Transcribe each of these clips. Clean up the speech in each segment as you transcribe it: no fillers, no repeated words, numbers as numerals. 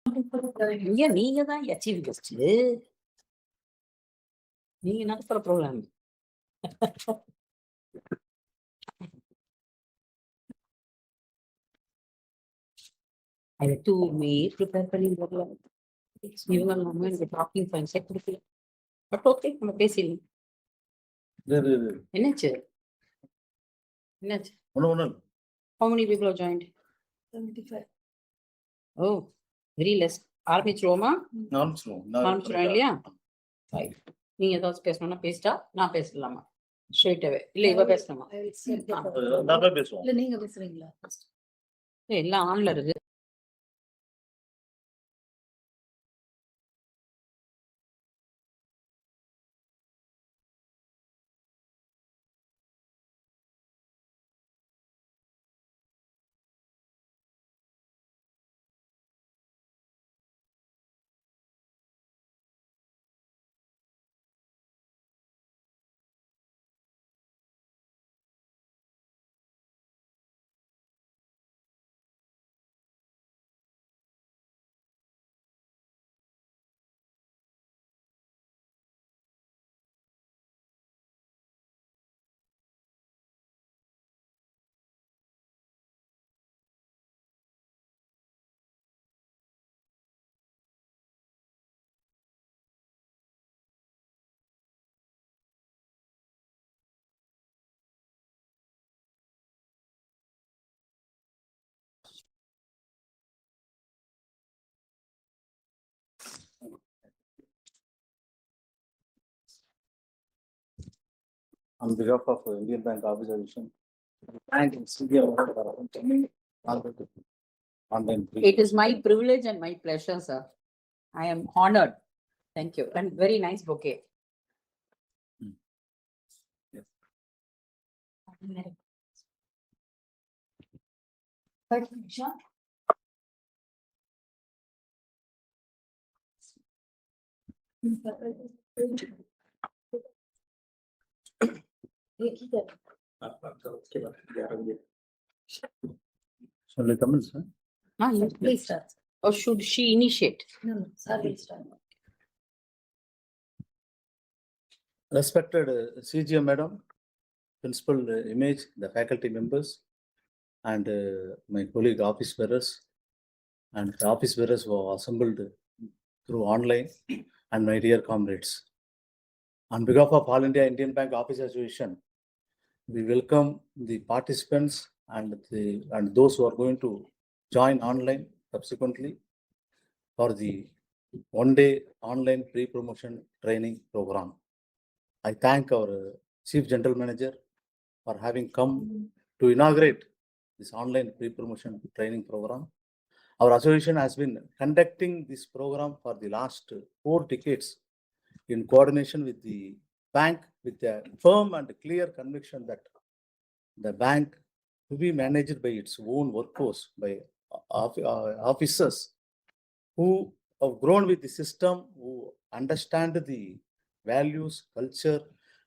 இங்க நீங்க தான் சீஃப் கெஸ்ட். நீங்க நடத்துற programme. I had to prepare பண்ணி வரல. இவங்க நம்ம எனக்கு டாக்கிங் பாயிண்ட் செட் கொடுக்கல. பட் ஓகே நம்ம பேசிடலாம். என்னாச்சு? என்னாச்சு? How many people have joined? 75. Oh, very less. ஆரம்பிச்சிருவோமா? ஆரம்பிச்சிருவோம் இல்லையா? நீங்க ஏதாவது பேசணும்னா பேசிட்டா நான் பேசலாமா? ஸ்ட்ரெயிட் அவே. இல்ல இவ பேசலாமா? இல்ல நீங்க பேசுறீங்களா? எல்லாம் ஆன்ல இருக்கு. On behalf of Indian Bank Association, thank you. It is my privilege and my pleasure, sir. I am honored. Thank you. And very nice bouquet. Yes. Shall I come in, sir? Yes, please, sir. Or should she initiate? No, sir will start. Respected CGM Madam, Principal Image, the faculty members, and my colleague office bearers, and the office bearers who are assembled through online, and my dear comrades. On behalf of All India Indian Bank Office Association, we welcome the participants and those who are going to join online subsequently for the one-day online pre-promotion training program. I thank our Chief General Manager for having come to inaugurate this online pre-promotion training program. Our association has been conducting this program for the last 4 decades in coordination with the bank, with a firm and clear conviction that the bank to be managed by its own workforce, by officers who have grown with the system, who understand the values, culture,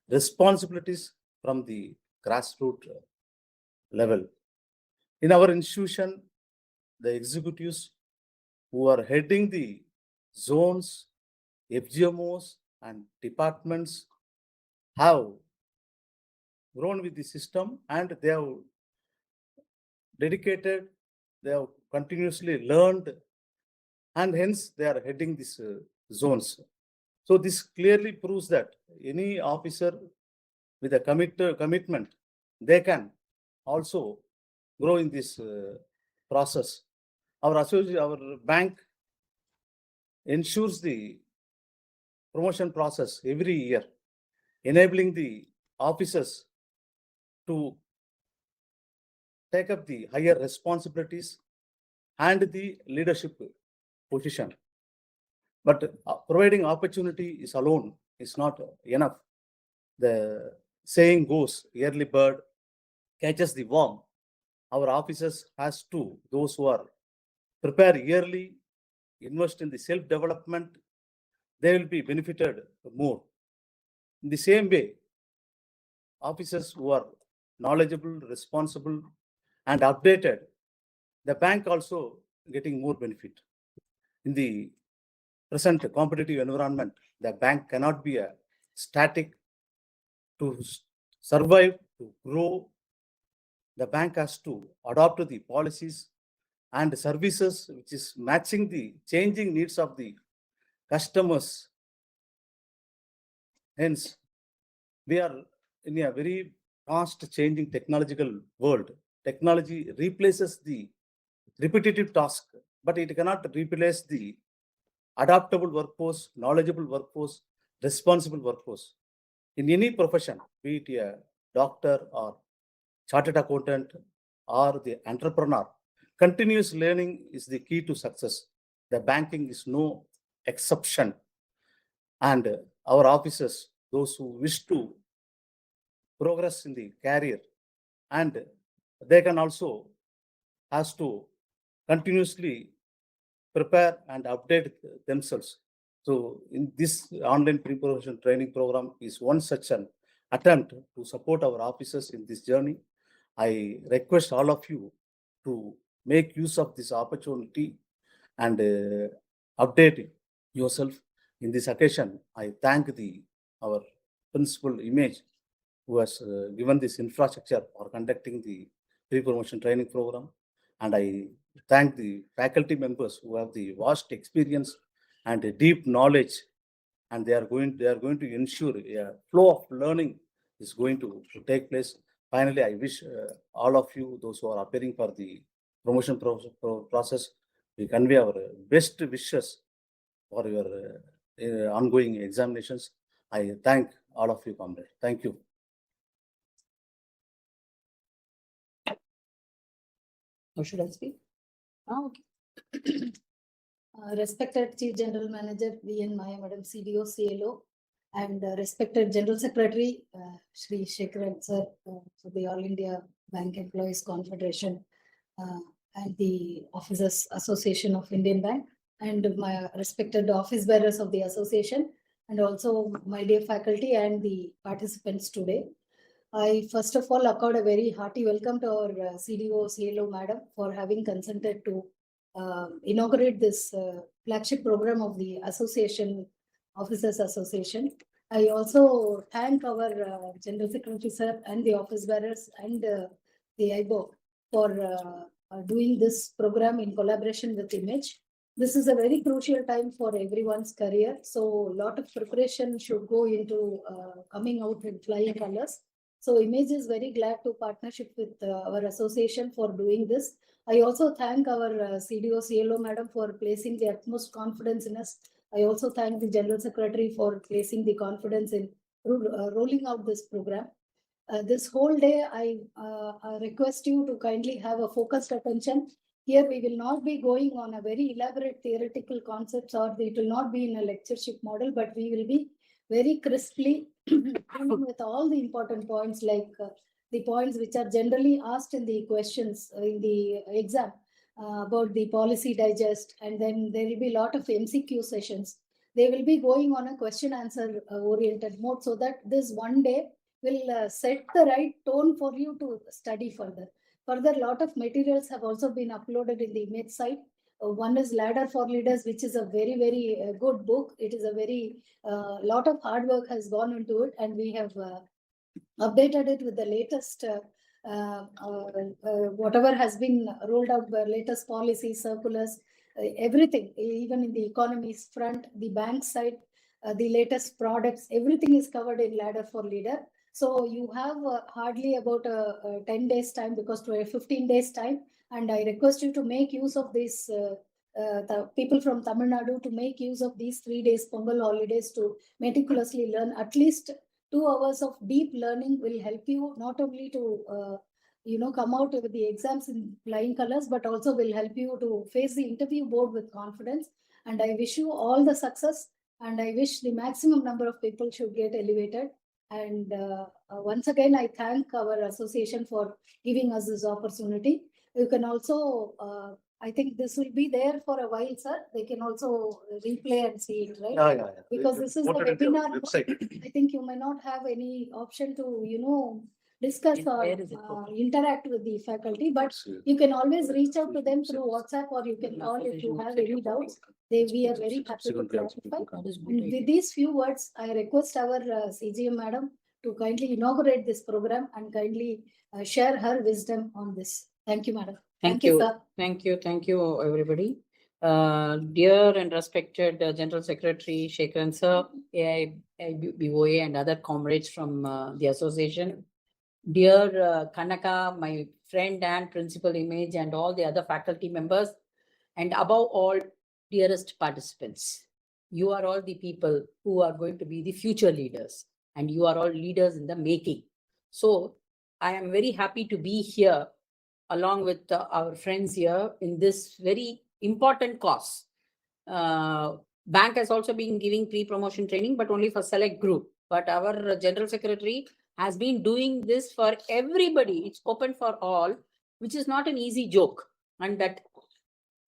responsibilities from the grassroots level. In our institution, the executives who are heading the zones, FGMOs, and departments have grown with the system, and they have dedicated, they have continuously learned, and hence they are heading these zones. So this clearly proves that any officer with a commitment, they can also grow in this process. Our bank ensures the promotion process every year, enabling the officers to take up the higher responsibilities and the leadership position. But providing opportunity is alone is not enough. The saying goes, early bird catches the worm. Our officers has to, those who are prepare yearly, invest in the self-development, they will be benefited more. In the same way, officers who are knowledgeable, responsible, and updated, the bank also getting more benefit. In the present competitive environment, the bank cannot be a static. To survive, to grow, the bank has to adopt to the policies and services which is matching the changing needs of the customers. Hence, we are in a very fast changing technological world. Technology replaces the repetitive task, but it cannot replace the adaptable workforce, knowledgeable workforce, responsible workforce. In any profession, be it a doctor or chartered accountant or the entrepreneur, continuous learning is the key to success. The banking is no exception. And our officers, those who wish to progress in the career, and they can also has to continuously prepare and update themselves. So in this online preparation training program is one such an attempt to support our officers in this journey. I request all of you to make use of this opportunity and update yourself. In this occasion, I thank our principal Image who has given this infrastructure for conducting the pre-promotion training program. And I thank the faculty members who have the vast experience and a deep knowledge, and they are going to ensure a flow of learning is going to take place. Finally, I wish all of you, those who are appearing for the promotion process, we convey our best wishes for your ongoing examinations. I thank all of you, comrade. Thank you. Or should I speak? Oh, okay. Respected Chief General Manager V.N. Maya Madam, CDO, CLO, and respected General Secretary Shri Shekharan Sir for the All India Bank Employees Confederation and the Officers Association of Indian Bank, and my respected office bearers of the association, and also my dear faculty and the participants today. I first of all accord a very hearty welcome to our CDO, CLO Madam for having consented to inaugurate this flagship program of the Association, Officers Association. I also thank our General Secretary Sir and the office bearers and the AIBOC for doing this program in collaboration with Image. This is a very crucial time for everyone's career. So a lot of preparation should go into coming out in flying colors. So Image is very glad to partnership with our association for doing this. I also thank our CDO, CLO Madam for placing the utmost confidence in us. I also thank the General Secretary for placing the confidence in rolling out this program. This whole day, I request you to kindly have a focused attention. Here we will not be going on a very elaborate theoretical concepts, or it will not be in a lectureship model, but we will be very crisply with all the important points, like the points which are generally asked in the questions in the exam about the policy digest, and then there will be a lot of MCQ sessions. They will be going on a question answer oriented mode, so that this one day will set the right tone for you to study further. Further, a lot of materials have also been uploaded in the Image site. One is Ladder for Leaders, which is a very, very good book. It is a very lot of hard work has gone into it, and we have updated it with the latest whatever has been rolled out, the latest policies, circulars, everything, even in the economy's front, the bank side, the latest products, everything is covered in Ladder for Leader. So you have hardly about 10 days time, because to a 15 days time, and I request you to make use of this, the people from Tamil Nadu to make use of these 3 days Pongal holidays to meticulously learn. At least 2 hours of deep learning will help you not only to come out with the exams in flying colors, but also will help you to face the interview board with confidence. And I wish you all the success, and I wish the maximum number of people should get elevated. And once again, I thank our association for giving us this opportunity. You can also, I think this will be there for a while, sir. They can also replay and see it, right? Yeah. Because this is the webinar. I think you may not have any option to, discuss And or where is it located? interact with the faculty, but you can always reach out to them through WhatsApp or you can call if you have any doubts. We are very happy to clarify. That is good And idea. with these few words, I request our CGM madam to kindly inaugurate this program and kindly share her wisdom on this. Thank you, madam. Thank you. sir. Thank you, everybody. Dear and respected General Secretary Shekran sir, AIBOA and other comrades from the association. Dear Kanaka, my friend and principal image and all the other faculty members, and above all, dearest participants. You are all the people who are going to be the future leaders, and you are all leaders in the making. So I am very happy to be here along with our friends here in this very important cause. Bank has also been giving pre-promotion training, but only for select group. But our General Secretary has been doing this for everybody. It's open for all, which is not an easy joke. And that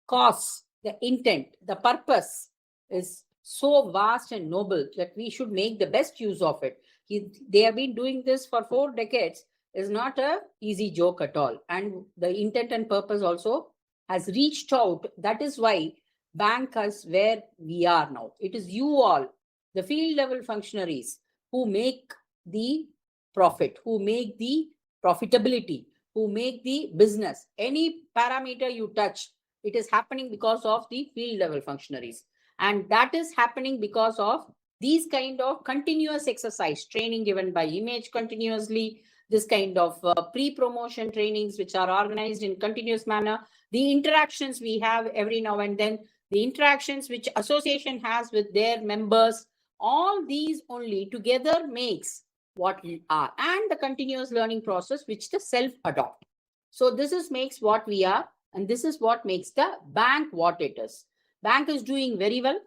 cause, the intent, the purpose is so vast and noble that we should make the best use of it. They have been doing this for 4 decades. Is not a easy joke at all. And the intent and purpose also has reached out. That is why bank is where we are now. It is you all, the field level functionaries, who make the profit, who make the profitability, who make the business. Any parameter you touch, it is happening because of the field level functionaries. And that is happening because of these kind of continuous exercise, training given by image continuously, this kind of pre-promotion trainings which are organized in continuous manner, the interactions we have every now and then, the interactions which association has with their members, all these only together makes what we are, and the continuous learning process which the self-adopt. So this is makes what we are, and this is what makes the bank what it is. Bank is doing very well,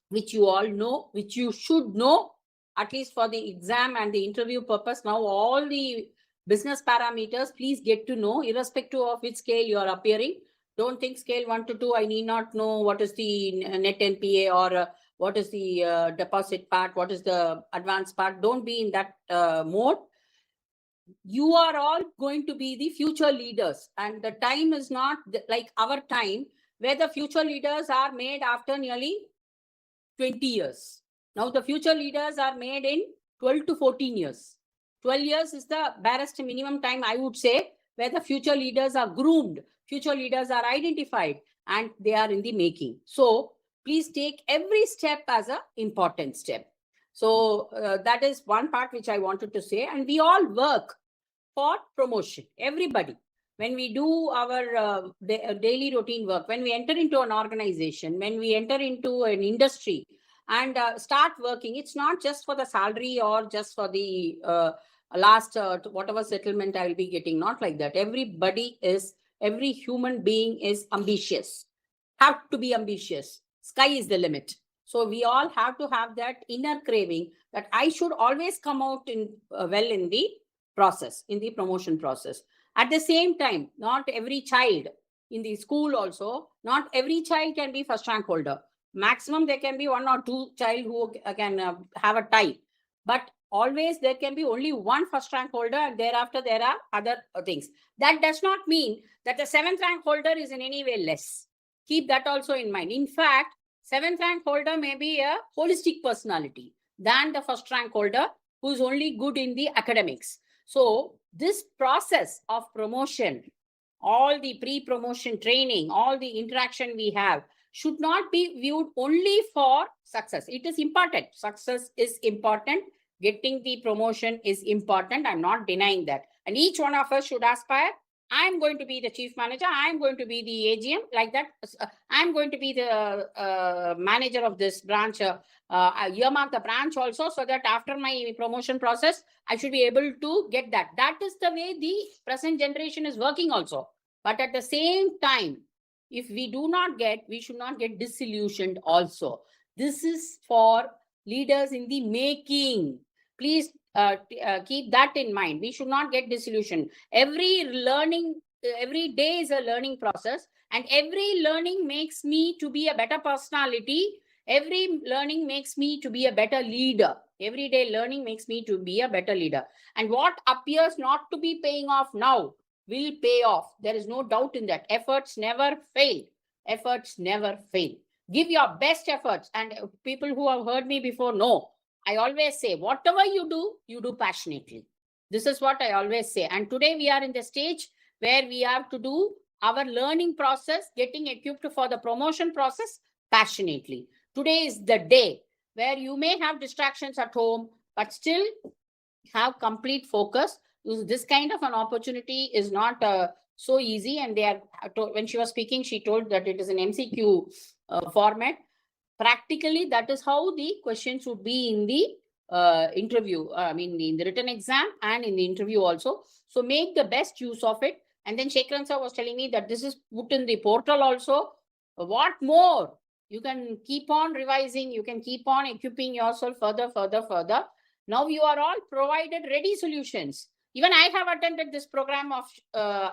which you all know, which you should know, at least for the exam and the interview purpose. Now all the business parameters, please get to know, irrespective of which scale you are appearing. Don't think scale 1 to 2, I need not know what is the net NPA or what is the deposit part, what is the advance part. Don't be in that mode. You are all going to be the future leaders, and the time is not like our time, where the future leaders are made after nearly 20 years. Now the future leaders are made in 12 to 14 years. 12 years is the barest minimum time, I would say, where the future leaders are groomed, future leaders are identified, and they are in the making. So please take every step as an important step. So that is one part which I wanted to say. And we all work for promotion, everybody. When we do our daily routine work, when we enter into an organization, when we enter into an industry and start working, it's not just for the salary or just for the last whatever settlement I will be getting, not like that. Every human being is ambitious, have to be ambitious. Sky is the limit. So we all have to have that inner craving that I should always come out in well in the process, in the promotion process. At the same time, not every child in the school also, not every child can be first rank holder. Maximum there can be 1 or 2 child who can have a tie. But always there can be only one first rank holder, and thereafter there are other things. That does not mean that the 7th rank holder is in any way less. Keep that also in mind. In fact, 7th rank holder may be a holistic personality than the first rank holder who is only good in the academics. So this process of promotion, all the pre-promotion training, all the interaction we have should not be viewed only for success. It is important. Success is important. Getting the promotion is important. I'm not denying that. And each one of us should aspire, I'm going to be the chief manager, I'm going to be the AGM, like that. I'm going to be the manager of this branch. I earmark the branch also, so that after my promotion process, I should be able to get that. That is the way the present generation is working also. But at the same time, if we do not get, we should not get disillusioned also. This is for leaders in the making. Please keep that in mind. We should not get disillusioned. Every day is a learning process, and every learning makes me to be a better personality. Every learning makes me to be a better leader. Every day learning makes me to be a better leader. And what appears not to be paying off now will pay off. There is no doubt in that. Efforts never fail. Efforts never fail. Give your best efforts. And people who have heard me before know, I always say, whatever you do passionately. This is what I always say. And today we are in the stage where we have to do our learning process, getting equipped for the promotion process passionately. Today is the day where you may have distractions at home, but still have complete focus. This kind of an opportunity is not so easy. And they are, when she was speaking, she told that it is an MCQ format. Practically, that is how the questions would be in the interview. I mean, in the written exam and in the interview also. So make the best use of it. And then Shekran sir was telling me that this is put in the portal also. What more? You can keep on revising. You can keep on equipping yourself further. Now you are all provided ready solutions. Even I have attended this program of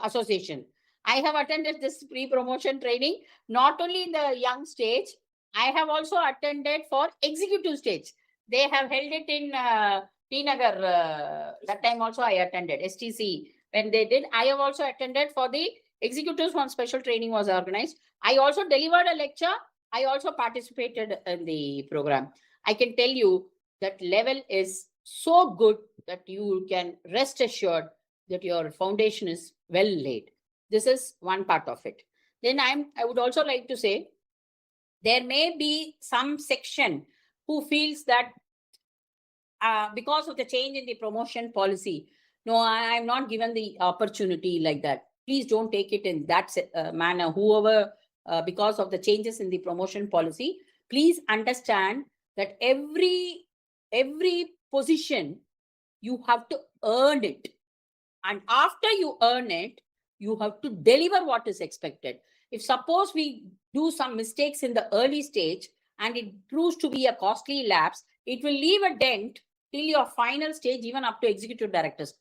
association. I have attended this pre-promotion training, not only in the young stage. I have also attended for executive stage. They have held it in Tinagar. That time also I attended STC. When they did, I have also attended for the executives. One special training was organized. I also delivered a lecture. I also participated in the program. I can tell you that level is so good that you can rest assured that your foundation is well laid. This is one part of it. Then I would also like to say, there may be some section who feels that because of the change in the promotion policy, no, I am not given the opportunity like that. Please don't take it in that manner. Whoever, because of the changes in the promotion policy, please understand that every position, you have to earn it. And after you earn it, you have to deliver what is expected. If suppose we do some mistakes in the early stage and it proves to be a costly lapse, it will leave a dent till your final stage, even up to executive directors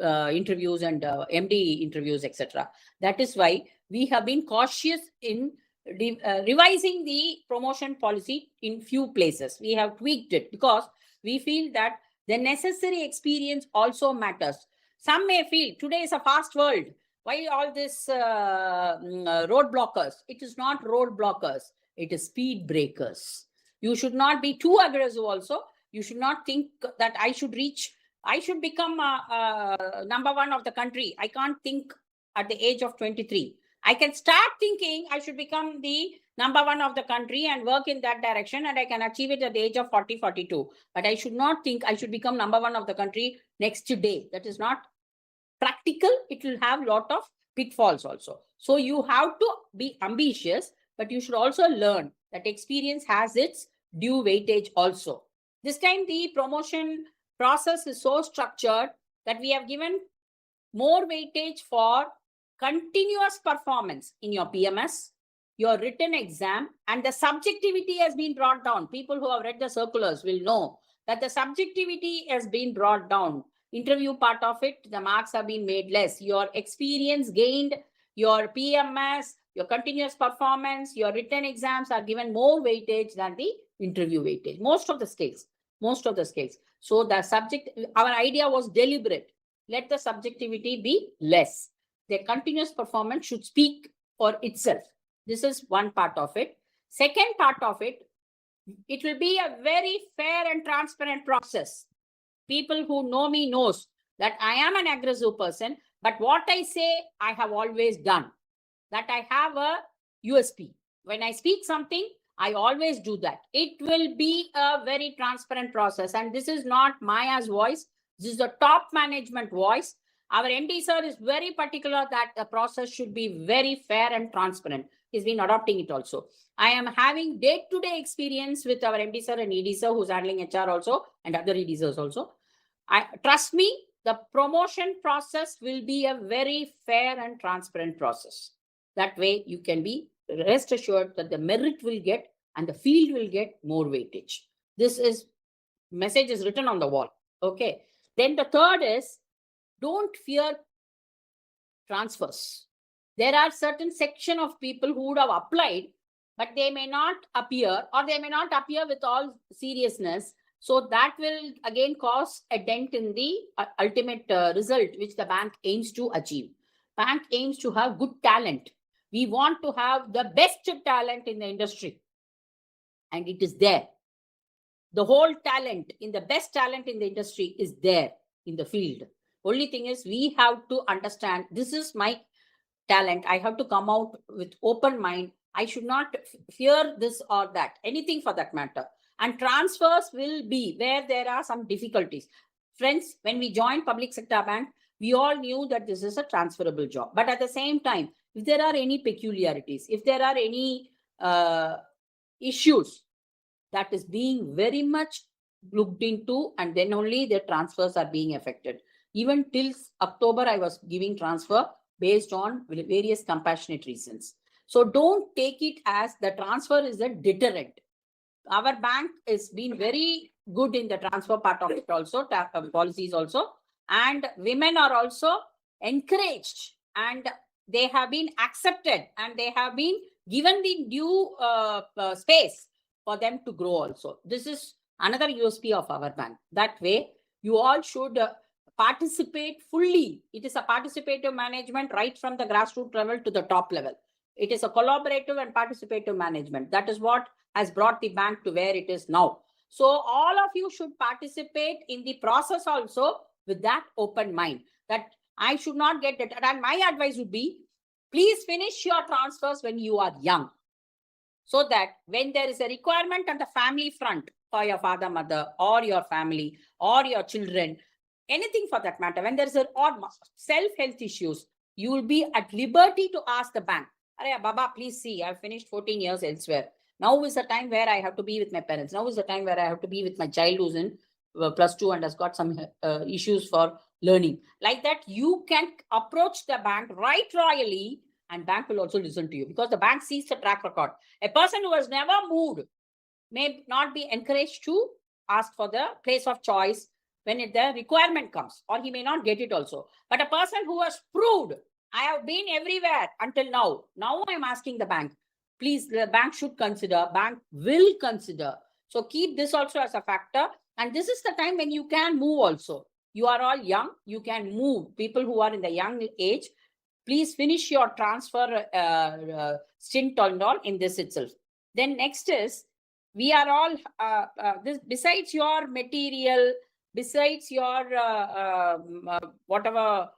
interviews and MD interviews, etc. That is why we have been cautious in revising the promotion policy in few places. We have tweaked it because we feel that the necessary experience also matters. Some may feel today is a fast world. Why all this road blockers? It is not road blockers. It is speed breakers. You should not be too aggressive also. You should not think that I should become number one of the country. I can't think at the age of 23. I can start thinking I should become the number one of the country and work in that direction, and I can achieve it at the age of 40, 42. But I should not think I should become number one of the country next day. That is not practical. It will have a lot of pitfalls also. So you have to be ambitious, but you should also learn that experience has its due weightage also. This time the promotion process is so structured that we have given more weightage for continuous performance in your PMS, your written exam, and the subjectivity has been brought down. People who have read the circulars will know that the subjectivity has been brought down. Interview part of it, the marks have been made less. Your experience gained, your PMS, your continuous performance, your written exams are given more weightage than the interview weightage. Most of the scales. So the subject, our idea was deliberate. Let the subjectivity be less. The continuous performance should speak for itself. This is one part of it. Second part of it, it will be a very fair and transparent process. People who know me knows that I am an aggressive person, but what I say, I have always done. That I have a USP. When I speak something, I always do that. It will be a very transparent process. And this is not Maya's voice. This is the top management voice. Our MD sir is very particular that the process should be very fair and transparent. He's been adopting it also. I am having day-to-day experience with our MD sir and ED sir who's handling HR also and other ED sirs also. Trust me, the promotion process will be a very fair and transparent process. That way you can be rest assured that the merit will get and the field will get more weightage. This is message is written on the wall. Okay. Then the third is, don't fear transfers. There are certain section of people who would have applied, but they may not appear, or they may not appear with all seriousness. So that will again cause a dent in the ultimate result which the bank aims to achieve. Bank aims to have good talent. We want to have the best talent in the industry, and it is there. The whole talent, in the best talent in the industry is there in the field. Only thing is, we have to understand, this is my talent. I have to come out with open mind. I should not fear this or that, anything for that matter. And transfers will be where there are some difficulties. Friends, when we joined public sector bank, we all knew that this is a transferable job. But at the same time, if there are any peculiarities, if there are any issues, that is being very much looked into, and then only the transfers are being affected. Even till October, I was giving transfer based on various compassionate reasons. So don't take it as the transfer is a deterrent. Our bank has been very good in the transfer part of it also, policies also, and women are also encouraged, and they have been accepted, and they have been given the due space for them to grow also. This is another USP of our bank. That way, you all should participate fully. It is a participative management right from the grassroots level to the top level. It is a collaborative and participative management. That is what has brought the bank to where it is now. So all of you should participate in the process also with that open mind, that I should not get it. And my advice would be, please finish your transfers when you are young, so that when there is a requirement on the family front for your father, mother, or your family, or your children, anything for that matter, when there is or self-health issues, you will be at liberty to ask the bank, "Arey, Baba, please see, I've finished 14 years elsewhere. Now is the time where I have to be with my parents. Now is the time where I have to be with my child who's in +2 and has got some issues for learning." Like that, you can approach the bank right royally, and bank will also listen to you, because the bank sees the track record. A person who has never moved may not be encouraged to ask for the place of choice when the requirement comes, or he may not get it also. But a person who has proved, I have been everywhere until now I'm asking the bank, please, the bank should consider, bank will consider. So keep this also as a factor. And this is the time when you can move also. You are all young, you can move. People who are in the young age, please finish your transfer stint and all in this itself. Then next is, we are all, this besides your material, besides your whatever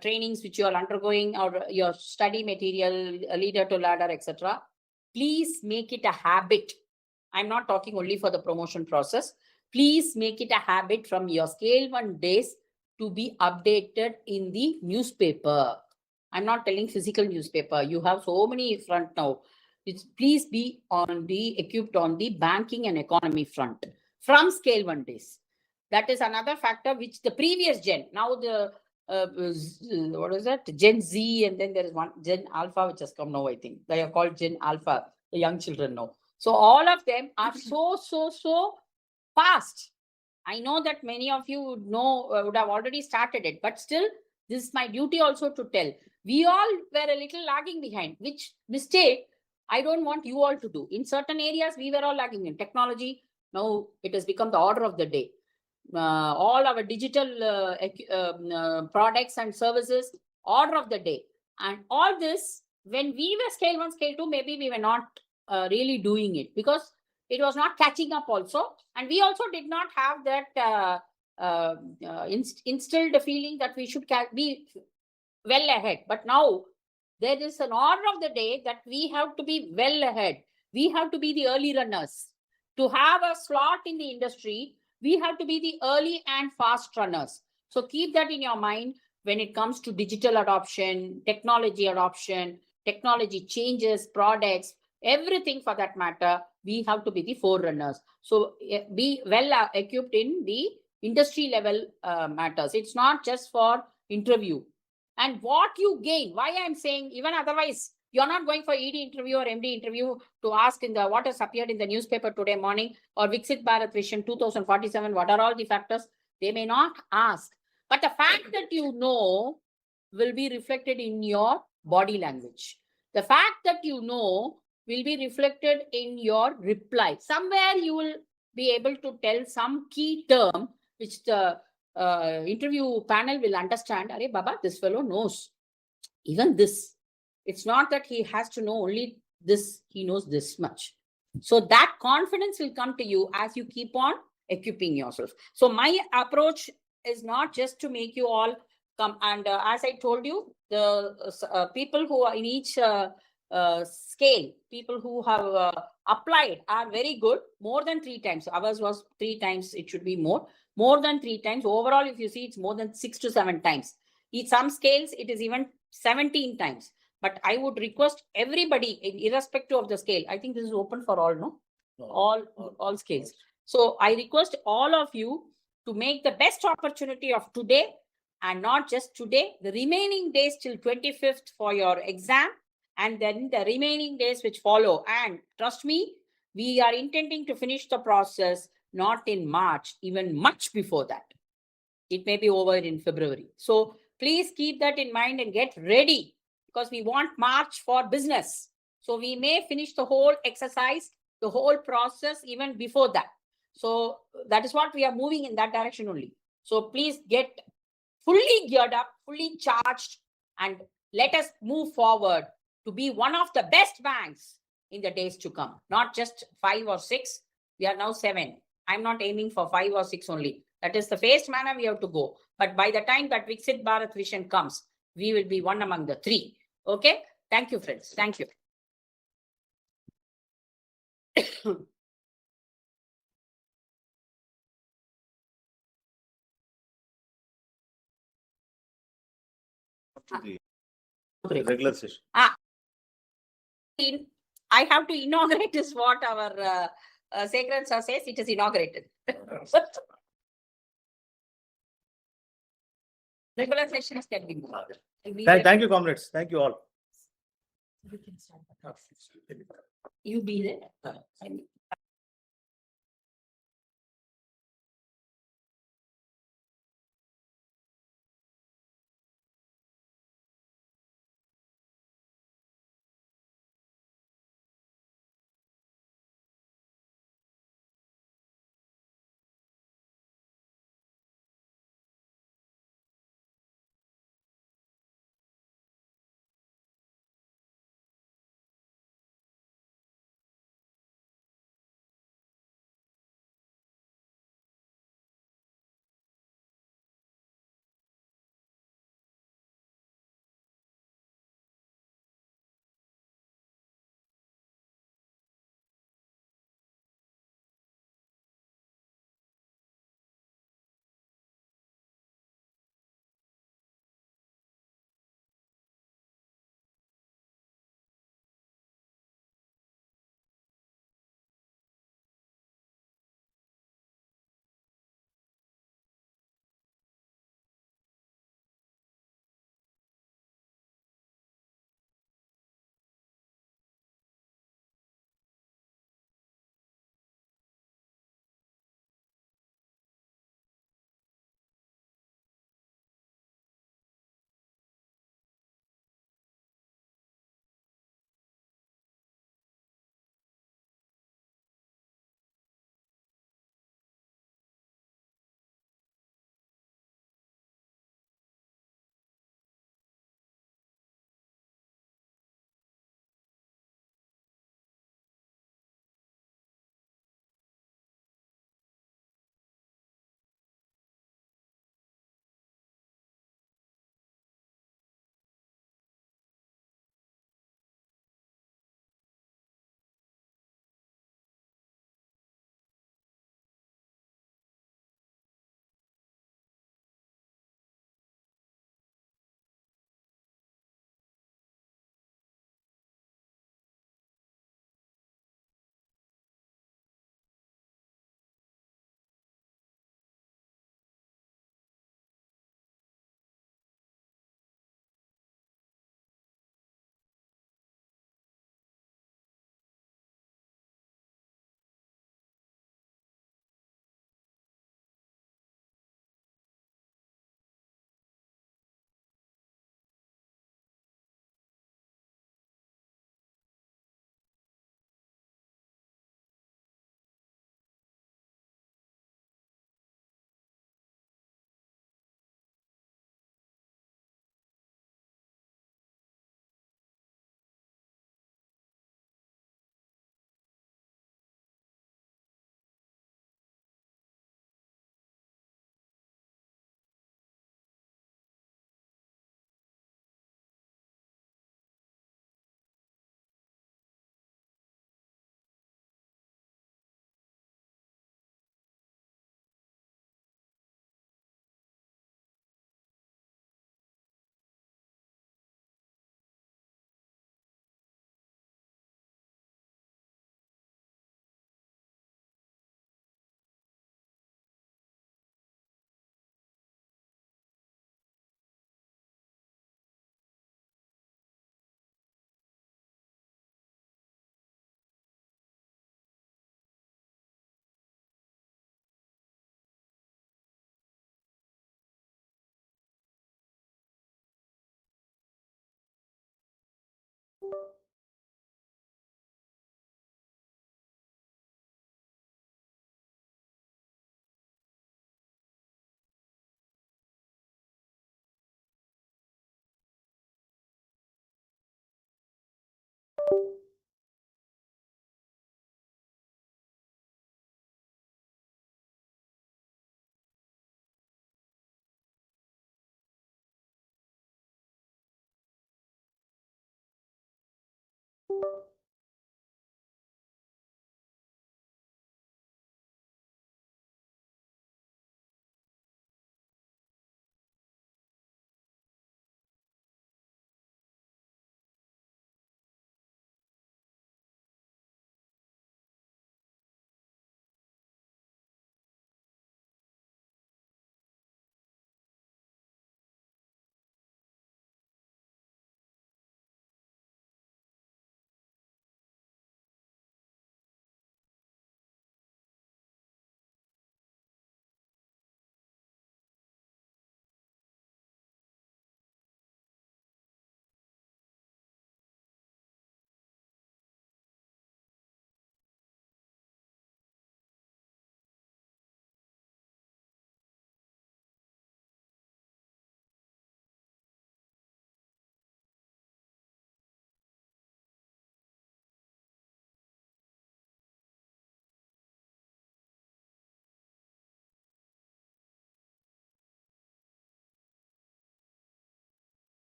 trainings which you are undergoing, or your study material, leader to ladder, etc., please make it a habit. I'm not talking only for the promotion process. Please make it a habit from your scale 1 days to be updated in the newspaper. I'm not telling physical newspaper. You have so many front now. Please be equipped on the banking and economy front from scale 1 days. That is another factor which the previous gen, now the what is that? Gen Z, and then there is one Gen Alpha which has come now, I think. They are called Gen Alpha, the young children now. So all of them are so fast. I know that many of you would know, would have already started it, but still, this is my duty also to tell. We all were a little lagging behind, which mistake I don't want you all to do. In certain areas, we were all lagging in technology. Now it has become the order of the day. All our digital products and services, order of the day. And all this, when we were scale 1, scale 2, maybe we were not really doing it, because it was not catching up also. And we also did not have that instilled feeling that we should be well ahead. But now there is an order of the day that we have to be well ahead. We have to be the early runners. To have a slot in the industry, we have to be the early and fast runners. So keep that in your mind when it comes to digital adoption, technology changes, products, everything for that matter. We have to be the forerunners. So be well equipped in the industry level matters. It's not just for interview. And what you gain, why I'm saying, even otherwise, you're not going for ED interview or MD interview to ask in the what has appeared in the newspaper today morning, or Viksit Bharat Vision 2047, what are all the factors? They may not ask. But the fact that you know will be reflected in your body language. The fact that you know will be reflected in your reply. Somewhere you will be able to tell some key term which the interview panel will understand. Arey Baba, this fellow knows even this. It's not that he has to know only this, he knows this much. So that confidence will come to you as you keep on equipping yourself. So my approach is not just to make you all come, and as I told you, the people who are in each scale, people who have applied are very good, more than 3 times. Ours was 3 times, it should be more than 3 times. Overall, if you see, it's more than 6 to 7 times. In some scales, it is even 17 times. But I would request everybody, irrespective of the scale, I think this is open for all, no? All scales. So I request all of you to make the best opportunity of today, and not just today, the remaining days till 25th for your exam, and then the remaining days which follow. And trust me, we are intending to finish the process not in March, even much before that. It may be over in February. So please keep that in mind and get ready, because we want March for business. So we may finish the whole exercise, the whole process even before that. So that is what we are moving in that direction only. So please get fully geared up, fully charged, and let us move forward to be one of the best banks in the days to come. Not just 5 or 6. We are now 7. I'm not aiming for 5 or 6 only. That is the phased manner we have to go. But by the time that Viksit Bharat vision comes, we will be one among the 3. Okay? Thank you, friends. Thank you. The regular session. I have to inaugurate is what our Sacred Sir says. It is inaugurated. Regular sessions can be moved. Thank you, comrades. Thank you all. We can start. You be there.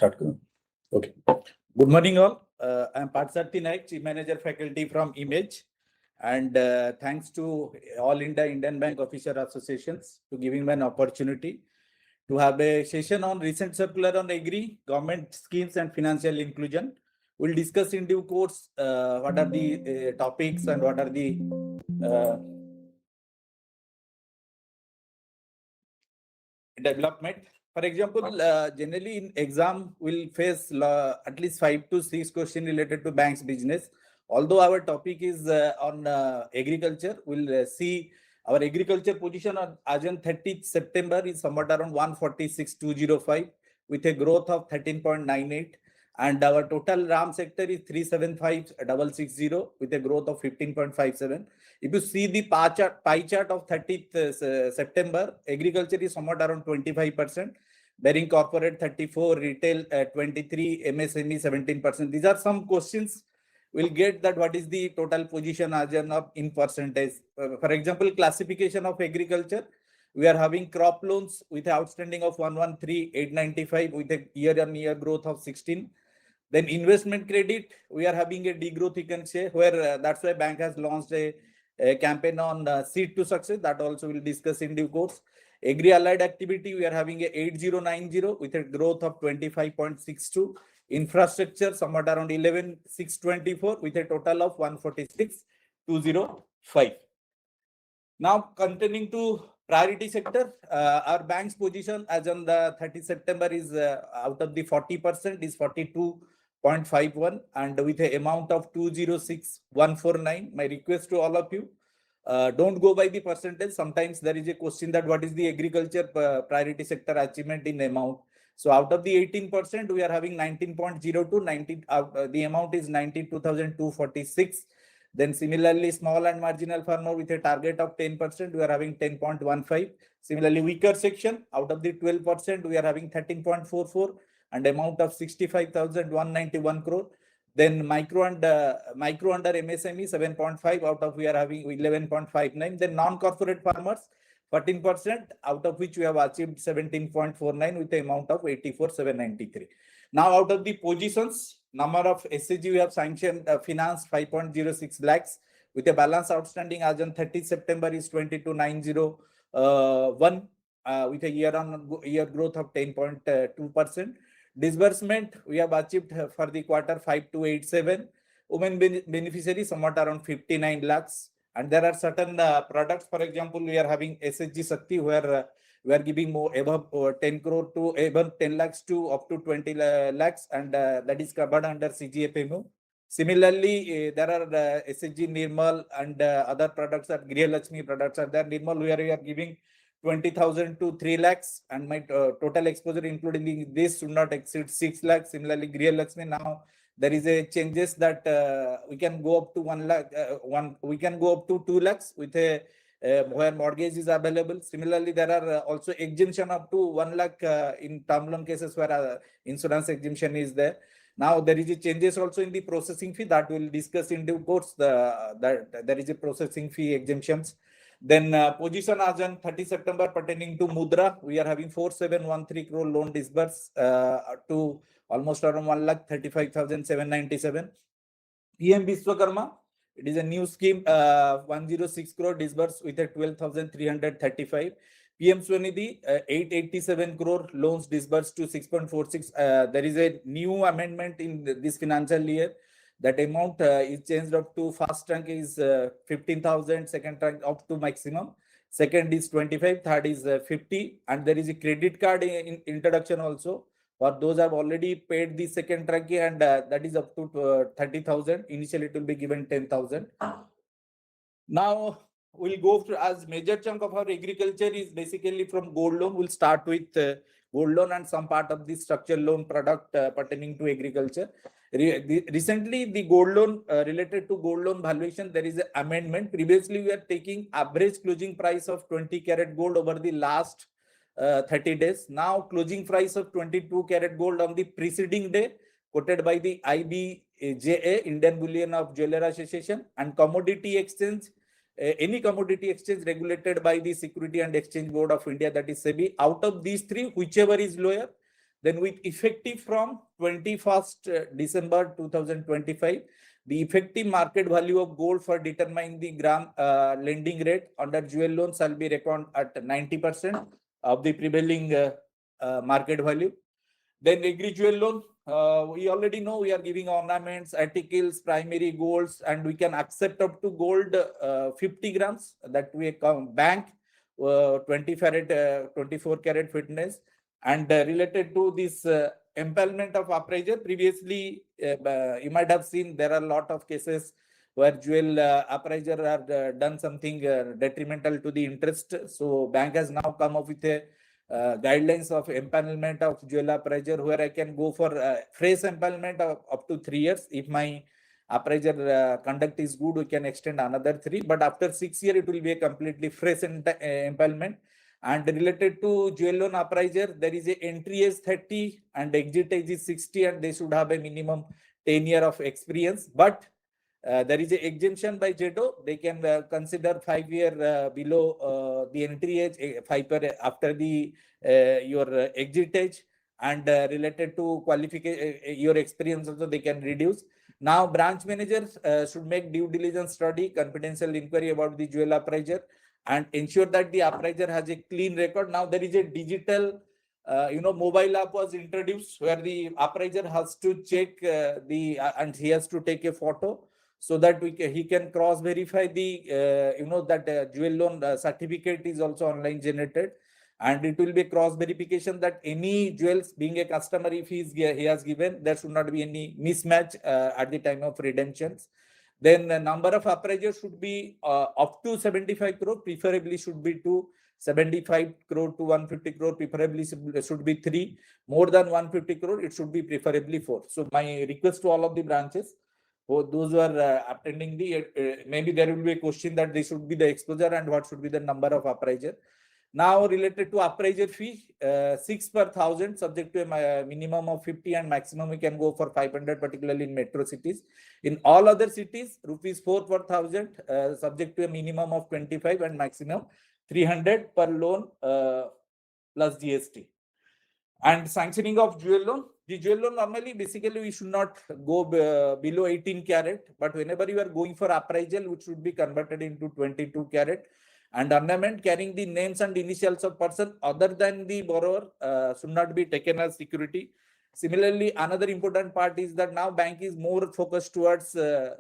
Start. Okay. Good morning, all. I'm Patsarthi Naik, Chief Manager Faculty from Image. And thanks to All India Indian Bank Officer Associations to giving me an opportunity to have a session on recent circular on Agri, government schemes and financial inclusion. We'll discuss in due course what are the topics and what are the development. For example, generally in exam, we'll face at least 5 to 6 questions related to banks business. Although our topic is on agriculture, we'll see our agriculture position on as on 30th September is somewhat around 146,205 with a growth of 13.98. And our total RAM sector is 375,660 with a growth of 15.57. If you see the pie chart of 30th September, agriculture is somewhat around 25%, bearing corporate 34, retail 23, MSME 17%. These are some questions we'll get that what is the total position as in percentage. For example, classification of agriculture, we are having crop loans with outstanding of 113,895 with a year-on-year growth of 16. Then investment credit, we are having a degrowth, you can say, where that's why bank has launched a campaign on seed to success. That also we'll discuss in due course. Agri allied activity, we are having a 8090 with a growth of 25.62. Infrastructure, somewhat around 11,624 with a total of 146,205. Now, continuing to priority sector, our bank's position as on the 30th September is out of the 40% is 42.51 and with an amount of 206,149. My request to all of you, don't go by the percentage. Sometimes there is a question that what is the agriculture priority sector achievement in amount. So out of the 18%, we are having 19.02, the amount is 92,246. Then similarly, small and marginal farmer with a target of 10%, we are having 10.15. Similarly, weaker section, out of the 12%, we are having 13.44 and amount of 65,191 crore. Then micro under MSME 7.5, out of we are having 11.59. Then non-corporate farmers 14%, out of which we have achieved 17.49 with the amount of 84,793. Now, out of the positions, number of SCG we have sanctioned finance 5.06 lakhs with a balance outstanding as on 30th September is 22,901 with a year-on-year growth of 10.2%. Disbursement we have achieved for the quarter 5287. Women beneficiary somewhat around 59 lakhs. And there are certain products, for example, we are having SSG Sakti where we are giving more above 10 crore to above 10 lakhs to up to 20 lakhs and that is covered under CGFMU. Similarly, there are SSG Nirmal and other products that Griha Lakshmi products are there. Nirmal we are giving 20,000 to 3 lakhs and my total exposure including this should not exceed 6 lakhs. Similarly, Griha Lakshmi now there is a changes that we can go up to 1 lakh, we can go up to 2 lakhs with a where mortgage is available. Similarly, there are also exemption up to 1 lakh in term loan cases where insurance exemption is there. Now there is a changes also in the processing fee that we'll discuss in due course. There is a processing fee exemptions. Then position as on 30 September pertaining to Mudra, we are having 4713 crore loan disbursed to almost around 1,35,797. PM Vishwakarma, it is a new scheme, 106 crore disbursed with a 12,335. PM Swanidhi, 887 crore loans disbursed to 6.46. There is a new amendment in this financial year. That amount is changed up to first rank is 15,000, second rank up to maximum. Second is 25, third is 50. And there is a credit card in introduction also. For those have already paid the second rank and that is up to 30,000. Initially, it will be given 10,000. Now, we'll go through as major chunk of our agriculture is basically from gold loan. We'll start with gold loan and some part of the structured loan product pertaining to agriculture. Recently, the gold loan related to gold loan valuation, there is an amendment. Previously, we are taking average closing price of 20 karat gold over the last 30 days. Now, closing price of 22 karat gold on the preceding day quoted by the IBJA, Indian Bullion of Jeweller Association, and commodity exchange, any commodity exchange regulated by the Security and Exchange Board of India, that is SEBI. Out of these three, whichever is lower, Then with effective from 21st December 2025, the effective market value of gold for determining the gram lending rate under jewel loan shall be reckoned at 90% of the prevailing market value. Then Agri jewel loan, we already know we are giving ornaments, articles, primary golds, and we can accept up to gold 50 grams that we bank 20 carat, 24 carat fitness. And related to this embezzlement of appraiser, previously you might have seen there are a lot of cases where jewel appraiser have done something detrimental to the interest. So bank has now come up with a guidelines of empanelment of jewel appraiser, where I can go for fresh empanelment of up to 3 years. If my appraiser conduct is good, we can extend another 3. But after 6 years, it will be a completely fresh empanelment. And related to jewel loan appraiser, there is a entry age 30 and exit age is 60, and they should have a minimum 10 years of experience. But there is an exemption by JEDO. They can consider 5 years below the entry age, 5 years after the your exit age, and related to qualification, your experience also they can reduce. Now, branch managers should make due diligence study, confidential inquiry about the jewel appraiser, and ensure that the appraiser has a clean record. Now there is a digital, mobile app was introduced where the appraiser has to check and he has to take a photo so that he can cross verify the, that jewel loan certificate is also online generated. And it will be cross verification that any jewels being a customer, if he has given, there should not be any mismatch at the time of redemptions. Then the number of appraisers should be up to 75 crore, preferably should be 2. 75 crore to 150 crore, preferably should be 3. More than 150 crore, it should be preferably 4. So my request to all of the branches, for those who are attending maybe there will be a question that they should be the exposure and what should be the number of appraiser. Now related to appraiser fee, 6 per 1,000, subject to a minimum of 50 and maximum we can go for 500, particularly in metro cities. In all other cities, rupees 4 per 1,000, subject to a minimum of 25 and maximum 300 per loan plus GST. And sanctioning of jewel loan. The jewel loan normally, basically, we should not go below 18 carat, but whenever you are going for appraisal, which should be converted into 22 carat. And ornament carrying the names and initials of person other than the borrower should not be taken as security. Similarly, another important part is that now bank is more focused towards the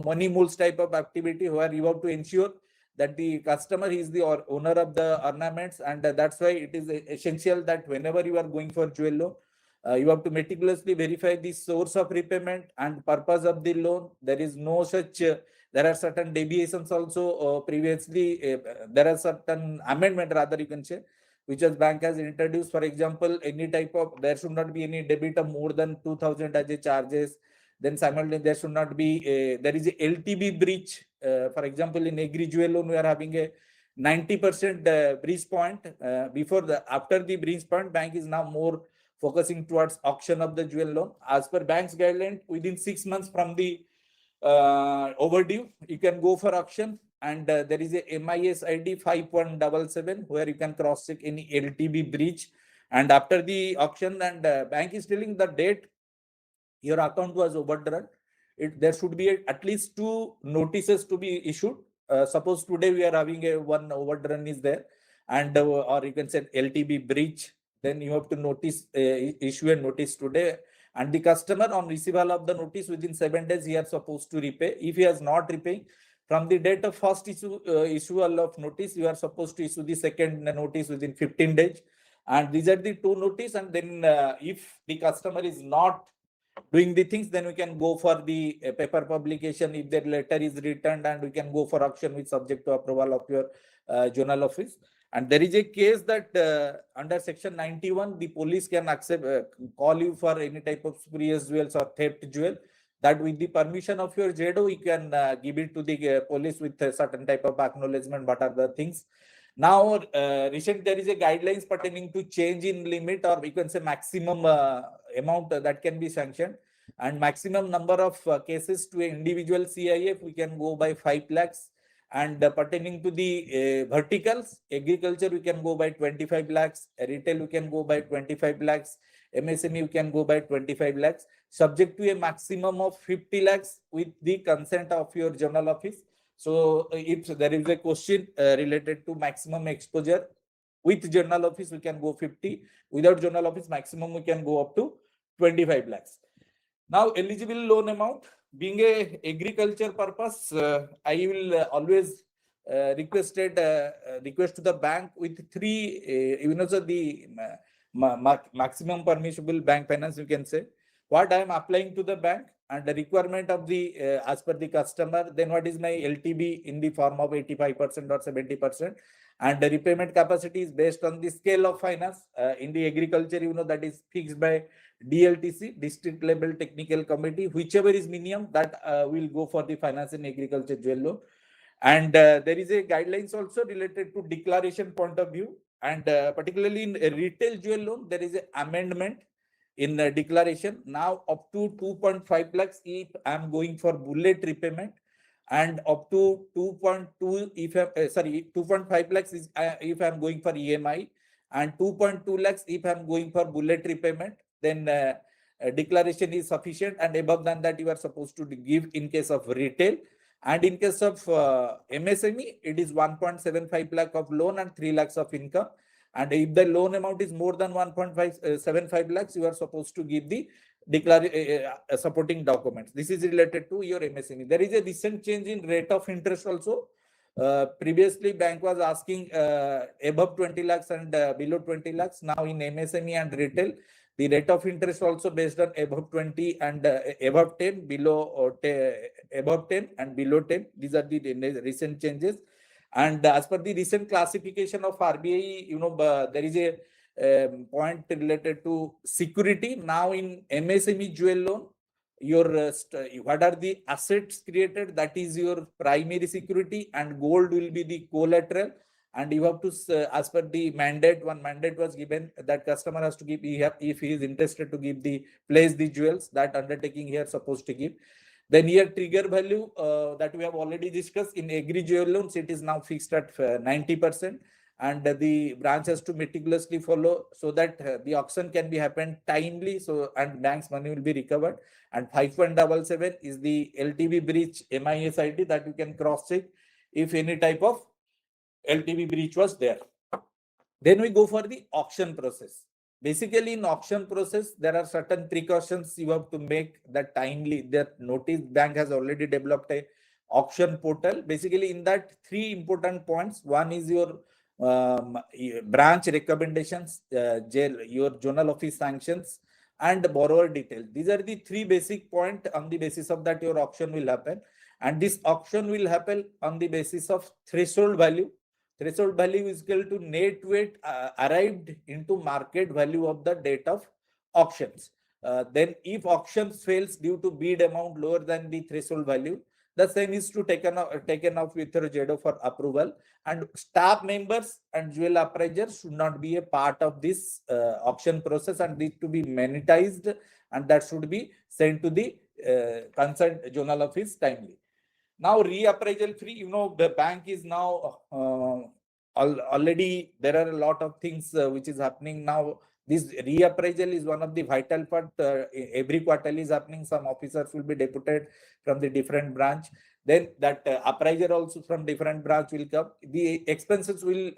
money mules type of activity, where you have to ensure that the customer is the owner of the ornaments, and that's why it is essential that whenever you are going for jewel loan, you have to meticulously verify the source of repayment and purpose of the loan. There is no such. There are certain deviations also. Previously, there are certain amendment, rather you can say, which as bank has introduced. For example, any type of, there should not be any debit of more than 2,000 as a charges. Then simultaneously there should not be there is a LTV breach. For example, in Agri jewel loan, we are having a 90% breach point. After the breach point, bank is now more focusing towards auction of the jewel loan. As per bank's guideline, within 6 months from the overdue, you can go for auction, and there is a MIS ID 5.77 where you can cross check any LTV breach. And after the auction, and bank is telling the date your account was overdrawn, there should be at least 2 notices to be issued. Suppose today we are having one overdrawn is there, and or you can say LTV breach, then you have to issue a notice today. And the customer, on receival of the notice, within 7 days, he is supposed to repay. If he has not repaying, from the date of first issue of notice, you are supposed to issue the second notice within 15 days. And these are the 2 notice. And then if the customer is not doing the things, then we can go for the paper publication if the letter is returned, and we can go for auction with subject to approval of your zonal office. And there is a case that under section 91, the police can call you for any type of spurious jewels or theft jewel. That with the permission of your JEDO, you can give it to the police with a certain type of acknowledgement. What are the things? Now, recently there is a guidelines pertaining to change in limit, or we can say maximum amount that can be sanctioned, and maximum number of cases to an individual CIF, we can go by 5 lakhs. And pertaining to the verticals, agriculture, we can go by 25 lakhs, retail, we can go by 25 lakhs, MSME, you can go by 25 lakhs, subject to a maximum of 50 lakhs with the consent of your general office. So if there is a question related to maximum exposure, with general office, we can go 50. Without general office, maximum we can go up to 25 lakhs. Now, eligible loan amount, being a agriculture purpose, I will always request to the bank with three, so the maximum permissible bank finance, you can say. What I am applying to the bank and the requirement of the, as per the customer, then what is my LTV in the form of 85% or 70%. And the repayment capacity is based on the scale of finance. In the agriculture, that is fixed by DLTC, District Level Technical Committee, whichever is minimum, that will go for the finance in agriculture jewel loan. And there is a guidelines also related to declaration point of view. And particularly in retail jewel loan, there is an amendment in declaration. Now up to 2.5 lakhs if I am going for bullet repayment, and up to 2.2 if 2.5 lakhs is if I am going for EMI, and 2.2 lakhs if I am going for bullet repayment, then declaration is sufficient, and above than that you are supposed to give in case of retail. And in case of MSME, it is 1.75 lakh of loan and 3 lakhs of income. And if the loan amount is more than 1.75 lakhs, you are supposed to give the supporting documents. This is related to your MSME. There is a recent change in rate of interest also. Previously, bank was asking above 20 lakhs and below 20 lakhs. Now in MSME and retail, the rate of interest also based on above 20 and above 10, below above 10 and below 10. These are the recent changes. And as per the recent classification of RBI, there is a point related to security. Now in MSME jewel loan, your what are the assets created? That is your primary security, and gold will be the collateral. And you have to, as per the mandate, one mandate was given that customer has to give, if he is interested to give place the jewels, that undertaking here supposed to give. Then here trigger value that we have already discussed in Agri jewel loans, it is now fixed at 90%, and the branch has to meticulously follow so that the auction can be happened timely, so and bank's money will be recovered. And 5.77 is the LTV breach MIS ID that you can cross check if any type of LTV breach was there. Then we go for the auction process. Basically, in auction process, there are certain precautions you have to make that timely. That notice bank has already developed a auction portal. Basically, in that 3 important points. One is your branch recommendations, your journal office sanctions, and borrower details. These are the 3 basic points. On the basis of that, your auction will happen. And this auction will happen on the basis of threshold value. Threshold value is equal to net weight arrived into market value of the date of auctions. Then if auction fails due to bid amount lower than the threshold value, the same is to taken off with your JEDO for approval. And staff members and jewel appraisers should not be a part of this auction process and need to be monetized, and that should be sent to the concerned journal office timely. Now reappraisal free, the bank is now already there are a lot of things which is happening now. This reappraisal is one of the vital part. Every quarter is happening. Some officers will be deputed from the different branch. Then that appraiser also from different branch will come. The expenses will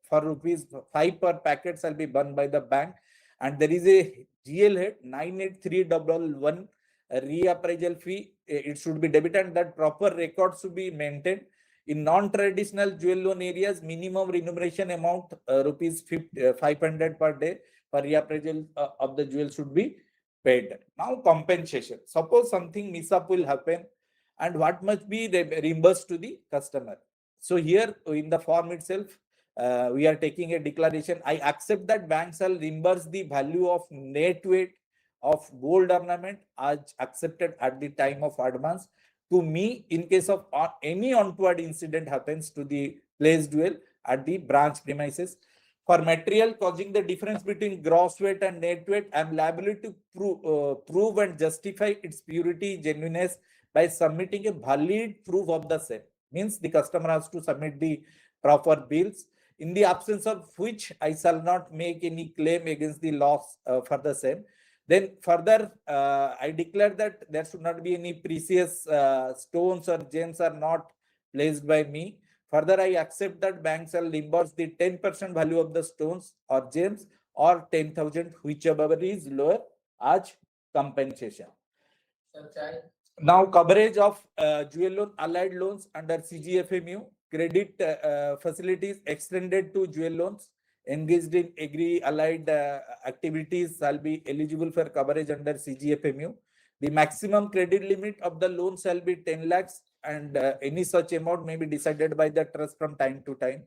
for ₹5 per packet shall be borne by the bank. And there is a GL head 98311 reappraisal fee. It should be debited, and that proper records should be maintained. In non-traditional jewel loan areas, minimum remuneration amount ₹500 per day for reappraisal of the jewel should be paid. Now compensation. Suppose something mishap will happen, and what must be reimbursed to the customer. So here in the form itself, we are taking a declaration. I accept that banks shall reimburse the value of net weight of gold ornament as accepted at the time of advance to me in case of any untoward incident happens to the place jewel at the branch premises. For material causing the difference between gross weight and net weight, I am liable to prove and justify its purity, genuineness by submitting a valid proof of the same. Means the customer has to submit the proper bills, in the absence of which I shall not make any claim against the loss for the same. Then further, I declare that there should not be any precious stones or gems are not placed by me. Further, I accept that bank shall reimburse the 10% value of the stones or gems or 10,000, whichever is lower, as compensation. Now, coverage of jewel loan, allied loans under CGFMU, credit facilities extended to jewel loans engaged in Agri allied activities shall be eligible for coverage under CGFMU. The maximum credit limit of the loan shall be 10 lakhs and any such amount may be decided by the trust from time to time.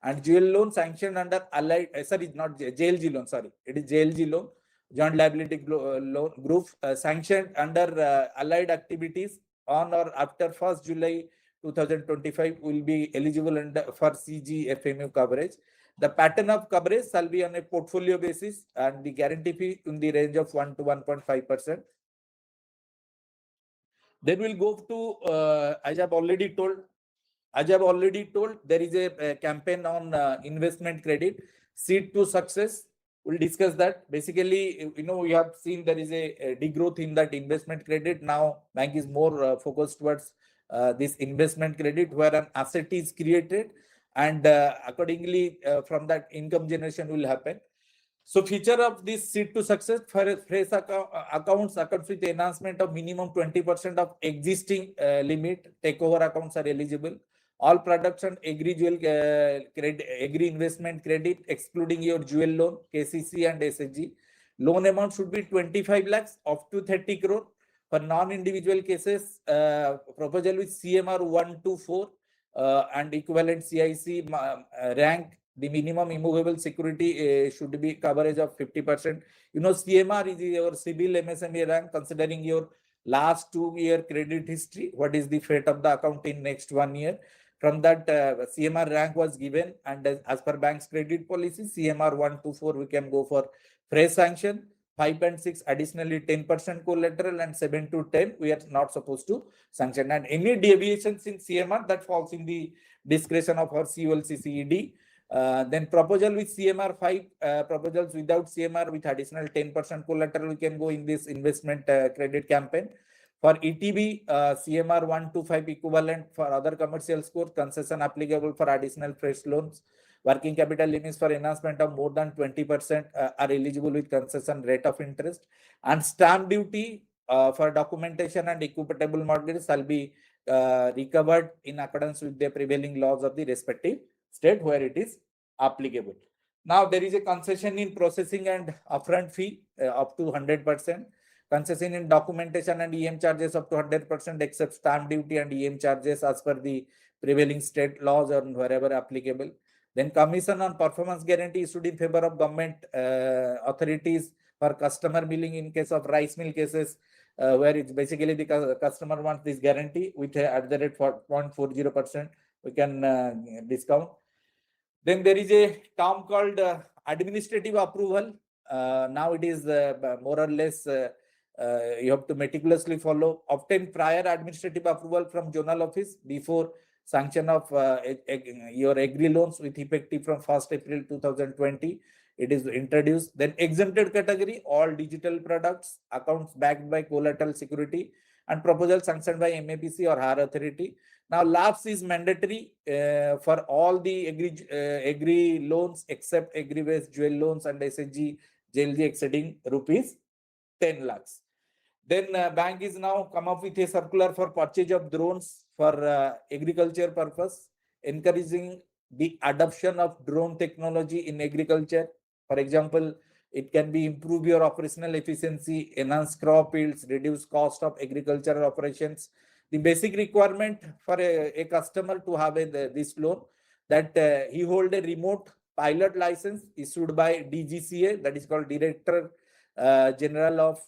And jewel loan sanctioned under allied, sorry, not JLG loan, sorry, it is JLG loan, joint liability loan group sanctioned under allied activities on or after 1st July 2025 will be eligible for CGFMU coverage. The pattern of coverage shall be on a portfolio basis and the guarantee fee in the range of 1 to 1.5%. Then we'll go to, as I've already told, there is a campaign on investment credit, seed to success. We'll discuss that. Basically, we have seen there is a degrowth in that investment credit. Now, bank is more focused towards this investment credit where an asset is created and accordingly from that income generation will happen. So feature of this seed to success for fresh accounts with the enhancement of minimum 20% of existing limit, takeover accounts are eligible. All products and Agri jewel Agri investment credit, excluding your jewel loan, KCC and SHG. Loan amount should be 25 lakhs up to 30 crore. For non-individual cases, proposal with CMR 1 to 4 and equivalent CIC rank, the minimum immovable security should be coverage of 50%. CMR is your civil MSME rank, considering your last 2-year credit history. What is the fate of the account in next 1 year? From that, CMR rank was given, and as per bank's credit policy, CMR 1 to 4, we can go for fresh sanction. 5 and 6, additionally 10% collateral, and 7 to 10, we are not supposed to sanction. And any deviations in CMR, that falls in the discretion of our COLC CED. Then proposal with CMR 5, proposals without CMR with additional 10% collateral, we can go in this investment credit campaign. For ETB, CMR 1 to 5 equivalent. For other commercial scores, concession applicable for additional fresh loans. Working capital limits for enhancement of more than 20% are eligible with concession rate of interest. And stamp duty for documentation and equitable mortgage shall be recovered in accordance with the prevailing laws of the respective state where it is applicable. Now, there is a concession in processing and upfront fee up to 100%. Concession in documentation and EM charges up to 100% except stamp duty and EM charges as per the prevailing state laws or wherever applicable. Then commission on performance guarantee issued in favor of government authorities for customer billing in case of rice mill cases where it's basically the customer wants this guarantee with at the rate for 0.40%, we can discount. Then there is a term called administrative approval. Now it is more or less you have to meticulously follow. Obtain prior administrative approval from zonal office before sanction of your Agri loans with effective from 1st April 2020. It is introduced. Then exempted category, all digital products, accounts backed by collateral security, and proposal sanctioned by MAPC or higher authority. Now, lapse is mandatory for all the Agri loans except Agri-based jewel loans and SHG, JLG exceeding rupees 10 lakhs. Then bank is now come up with a circular for purchase of drones for agriculture purpose, encouraging the adoption of drone technology in agriculture. For example, it can be improve your operational efficiency, enhance crop yields, reduce cost of agricultural operations. The basic requirement for a customer to have this loan that he hold a remote pilot license issued by DGCA, that is called Director General of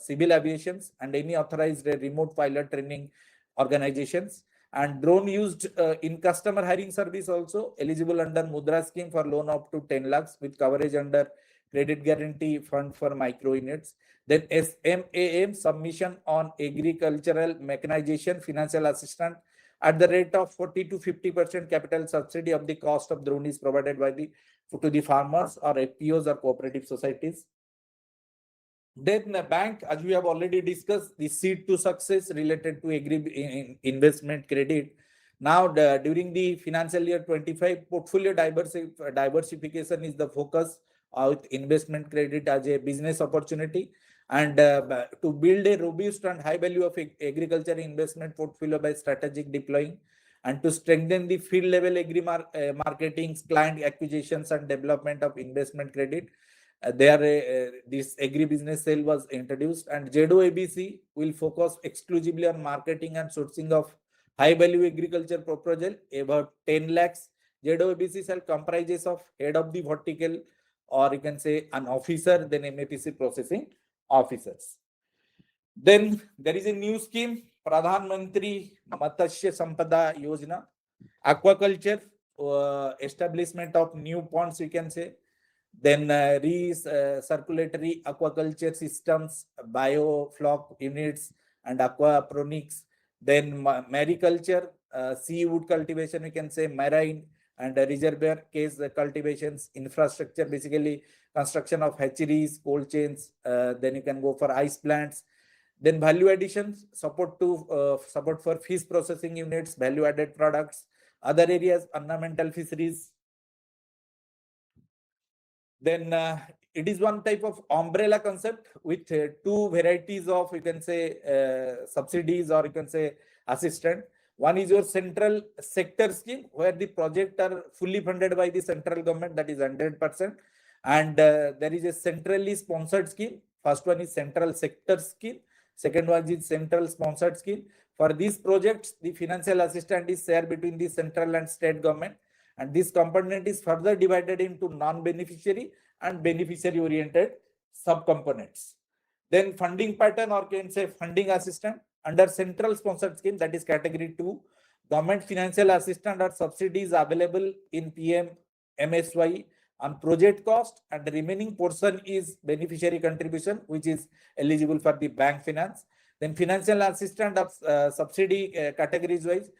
Civil Aviation, and any authorized remote pilot training organizations. And drone used in customer hiring service also eligible under Mudra scheme for loan up to 10 lakhs with coverage under credit guarantee fund for micro units. Then SMAM, submission on agricultural mechanization, financial assistance at the rate of 40 to 50% capital subsidy of the cost of drone is provided by to the farmers or FPOs or cooperative societies. Then the bank, as we have already discussed, the seed to success related to agri investment credit. Now, during the financial year 25, portfolio diversification is the focus with investment credit as a business opportunity, and to build a robust and high value of agriculture investment portfolio by strategic deploying, and to strengthen the field level agri marketing, client acquisitions and development of investment credit. This agri business cell was introduced, and AIBOC will focus exclusively on marketing and sourcing of high value agriculture proposal about 10 lakhs. AIBOC cell comprises of head of the vertical, or you can say an officer, then MAPC processing officers. Then there is a new scheme, Pradhan Mantri Matsya Sampada Yojana, aquaculture, establishment of new ponds, you can say. Then circulatory aquaculture systems, biofloc units and aquaponics. Then mariculture, seafood cultivation, we can say marine and reservoir case cultivations, infrastructure, basically construction of hatcheries, cold chains. Then you can go for ice plants. Then value additions, support for fish processing units, value added products, other areas, ornamental fisheries. Then it is one type of umbrella concept with two varieties of, you can say, subsidies, or you can say assistance. One is your central sector scheme, where the projects are fully funded by the central government, that is 100%. And there is a centrally sponsored scheme. First one is central sector scheme. Second one is central sponsored scheme. For these projects, the financial assistance is shared between the central and state government. And this component is further divided into non-beneficiary and beneficiary-oriented subcomponents. Then funding pattern, or can say funding assistance, under central sponsored scheme, that is category 2, government financial assistance or subsidies available in PM MSY on project cost, and the remaining portion is beneficiary contribution, which is eligible for the bank finance. Then financial assistance of subsidy categories wise.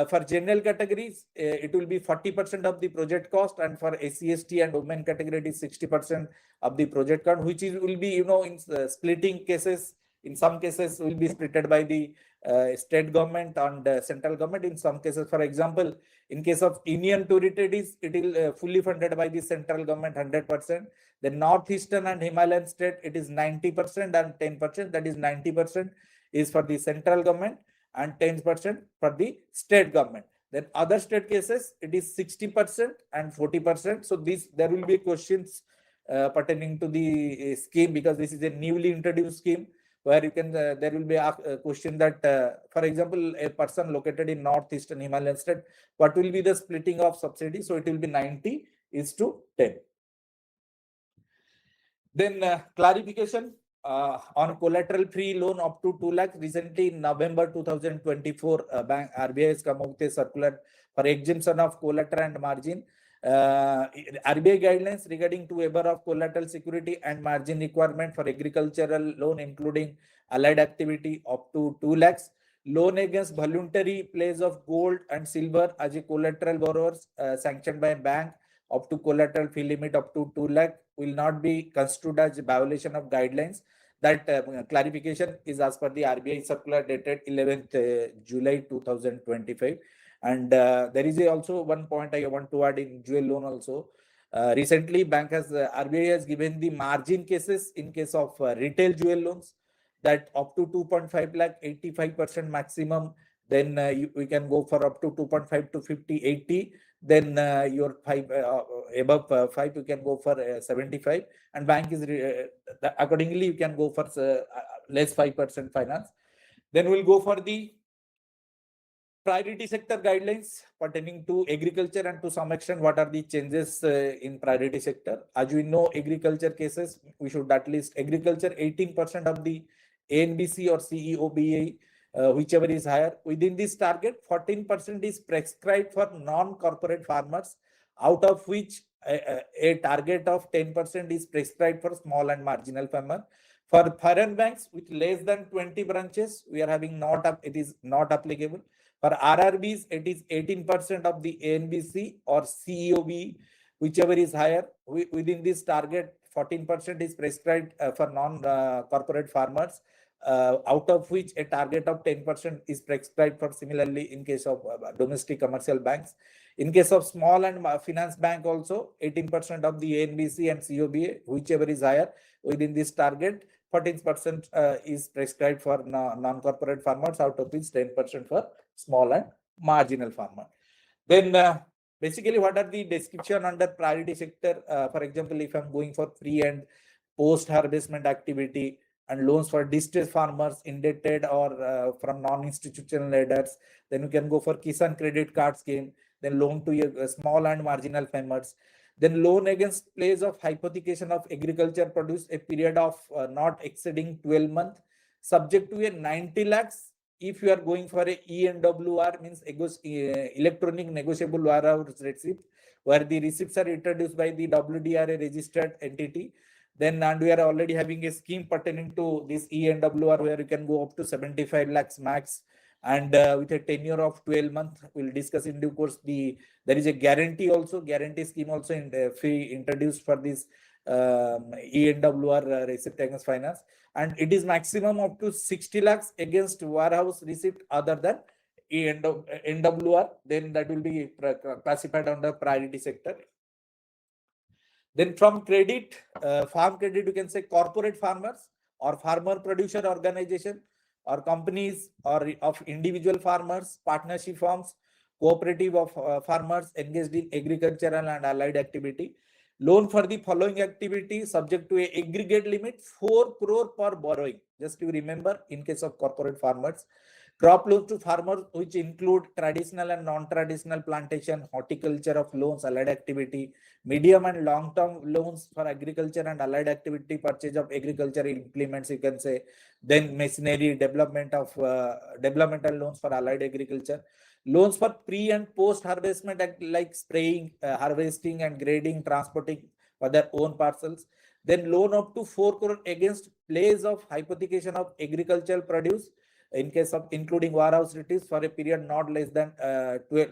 For general categories, it will be 40% of the project cost, and for SC/ST and women category, it is 60% of the project cost, which will be, in splitting cases. In some cases, will be splitted by the state government and central government. In some cases, for example, in case of Union Territories, it will fully funded by the central government 100%. The Northeastern and Himalayan state, it is 90% and 10%. That is 90% is for the central government and 10% for the state government. Then other state cases, it is 60% and 40%. So there will be questions pertaining to the scheme, because this is a newly introduced scheme, where you can there will be a question that, for example, a person located in Northeastern Himalayan state, what will be the splitting of subsidy? So it will be 90:10. Then clarification on collateral free loan up to 2 lakhs. Recently, in November 2024, RBI has come out with a circular for exemption of collateral and margin. RBI guidelines regarding to waiver of collateral security and margin requirement for agricultural loan, including allied activity up to 2 lakhs. Loan against voluntary pledge of gold and silver as a collateral borrowers sanctioned by a bank up to collateral fee limit up to 2 lakh will not be construed as a violation of guidelines. That clarification is as per the RBI circular dated 11th July 2025. And there is also one point I want to add in jewel loan also. Recently, RBI has given the margin cases in case of retail jewel loans, that up to 2.5 lakh, 85% maximum. Then we can go for up to 2.5 to 50, 80. Then your above 5, you can go for 75. And bank is accordingly, you can go for less 5% finance. Then we'll go for the priority sector guidelines pertaining to agriculture, and to some extent, what are the changes in priority sector. As we know, agriculture cases, we should at least agriculture 18% of the ANBC or CEOBA, whichever is higher. Within this target, 14% is prescribed for non-corporate farmers, out of which a target of 10% is prescribed for small and marginal farmer. For foreign banks with less than 20 branches, we are having it is not applicable. For RRBs, it is 18% of the ANBC or CEOB, whichever is higher. Within this target, 14% is prescribed for non-corporate farmers, out of which a target of 10% is prescribed for similarly in case of domestic commercial banks. In case of small and finance bank also, 18% of the ANBC and COBA, whichever is higher within this target, 14% is prescribed for non-corporate farmers, out of which 10% for small and marginal farmer. Then basically, what are the description under priority sector? For example, if I'm going for pre and post harvestment activity and loans for distressed farmers, indebted or from non-institutional lenders, then you can go for Kisan credit card scheme, then loan to small and marginal farmers. Then loan against place of hypothecation of agriculture produce a period of not exceeding 12 months, subject to a 90 lakhs. If you are going for a ENWR, means electronic negotiable warehouse receipt, where the receipts are introduced by the WDRA registered entity, then and we are already having a scheme pertaining to this ENWR where you can go up to 75 lakhs max, and with a tenure of 12 months. We'll discuss in due course. There is a guarantee scheme also introduced for this ENWR receipt against finance, and it is maximum up to 60 lakhs against warehouse receipt other than NWR. Then that will be classified under priority sector. Then from credit, farm credit, you can say corporate farmers or farmer producer organization or companies or of individual farmers, partnership firms, cooperative of farmers engaged in agricultural and allied activity. Loan for the following activity subject to a aggregate limit 4 crore per borrowing. Just to remember, in case of corporate farmers, crop loans to farmers, which include traditional and non-traditional plantation, horticulture of loans, allied activity, medium and long-term loans for agriculture and allied activity, purchase of agricultural implements, you can say, then machinery, developmental loans for allied agriculture, loans for pre and post harvestment like spraying, harvesting and grading, transporting for their own parcels. Then loan up to 4 crore against place of hypothecation of agricultural produce, in case of including warehouse receipts for a period not less than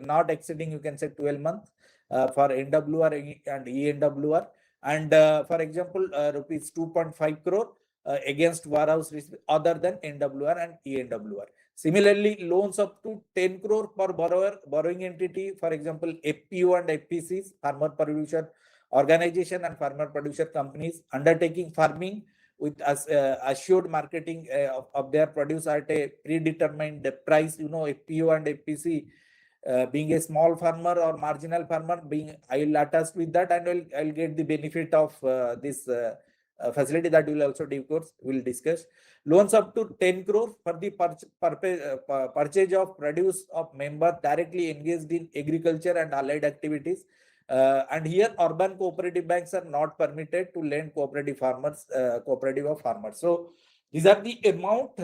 not exceeding, you can say, 12 months for NWR and ENWR. And for example, rupees 2.5 crore against warehouse receipts other than NWR and ENWR. Similarly, loans up to 10 crore per borrowing entity, for example, FPO and FPCs, farmer producer organization and farmer producer companies undertaking farming with assured marketing of their produce at a predetermined price. FPO and FPC being a small farmer or marginal farmer, I'll attach with that, and I'll get the benefit of this facility that will also we'll discuss. Loans up to 10 crore for the purchase of produce of member directly engaged in agriculture and allied activities. And here urban cooperative banks are not permitted to lend cooperative of farmers. So these are the amount.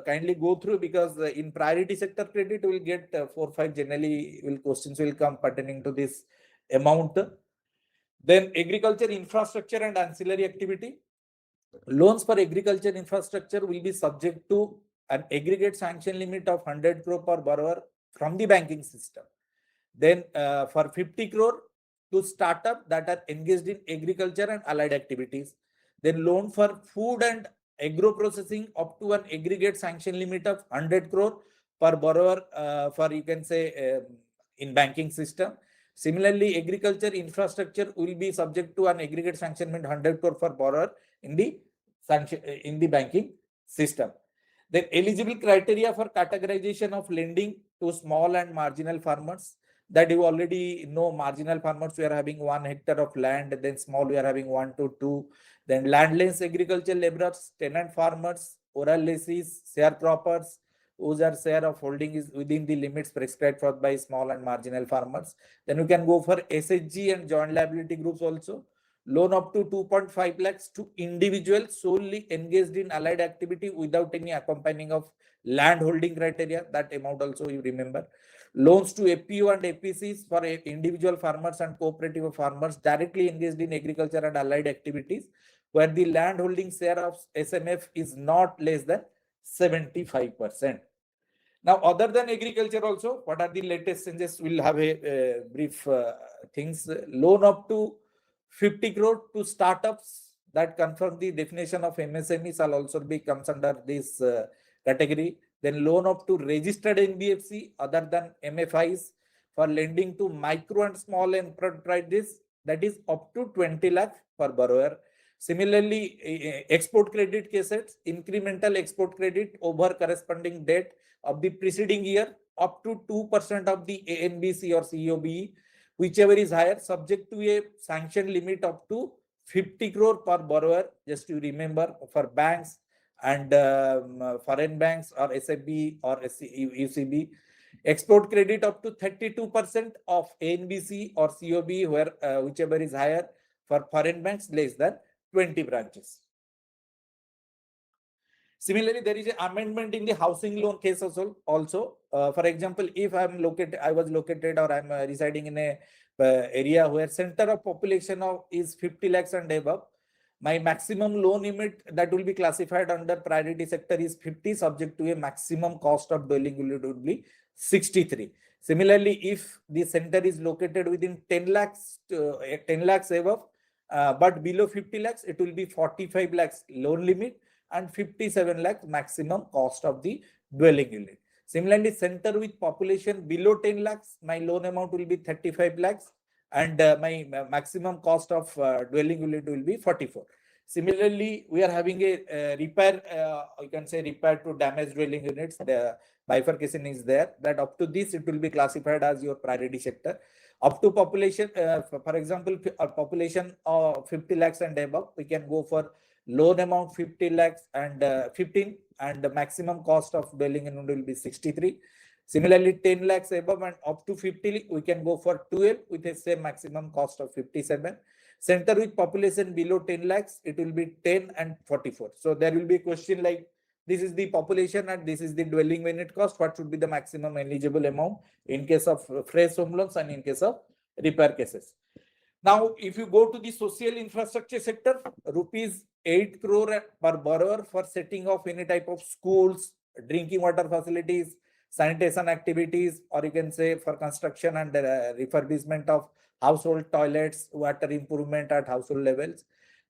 Kindly go through, because in priority sector credit we will get 4-5 generally questions will come pertaining to this amount. Then agriculture infrastructure and ancillary activity. Loans for agriculture infrastructure will be subject to an aggregate sanction limit of 100 crore per borrower from the banking system. Then for 50 crore to startup that are engaged in agriculture and allied activities. Then loan for food and agro processing up to an aggregate sanction limit of 100 crore per borrower for, you can say, in banking system. Similarly, agriculture infrastructure will be subject to an aggregate sanction limit 100 crore per borrower in the banking system. Then eligible criteria for categorization of lending to small and marginal farmers, that you already know. Marginal farmers, we are having 1 hectare of land, then small we are having 1 to 2, then landless agricultural laborers, tenant farmers, oral lessees, sharecroppers, whose share of holding is within the limits prescribed for by small and marginal farmers. Then you can go for SHG and joint liability groups also. Loan up to 2.5 lakhs to individuals solely engaged in allied activity without any accompanying of land holding criteria. That amount also you remember. Loans to FPO and FPCs for individual farmers and cooperative farmers directly engaged in agriculture and allied activities where the land holding share of SMF is not less than 75%. Now, other than agriculture also, what are the latest changes? We'll have a brief things. Loan up to 50 crore to startups that confirm the definition of MSME shall also be comes under this category. Then loan up to registered NBFC other than MFIs for lending to micro and small enterprises, that is up to 20 lakh per borrower. Similarly, export credit cases, incremental export credit over corresponding debt of the preceding year up to 2% of the ANBC or COBE, whichever is higher, subject to a sanction limit up to 50 crore per borrower. Just to remember, for banks and foreign banks or SFB or UCB, export credit up to 32% of ANBC or COB, where whichever is higher, for foreign banks less than 20 branches. Similarly, there is an amendment in the housing loan case also. For example, if I was located or I'm residing in a area where center of population is 50 lakhs and above, my maximum loan limit that will be classified under priority sector is 50, subject to a maximum cost of dwelling unit would be 63. Similarly, if the center is located within 10 lakhs above, but below 50 lakhs, it will be 45 lakhs loan limit and 57 lakhs maximum cost of the dwelling unit. Similarly, center with population below 10 lakhs, my loan amount will be 35 lakhs and my maximum cost of dwelling unit will be 44. Similarly, we are having a repair, you can say repair to damaged dwelling units. The bifurcation is there, that up to this, it will be classified as your priority sector. Up to population, for example, population of 50 lakhs and above, we can go for loan amount 50 lakhs and 15, and the maximum cost of dwelling unit will be 63. Similarly, 10 lakhs above and up to 50, we can go for 12 with the same maximum cost of 57. Center with population below 10 lakhs, it will be 10 and 44. So there will be a question like, this is the population and this is the dwelling unit cost. What should be the maximum eligible amount in case of fresh home loans and in case of repair cases? Now, if you go to the social infrastructure sector, rupees 8 crore per borrower for setting of any type of schools, drinking water facilities, sanitation activities, or you can say for construction and refurbishment of household toilets, water improvement at household levels.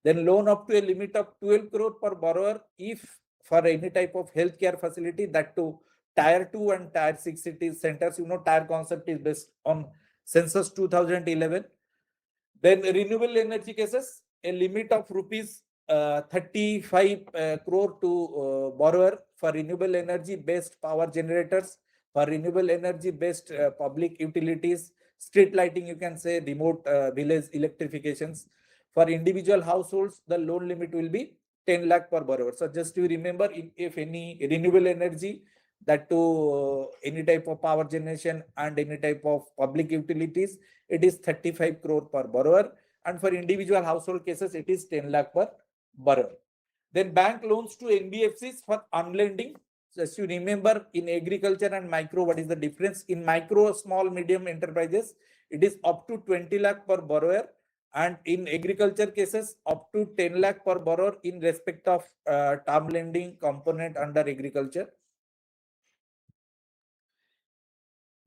Then loan up to a limit of 12 crore per borrower if for any type of healthcare facility, that to tier 2 and tier 6 city centers. You know, tier concept is based on census 2011. Then renewable energy cases, a limit of rupees 35 crore to borrower for renewable energy based power generators, for renewable energy based public utilities, street lighting, you can say remote village electrifications. For individual households, the loan limit will be 10 lakh per borrower. So just to remember, if any renewable energy, that to any type of power generation and any type of public utilities, it is 35 crore per borrower. And for individual household cases, it is 10 lakh per borrower. Then bank loans to NBFCs for unlending. Just to remember, in agriculture and micro, what is the difference? In micro, small, medium enterprises, it is up to 20 lakh per borrower. And in agriculture cases, up to 10 lakh per borrower in respect of term lending component under agriculture.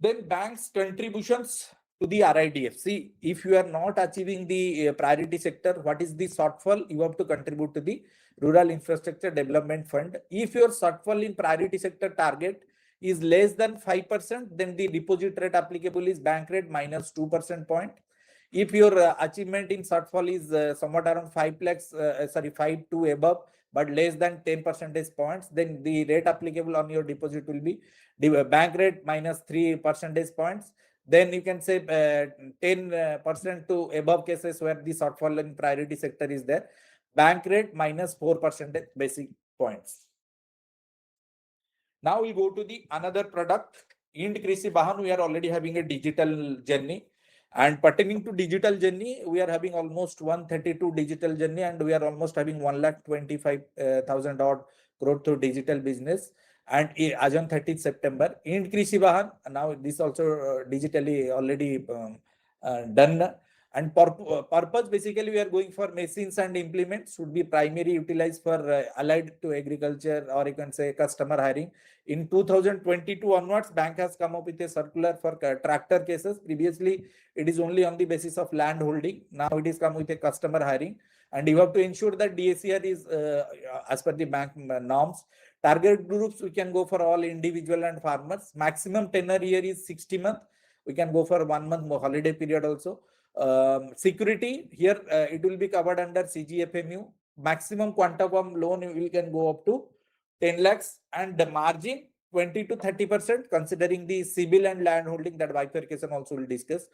Then banks' contributions to the RIDF. See, if you are not achieving the priority sector, what is the shortfall? You have to contribute to the Rural Infrastructure Development Fund. If your shortfall in priority sector target is less than 5%, then the deposit rate applicable is bank rate minus 2% point. If your achievement in shortfall is somewhat around 5 to above, but less than 10 percentage points, then the rate applicable on your deposit will be the bank rate minus 3 percentage points. Then you can say 10% to above cases where the shortfall in priority sector is there, bank rate minus 4 percentage basic points. Now we'll go to the another product. In Krishi Bahan, we are already having a digital journey. And pertaining to digital journey, we are having almost 132 digital journey, and we are almost having 1,25,000 odd crore through digital business. And as on 30th September, in Krishi Bahan, now this also digitally already done. And purpose, basically, we are going for machines and implements should be primarily utilized for allied to agriculture, or you can say customer hiring. In 2022 onwards, bank has come up with a circular for tractor cases. Previously, it is only on the basis of land holding. Now it is come with a customer hiring. And you have to ensure that DSCR is as per the bank norms. Target groups, we can go for all individual and farmers. Maximum tenure here is 60 months. We can go for 1 month more holiday period also. Security here, it will be covered under CGFMU. Maximum quantum loan you can go up to 10 lakhs, and the margin 20 to 30%, considering the CIBIL and land holding, that bifurcation also will discuss.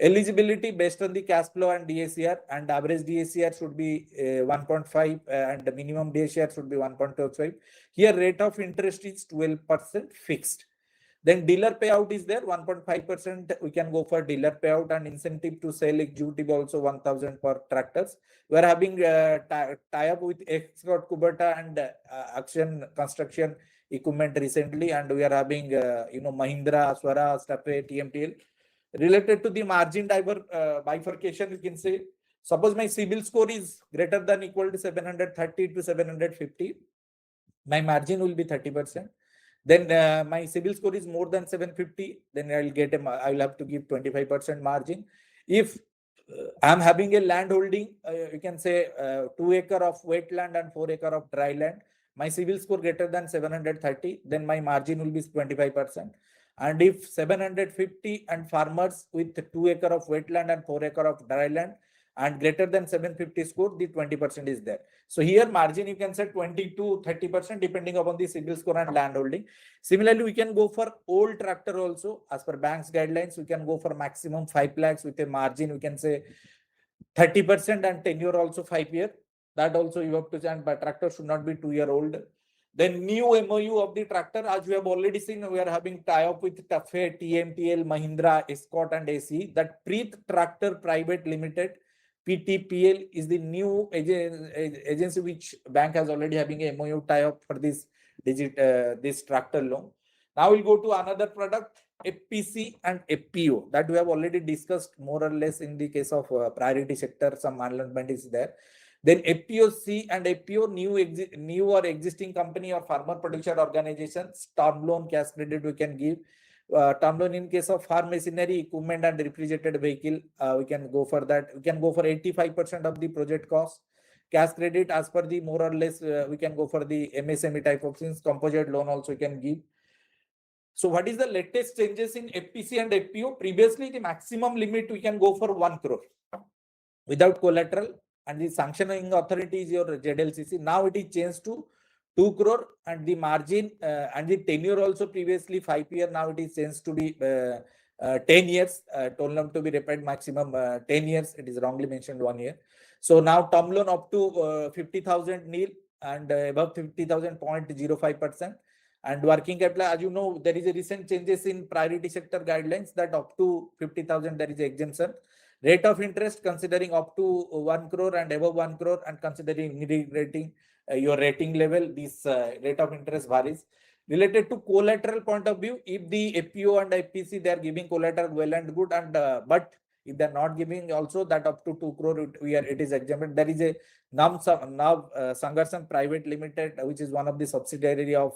Eligibility based on the cash flow and DSCR, and average DSCR should be 1.5 and the minimum DSCR should be 1.25. Here rate of interest is 12% fixed. Then dealer payout is there, 1.5%. We can go for dealer payout, and incentive to sell executive also 1,000 per tractors. We are having tie-up with Export Kubota and Action Construction Equipment recently, and we are having Mahindra, Swara, Stafe, TMTL. Related to the margin bifurcation, you can say, suppose my CIBIL score is greater than equal to 730 to 750, my margin will be 30%. Then my CIBIL score is more than 750, then I will have to give 25% margin. If I'm having a land holding, you can say 2 acre of wetland and 4 acre of dry land, my CIBIL score greater than 730, then my margin will be 25%. And if 750 and farmers with 2 acre of wetland and 4 acre of dry land and greater than 750 score, the 20% is there. So here margin you can say 20 to 30% depending upon the CIBIL score and land holding. Similarly, we can go for old tractor also. As per bank's guidelines, we can go for maximum 5 lakhs with a margin, we can say 30%, and tenure also 5 years. That also you have to stand, but tractor should not be 2 year old. Then new MOU of the tractor, as we have already seen, we are having tie-up with Tafe, TMTL, Mahindra, Escort and AC. That Preet Tractor Private Limited, PTPL, is the new agency which bank has already having a MOU tie-up for this tractor loan. Now we'll go to another product, FPC and FPO, that we have already discussed more or less in the case of priority sector. Some alignment is there. Then FPOC and FPO, new or existing company or farmer producer organizations, term loan, cash credit we can give. Term loan in case of farm machinery, equipment and refrigerated vehicle, we can go for that. We can go for 85% of the project cost. Cash credit, as per the more or less, we can go for the MSME type of things. Composite loan also we can give. So what is the latest changes in FPC and FPO? Previously, the maximum limit we can go for 1 crore without collateral, and the sanctioning authority is your ZLCC. Now it is changed to 2 crore, and the margin and the tenure also previously 5 years. Now it is changed to be 10 years. Told them to be repaid maximum 10 years. It is wrongly mentioned 1 year. So now term loan up to 50,000 nil, and above 50,000 0.05%. And working capital, as you know, there is a recent changes in priority sector guidelines that up to 50,000 there is exemption. Rate of interest considering up to 1 crore and above 1 crore, and considering rating, your rating level, this rate of interest varies. Related to collateral point of view, if the FPO and FPC, they are giving collateral well and good, and but if they are not giving also, that up to 2 crore it is exempted. There is a Sangarshan Private Limited, which is one of the subsidiary of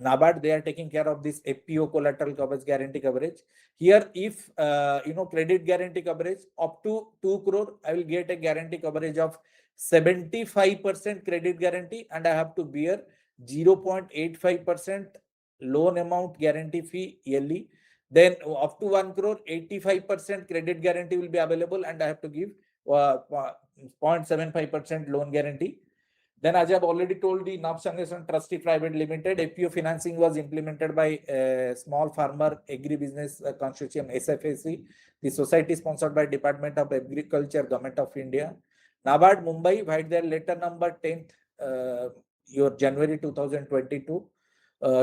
NABARD. They are taking care of this FPO collateral coverage, guarantee coverage. Here, if credit guarantee coverage up to 2 crore, I will get a guarantee coverage of 75% credit guarantee, and I have to bear 0.85% loan amount guarantee fee yearly. Then up to 1 crore, 85% credit guarantee will be available, and I have to give 0.75% loan guarantee. Then, as I have already told, the Navsangasan Trustee Private Limited, FPO financing was implemented by Small Farmer Agri Business Consortium, SFAC. The society is sponsored by Department of Agriculture, Government of India. NABARD Mumbai, write their letter number 10th, January 2022,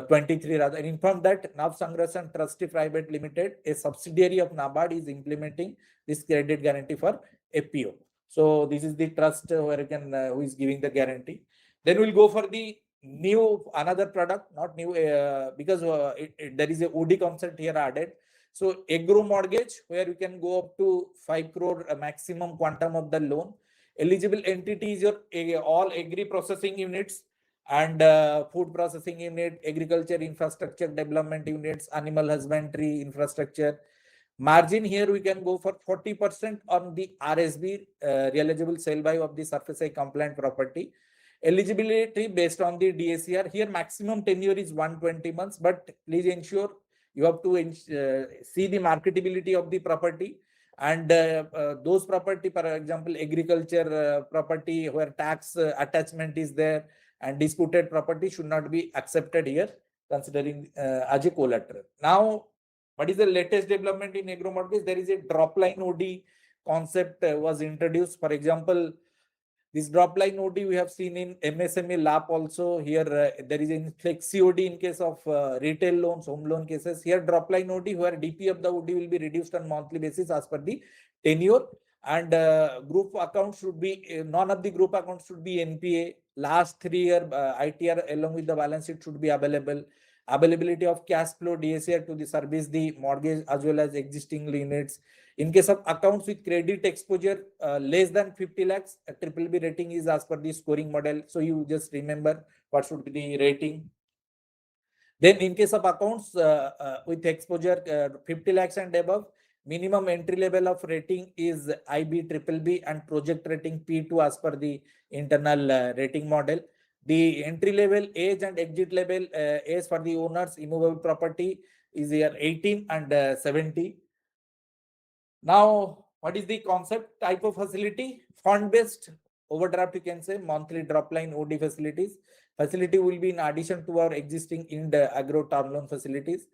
23 rather, and informed that Navsangasan Trustee Private Limited, a subsidiary of NABARD, is implementing this credit guarantee for FPO. So this is the trust where you can who is giving the guarantee. Then we'll go for the new another product, not new because there is a OD concept here added. So agro mortgage, where you can go up to 5 crore maximum quantum of the loan. Eligible entity is your all agri processing units and food processing unit, agriculture infrastructure development units, animal husbandry infrastructure. Margin here we can go for 40% on the RSB, realizable sale value of the surface area compliant property. Eligibility based on the DSCR. Here maximum tenure is 120 months, but please ensure you have to see the marketability of the property. And those property, for example, agriculture property where tax attachment is there and disputed property should not be accepted here, considering as a collateral. Now, what is the latest development in agro mortgage? There is a drop line OD concept was introduced. For example, this drop line OD we have seen in MSME LAP also. Here there is in flexi OD in case of retail loans, home loan cases. Here drop line OD where DP of the OD will be reduced on monthly basis as per the tenure. And group accounts should be, none of the group accounts should be NPA. Last 3 year ITR along with the balance sheet should be available. Availability of cash flow DSCR to the service the mortgage as well as existing units. In case of accounts with credit exposure less than 50 lakhs, a BBB rating is as per the scoring model. So you just remember what should be the rating. Then in case of accounts with exposure 50 lakhs and above, minimum entry level of rating is IB BBB and project rating P2 as per the internal rating model. The entry level age and exit level age for the owners immovable property is here 18 and 70. Now, what is the concept type of facility? Fund-based overdraft, you can say, monthly drop line OD facilities. Facility will be in addition to our existing in the agro term loan facilities.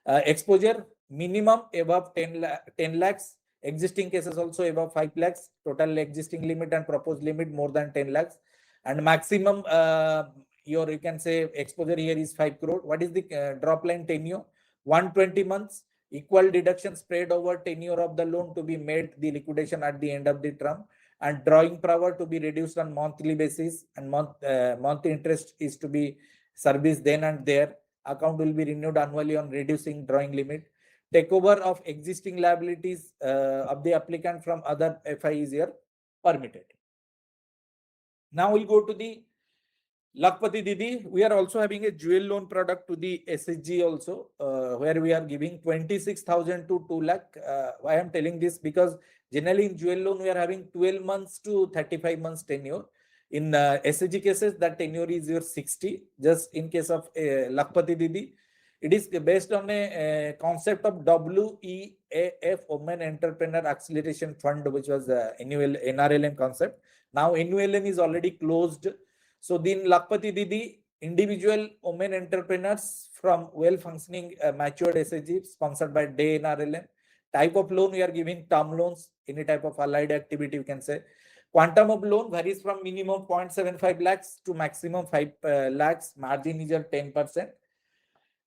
Exposure minimum above 10 lakhs. Existing cases also above 5 lakhs. Total existing limit and proposed limit more than 10 lakhs. And maximum you can say exposure here is 5 crore. What is the drop line tenure? 120 months. Equal deduction spread over tenure of the loan to be made the liquidation at the end of the term, and drawing power to be reduced on monthly basis, and month interest is to be serviced then and there. Account will be renewed annually on reducing drawing limit. Takeover of existing liabilities of the applicant from other FI is here permitted. Now we'll go to the Lakpati Didi. We are also having a jewel loan product to the SHG also, where we are giving 26,000 to 2 lakh. Why I am telling this? Because generally in jewel loan, we are having 12 months to 35 months tenure. In SHG cases, that tenure is your 60. Just in case of Lakpati Didi, it is based on a concept of WEAF, Women Entrepreneur Acceleration Fund, which was NRLM concept. Now NULM is already closed. So then Lakpati Didi, individual women entrepreneurs from well-functioning matured SHG sponsored by DAY NRLM. Type of loan we are giving term loans, any type of allied activity you can say. Quantum of loan varies from minimum 0.75 lakhs to maximum 5 lakhs. Margin is your 10%.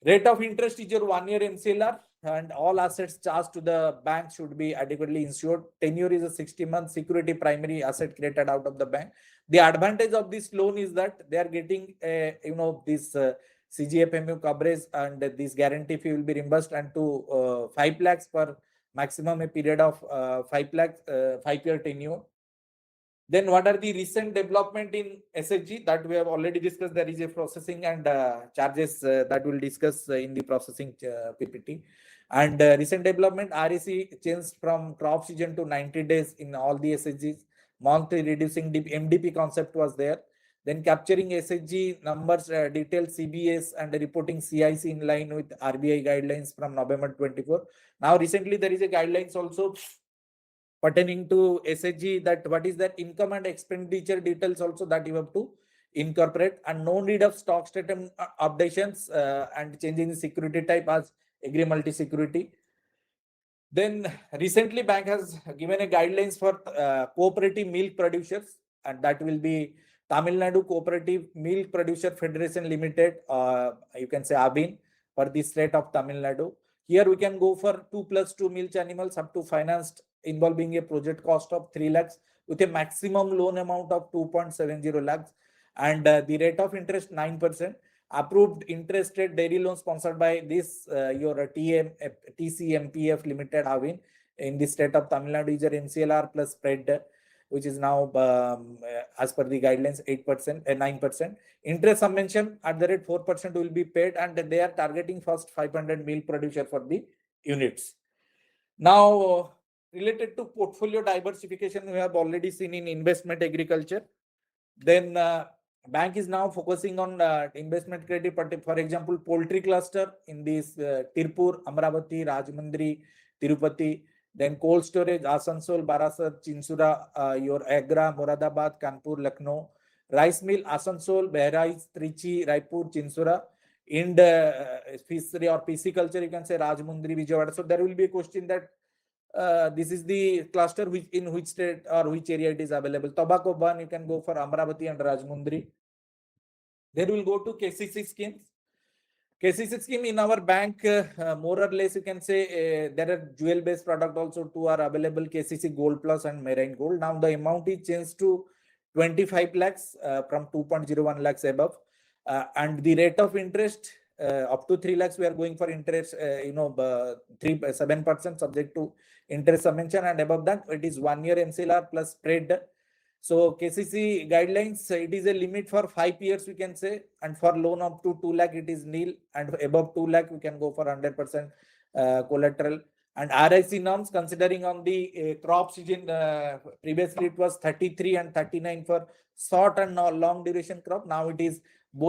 Rate of interest is your 1 year MCLR, and all assets charged to the bank should be adequately insured. Tenure is a 60-month security primary asset created out of the bank. The advantage of this loan is that they are getting this CGFMU coverage, and this guarantee fee will be reimbursed and to 5 lakhs per maximum a period of 5 lakhs 5-year tenure. Then what are the recent development in SHG that we have already discussed? There is a processing and charges that we'll discuss in the processing PPT. And recent development, REC changed from crop season to 90 days in all the SHGs. Monthly reducing the MDP concept was there. Then capturing SHG numbers, detailed CBS and reporting CIC in line with RBI guidelines from November 24. Now recently there is a guidelines also pertaining to SHG, that what is that income and expenditure details also that you have to incorporate, and no need of stock statement updations and changing the security type as Agri multi-security. Then recently bank has given a guidelines for cooperative milk producers, and that will be Tamil Nadu Cooperative Milk Producer Federation Limited, you can say ABIN, for the state of Tamil Nadu. Here we can go for 2+2 milk animals up to financed involving a project cost of 3 lakhs with a maximum loan amount of 2.70 lakhs, and the rate of interest 9%. approved interest rate dairy loan sponsored by this your TCMPF Limited Havin in the state of Tamil Nadu is your MCLR plus spread, which is now as per the guidelines 8%, 9%. Interest subvention at the rate 4% will be paid, and they are targeting first 500 milk producer for the units. Now, related to portfolio diversification, we have already seen in investment agriculture. Then bank is now focusing on investment credit, for example, poultry cluster in this Tirupur, Amravati, Rajahmundry, Tirupati. Then cold storage, Asansol, Barasat, Chinsura, your Agra, Moradabad, Kanpur, Lucknow. Rice mill, Asansol, Behraij, Trichy, Raipur, Chinsura. In fishery or PC culture, you can say Rajahmundry, Vijayawada. So there will be a question that this is the cluster in which state or which area it is available. Tobacco burn, you can go for Amravati and Rajahmundry. Then we'll go to KCC schemes. KCC scheme in our bank, more or less, you can say there are jewel-based product also two are available, KCC Gold Plus and Marine Gold. Now the amount is changed to 25 lakhs from 2.01 lakhs above. And the rate of interest up to 3 lakhs, we are going for interest, 7% subject to interest subvention, and above that, it is 1 year MCLR plus spread. So KCC guidelines, it is a limit for 5 years, we can say, and for loan up to 2 lakh, it is nil, and above 2 lakh, we can go for 100% collateral. And RIC norms, considering on the crop season, previously it was 33 and 39 for short and long duration crop. Now it is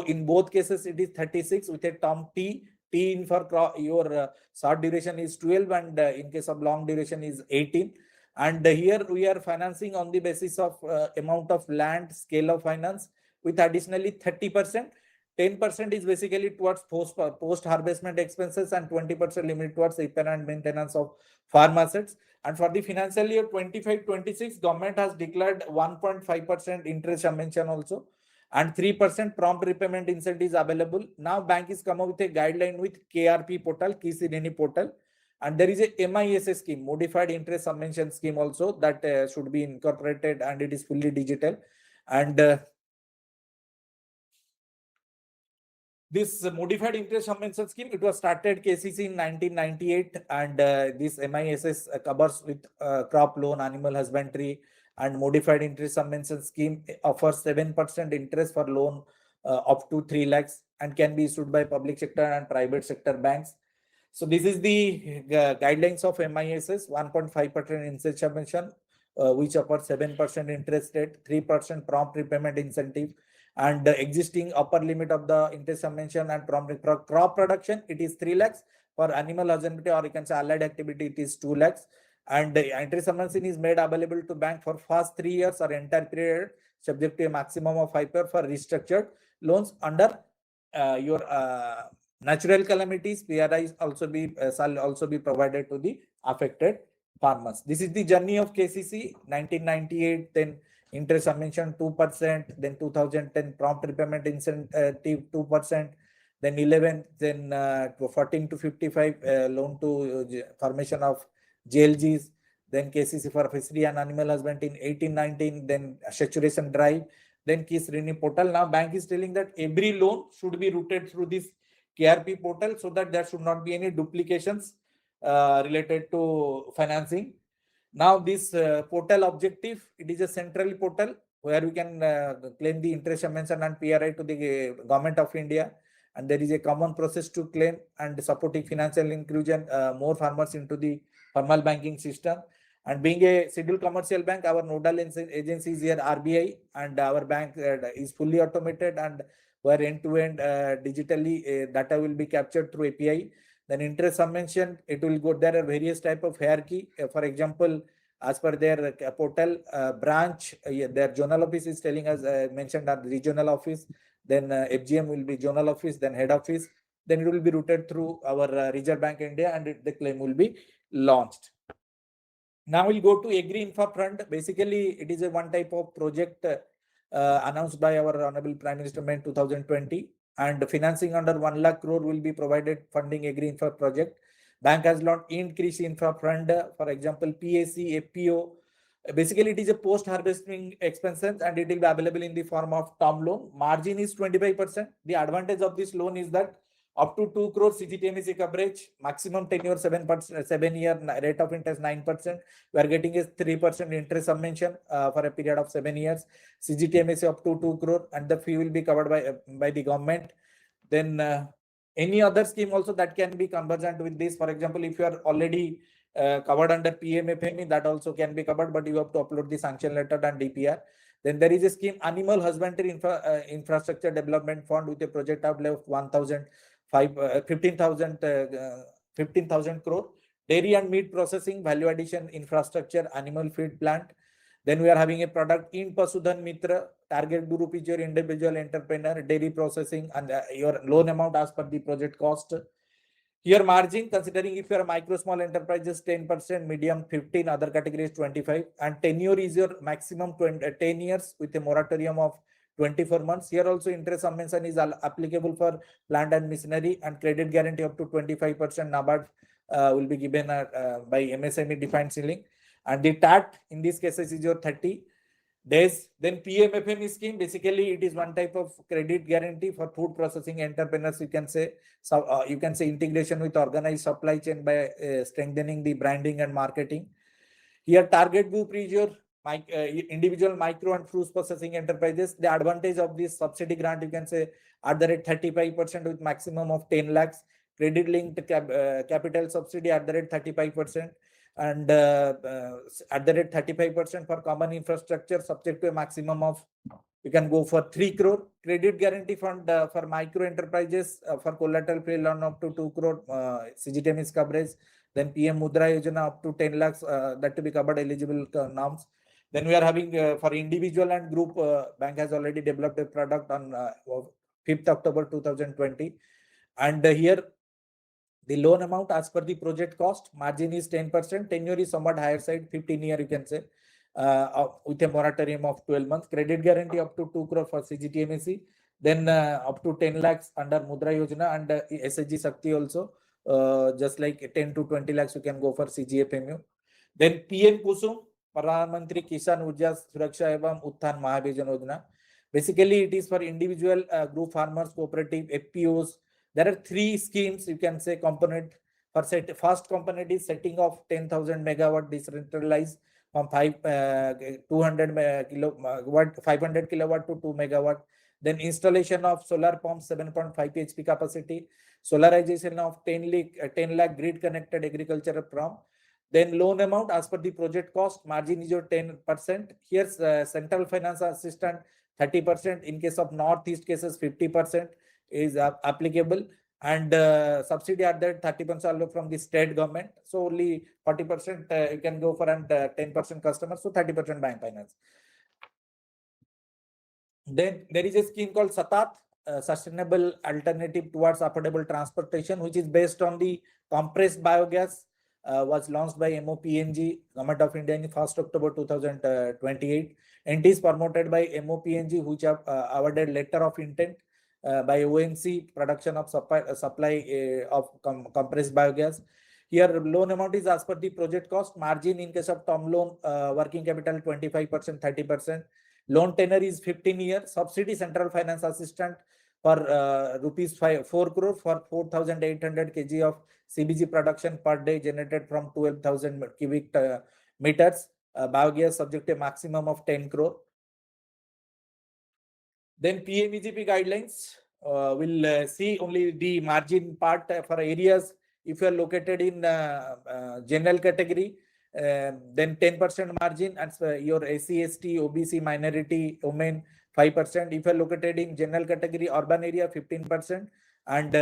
in both cases it is 36 with a term T. T in for your short duration is 12, and in case of long duration is 18. And here we are financing on the basis of amount of land, scale of finance, with additionally 30%. 10% is basically towards post-harvestment expenses, and 20% limit towards repair and maintenance of farm assets. And for the financial year 25-26, government has declared 1.5% interest subvention also, and 3% prompt repayment incentives available. Now bank is come up with a guideline with KRP portal, Key Sireni portal. And there is a MISS scheme, modified interest subvention scheme also, that should be incorporated, and it is fully digital. And this modified interest subvention scheme, it was started KCC in 1998, and this MISS covers with crop loan, animal husbandry, and modified interest subvention scheme offers 7% interest for loan up to 3 lakhs and can be issued by public sector and private sector banks. So this is the guidelines of MISS, 1.5% interest subvention, which offers 7% interest rate, 3% prompt repayment incentive, and the existing upper limit of the interest subvention and prompt crop production, it is 3 lakhs. For animal husbandry, or you can say allied activity, it is 2 lakhs. And the interest subvention is made available to bank for first 3 years or entire period, subject to a maximum of 5 years for restructured loans under your natural calamities. PRI shall also be provided to the affected farmers. This is the journey of KCC. 1998, then interest subvention 2%, then 2010 prompt repayment incentive 2%, then 11, then 14 to 55 loan to formation of JLGs, then KCC for fishery and animal husbandry in 18-19, then saturation drive, then Key Sireni portal. Now bank is telling that every loan should be routed through this KRP portal, so that there should not be any duplications related to financing. Now this portal objective, it is a central portal where we can claim the interest subvention and PRI to the government of India, and there is a common process to claim, and supporting financial inclusion, more farmers into the formal banking system. And being a scheduled commercial bank, our nodal agency is here RBI, and our bank is fully automated, and where end-to-end digitally data will be captured through API. Then interest subvention, it will go, there are various type of hierarchy. For example, as per their portal branch, their zonal office is telling us, mentioned at regional office, then FGM will be zonal office, then head office, then it will be routed through our Reserve Bank India, and the claim will be launched. Now we'll go to Agri Infra Fund. Basically, it is a one type of project announced by our Honorable Prime Minister in 2020, and financing under 1 lakh crore will be provided funding Agri Infra project. Bank has launched Increase Infra Fund, for example, PAC, FPO, Basically, it is a post-harvesting expenses and it will be available in the form of term loan. Margin is 25%. The advantage of this loan is that up to 2 crore CGTMSE coverage, maximum tenure 7%, 7-year rate of interest 9%. We are getting a 3% interest subvention for a period of 7 years. CGTMSE up to 2 crore and the fee will be covered by the government. Then any other scheme also that can be conversant with this. For example, if you are already covered under PMFME, that also can be covered, but you have to upload the sanction letter and DPR. Then there is a scheme, Animal Husbandry Infrastructure Development Fund, with a project outlay of 15,000 crore. Dairy and meat processing, value addition infrastructure, animal feed plant. Then we are having a product in Pasudhan Mitra. Target group is your individual entrepreneur, dairy processing, and your loan amount as per the project cost. Here margin, considering if you are micro small enterprises 10%, medium 15, other categories 25, and tenure is your maximum 10 years with a moratorium of 24 months. Here also interest subvention is applicable for plant and machinery, and credit guarantee up to 25% NABARD will be given by MSME defined ceiling. And the TAT in these cases is your 30 days. Then PMFME scheme, basically it is one type of credit guarantee for food processing entrepreneurs. You can say integration with organized supply chain by strengthening the branding and marketing. Here target group is your individual micro and fruit processing enterprises. The advantage of this subsidy grant, you can say at the rate 35% with maximum of 10 lakhs. Credit linked capital subsidy at the rate 35%. And at the rate 35% for common infrastructure, subject to a maximum of, you can go for 3 crore. Credit guarantee fund for micro enterprises for collateral free loan up to 2 crore CGTMS coverage. Then PM Mudra Yojana up to 10 lakhs that to be covered eligible norms. Then we are having for individual and group, bank has already developed a product on 5th October 2020. And here the loan amount as per the project cost, margin is 10%, tenure is somewhat higher side, 15 year you can say, with a moratorium of 12 months, credit guarantee up to 2 crore for CGTMSE, then up to 10 lakhs under Mudra Yojana and SHG Shakti also, just like 10 to 20 lakhs you can go for CGFMU. Then PM Kusum, Pradhan Mantri Kisan Urja Suraksha Evam Utthan Mahabhijan Yojana. Basically it is for individual group farmers, cooperative, FPOs. There are 3 schemes, you can say component. First component is setting of 10,000 megawatt decentralized from 500 kilowatt to 2 megawatt. Then installation of solar pumps 7.5 HP capacity. Solarization of 10 lakh grid connected agricultural farm. Then loan amount as per the project cost, margin is your 10%. Here's central finance assistant 30%. In case of northeast cases 50% is applicable, and subsidy at that 30% from the state government. So only 40% you can go for, and 10% customers, so 30% bank finance. Then there is a scheme called SATAT, Sustainable Alternative Towards Affordable Transportation, which is based on the compressed biogas, was launched by MOPNG, Government of India, in 1st October 2028. And it is promoted by MOPNG, which have awarded letter of intent by OMC, production of supply of compressed biogas. Here loan amount is as per the project cost, margin in case of term loan, working capital 25%, 30%. Loan tenor is 15 years. Subsidy central finance assistant for rupees 4 crore for 4,800 kg of CBG production per day generated from 12,000 cubic meters. Biogas subject to a maximum of 10 crore. Then PMEGP guidelines will see only the margin part for areas. If you are located in general category, then 10% margin, and your SC, ST, OBC, minority, women 5%. If you are located in general category, urban area 15%, and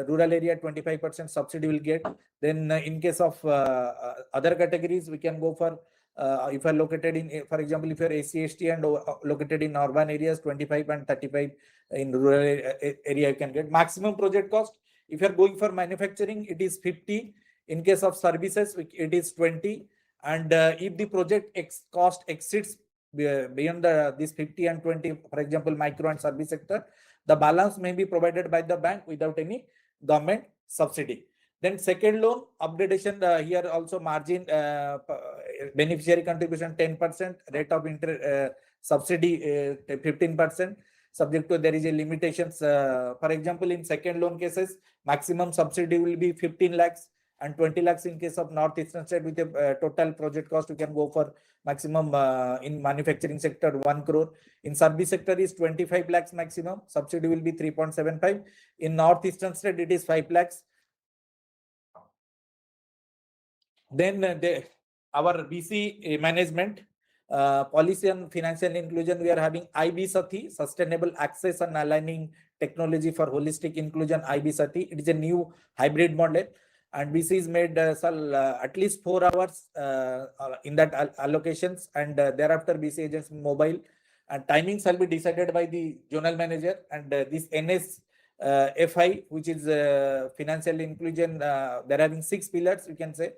rural area 25% subsidy will get. Then in case of other categories, we can go for if you are located in, for example, if you are SC, ST and located in urban areas, 25 and 35 in rural area you can get. Maximum project cost, if you are going for manufacturing, it is 50. In case of services, it is 20. And if the project cost exceeds beyond this 50 and 20, for example, micro and service sector, the balance may be provided by the bank without any government subsidy. Then second loan upgradation, here also margin, beneficiary contribution 10%, rate of interest subsidy 15%, subject to there is a limitations. For example, in second loan cases, maximum subsidy will be 15 lakhs and 20 lakhs in case of northeastern state. With a total project cost, you can go for maximum in manufacturing sector 1 crore. In service sector is 25 lakhs maximum, subsidy will be 3.75. In northeastern state, it is 5 lakhs. Then our BC management policy on financial inclusion, we are having AIBOC, Sustainable Access and Aligning Technology for Holistic Inclusion, AIBOC. It is a new hybrid model, and BC is made at least 4 hours in that allocations, and thereafter BC agents mobile, and timing shall be decided by the zonal manager. And this NSFI, which is financial inclusion, they're having 6 pillars, you can say.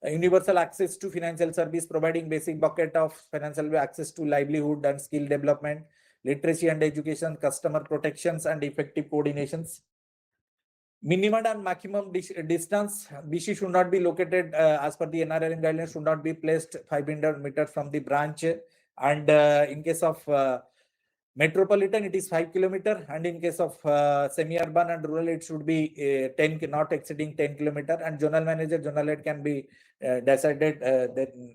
Universal access to financial service, providing basic bucket of financial access to livelihood and skill development, literacy and education, customer protections and effective coordinations. Minimum and maximum distance, BC should not be located as per the NRLM guidelines, should not be placed 500 meters from the branch. And in case of metropolitan, it is 5 kilometers, and in case of semi-urban and rural, it should be 10, not exceeding 10 kilometers. And zonal manager, zonal head can be decided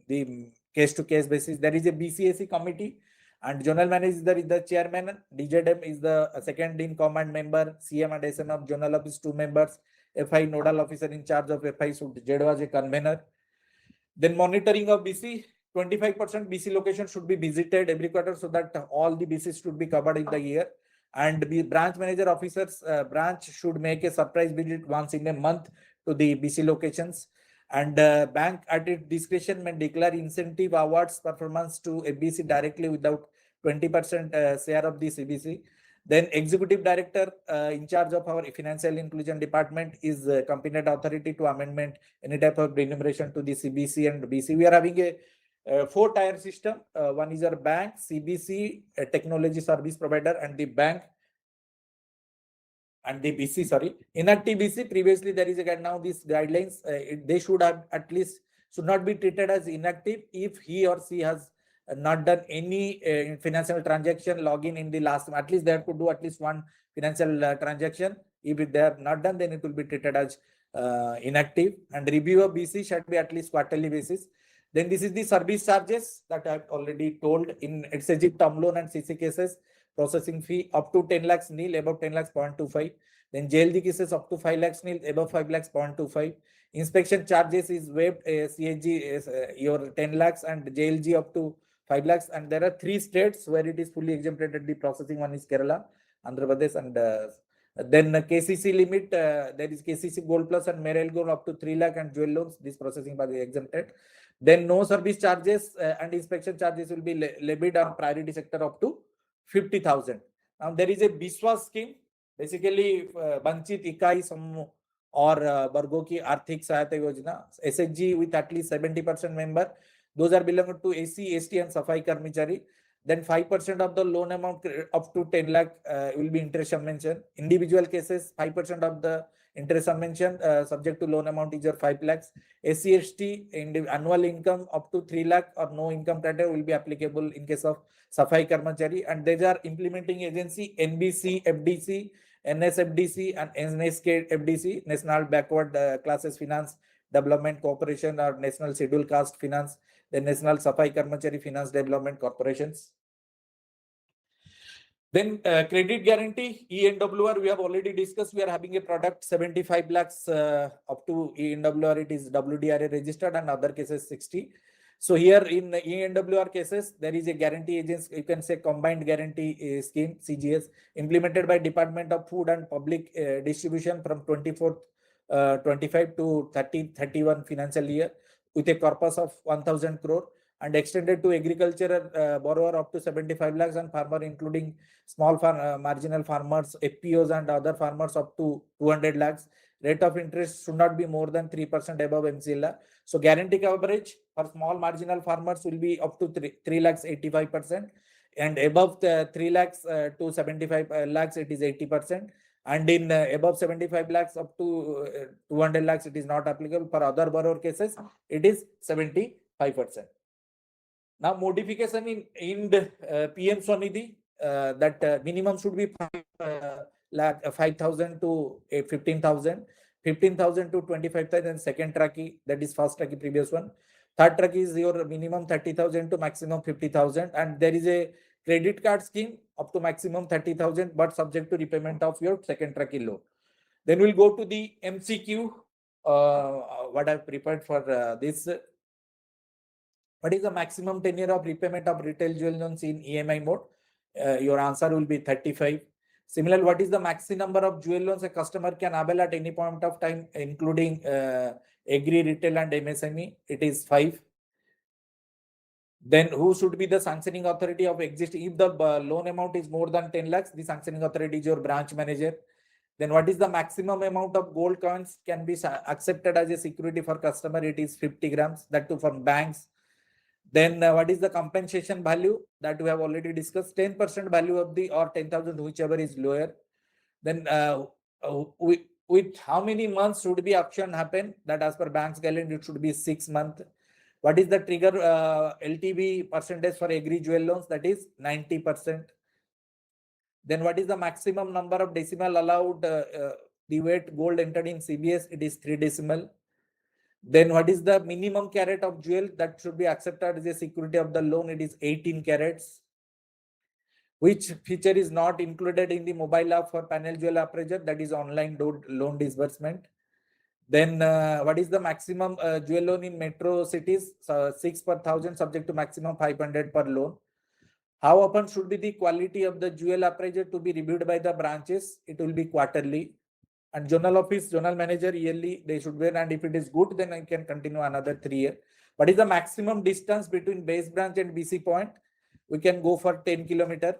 the case-to-case basis. There is a BCAC committee, and zonal manager is the chairman. DZM is the second in command member. CM and SM of zonal office 2 members. FI nodal officer in charge of FI should was a convener. Then monitoring of BC. 25% BC location should be visited every quarter, so that all the BCs should be covered in the year. And the branch manager officers, branch should make a surprise visit once in a month to the BC locations. And bank at its discretion may declare incentive awards performance to FBC directly without 20% share of the CBC. Then executive director in charge of our financial inclusion department is competent authority to amendment any type of remuneration to the CBC and BC. We are having a 4-tier system. One is our bank, CBC, a technology service provider, and the bank and the BC. Sorry, inactive BC. Previously, there is now these guidelines. They should have at least should not be treated as inactive if he or she has not done any financial transaction login in the last. At least they have to do at least one financial transaction. If they have not done, then it will be treated as inactive. And review of BC should be at least quarterly basis. Then this is the service charges that I have already told. In SHG term loan and CC cases, processing fee up to 10 lakhs nil, above 10 lakhs 0.25. Then JLG cases up to 5 lakhs nil, above 5 lakhs 0.25. Inspection charges is waived. CHG is your 10 lakhs and JLG up to 5 lakhs. And there are 3 states where it is fully exempted at the processing. One is Kerala, Andhra Pradesh, and then KCC limit, there is KCC Gold Plus and Merrill Gold up to 3 lakh, and jewel loans, this processing by the exempted. Then no service charges and inspection charges will be levied on priority sector up to 50,000. Now there is a Biswas scheme, basically Banchit Ikai Samooh or Bargo ki Arthik Sahayata Yojana, SHG with at least 70% member. Those are belonging to AC, ST and Safai Karmachari. Then 5% of the loan amount up to 10 lakh will be interest subvention. Individual cases, 5% of the interest subvention subject to loan amount is your 5 lakhs. SC, ST, annual income up to 3 lakh or no income criteria will be applicable in case of Safai Karmachari. And these are implementing agency NBC, FDC, NSFDC and NSK FDC, National Backward Classes Finance Development Corporation or National Scheduled Caste Finance, the National Safai Karmachari Finance Development Corporations. Then credit guarantee, ENWR, we have already discussed. We are having a product 75 lakhs up to ENWR, it is WDRA registered, and other cases 60. So here in ENWR cases, there is a guarantee agency, you can say combined guarantee scheme, CGS, implemented by Department of Food and Public Distribution from 24th, 25 to 31 financial year, with a corpus of 1,000 crore and extended to agricultural borrower up to 75 lakhs and farmer including small marginal farmers, FPOs and other farmers up to 200 lakhs. Rate of interest should not be more than 3% above MCLR. So guarantee coverage for small marginal farmers will be up to 3 lakhs 85%, and above the 3 lakhs to 75 lakhs it is 80%. And in above 75 lakhs up to 200 lakhs, it is not applicable. For other borrower cases, it is 75%. Now, modification in the PM Swanidhi, that minimum should be 5,000 to 15,000, 15,000 to 25,000. Second tracky, that is first tracky, previous one. Third tracky is your minimum 30,000 to maximum 50,000, and there is a credit card scheme up to maximum 30,000, but subject to repayment of your second tracky loan. Then we'll go to the MCQ. What I've prepared for this. What is the maximum tenure of repayment of retail jewel loans in EMI mode? Your answer will be 35. Similarly, what is the maximum number of jewel loans a customer can avail at any point of time, including Agri, retail and MSME? It is 5. Then who should be the sanctioning authority of existing? If the loan amount is more than 10 lakhs, the sanctioning authority is your branch manager. Then what is the maximum amount of gold coins can be accepted as a security for customer? It is 50 grams, that too from banks. Then what is the compensation value that we have already discussed? 10% value of the or 10,000, whichever is lower. Then with how many months should be auction happen? That as per bank's calendar, it should be 6 months. What is the trigger LTV percentage for Agri jewel loans? That is 90%. Then what is the maximum number of decimal allowed the weight gold entered in CBS? It is 3 decimal. Then what is the minimum carat of jewel that should be accepted as a security of the loan? It is 18 carats. Which feature is not included in the mobile app for panel jewel appraiser? That is online loan disbursement. Then what is the maximum jewel loan in metro cities? 6 per 1,000, subject to maximum 500 per loan. How often should be the quality of the jewel appraiser to be reviewed by the branches? It will be quarterly. And journal office, journal manager yearly, they should wear. And if it is good, then I can continue another 3 years. What is the maximum distance between base branch and BC point? We can go for 10 kilometers.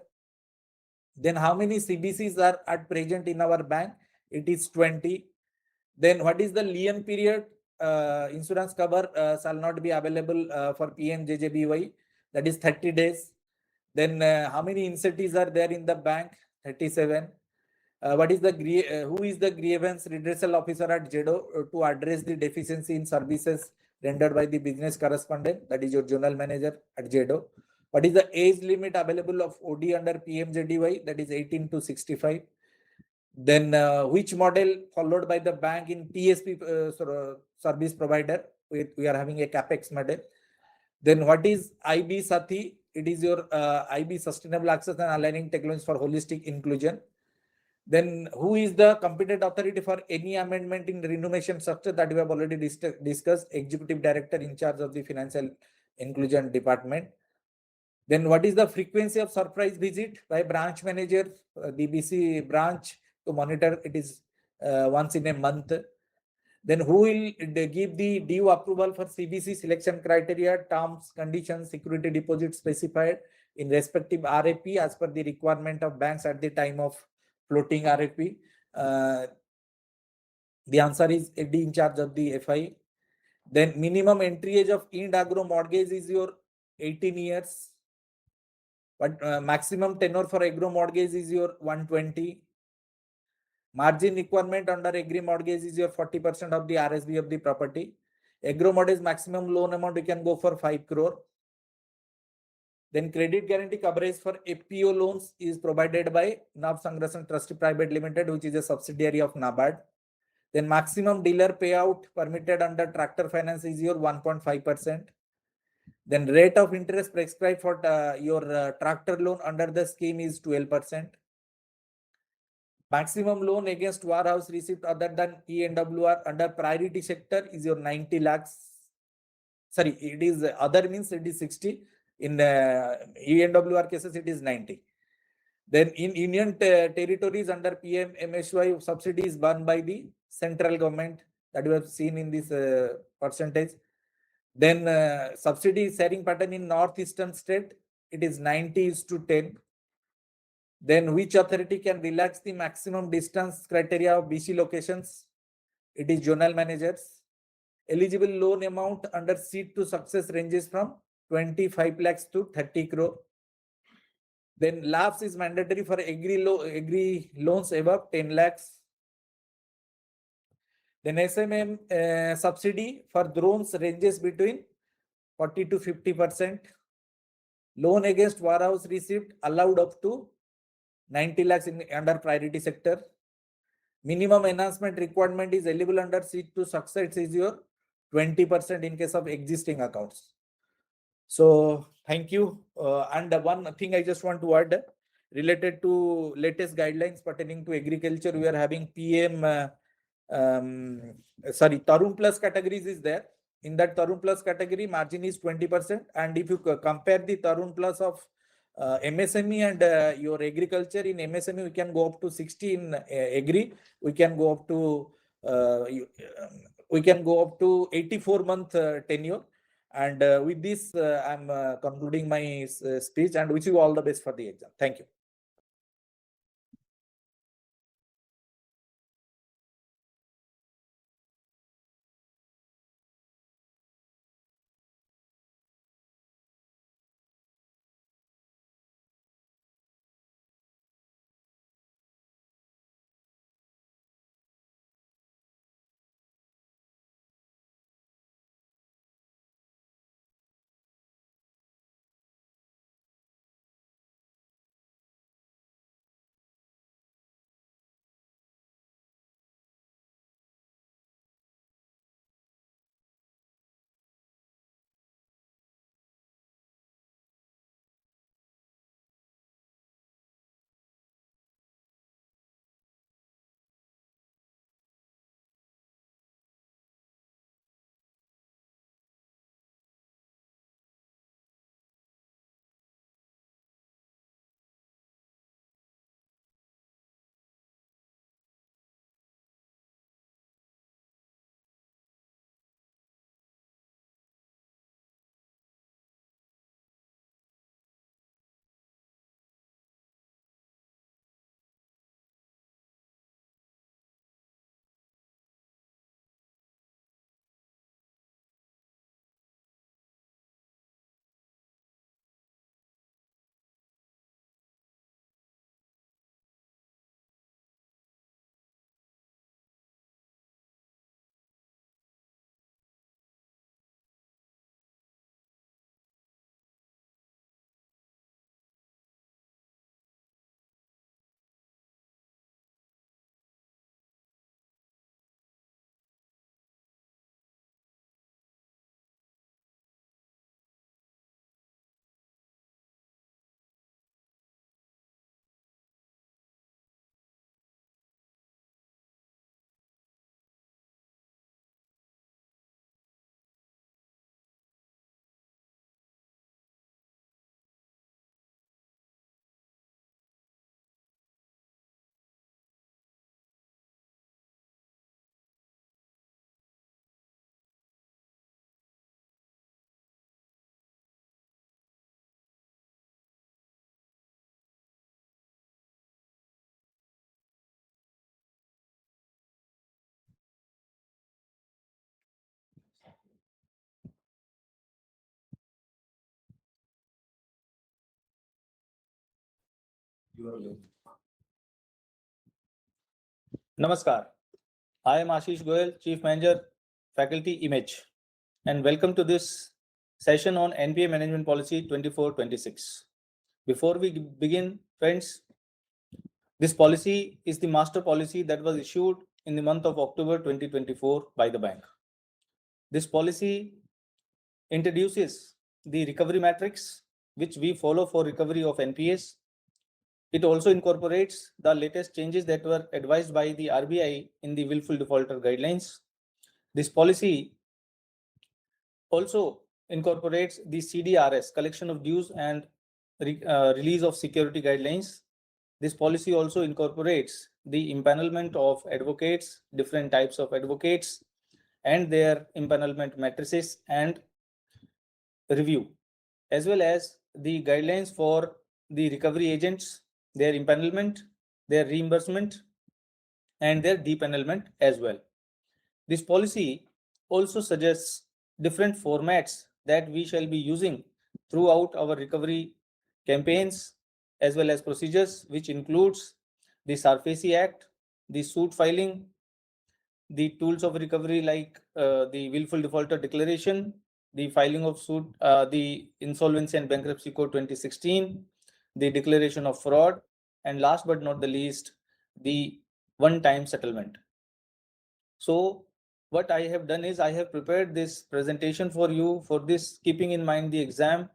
Then how many CBCs are at present in our bank? It is 20. Then what is the lien period? Insurance cover shall not be available for PMJJBY. That is 30 days. Then how many entities are there in the bank? 37. What is the who is the grievance redressal officer at JEDO to address the deficiency in services rendered by the business correspondent? That is your journal manager at JEDO. What is the age limit available of OD under PMJDY? That is 18 to 65. Then which model followed by the bank in TSP service provider? We are having a CAPEX model. Then what is IB Sati? It is your IB Sustainable Access and Aligning Technologies for Holistic Inclusion. Then who is the competent authority for any amendment in remuneration structure? That we have already discussed. Executive Director in charge of the Financial Inclusion Department. Then what is the frequency of surprise visit by branch manager, DBC branch to monitor? It is once in a month. Then who will give the due approval for CBC selection criteria, terms, conditions, security deposit specified in respective RFP as per the requirement of banks at the time of floating RFP? The answer is AD in charge of the FI. Then minimum entry age of Inaugural mortgage is your 18 years. But maximum tenure for Agri mortgage is your 120. Margin requirement under Agri mortgage is your 40% of the RSB of the property. Agri mortgage maximum loan amount you can go for 5 crore. Then credit guarantee coverage for FPO loans is provided by NAB Sangrasan Trust Private Limited, which is a subsidiary of NABARD. Then maximum dealer payout permitted under tractor finance is your 1.5%. Then rate of interest prescribed for your tractor loan under the scheme is 12%. Maximum loan against warehouse receipt other than ENWR under priority sector is your 90 lakhs. Sorry, it is other means it is 60. In ENWR cases, it is 90. Then in Union territories under PM MSY subsidy is borne by the central government that we have seen in this percentage. Then subsidy sharing pattern in northeastern state, it is 90:10. Then which authority can relax the maximum distance criteria of BC locations? It is zonal managers. Eligible loan amount under seed to success ranges from 25 lakhs to 30 crore. Then lapse is mandatory for agri loans above 10 lakhs. Then SMM subsidy for drones ranges between 40 to 50%. Loan against warehouse received allowed up to 90 lakhs in under priority sector. Minimum enhancement requirement is eligible under seek to success is your 20% in case of existing accounts. So thank you. And one thing I just want to add related to latest guidelines pertaining to agriculture, we are having Tarun Plus categories is there. In that Tarun Plus category, margin is 20%. And if you compare the Tarun Plus of MSME and your agriculture, in MSME, we can go up to 60. In Agri, we can go up to 84-month tenure. And with this, I'm concluding my speech and wish you all the best for the exam. Thank you. Namaskar. I am Ashish Goyal, Chief Manager, Faculty Image, and welcome to this session on NPA Management Policy 24-26. Before we begin, friends, this policy is the master policy that was issued in the month of October 2024 by the bank. This policy introduces the recovery matrix, which we follow for recovery of NPAs. It also incorporates the latest changes that were advised by the RBI in the willful defaulter guidelines. This policy also incorporates the CDRS, collection of dues and release of security guidelines. This policy also incorporates the empanelment of advocates, different types of advocates, and their empanelment matrices and review, as well as the guidelines for the recovery agents, their empanelment, their reimbursement, and their depanelment as well. This policy also suggests different formats that we shall be using throughout our recovery campaigns, as well as procedures, which includes the SARFAESI Act, the suit filing, the tools of recovery like the willful defaulter declaration, the filing of suit, the Insolvency and Bankruptcy Code 2016, the declaration of fraud, and last but not the least, the one-time settlement. So what I have done is I have prepared this presentation for you for this, keeping in mind the exam,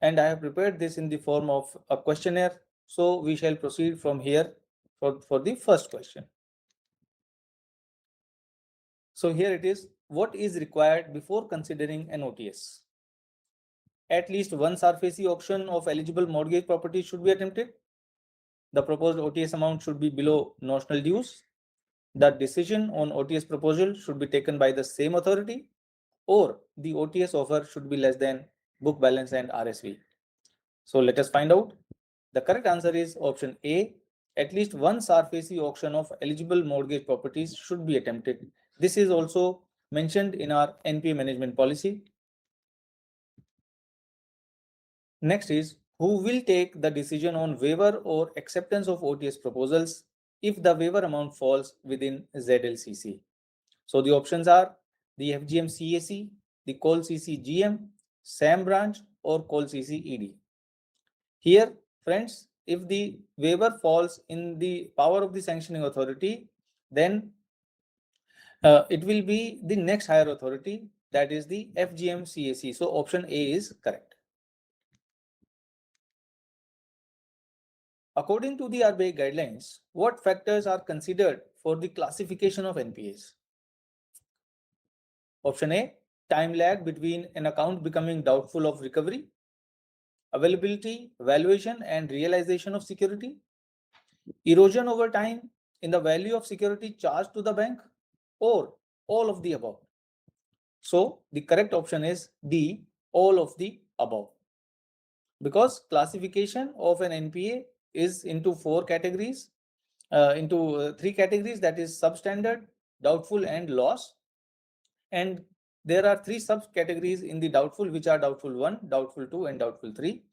and I have prepared this in the form of a questionnaire. So we shall proceed from here for the first question. So here it is. What is required before considering an OTS? At least one SARFAESI auction of eligible mortgage property should be attempted. The proposed OTS amount should be below notional dues. The decision on OTS proposal should be taken by the same authority, or the OTS offer should be less than book balance and RSV. So let us find out. The correct answer is option A. At least one SARFAESI auction of eligible mortgage properties should be attempted. This is also mentioned in our NPA management policy. Next is, who will take the decision on waiver or acceptance of OTS proposals if the waiver amount falls within ZLCC? So the options are the FGM CAC, the Col CC GM, SAM branch, or Col CC ED. Here, friends, if the waiver falls in the power of the sanctioning authority, then it will be the next higher authority, that is the FGM CAC. So option A is correct. According to the RBI guidelines, what factors are considered for the classification of NPAs? Option A, time lag between an account becoming doubtful of recovery, availability, valuation, and realization of security, erosion over time in the value of security charged to the bank, or all of the above. So the correct option is D, all of the above. Because classification of an NPA is into three categories, that is substandard, doubtful, and loss. And there are three subcategories in the doubtful, which are doubtful 1, doubtful 2, and doubtful 3.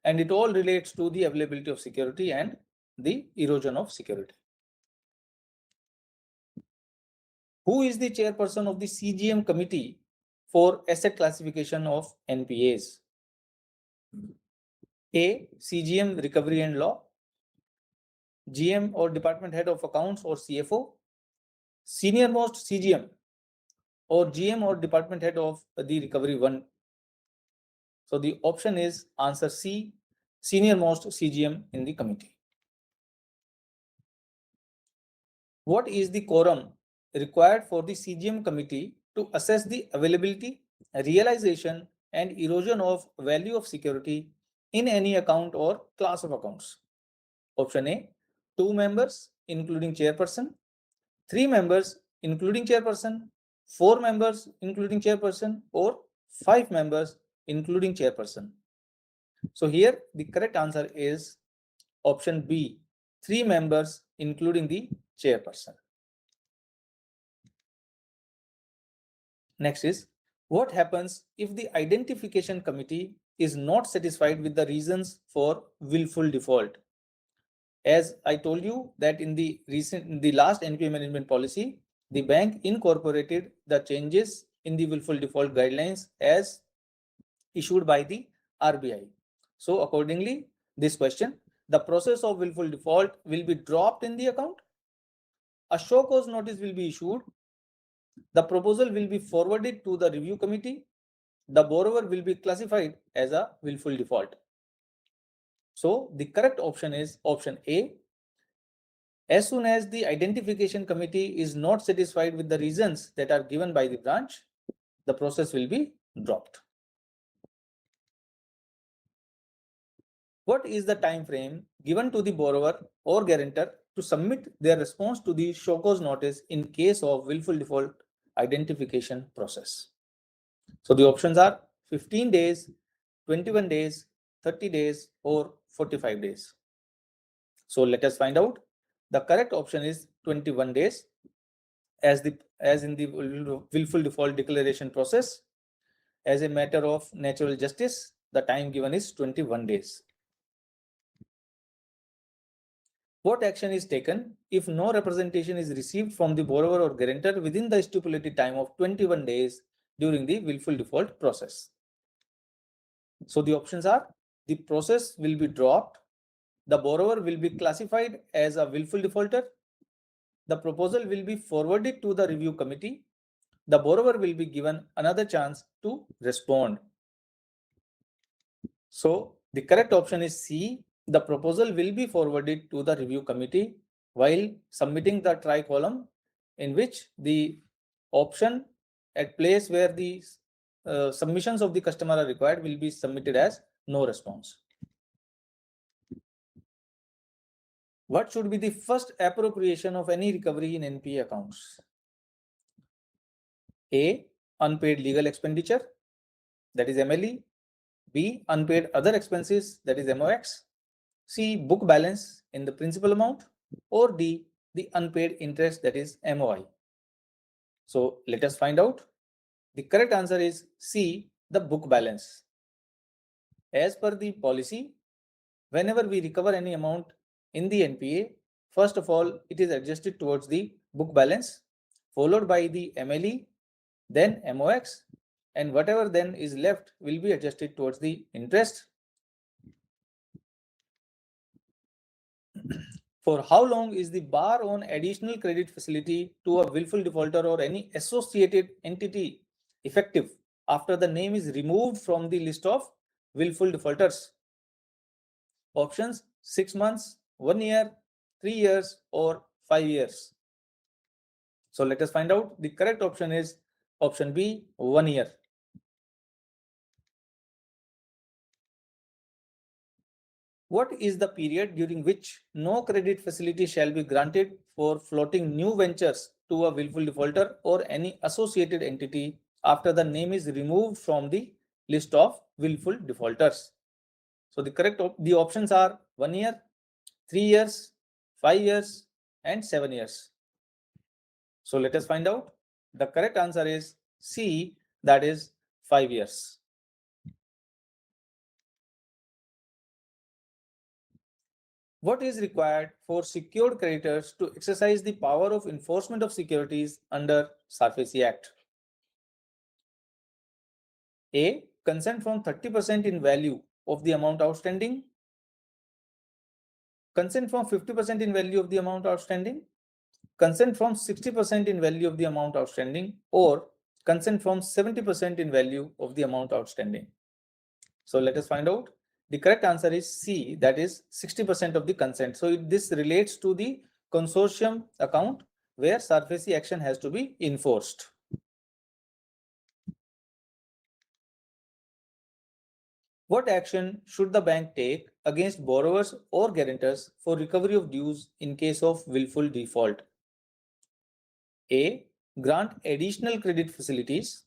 And it all relates to the availability of security and the erosion of security. Who is the chairperson of the CGM committee for asset classification of NPAs? A, CGM Recovery and Law, GM or Department Head of Accounts or CFO, Senior Most CGM, or GM or Department Head of the Recovery 1. So the option is answer C, Senior Most CGM in the committee. What is the quorum required for the CGM committee to assess the availability, realization, and erosion of value of security in any account or class of accounts? Option A, 2 members including chairperson, 3 members including chairperson, 4 members including chairperson, or 5 members including chairperson. So here the correct answer is option B, 3 members including the chairperson. Next is, what happens if the identification committee is not satisfied with the reasons for willful default? As I told you that in the last NPA management policy, the bank incorporated the changes in the willful default guidelines as issued by the RBI. So accordingly, this question, the process of willful default will be dropped in the account. A show cause notice will be issued. The proposal will be forwarded to the review committee. The borrower will be classified as a willful default. So the correct option is option A. As soon as the identification committee is not satisfied with the reasons that are given by the branch, the process will be dropped. What is the time frame given to the borrower or guarantor to submit their response to the show cause notice in case of willful default identification process? So the options are 15 days, 21 days, 30 days, or 45 days. So let us find out. The correct option is 21 days. As in the willful default declaration process, as a matter of natural justice, the time given is 21 days. What action is taken if no representation is received from the borrower or guarantor within the stipulated time of 21 days during the willful default process? So the options are: the process will be dropped, the borrower will be classified as a willful defaulter, the proposal will be forwarded to the review committee, the borrower will be given another chance to respond. So the correct option is C. The proposal will be forwarded to the review committee while submitting the try column, in which the option at place where the submissions of the customer are required will be submitted as no response. What should be the first appropriation of any recovery in NPA accounts? A. Unpaid legal expenditure, that is MLE. B. Unpaid other expenses, that is MOX. C. Book balance in the principal amount. Or D. The unpaid interest, that is MOI. So let us find out. The correct answer is C. The book balance. As per the policy, whenever we recover any amount in the NPA, first of all, it is adjusted towards the book balance, followed by the MLE, then MOX, and whatever then is left will be adjusted towards the interest. For how long is the bar on additional credit facility to a willful defaulter or any associated entity effective after the name is removed from the list of willful defaulters? Options: 6 months, 1 year, 3 years, or 5 years. So let us find out. The correct option is option B, 1 year. What is the period during which no credit facility shall be granted for floating new ventures to a willful defaulter or any associated entity after the name is removed from the list of willful defaulters? So the options are 1 year, 3 years, 5 years, and 7 years. So let us find out. The correct answer is C, that is 5 years. What is required for secured creditors to exercise the power of enforcement of securities under SARFAESI Act? A. Consent from 30% in value of the amount outstanding. Consent from 50% in value of the amount outstanding. Consent from 60% in value of the amount outstanding, or consent from 70% in value of the amount outstanding. So let us find out. The correct answer is C, that is 60% of the consent. So this relates to the consortium account where SARFAESI action has to be enforced. What action should the bank take against borrowers or guarantors for recovery of dues in case of willful default? A. Grant additional credit facilities.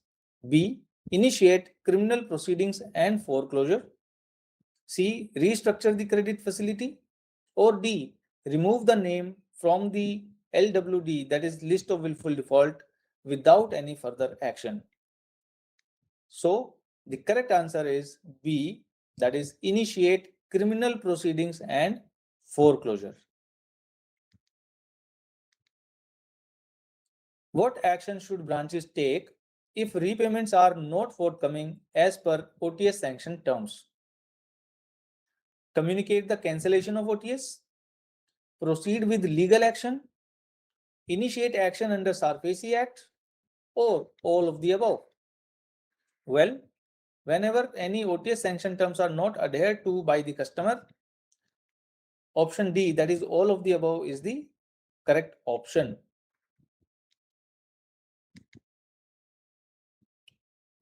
B. Initiate criminal proceedings and foreclosure. C. Restructure the credit facility. Or D. Remove the name from the LWD, that is list of willful default, without any further action. So the correct answer is B, that is initiate criminal proceedings and foreclosure. What action should branches take if repayments are not forthcoming as per OTS sanction terms? Communicate the cancellation of OTS, proceed with legal action, initiate action under SARFAESI Act, or all of the above? Well, whenever any OTS sanction terms are not adhered to by the customer, option D, that is all of the above, is the correct option.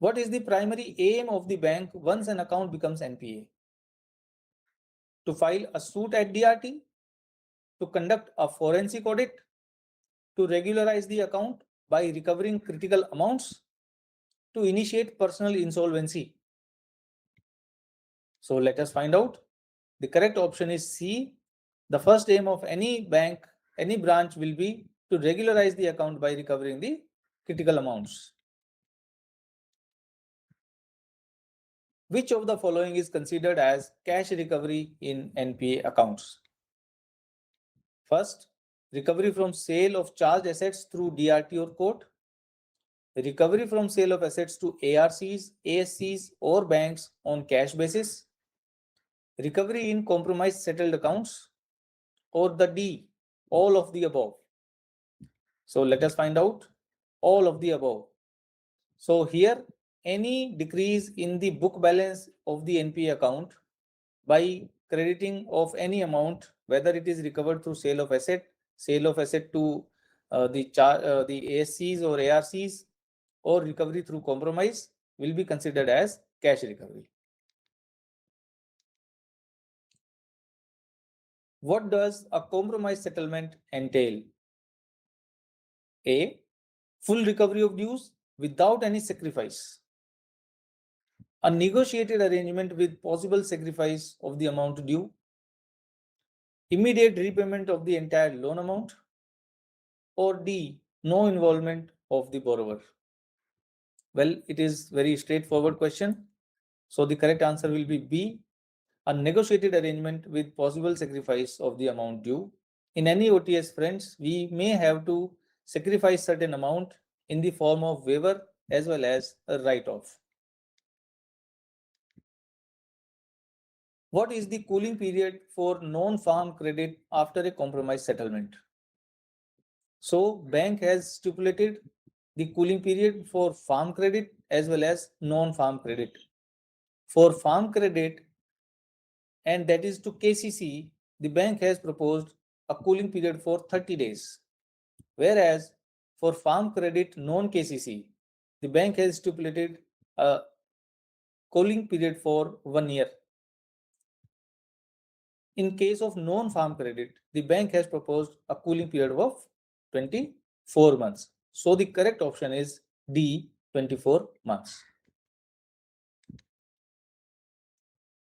What is the primary aim of the bank once an account becomes NPA? To file a suit at DRT, to conduct a forensic audit, to regularize the account by recovering critical amounts, to initiate personal insolvency. So let us find out. The correct option is C. The first aim of any bank, any branch will be to regularize the account by recovering the critical amounts. Which of the following is considered as cash recovery in NPA accounts? First, recovery from sale of charged assets through DRT or court. Recovery from sale of assets to ARCs, ASCs or banks on cash basis. Recovery in compromised settled accounts, or the D, all of the above. So let us find out all of the above. So here, any decrease in the book balance of the NPA account by crediting of any amount, whether it is recovered through sale of asset to the ASCs or ARCs, or recovery through compromise, will be considered as cash recovery. What does a compromise settlement entail? A, full recovery of dues without any sacrifice. A negotiated arrangement with possible sacrifice of the amount due. Immediate repayment of the entire loan amount. Or D, no involvement of the borrower. Well, it is very straightforward question. So the correct answer will be B, a negotiated arrangement with possible sacrifice of the amount due. In any OTS, friends, we may have to sacrifice certain amount in the form of waiver as well as a write-off. What is the cooling period for non-farm credit after a compromise settlement? So bank has stipulated the cooling period for farm credit as well as non-farm credit. For farm credit, and that is to KCC, the bank has proposed a cooling period for 30 days. Whereas for farm credit non-KCC, the bank has stipulated a cooling period for 1 year. In case of non-farm credit, the bank has proposed a cooling period of 24 months. So the correct option is D, 24 months.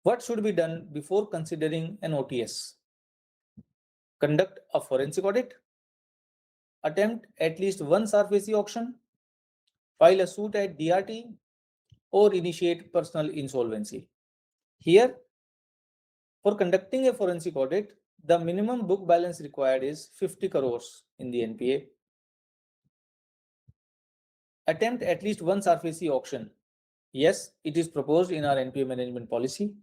What should be done before considering an OTS? Conduct a forensic audit, attempt at least one SARFAESI auction, file a suit at DRT, or initiate personal insolvency. Here, for conducting a forensic audit, the minimum book balance required is 50 crores in the NPA. Attempt at least one SARFAESI auction. Yes, it is proposed in our NPA management policy.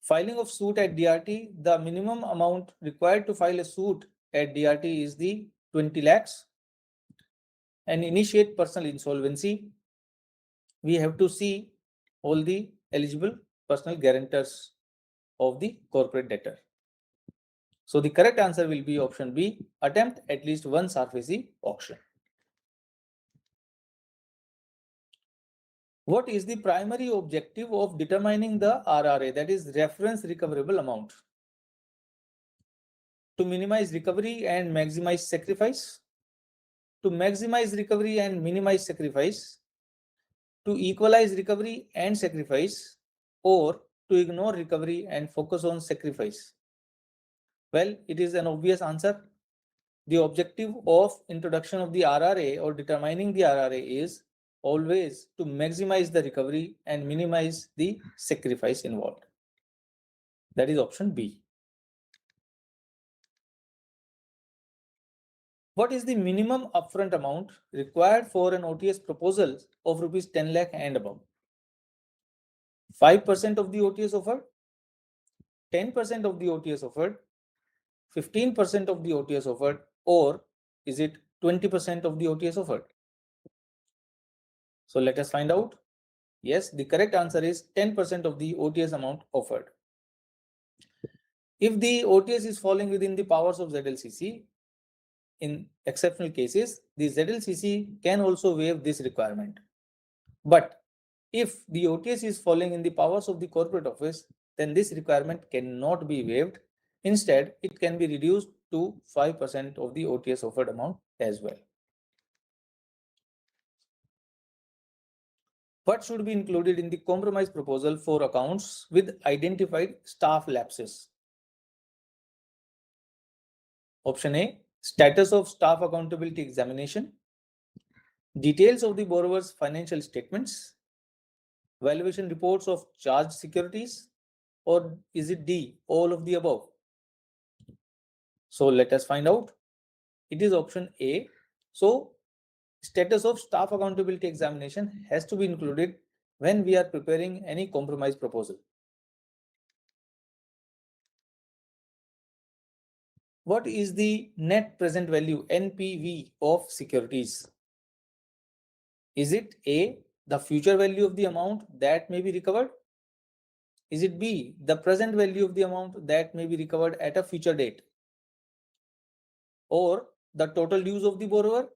Filing of suit at DRT, the minimum amount required to file a suit at DRT is the 20 lakhs. And initiate personal insolvency, we have to see all the eligible personal guarantors of the corporate debtor. So the correct answer will be option B, attempt at least one SARFAESI auction. What is the primary objective of determining the RRA, that is reference recoverable amount? To minimize recovery and maximize sacrifice, to maximize recovery and minimize sacrifice, to equalize recovery and sacrifice, or to ignore recovery and focus on sacrifice? Well, it is an obvious answer. The objective of introduction of the RRA or determining the RRA is always to maximize the recovery and minimize the sacrifice involved. That is option B. What is the minimum upfront amount required for an OTS proposal of rupees 10 lakh and above? 5% of the OTS offered, 10% of the OTS offered, 15% of the OTS offered, or is it 20% of the OTS offered? So let us find out. Yes, the correct answer is 10% of the OTS amount offered. If the OTS is falling within the powers of ZLCC, in exceptional cases, the ZLCC can also waive this requirement. But if the OTS is falling in the powers of the corporate office, then this requirement cannot be waived. Instead, it can be reduced to 5% of the OTS offered amount as well. What should be included in the compromise proposal for accounts with identified staff lapses? Option A, status of staff accountability examination, details of the borrower's financial statements, valuation reports of charged securities, or is it D, all of the above? So let us find out. It is option A. So status of staff accountability examination has to be included when we are preparing any compromise proposal. What is the net present value NPV of securities? Is it A, the future value of the amount that may be recovered? Is it B, the present value of the amount that may be recovered at a future date? Or the total dues of the borrower?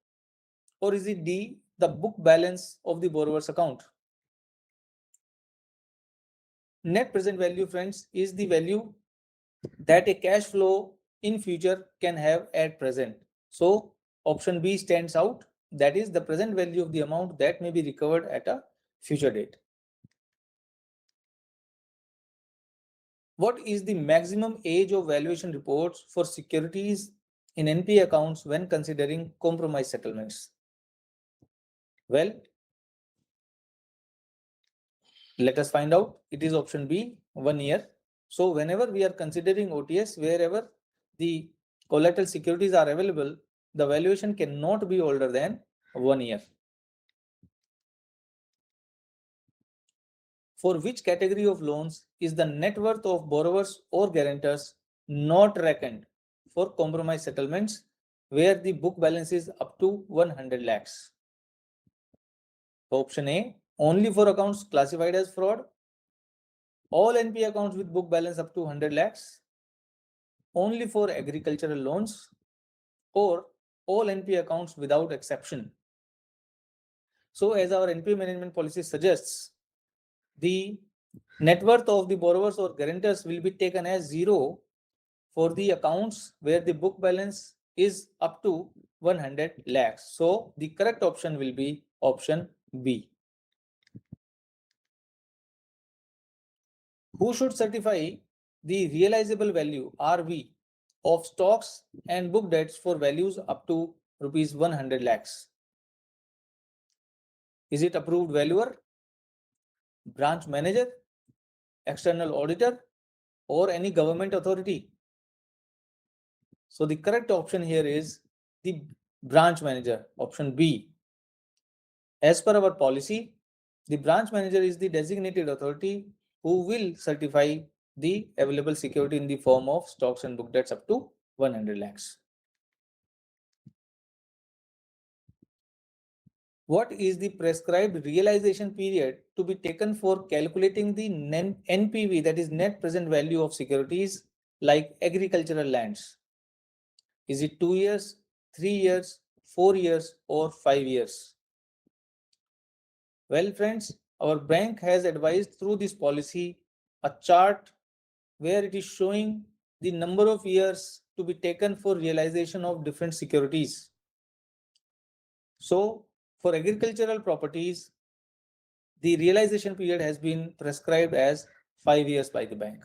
Or is it D, the book balance of the borrower's account? Net present value, friends, is the value that a cash flow in future can have at present. So option B stands out. That is the present value of the amount that may be recovered at a future date. What is the maximum age of valuation reports for securities in NPA accounts when considering compromise settlements? Well, let us find out. It is option B, 1 year. So whenever we are considering OTS, wherever the collateral securities are available, the valuation cannot be older than 1 year. For which category of loans is the net worth of borrowers or guarantors not reckoned for compromise settlements where the book balance is up to 100 lakhs? Option A, only for accounts classified as fraud. All NPA accounts with book balance up to 100 lakhs. Only for agricultural loans, or all NPA accounts without exception. So as our NPA management policy suggests, the net worth of the borrowers or guarantors will be taken as zero for the accounts where the book balance is up to 100 lakhs. So the correct option will be option B. Who should certify the realizable value RV of stocks and book debts for values up to rupees 100 lakhs? Is it approved valuer, branch manager, external auditor, or any government authority? So the correct option here is the branch manager, option B. As per our policy, the branch manager is the designated authority who will certify the available security in the form of stocks and book debts up to 100 lakhs. What is the prescribed realization period to be taken for calculating the NPV, that is net present value of securities like agricultural lands? Is it 2 years, 3 years, 4 years, or 5 years? Well, friends, our bank has advised through this policy a chart where it is showing the number of years to be taken for realization of different securities. So for agricultural properties, the realization period has been prescribed as 5 years by the bank.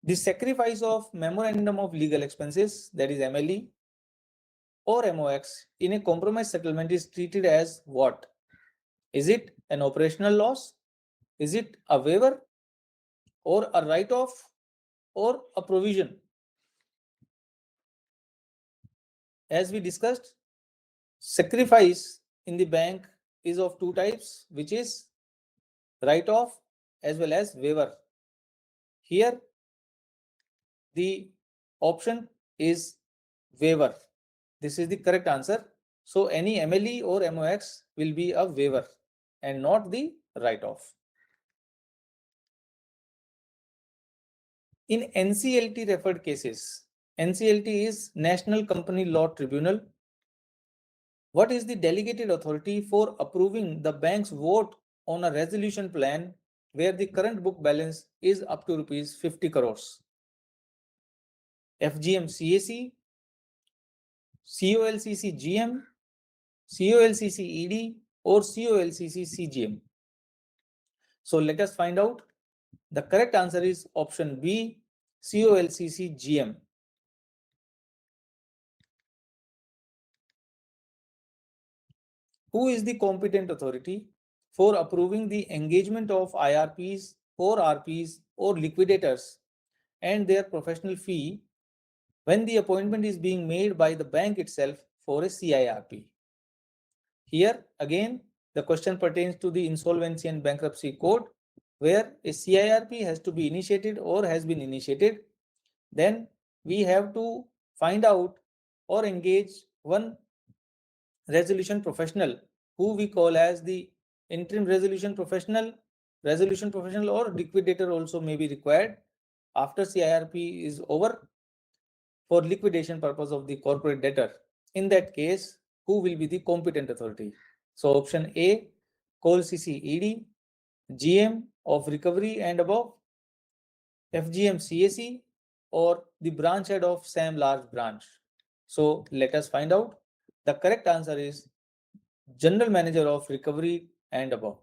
The sacrifice of memorandum of legal expenses, that is MLE or MOX, in a compromise settlement is treated as what? Is it an operational loss? Is it a waiver or a write-off or a provision? As we discussed, sacrifice in the bank is of two types, which is write-off as well as waiver. Here, the option is waiver. This is the correct answer. So any MLE or MOX will be a waiver and not the write-off. In NCLT referred cases, NCLT is National Company Law Tribunal. What is the delegated authority for approving the bank's vote on a resolution plan where the current book balance is up to rupees 50 crores? FGM CAC, COLCC GM, COLCC ED, or COLCC CGM? So let us find out. The correct answer is option B, COLCC GM. Who is the competent authority for approving the engagement of IRPs or RPs or liquidators and their professional fee when the appointment is being made by the bank itself for a CIRP. Here again, the question pertains to the Insolvency and Bankruptcy Code, where a CIRP has to be initiated or has been initiated. Then we have to find out or engage one resolution professional who we call as the interim resolution professional or liquidator also may be required after CIRP is over for liquidation purpose of the corporate debtor. In that case, who will be the competent authority? So option A, Col CC ED, GM of recovery and above, FGM CAC, or the branch head of SAM large branch. So let us find out. The correct answer is General Manager of Recovery and above.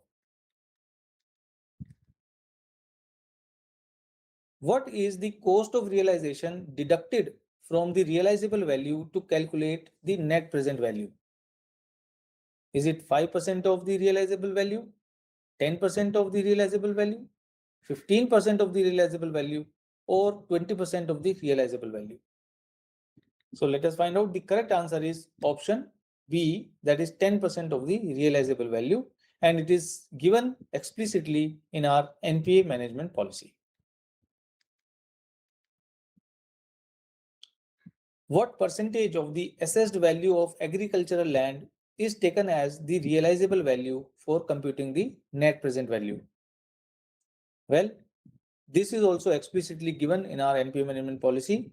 What is the cost of realization deducted from the realizable value to calculate the net present value? Is it 5% of the realizable value, 10% of the realizable value, 15% of the realizable value, or 20% of the realizable value? So let us find out. The correct answer is option B, that is 10% of the realizable value, and it is given explicitly in our NPA management policy. What percentage of the assessed value of agricultural land is taken as the realizable value for computing the net present value? Well, this is also explicitly given in our NPA management policy.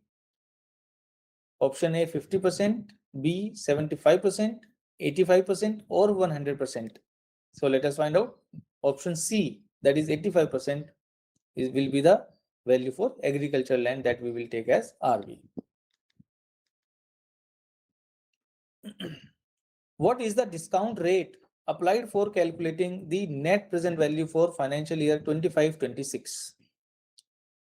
Option A 50%, B 75%, 85%, or 100%. So let us find out. Option C, that is 85%, will be the value for agricultural land that we will take as RV. What is the discount rate applied for calculating the net present value for financial year 25-26?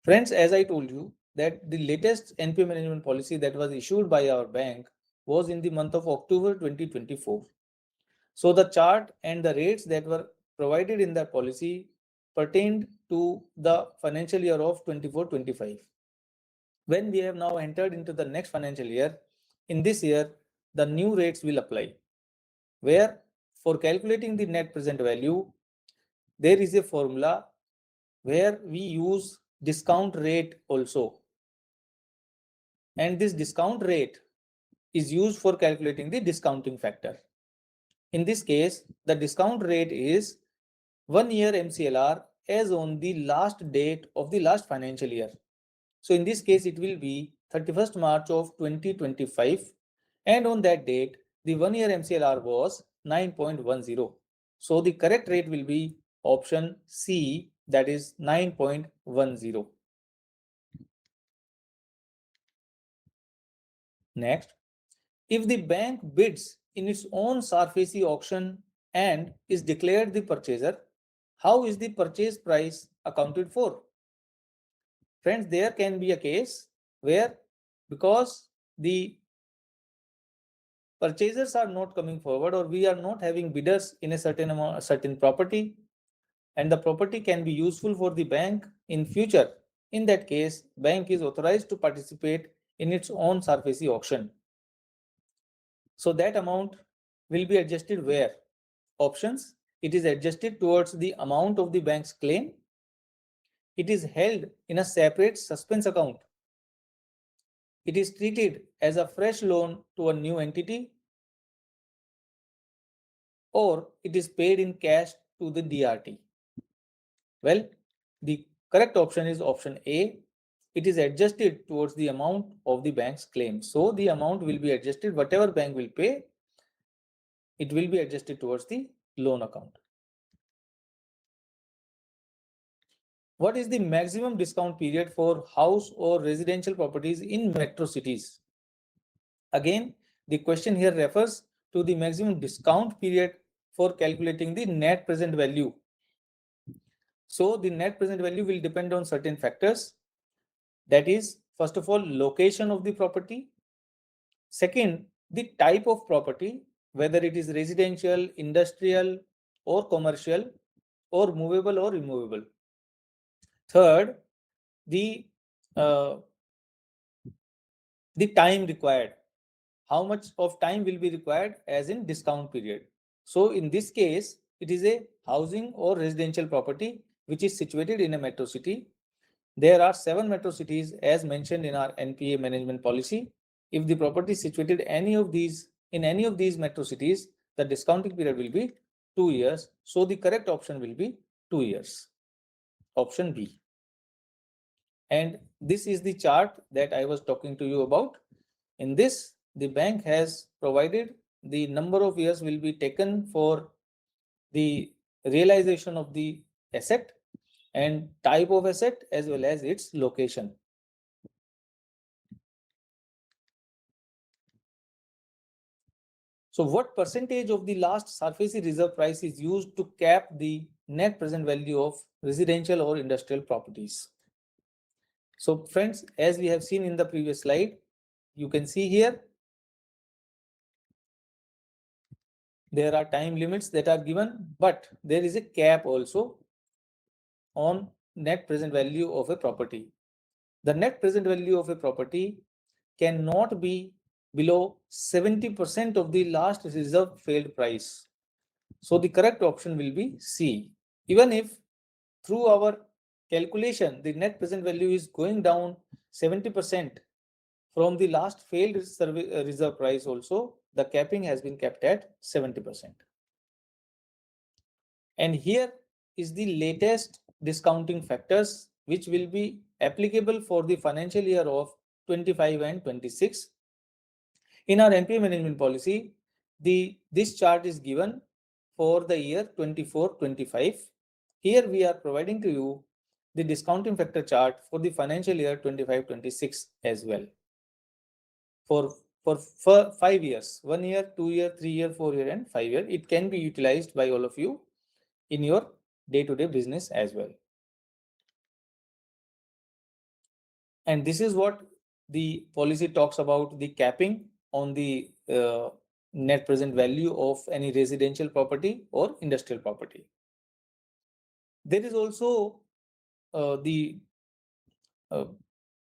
Friends, as I told you that the latest NPA management policy that was issued by our bank was in the month of October 2024. So the chart and the rates that were provided in that policy pertained to the financial year of 24-25. When we have now entered into the next financial year, in this year, the new rates will apply, where for calculating the net present value, there is a formula where we use discount rate also. And this discount rate is used for calculating the discounting factor. In this case, the discount rate is 1 year MCLR as on the last date of the last financial year. So in this case, it will be 31st March of 2025. And on that date, the 1 year MCLR was 9.10. So the correct rate will be option C, that is 9.10. Next, if the bank bids in its own SARFAESI auction and is declared the purchaser, how is the purchase price accounted for? Friends, there can be a case where because the purchasers are not coming forward or we are not having bidders in a certain property, and the property can be useful for the bank in future. In that case, bank is authorized to participate in its own SARFAESI auction. So that amount will be adjusted where? Options. It is adjusted towards the amount of the bank's claim. It is held in a separate suspense account. It is treated as a fresh loan to a new entity, or it is paid in cash to the DRT. Well, the correct option is option A. It is adjusted towards the amount of the bank's claim. So the amount will be adjusted, whatever bank will pay, it will be adjusted towards the loan account. What is the maximum discount period for house or residential properties in metro cities? Again, the question here refers to the maximum discount period for calculating the net present value. So the net present value will depend on certain factors. That is, first of all, location of the property. Second, the type of property, whether it is residential, industrial, or commercial, or movable or immovable. Third, the time required. How much of time will be required as in discount period. So in this case, it is a housing or residential property which is situated in a metro city. There are 7 metro cities as mentioned in our NPA management policy. If the property is situated in any of these metro cities, the discounting period will be 2 years. So the correct option will be 2 years. Option B. And this is the chart that I was talking to you about. In this, the bank has provided the number of years will be taken for the realization of the asset and type of asset as well as its location. So what percentage of the last SARFAESI reserve price is used to cap the net present value of residential or industrial properties? So friends, as we have seen in the previous slide, you can see here, there are time limits that are given, but there is a cap also on net present value of a property. The net present value of a property cannot be below 70% of the last reserve failed price. So the correct option will be C. Even if through our calculation, the net present value is going down 70% from the last failed reserve price also, the capping has been kept at 70%. And here is the latest discounting factors which will be applicable for the financial year of 25 and 26. In our NPA management policy, this chart is given for the year 24-25. Here we are providing to you the discounting factor chart for the financial year 25-26 as well. For 5 years, 1 year, 2 year, 3 year, 4 year, and 5 year, it can be utilized by all of you in your day-to-day business as well. And this is what the policy talks about, the capping on the net present value of any residential property or industrial property. There is also the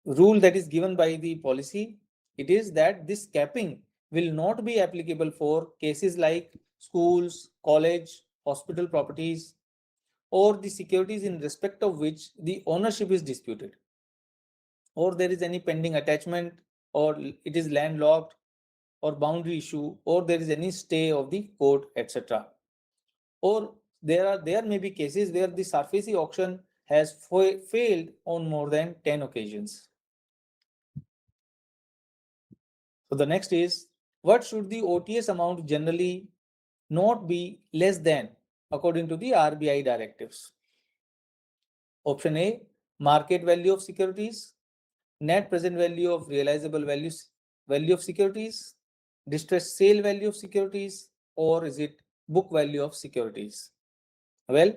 rule that is given by the policy. It is that this capping will not be applicable for cases like schools, college, hospital properties, or the securities in respect of which the ownership is disputed, or there is any pending attachment, or it is landlocked, or boundary issue, or there is any stay of the court, etc. Or there may be cases where the SARFAESI auction has failed on more than 10 occasions. So the next is, what should the OTS amount generally not be less than according to the RBI directives? Option A, market value of securities, net present value of realizable value of securities, distressed sale value of securities, or is it book value of securities? Well,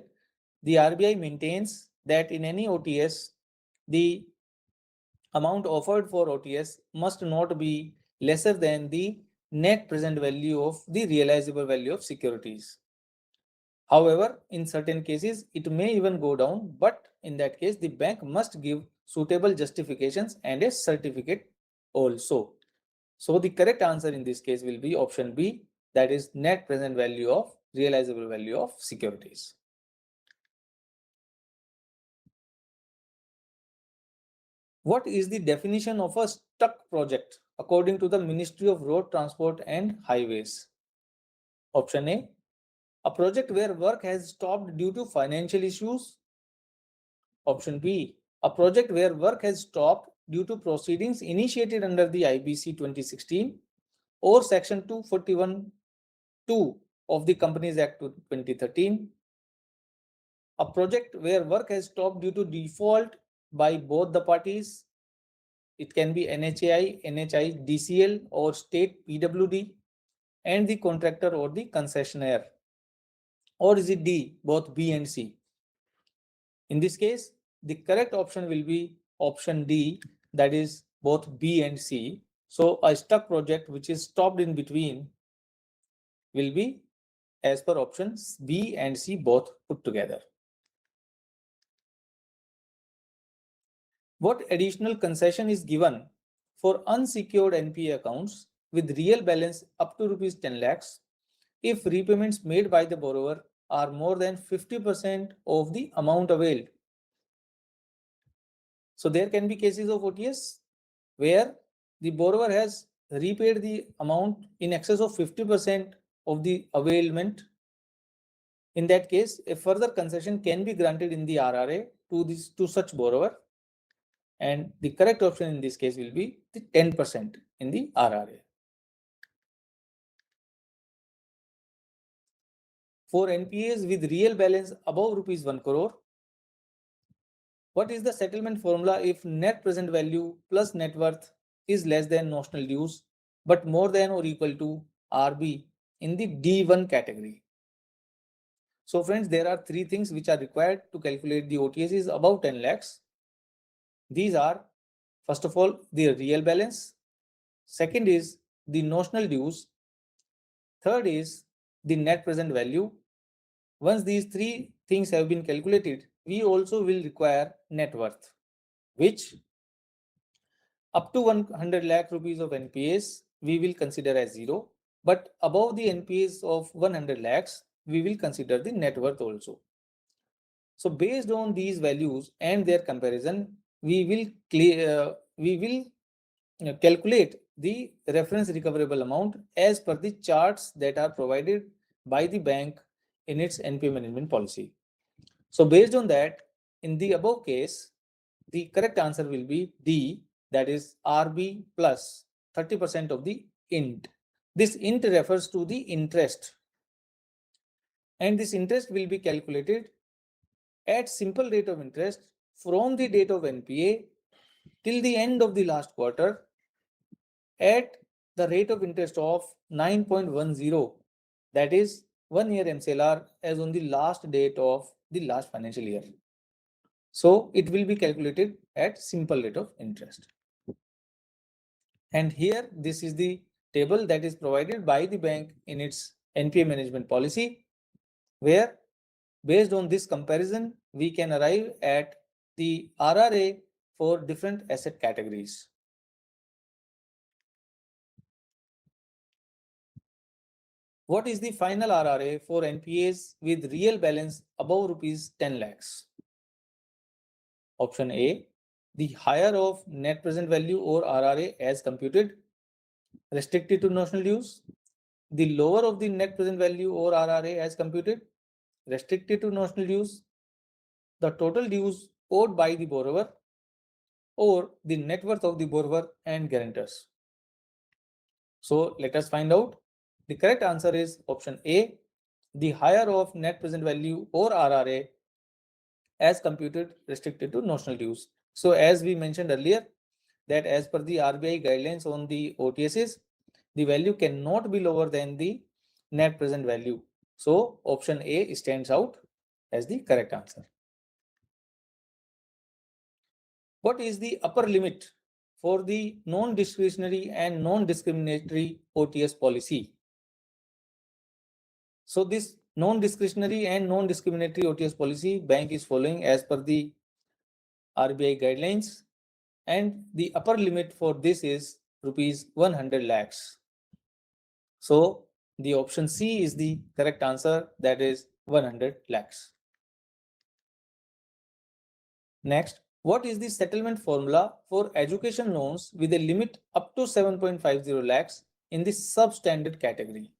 the RBI maintains that in any OTS, the amount offered for OTS must not be lesser than the net present value of the realizable value of securities. However, in certain cases, it may even go down, but in that case, the bank must give suitable justifications and a certificate also. So the correct answer in this case will be option B, that is net present value of realizable value of securities. What is the definition of a stuck project according to the Ministry of Road Transport and Highways? Option A project where work has stopped due to financial issues. Option B, a project where work has stopped due to proceedings initiated under the IBC 2016 or Section 241(2) of the Companies Act 2013. A project where work has stopped due to default by both the parties. It can be NHAI, NHI, DCL, or state PWD, and the contractor or the concessionaire. Or is it D, both B and C? In this case, the correct option will be option D, that is both B and C. So a stuck project which is stopped in between will be as per options B and C both put together. What additional concession is given for unsecured NPA accounts with real balance up to rupees 10 lakhs if repayments made by the borrower are more than 50% of the amount availed? So there can be cases of OTS where the borrower has repaid the amount in excess of 50% of the availment. In that case, a further concession can be granted in the RRA to such borrower, and the correct option in this case will be the 10% in the RRA. For NPAs with real balance above rupees 1 crore, what is the settlement formula if net present value plus net worth is less than notional dues but more than or equal to RB in the D1 category? So friends, there are three things which are required to calculate the OTS above 10 lakhs. These are, first of all, the real balance. Second is the notional dues. Third is the net present value. Once these three things have been calculated, we also will require net worth, which up to 100 lakh rupees of NPAs, we will consider as zero. But above the NPAs of 100 lakhs, we will consider the net worth also. So based on these values and their comparison, we will calculate the reference recoverable amount as per the charts that are provided by the bank in its NPA management policy. So based on that, in the above case, the correct answer will be D, that is RB plus 30% of the int. This int refers to the interest, and this interest will be calculated at simple rate of interest from the date of NPA till the end of the last quarter at the rate of interest of 9.10, that is 1 year MCLR as on the last date of the last financial year. So it will be calculated at simple rate of interest. And here, this is the table that is provided by the bank in its NPA management policy, where based on this comparison, we can arrive at the RRA for different asset categories. What is the final RRA for NPAs with real balance above rupees 10 lakhs? Option A, the higher of net present value or RRA as computed, restricted to notional dues. The lower of the net present value or RRA as computed, restricted to notional dues. The total dues owed by the borrower, or the net worth of the borrower and guarantors. So let us find out. The correct answer is option A, the higher of net present value or RRA as computed restricted to notional dues. So as we mentioned earlier, that as per the RBI guidelines on the OTSs, the value cannot be lower than the net present value. So option A stands out as the correct answer. What is the upper limit for the non-discretionary and non-discriminatory OTS policy? So this non-discretionary and non-discriminatory OTS policy bank is following as per the RBI guidelines, and the upper limit for this is rupees 100 lakhs. So the option C is the correct answer, that is 100 lakhs. Next, what is the settlement formula for education loans with a limit up to 7.50 lakhs in the substandard category?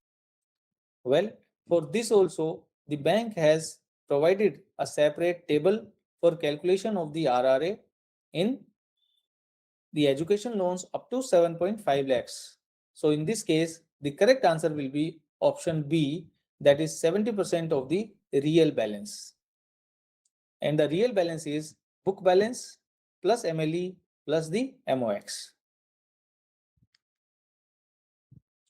Well, for this also, the bank has provided a separate table for calculation of the RRA in the education loans up to 7.5 lakhs. So in this case, the correct answer will be option B, that is 70% of the real balance. And the real balance is book balance plus MLE plus the MOX.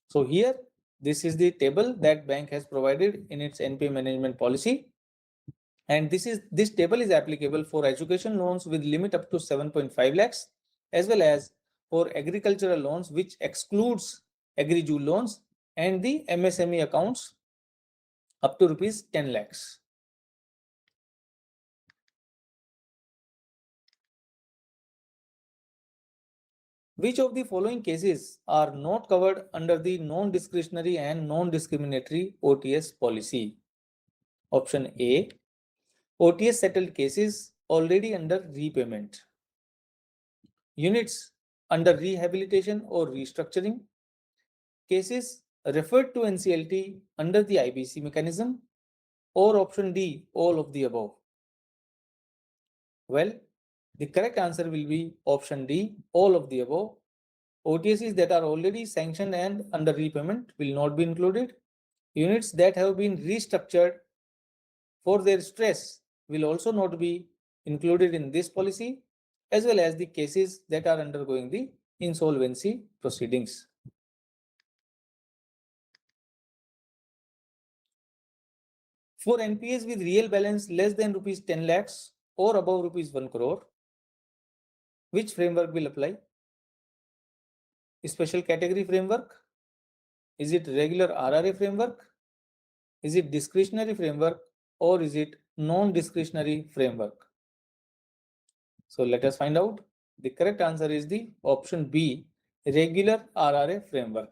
So here, this is the table that bank has provided in its NPA management policy. And this table is applicable for education loans with limit up to 7.5 lakhs, as well as for agricultural loans, which excludes Agri loans, and the MSME accounts up to rupees 10 lakhs. Which of the following cases are not covered under the non-discretionary and non-discriminatory OTS policy? Option A, OTS settled cases already under repayment. Units under rehabilitation or restructuring. Cases referred to NCLT under the IBC mechanism, or option D, all of the above. Well, the correct answer will be option D, all of the above. OTSs that are already sanctioned and under repayment will not be included. Units that have been restructured for their stress will also not be included in this policy, as well as the cases that are undergoing the insolvency proceedings. For NPAs with real balance less than rupees 10 lakhs or above rupees 1 crore, which framework will apply? Special category framework? Is it regular RRA framework? Is it discretionary framework, or is it non-discretionary framework? So let us find out. The correct answer is the option B, regular RRA framework.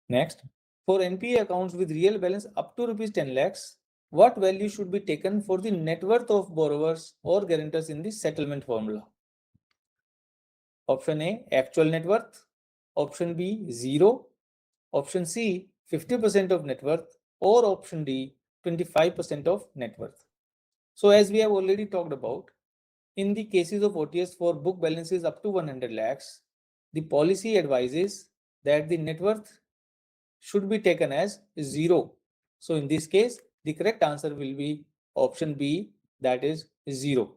Next, for NPA accounts with real balance up to rupees 10 lakhs, what value should be taken for the net worth of borrowers or guarantors in the settlement formula? Option A, actual net worth. Option B, 0. Option C, 50% of net worth, or option D, 25% of net worth. So as we have already talked about, in the cases of OTS for book balances up to 100 lakhs, the policy advises that the net worth should be taken as 0. So in this case, the correct answer will be option B, that is 0.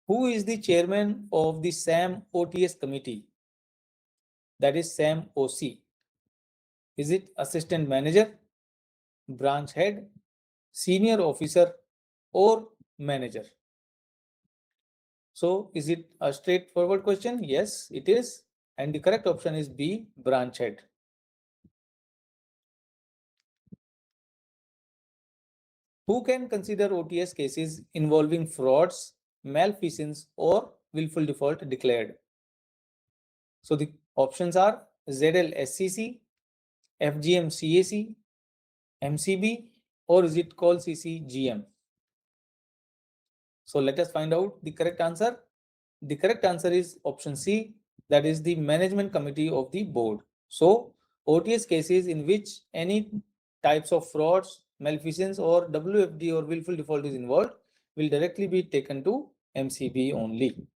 Who is the chairman of the SAM OTS committee? That is SAM OC. Is it assistant manager, branch head, senior officer, or manager? So is it a straightforward question? Yes, it is. And the correct option is B, branch head. Who can consider OTS cases involving frauds, malfeasance, or willful default declared? So the options are ZLSCC, FGM-CAC, MCB, or is it called CCGM? So let us find out the correct answer. The correct answer is option C, that is the management committee of the board. So OTS cases in which any types of frauds, malfeasance, or WFD or willful default is involved will directly be taken to MCB only.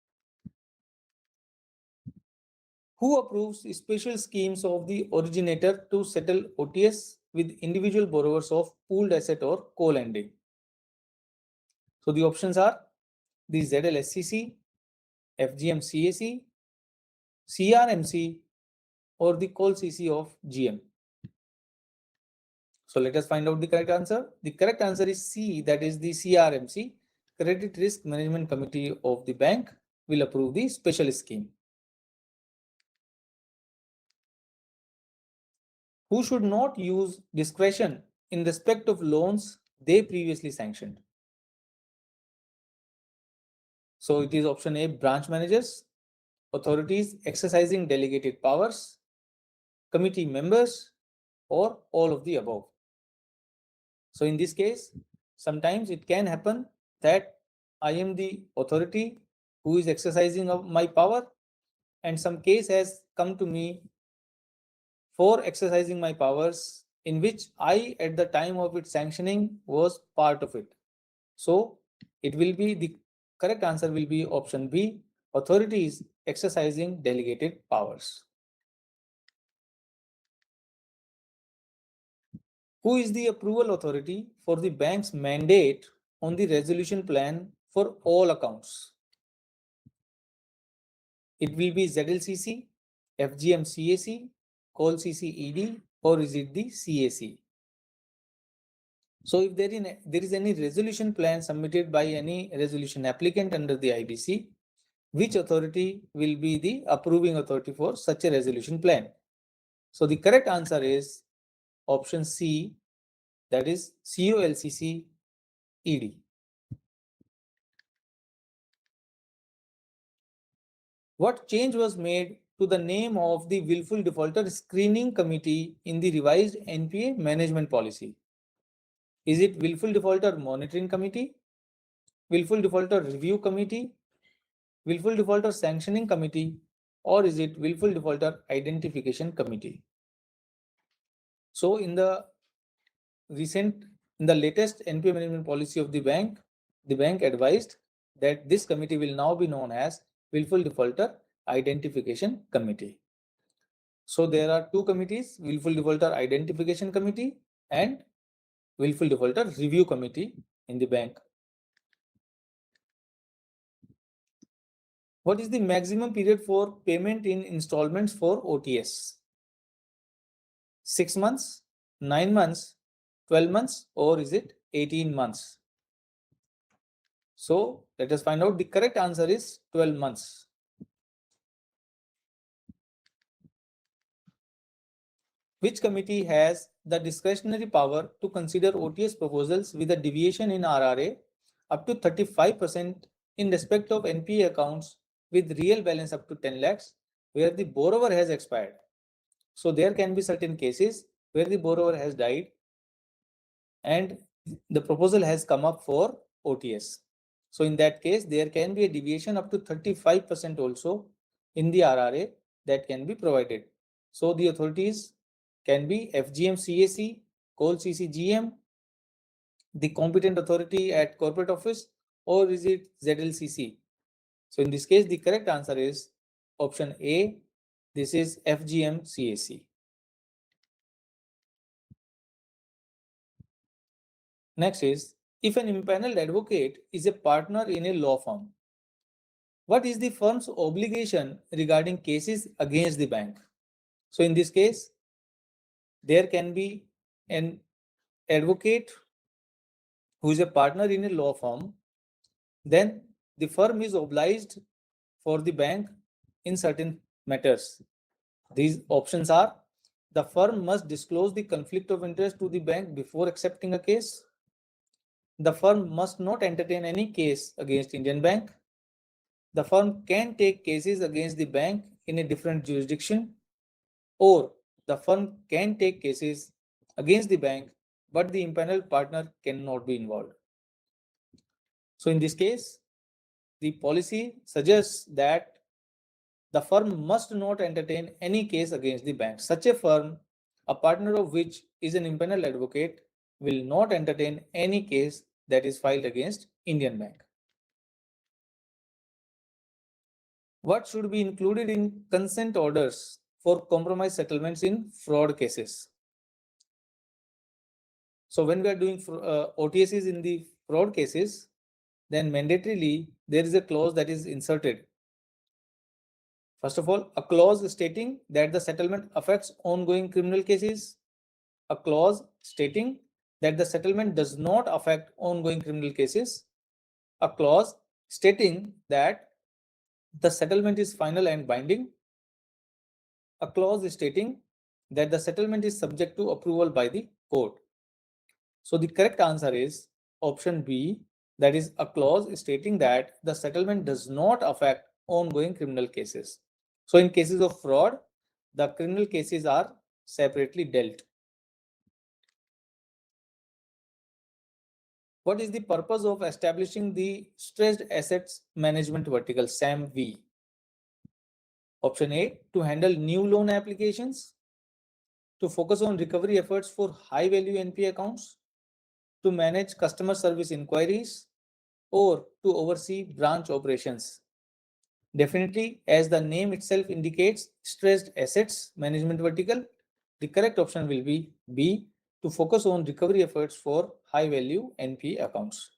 Who approves special schemes of the originator to settle OTS with individual borrowers of pooled asset or co-lending? So the options are the ZLSCC, FGM-CAC, CRMC, or the COL-CC of GM. So let us find out the correct answer. The correct answer is C, that is the CRMC, Credit Risk Management Committee of the bank will approve the special scheme. Who should not use discretion in respect of loans they previously sanctioned? So it is option A, branch managers, authorities exercising delegated powers, committee members, or all of the above. So in this case, sometimes it can happen that I am the authority who is exercising of my power, and some case has come to me for exercising my powers in which I at the time of its sanctioning was part of it. So it will be the correct answer will be option B, authorities exercising delegated powers. Who is the approval authority for the bank's mandate on the resolution plan for all accounts? It will be ZLCC, FGM-CAC, COL-CC-ED, or is it the CAC? So if there is any resolution plan submitted by any resolution applicant under the IBC, which authority will be the approving authority for such a resolution plan? So the correct answer is option C, that is COLCC ED. What change was made to the name of the willful defaulter screening committee in the revised NPA management policy? Is it willful defaulter monitoring committee, willful defaulter review committee, willful defaulter sanctioning committee, or is it willful defaulter identification committee? So in the latest NPA management policy of the bank advised that this committee will now be known as willful defaulter identification committee. So there are two committees, willful defaulter identification committee and willful defaulter review committee in the bank. What is the maximum period for payment in installments for OTS? 6 months, 9 months, 12 months, or is it 18 months? So let us find out. The correct answer is 12 months. Which committee has the discretionary power to consider OTS proposals with a deviation in RRA up to 35% in respect of NPA accounts with real balance up to 10 lakhs where the borrower has expired? So there can be certain cases where the borrower has died and the proposal has come up for OTS. So in that case, there can be a deviation up to 35% also in the RRA that can be provided. So the authorities can be FGM CAC, Col CCGM, the competent authority at corporate office, or is it ZLCC? So in this case, the correct answer is option A. This is FGM CAC. Next is, if an impaneled advocate is a partner in a law firm, what is the firm's obligation regarding cases against the bank? So in this case, there can be an advocate who is a partner in a law firm, then the firm is obliged for the bank in certain matters. These options are: the firm must disclose the conflict of interest to the bank before accepting a case. The firm must not entertain any case against Indian bank. The firm can take cases against the bank in a different jurisdiction, or the firm can take cases against the bank, but the impaneled partner cannot be involved. So in this case, the policy suggests that the firm must not entertain any case against the bank. Such a firm, a partner of which is an impaneled advocate, will not entertain any case that is filed against Indian bank. What should be included in consent orders for compromise settlements in fraud cases? So when we are doing OTSs in the fraud cases, then mandatorily there is a clause that is inserted. First of all, a clause stating that the settlement affects ongoing criminal cases, a clause stating that the settlement does not affect ongoing criminal cases, a clause stating that the settlement is final and binding, a clause stating that the settlement is subject to approval by the court. So the correct answer is option B, that is a clause stating that the settlement does not affect ongoing criminal cases. So in cases of fraud, the criminal cases are separately dealt. What is the purpose of establishing the stressed assets management vertical, SAMV? Option A, to handle new loan applications, to focus on recovery efforts for high value NPA accounts, to manage customer service inquiries, or to oversee branch operations. Definitely, as the name itself indicates, stressed assets management vertical, the correct option will be B, to focus on recovery efforts for high value NPA accounts.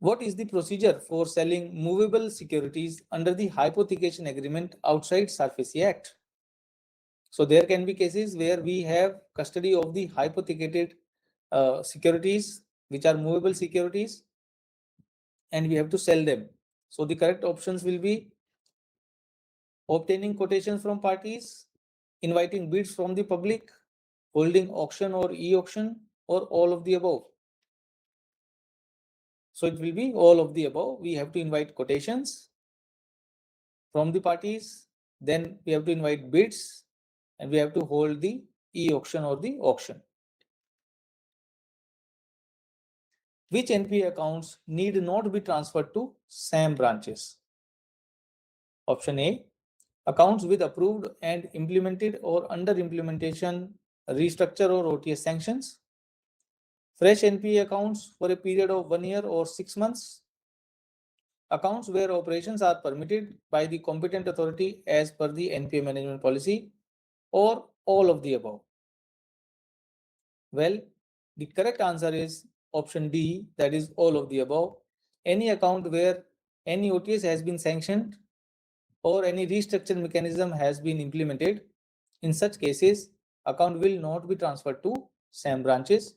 What is the procedure for selling movable securities under the hypothecation agreement outside SARFAESI Act? So there can be cases where we have custody of the hypothecated securities, which are movable securities, and we have to sell them. So the correct options will be obtaining quotations from parties, inviting bids from the public, holding auction or e-auction, or all of the above? So it will be all of the above. We have to invite quotations from the parties, then we have to invite bids, and we have to hold the e-auction or the auction. Which NPA accounts need not be transferred to SAM branches? Option A, accounts with approved and implemented or under implementation restructure or OTS sanctions. Fresh NPA accounts for a period of 1 year or 6 months. Accounts where operations are permitted by the competent authority as per the NPA management policy, or all of the above. Well, the correct answer is option D, that is all of the above. Any account where any OTS has been sanctioned or any restructure mechanism has been implemented, in such cases, account will not be transferred to SAM branches.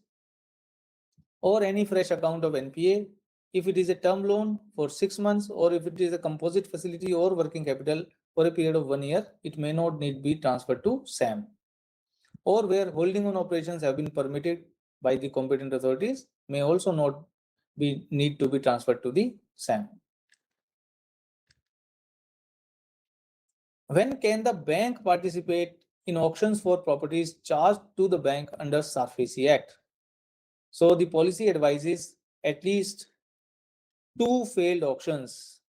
Or any fresh account of NPA, if it is a term loan for 6 months, or if it is a composite facility or working capital for a period of 1 year, it may not need be transferred to SAM. Or where holding on operations have been permitted by the competent authorities, may also not be need to be transferred to the SAM. When can the bank participate in auctions for properties charged to the bank under SARFAESI Act? So the policy advises at least 2 failed auctions.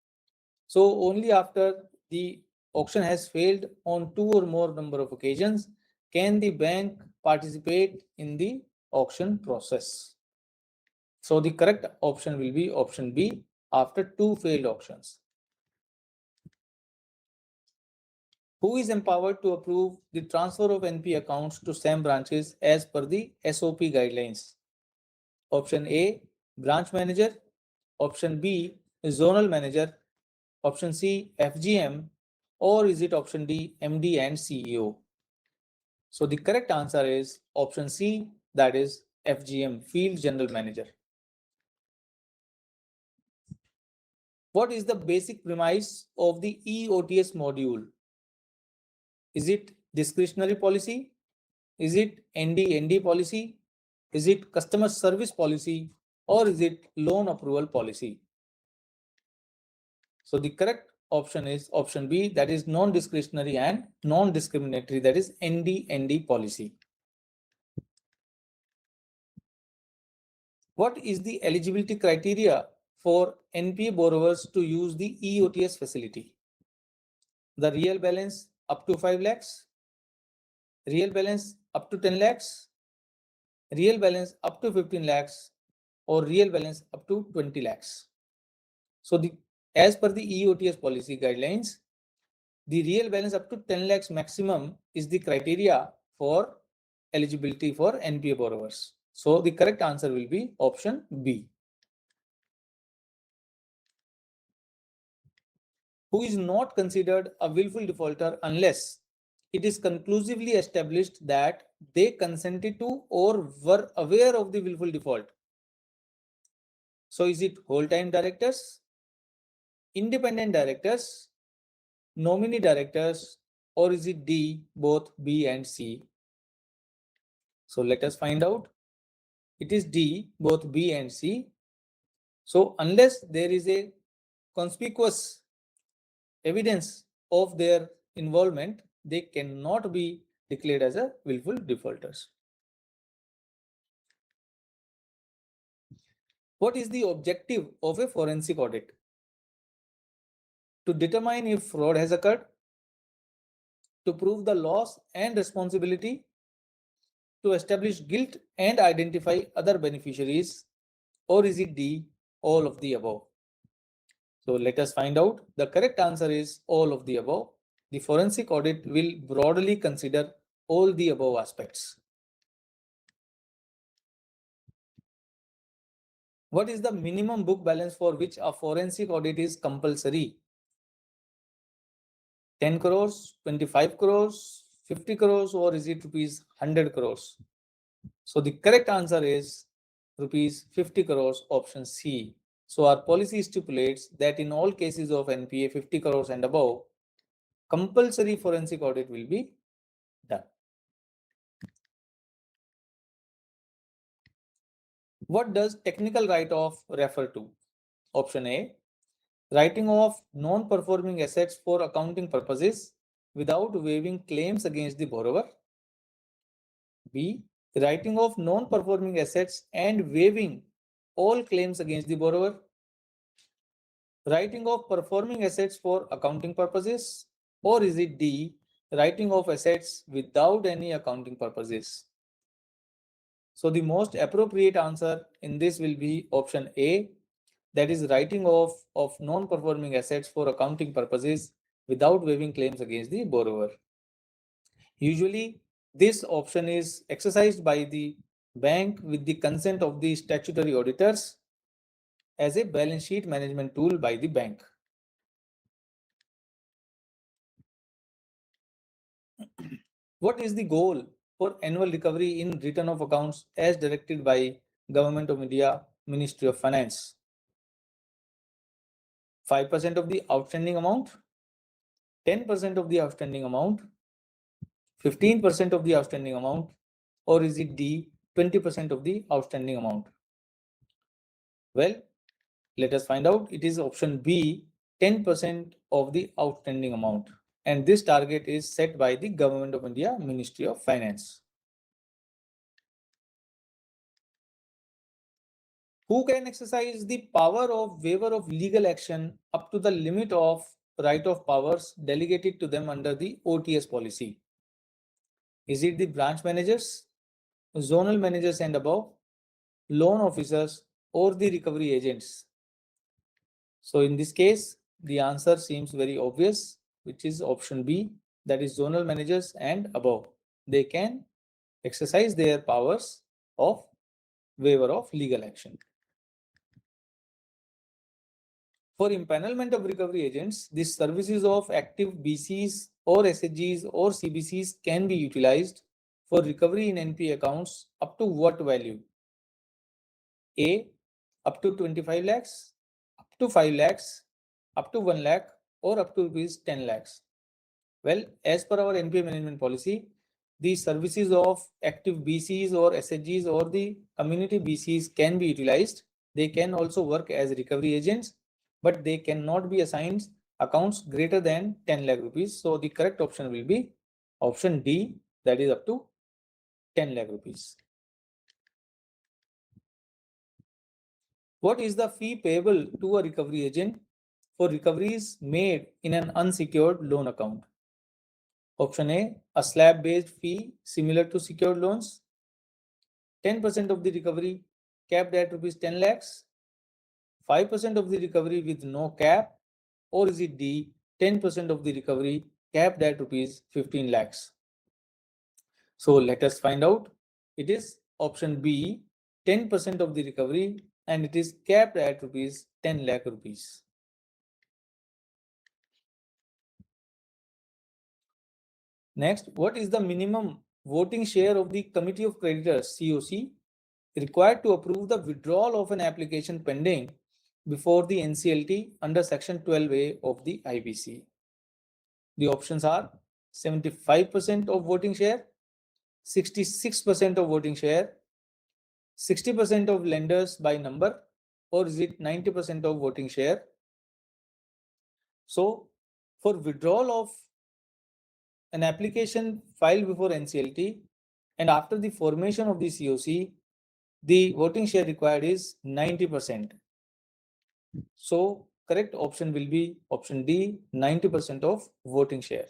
So only after the auction has failed on 2 or more number of occasions can the bank participate in the auction process. So the correct option will be option B, after 2 failed auctions. Who is empowered to approve the transfer of NP accounts to SAM branches as per the SOP guidelines? Option A, branch manager. Option B, zonal manager. Option C, FGM. Or is it option D, MD and CEO? So the correct answer is option C, that is FGM, Field General Manager. What is the basic premise of the EOTS module? Is it discretionary policy? Is it ND policy? Is it customer service policy? Or is it loan approval policy? So the correct option is option B, that is non-discretionary and non-discriminatory, that is ND policy. What is the eligibility criteria for NPA borrowers to use the EOTS facility? The real balance up to 5 lakhs, real balance up to 10 lakhs, real balance up to 15 lakhs, or real balance up to 20 lakhs. So as per the EOTS policy guidelines, the real balance up to 10 lakhs maximum is the criteria for eligibility for NPA borrowers. So the correct answer will be option B. Who is not considered a willful defaulter unless it is conclusively established that they consented to or were aware of the willful default? So is it whole-time directors, independent directors, nominee directors, or is it D, both B and C? So let us find out. It is D, both B and C. So unless there is a conspicuous evidence of their involvement, they cannot be declared as a willful defaulters. What is the objective of a forensic audit? To determine if fraud has occurred, to prove the loss and responsibility, to establish guilt and identify other beneficiaries, or is it D, all of the above? So let us find out. The correct answer is all of the above. The forensic audit will broadly consider all the above aspects. What is the minimum book balance for which a forensic audit is compulsory? 10 crores, 25 crores, 50 crores, or is it rupees 100 crores? So the correct answer is rupees 50 crores, option C. So our policy stipulates that in all cases of NPA 50 crores and above, compulsory forensic audit will be What does technical write-off refer to? Option A, writing off non-performing assets for accounting purposes without waiving claims against the borrower. B, writing off non-performing assets and waiving all claims against the borrower. Writing off performing assets for accounting purposes, or is it D, writing off assets without any accounting purposes? So the most appropriate answer in this will be option A, that is writing off of non-performing assets for accounting purposes without waiving claims against the borrower. Usually, this option is exercised by the bank with the consent of the statutory auditors as a balance sheet management tool by the bank. What is the goal for annual recovery in return of accounts as directed by Government of India, Ministry of Finance? 5% of the outstanding amount, 10% of the outstanding amount, 15% of the outstanding amount, or is it D, 20% of the outstanding amount? Well, let us find out. It is option B, 10% of the outstanding amount. And this target is set by the Government of India, Ministry of Finance. Who can exercise the power of waiver of legal action up to the limit of right of powers delegated to them under the OTS policy? Is it the branch managers, zonal managers and above, loan officers, or the recovery agents? So in this case, the answer seems very obvious, which is option B, that is zonal managers and above. They can exercise their powers of waiver of legal action. For empanelment of recovery agents, the services of active BCs or SHGs or CBCs can be utilized for recovery in NPA accounts up to what value? A, up to 25 lakhs, up to 5 lakhs, up to 1 lakh, or up to rupees 10 lakhs. Well, as per our NPA management policy, the services of active BCs or SHGs or the community BCs can be utilized. They can also work as recovery agents, but they cannot be assigned accounts greater than 10 lakh rupees. So the correct option will be option D, that is up to 10 lakh rupees. What is the fee payable to a recovery agent for recoveries made in an unsecured loan account? Option A slab-based fee similar to secured loans, 10% of the recovery capped at rupees 10 lakhs, 5% of the recovery with no cap, or is it D, 10% of the recovery capped at rupees 15 lakhs? So let us find out. It is option B, 10% of the recovery, and it is capped at rupees 10 lakh rupees. Next, what is the minimum voting share of the Committee of Creditors, COC, required to approve the withdrawal of an application pending before the NCLT under Section 12A of the IBC? The options are 75% of voting share, 66% of voting share, 60% of lenders by number, or is it 90% of voting share? So, for withdrawal of an application filed before NCLT and after the formation of the COC, the voting share required is 90%. So, correct option will be option D, 90% of voting share.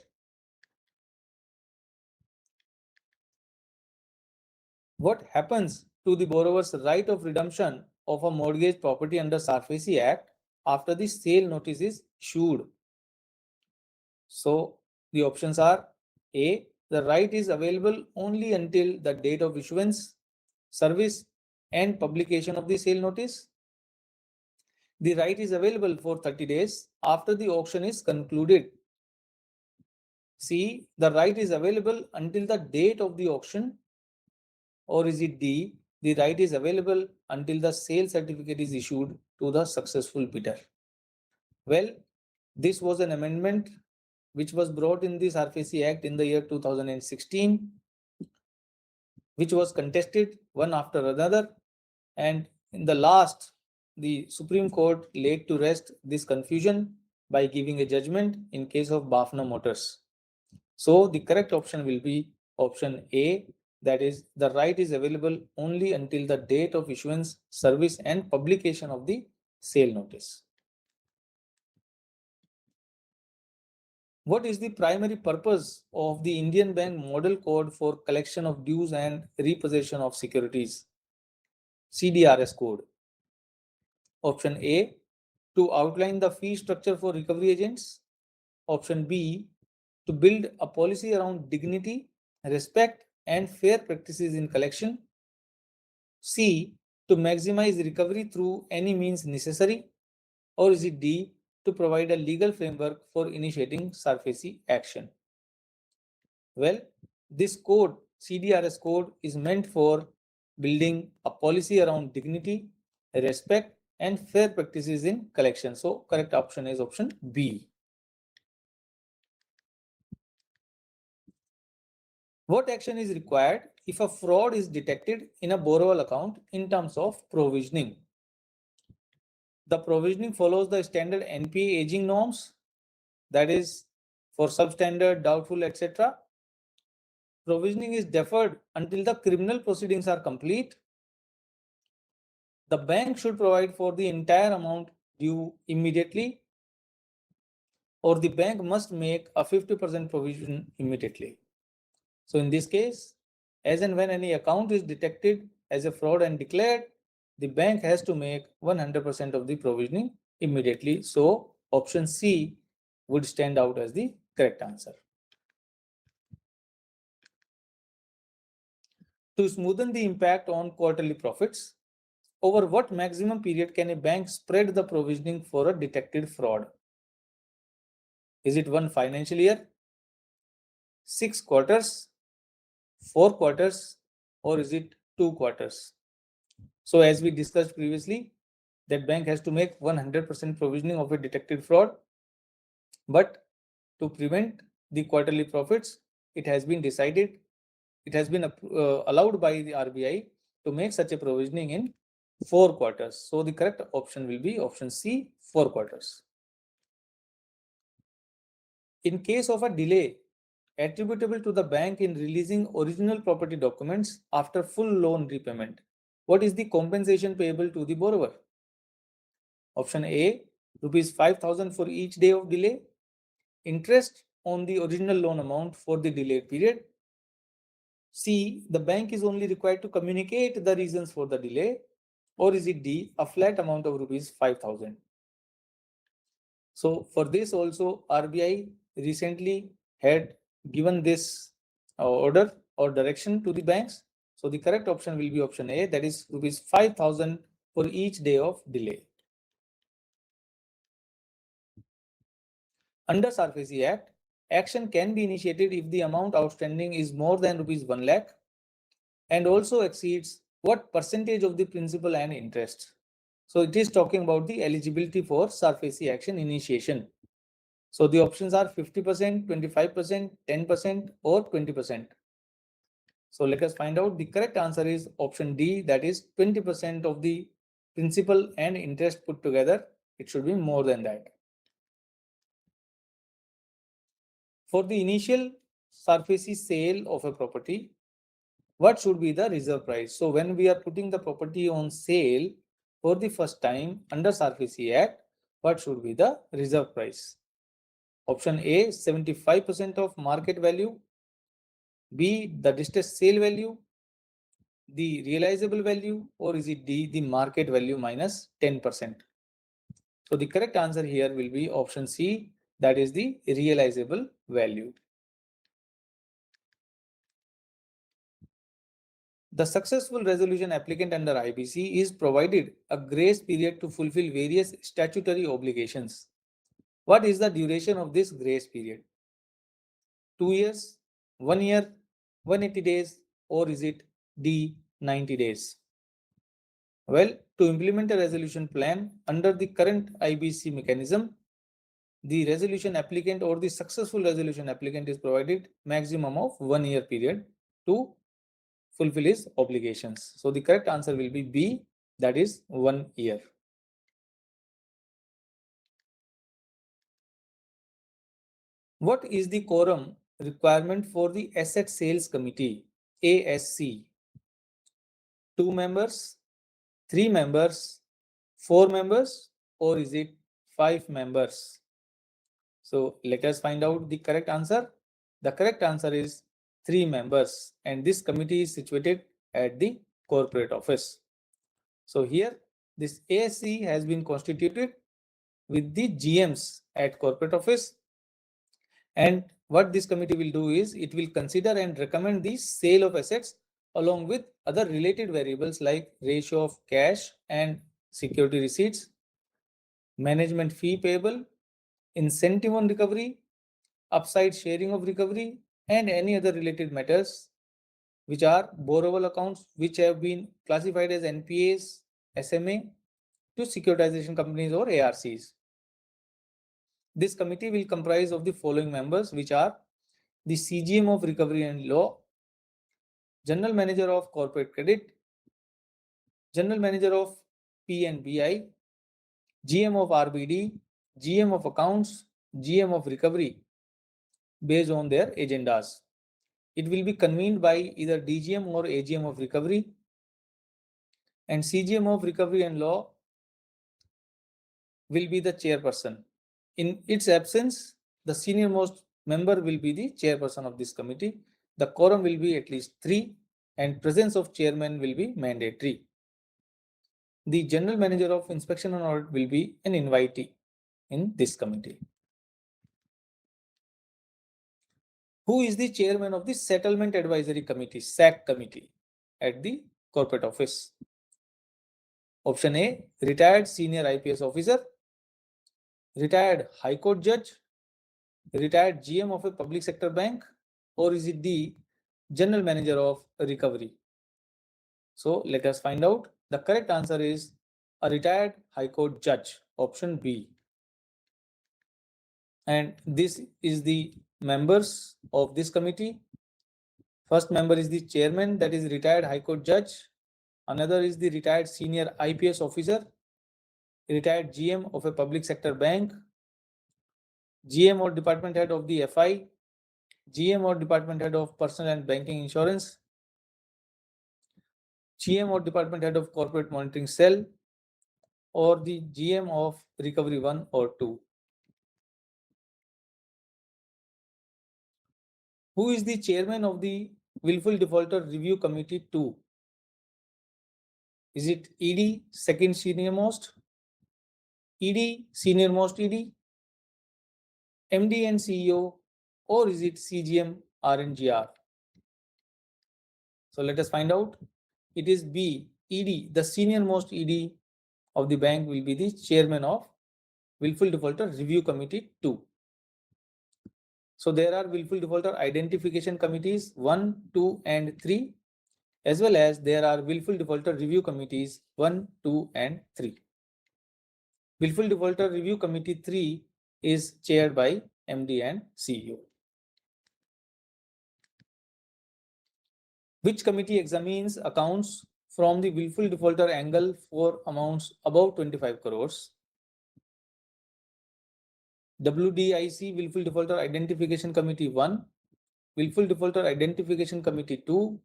What happens to the borrower's right of redemption of a mortgage property under SARFAESI Act after the sale notice is issued? So the options are A, the right is available only until the date of issuance, service, and publication of the sale notice. The right is available for 30 days after the auction is concluded. C, the right is available until the date of the auction, or is it D, the right is available until the sale certificate is issued to the successful bidder? Well, this was an amendment which was brought in the SARFAESI Act in the year 2016, which was contested one after another. And in the last, the Supreme Court laid to rest this confusion by giving a judgment in case of Bafna Motors. So the correct option will be option A, that is, the right is available only until the date of issuance, service, and publication of the sale notice. What is the primary purpose of the Indian Bank Model Code for collection of dues and repossession of securities? CDRS code. Option A, to outline the fee structure for recovery agents. Option B, to build a policy around dignity, respect, and fair practices in collection. C, to maximize recovery through any means necessary. Or is it D, to provide a legal framework for initiating SARFAESI action? Well, this code, CDRS code, is meant for building a policy around dignity, respect, and fair practices in collection. So correct option is option B. What action is required if a fraud is detected in a borrower account in terms of provisioning? The provisioning follows the standard NPA aging norms, that is for substandard, doubtful, etc. Provisioning is deferred until the criminal proceedings are complete. The bank should provide for the entire amount due immediately, or the bank must make a 50% provision immediately. So in this case, as and when any account is detected as a fraud and declared, the bank has to make 100% of the provisioning immediately. So option C would stand out as the correct answer. To smoothen the impact on quarterly profits, over what maximum period can a bank spread the provisioning for a detected fraud? Is it 1 financial year, 6 quarters, 4 quarters, or is it 2 quarters? So as we discussed previously, that bank has to make 100% provisioning of a detected fraud. But to prevent the quarterly profits, it has been decided, it has been allowed by the RBI to make such a provisioning in 4 quarters. So the correct option will be option C, 4 quarters. In case of a delay attributable to the bank in releasing original property documents after full loan repayment, what is the compensation payable to the borrower? Option A, rupees 5,000 for each day of delay, interest on the original loan amount for the delayed period. C, the bank is only required to communicate the reasons for the delay. Or is it D, a flat amount of rupees 5,000? So for this also, RBI recently had given this order or direction to the banks. So the correct option will be option A, that is rupees 5,000 for each day of delay. Under SARFAESI Act, action can be initiated if the amount outstanding is more than rupees 1 lakh and also exceeds what percentage of the principal and interest. So it is talking about the eligibility for SARFAESI action initiation. So the options are 50%, 25%, 10%, or 20%. So let us find out. The correct answer is option D, that is 20% of the principal and interest put together. It should be more than that. For the initial SARFAESI sale of a property, what should be the reserve price? So when we are putting the property on sale for the first time under SARFAESI Act, what should be the reserve price? Option A, 75% of market value. B, the distressed sale value. The realizable value, or is it D, the market value minus 10%? So the correct answer here will be option C, that is the realizable value. The successful resolution applicant under IBC is provided a grace period to fulfill various statutory obligations. What is the duration of this grace period? 2 years, 1 year, 180 days, or is it D, 90 days? Well, to implement a resolution plan under the current IBC mechanism, the resolution applicant or the successful resolution applicant is provided maximum of 1 year period to fulfill his obligations. So the correct answer will be B, that is 1 year. What is the quorum requirement for the Asset Sales Committee, ASC? 2 members, 3 members, 4 members, or is it 5 members? So let us find out the correct answer. The correct answer is 3 members, and this committee is situated at the corporate office. So here this ASC has been constituted with the GMs at corporate office, and what this committee will do is it will consider and recommend the sale of assets along with other related variables like ratio of cash and security receipts, management fee payable, incentive on recovery, upside sharing of recovery, and any other related matters which are borrowable accounts which have been classified as NPAs, SMA to securitization companies or ARCs. This committee will comprise of the following members, which are the CGM of Recovery and Law, General Manager of Corporate Credit, General Manager of PNBI, GM of RBD, GM of Accounts, GM of Recovery, based on their agendas. It will be convened by either DGM or AGM of Recovery, and CGM of Recovery and Law will be the chairperson. In its absence, the senior most member will be the chairperson of this committee. The quorum will be at least 3, and presence of chairman will be mandatory. The general manager of inspection and audit will be an invitee in this committee. Who is the chairman of the Settlement Advisory Committee, SAC committee, at the corporate office? Option A, retired senior IPS officer, retired High Court judge, retired GM of a public sector bank, or is it the general manager of recovery? So let us find out. The correct answer is a retired High Court judge, option B. And this is the members of this committee. First member is the chairman, that is retired High Court judge. Another is the retired senior IPS officer, retired GM of a public sector bank, GM or department head of the FI, GM or department head of personal and banking insurance, GM or department head of corporate monitoring cell, or the GM of recovery 1 or 2. Who is the chairman of the willful defaulter review committee 2? Is it ED, second senior most, ED, senior most ED, MD and CEO, or is it CGM RNGR? So let us find out. It is B, ED, the senior most ED of the bank will be the chairman of willful defaulter review committee 2. So there are willful defaulter identification committees 1, 2, and 3, as well as there are willful defaulter review committees 1, 2, and 3. Willful defaulter review committee 3 is chaired by MD and CEO. Which committee examines accounts from the willful defaulter angle for amounts above 25 crores? WDIC, Willful Defaulter Identification Committee 1, Willful Defaulter Identification Committee 2,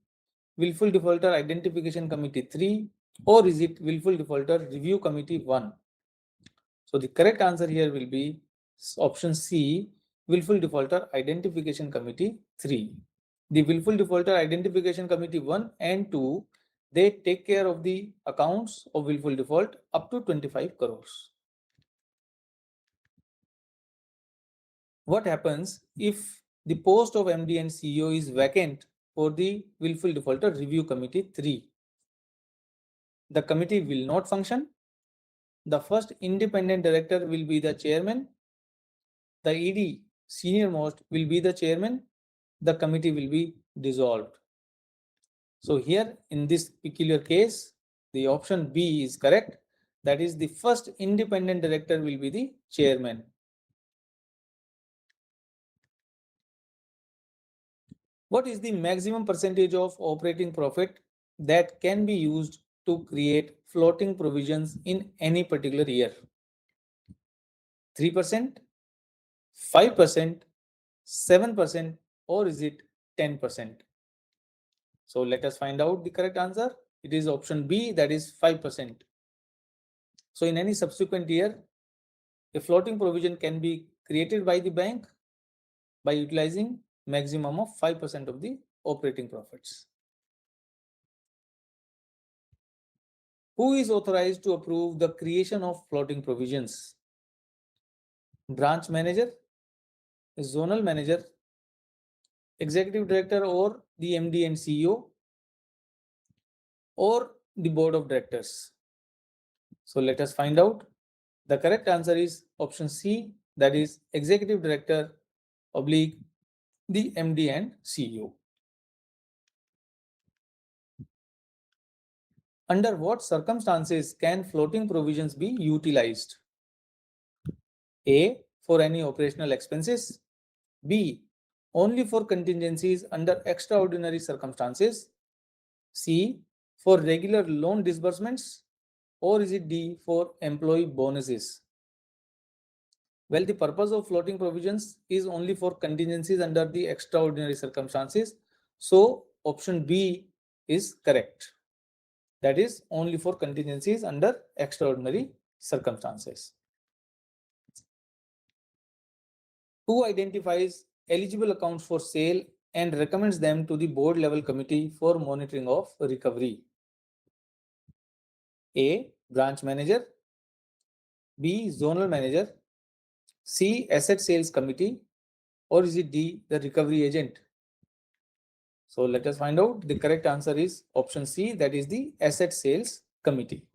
Willful Defaulter Identification Committee 3, or is it Willful Defaulter Review Committee 1? So the correct answer here will be option C, Willful Defaulter Identification Committee 3. The Willful Defaulter Identification Committee 1 and 2, they take care of the accounts of willful default up to 25 crores. What happens if the post of MD and CEO is vacant for the willful defaulter review committee 3? The committee will not function. The first independent director will be the chairman. The ED, senior most, will be the chairman. The committee will be dissolved. So here in this peculiar case, the option B is correct. That is, the first independent director will be the chairman. What is the maximum percentage of operating profit that can be used to create floating provisions in any particular year? 3%, 5%, 7%, or is it 10%? So let us find out the correct answer. It is option B, that is 5%. So in any subsequent year, a floating provision can be created by the bank by utilizing maximum of 5% of the operating profits. Who is authorized to approve the creation of floating provisions? Branch manager, zonal manager, executive director, or the MD and CEO, or the board of directors? So let us find out. The correct answer is option C, that is executive director oblique the MD and CEO. Under what circumstances can floating provisions be utilized? A, for any operational expenses. B, only for contingencies under extraordinary circumstances. C, for regular loan disbursements. Or is it D, for employee bonuses? Well, the purpose of floating provisions is only for contingencies under the extraordinary circumstances. So option B is correct. That is only for contingencies under extraordinary circumstances. Who identifies eligible accounts for sale and recommends them to the board level committee for monitoring of recovery? A, branch manager. B, zonal manager. C, asset sales committee. Or is it D, the recovery agent? So let us find out. The correct answer is option C, that is the asset sales committee.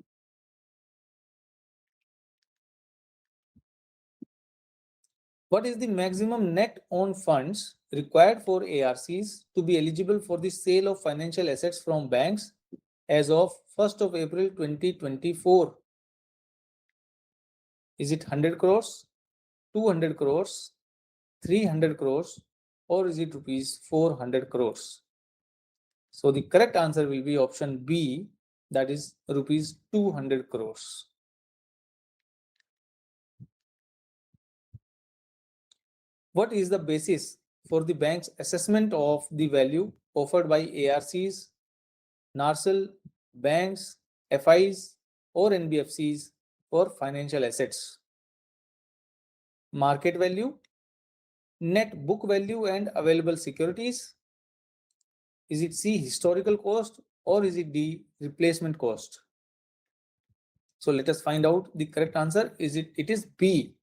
What is the maximum net owned funds required for ARCs to be eligible for the sale of financial assets from banks as of 1st of April 2024? Is it 100 crores, 200 crores, 300 crores, or is it rupees 400 crores? So the correct answer will be option B, that is rupees 200 crores. What is the basis for the bank's assessment of the value offered by ARCs, NARCL, banks, FIs, or NBFCs for financial assets? Market value, net book value and available securities? Is it C, historical cost, or is it D, replacement cost? So let us find out the correct answer. It is B,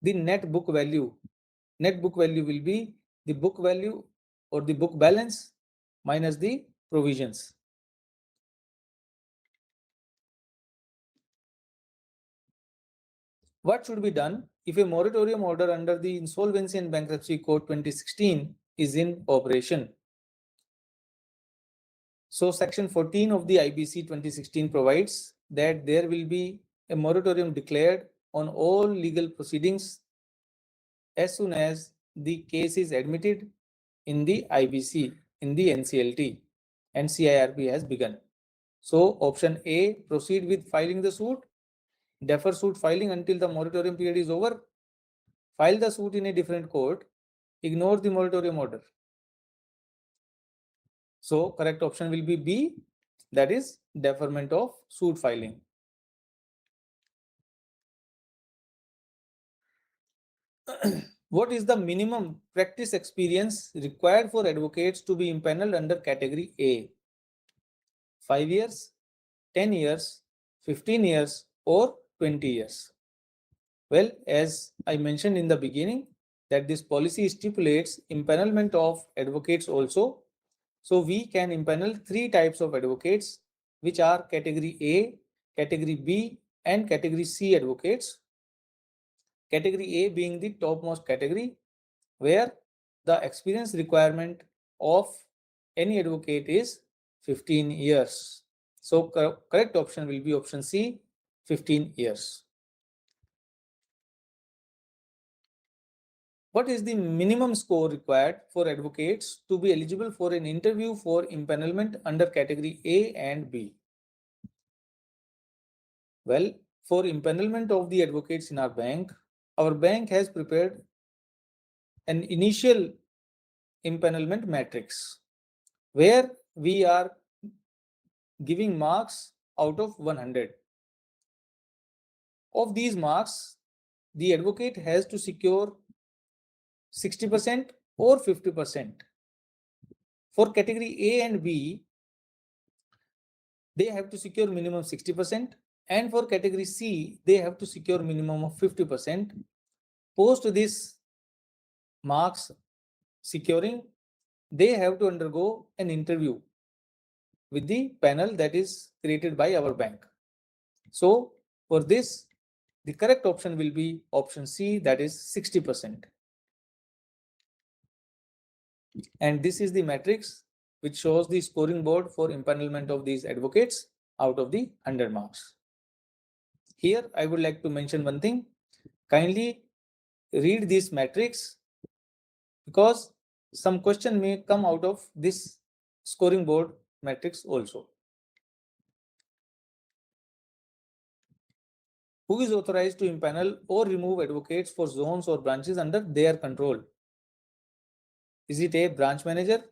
the net book value. Net book value will be the book value or the book balance minus the provisions. What should be done if a moratorium order under the Insolvency and Bankruptcy Code 2016 is in operation? So section 14 of the IBC 2016 provides that there will be a moratorium declared on all legal proceedings as soon as the case is admitted in the IBC, in the NCLT, and CIRP has begun. So option A, proceed with filing the suit, defer suit filing until the moratorium period is over, file the suit in a different court, ignore the moratorium order. So correct option will be B, that is deferment of suit filing. What is the minimum practice experience required for advocates to be impaneled under category A? 5 years, 10 years, 15 years, or 20 years? Well, as I mentioned in the beginning, that this policy stipulates impanelment of advocates also. So we can impanel 3 types of advocates, which are category A, category B, and category C advocates. Category A being the topmost category, where the experience requirement of any advocate is 15 years. So correct option will be option C, 15 years. What is the minimum score required for advocates to be eligible for an interview for impanelment under category A and B? Well, for empanelment of the advocates in our bank has prepared an initial empanelment matrix where we are giving marks out of 100. Of these marks, the advocate has to secure 60% or 50%. For category A and B, they have to secure minimum 60%, and for category C, they have to secure minimum of 50%. Post this marks securing, they have to undergo an interview with the panel that is created by our bank. So for this, the correct option will be option C, that is 60%. And this is the matrix which shows the scoring board for empanelment of these advocates out of the 100 marks. Here, I would like to mention one thing. Kindly read this matrix because some question may come out of this scoring board matrix also. Who is authorized to impanel or remove advocates for zones or branches under their control? Is it A, branch manager,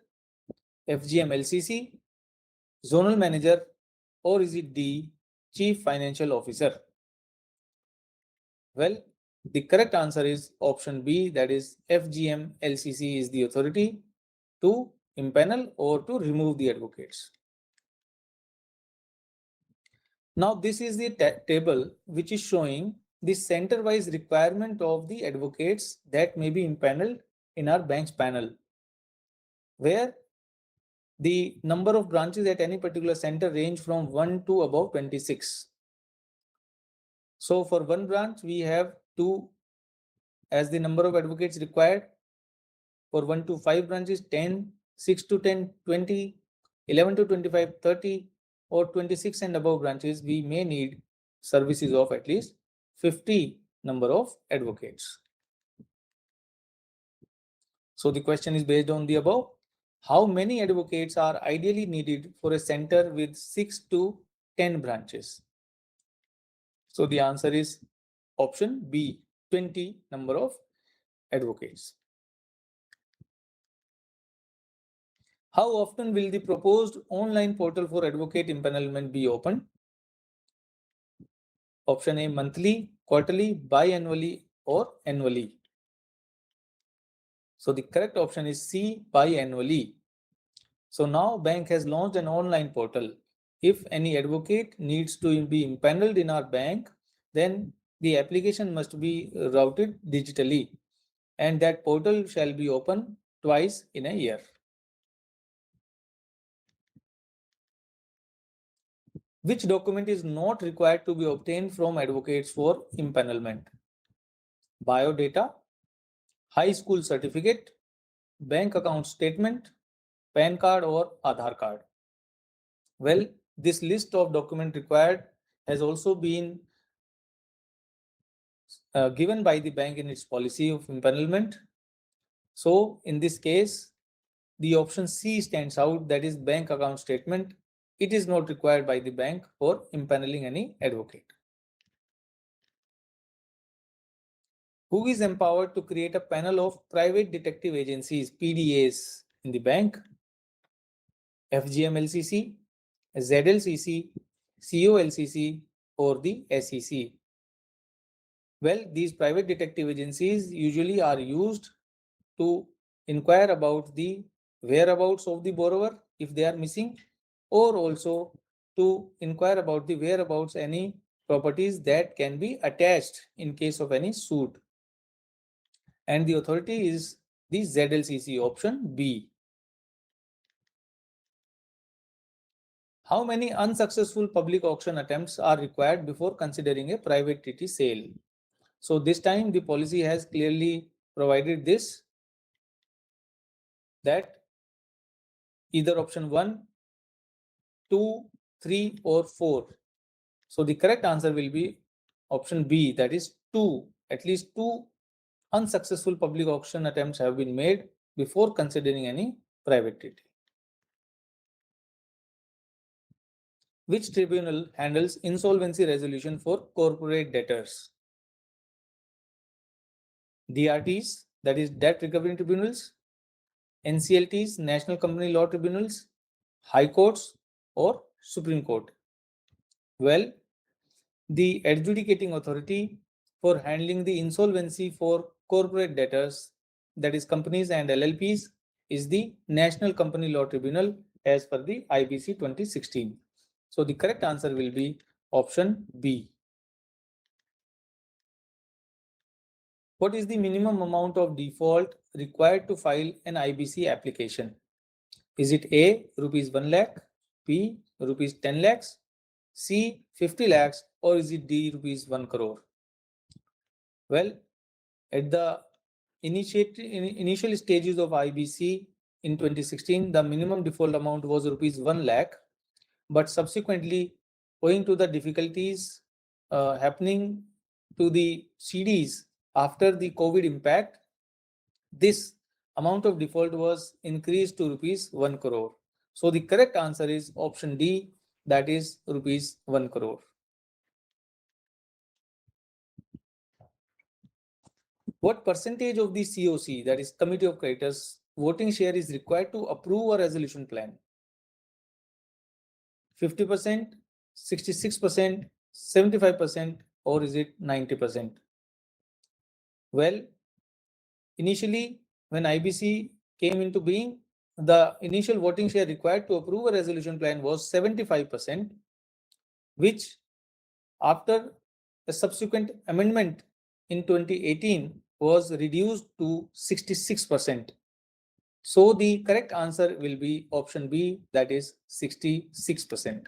FGM LCC, zonal manager, or is it D, chief financial officer? Well, the correct answer is option B, that is FGM LCC is the authority to impanel or to remove the advocates. Now, this is the table which is showing the center-wise requirement of the advocates that may be impaneled in our bank's panel, where the number of branches at any particular center range from 1 to about 26. So for one branch, we have 2 as the number of advocates required. For 1 to 5 branches, 10, 6 to 10, 20, 11 to 25, 30, or 26 and above branches, we may need services of at least 50 number of advocates. So the question is based on the above. How many advocates are ideally needed for a center with 6 to 10 branches? So the answer is option B, 20 number of advocates. How often will the proposed online portal for advocate empanelment be opened? Option A, monthly, quarterly, biannually, or annually. So the correct option is C, biannually. So now bank has launched an online portal. If any advocate needs to be impaneled in our bank, then the application must be routed digitally, and that portal shall be open twice in a year. Which document is not required to be obtained from advocates for impanelment? Biodata, high school certificate, bank account statement, PAN card, or Aadhaar card. Well, this list of documents required has also been given by the bank in its policy of impanelment. So in this case, the option C stands out, that is bank account statement. It is not required by the bank for impaneling any advocate. Who is empowered to create a panel of private detective agencies, PDAs, in the bank? FGM LCC, ZLCC, COLCC, or the SEC? Well, these private detective agencies usually are used to inquire about the whereabouts of the borrower if they are missing, or also to inquire about the whereabouts any properties that can be attached in case of any suit. And the authority is the ZLCC, option B. How many unsuccessful public auction attempts are required before considering a private treaty sale? So this time the policy has clearly provided this, that either option 1, 2, 3, or 4. So the correct answer will be option B, that is 2. At least 2 unsuccessful public auction attempts have been made before considering any private treaty. Which tribunal handles insolvency resolution for corporate debtors? DRTs, that is debt recovery tribunals, NCLTs, National Company Law Tribunals, High Courts, or Supreme Court? Well, the adjudicating authority for handling the insolvency for corporate debtors, that is companies and LLPs, is the National Company Law Tribunal as per the IBC 2016. So the correct answer will be option B. What is the minimum amount of default required to file an IBC application? Is it A, rupees 1 lakh, B, rupees 10 lakhs, C, 50 lakhs, or is it D, rupees 1 crore? Well, at the initial stages of IBC in 2016, the minimum default amount was rupees 1 lakh, but subsequently, owing to the difficulties happening to the CDs after the COVID impact, this amount of default was increased to rupees 1 crore. So the correct answer is option D, that is rupees 1 crore. What percentage of the COC, that is Committee of Creditors, voting share is required to approve a resolution plan? 50%, 66%, 75%, or is it 90%? Well, initially, when IBC came into being, the initial voting share required to approve a resolution plan was 75%, which after a subsequent amendment in 2018 was reduced to 66%. So the correct answer will be option B, that is 66%.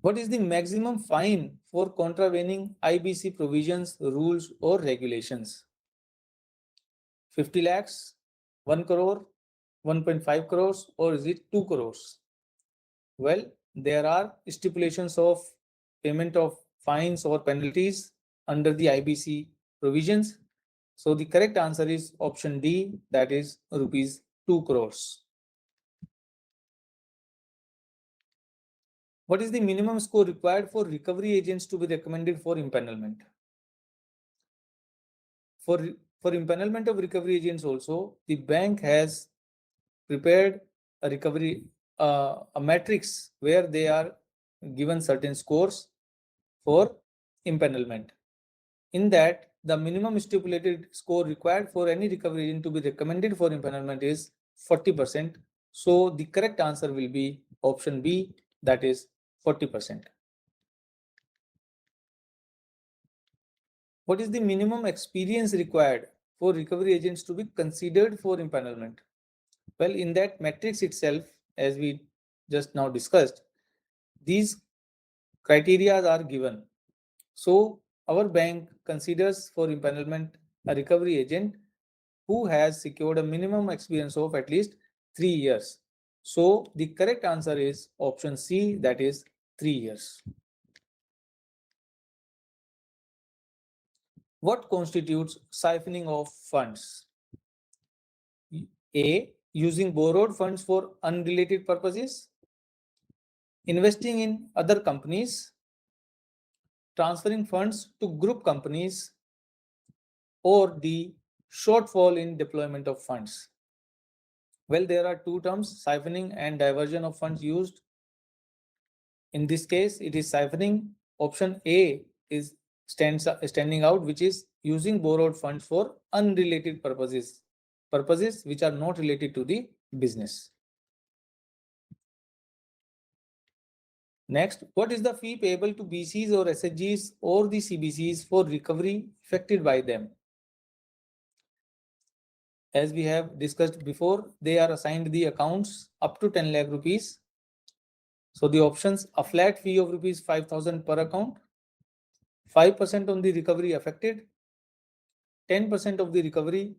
What is the maximum fine for contravening IBC provisions, rules, or regulations? 50 lakhs, 1 crore, 1.5 crores, or is it 2 crores? Well, there are stipulations of payment of fines or penalties under the IBC provisions. So the correct answer is option D, that is rupees 2 crores. What is the minimum score required for recovery agents to be recommended for impanelment? For impanelment of recovery agents also, the bank has prepared a recovery, a matrix where they are given certain scores for impanelment. In that, the minimum stipulated score required for any recovery agent to be recommended for impanelment is 40%. So the correct answer will be option B, that is 40%. What is the minimum experience required for recovery agents to be considered for impanelment? Well, in that matrix itself, as we just now discussed, these criteria are given. So our bank considers for impanelment a recovery agent who has secured a minimum experience of at least 3 years. So the correct answer is option C, that is 3 years. What constitutes siphoning of funds? A, using borrowed funds for unrelated purposes, investing in other companies, transferring funds to group companies, or the shortfall in deployment of funds. Well, there are two terms, siphoning and diversion of funds used. In this case, it is siphoning. Option A is standing out, which is using borrowed funds for unrelated purposes which are not related to the business. Next, what is the fee payable to BCs or SHGs or the CBCs for recovery affected by them? As we have discussed before, they are assigned the accounts up to 10 lakh rupees. So the options, a flat fee of rupees 5,000 per account, 5% on the recovery affected, 10% of the recovery,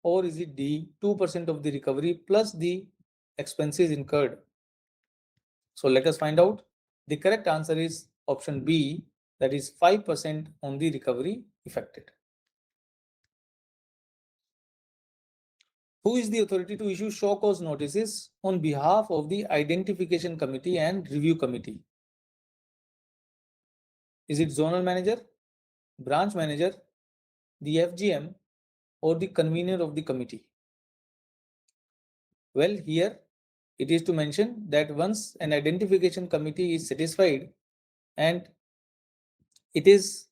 or is it D, 2% of the recovery plus the expenses incurred? So let us find out. The correct answer is option B, that is 5% on the recovery affected. Who is the authority to issue show cause notices on behalf of the identification committee and review committee? Is it zonal manager, branch manager, the FGM, or the convener of the committee? Well, here it is to mention that once an identification committee is satisfied and it has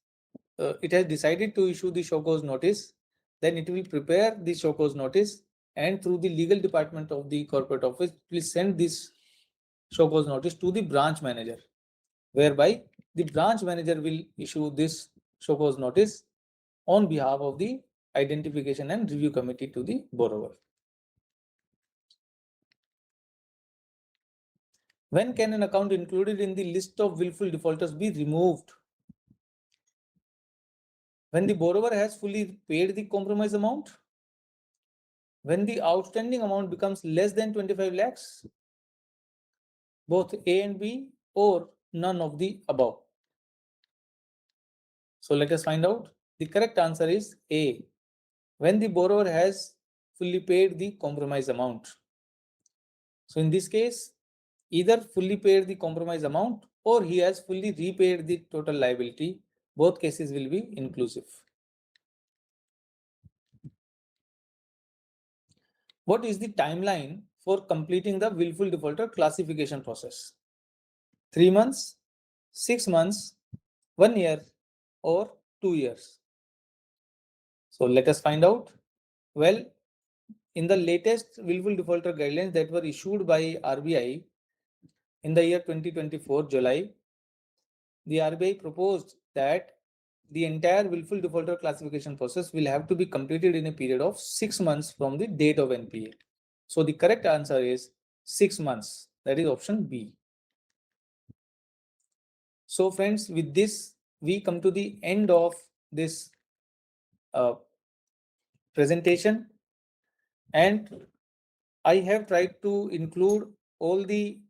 decided to issue the show cause notice, then it will prepare the show cause notice and through the legal department of the corporate office will send this show cause notice to the branch manager, whereby the branch manager will issue this show cause notice on behalf of the identification and review committee to the borrower. When can an account included in the list of willful defaulters be removed? When the borrower has fully paid the compromise amount, when the outstanding amount becomes less than 25 lakhs, both A and B, or none of the above. So let us find out. The correct answer is A, when the borrower has fully paid the compromise amount. So in this case, either fully paid the compromise amount or he has fully repaid the total liability. Both cases will be inclusive. What is the timeline for completing the willful defaulter classification process? 3 months, 6 months, 1 year, or 2 years? So let us find out. Well, in the latest willful defaulter guidelines that were issued by RBI in the year 2024 July, the RBI proposed that the entire willful defaulter classification process will have to be completed in a period of 6 months from the date of NPA. So the correct answer is 6 months. That is option B. So friends, with this, we come to the end of this presentation, and I have tried to include all the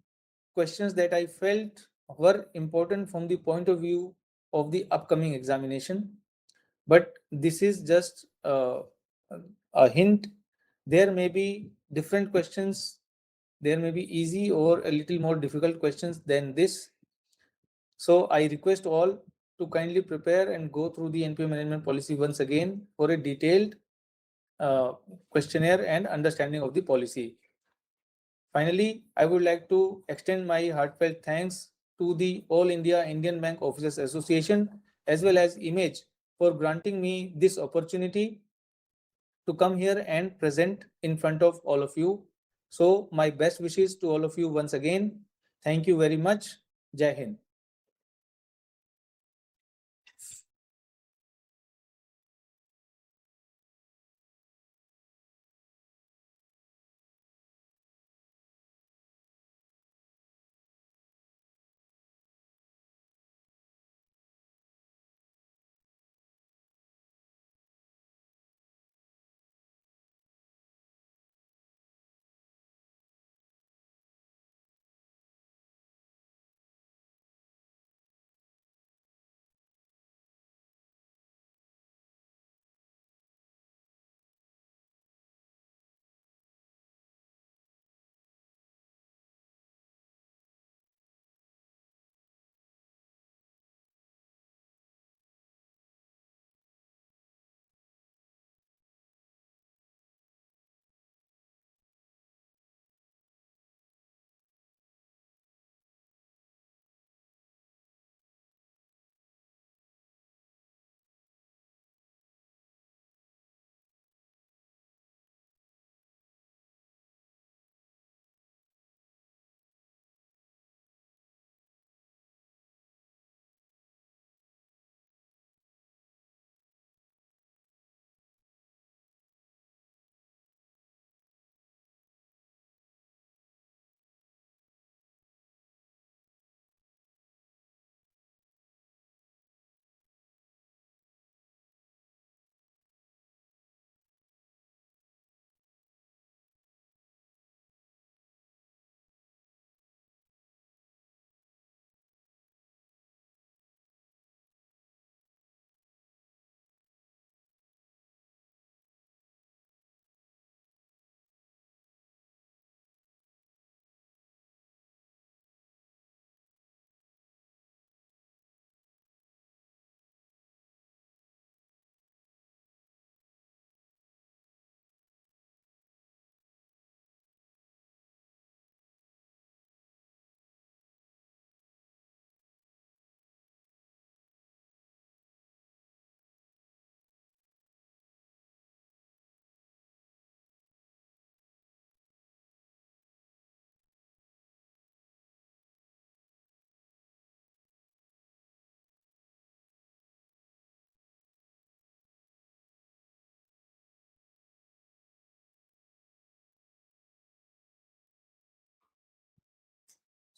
questions that I felt were important from the point of view of the upcoming examination. But this is just a hint. There may be different questions. There may be easy or a little more difficult questions than this. So I request all to kindly prepare and go through the NPA management policy once again for a detailed questionnaire and understanding of the policy. Finally, I would like to extend my heartfelt thanks to the All India Indian Bank Officers Association as well as Image for granting me this opportunity to come here and present in front of all of you. So my best wishes to all of you once again. Thank you very much. Jai Hind.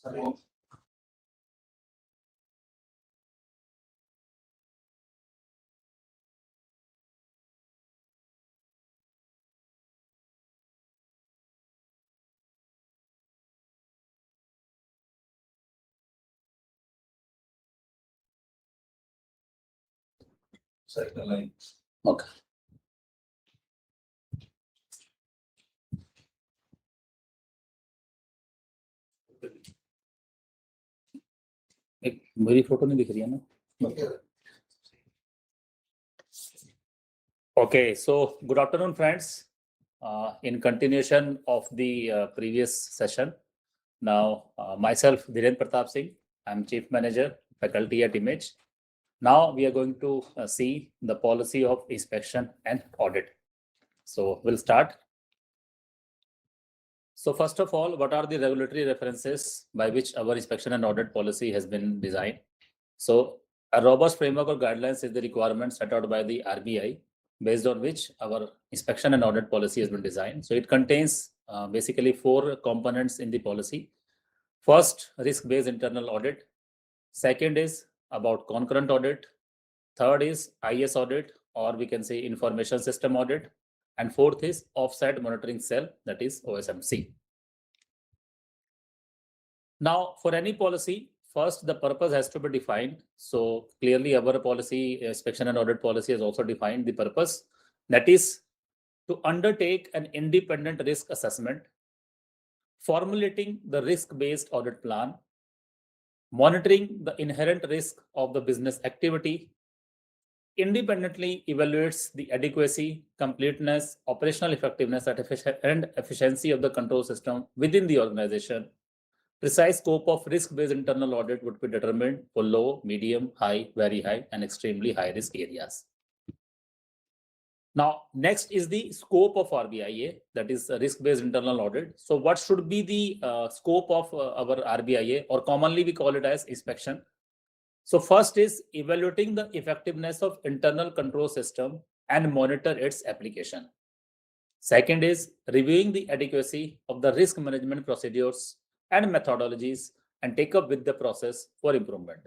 Okay. मेरी photo नहीं दिख रही है ना? Okay, so good afternoon, friends. In continuation of the previous session, now myself, Dhiren Pratap Singh, I'm Chief Manager, Faculty at Image. Now we are going to see the policy of inspection and audit. So we'll start. So first of all, what are the regulatory references by which our inspection and audit policy has been designed? So a robust framework of guidelines is the requirement set out by the RBI, based on which our inspection and audit policy has been designed. So it contains basically 4 components in the policy. First, risk-based internal audit. Second is about concurrent audit. Third is IS audit, or we can say information system audit. And fourth is offsite monitoring cell, that is OSMC. Now, for any policy, first the purpose has to be defined. So clearly our policy, inspection and audit policy, has also defined the purpose. That is to undertake an independent risk assessment, formulating the risk-based audit plan, monitoring the inherent risk of the business activity, independently evaluates the adequacy, completeness, operational effectiveness, and efficiency of the control system within the organization. Precise scope of risk-based internal audit would be determined for low, medium, high, very high, and extremely high risk areas. Now, next is the scope of RBIA, that is risk-based internal audit. So what should be the scope of our RBIA, or commonly we call it as inspection? So first is evaluating the effectiveness of internal control system and monitor its application. Second is reviewing the adequacy of the risk management procedures and methodologies and take up with the process for improvement.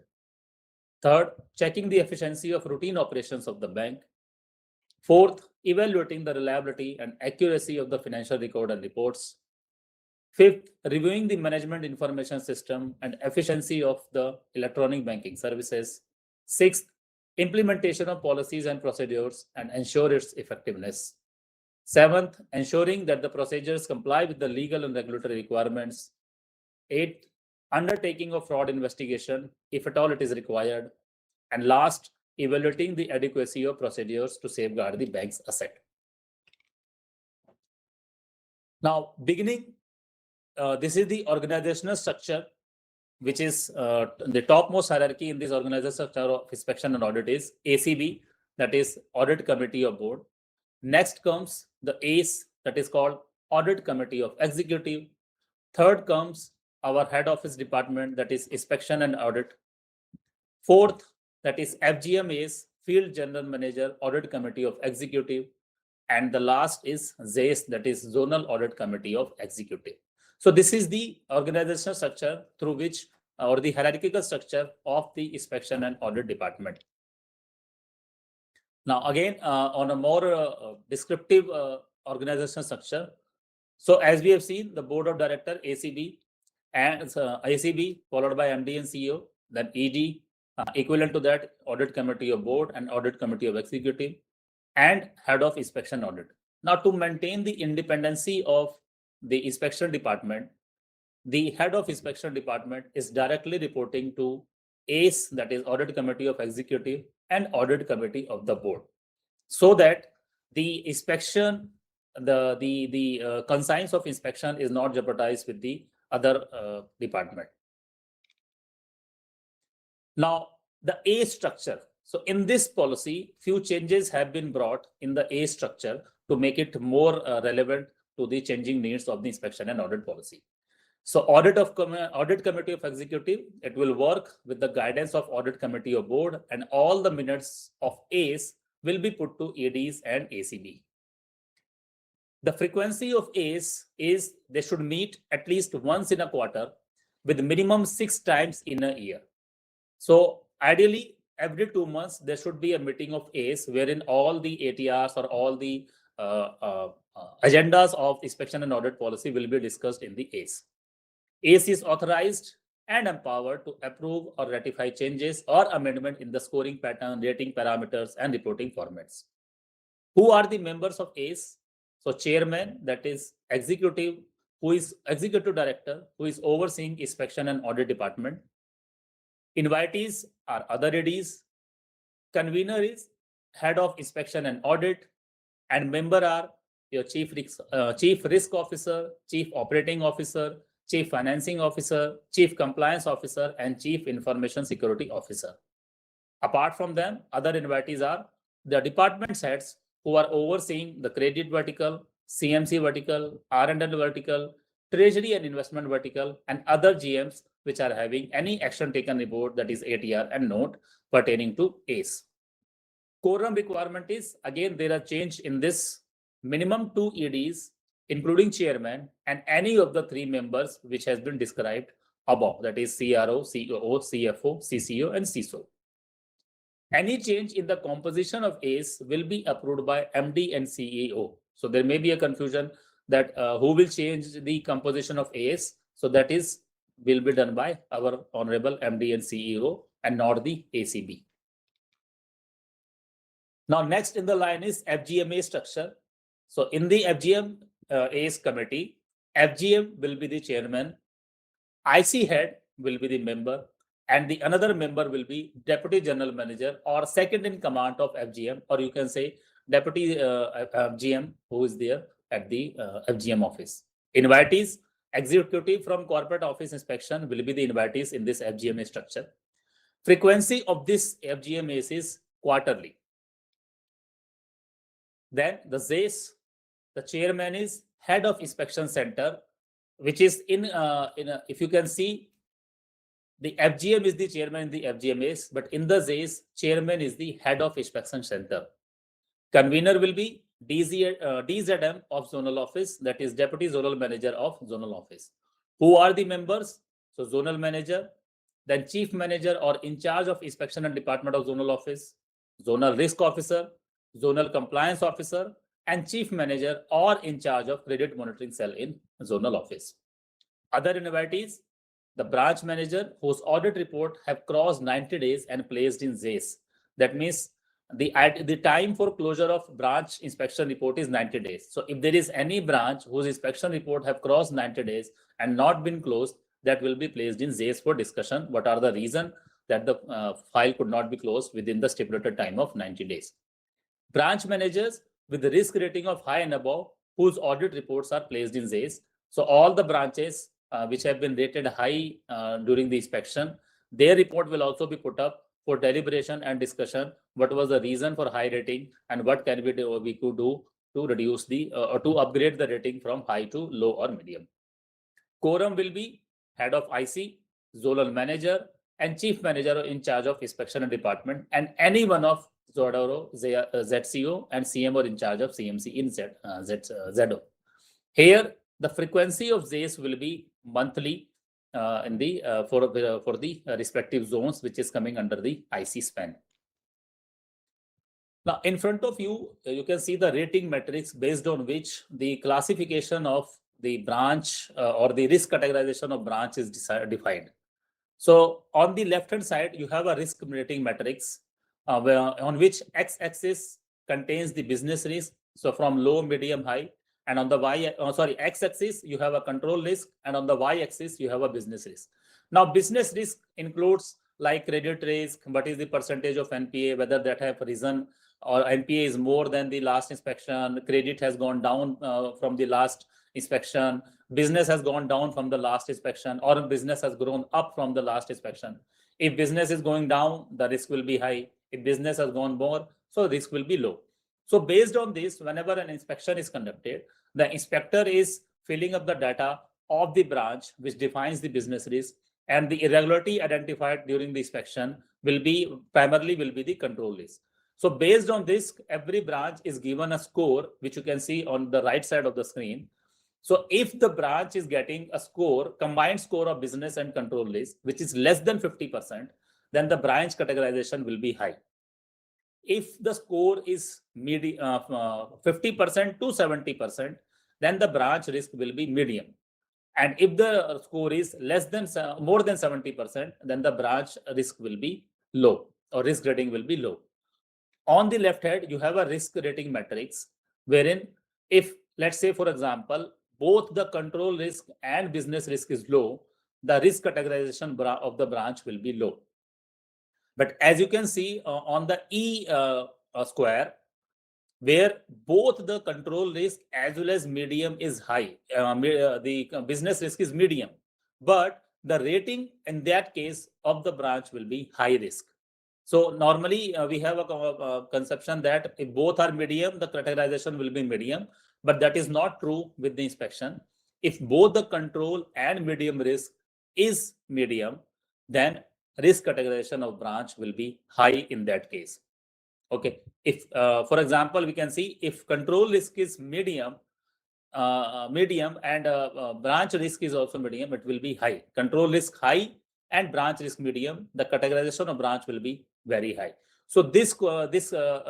Third, checking the efficiency of routine operations of the bank. Fourth, evaluating the reliability and accuracy of the financial record and reports. Fifth, reviewing the management information system and efficiency of the electronic banking services. Sixth, implementation of policies and procedures and ensure its effectiveness. Seventh, ensuring that the procedures comply with the legal and regulatory requirements. Eighth, undertaking of fraud investigation, if at all it is required. And last, evaluating the adequacy of procedures to safeguard the bank's asset. Now, beginning, this is the organizational structure, which is the topmost hierarchy in this organizational structure of inspection and audit is ACB, that is Audit Committee of Board. Next comes the ACE, that is called Audit Committee of Executive. Third comes our head office department, that is inspection and audit. Fourth, that is FGMA's Field General Manager Audit Committee of Executive. And the last is ZACE, that is Zonal Audit Committee of Executive. So this is the organizational structure through which, or the hierarchical structure of the inspection and audit department. Now, again, on a more descriptive organizational structure. So as we have seen, the board of director, ACB, and ACB followed by MD and CEO, then ED, equivalent to that, audit committee of board and audit committee of executive, and head of inspection audit. Now, to maintain the independency of the inspection department, the head of inspection department is directly reporting to ACE, that is audit committee of executive, and audit committee of the board, so that the inspection, the conscience of inspection is not jeopardized with the other department. Now, the A structure. So in this policy, few changes have been brought in the A structure to make it more relevant to the changing needs of the inspection and audit policy. So audit committee of executive, it will work with the guidance of audit committee of board, and all the minutes of A's will be put to ADs and ACB. The frequency of A's is they should meet at least once in a quarter, with minimum 6 times in a year. So ideally, every 2 months, there should be a meeting of ACE wherein all the ATRs or all the agendas of inspection and audit policy will be discussed in the ACE. ACE is authorized and empowered to approve or ratify changes or amendment in the scoring pattern, rating parameters, and reporting formats. Who are the members of ACE? So chairman, that is executive, who is executive director, who is overseeing inspection and audit department. Invitees are other ADs. Convener is head of inspection and audit, and member are your chief risk officer, chief operating officer, chief financing officer, chief compliance officer, and chief information security officer. Apart from them, other invitees are the department heads who are overseeing the credit vertical, CMC vertical, R&D vertical, treasury and investment vertical, and other GMs which are having any action taken report, that is ATR and note pertaining to ACE. Quorum requirement is, again, there are change in this: minimum 2 EDs, including chairman, and any of the 3 members which has been described above, that is CRO, COO, CFO, CCO, and CISO. Any change in the composition of ACE will be approved by MD and CEO. So there may be a confusion that who will change the composition of ACE. So that will be done by our honorable MD and CEO and not the ACB. Now, next in the line is FGMA structure. So in the FGM ACE committee, FGM will be the chairman, IC head will be the member, and the another member will be deputy general manager or second in command of FGM, or you can say deputy GM who is there at the FGM office. Invitees, executive from corporate office inspection will be the invitees in this FGMA structure. Frequency of this FGM ACE is quarterly. Then the ZACE, the chairman is head of inspection center, which is if you can see, the FGM is the chairman in the FGMAs, but in the ZACE, chairman is the head of inspection center. Convener will be DZM of zonal office, that is deputy zonal manager of zonal office. Who are the members? So zonal manager, then chief manager or in charge of inspection and department of zonal office, zonal risk officer, zonal compliance officer, and chief manager or in charge of credit monitoring cell in zonal office. Other invitees, the branch manager whose audit report have crossed 90 days and placed in ZACE. That means the time for closure of branch inspection report is 90 days. So if there is any branch whose inspection report have crossed 90 days and not been closed, that will be placed in ZACE for discussion. What are the reasons that the file could not be closed within the stipulated time of 90 days? Branch managers with the risk rating of high and above, whose audit reports are placed in ZACE. So all the branches which have been rated high during the inspection, their report will also be put up for deliberation and discussion. What was the reason for high rating and what can we could do to reduce the or to upgrade the rating from high to low or medium. Quorum will be head of IC, zonal manager, and chief manager in charge of inspection and department, and any one of ZODO, ZCO, and CMO in charge of CMC in ZO. Here, the frequency of ZACE will be monthly in the for the respective zones, which is coming under the IC span. Now, in front of you, you can see the rating metrics based on which the classification of the branch or the risk categorization of branch is defined. So on the left-hand side, you have a risk rating matrix on which x-axis contains the business risk. So from low, medium, high, and on the x-axis, you have a control risk, and on the y-axis, you have a business risk. Now, business risk includes like credit risk, what is the percentage of NPA, whether that have risen or NPA is more than the last inspection, credit has gone down from the last inspection, business has gone down from the last inspection, or business has grown up from the last inspection. If business is going down, the risk will be high. If business has gone more, so risk will be low. So based on this, whenever an inspection is conducted, the inspector is filling up the data of the branch, which defines the business risk, and the irregularity identified during the inspection will be primarily the control risk. So based on this, every branch is given a score, which you can see on the right side of the screen. So if the branch is getting a score, combined score of business and control risk, which is less than 50%, then the branch categorization will be high. If the score is 50% to 70%, then the branch risk will be medium. And if the score is more than 70%, then the branch risk will be low, or risk rating will be low. On the left hand, you have a risk rating matrix, wherein if, let's say, for example, both the control risk and business risk is low, the risk categorization of the branch will be low. But as you can see on the E square, where both the control risk as well as medium is high, the business risk is medium, but the rating in that case of the branch will be high risk. So normally we have a conception that if both are medium, the categorization will be medium, but that is not true with the inspection. If both the control and medium risk is medium, then risk categorization of branch will be high in that case. Okay, if for example, we can see if control risk is medium and branch risk is also medium, it will be high. Control risk high and branch risk medium, the categorization of branch will be very high. So this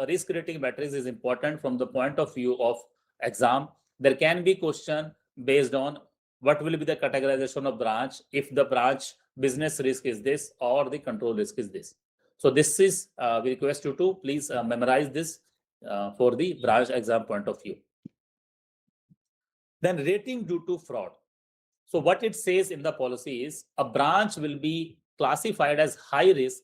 risk rating matrix is important from the point of view of exam. There can be question based on what will be the categorization of branch if the branch business risk is this or the control risk is this. So this is, we request you to please memorize this for the branch exam point of view. Then rating due to fraud. So what it says in the policy is a branch will be classified as high risk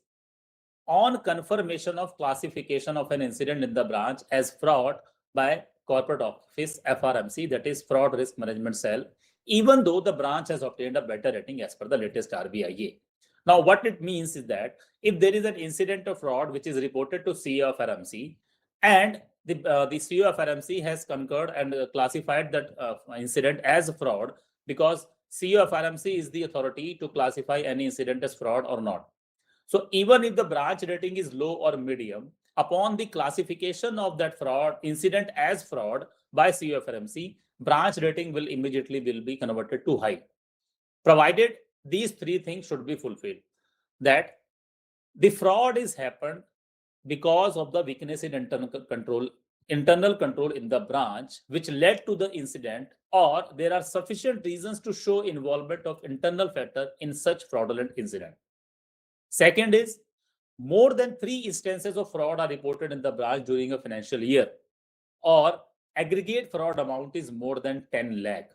on confirmation of classification of an incident in the branch as fraud by corporate office FRMC, that is fraud risk management cell, even though the branch has obtained a better rating as per the latest RBIA. Now, what it means is that if there is an incident of fraud which is reported to CEO of RMC, and the CEO of RMC has concurred and classified that incident as fraud, because CEO of RMC is the authority to classify any incident as fraud or not. So even if the branch rating is low or medium, upon the classification of that fraud incident as fraud by CEO of RMC, branch rating will immediately be converted to high, provided these three things should be fulfilled. That the fraud is happened because of the weakness in internal control in the branch, which led to the incident, or there are sufficient reasons to show involvement of internal factor in such fraudulent incident. Second is, more than 3 instances of fraud are reported in the branch during a financial year, or aggregate fraud amount is more than 10 lakh.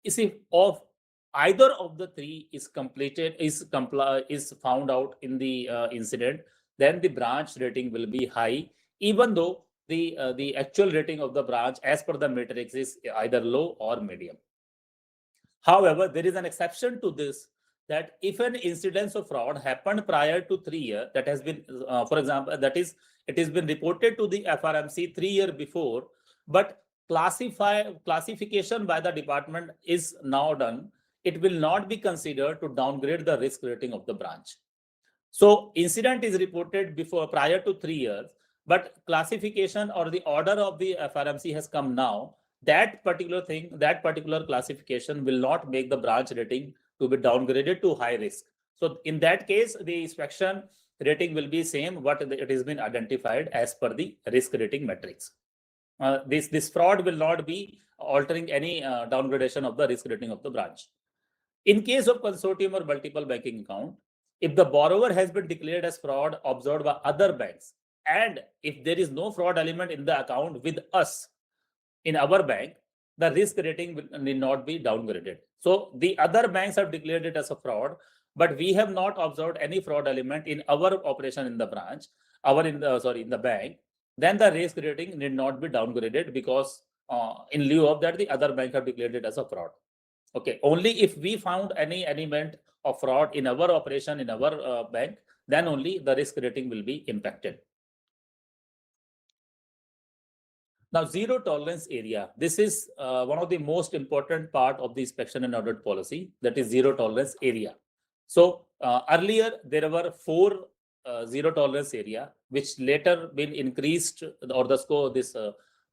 If of either of the 3 is found out in the incident, then the branch rating will be high, even though the actual rating of the branch as per the matrix is either low or medium. However, there is an exception to this, that if an incidence of fraud happened prior to 3 years, that has been, for example, that is, it has been reported to the FRMC 3 years before, but classification by the department is now done, it will not be considered to downgrade the risk rating of the branch. So incident is reported prior to 3 years, but classification or the order of the FRMC has come now. That particular classification will not make the branch rating to be downgraded to high risk. So in that case, the inspection rating will be same what it has been identified as per the risk rating matrix. This fraud will not be altering any downgradation of the risk rating of the branch. In case of consortium or multiple banking account, if the borrower has been declared as fraud observed by other banks, and if there is no fraud element in the account with us in our bank, the risk rating need not be downgraded. So the other banks have declared it as a fraud, but we have not observed any fraud element in our operation in the branch, in the bank. Then the risk rating need not be downgraded, because in lieu of that, the other bank have declared it as a fraud. Okay, only if we found any element of fraud in our operation in our bank, then only the risk rating will be impacted. Now, zero tolerance area. This is one of the most important part of the inspection and audit policy, that is zero tolerance area. So earlier there were 4 zero tolerance area, which later been increased, or the score, this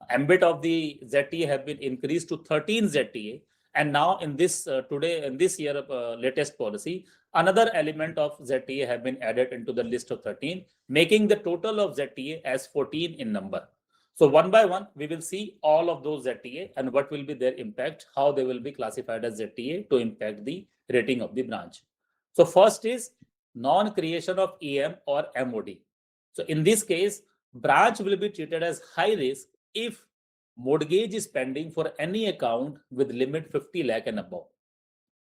ambit of the ZTA have been increased to 13 ZTA, And now in this in this year latest policy, another element of ZTA have been added into the list of 13, making the total of ZTA as 14 in number. So one by one, we will see all of those ZTA and what will be their impact, how they will be classified as ZTA to impact the rating of the branch. So first is non-creation of EM or MOD. So in this case, branch will be treated as high risk if mortgage is pending for any account with limit 50 lakh and above,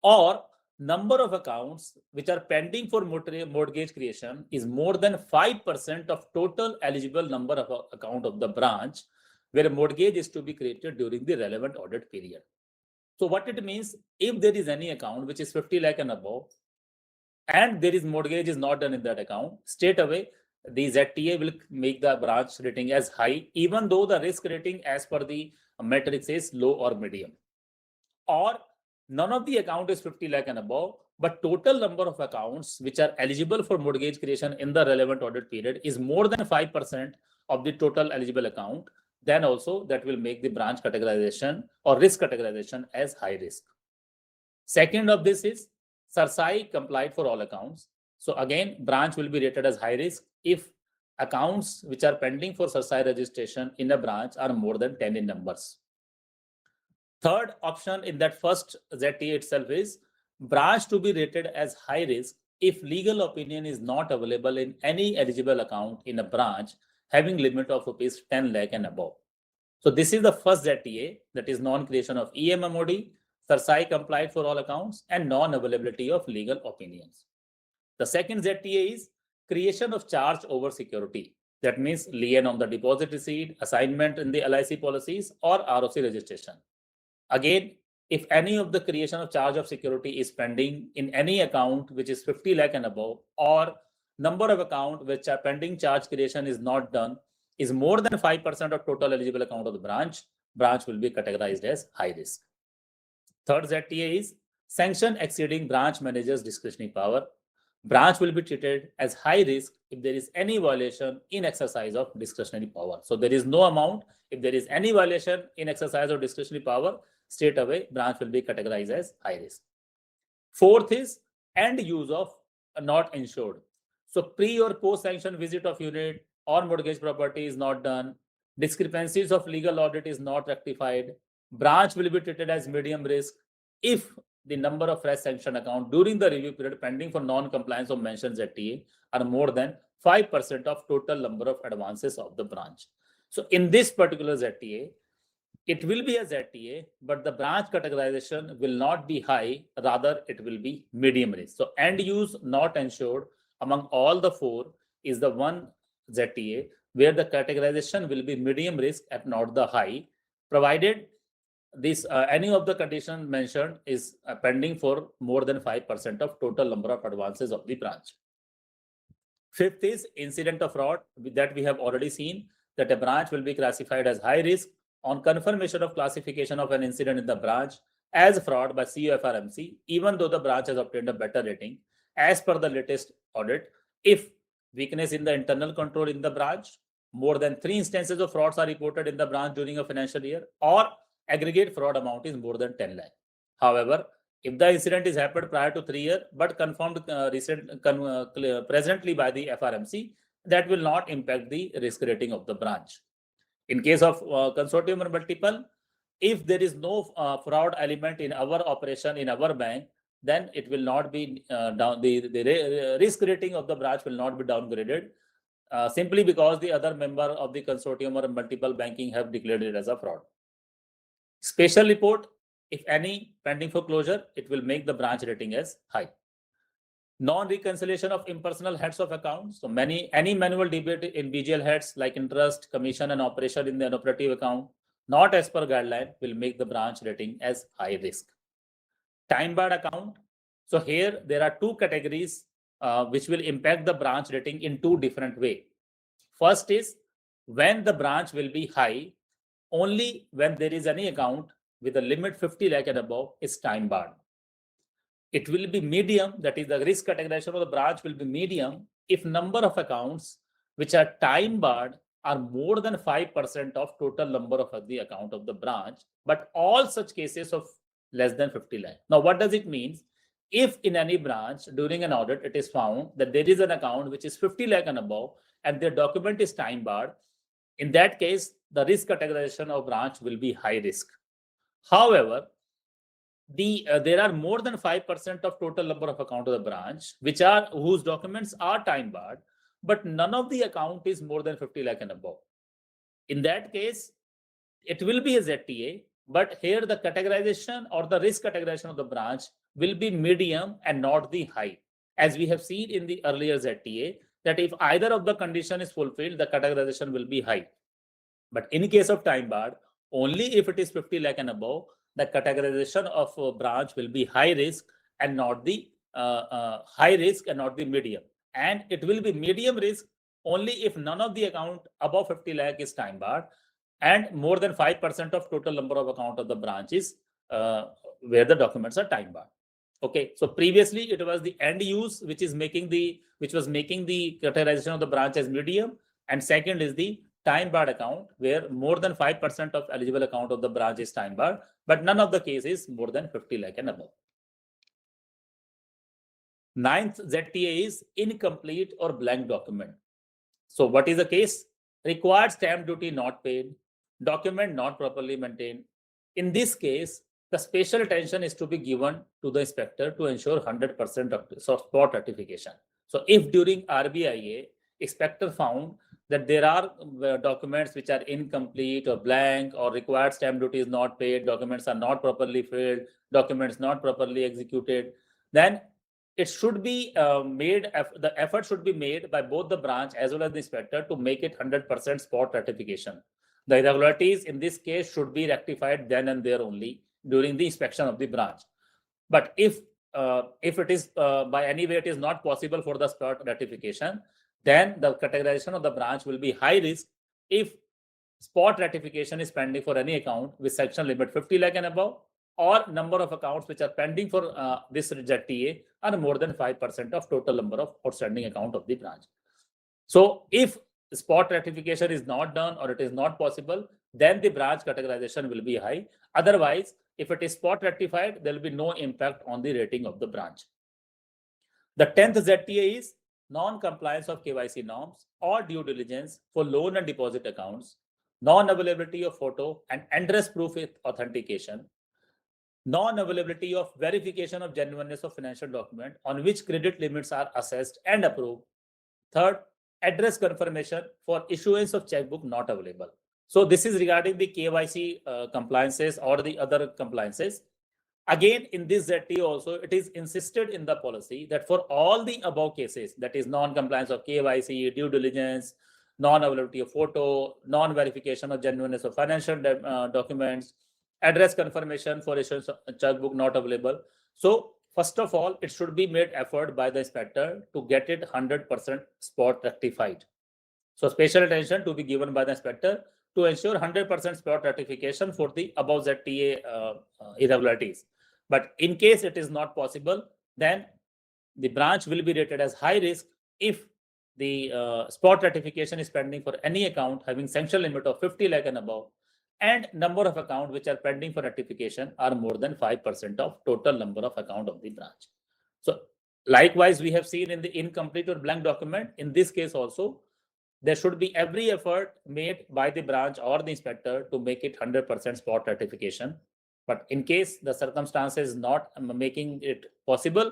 or number of accounts which are pending for mortgage creation is more than 5% of total eligible number of account of the branch where a mortgage is to be created during the relevant audit period. So what it means, if there is any account which is 50 lakh and above and there is mortgage is not done in that account, straight away the ZTA will make the branch rating as high, even though the risk rating as per the matrix is low or medium. Or none of the account is 50 lakh and above, but total number of accounts which are eligible for mortgage creation in the relevant audit period is more than 5% of the total eligible account, then also that will make the branch categorization or risk categorization as high risk. Second of this is SARSAI complied for all accounts. So again, branch will be rated as high risk if accounts which are pending for SARSAI registration in a branch are more than 10 in numbers. Third option in that first ZTA itself is branch to be rated as high risk if legal opinion is not available in any eligible account in a branch having limit of rupees 10 lakh and above. So this is the first ZTA, that is non-creation of EMMOD, SARSAI complied for all accounts, and non-availability of legal opinions. The second ZTA is creation of charge over security. That means lien on the deposit receipt, assignment in the LIC policies, or ROC registration. Again, if any of the creation of charge of security is pending in any account which is 50 lakh and above, or number of account which are pending charge creation is not done, is more than 5% of total eligible account of the branch will be categorized as high risk. Third ZTA is sanction exceeding branch manager's discretionary power. Branch will be treated as high risk if there is any violation in exercise of discretionary power. So there is no amount. If there is any violation in exercise of discretionary power, straight away branch will be categorized as high risk. Fourth is end use of not insured. So pre or post sanction visit of unit or mortgage property is not done. Discrepancies of legal audit is not rectified. Branch will be treated as medium risk if the number of fresh sanction account during the review period pending for non-compliance of mentioned ZTA are more than 5% of total number of advances of the branch. So in this particular ZTA, it will be a ZTA, but the branch categorization will not be high, rather it will be medium risk. So end use not insured among all the four is the one ZTA where the categorization will be medium risk and not the high, provided this any of the conditions mentioned is pending for more than 5% of total number of advances of the branch. Fifth is incident of fraud, that we have already seen that a branch will be classified as high risk on confirmation of classification of an incident in the branch as fraud by COFRMC, even though the branch has obtained a better rating as per the latest audit, if weakness in the internal control in the branch, more than 3 instances of frauds are reported in the branch during a financial year, or aggregate fraud amount is more than 10 lakh. However, if the incident is happened prior to 3 years but confirmed presently by the FRMC, that will not impact the risk rating of the branch. In case of consortium or multiple, if there is no fraud element in our operation in our bank, then it will not be down. The risk rating of the branch will not be downgraded simply because the other member of the consortium or multiple banking have declared it as a fraud. Special report, if any, pending for closure, it will make the branch rating as high. Non-reconciliation of impersonal heads of accounts. So any manual debit in BGL heads like interest, commission, and operation in the inoperative account, not as per guideline, will make the branch rating as high risk. Time barred account. So here there are two categories which will impact the branch rating in two different ways. First is when the branch will be high only when there is any account with a limit 50 lakh and above is time barred. It will be medium, that is the risk categorization of the branch will be medium if number of accounts which are time barred are more than 5% of total number of the account of the branch. But all such cases of less than 50 lakh. Now, what does it mean? If in any branch during an audit, it is found that there is an account which is 50 lakh and above, and their document is time barred, in that case, the risk categorization of branch will be high risk. However, there are more than 5% of total number of account of the branch, whose documents are time barred, but none of the account is more than 50 lakh and above. In that case, it will be a ZTA, but here the categorization or the risk categorization of the branch will be medium and not the high. As we have seen in the earlier ZTA, that if either of the condition is fulfilled, the categorization will be high. But in case of time barred, only if it is 50 lakh and above, the categorization of a branch will be high risk and not the medium. And it will be medium risk only if none of the account above 50 lakh is time barred and more than 5% of total number of account of the branches where the documents are time barred. Okay, so previously it was the end use which was making the categorization of the branch as medium, and second is the time barred account where more than 5% of eligible account of the branch is time barred, but none of the cases more than 50 lakh and above. Ninth ZTA is incomplete or blank document. So what is the case? Required stamp duty not paid, document not properly maintained. In this case, the special attention is to be given to the inspector to ensure 100% of spot ratification. So if during RBIA, inspector found that there are documents which are incomplete or blank or required stamp duty is not paid, documents are not properly filled, documents not properly executed, then it should be the effort should be made by both the branch as well as the inspector to make it 100% spot ratification. The irregularities in this case should be rectified then and there only during the inspection of the branch. But if it is by any way it is not possible for the spot ratification, then the categorization of the branch will be high risk if spot ratification is pending for any account with section limit 50 lakh and above, or number of accounts which are pending for this ZTA are more than 5% of total number of outstanding account of the branch. So if spot ratification is not done or it is not possible, then the branch categorization will be high. Otherwise, if it is spot ratified, there will be no impact on the rating of the branch. The 10th ZTA is non-compliance of KYC norms or due diligence for loan and deposit accounts, non-availability of photo and address proof with authentication, non-availability of verification of genuineness of financial document on which credit limits are assessed and approved. Third, address confirmation for issuance of checkbook not available. So this is regarding the KYC compliances or the other compliances. Again, in this ZTA also, it is insisted in the policy that for all the above cases, that is non-compliance of KYC, due diligence, non-availability of photo, non-verification of genuineness of financial documents, address confirmation for issuance of checkbook not available. So first of all, it should be made effort by the inspector to get it 100% spot rectified. So special attention to be given by the inspector to ensure 100% spot ratification for the above ZTA irregularities. But in case it is not possible, then the branch will be rated as high risk if the spot ratification is pending for any account having sanction limit of 50 lakh and above, and number of accounts which are pending for ratification are more than 5% of total number of account of the branch. So likewise, we have seen in the incomplete or blank document, in this case also, there should be every effort made by the branch or the inspector to make it 100% spot ratification. But in case the circumstances not making it possible,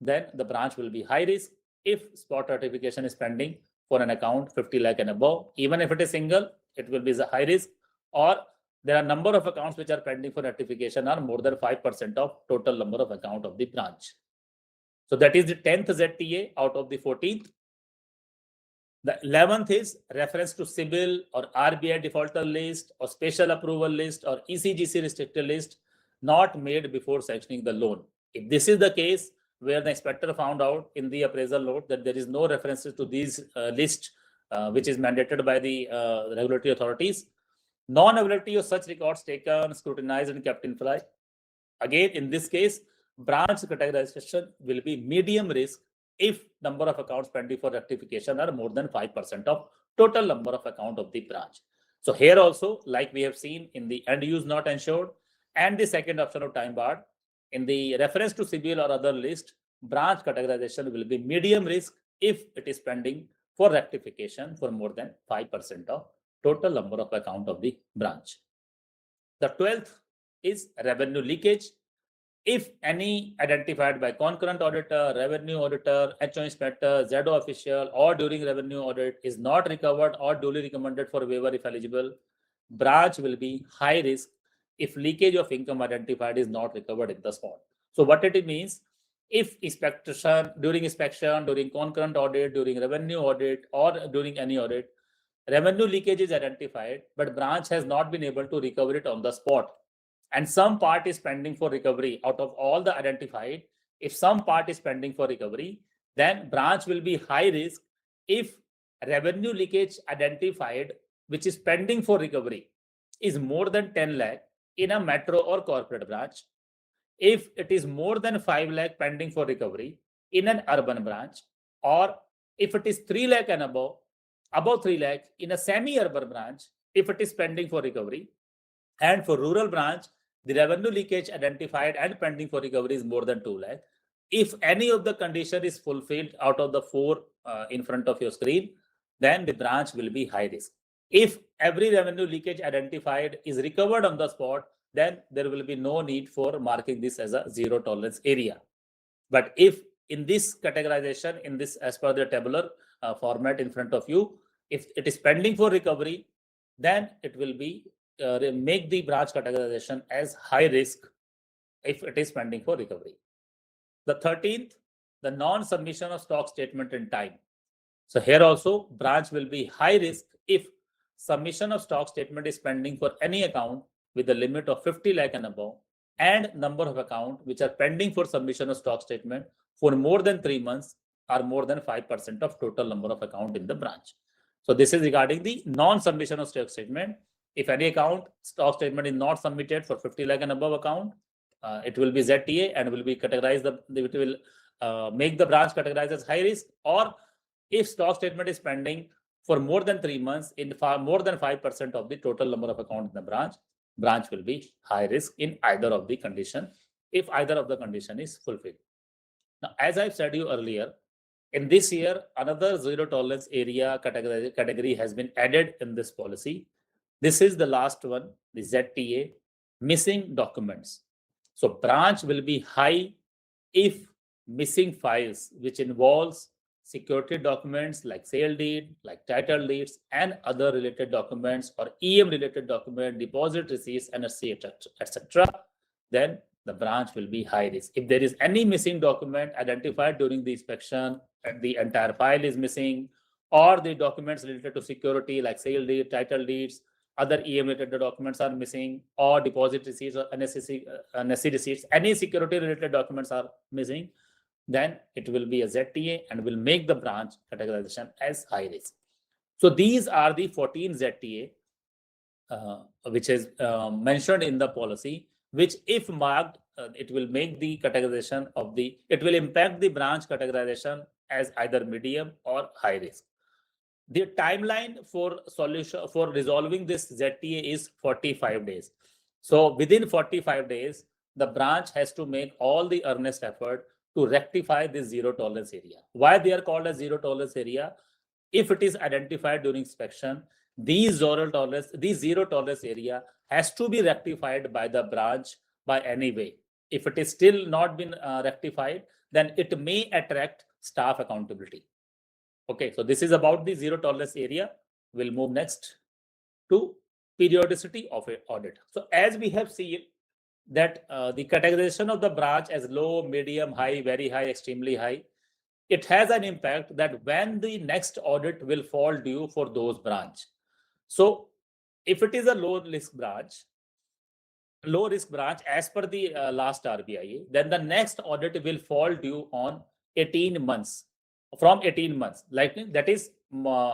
then the branch will be high risk if spot ratification is pending for an account 50 lakh and above. Even if it is single, it will be the high risk, or there are number of accounts which are pending for ratification are more than 5% of total number of account of the branch. So that is the 10th ZTA out of the 14th. The 11th is reference to CIBIL or RBI defaulter list or special approval list or ECGC restricted list not made before sanctioning the loan. If this is the case where the inspector found out in the appraisal note that there is no references to these list which is mandated by the regulatory authorities, non-availability of such records taken, scrutinized and kept in file. Again, in this case, branch categorization will be medium risk if number of accounts pending for rectification are more than 5% of total number of account of the branch. So here also, like we have seen in the end use not ensured, And the second option of time barred, in the reference to CBL or other list, branch categorization will be medium risk if it is pending for rectification for more than 5% of total number of account of the branch. The 12th is revenue leakage. If any identified by concurrent auditor, revenue auditor, HO inspector, ZO official, or during revenue audit is not recovered or duly recommended for waiver if eligible, branch will be high risk if leakage of income identified is not recovered in the spot. So what it means, if during inspection, during concurrent audit, during revenue audit, or during any audit, revenue leakage is identified, but branch has not been able to recover it on the spot, and some part is pending for recovery out of all the identified, if some part is pending for recovery, then branch will be high risk if revenue leakage identified, which is pending for recovery, is more than 10 lakh in a metro or corporate branch. If it is more than 5 lakh pending for recovery in an urban branch, or if it is 3 lakh and above 3 lakh in a semi-urban branch, if it is pending for recovery. And for rural branch, the revenue leakage identified and pending for recovery is more than 2 lakh. If any of the condition is fulfilled out of the 4 in front of your screen, then the branch will be high risk. If every revenue leakage identified is recovered on the spot, then there will be no need for marking this as a zero tolerance area. But if in this categorization, in this as per the tabular format in front of you, if it is pending for recovery, then it will be make the branch categorization as high risk if it is pending for recovery. The 13th, the non-submission of stock statement in time. So here also branch will be high risk if submission of stock statement is pending for any account with a limit of 50 lakh and above, and number of account which are pending for submission of stock statement for more than 3 months or more than 5% of total number of account in the branch. So this is regarding the non-submission of stock statement. If any account stock statement is not submitted for 50 lakh and above account, it will be ZTA and will be categorized. It will make the branch categorized as high risk. Or if stock statement is pending for more than 3 months in more than 5% of the total number of account in the branch will be high risk in either of the condition, if either of the condition is fulfilled. Now, as I've said you earlier, in this year, another zero tolerance area category has been added in this policy. This is the last one, the ZTA, missing documents. So branch will be high if missing files, which involves security documents like sale deed, like title deeds, and other related documents, or EM related document, deposit receipts, NSC, etc., then the branch will be high risk. If there is any missing document identified during the inspection and the entire file is missing, or the documents related to security like sale deed, title deeds, other EM related documents are missing, or deposit receipts or NSC receipts, any security related documents are missing, then it will be a ZTA and will make the branch categorization as high risk. So these are the 14 ZTA which is mentioned in the policy, which if marked, it will make the categorization of it will impact the branch categorization as either medium or high risk. The timeline for resolving this ZTA is 45 days. So within 45 days, the branch has to make all the earnest effort to rectify this zero tolerance area. Why they are called as zero tolerance area? If it is identified during inspection, these zero tolerance area has to be rectified by the branch by any way. If it is still not been rectified, then it may attract staff accountability. Okay, so this is about the zero tolerance area. We'll move next to periodicity of an audit. So as we have seen that the categorization of the branch as low, medium, high, very high, extremely high, it has an impact that when the next audit will fall due for those branch. So if it is a low risk branch as per the last RBI, then the next audit will fall due on 18 months. From 18 months, like that is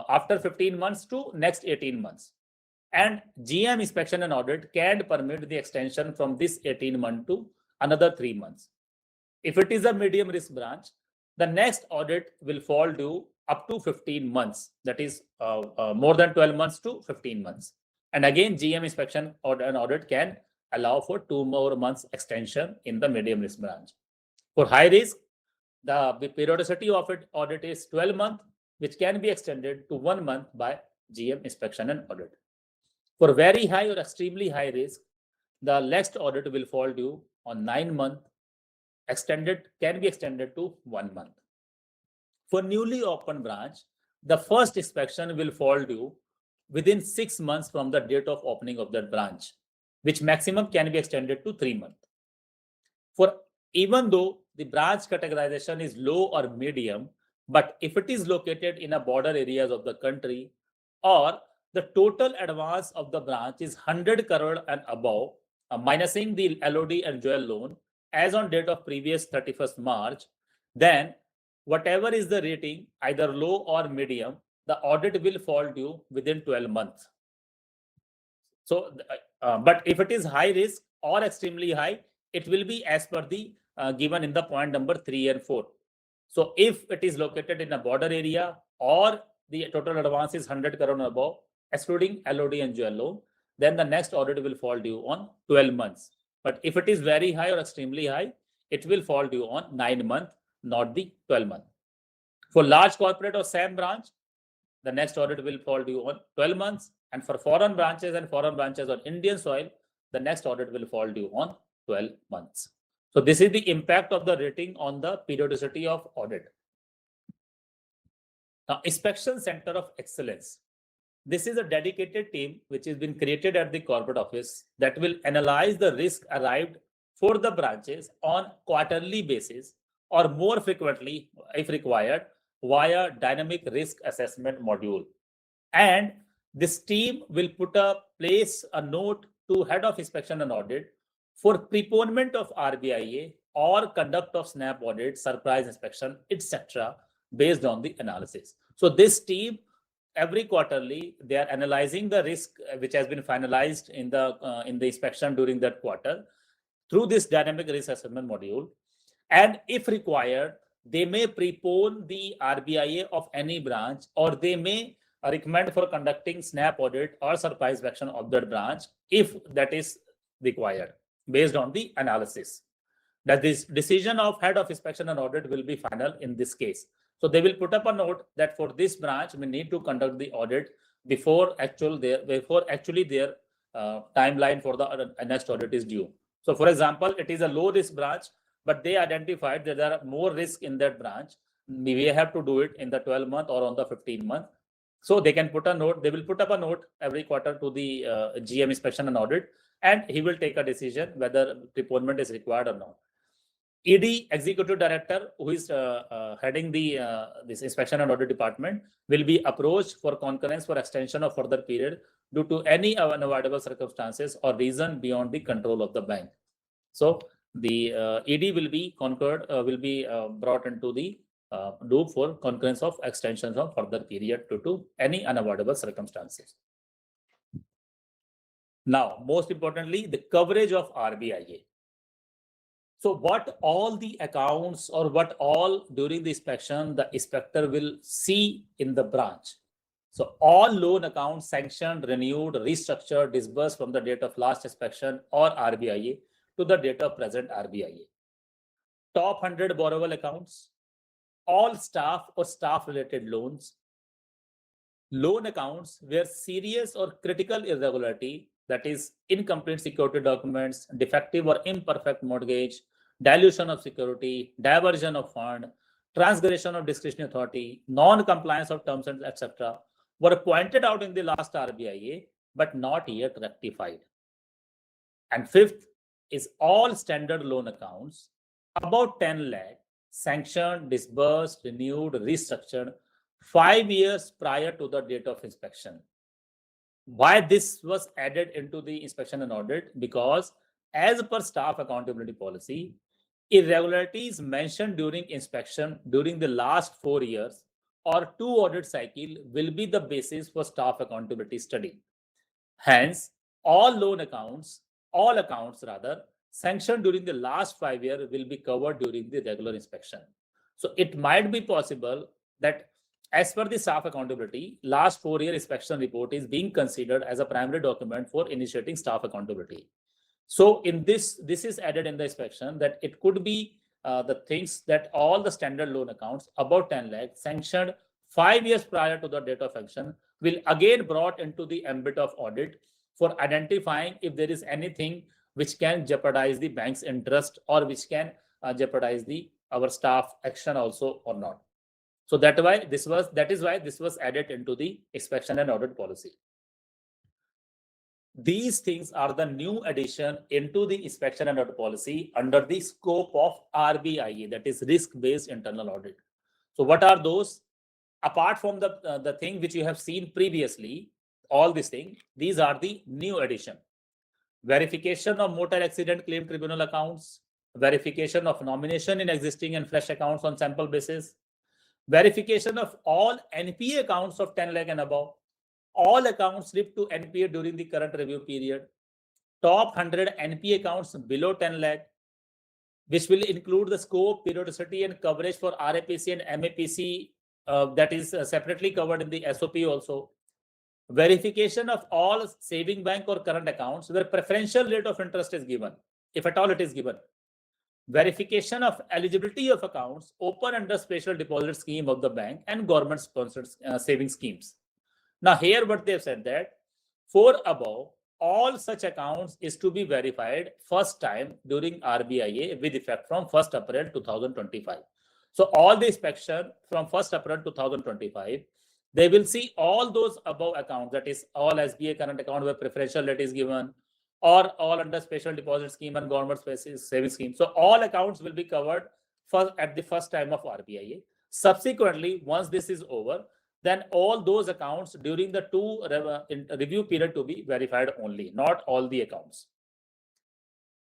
after 15 months to next 18 months. And GM inspection and audit can permit the extension from this 18 months to another 3 months. If it is a medium risk branch, the next audit will fall due up to 15 months. That is more than 12 months to 15 months. And again, GM inspection and audit can allow for 2 more months extension in the medium risk branch. For high risk, the periodicity of audit is 12 months, which can be extended to 1 month by GM inspection and audit. For very high or extremely high risk, the next audit will fall due on 9 months, can be extended to 1 month. For newly opened branch, the first inspection will fall due within 6 months from the date of opening of that branch, which maximum can be extended to 3 months. For even though the branch categorization is low or medium, but if it is located in a border areas of the country, or the total advance of the branch is 100 crore and above, minusing the LOD and jewel loan as on date of previous 31st March, then whatever is the rating, either low or medium, the audit will fall due within 12 months. So, but if it is high risk or extremely high, it will be as per the given in the point number 3 and 4. So if it is located in a border area or the total advance is 100 crore and above, excluding LOD and jewel loan, then the next audit will fall due on 12 months. But if it is very high or extremely high, it will fall due on 9 months, not the 12 months. For large corporate or SAM branch, the next audit will fall due on 12 months. And for foreign branches and foreign branches on Indian soil, the next audit will fall due on 12 months. So this is the impact of the rating on the periodicity of audit. Now, Inspection Center of Excellence. This is a dedicated team which has been created at the corporate office that will analyze the risk arrived for the branches on quarterly basis or more frequently, if required, via dynamic risk assessment module. And this team will place a note to head of inspection and audit for preponement of RBIA or conduct of snap audit, surprise inspection, etc., based on the analysis. So this team, every quarterly, they are analyzing the risk which has been finalized in the inspection during that quarter through this dynamic risk assessment module. And if required, they may prepone the RBIA of any branch, or they may recommend for conducting snap audit or surprise inspection of that branch if that is required, based on the analysis. That this decision of head of inspection and audit will be final in this case. So they will put up a note that for this branch, we need to conduct the audit before actually their timeline for the next audit is due. So for example, it is a low risk branch, but they identified that there are more risk in that branch. We have to do it in the 12 month or on the 15 month. So they can put a note, they will put up a note every quarter to the GM inspection and audit, and he will take a decision whether preponement is required or not. ED, Executive Director, who is heading this inspection and audit department, will be approached for concurrence for extension of further period due to any unavoidable circumstances or reason beyond the control of the bank. So the ED will be brought into the loop for concurrence of extensions of further period due to any unavoidable circumstances. Now, most importantly, the coverage of RBIA. So what all the accounts or what all during the inspection the inspector will see in the branch. So all loan accounts sanctioned, renewed, restructured, disbursed from the date of last inspection or RBIA to the date of present RBIA. Top 100 borrowable accounts, all staff or staff related loans, loan accounts where serious or critical irregularity, that is incomplete security documents, defective or imperfect mortgage, dilution of security, diversion of fund, transgression of discretionary authority, non-compliance of terms and etc., were pointed out in the last RBIA, but not yet rectified. And fifth is all standard loan accounts, about 10 lakh, sanctioned, disbursed, renewed, restructured 5 years prior to the date of inspection. Why this was added into the inspection and audit? Because as per staff accountability policy, irregularities mentioned during inspection during the last 4 years or 2 audit cycle will be the basis for staff accountability study. Hence, all accounts sanctioned during the last 5 years will be covered during the regular inspection. So it might be possible that as per the staff accountability, last 4 year inspection report is being considered as a primary document for initiating staff accountability. So in this is added in the inspection that it could be the things that all the standard loan accounts above 10 lakh sanctioned 5 years prior to the date of sanction will again brought into the ambit of audit for identifying if there is anything which can jeopardize the bank's interest or which can jeopardize our staff action also or not. So that is why this was added into the inspection and audit policy. These things are the new addition into the inspection and audit policy under the scope of RBIA, that is risk-based internal audit. So what are those? Apart from the thing which you have seen previously, all these things, these are the new addition. Verification of motor accident claim tribunal accounts, verification of nomination in existing and fresh accounts on sample basis, verification of all NPA accounts of 10 lakh and above, all accounts slipped to NPA during the current review period, top 100 NPA accounts below 10 lakh, which will include the scope, periodicity, and coverage for RAPC and MAPC that is separately covered in the SOP also. Verification of all saving bank or current accounts where preferential rate of interest is given, if at all it is given. Verification of eligibility of accounts open under special deposit scheme of the bank and government sponsored saving schemes. Now here what they have said that for above, all such accounts is to be verified first time during RBIA with effect from 1st April 2025. So all the inspection from 1st April 2025, they will see all those above accounts, that is all SBA current account where preferential rate is given or all under special deposit scheme and government saving scheme. So all accounts will be covered first at the first time of RBIA. Subsequently, once this is over, then all those accounts during the review period to be verified only, not all the accounts.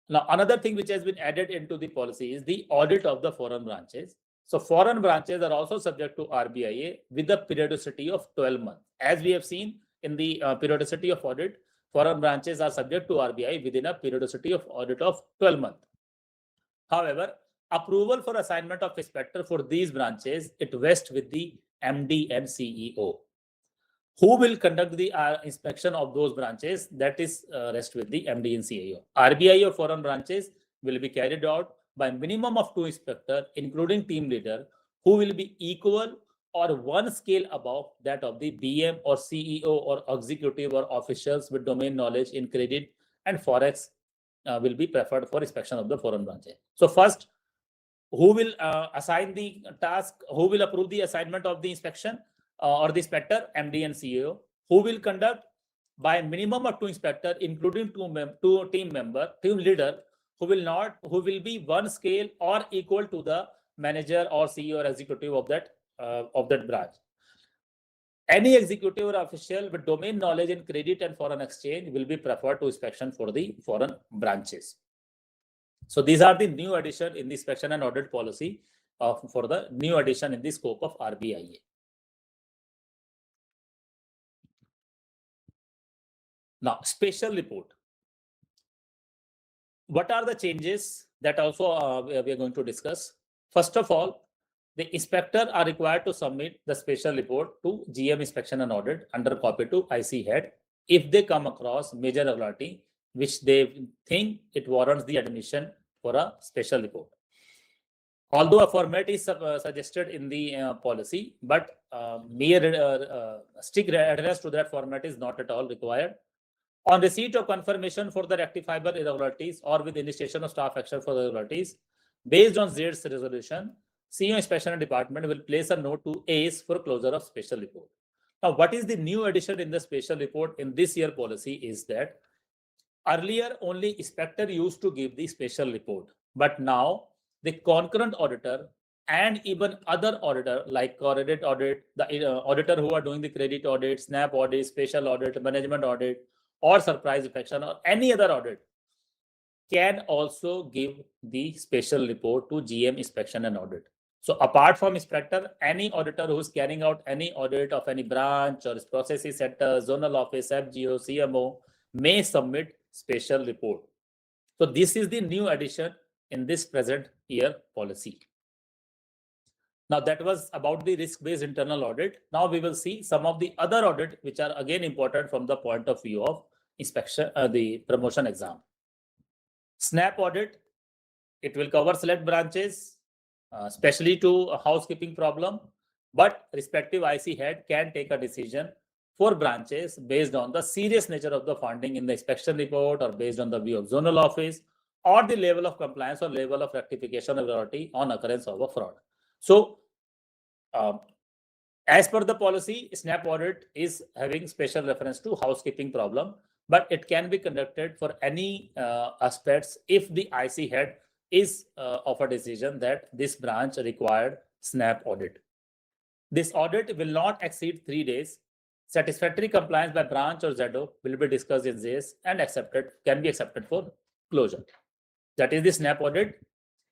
Now, another thing which has been added into the policy is the audit of the foreign branches. So foreign branches are also subject to RBIA with a periodicity of 12 months. As we have seen in the periodicity of audit, foreign branches are subject to RBI within a periodicity of audit of 12 months. However, approval for assignment of inspector for these branches, it vests with the MD and CEO. Who will conduct the inspection of those branches? That is rest with the MD and CEO. RBI of foreign branches will be carried out by minimum of 2 inspectors, including team leader, who will be equal or one scale above that of the BM or CEO or executive or officials with domain knowledge in credit and forex will be preferred for inspection of the foreign branches. So first, who will assign the task? Who will approve the assignment of the inspection or the inspector? MD and CEO. Who will conduct? By minimum of 2 inspectors, including 2 team leader, who will be one scale or equal to the manager or CEO or executive of that branch. Any executive or official with domain knowledge in credit and foreign exchange will be preferred to inspection for the foreign branches. So these are the new addition in the inspection and audit policy for the new addition in the scope of RBIA. Now, special report. What are the changes that also we are going to discuss? First of all, the inspector are required to submit the special report to GM Inspection and Audit under copy to IC head if they come across major irregularity which they think it warrants the admission for a special report. Although a format is suggested in the policy, but mere strict adherence to that format is not at all required. On receipt of confirmation for the rectifiable irregularities or with initiation of staff action for the irregularities, based on Z's resolution, CEO Inspection Department will place a note to ACE for closure of special report. Now, what is the new addition in the special report in this year policy is that earlier only inspector used to give the special report, but now the concurrent auditor and even other auditor like credit audit, the auditor who are doing the credit audit, SNAP audit, special audit, management audit, or surprise inspection or any other audit can also give the special report to GM Inspection and Audit. So apart from inspector, any auditor who is carrying out any audit of any branch or processing center, zonal office, FGO, CMO may submit special report. So this is the new addition in this present year policy. Now that was about the risk-based internal audit. Now we will see some of the other audit which are again important from the point of view of inspection, the promotion exam. Snap audit, it will cover select branches, especially to a housekeeping problem, but respective IC head can take a decision for branches based on the serious nature of the finding in the inspection report or based on the view of zonal office or the level of compliance or level of rectification of authority on occurrence of a fraud. So, as per the policy, snap audit is having special reference to housekeeping problem, but it can be conducted for any aspects if the IC head is of a decision that this branch required snap audit. This audit will not exceed 3 days. Satisfactory compliance by branch or ZO will be discussed in this and can be accepted for closure. That is the snap audit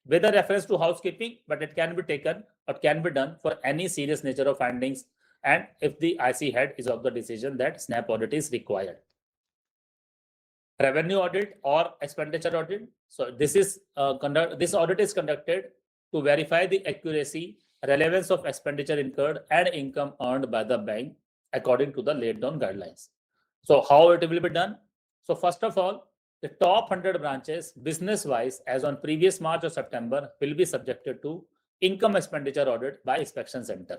with a reference to housekeeping, but it can be taken or can be done for any serious nature of findings and if the IC head is of the decision that snap audit is required. Revenue audit or expenditure audit. So this audit is conducted to verify the accuracy, relevance of expenditure incurred and income earned by the bank according to the laid down guidelines. So how it will be done? So first of all, the top 100 branches business-wise as on previous March or September will be subjected to income expenditure audit by inspection center.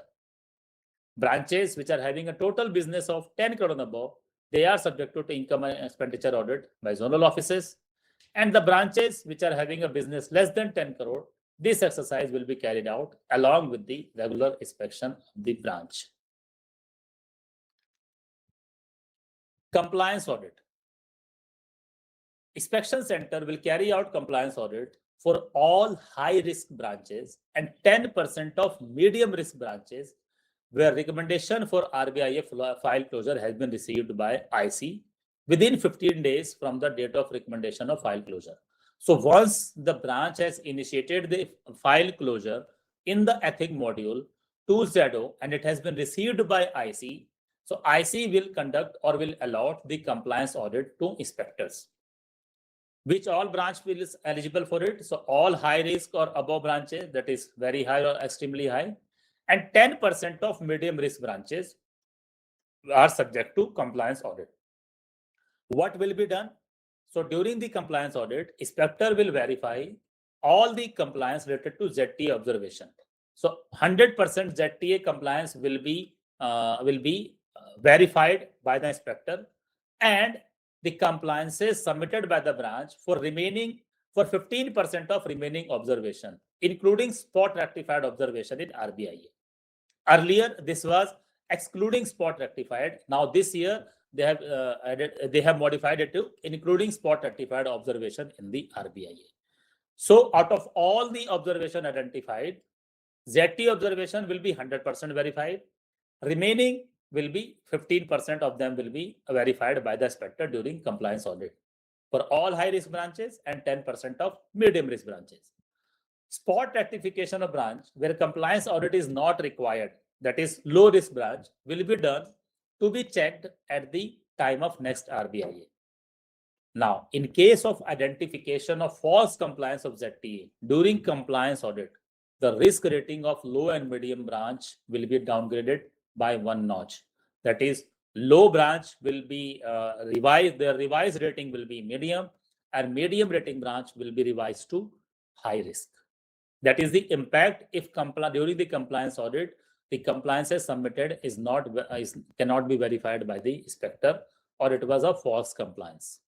Branches which are having a total business of 10 crore and above, they are subjected to income and expenditure audit by zonal offices. And the branches which are having a business less than 10 crore, this exercise will be carried out along with the regular inspection of the branch. Compliance audit. Inspection center will carry out compliance audit for all high risk branches and 10% of medium risk branches where recommendation for RBIA file closure has been received by IC within 15 days from the date of recommendation of file closure. So once the branch has initiated the file closure in the ethic module to ZO and it has been received by IC, so IC will conduct or will allot the compliance audit to inspectors. Which all branch is eligible for it? So all high risk or above branches, that is very high or extremely high, and 10% of medium risk branches are subject to compliance audit. What will be done? So during the compliance audit, inspector will verify all the compliance related to ZTA observation. So 100% ZTA compliance will be verified by the inspector, and the compliances submitted by the branch for 15% of remaining observation, including spot rectified observation in RBIA. Earlier, this was excluding spot rectified. Now this year, they have modified it to including spot rectified observation in the RBIA. So out of all the observation identified, ZT observation will be 100% verified. Remaining will be 15% of them will be verified by the inspector during compliance audit for all high risk branches and 10% of medium risk branches. Spot rectification of branch where compliance audit is not required, that is low risk branch, will be done to be checked at the time of next RBIA. Now, in case of identification of false compliance of ZTA during compliance audit, the risk rating of low and medium branch will be downgraded by 1 notch. That is, low branch will be revised, their revised rating will be medium, and medium rating branch will be revised to high risk. That is the impact if during the compliance audit, the compliances submitted cannot be verified by the inspector or it was a false compliance.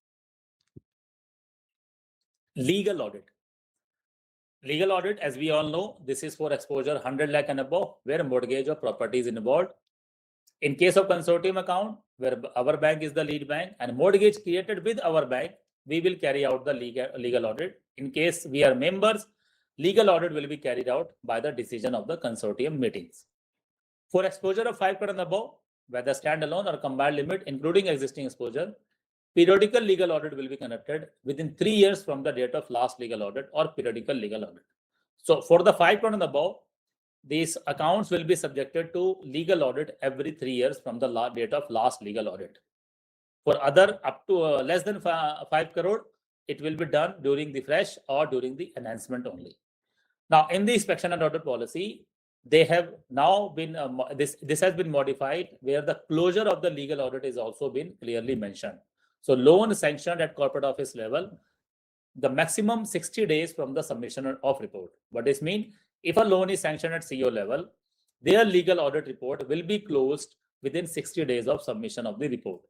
Legal audit. Legal audit, as we all know, this is for exposure 100 lakh and above, where mortgage or property is involved. In case of consortium account, where our bank is the lead bank and mortgage created with our bank, we will carry out the legal audit. In case we are members, legal audit will be carried out by the decision of the consortium meetings. For exposure of 5 crore and above, whether standalone or combined limit, including existing exposure, periodical legal audit will be conducted within 3 years from the date of last legal audit or periodical legal audit. So for the 5 crore and above, these accounts will be subjected to legal audit every 3 years from the date of last legal audit. For other up to less than 5 crore, it will be done during the fresh or during the enhancement only. Now, in the inspection and audit policy, they have now been this has been modified where the closure of the legal audit is also been clearly mentioned. So loan sanctioned at corporate office level, the maximum 60 days from the submission of report. What does mean? If a loan is sanctioned at CEO level, their legal audit report will be closed within 60 days of submission of the report.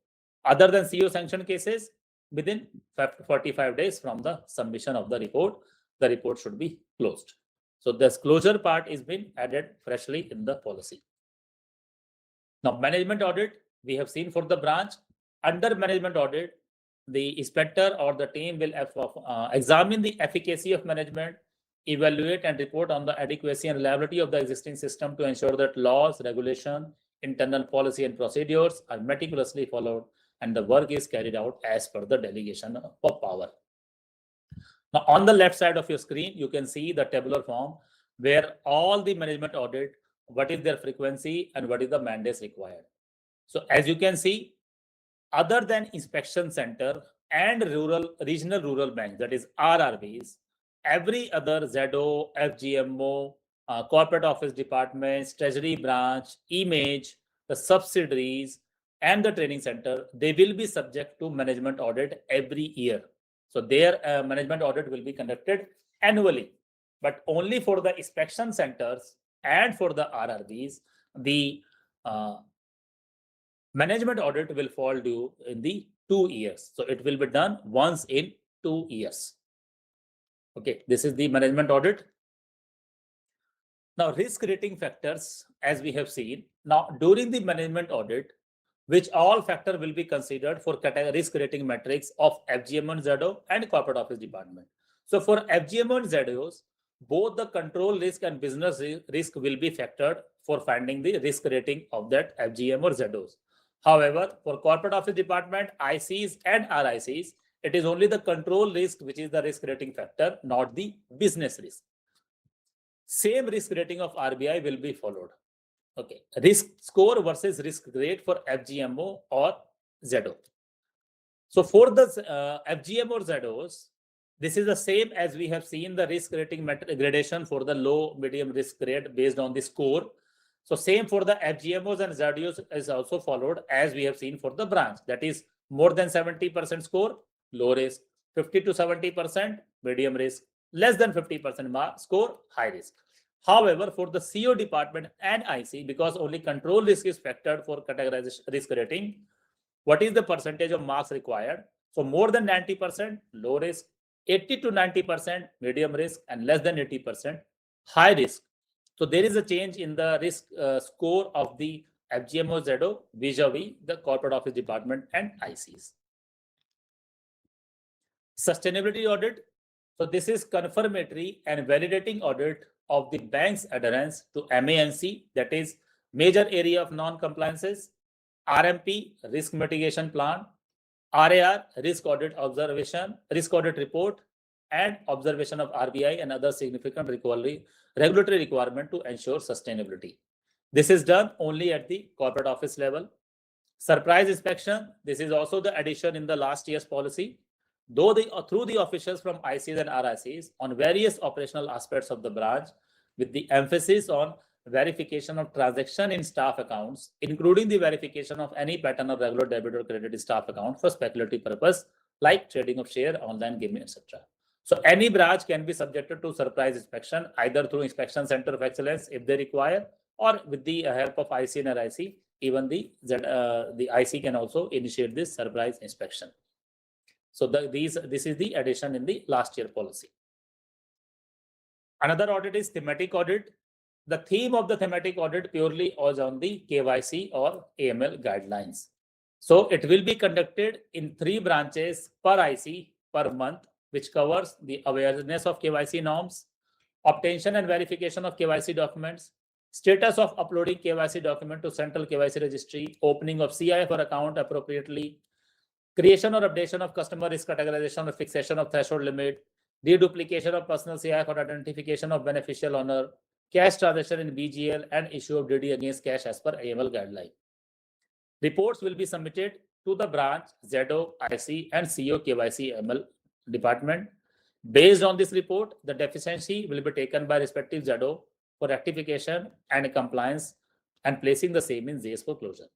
Other than CEO sanctioned cases, within 45 days from the submission of the report should be closed. So this closure part is being added freshly in the policy. Now, management audit, we have seen for the branch. Under management audit, the inspector or the team will examine the efficacy of management, evaluate and report on the adequacy and reliability of the existing system to ensure that laws, regulation, internal policy and procedures are meticulously followed and the work is carried out as per the delegation of power. Now, on the left side of your screen, you can see the tabular form where all the management audit, what is their frequency and what is the mandates required. So as you can see, other than inspection center and regional rural banks, that is RRBs, every other ZO, FGMO, corporate office departments, treasury branch, image, the subsidiaries, and the training center, they will be subject to management audit every year. So their management audit will be conducted annually, but only for the inspection centers and for the RRBs, the management audit will fall due in the 2 years. So it will be done once in 2 years. Okay, this is the management audit. Now, risk rating factors, as we have seen. Now, during the management audit, which all factor will be considered for risk rating metrics of FGMO and ZO and corporate office department. So for FGMO and ZOs, both the control risk and business risk will be factored for finding the risk rating of that FGM or ZOs. However, for corporate office department, ICs and RICs, it is only the control risk which is the risk rating factor, not the business risk. Same risk rating of RBI will be followed. Okay, risk score versus risk grade for FGMO or ZO. So for the FGM or ZOs, this is the same as we have seen the risk rating gradation for the low, medium risk grade based on the score. So same for the FGMOs and ZOs is also followed as we have seen for the branch. That is more than 70% score, low risk, 50 to 70% medium risk, less than 50% score, high risk. However, for the CO department and IC, because only control risk is factored for categorization risk rating, what is the percentage of marks required? So more than 90%, low risk, 80 to 90% medium risk, and less than 80% high risk. So there is a change in the risk score of the FGMO ZO vis-a-vis the corporate office department and ICs. Sustainability audit. So this is confirmatory and validating audit of the bank's adherence to MANC, that is major area of non-compliances, RMP, risk mitigation plan, RAR, risk audit observation, risk audit report, and observation of RBI and other significant regulatory requirement to ensure sustainability. This is done only at the corporate office level. Surprise inspection, this is also the addition in the last year's policy. Though through the officials from ICs and RICs on various operational aspects of the branch, with the emphasis on verification of transaction in staff accounts, including the verification of any pattern of regular debit or credit staff account for speculative purpose, like trading of share, online gaming, etc. So any branch can be subjected to surprise inspection, either through inspection center of excellence if they require, or with the help of IC and RIC. Even the IC can also initiate this surprise inspection. So this is the addition in the last year policy. Another audit is thematic audit. The theme of the thematic audit purely was on the KYC or AML guidelines. So it will be conducted in 3 branches per IC per month, which covers the awareness of KYC norms, obtention and verification of KYC documents, status of uploading KYC document to central KYC registry, opening of CIF or account appropriately, creation or updation of customer risk categorization or fixation of threshold limit, deduplication of personal CIF or identification of beneficial owner, cash transaction in BGL, and issue of DD against cash as per AML guideline. Reports will be submitted to the branch, ZO, IC, and CO KYC ML department. Based on this report, the deficiency will be taken by respective ZO for rectification and compliance and placing the same in ZS for closure.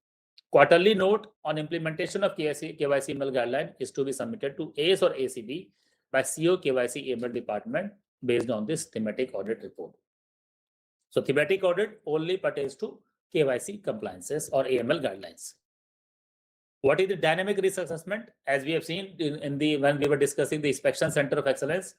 Quarterly note on implementation of KYC ML guideline is to be submitted to AS or ACB by CO, KYC, AML department based on this thematic audit report. So thematic audit only pertains to KYC compliances or AML guidelines. What is the dynamic risk assessment? As we have seen when we were discussing the inspection center of excellence.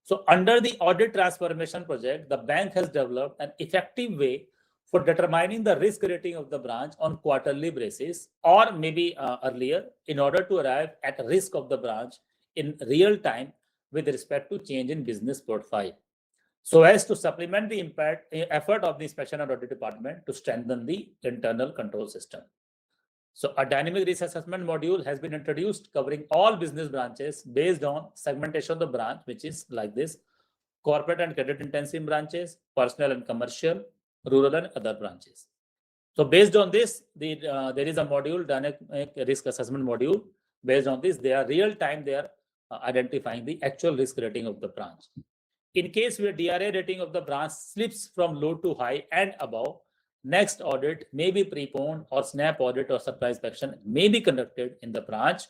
So under the audit transformation project, the bank has developed an effective way for determining the risk rating of the branch on quarterly basis, or maybe earlier, in order to arrive at risk of the branch in real time with respect to change in business profile, so as to supplement the effort of the inspection and audit department to strengthen the internal control system. So a dynamic risk assessment module has been introduced covering all business branches based on segmentation of the branch, which is like this: corporate and credit intensive branches, personal and commercial, rural and other branches. So based on this, there is a module, dynamic risk assessment module. Based on this, they are real time, they are identifying the actual risk rating of the branch. In case where DRA rating of the branch slips from low to high and above, next audit may be preponed, or snap audit or surprise inspection may be conducted in the branch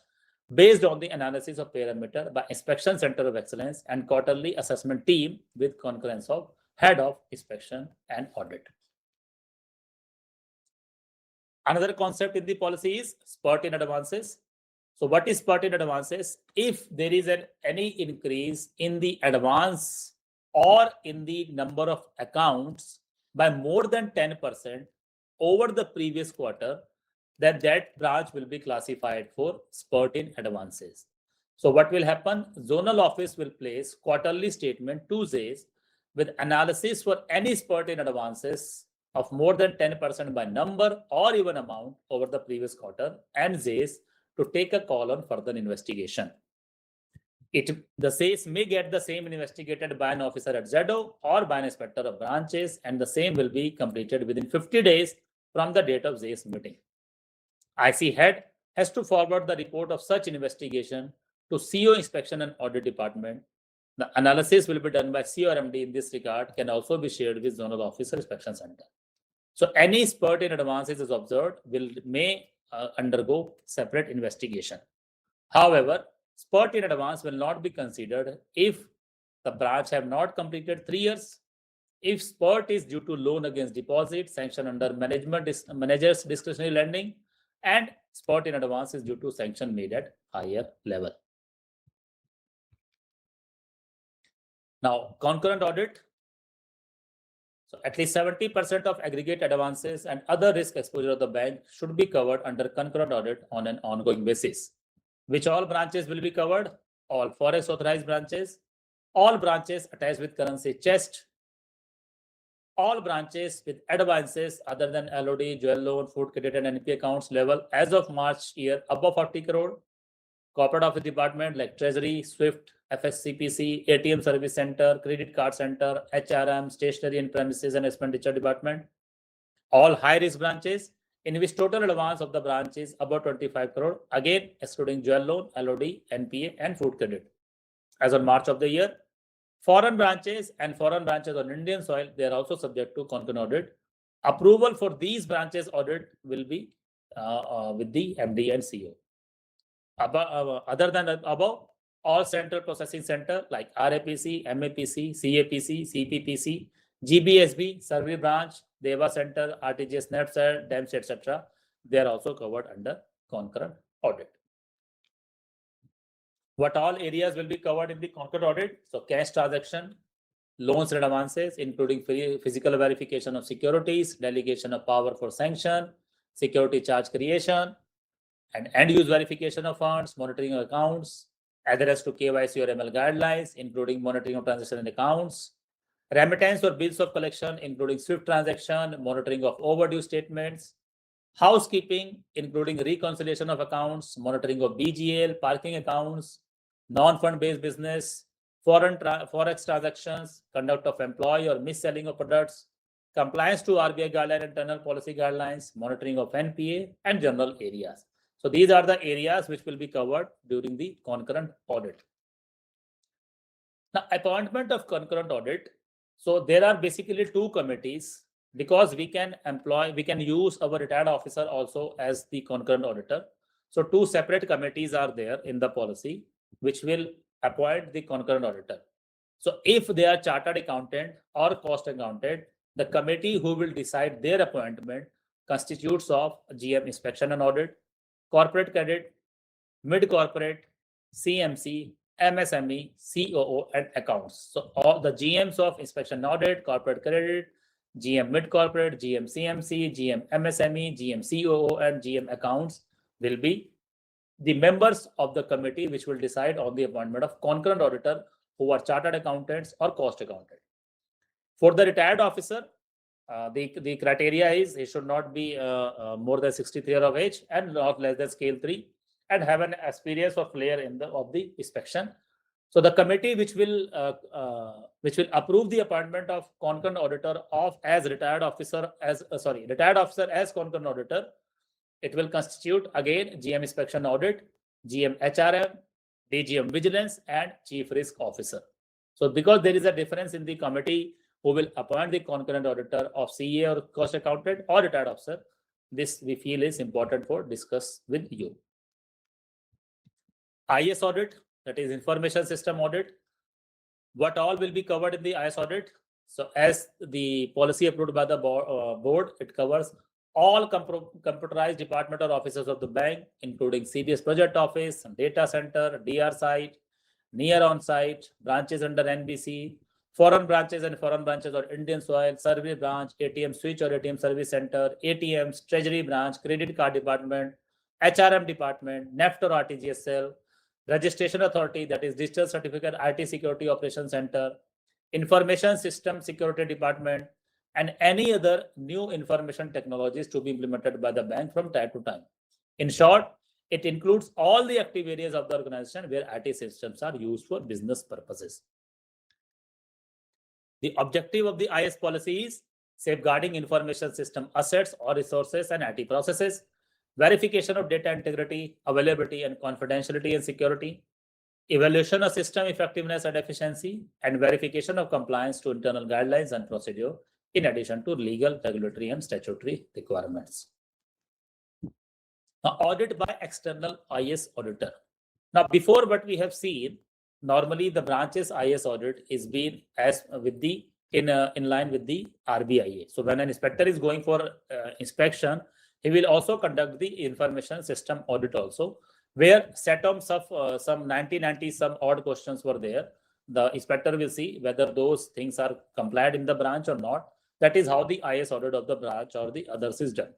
based on the analysis of parameter by inspection center of excellence and quarterly assessment team with concurrence of head of inspection and audit. Another concept in the policy is spurt in advances. So what is spurt in advances? If there is any increase in the advance or in the number of accounts by more than 10% over the previous quarter, then that branch will be classified for spurt in advances. So what will happen? Zonal office will place quarterly statement 2 days with analysis for any spurt in advances of more than 10% by number or even amount over the previous quarter, and says to take a call on further investigation. The SAYS may get the same investigated by an officer at ZO or by an inspector of branches, and the same will be completed within 50 days from the date of SAYS meeting. IC head has to forward the report of such investigation to CO inspection and audit department. The analysis will be done by CO or MD in this regard, can also be shared with zonal officer inspection center. So any spurt in advances is observed may undergo separate investigation. However, spurt in advance will not be considered if the branch have not completed 3 years, if spurt is due to loan against deposit sanction under manager's discretionary lending, and spurt in advance is due to sanction made at higher level. Now, concurrent audit. So at least 70% of aggregate advances and other risk exposure of the bank should be covered under concurrent audit on an ongoing basis. Which all branches will be covered? All forex authorized branches, all branches attached with currency chest, all branches with advances other than LOD, jewel loan, food credit and NP accounts level as of March year above 40 crore, corporate office department like Treasury, SWIFT, FSCPC, ATM Service Center, Credit Card Center, HRM, Stationery and Premises and Expenditure Department, all high-risk branches in which total advance of the branch is above 25 crore, again excluding jewel loan, LOD, NPA and food credit. As on March of the year, foreign branches and foreign branches on Indian soil, they are also subject to concurrent audit. Approval for these branches audit will be with the MD and CEO. Other than above, all central processing center like RAPC, MAPC, CAPC, CPPC, GBSB, Survey Branch, Deva Center, RTGS NetSet, DEMS, etc. They are also covered under concurrent audit. What all areas will be covered in the concurrent audit? So cash transaction, loans and advances, including physical verification of securities, delegation of power for sanction, security charge creation, and end-use verification of funds, monitoring of accounts, adherence to KYC or ML guidelines, including monitoring of transaction and accounts, remittance or bills of collection, including SWIFT transaction, monitoring of overdue statements, housekeeping, including reconciliation of accounts, monitoring of BGL, parking accounts, non-fund based business, forex transactions, conduct of employee or mis-selling of products, compliance to RBI guideline and internal policy guidelines, monitoring of NPA, and general areas. So these are the areas which will be covered during the concurrent audit. Now, appointment of concurrent audit. So there are basically 2 committees, because we can use our retired officer also as the concurrent auditor. So 2 separate committees are there in the policy, which will appoint the concurrent auditor. So if they are chartered accountant or cost accountant, the committee who will decide their appointment constitutes of GM inspection and audit, corporate credit, mid-corporate, CMC, MSME, COO, and accounts. So all the GMs of inspection and audit, corporate credit, GM mid-corporate, GM CMC, GM MSME, GM COO, and GM accounts will be the members of the committee which will decide on the appointment of concurrent auditor who are chartered accountants or cost accountant. For the retired officer, the criteria is he should not be more than 63 years of age and not less than scale 3 and have an experience of layer of the inspection. So the committee which will approve the appointment of concurrent auditor as retired officer as concurrent auditor, it will constitute again GM inspection audit, GM HRM, DGM vigilance, and chief risk officer. So because there is a difference in the committee who will appoint the concurrent auditor of CA or cost accountant or retired officer, this we feel is important for discuss with you. IS audit, that is information system audit. What all will be covered in the IS audit? So as the policy approved by the board, it covers all computerized department or offices of the bank, including CBS project office, data center, DR site, near on site, branches under NBC, foreign branches and foreign branches or Indian soil, service branch, ATM switch or ATM service center, ATMs, treasury branch, credit card department, HRM department, NEFT or RTGSL, registration authority, that is digital certificate IT security operations center, information system security department, and any other new information technologies to be implemented by the bank from time to time. In short, it includes all the active areas of the organization where IT systems are used for business purposes. The objective of the IS policy is safeguarding information system assets or resources and IT processes, verification of data integrity, availability, and confidentiality and security, evaluation of system effectiveness and efficiency, and verification of compliance to internal guidelines and procedure, in addition to legal, regulatory, and statutory requirements. Now, audit by external IS auditor. Now, before what we have seen, normally the branches IS audit is being in line with the RBIA. So when an inspector is going for inspection, he will also conduct the information system audit also, where set of some 90 some odd questions were there. The inspector will see whether those things are complied in the branch or not. That is how the IS audit of the branch or the others is done.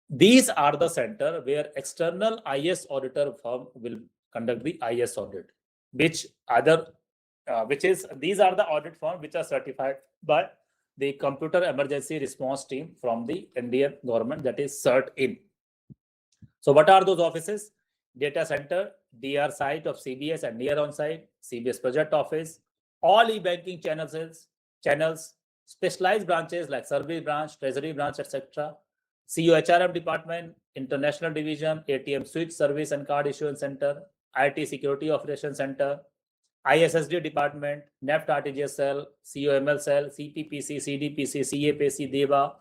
These are the center where external IS auditor firm will conduct the IS audit, these are the audit firms which are certified by the Computer Emergency Response Team from the Indian government, that is CERT-IN. So what are those offices? Data center, DR site of CBS and near on site, CBS project office, all e-banking channels, specialized branches like service branch, treasury branch, etc. COHRM department, international division, ATM switch service and card issuance center, IT security operations center, ISSD department, NEFT RTGSL, COML cell, CPPC, CDPC, CAPC, DEBA,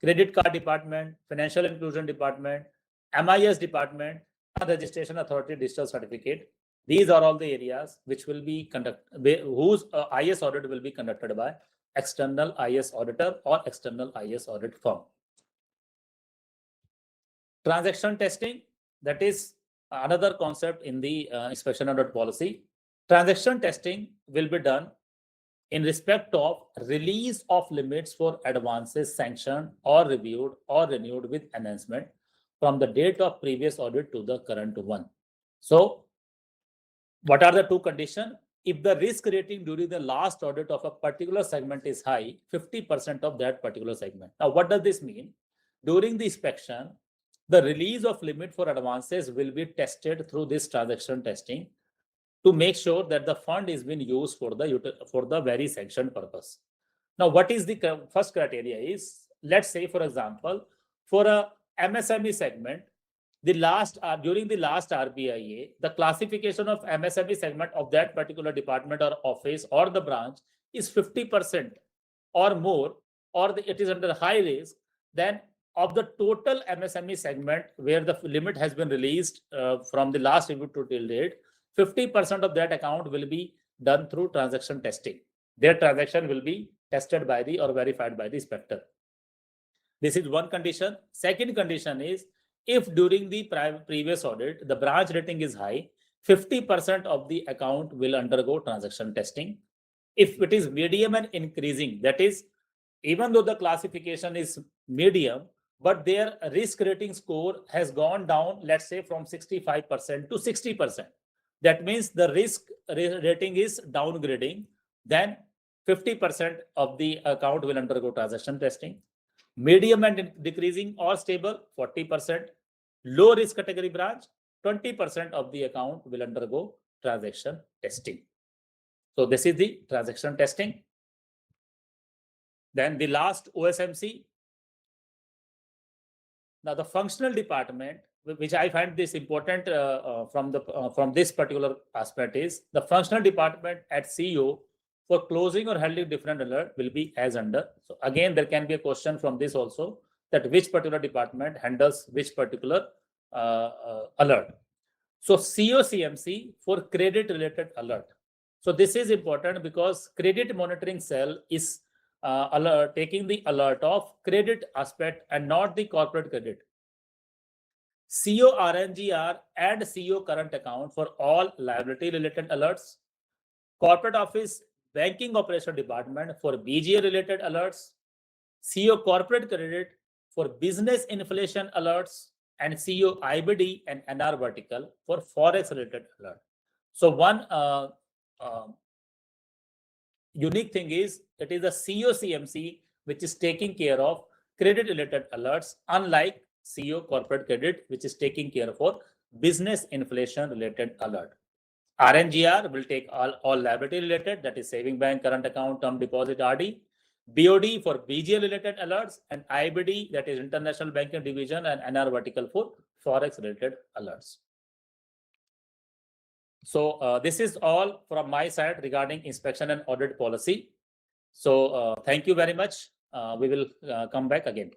credit card department, financial inclusion department, MIS department, and registration authority digital certificate. These are all the areas which will be conducted, whose IS audit will be conducted by external IS auditor or external IS audit firm. Transaction testing, that is another concept in the inspection audit policy. Transaction testing will be done in respect of release of limits for advances sanctioned or reviewed or renewed with enhancement from the date of previous audit to the current one. So what are the two conditions? If the risk rating during the last audit of a particular segment is high, 50% of that particular segment. Now, what does this mean? During the inspection, the release of limit for advances will be tested through this transaction testing to make sure that the fund is being used for the very sanctioned purpose. Now, what is the first criteria is, let's say, for example, for a MSME segment, during the last RBIA, the classification of MSME segment of that particular department or office or the branch is 50% or more, or it is under high risk, then of the total MSME segment where the limit has been released from the last review to till date, 50% of that account will be done through transaction testing. Their transaction will be tested by the or verified by the inspector. This is one condition. Second condition is if during the previous audit, the branch rating is high, 50% of the account will undergo transaction testing. If it is medium and increasing, that is, even though the classification is medium, but their risk rating score has gone down, let's say from 65% to 60%. That means the risk rating is downgrading, then 50% of the account will undergo transaction testing. Medium and decreasing or stable, 40%. Low risk category branch, 20% of the account will undergo transaction testing. So this is the transaction testing. Then the last OSMC. Now the functional department, which I find this important from this particular aspect, is the functional department at CEO for closing or handling different alert will be as under. So again, there can be a question from this also, that which particular department handles which particular alert. So COCMC for credit related alert. So this is important because credit monitoring cell is taking the alert of credit aspect and not the corporate credit. CO RNGR and CO current account for all liability related alerts. Corporate office banking operation department for BGA related alerts. CO corporate credit for business inflation alerts, and CO IBD and NR vertical for forex related alert. So one unique thing is it is the COCMC which is taking care of credit related alerts, unlike CO corporate credit which is taking care for business inflation related alert. RNGR will take all liability related, that is saving bank, current account, term deposit, RD. BOD for BGA related alerts, and IBD, that is International Banking Division, and NR vertical for forex related alerts. So this is all from my side regarding inspection and audit policy. So thank you very much. We will come back again.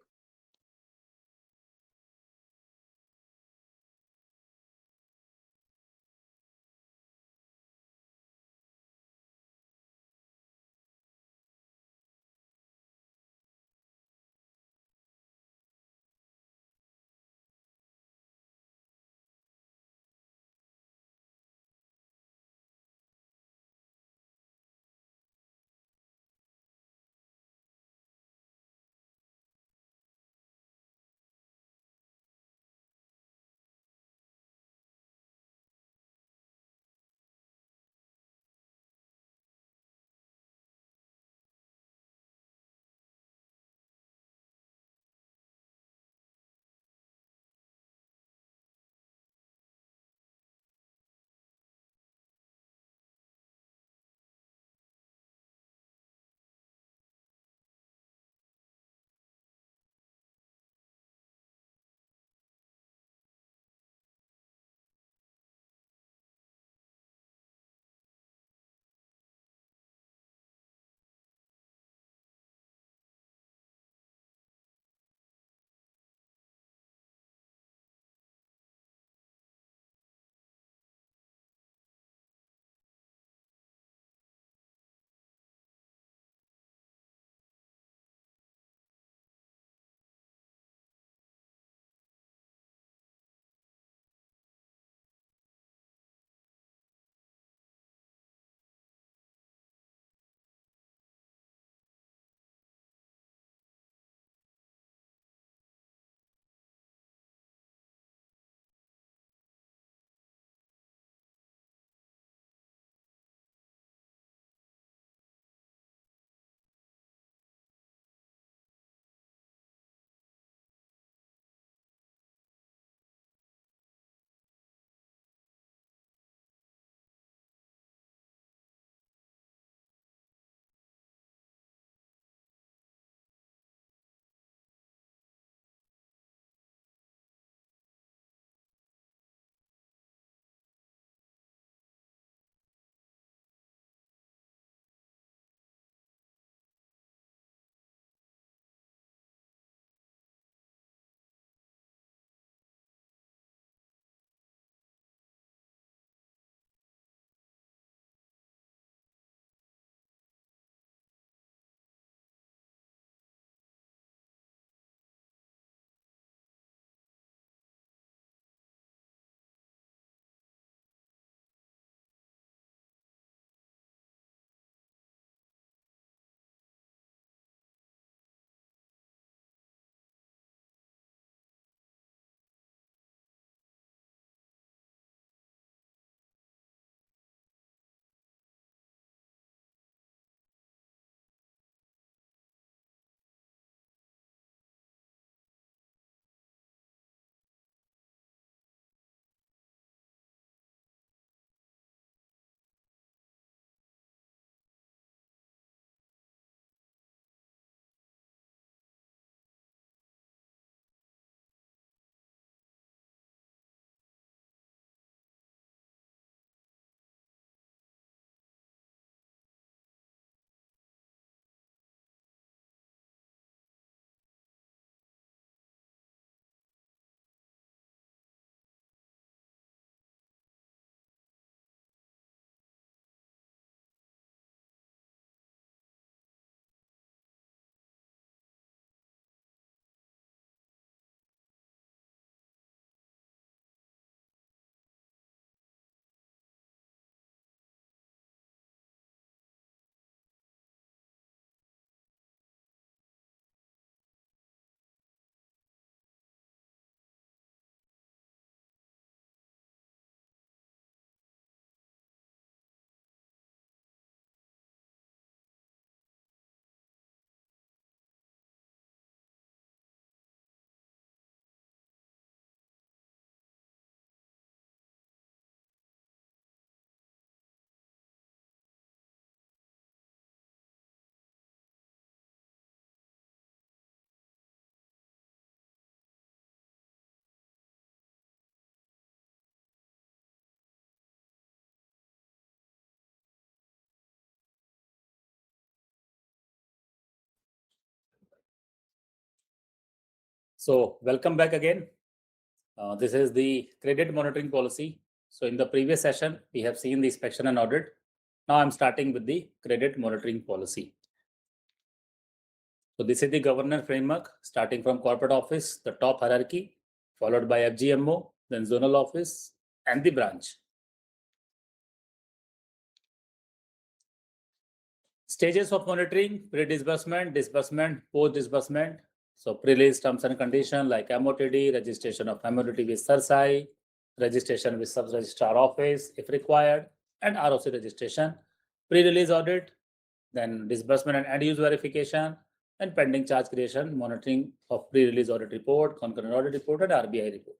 So welcome back again. This is the credit monitoring policy. So in the previous session, we have seen the inspection and audit. Now I'm starting with the credit monitoring policy. So this is the governance framework, starting from corporate office, the top hierarchy, followed by FGMO, then zonal office, and the branch. Stages of monitoring: pre-disbursement, disbursement, post-disbursement. So pre-release terms and conditions like MOTD, registration of MOTD with SERSI, registration with sub-registrar office if required, and ROC registration. Pre-release audit, then disbursement and end-use verification, and pending charge creation, monitoring of pre-release audit report, concurrent audit report, and RBI report.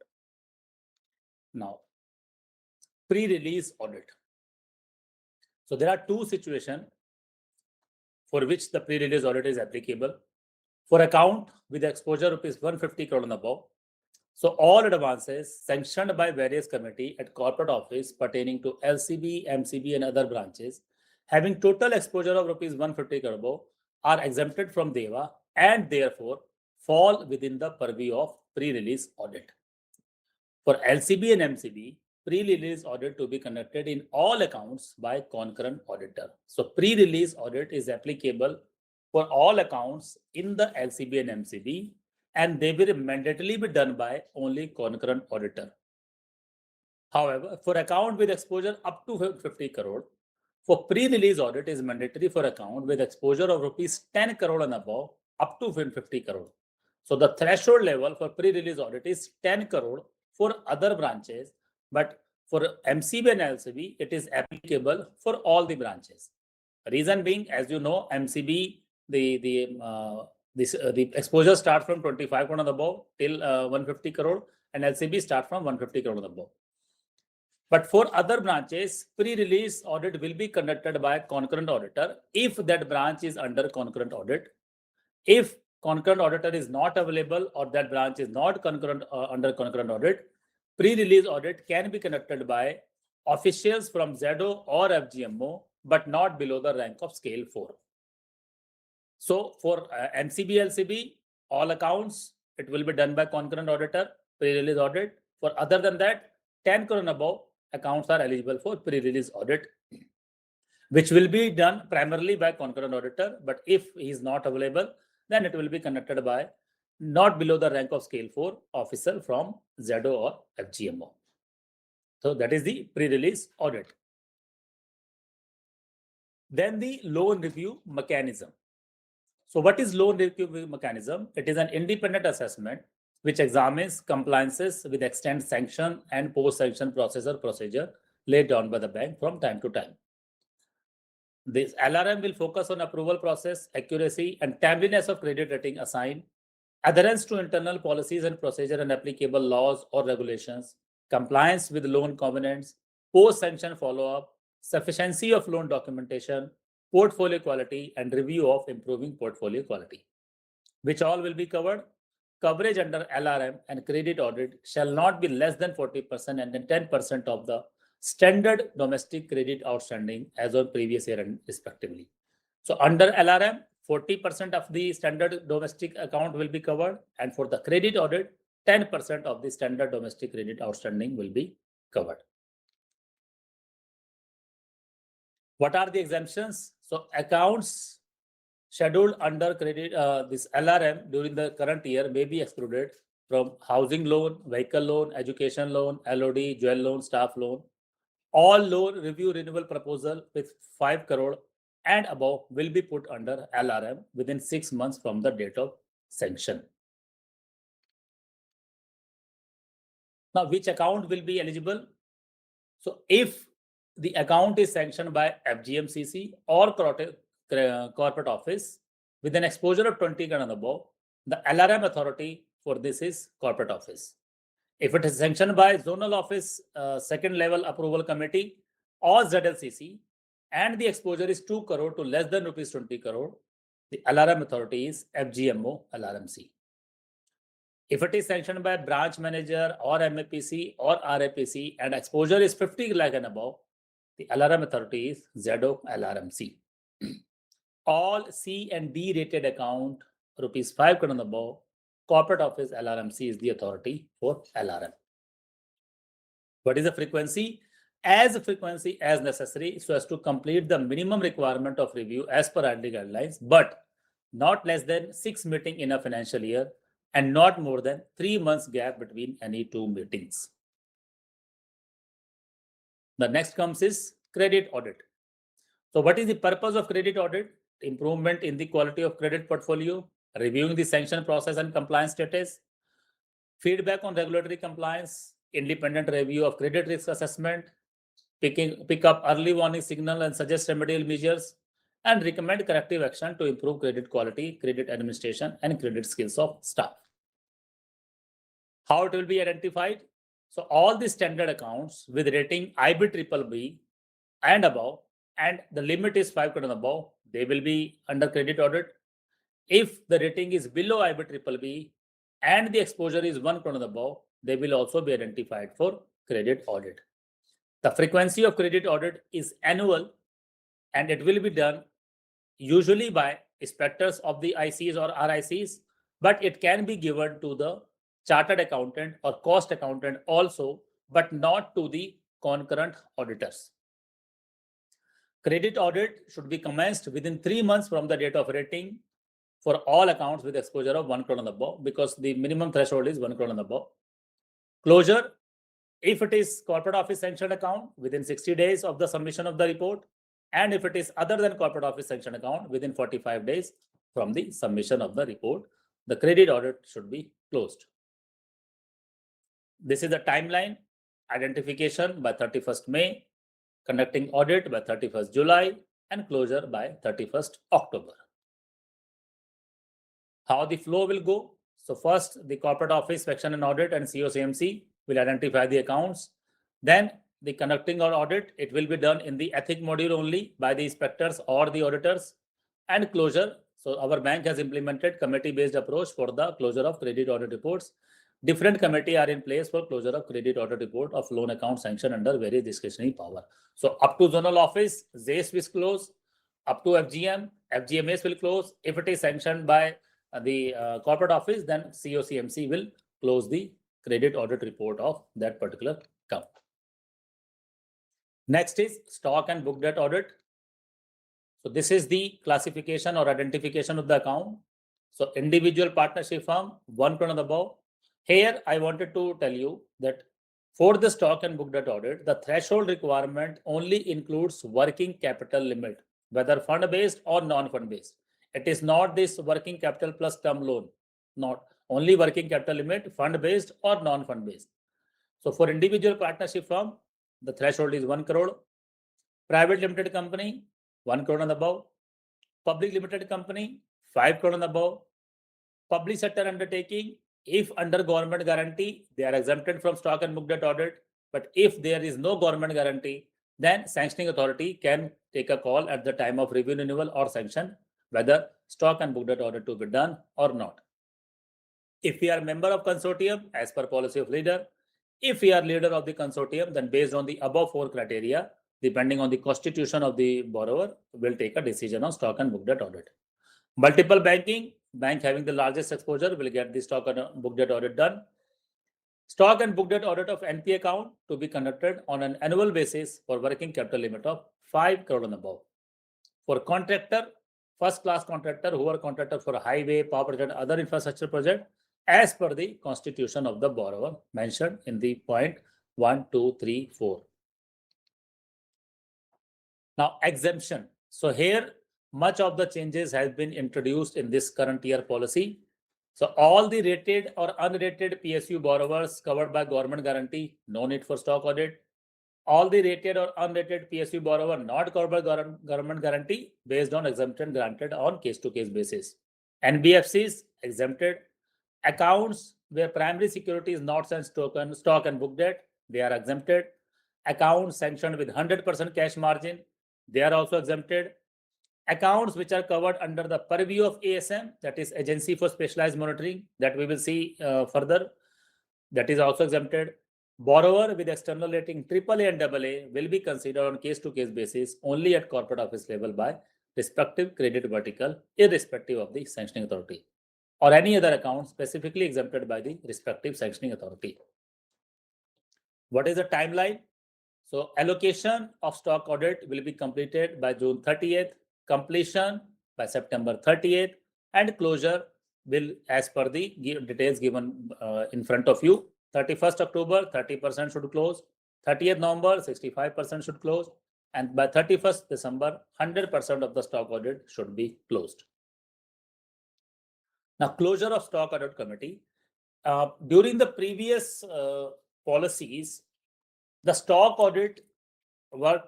Now, pre-release audit. So there are two situations for which the pre-release audit is applicable. For account with exposure rupees 150 crore and above, so all advances sanctioned by various committee at corporate office pertaining to LCB, MCB, and other branches having total exposure of rupees 150 crore above are exempted from DEWA and therefore fall within the purview of pre-release audit. For LCB and MCB, pre-release audit to be conducted in all accounts by concurrent auditor. So pre-release audit is applicable for all accounts in the LCB and MCB, and they will mandatorily be done by only concurrent auditor. However, for account with exposure up to 50 crore, for pre-release audit is mandatory for account with exposure of rupees 10 crore and above up to 50 crore. So the threshold level for pre-release audit is 10 crore for other branches, but for MCB and LCB, it is applicable for all the branches. Reason being, as you know, MCB, the exposure starts from 25 crore and above till 150 crore, and LCB start from 150 crore and above. But for other branches, pre-release audit will be conducted by concurrent auditor if that branch is under concurrent audit. If concurrent auditor is not available or that branch is not concurrent under concurrent audit, pre-release audit can be conducted by officials from ZO or FGMO, but not below the rank of scale 4. So for MCB, LCB, all accounts, it will be done by concurrent auditor, pre-release audit. For other than that, 10 crore and above accounts are eligible for pre-release audit, which will be done primarily by concurrent auditor. But if he is not available, then it will be conducted by not below the rank of scale 4 officer from ZO or FGMO. So that is the pre-release audit. Then the loan review mechanism. So what is loan review mechanism? It is an independent assessment which examines compliances with extent sanction and post-sanction process or procedure laid down by the bank from time to time. This LRM will focus on approval process, accuracy, and timeliness of credit rating assigned, adherence to internal policies and procedure and applicable laws or regulations, compliance with loan covenants, post-sanction follow-up, sufficiency of loan documentation, portfolio quality, and review of improving portfolio quality. Which all will be covered? Coverage under LRM and credit audit shall not be less than 40% and then 10% of the standard domestic credit outstanding as of previous year and respectively. So under LRM, 40% of the standard domestic account will be covered, and for the credit audit, 10% of the standard domestic credit outstanding will be covered. What are the exemptions? So accounts scheduled under credit this LRM during the current year may be excluded from housing loan, vehicle loan, education loan, LOD, jewel loan, staff loan. All loan review renewal proposal with 5 crore and above will be put under LRM within 6 months from the date of sanction. Now, which account will be eligible? So if the account is sanctioned by FGMCC or corporate office with an exposure of 20 crore and above, the LRM authority for this is corporate office. If it is sanctioned by zonal office, second level approval committee or ZLCC, and the exposure is 2 crore to less than rupees 20 crore, the LRM authority is FGMO LRMC. If it is sanctioned by branch manager or MAPC or RAPC and exposure is 50 lakh and above, the LRM authority is ZO LRMC. All C and D rated account rupees 5 crore and above corporate office LRMC is the authority for LRM. What is the frequency? As frequency as necessary so as to complete the minimum requirement of review as per RD guidelines, but not less than 6 meetings in a financial year and not more than 3 months gap between any 2 meetings. The next comes is credit audit. So what is the purpose of credit audit? Improvement in the quality of credit portfolio, reviewing the sanction process and compliance status, feedback on regulatory compliance, independent review of credit risk assessment, pick up early warning signal and suggest remedial measures, and recommend corrective action to improve credit quality, credit administration, and credit skills of staff. How it will be identified? So all the standard accounts with rating IB/BBB and above, and the limit is 5 crore and above, they will be under credit audit. If the rating is below IB/BBB and the exposure is 1 crore and above, they will also be identified for credit audit. The frequency of credit audit is annual, and it will be done usually by inspectors of the ICs or RICs, but it can be given to the chartered accountant or cost accountant also, but not to the concurrent auditors. Credit audit should be commenced within 3 months from the date of rating for all accounts with exposure of 1 crore and above, because the minimum threshold is 1 crore and above. Closure, if it is corporate office sanctioned account, within 60 days of the submission of the report, and if it is other than corporate office sanctioned account, within 45 days from the submission of the report, the credit audit should be closed. This is the timeline: identification by 31st May, conducting audit by 31st July, and closure by 31st October. How the flow will go? So first, the corporate office inspection and audit and COCMC will identify the accounts. Then the conducting or audit, it will be done in the ethic module only by the inspectors or the auditors. And closure, so our bank has implemented committee-based approach for the closure of credit audit reports. Different committee are in place for closure of credit audit report of loan account sanction under various discretionary power. So up to zonal office, ZACE will close. Up to FGM, FGMS will close. If it is sanctioned by the corporate office, then COCMC will close the credit audit report of that particular account. Next is stock and book debt audit. So this is the classification or identification of the account. So individual partnership firm, 1 crore and above. Here I wanted to tell you that for the stock and book debt audit, the threshold requirement only includes working capital limit, whether fund-based or non-fund based. It is not this working capital plus term loan, not only working capital limit, fund-based or non-fund based. So for individual partnership firm, the threshold is 1 crore. Private limited company, 1 crore and above. Public limited company, 5 crore and above. Public sector undertaking, if under government guarantee, they are exempted from stock and book debt audit. But if there is no government guarantee, then sanctioning authority can take a call at the time of review renewal or sanction whether stock and book debt audit to be done or not. If we are a member of consortium, as per policy of leader, if we are leader of the consortium, then based on the above 4 criteria, depending on the constitution of the borrower, will take a decision on stock and book debt audit. Multiple banking, bank having the largest exposure will get the stock and book debt audit done. Stock and book debt audit of NP account to be conducted on an annual basis for working capital limit of 5 crore and above. For contractor, first class contractor who are contractor for a highway, power project, other infrastructure project, as per the constitution of the borrower mentioned in the point 1, 2, 3, 4. Now exemption. So here much of the changes has been introduced in this current year policy. So all the rated or unrated PSU borrowers covered by government guarantee, no need for stock audit. All the rated or unrated PSU borrower not covered by government guarantee based on exemption granted on case-to-case basis. NBFCs exempted. Accounts where primary security is not sent stock and book debt, they are exempted. Accounts sanctioned with 100% cash margin, they are also exempted. Accounts which are covered under the purview of ASM, that is Agency for Specialized Monitoring, that we will see further, that is also exempted. Borrower with external rating AAA and AA will be considered on case-to-case basis only at corporate office level by respective credit vertical, irrespective of the sanctioning authority. or any other account specifically exempted by the respective sanctioning authority. What is the timeline? So allocation of stock audit will be completed by June 30th, completion by September 30th, and closure will, as per the details given in front of you, 31st October, 30% should close, 30th November, 65% should close, and by 31st December, 100% of the stock audit should be closed. Now, closure of stock audit committee. During the previous policies, the stock audit were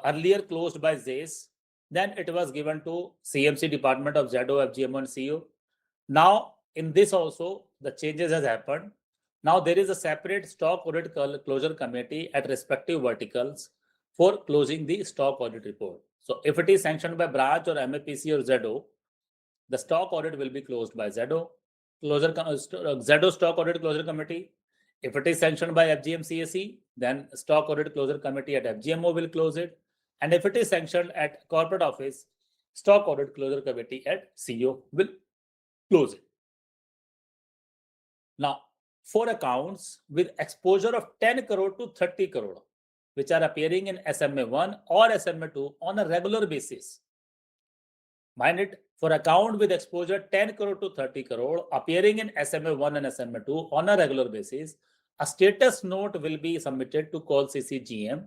earlier closed by ZACE, then it was given to CMC department of ZO, FGMO and CO. Now, in this also, the changes has happened. Now there is a separate stock audit closure committee at respective verticals for closing the stock audit report. So if it is sanctioned by branch or MAPC or ZO, the stock audit will be closed by ZO. ZO stock audit closure committee. If it is sanctioned by FGM-CAC, then stock audit closure committee at FGMO will close it. And if it is sanctioned at corporate office, stock audit closure committee at CO will close it. Now, for accounts with exposure of 10 crore to 30 crore, which are appearing in SMA 1 or SMA 2 on a regular basis. Mind it, for account with exposure 10 crore to 30 crore appearing in SMA 1 and SMA 2 on a regular basis, a status note will be submitted to call CCGM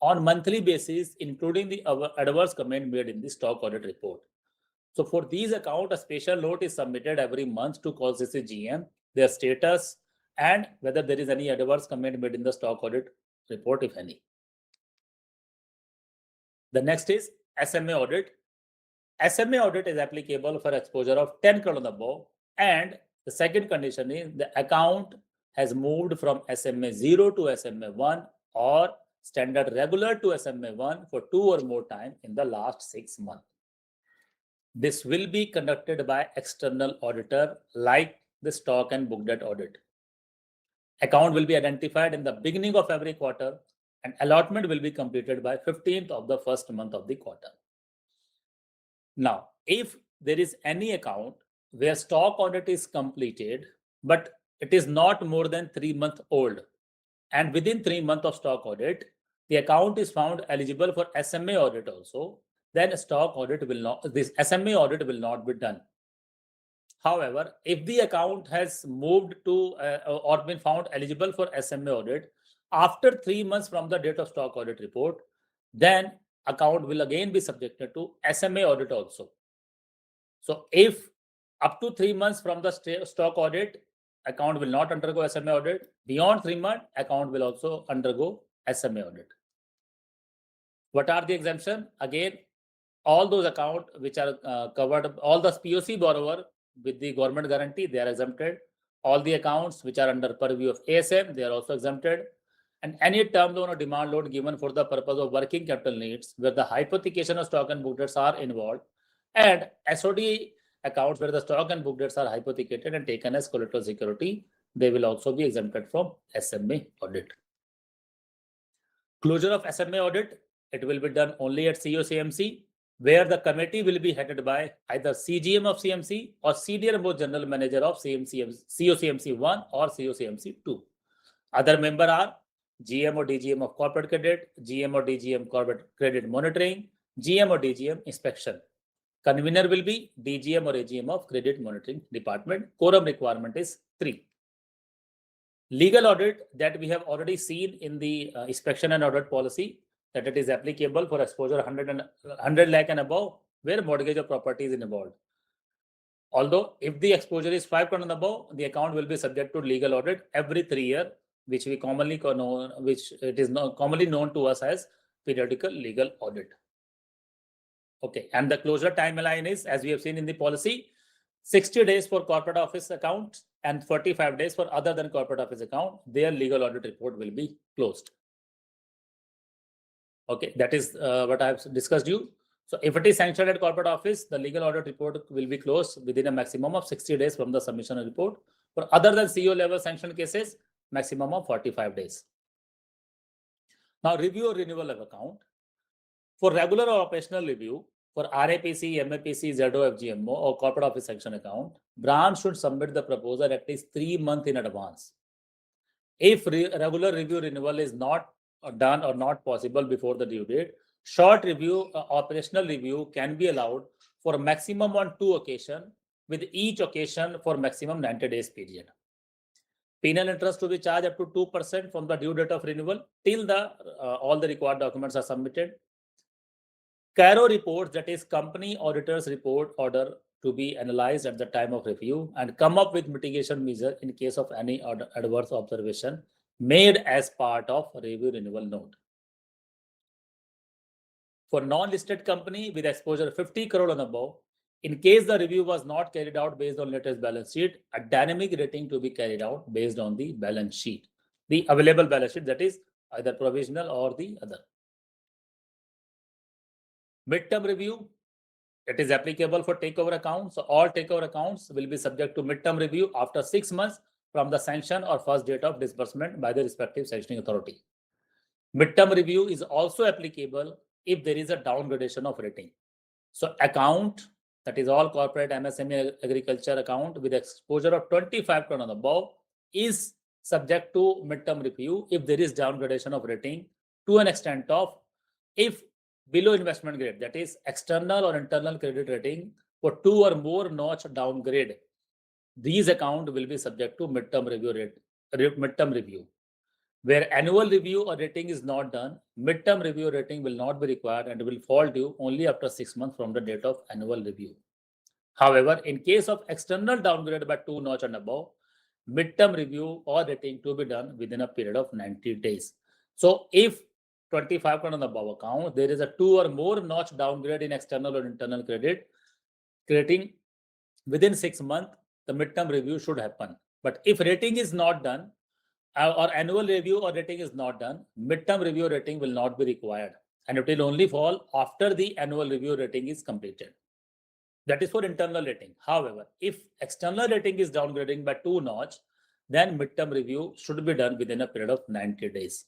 on monthly basis, including the adverse comment made in the stock audit report. So for these accounts, a special note is submitted every month to call CCGM, their status, and whether there is any adverse comment made in the stock audit report, if any. The next is SMA audit. SMA audit is applicable for exposure of 10 crore and above, and the second condition is the account has moved from SMA 0 to SMA 1 or standard regular to SMA 1 for 2 or more times in the last 6 months. This will be conducted by external auditor like the stock and book debt audit. Account will be identified in the beginning of every quarter and allotment will be completed by 15th of the first month of the quarter. Now, if there is any account where stock audit is completed, but it is not more than 3 months old, and within 3 months of stock audit, the account is found eligible for SMA audit also, then stock audit will not, this SMA audit will not be done. However, if the account has moved to or been found eligible for SMA audit after 3 months from the date of stock audit report, then account will again be subjected to SMA audit also. So if up to 3 months from the stock audit, account will not undergo SMA audit, beyond 3 months, account will also undergo SMA audit. What are the exemption? Again, all those accounts which are covered, all the POC borrower with the government guarantee, they are exempted. All the accounts which are under purview of ASM, they are also exempted. And any term loan or demand loan given for the purpose of working capital needs, where the hypothecation of stock and book debts are involved, and SOD accounts where the stock and book debts are hypothecated and taken as collateral security, they will also be exempted from SMA audit. Closure of SMA audit, it will be done only at COCMC, where the committee will be headed by either CGM of CMC or CDMO general manager of COCMC 1 or COCMC 2. Other member are GM or DGM of corporate credit, GM or DGM corporate credit monitoring, GM or DGM inspection. Convener will be DGM or AGM of credit monitoring department. Quorum requirement is 3. Legal audit that we have already seen in the inspection and audit policy, that it is applicable for exposure 100 lakh and above, where mortgage or property is involved. Although if the exposure is 5 crore and above, the account will be subject to legal audit every 3 years, which we commonly know, which it is commonly known to us as periodical legal audit. Okay, and the closure timeline is, as we have seen in the policy, 60 days for corporate office account and 45 days for other than corporate office account. Their legal audit report will be closed. Okay, that is what I have discussed you. So if it is sanctioned at corporate office, the legal audit report will be closed within a maximum of 60 days from the submission of report. For other than CEO level sanctioned cases, maximum of 45 days. Now, review or renewal of account. For regular or operational review, for RAPC, MAPC, ZO, FGMO or corporate office sanction account, branch should submit the proposal at least 3 months in advance. If regular review renewal is not done or not possible before the due date, short review, operational review can be allowed for a maximum on 2 occasions, with each occasion for maximum 90 days period. Penal interest to be charged up to 2% from the due date of renewal till the all the required documents are submitted. CARO reports, that is company auditors report, order to be analyzed at the time of review and come up with mitigation measure in case of any adverse observation made as part of review renewal note. For non-listed company with exposure 50 crore and above, in case the review was not carried out based on latest balance sheet, a dynamic rating to be carried out based on the balance sheet, the available balance sheet, that is either provisional or the other. Midterm review, it is applicable for takeover accounts. So all takeover accounts will be subject to midterm review after 6 months from the sanction or first date of disbursement by the respective sanctioning authority. Midterm review is also applicable if there is a downgradation of rating. So account, that is all corporate MSME agriculture account with exposure of 25 crore and above, is subject to midterm review if there is downgradation of rating to an extent of, if below investment grade, that is external or internal credit rating for 2 or more notch downgrade, these accounts will be subject to midterm review. Where annual review or rating is not done, midterm review rating will not be required and will fall due only after 6 months from the date of annual review. However, in case of external downgrade by 2 notch and above, midterm review or rating to be done within a period of 90 days. So if 25 crore and above account, there is a 2 or more notch downgrade in external or internal credit rating within 6 months, the midterm review should happen. But if rating is not done, or annual review or rating is not done, midterm review rating will not be required and it will only fall after the annual review rating is completed. That is for internal rating. However, if external rating is downgrading by 2 notch, then midterm review should be done within a period of 90 days.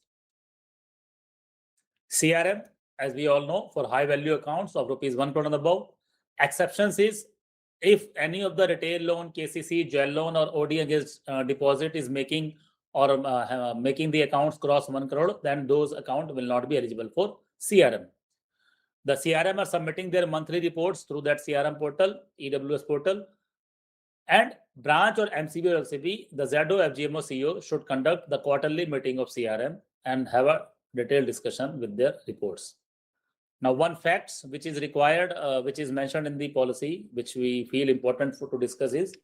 CRM, as we all know, for high value accounts of rupees 1 crore and above, exceptions is if any of the retail loan, KCC, gel loan or OD against deposit is making or making the accounts cross 1 crore, then those accounts will not be eligible for CRM. The CRM are submitting their monthly reports through that CRM portal, EWS portal, and branch or MCB or LCB, the ZO, FGMO, CEO should conduct the quarterly meeting of CRM and have a detailed discussion with their reports. Now, one fact which is required, which is mentioned in the policy, which we feel important to discuss is,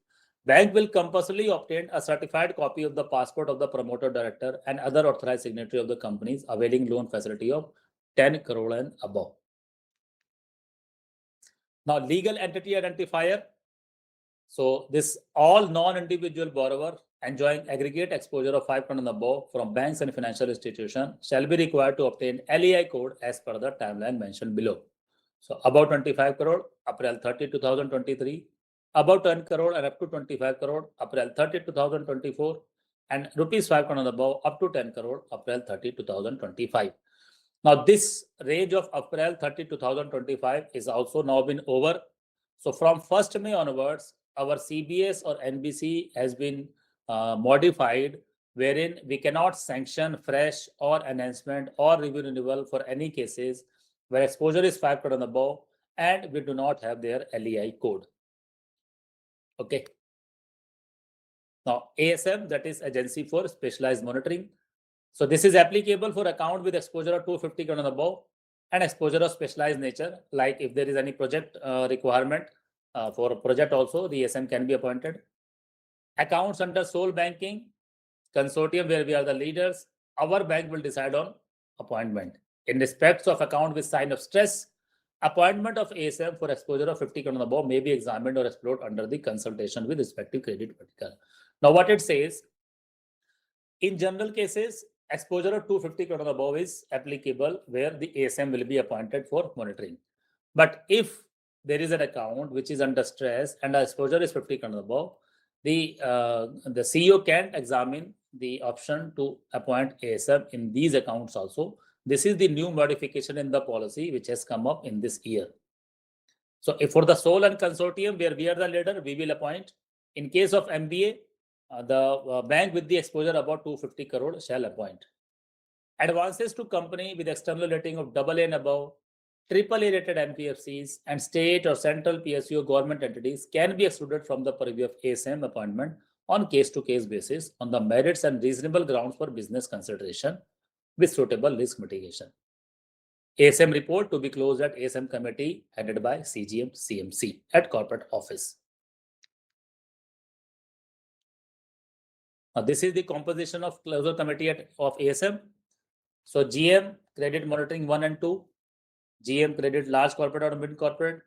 bank will compulsorily obtain a certified copy of the passport of the promoter director and other authorized signatory of the companies availing loan facility of 10 crore and above. Now, legal entity identifier. So this all non-individual borrower enjoying aggregate exposure of 5 crore and above from banks and financial institutions shall be required to obtain LEI code as per the timeline mentioned below. So about 25 crore, April 30, 2023, about 10 crore and up to 25 crore, April 30, 2024, and rupees 5 crore and above up to 10 crore, April 30, 2025. Now this range of April 30, 2025 is also now been over. So from 1st May onwards, our CBS or NBC has been modified, wherein we cannot sanction fresh or enhancement or review renewal for any cases where exposure is 5 crore and above and we do not have their LEI code. Okay. Now ASM, that is Agency for Specialized Monitoring. So this is applicable for account with exposure of 250 crore and above and exposure of specialized nature, like if there is any project requirement for a project also, the ASM can be appointed. Accounts under sole banking consortium where we are the leaders, our bank will decide on appointment. In respects of account with sign of stress, appointment of ASM for exposure of 50 crore and above may be examined or explored under the consultation with respective credit vertical. Now what it says, in general cases, exposure of 250 crore and above is applicable where the ASM will be appointed for monitoring. But if there is an account which is under stress and the exposure is 50 crore and above, the CEO can examine the option to appoint ASM in these accounts also. This is the new modification in the policy which has come up in this year. So if for the sole and consortium where we are the leader, we will appoint. In case of MBA, the bank with the exposure about 250 crore shall appoint. Advances to company with external rating of AA and above, AAA rated NBFCs and state or central PSU government entities can be excluded from the purview of ASM appointment on case-to-case basis on the merits and reasonable grounds for business consideration with suitable risk mitigation. ASM report to be closed at ASM committee headed by CGM CMC at corporate office. Now, this is the composition of closure committee of ASM. So GM credit monitoring 1 and 2, GM credit large corporate or mid corporate,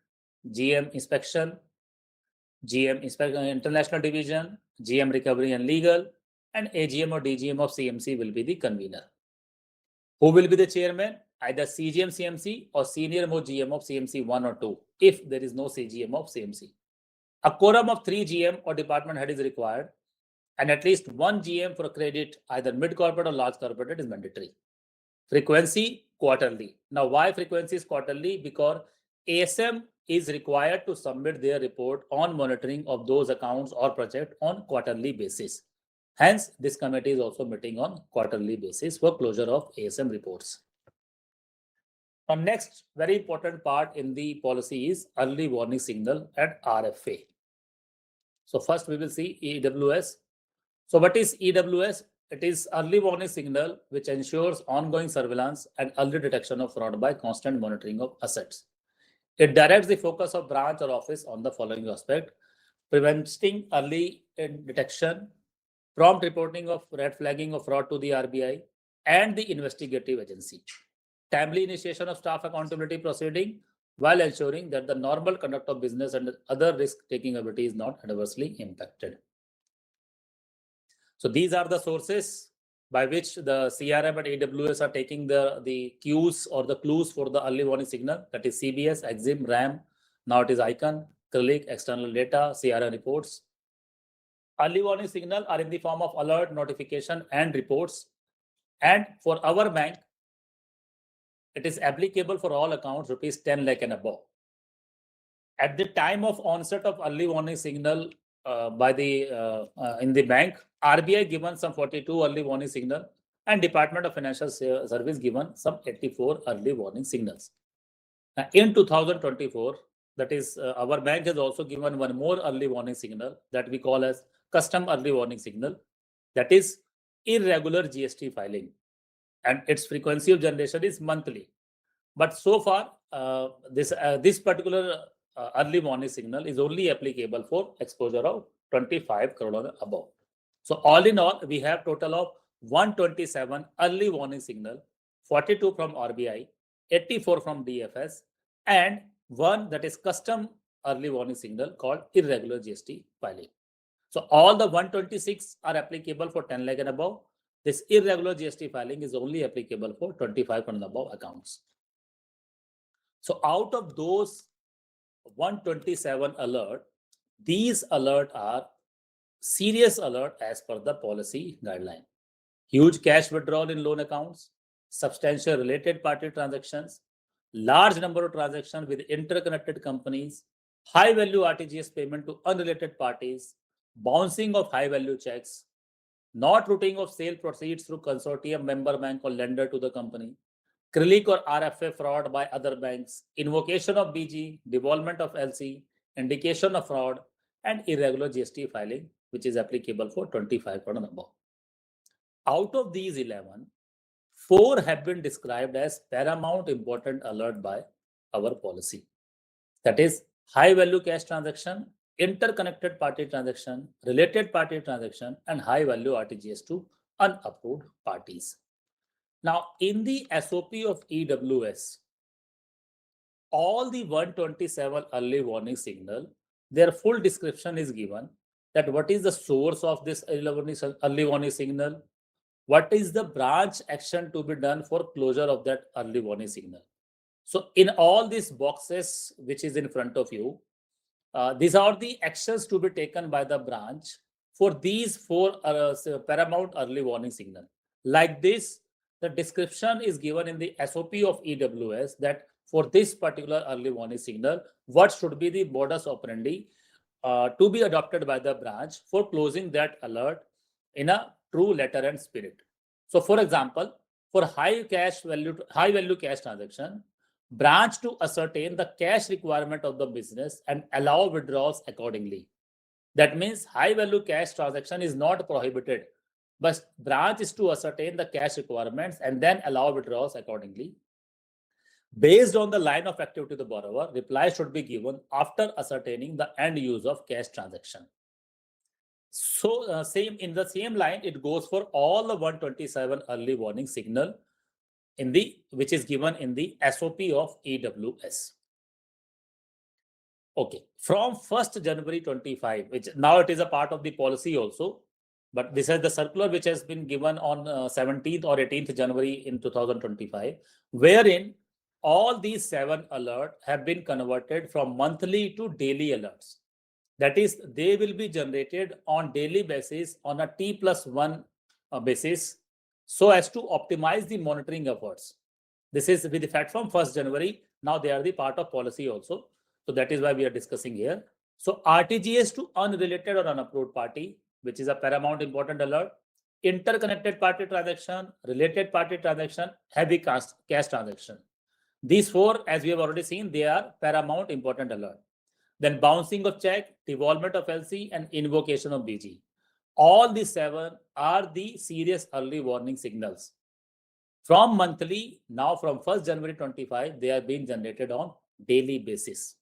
GM inspection, GM international division, GM recovery and legal, and AGM or DGM of CMC will be the convener. Who will be the chairman? Either CGM CMC or senior most GM of CMC 1 or 2, if there is no CGM of CMC. A quorum of 3 GM or department head is required, and at least 1 GM for credit, either mid corporate or large corporate, is mandatory. Frequency quarterly. Now, why frequency is quarterly? Because ASM is required to submit their report on monitoring of those accounts or project on quarterly basis. Hence, this committee is also meeting on quarterly basis for closure of ASM reports. Now, next very important part in the policy is early warning signal and RFA. So first we will see EWS. So what is EWS? It is early warning signal which ensures ongoing surveillance and early detection of fraud by constant monitoring of assets. It directs the focus of branch or office on the following aspect: preventing early detection, prompt reporting of red flagging of fraud to the RBI and the investigative agency, timely initiation of staff accountability proceeding while ensuring that the normal conduct of business and other risk-taking ability is not adversely impacted. So these are the sources by which the CRM and AWS are taking the cues or the clues for the early warning signal. That is CBS, Exim, RAM. Now it is ICON, CRILIC, external data, CRM reports. Early warning signal are in the form of alert, notification, and reports. And for our bank, it is applicable for all accounts rupees 10 lakh and above. At the time of onset of early warning signal in the bank, RBI given some 42 early warning signal and Department of Financial Service given some 84 early warning signals. Now, in 2024, that is our bank has also given one more early warning signal that we call as custom early warning signal, that is irregular GST filing, and its frequency of generation is monthly. But so far, this particular early warning signal is only applicable for exposure of 25 crore or above. So all in all, we have total of 127 early warning signal, 42 from RBI, 84 from DFS, and one that is custom early warning signal called irregular GST filing. So all the 126 are applicable for 10 lakh and above. This irregular GST filing is only applicable for 25 and above accounts. So out of those 127 alert, these alert are serious alert as per the policy guideline. Huge cash withdrawal in loan accounts, substantial related party transactions, large number of transactions with interconnected companies, high value RTGS payment to unrelated parties, bouncing of high value checks, not routing of sale proceeds through consortium, member bank or lender to the company, CRILIC or RFA fraud by other banks, invocation of BG, devolvement of LC, indication of fraud, and irregular GST filing, which is applicable for 25 and above. Out of these 11, 4 have been described as paramount important alert by our policy. That is high value cash transaction, interconnected party transaction, related party transaction, and high value RTGS to unapproved parties. Now, in the SOP of EWS, all the 127 early warning signal, their full description is given, that what is the source of this early warning signal, what is the branch action to be done for closure of that early warning signal. So in all these boxes, which is in front of you, these are the actions to be taken by the branch for these 4 paramount early warning signal. Like this, the description is given in the SOP of EWS that for this particular early warning signal, what should be the modus operandi to be adopted by the branch for closing that alert in a true letter and spirit. So for example, for high value cash transaction, branch to ascertain the cash requirement of the business and allow withdrawals accordingly. That means high value cash transaction is not prohibited, but branch is to ascertain the cash requirements and then allow withdrawals accordingly. Based on the line of activity of the borrower, reply should be given after ascertaining the end use of cash transaction. So same in the same line, it goes for all the 127 early warning signal in the which is given in the SOP of EWS. Okay, from 1st January 25, which now it is a part of the policy also, but this is the circular which has been given on 17th or 18th January in 2025, wherein all these 7 alerts have been converted from monthly to daily alerts. That is, they will be generated on daily basis on a T+1 basis so as to optimize the monitoring efforts. This is with effect from 1st January. Now they are the part of policy also. So that is why we are discussing here. So RTGS to unrelated or unapproved party, which is a paramount important alert, interconnected party transaction, related party transaction, heavy cash transaction. These 4, as we have already seen, they are paramount important alert. Then bouncing of check, devolvement of LC, and invocation of BG. All these 7 are the serious early warning signals. From monthly, now from 1st January 25, they are being generated on daily basis.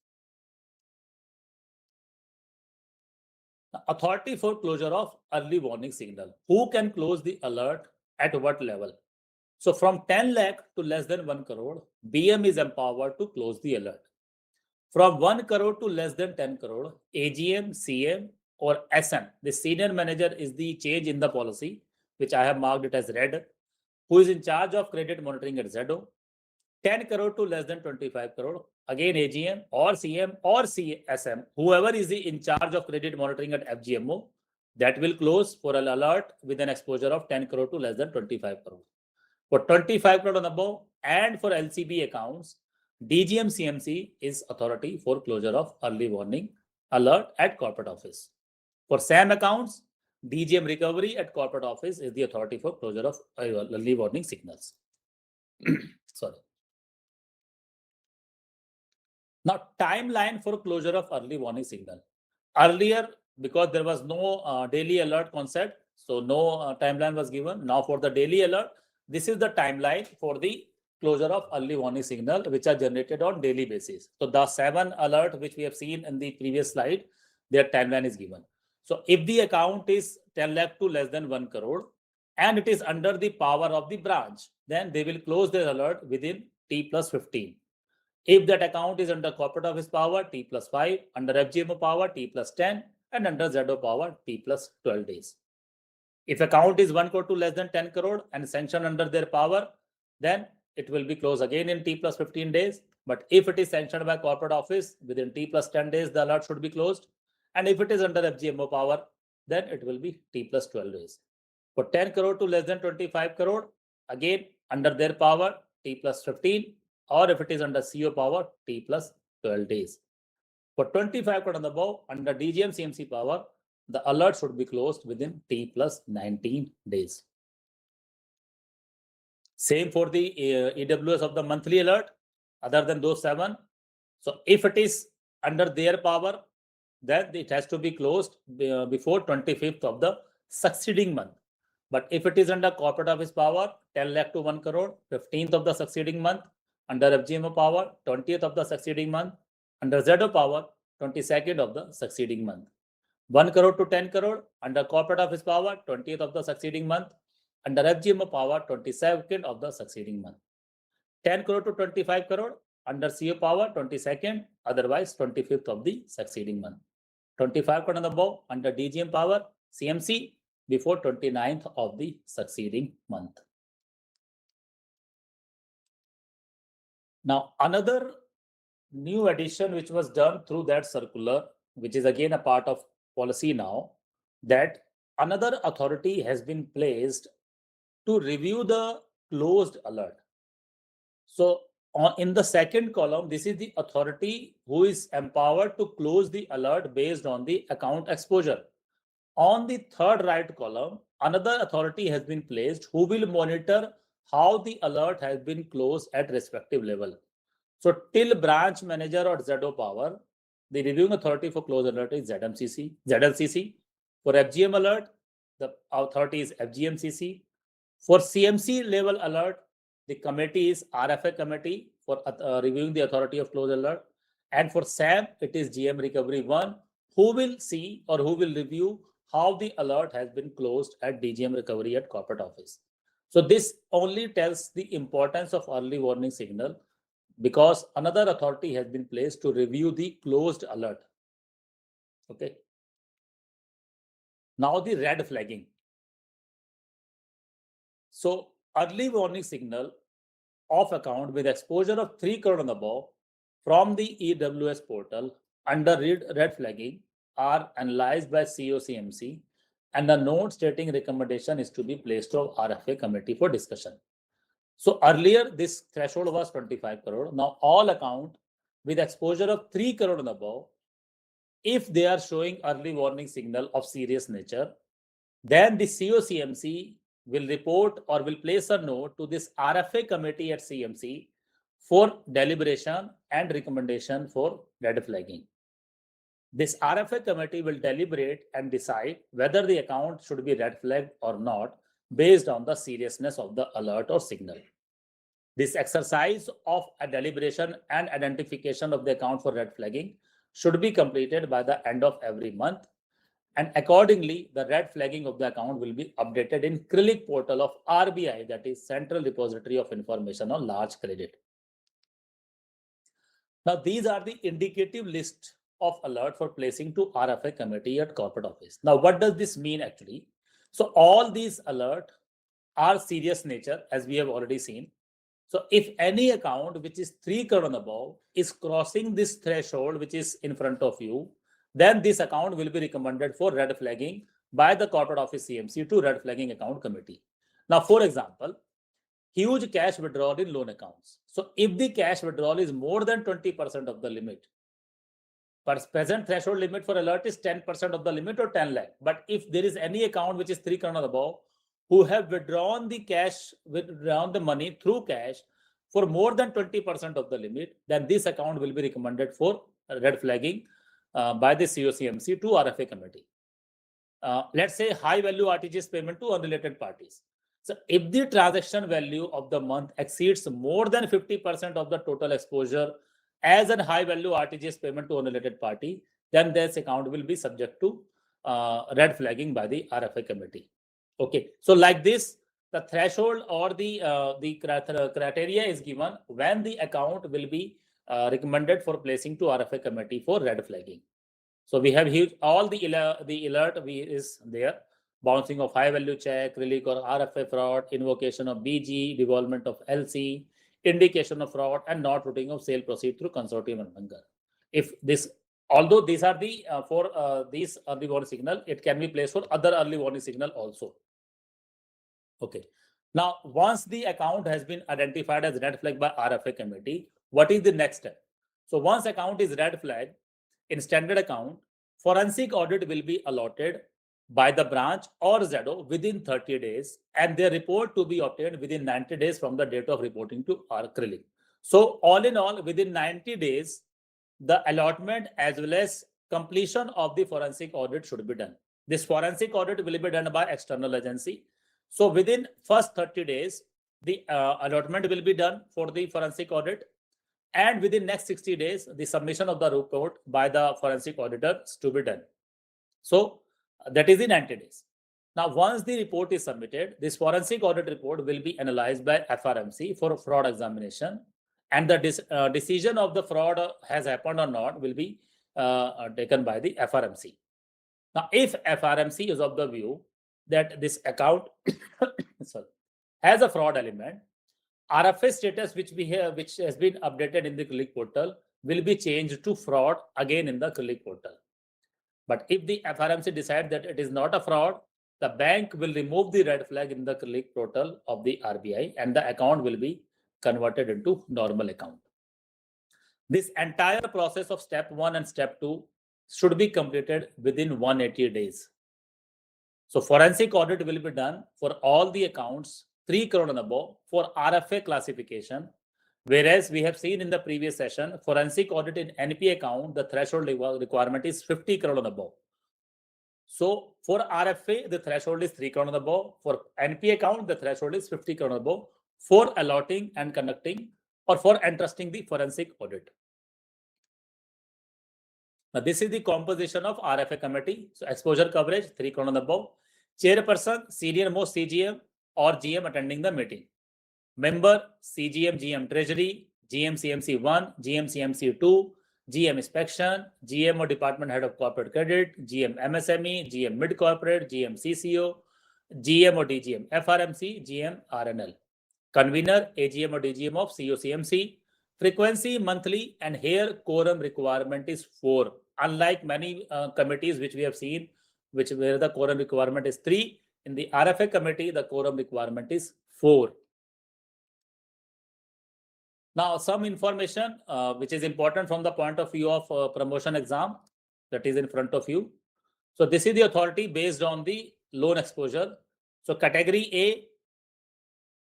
Authority for closure of early warning signal. Who can close the alert at what level? So from 10 lakh to less than 1 crore, BM is empowered to close the alert. From 1 crore to less than 10 crore, AGM, CM or SM, the senior manager is the change in the policy, which I have marked it as red, who is in charge of credit monitoring at ZO. 10 crore to less than 25 crore, again AGM or CM or CSM, whoever is in charge of credit monitoring at FGMO, that will close for an alert with an exposure of 10 crore to less than 25 crore. For 25 crore and above and for LCB accounts, DGM CMC is authority for closure of early warning alert at corporate office. For SAM accounts, DGM recovery at corporate office is the authority for closure of early warning signals. Sorry. Now, timeline for closure of early warning signal. Earlier, because there was no daily alert concept, so no timeline was given. Now for the daily alert, this is the timeline for the closure of early warning signal, which are generated on daily basis. So the 7 alert which we have seen in the previous slide, their timeline is given. So if the account is 10 lakh to less than 1 crore and it is under the power of the branch, then they will close their alert within T+15. If that account is under corporate office power, T+5, under FGMO power, T+10, and under ZO power, T+12 days. If account is 1 crore to less than 10 crore and sanctioned under their power, then it will be closed again in T+15 days. But if it is sanctioned by corporate office, within T+10 days, the alert should be closed. And if it is under FGMO power, then it will be T+12 days. For 10 crore to less than 25 crore, again, under their power, T+15, or if it is under CO power, T+12 days. For 25 crore and above, under DGM CMC power, the alert should be closed within T+19 days. Same for the EWS of the monthly alert, other than those 7. So if it is under their power, then it has to be closed before 25th of the succeeding month. But if it is under corporate office power, 10 lakh to 1 crore, 15th of the succeeding month, under FGMO power, 20th of the succeeding month, under ZO power, 22nd of the succeeding month. 1 crore to 10 crore, under corporate office power, 20th of the succeeding month, under FGMO power, 22nd of the succeeding month. 10 crore to 25 crore, under CO power, 22nd, otherwise 25th of the succeeding month. 25 crore and above, under DGM power, CMC, before 29th of the succeeding month. Now, another new addition which was done through that circular, which is again a part of policy now, that another authority has been placed to review the closed alert. So In the second column, this is the authority who is empowered to close the alert based on the account exposure. On the third right column, another authority has been placed who will monitor how the alert has been closed at respective level. So till branch manager or ZO power, the reviewing authority for close alert is ZLCC. For FGM alert, the authority is FGMCC. For CMC level alert, the committee is RFA committee for reviewing the authority of close alert. And for SAM, it is GM recovery 1, who will see or who will review how the alert has been closed at DGM recovery at corporate office. So this only tells the importance of early warning signal, because another authority has been placed to review the closed alert. Okay. Now the red flagging. So early warning signal of account with exposure of 3 crore and above from the EWS portal under red flagging are analyzed by COCMC, and the note stating recommendation is to be placed to RFA committee for discussion. So earlier this threshold was 25 crore. Now all account with exposure of 3 crore and above, if they are showing early warning signal of serious nature, then the COCMC will report or will place a note to this RFA committee at CMC for deliberation and recommendation for red flagging. This RFA committee will deliberate and decide whether the account should be red flagged or not based on the seriousness of the alert or signal. This exercise of a deliberation and identification of the account for red flagging should be completed by the end of every month. And accordingly, the red flagging of the account will be updated in CRILIC portal of RBI, that is Central Repository of Information on Large Credit. Now, these are the indicative list of alert for placing to RFA committee at corporate office. Now, what does this mean actually? So all these alert are serious nature, as we have already seen. So if any account which is 3 crore and above is crossing this threshold, which is in front of you, then this account will be recommended for red flagging by the corporate office CMC to red flagging account committee. Now, for example, huge cash withdrawal in loan accounts. So if the cash withdrawal is more than 20% of the limit, but present threshold limit for alert is 10% of the limit or 10 lakh. But if there is any account which is 3 crore and above, who have withdrawn the cash, withdrawn the money through cash for more than 20% of the limit, then this account will be recommended for red flagging by the COCMC to RFA committee. Let's say high value RTGS payment to unrelated parties. So if the transaction value of the month exceeds more than 50% of the total exposure as a high value RTGS payment to unrelated party, then this account will be subject to red flagging by the RFA committee. Okay, so like this, the threshold or the criteria is given when the account will be recommended for placing to RFA committee for red flagging. So we have huge, all the alert is there: bouncing of high value check, relic or RFA fraud, invocation of BG, devolvement of LC, indication of fraud, and not routing of sale proceed through consortium and banker. If this, although these are the for these early warning signal, it can be placed for other early warning signal also. Okay. Now, once the account has been identified as red flag by RFA committee, what is the next step? So once account is red flag in standard account, forensic audit will be allotted by the branch or ZO within 30 days, and their report to be obtained within 90 days from the date of reporting to CRILIC. So all in all, within 90 days, the allotment as well as completion of the forensic audit should be done. This forensic audit will be done by external agency. So within first 30 days, the allotment will be done for the forensic audit, and within next 60 days, the submission of the report by the forensic auditors to be done. So that is in 90 days. Now, once the report is submitted, this forensic audit report will be analyzed by FRMC for fraud examination, and the decision of the fraud has happened or not will be taken by the FRMC. Now, if FRMC is of the view that this account has a fraud element, RFA status which has been updated in the CRILIC portal will be changed to fraud again in the CRILIC portal. But if the FRMC decides that it is not a fraud, the bank will remove the red flag in the CRILIC portal of the RBI, and the account will be converted into normal account. This entire process of step 1 and step 2 should be completed within 180 days. So forensic audit will be done for all the accounts 3 crore and above for RFA classification. Whereas we have seen in the previous session, forensic audit in NP account, the threshold requirement is 50 crore and above. So for RFA, the threshold is 3 crore and above. For NP account, the threshold is 50 crore and above for allotting and conducting or for entrusting the forensic audit. Now, this is the composition of RFA committee. So exposure coverage, 3 crore and above. Chairperson, senior most CGM or GM attending the meeting. Member, CGM, GM Treasury, GM CMC 1, GM CMC 2, GM Inspection, GM or Department Head of Corporate Credit, GM MSME, GM Mid Corporate, GM CCO, GM or DGM FRMC, GM RNL. Convener, AGM or DGM of COCMC. Frequency monthly, and here quorum requirement is 4. Unlike many committees which we have seen, where the quorum requirement is 3, in the RFA committee, the quorum requirement is 4. Now, some information which is important from the point of view of promotion exam that is in front of you. So this is the authority based on the loan exposure. So category A,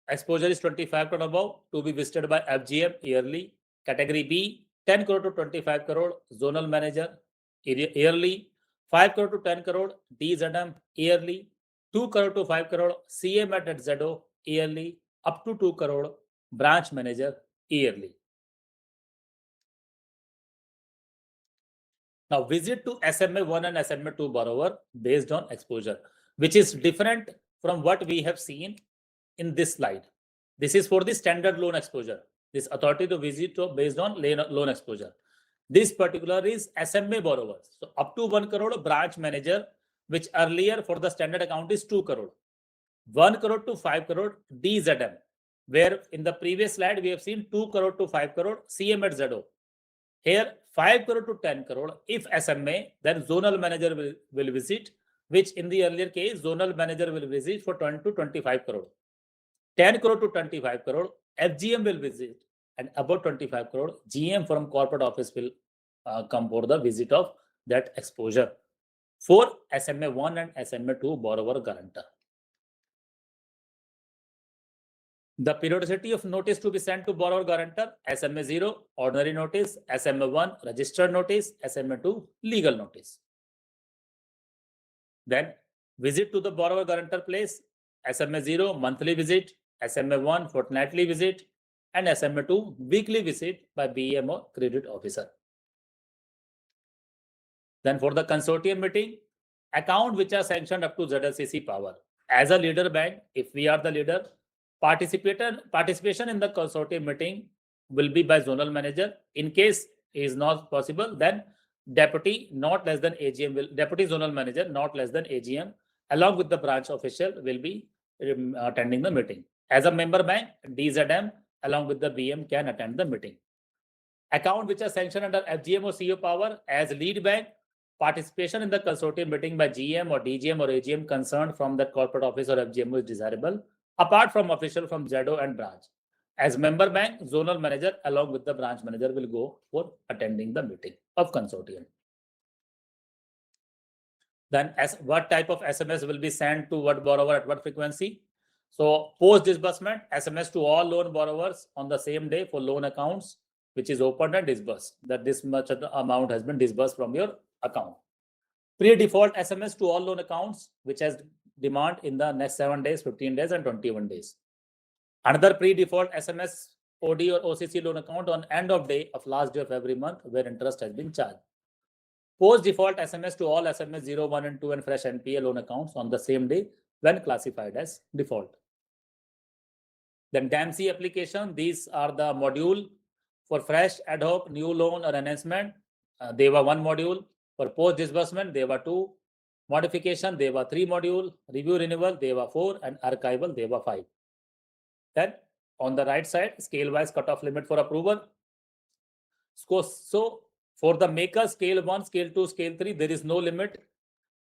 exposure is 25 crore above to be visited by FGM yearly. Category B, 10 crore to 25 crore zonal manager yearly. 5 crore to 10 crore DZM yearly. 2 crore to 5 crore CM at ZO yearly. Up to 2 crore branch manager yearly. Now visit to SMA 1 and SMA 2 borrower based on exposure, which is different from what we have seen in this slide. This is for the standard loan exposure. This authority to visit to based on loan exposure. This particular is SMA borrowers. So up to 1 crore branch manager, which earlier for the standard account is 2 crore. 1 crore to 5 crore DZM, where in the previous slide we have seen 2 crore to 5 crore CM at ZO. Here 5 crore to 10 crore, if SMA, then zonal manager will visit, which in the earlier case, zonal manager will visit for 20 to 25 crore. 10 crore to 25 crore, FGM will visit, and about 25 crore, GM from corporate office will come for the visit of that exposure for SMA 1 and SMA 2 borrower guarantor. The periodicity of notice to be sent to borrower guarantor: SMA 0, ordinary notice; SMA 1, registered notice; SMA 2, legal notice. Then visit to the borrower guarantor place: SMA 0, monthly visit; SMA 1, fortnightly visit; and SMA 2, weekly visit by BM or credit officer. Then for the consortium meeting, account which are sanctioned up to ZLCC power. As a leader bank, if we are the leader, participation in the consortium meeting will be by zonal manager. In case is not possible, then deputy not less than AGM will, deputy zonal manager not less than AGM along with the branch official will be attending the meeting. As a member bank, DZM along with the BM can attend the meeting. Account which are sanctioned under FGM or CO power, as lead bank, participation in the consortium meeting by GM or DGM or AGM concerned from that corporate office or FGM is desirable, apart from official from ZO and branch. As member bank, zonal manager along with the branch manager will go for attending the meeting of consortium. Then what type of SMS will be sent to what borrower at what frequency? So post disbursement, SMS to all loan borrowers on the same day for loan accounts which is opened and disbursed, that this much of the amount has been disbursed from your account. Pre-default SMS to all loan accounts which has demand in the next 7 days, 15 days and 21 days. Another pre-default SMS OD or OCC loan account on end of day of last day of every month where interest has been charged. Post-default SMS to all SMS 0, 1 and 2 and fresh NPA loan accounts on the same day when classified as default. Then DAMC application, these are the module for fresh, ad hoc, new loan or enhancement. They were 1 module. For post-disbursement, they were 2. Modification, they were 3 module. Review renewal, they were 4. And archival, they were 5. Then on the right side, scale-wise cutoff limit for approval. So for the maker, scale 1, scale 2, scale 3, there is no limit.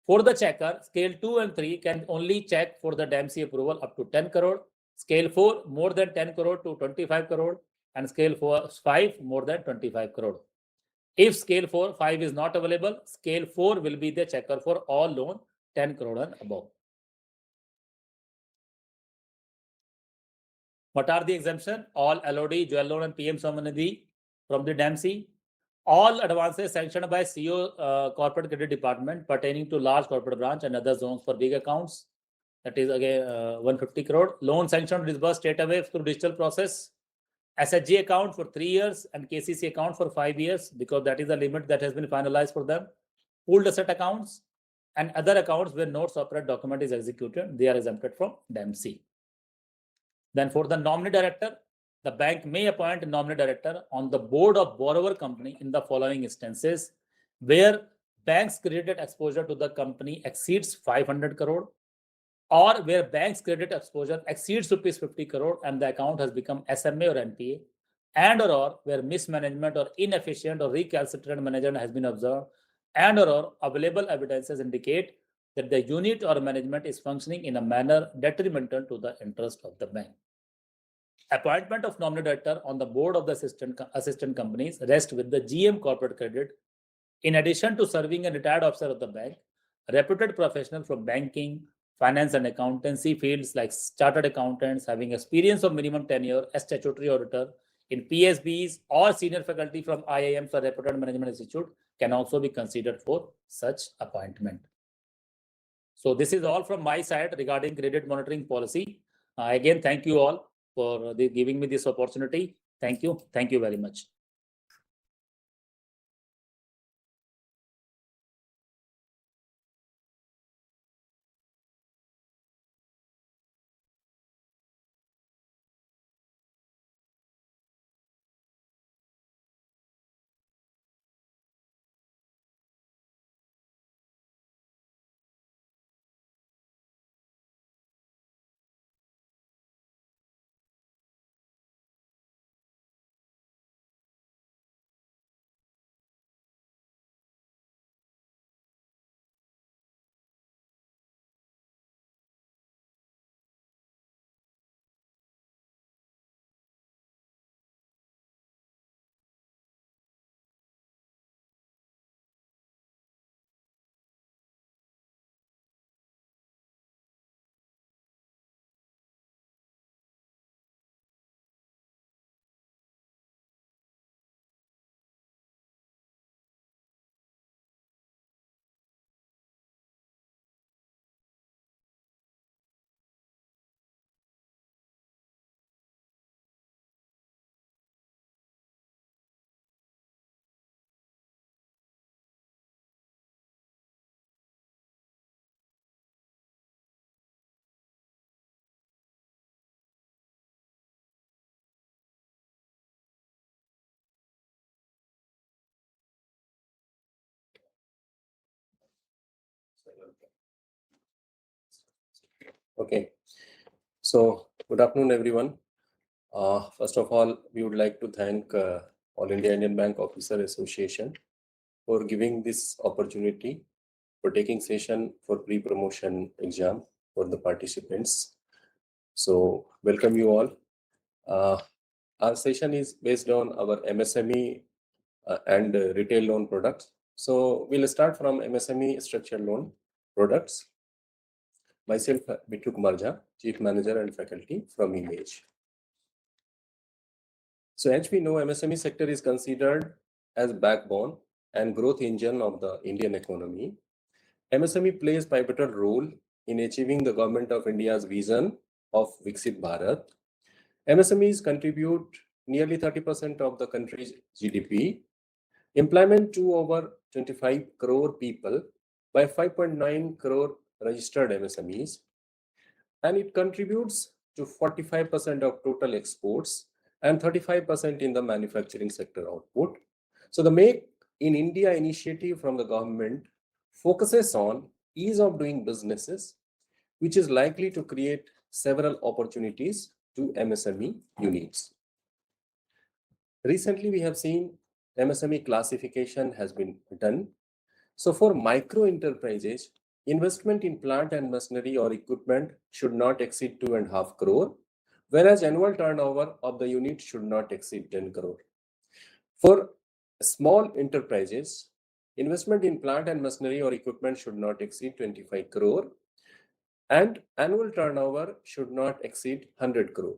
For the checker, scale 2 and 3 can only check for the DAMC approval up to 10 crore. Scale 4, more than 10 crore to 25 crore, and scale 5, more than 25 crore. If scale 5 is not available, scale 4 will be the checker for all loan 10 crore and above. What are the exemption? All LOD, jewel loan and PM Samanidhi from the DAMC. All advances sanctioned by CO Corporate Credit Department pertaining to large corporate branch and other zones for big accounts. That is again 150 crore. Loan sanctioned disbursed straight away through digital process. SHG account for 3 years and KCC account for 5 years, because that is the limit that has been finalized for them. Pooled asset accounts and other accounts where no separate document is executed, they are exempted from DAMC. Then for the nominee director, the bank may appoint a nominee director on the board of borrower company in the following instances: where bank's credit exposure to the company exceeds 500 crore, or where bank's credit exposure exceeds rupees 50 crore and the account has become SMA or NPA, and or where mismanagement or inefficient or recalcitrant management has been observed, and or available evidences indicate that the unit or management is functioning in a manner detrimental to the interest of the bank. Appointment of nominee director on the board of the assistant companies rests with the GM Corporate Credit. In addition to serving a retired officer of the bank, a reputed professional from banking, finance and accountancy fields like chartered accountants having experience of minimum tenure as statutory auditor in PSBs or senior faculty from IIMs or reputed management institute can also be considered for such appointment. So this is all from my side regarding credit monitoring policy. Again, thank you all for giving me this opportunity. Thank you. Thank you very much. Okay, so good afternoon, everyone. First of all, we would like to thank All India Indian Bank Officer Association for giving this opportunity for taking session for pre-promotion exam for the participants. So welcome you all. Our session is based on our MSME and retail loan products. So we'll start from MSME structured loan products. Myself, Bittu Kumar Jha, Chief Manager and Faculty from Image. So as we know, MSME sector is considered as backbone and growth engine of the Indian economy. MSME plays pivotal role in achieving the Government of India's vision of Viksit Bharat. MSMEs contribute nearly 30% of the country's GDP, employment to over 25 crore people by 5.9 crore registered MSMEs, and it contributes to 45% of total exports and 35% in the manufacturing sector output. So the Make in India initiative from the government focuses on ease of doing businesses, which is likely to create several opportunities to MSME units. Recently, we have seen MSME classification has been done. So for micro enterprises, investment in plant and machinery or equipment should not exceed 2.5 crore, whereas annual turnover of the unit should not exceed 10 crore. For small enterprises, investment in plant and machinery or equipment should not exceed 25 crore and annual turnover should not exceed 100 crore.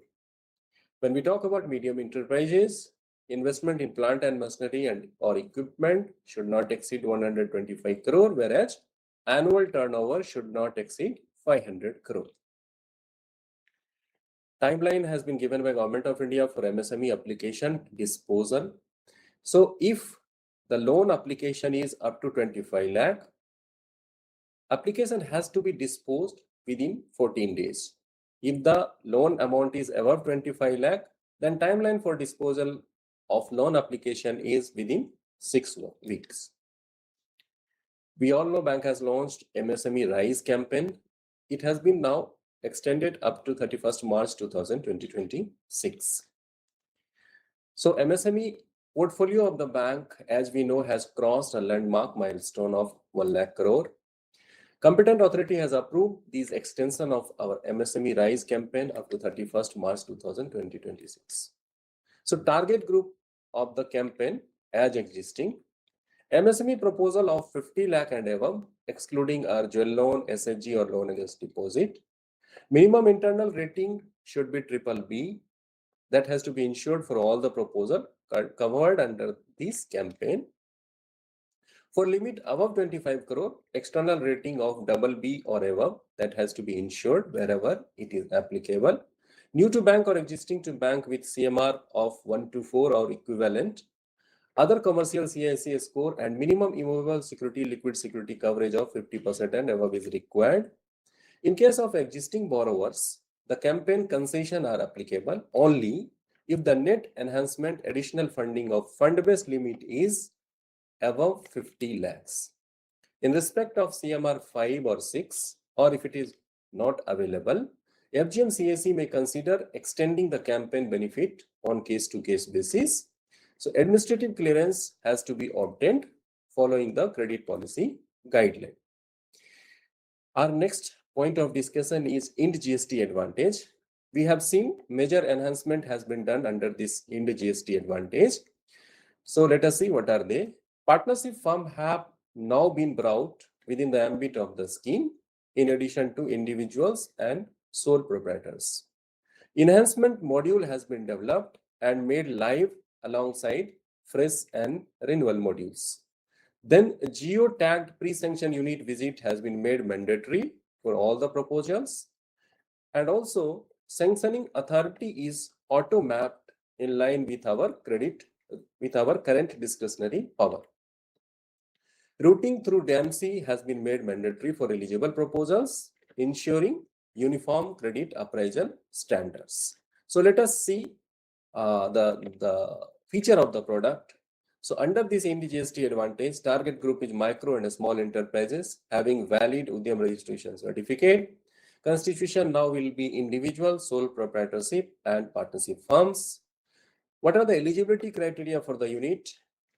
When we talk about medium enterprises, investment in plant and machinery and or equipment should not exceed 125 crore, whereas annual turnover should not exceed 500 crore. Timeline has been given by Government of India for MSME application disposal. So if the loan application is up to 25 lakh, application has to be disposed within 14 days. If the loan amount is above 25 lakh, then timeline for disposal of loan application is within 6 weeks. We all know bank has launched MSME Rise campaign. It has been now extended up to 31st March 2026. So MSME portfolio of the bank, as we know, has crossed a landmark milestone of 1 lakh crore. Competent authority has approved this extension of our MSME Rise campaign up to 31st March 2026. So target group of the campaign as existing, MSME proposal of 50 lakh and above, excluding our jewel loan, SHG or loan against deposit. Minimum internal rating should be BBB. That has to be ensured for all the proposal covered under this campaign. For limit above 25 crore, external rating of BB or above, that has to be ensured wherever it is applicable. New to bank or existing to bank with CMR of 1 to 4 or equivalent. Other commercial CICA score and minimum immovable security, liquid security coverage of 50% and above is required. In case of existing borrowers, the campaign concession are applicable only if the net enhancement additional funding of fund-based limit is above 50 lakhs. In respect of CMR 5 or 6, or if it is not available, FGM CAC may consider extending the campaign benefit on case-to-case basis. So administrative clearance has to be obtained following the credit policy guideline. Our next point of discussion is Ind GST advantage. We have seen major enhancement has been done under this Ind GST advantage. So let us see what are they. Partnership firm have now been brought within the ambit of the scheme in addition to individuals and sole proprietors. Enhancement module has been developed and made live alongside fresh and renewal modules. Then geo-tagged pre-sanction unit visit has been made mandatory for all the proposals. And also sanctioning authority is auto-mapped in line with our current discretionary power. Routing through DAMC has been made mandatory for eligible proposals, ensuring uniform credit appraisal standards. So let us see the feature of the product. So under this Ind GST advantage, target group is micro and small enterprises having valid Udyam registration certificate. Constitution now will be individual, sole proprietorship and partnership firms. What are the eligibility criteria for the unit?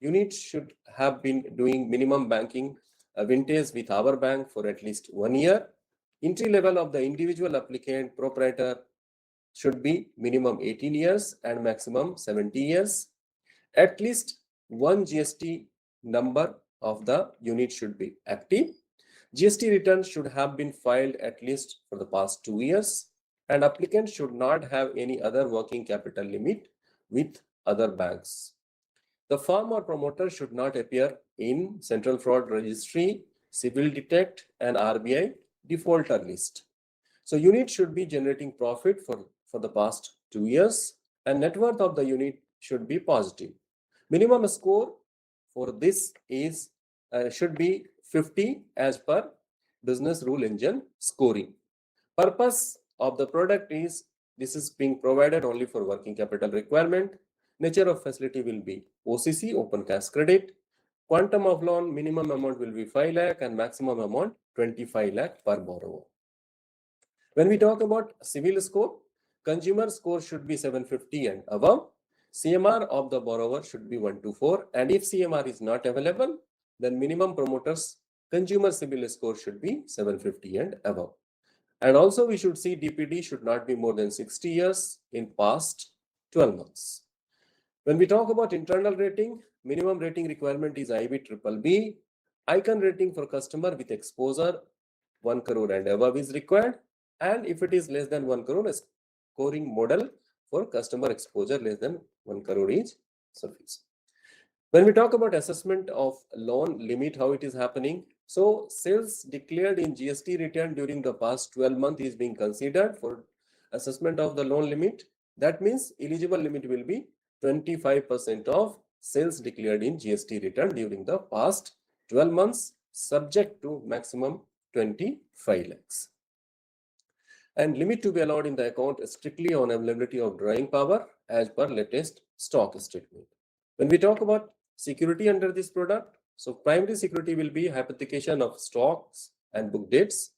Unit should have been doing minimum banking vintage with our bank for at least 1 year. Entry level of the individual applicant proprietor should be minimum 18 years and maximum 70 years. At least one GST number of the unit should be active. GST return should have been filed at least for the past 2 years, and applicant should not have any other working capital limit with other banks. The firm or promoter should not appear in Central Fraud Registry, Civil Detect, and RBI defaulter list. So unit should be generating profit for the past 2 years, and net worth of the unit should be positive. Minimum score for this is should be 50 as per business rule engine scoring. Purpose of the product is this is being provided only for working capital requirement. Nature of facility will be OCC, open cash credit. Quantum of loan, minimum amount will be 5 lakh and maximum amount 25 lakh per borrower. When we talk about CIBIL score, consumer score should be 750 and above. CMR of the borrower should be 1 to 4. And if CMR is not available, then minimum promoters consumer CIBIL score should be 750 and above. And also we should see DPD should not be more than 60 years in past 12 months. When we talk about internal rating, minimum rating requirement is IB BBB. Icon rating for customer with exposure 1 crore and above is required. And if it is less than 1 crore, a scoring model for customer exposure less than 1 crore is sufficient. When we talk about assessment of loan limit, how it is happening. So sales declared in GST return during the past 12 months is being considered for assessment of the loan limit. That means eligible limit will be 25% of sales declared in GST return during the past 12 months, subject to maximum 25 lakhs. And limit to be allowed in the account strictly on availability of drawing power as per latest stock statement. When we talk about security under this product, so primary security will be hypothecation of stocks and book dates.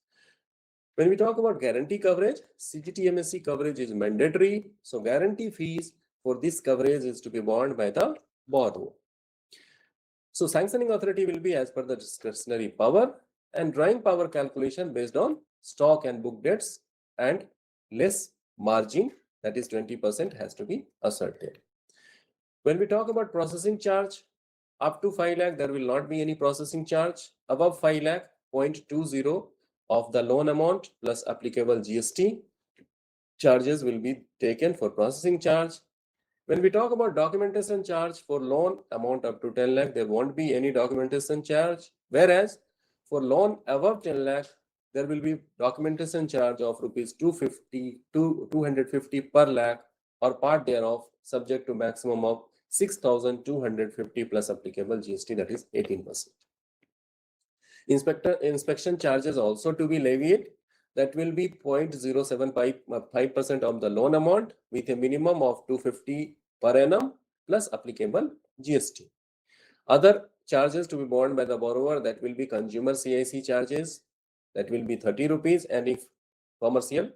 When we talk about guarantee coverage, CGT-MSE coverage is mandatory. So guarantee fees for this coverage is to be borne by the borrower. So sanctioning authority will be as per the discretionary power, and drawing power calculation based on stock and book dates and less margin, that is 20%, has to be asserted. When we talk about processing charge, up to 5 lakh, there will not be any processing charge. Above 5 lakh, 0.20 of the loan amount plus applicable GST charges will be taken for processing charge. When we talk about documentation charge for loan amount up to 10 lakh, there won't be any documentation charge. Whereas for loan above 10 lakh, there will be documentation charge of rupees 250 to 250 per lakh or part thereof, subject to maximum of 6,250 plus applicable GST, that is 18%. Inspection charges also to be levied. That will be 0.075% of the loan amount with a minimum of 250 per annum plus applicable GST. Other charges to be borne by the borrower, that will be consumer CIC charges, that will be 30 rupees, and if commercial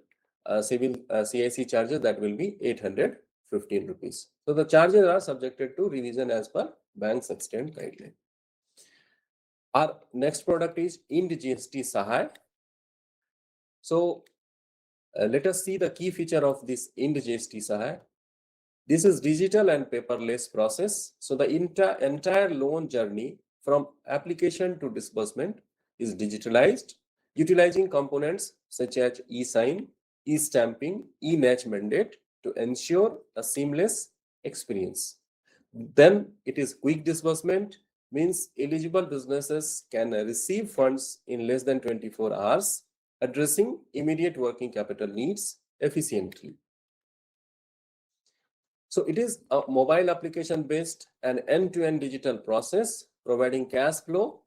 civil CIC charges, that will be 815 rupees. So the charges are subjected to revision as per bank's extent guideline. Our next product is Ind GST Sahay. So let us see the key feature of this Ind GST Sahay. This is digital and paperless process. So the entire loan journey from application to disbursement is digitalized, utilizing components such as e-sign, e-stamping, e-match mandate to ensure a seamless experience. Then it is quick disbursement, means eligible businesses can receive funds in less than 24 hours, addressing immediate working capital needs efficiently. So it is a mobile application based and end-to-end digital process, providing cash flow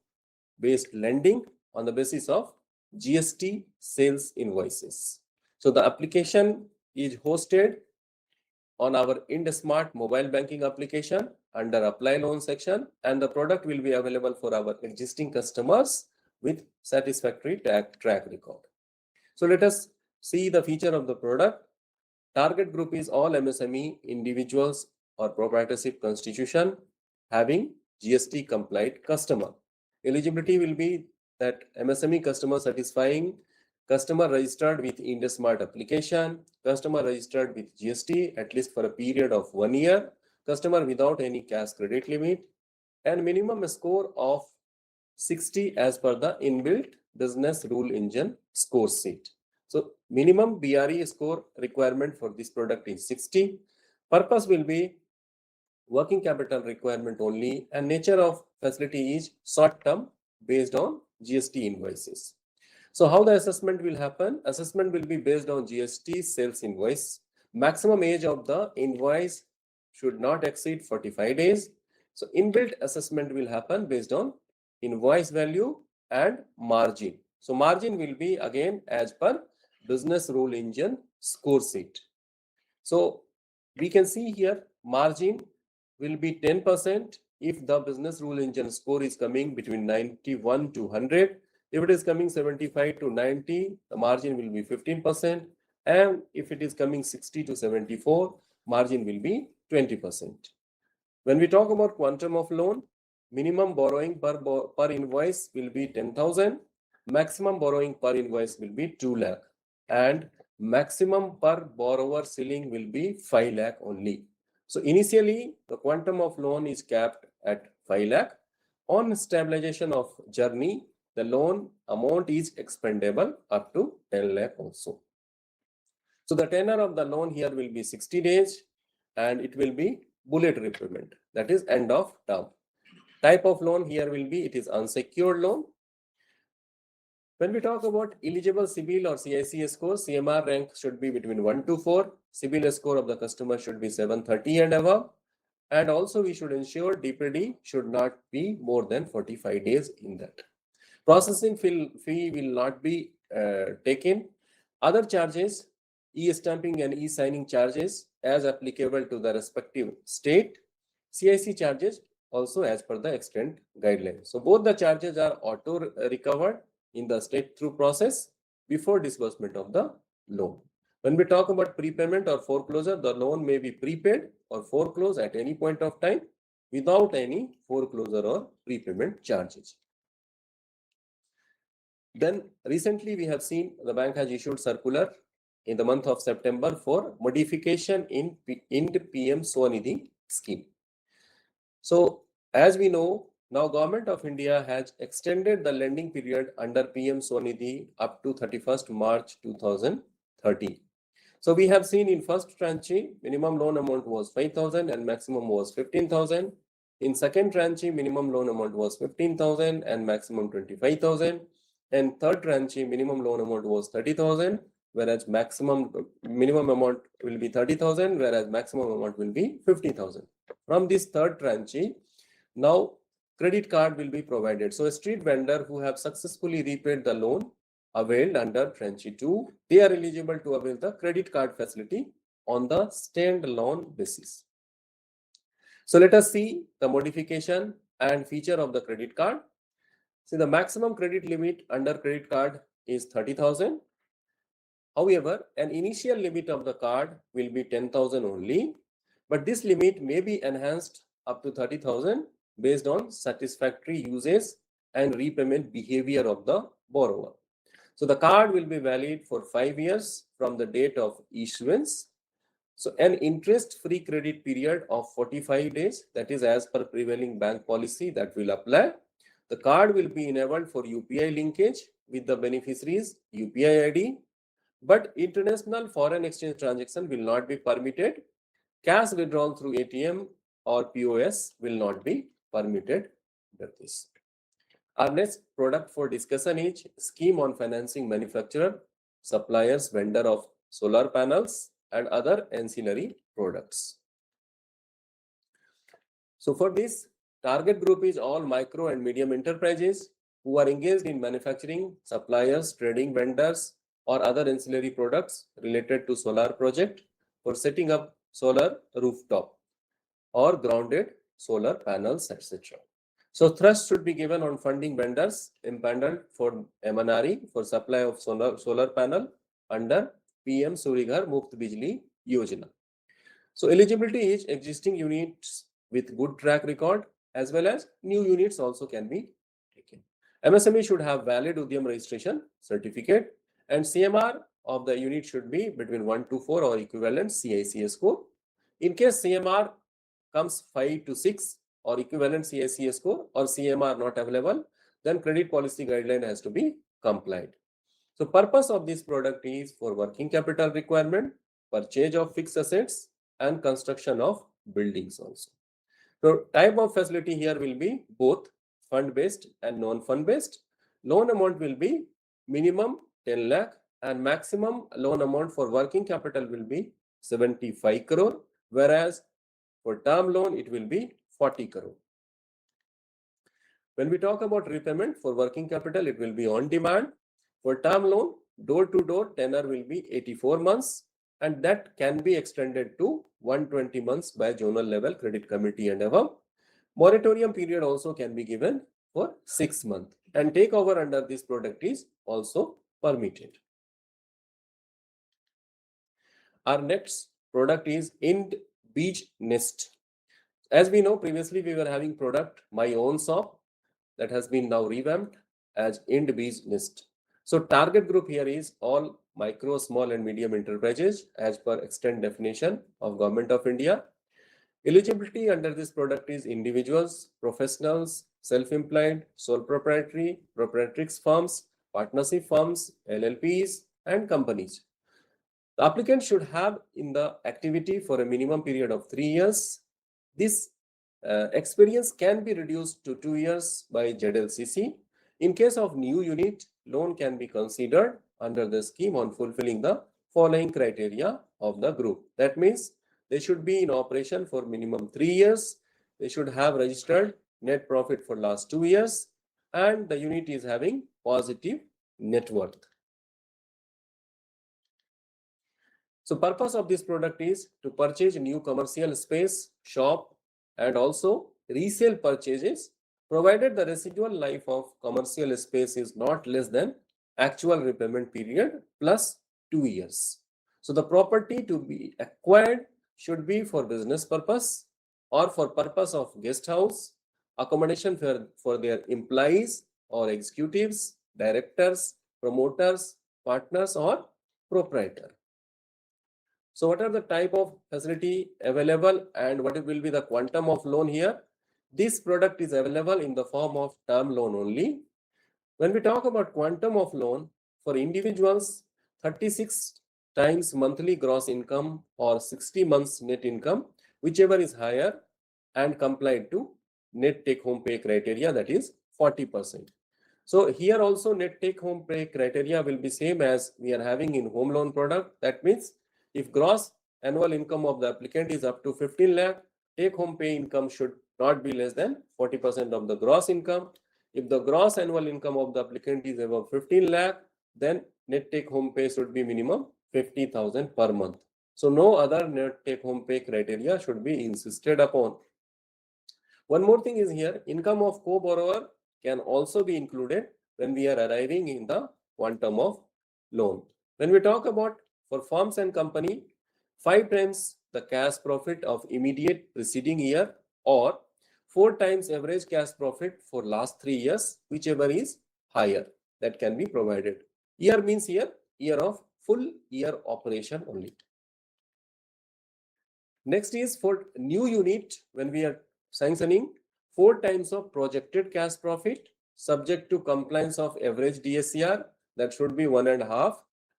based lending on the basis of GST sales invoices. So the application is hosted on our IndSmart mobile banking application under apply loan section, and the product will be available for our existing customers with satisfactory track record. So let us see the feature of the product. Target group is all MSME individuals or proprietorship constitution having GST compliant customer. Eligibility will be that MSME customer satisfying customer registered with IndSmart application, customer registered with GST at least for a period of 1 year, customer without any cash credit limit, and minimum score of 60 as per the inbuilt business rule engine score sheet. So minimum BRE score requirement for this product is 60. Purpose will be working capital requirement only, and nature of facility is short term based on GST invoices. So how the assessment will happen? Assessment will be based on GST sales invoice. Maximum age of the invoice should not exceed 45 days. So inbuilt assessment will happen based on invoice value and margin. So margin will be again as per business rule engine score sheet. So we can see here margin will be 10% if the business rule engine score is coming between 91 to 100. If it is coming 75 to 90, the margin will be 15%. And if it is coming 60 to 74, margin will be 20%. When we talk about quantum of loan, minimum borrowing per invoice will be 10,000. Maximum borrowing per invoice will be 2 lakh. and maximum per borrower ceiling will be 5 lakh only. So initially, the quantum of loan is capped at 5 lakh. On stabilization of journey, the loan amount is expendable up to 10 lakh also. So the tenor of the loan here will be 60 days and it will be bullet repayment, that is end of term. Type of loan here will be, it is unsecured loan. When we talk about eligible CIBIL or CICS score, CMR rank should be between 1 to 4. CIBIL score of the customer should be 730 and above. And also we should ensure DPD should not be more than 45 days in that. Processing fee will not be taken. Other charges, e-stamping and e-signing charges as applicable to the respective state. CIC charges also as per the extent guidelines. So both the charges are auto recovered in the state through process before disbursement of the loan. When we talk about prepayment or foreclosure, the loan may be prepaid or foreclosed at any point of time without any foreclosure or prepayment charges. Then recently we have seen the bank has issued circular in the month of September for modification in PM Swanidhi scheme. So as we know, now Government of India has extended the lending period under PM Swanidhi up to 31st March 2030. So we have seen in first tranche, minimum loan amount was 5,000 and maximum was 15,000. In second tranche, minimum loan amount was 15,000 and maximum 25,000. And third tranche, minimum loan amount was 30,000, whereas minimum amount will be 30,000, whereas maximum amount will be 50,000. From this third tranche, now credit card will be provided. So a street vendor who have successfully repaid the loan availed under tranche 2, they are eligible to avail the credit card facility on the stand-alone basis. So let us see the modification and feature of the credit card. See, the maximum credit limit under credit card is 30,000. However, an initial limit of the card will be 10,000 only, but this limit may be enhanced up to 30,000 based on satisfactory uses and repayment behavior of the borrower. So the card will be valid for 5 years from the date of issuance. So an interest-free credit period of 45 days, that is as per prevailing bank policy, that will apply. The card will be enabled for UPI linkage with the beneficiary's UPI ID, but international foreign exchange transaction will not be permitted. Cash withdrawal through ATM or POS will not be permitted under this. Our next product for discussion is scheme on financing manufacturer, suppliers, vendor of solar panels and other ancillary products. So for this, target group is all micro and medium enterprises who are engaged in manufacturing, suppliers, trading, vendors or other ancillary products related to solar project for setting up solar rooftop or grounded solar panels, etc. So thrust should be given on funding vendors empaneled for MNRE for supply of solar panel under PM Surya Muft Bijli Yojana. So eligibility is existing units with good track record as well as new units also can be taken. MSME should have valid Udyam registration certificate and CMR of the unit should be between 1 to 4 or equivalent CICS score. In case CMR comes 5 to 6 or equivalent CICS score or CMR not available, then credit policy guideline has to be complied. So purpose of this product is for working capital requirement, purchase of fixed assets and construction of buildings also. So type of facility here will be both fund-based and non-fund based. Loan amount will be minimum 10 lakh and maximum loan amount for working capital will be 75 crore, whereas for term loan it will be 40 crore. When we talk about repayment for working capital, it will be on demand. For term loan, door-to-door tenor will be 84 months and that can be extended to 120 months by zonal level credit committee and above. Moratorium period also can be given for 6 months and takeover under this product is also permitted. Our next product is Ind-Beej Nest. As we know, previously we were having product My Own Shop that has been now revamped as Ind-Beej Nest. So target group here is all micro, small and medium enterprises as per extent definition of Government of India. Eligibility under this product is individuals, professionals, self-employed, sole proprietary, proprietrix firms, partnership firms, LLPs, and companies. The applicant should have in the activity for a minimum period of 3 years. This experience can be reduced to 2 years by ZLCC. In case of new unit, loan can be considered under the scheme on fulfilling the following criteria of the group. That means they should be in operation for minimum 3 years. They should have registered net profit for last 2 years, and the unit is having positive net worth. So purpose of this product is to purchase new commercial space, shop, and also resale purchases, provided the residual life of commercial space is not less than actual repayment period plus 2 years. So the property to be acquired should be for business purpose or for purpose of guest house, accommodation for their employees or executives, directors, promoters, partners, or proprietor. So what are the type of facility available and what will be the quantum of loan here? This product is available in the form of term loan only. When we talk about quantum of loan for individuals, 36 times monthly gross income or 60 months net income, whichever is higher and complied to net take home pay criteria, that is 40%. So here also net take home pay criteria will be same as we are having in home loan product. That means if gross annual income of the applicant is up to 15 lakh, take home pay income should not be less than 40% of the gross income. If the gross annual income of the applicant is above 15 lakh, then net take home pay should be minimum 50,000 per month. So no other net take home pay criteria should be insisted upon. One more thing is here, income of co-borrower can also be included when we are arriving in the quantum of loan. When we talk about for firms and company, 5 times the cash profit of immediate preceding year or 4 times average cash profit for last 3 years, whichever is higher, that can be provided. Year means year of full year operation only. Next is for new unit, when we are sanctioning 4 times of projected cash profit subject to compliance of average DSCR, that should be 1.5,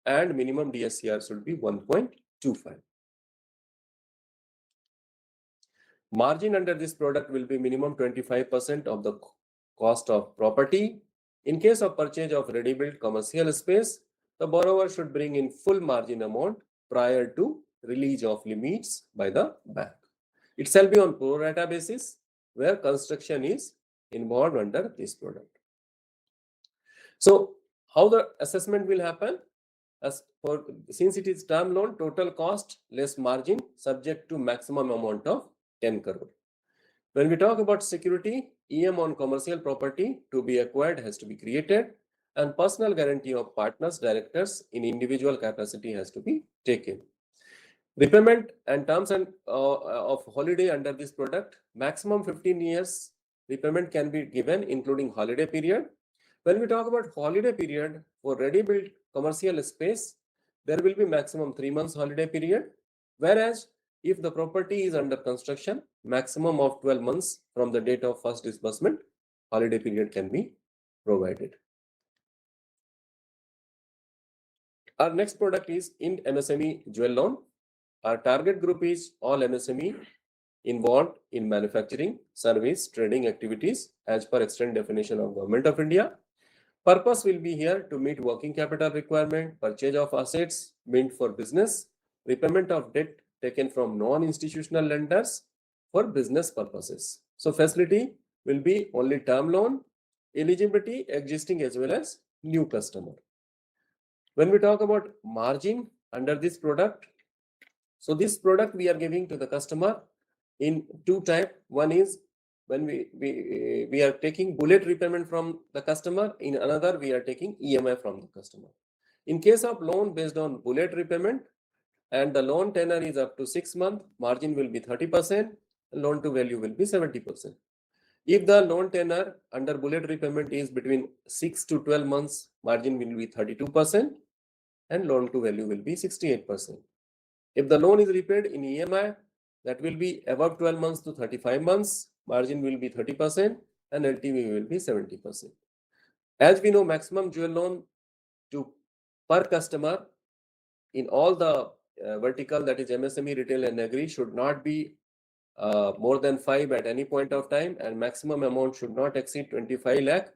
and minimum DSCR should be 1.25. Margin under this product will be minimum 25% of the cost of property. In case of purchase of ready-built commercial space, the borrower should bring in full margin amount prior to release of limits by the bank. It shall be on pro rata basis where construction is involved under this product. So how the assessment will happen? Since it is term loan, total cost less margin subject to maximum amount of 10 crore. When we talk about security, EM on commercial property to be acquired has to be created, and personal guarantee of partners, directors in individual capacity has to be taken. Repayment and terms and of holiday under this product, maximum 15 years repayment can be given, including holiday period. When we talk about holiday period for ready-built commercial space, there will be maximum 3 months holiday period, whereas if the property is under construction, maximum of 12 months from the date of first disbursement, holiday period can be provided. Our next product is in MSME jewel loan. Our target group is all MSME involved in manufacturing, service, trading activities as per extent definition of Government of India. Purpose will be here to meet working capital requirement, purchase of assets meant for business, repayment of debt taken from non-institutional lenders for business purposes. So facility will be only term loan, eligibility existing as well as new customer. When we talk about margin under this product, so this product we are giving to the customer in 2 types. One is when we are taking bullet repayment from the customer. In another, we are taking EMI from the customer. In case of loan based on bullet repayment and the loan tenor is up to 6 months, margin will be 30%, loan to value will be 70%. If the loan tenor under bullet repayment is between 6 to 12 months, margin will be 32%. and loan to value will be 68%. If the loan is repaid in EMI, that will be above 12 months to 35 months, margin will be 30% and LTV will be 70%. As we know, maximum jewel loan to per customer in all the vertical, that is MSME, retail and agri, should not be more than 5 at any point of time, and maximum amount should not exceed 25 lakh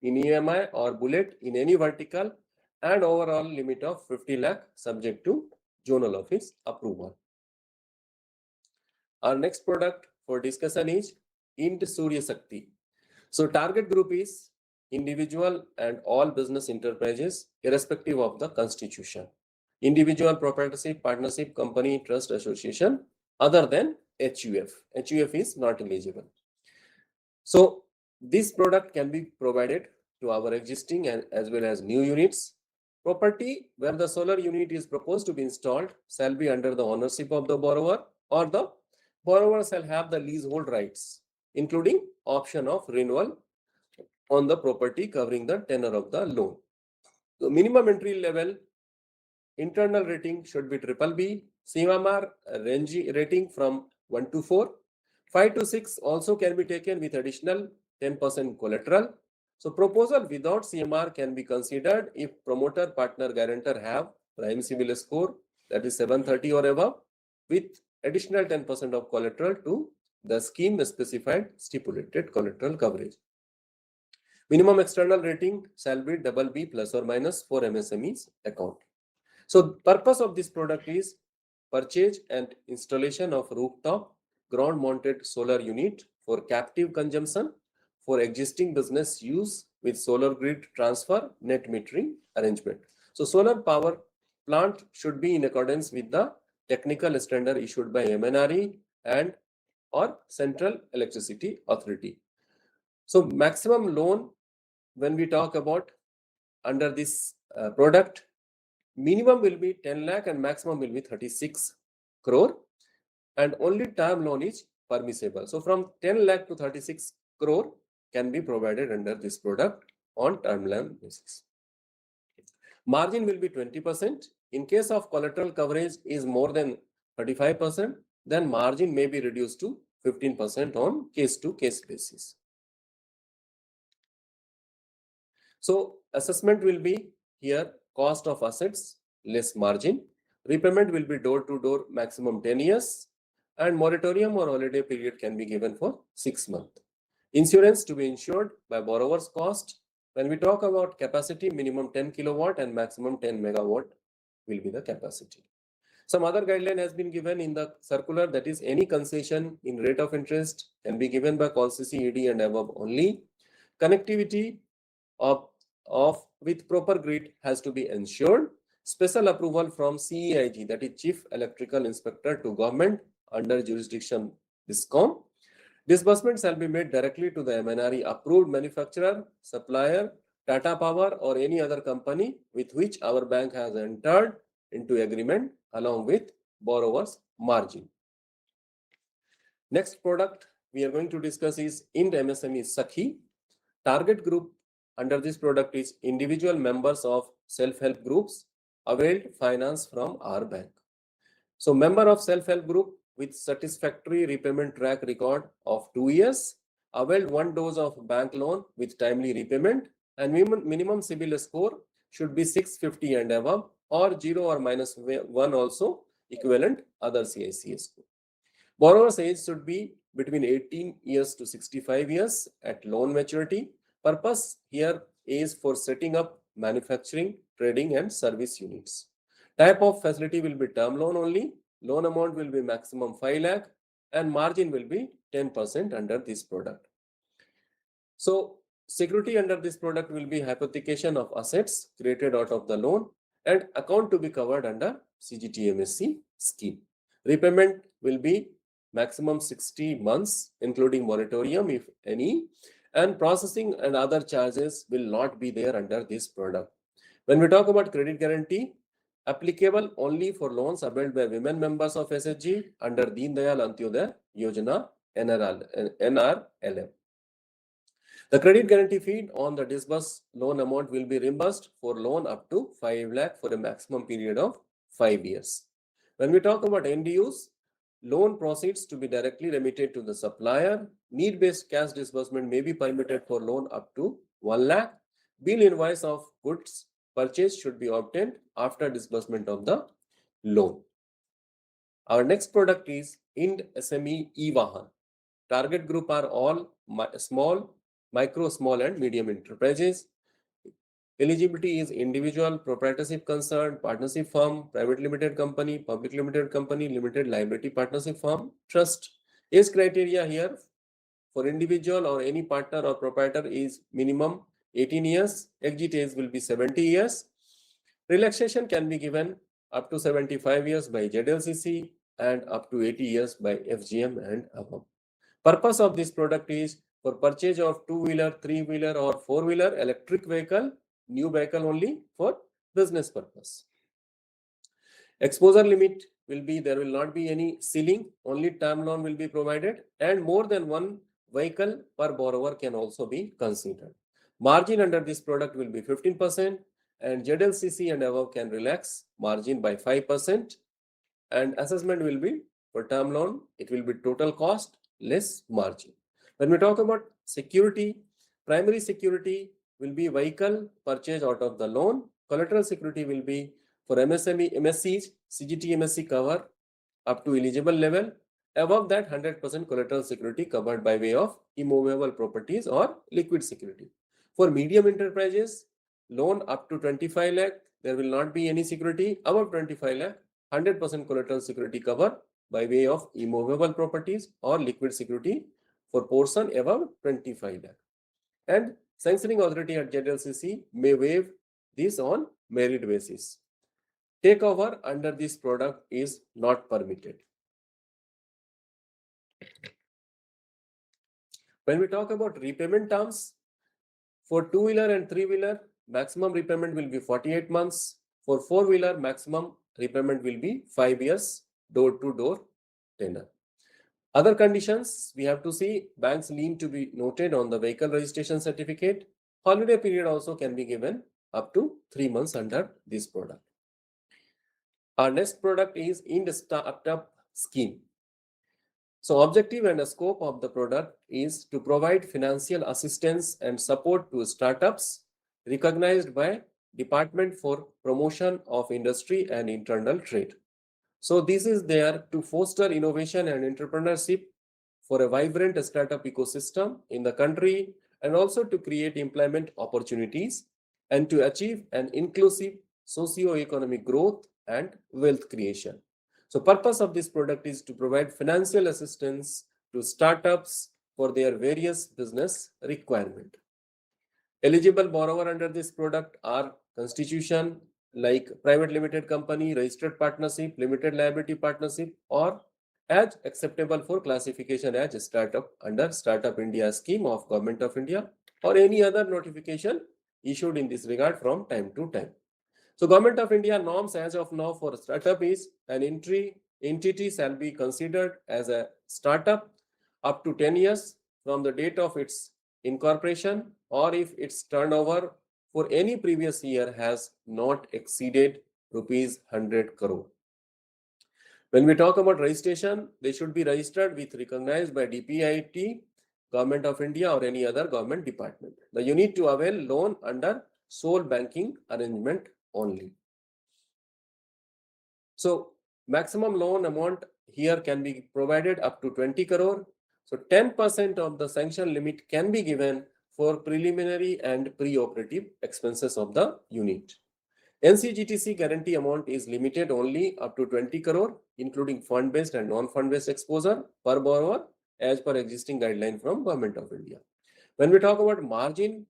in EMI or bullet in any vertical, and overall limit of 50 lakh subject to zonal office approval. Our next product for discussion is Int Surya Shakti. So target group is individual and all business enterprises irrespective of the constitution. Individual, proprietorship, partnership, company, trust, association, other than HUF. HUF is not eligible. So this product can be provided to our existing and as well as new units. Property where the solar unit is proposed to be installed shall be under the ownership of the borrower, or the borrower shall have the leasehold rights, including option of renewal on the property covering the tenure of the loan. The minimum entry level internal rating should be BBB, CMR rating from 1 to 4. 5 to 6 also can be taken with additional 10% collateral. So proposal without CMR can be considered if promoter, partner, guarantor have prime CIBIL score, that is 730 or above, with additional 10% of collateral to the scheme specified stipulated collateral coverage. Minimum external rating shall be BB plus or minus for MSME's account. So purpose of this product is purchase and installation of rooftop ground mounted solar unit for captive consumption for existing business use with solar grid transfer net metering arrangement. So solar power plant should be in accordance with the technical standard issued by MNRE and or Central Electricity Authority. So maximum loan, when we talk about under this product, minimum will be 10 lakh and maximum will be 36 crore, and only term loan is permissible. So from 10 lakh to 36 crore can be provided under this product on term loan basis. Margin will be 20%. In case of collateral coverage is more than 35%, then margin may be reduced to 15% on case-to-case basis. So assessment will be here cost of assets less margin. Repayment will be door-to-door maximum 10 years, and moratorium or holiday period can be given for 6 months. Insurance to be insured by borrower's cost. When we talk about capacity, minimum 10 kilowatt and maximum 10 megawatt will be the capacity. Some other guideline has been given in the circular, that is any concession in rate of interest can be given by COLCC, ED and above only. Connectivity of with proper grid has to be ensured. Special approval from CEIG, that is Chief Electrical Inspector to government under jurisdiction DISCOM. Disbursement shall be made directly to the MNRE approved manufacturer, supplier, Tata Power or any other company with which our bank has entered into agreement along with borrower's margin. Next product we are going to discuss is Int MSME Sakhi. Target group under this product is individual members of self-help groups availed finance from our bank. So member of self-help group with satisfactory repayment track record of 2 years, availed 1 dose of bank loan with timely repayment, and minimum CIBIL score should be 650 and above, or 0 or minus 1 also equivalent other CICS score. Borrower's age should be between 18 years to 65 years at loan maturity. Purpose here is for setting up manufacturing, trading and service units. Type of facility will be term loan only. Loan amount will be maximum 5 lakh and margin will be 10% under this product. So security under this product will be hypothecation of assets created out of the loan and account to be covered under CGTMSE scheme. Repayment will be maximum 60 months, including moratorium if any, and processing and other charges will not be there under this product. When we talk about credit guarantee, applicable only for loans availed by women members of SHG under Deen Dayal Antyodaya Yojana NRLM. The credit guarantee fee on the disbursed loan amount will be reimbursed for loan up to 5 lakh for a maximum period of 5 years. When we talk about end use, loan proceeds to be directly remitted to the supplier. Need-based cash disbursement may be permitted for loan up to 1 lakh. Bill invoice of goods purchase should be obtained after disbursement of the loan. Our next product is MSME e-Vahan. Target group are all small, micro, small and medium enterprises. Eligibility is individual, proprietorship concern, partnership firm, private limited company, public limited company, limited liability partnership firm, trust. Age criteria here for individual or any partner or proprietor is minimum 18 years. Exit age will be 70 years. Relaxation can be given up to 75 years by ZLCC and up to 80 years by FGM and above. Purpose of this product is for purchase of two-wheeler, three-wheeler or four-wheeler electric vehicle, new vehicle only for business purpose. Exposure limit will be, there will not be any ceiling, only term loan will be provided and more than one vehicle per borrower can also be considered. Margin under this product will be 15% and ZLCC and above can relax margin by 5% and assessment will be for term loan, it will be total cost less margin. When we talk about security, primary security will be vehicle purchase out of the loan. Collateral security will be for MSME, MSCs, CGT MSC cover up to eligible level. Above that, 100% collateral security covered by way of immovable properties or liquid security. For medium enterprises, loan up to 25 lakh, there will not be any security. Above 25 lakh, 100% collateral security cover by way of immovable properties or liquid security for portion above 25 lakh. And sanctioning authority at ZLCC may waive this on merit basis. Takeover under this product is not permitted. When we talk about repayment terms, for two-wheeler and three-wheeler, maximum repayment will be 48 months. For four-wheeler, maximum repayment will be 5 years, door-to-door tenor. Other conditions, we have to see banks lien to be noted on the vehicle registration certificate. Holiday period also can be given up to 3 months under this product. Our next product is in the startup scheme. So objective and the scope of the product is to provide financial assistance and support to startups recognized by Department for Promotion of Industry and Internal Trade. So this is there to foster innovation and entrepreneurship for a vibrant startup ecosystem in the country and also to create employment opportunities and to achieve an inclusive socio-economic growth and wealth creation. So purpose of this product is to provide financial assistance to startups for their various business requirement. Eligible borrower under this product are constitution like private limited company, registered partnership, limited liability partnership, or as acceptable for classification as a startup under Startup India scheme of Government of India or any other notification issued in this regard from time to time. So Government of India norms as of now for startup is an entity shall be considered as a startup up to 10 years from the date of its incorporation or if its turnover for any previous year has not exceeded rupees 100 crore. When we talk about registration, they should be registered with recognized by DPIIT, Government of India or any other government department. Now you need to avail loan under sole banking arrangement only. So maximum loan amount here can be provided up to 20 crore. So 10% of the sanction limit can be given for preliminary and pre-operative expenses of the unit. NCGTC guarantee amount is limited only up to 20 crore, including fund-based and non-fund-based exposure per borrower as per existing guideline from Government of India. When we talk about margin,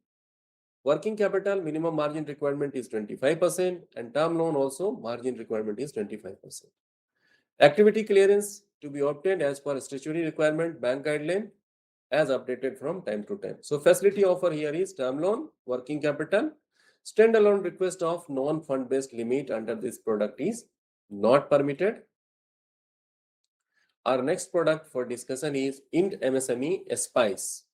working capital minimum margin requirement is 25% and term loan also margin requirement is 25%. Activity clearance to be obtained as per statutory requirement bank guideline as updated from time to time. So facility offer here is term loan, working capital, standalone request of non-fund based limit under this product is not permitted. Our next product for discussion is IND MSME SPICE.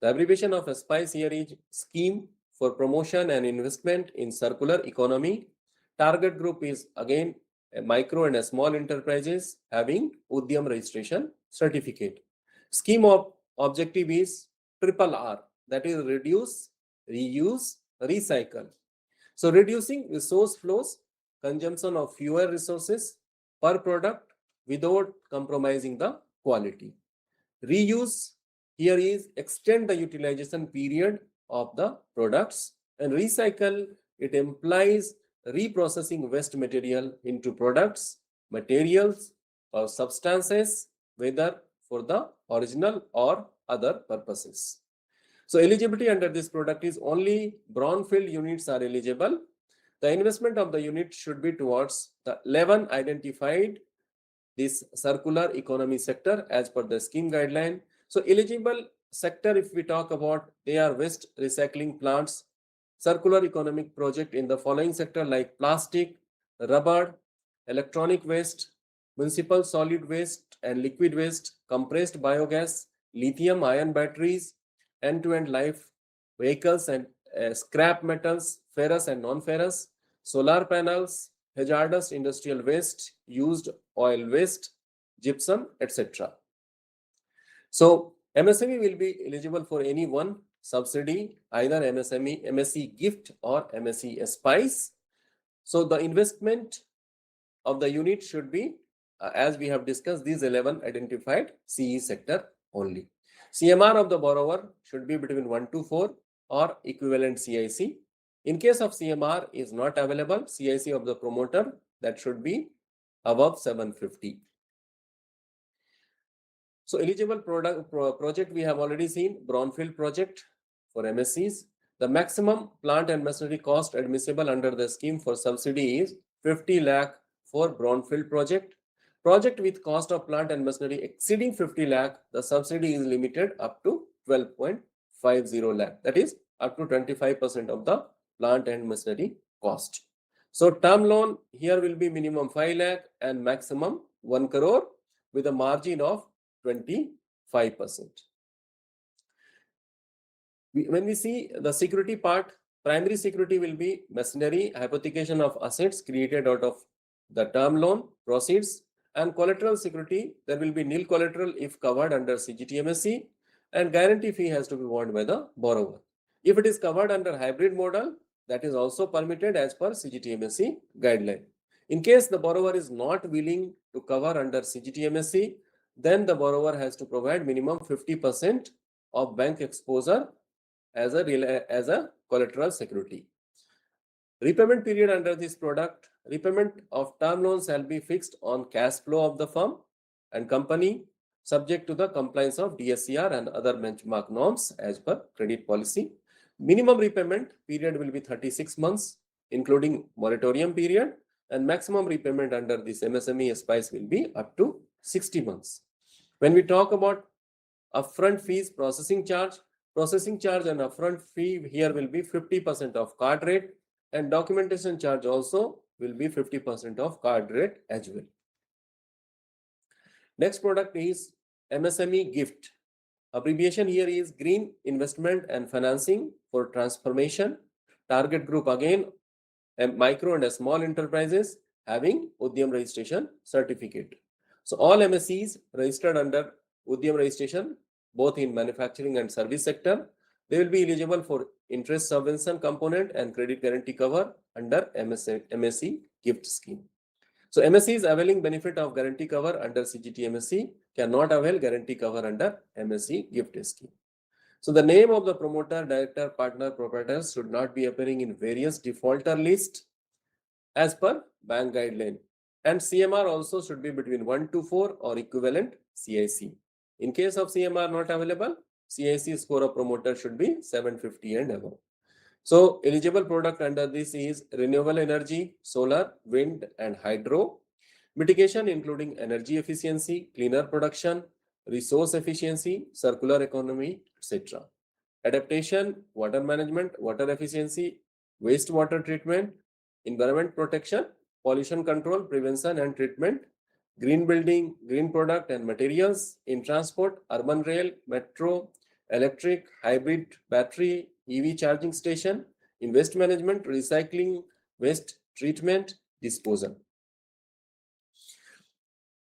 The abbreviation of SPICE here is Scheme for Promotion and Investment in Circular Economy. Target group is again micro and small enterprises having Udyam registration certificate. Scheme of objective is RRR, that is reduce, reuse, recycle. So reducing resource flows, consumption of fewer resources per product without compromising the quality. Reuse here is extend the utilization period of the products, and recycle, it implies reprocessing waste material into products, materials or substances, whether for the original or other purposes. So eligibility under this product is only brownfield units are eligible. The investment of the unit should be towards the 11 identified this circular economy sector as per the scheme guideline. So eligible sector, if we talk about, they are waste recycling plants, circular economic project in the following sector like plastic, rubber, electronic waste, municipal solid waste and liquid waste, compressed biogas, lithium ion batteries, end-to-end life vehicles and scrap metals, ferrous and non-ferrous, solar panels, hazardous industrial waste, used oil waste, gypsum, etc. So MSME will be eligible for any one subsidy, either MSE gift or MSE SPICE. So the investment of the unit should be, as we have discussed, these 11 identified CE sector only. CMR of the borrower should be between 1 to 4 or equivalent CIC. In case of CMR is not available, CIC of the promoter, that should be above 750. So eligible project we have already seen, brownfield project for MSCs. The maximum plant and machinery cost admissible under the scheme for subsidy is 50 lakh for brownfield project. Project with cost of plant and machinery exceeding 50 lakh, the subsidy is limited up to 12.50 lakh. That is up to 25% of the plant and machinery cost. So term loan here will be minimum 5 lakh and maximum 1 crore with a margin of 25%. When we see the security part, primary security will be machinery, hypothecation of assets created out of the term loan proceeds, and collateral security, there will be nil collateral if covered under CGT-MSE, and guarantee fee has to be borne by the borrower. If it is covered under hybrid model, that is also permitted as per CGT-MSE guideline. In case the borrower is not willing to cover under CGT-MSE, then the borrower has to provide minimum 50% of bank exposure as a collateral security. Repayment period under this product, repayment of term loans shall be fixed on cash flow of the firm and company, subject to the compliance of DSCR and other benchmark norms as per credit policy. Minimum repayment period will be 36 months, including moratorium period, and maximum repayment under this MSME SPICE will be up to 60 months. When we talk about upfront fees, processing charge and upfront fee here will be 50% of card rate, and documentation charge also will be 50% of card rate as well. Next product is MSME gift. Abbreviation here is Green Investment and Financing for Transformation. Target group again, micro and small enterprises having Udyam registration certificate. So all MSEs registered under Udyam registration, both in manufacturing and service sector, they will be eligible for interest subvention component and credit guarantee cover under MSE gift scheme. So MSEs availing benefit of guarantee cover under CGT-MSE cannot avail guarantee cover under MSE gift scheme. So the name of the promoter, director, partner, proprietors should not be appearing in various defaulter list as per bank guideline. And CMR also should be between 1 to 4 or equivalent CIC. In case of CMR not available, CIC score of promoter should be 750 and above. So eligible product under this is renewable energy, solar, wind and hydro. Mitigation including energy efficiency, cleaner production, resource efficiency, circular economy, etc. Adaptation, water management, water efficiency, wastewater treatment, environment protection, pollution control, prevention and treatment, green building, green product and materials in transport, urban rail, metro, electric, hybrid, battery, EV charging station, in waste management, recycling, waste treatment, disposal.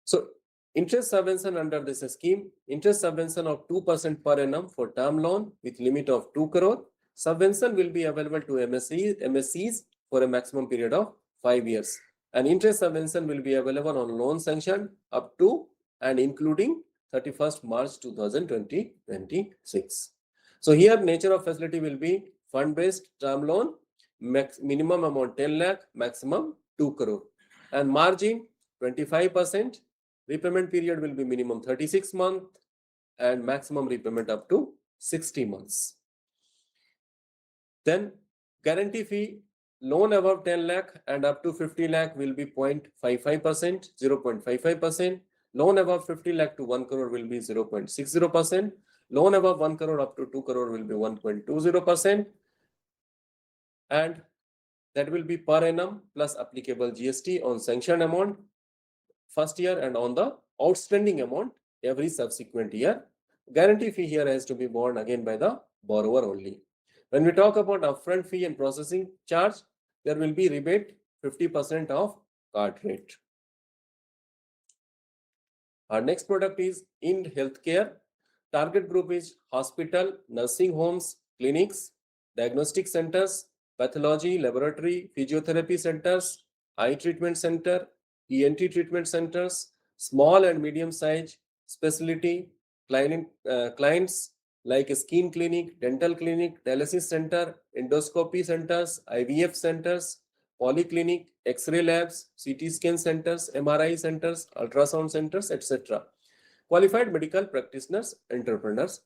So interest subvention under this scheme, interest subvention of 2% per annum for term loan with limit of 2 crore. Subvention will be available to MSCs for a maximum period of 5 years. And interest subvention will be available on loan sanction up to and including 31st March 2026. So here nature of facility will be fund-based term loan, minimum amount 10 lakh, maximum 2 crore. And margin 25%. Repayment period will be minimum 36 months and maximum repayment up to 60 months. Then guarantee fee, loan above 10 lakh and up to 50 lakh will be 0.55%, 0.55%. Loan above 50 lakh to 1 crore will be 0.60%. Loan above 1 crore up to 2 crore will be 1.20%. And that will be per annum plus applicable GST on sanctioned amount first year and on the outstanding amount every subsequent year. Guarantee fee here has to be borne again by the borrower only. When we talk about upfront fee and processing charge, there will be rebate 50% of card rate. Our next product is Ind Healthcare. Target group is hospital, nursing homes, clinics, diagnostic centers, pathology, laboratory, physiotherapy centers, eye treatment center, ENT treatment centers, small and medium size specialty clients like a skin clinic, dental clinic, dialysis center, endoscopy centers, IVF centers, polyclinic, X-ray labs, CT scan centers, MRI centers, ultrasound centers, etc. Qualified medical practitioners, entrepreneurs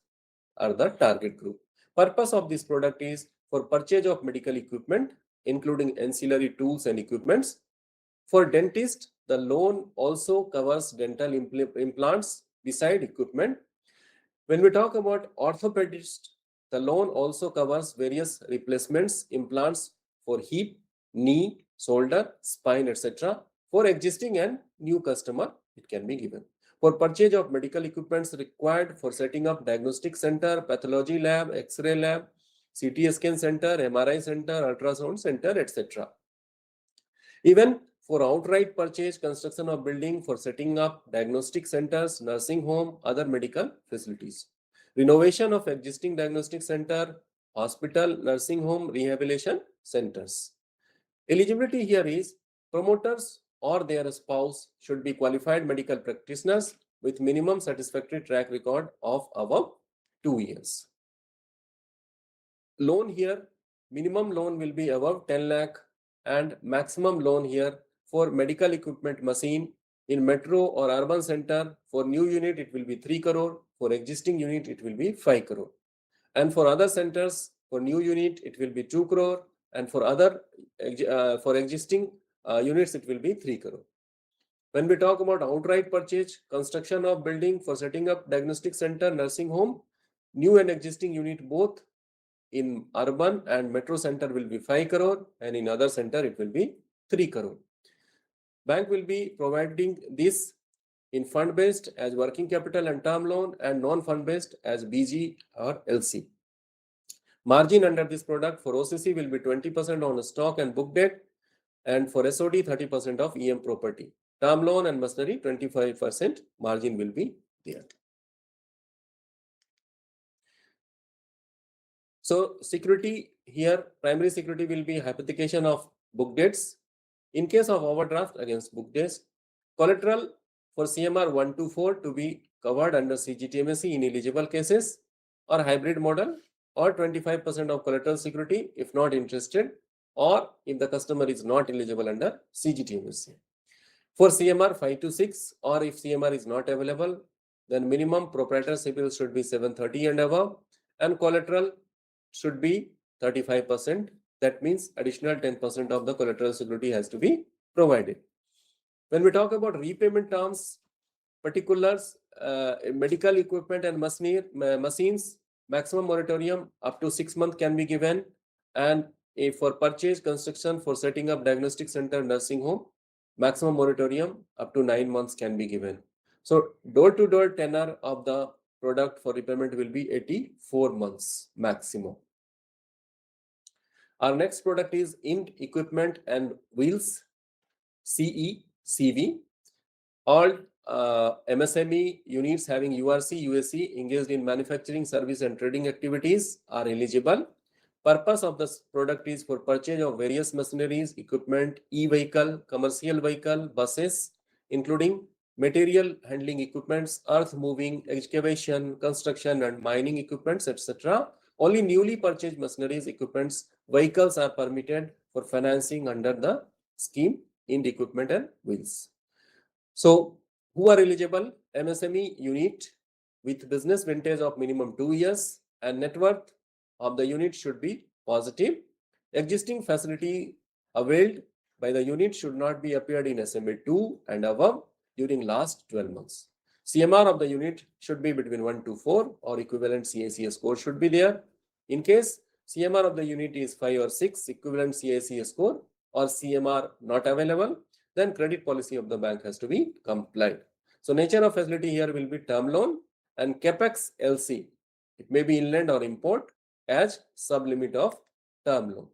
are the target group. Purpose of this product is for purchase of medical equipment, including ancillary tools and equipments. For dentist, the loan also covers dental implants beside equipment. When we talk about orthopedist, the loan also covers various replacements, implants for hip, knee, shoulder, spine, etc. For existing and new customer, it can be given. For purchase of medical equipments required for setting up diagnostic center, pathology lab, X-ray lab, CT scan center, MRI center, ultrasound center, etc. Even for outright purchase, construction of building for setting up diagnostic centers, nursing home, other medical facilities. Renovation of existing diagnostic center, hospital, nursing home, rehabilitation centers. Eligibility here is promoters or their spouse should be qualified medical practitioners with minimum satisfactory track record of above 2 years. Loan here, minimum loan will be above 10 lakh and maximum loan here for medical equipment machine in metro or urban center. For new unit, it will be 3 crore. For existing unit, it will be 5 crore. And for other centers, for new unit, it will be 2 crore. And for other, for existing units, it will be 3 crore. When we talk about outright purchase, construction of building for setting up diagnostic center, nursing home, new and existing unit both in urban and metro center will be 5 crore and in other center it will be 3 crore. Bank will be providing this in fund-based as working capital and term loan and non-fund-based as BG or LC. Margin under this product for OCC will be 20% on stock and book debt, and for SOD 30% of EM property. Term loan and machinery 25% margin will be there. So security here, primary security will be hypothecation of book debts. In case of overdraft against book debts, collateral for CMR 124 to be covered under CGTMSE in eligible cases or hybrid model, or 25% of collateral security if not interested, or if the customer is not eligible under CGTMSE. For CMR 526 or if CMR is not available, then minimum proprietor CIBIL should be 730 and above, and collateral should be 35%. That means additional 10% of the collateral security has to be provided. When we talk about repayment terms, particulars, medical equipment and machines, maximum moratorium up to 6 months can be given, and if for purchase, construction for setting up diagnostic center, nursing home, maximum moratorium up to 9 months can be given. So door-to-door tenor of the product for repayment will be 84 months maximum. Our next product is Int Equipment and Wheels, CECV. All MSME units having URC, USC engaged in manufacturing, service and trading activities are eligible. Purpose of this product is for purchase of various machineries, equipment, e-vehicle, commercial vehicle, buses, including material handling equipments, earth moving, excavation, construction and mining equipments, etc. Only newly purchased machineries, equipments, vehicles are permitted for financing under the scheme in equipment and wheels. So who are eligible? MSME unit with business vintage of minimum 2 years and net worth of the unit should be positive. Existing facility availed by the unit should not be appeared in SMA 2 and above during last 12 months. CMR of the unit should be between 1 to 4 or equivalent CACS score should be there. In case CMR of the unit is 5 or 6, equivalent CACS score or CMR not available, then credit policy of the bank has to be complied. So nature of facility here will be term loan and capex LC. It may be inland or import as sublimit of term loan.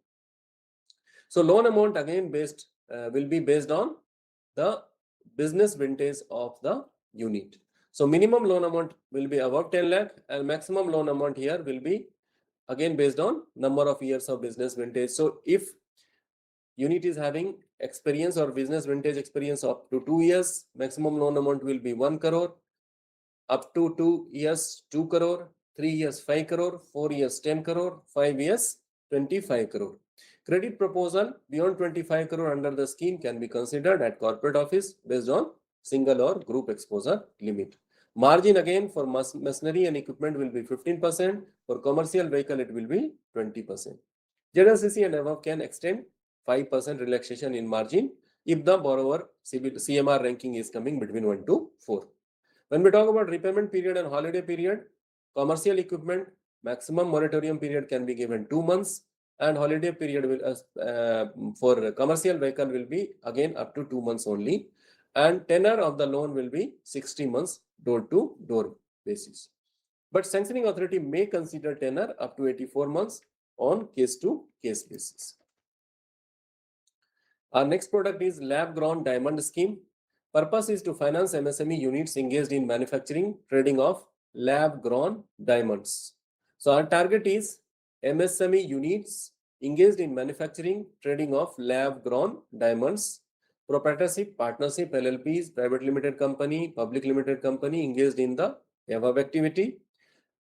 So loan amount again will be based on the business vintage of the unit. So minimum loan amount will be above 10 lakh and maximum loan amount here will be again based on number of years of business vintage. So if unit is having experience or business vintage experience up to 2 years, maximum loan amount will be 1 crore, up to 2 years 2 crore, 3 years 5 crore, 4 years 10 crore, 5 years 25 crore. Credit proposal beyond 25 crore under the scheme can be considered at corporate office based on single or group exposure limit. Margin again for machinery and equipment will be 15%. For commercial vehicle, it will be 20%. ZLCC and above can extend 5% relaxation in margin if the borrower CMR ranking is coming between 1 to 4. When we talk about repayment period and holiday period, commercial equipment maximum moratorium period can be given 2 months and holiday period will for commercial vehicle will be again up to 2 months only, and tenor of the loan will be 60 months door to door basis. But sanctioning authority may consider tenor up to 84 months on case to case basis. Our next product is lab grown diamond scheme. Purpose is to finance MSME units engaged in manufacturing, trading of lab grown diamonds. So our target is MSME units engaged in manufacturing, trading of lab grown diamonds, proprietorship, partnership, LLPs, private limited company, public limited company engaged in the above activity.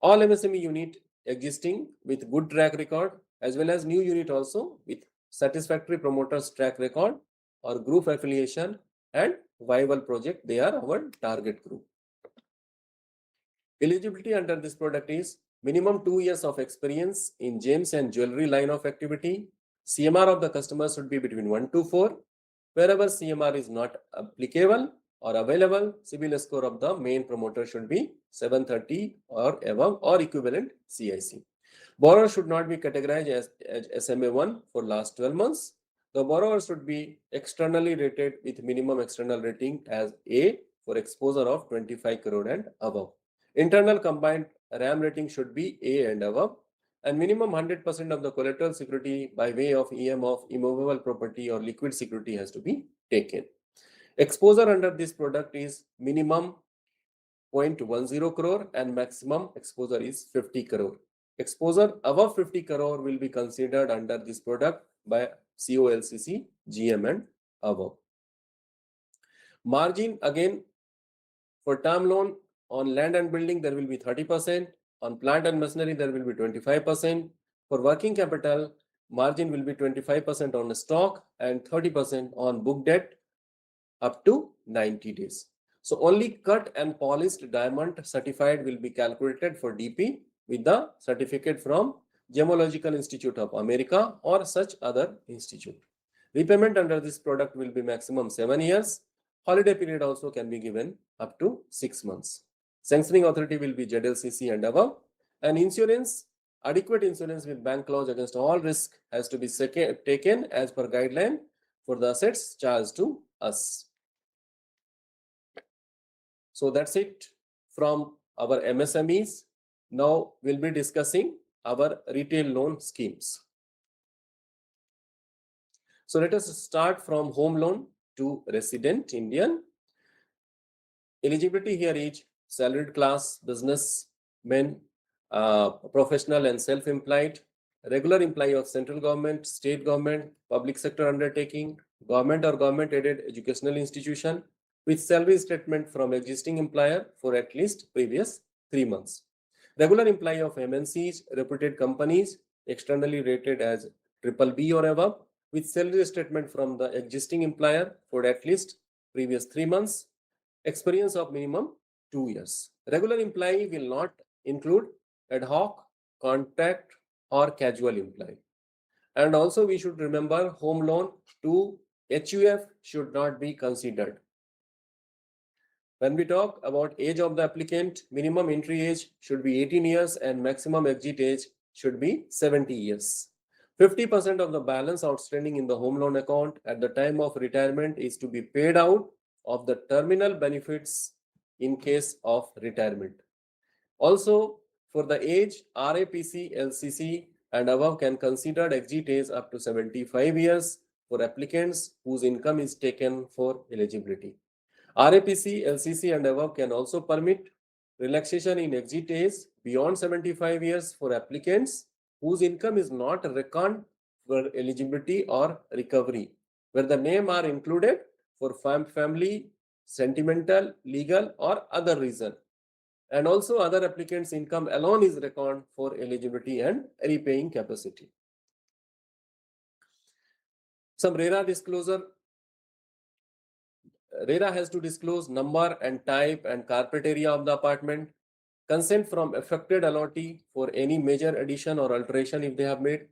All MSME unit existing with good track record as well as new unit also with satisfactory promoters track record or group affiliation and viable project, they are our target group. Eligibility under this product is minimum 2 years of experience in gems and jewelry line of activity. CMR of the customer should be between 1 to 4. Wherever CMR is not applicable or available, CIBIL score of the main promoter should be 730 or above or equivalent CIC. Borrower should not be categorized as SMA1 for last 12 months. The borrower should be externally rated with minimum external rating as A for exposure of 25 crore and above. Internal combined RAM rating should be A and above, and minimum 100% of the collateral security by way of EM of immovable property or liquid security has to be taken. Exposure under this product is minimum 0.10 crore and maximum exposure is 50 crore. Exposure above 50 crore will be considered under this product by COLCC, GM and above. Margin again for term loan on land and building there will be 30%, on plant and machinery there will be 25%. For working capital, margin will be 25% on stock and 30% on book debt up to 90 days. So only cut and polished diamond certified will be calculated for DP with the certificate from Gemological Institute of America or such other institute. Repayment under this product will be maximum 7 years. Holiday period also can be given up to 6 months. Sanctioning authority will be ZLCC and above. And insurance, adequate insurance with bank clause against all risk has to be taken as per guideline for the assets charged to us. So that's it from our MSMEs. Now we'll be discussing our retail loan schemes. So let us start from home loan to resident Indian. Eligibility here is salaried class, businessmen, professional and self-employed, regular employee of central government, state government, public sector undertaking, government or government-aided educational institution with salary statement from existing employer for at least previous 3 months. Regular employee of MNCs, reputed companies, externally rated as BBB or above, with salary statement from the existing employer for at least previous 3 months. Experience of minimum 2 years. Regular employee will not include ad hoc, contract, or casual employee. And also we should remember home loan to HUF should not be considered. When we talk about age of the applicant, minimum entry age should be 18 years and maximum exit age should be 70 years. 50% of the balance outstanding in the home loan account at the time of retirement is to be paid out of the terminal benefits in case of retirement. Also, for the age, RAPC, LCC and above can consider exit age up to 75 years for applicants whose income is taken for eligibility. RAPC, LCC and above can also permit relaxation in exit age beyond 75 years for applicants whose income is not reckoned for eligibility or recovery, where the name are included for family, sentimental, legal or other reason. And also other applicants' income alone is reckoned for eligibility and repaying capacity. Some RERA disclosure. RERA has to disclose number and type and carpet area of the apartment, consent from affected allottee for any major addition or alteration if they have made,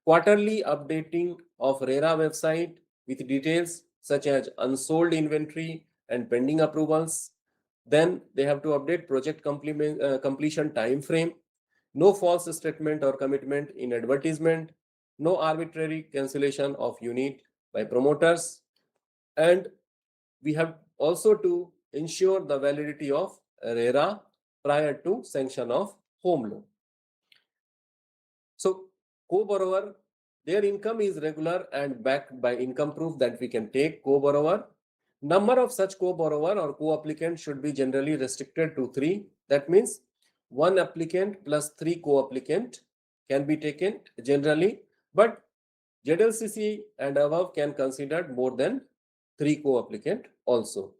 quarterly updating of RERA website with details such as unsold inventory and pending approvals. Then they have to update project completion time frame, no false statement or commitment in advertisement, no arbitrary cancellation of unit by promoters, and we have also to ensure the validity of RERA prior to sanction of home loan. So co-borrower, their income is regular and backed by income proof that we can take co-borrower. Number of such co-borrower or co-applicant should be generally restricted to 3. That means 1 applicant plus 3 co-applicant can be taken generally, but ZLCC and above can consider more than 3 co-applicant also.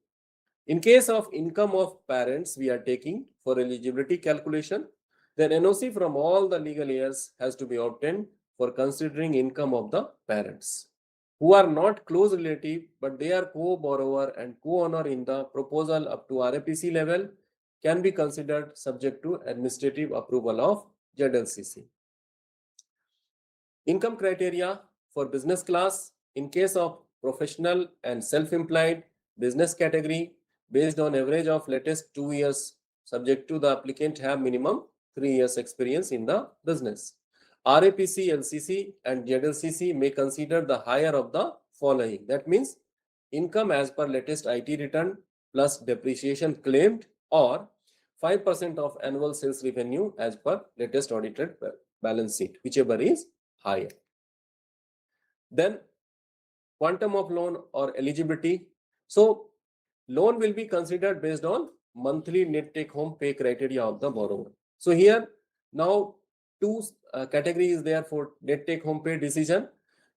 In case of income of parents we are taking for eligibility calculation, then NOC from all the legal heirs has to be obtained for considering income of the parents who are not close relative, but they are co-borrower and co-owner in the proposal up to RAPC level can be considered subject to administrative approval of ZLCC. Income criteria for business class in case of professional and self-employed business category based on average of latest 2 years, subject to the applicant have minimum 3 years experience in the business. RAPC, LCC and ZLCC may consider the higher of the following. That means income as per latest IT return plus depreciation claimed, or 5% of annual sales revenue as per latest audited balance sheet, whichever is higher. Then quantum of loan or eligibility. So loan will be considered based on monthly net take home pay criteria of the borrower. So here now 2 categories there for net take home pay decision.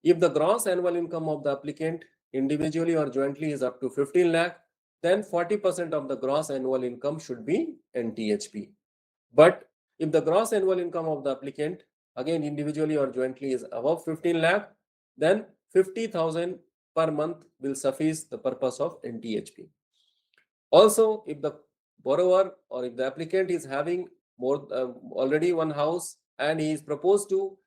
If the gross annual income of the applicant individually or jointly is up to 15 lakh, then 40% of the gross annual income should be NTHP. But if the gross annual income of the applicant again individually or jointly is above 15 lakh, then 50,000 per month will suffice the purpose of NTHP. Also, if the borrower or if the applicant is having more already one house and he is proposed to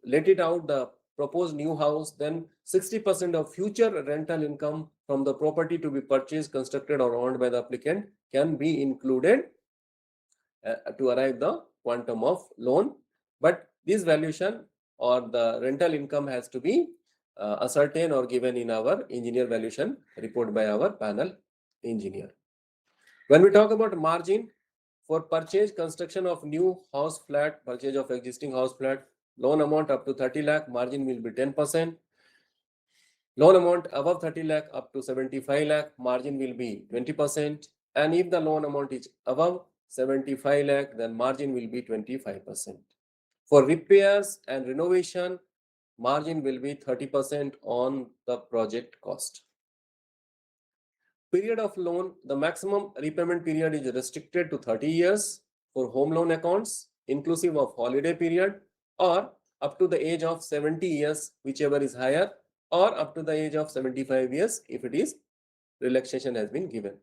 let it out the proposed new house, then 60% of future rental income from the property to be purchased, constructed or owned by the applicant can be included to arrive the quantum of loan. But this valuation or the rental income has to be ascertained or given in our engineer valuation report by our panel engineer. When we talk about margin, For purchase, construction of new house flat, purchase of existing house flat, loan amount up to 30 lakh, margin will be 10%. Loan amount above 30 lakh up to 75 lakh, margin will be 20%. And if the loan amount is above 75 lakh, then margin will be 25%. For repairs and renovation, margin will be 30% on the project cost. Period of loan, the maximum repayment period is restricted to 30 years for home loan accounts, inclusive of holiday period, or up to the age of 70 years, whichever is higher, or up to the age of 75 years if it is relaxation has been given.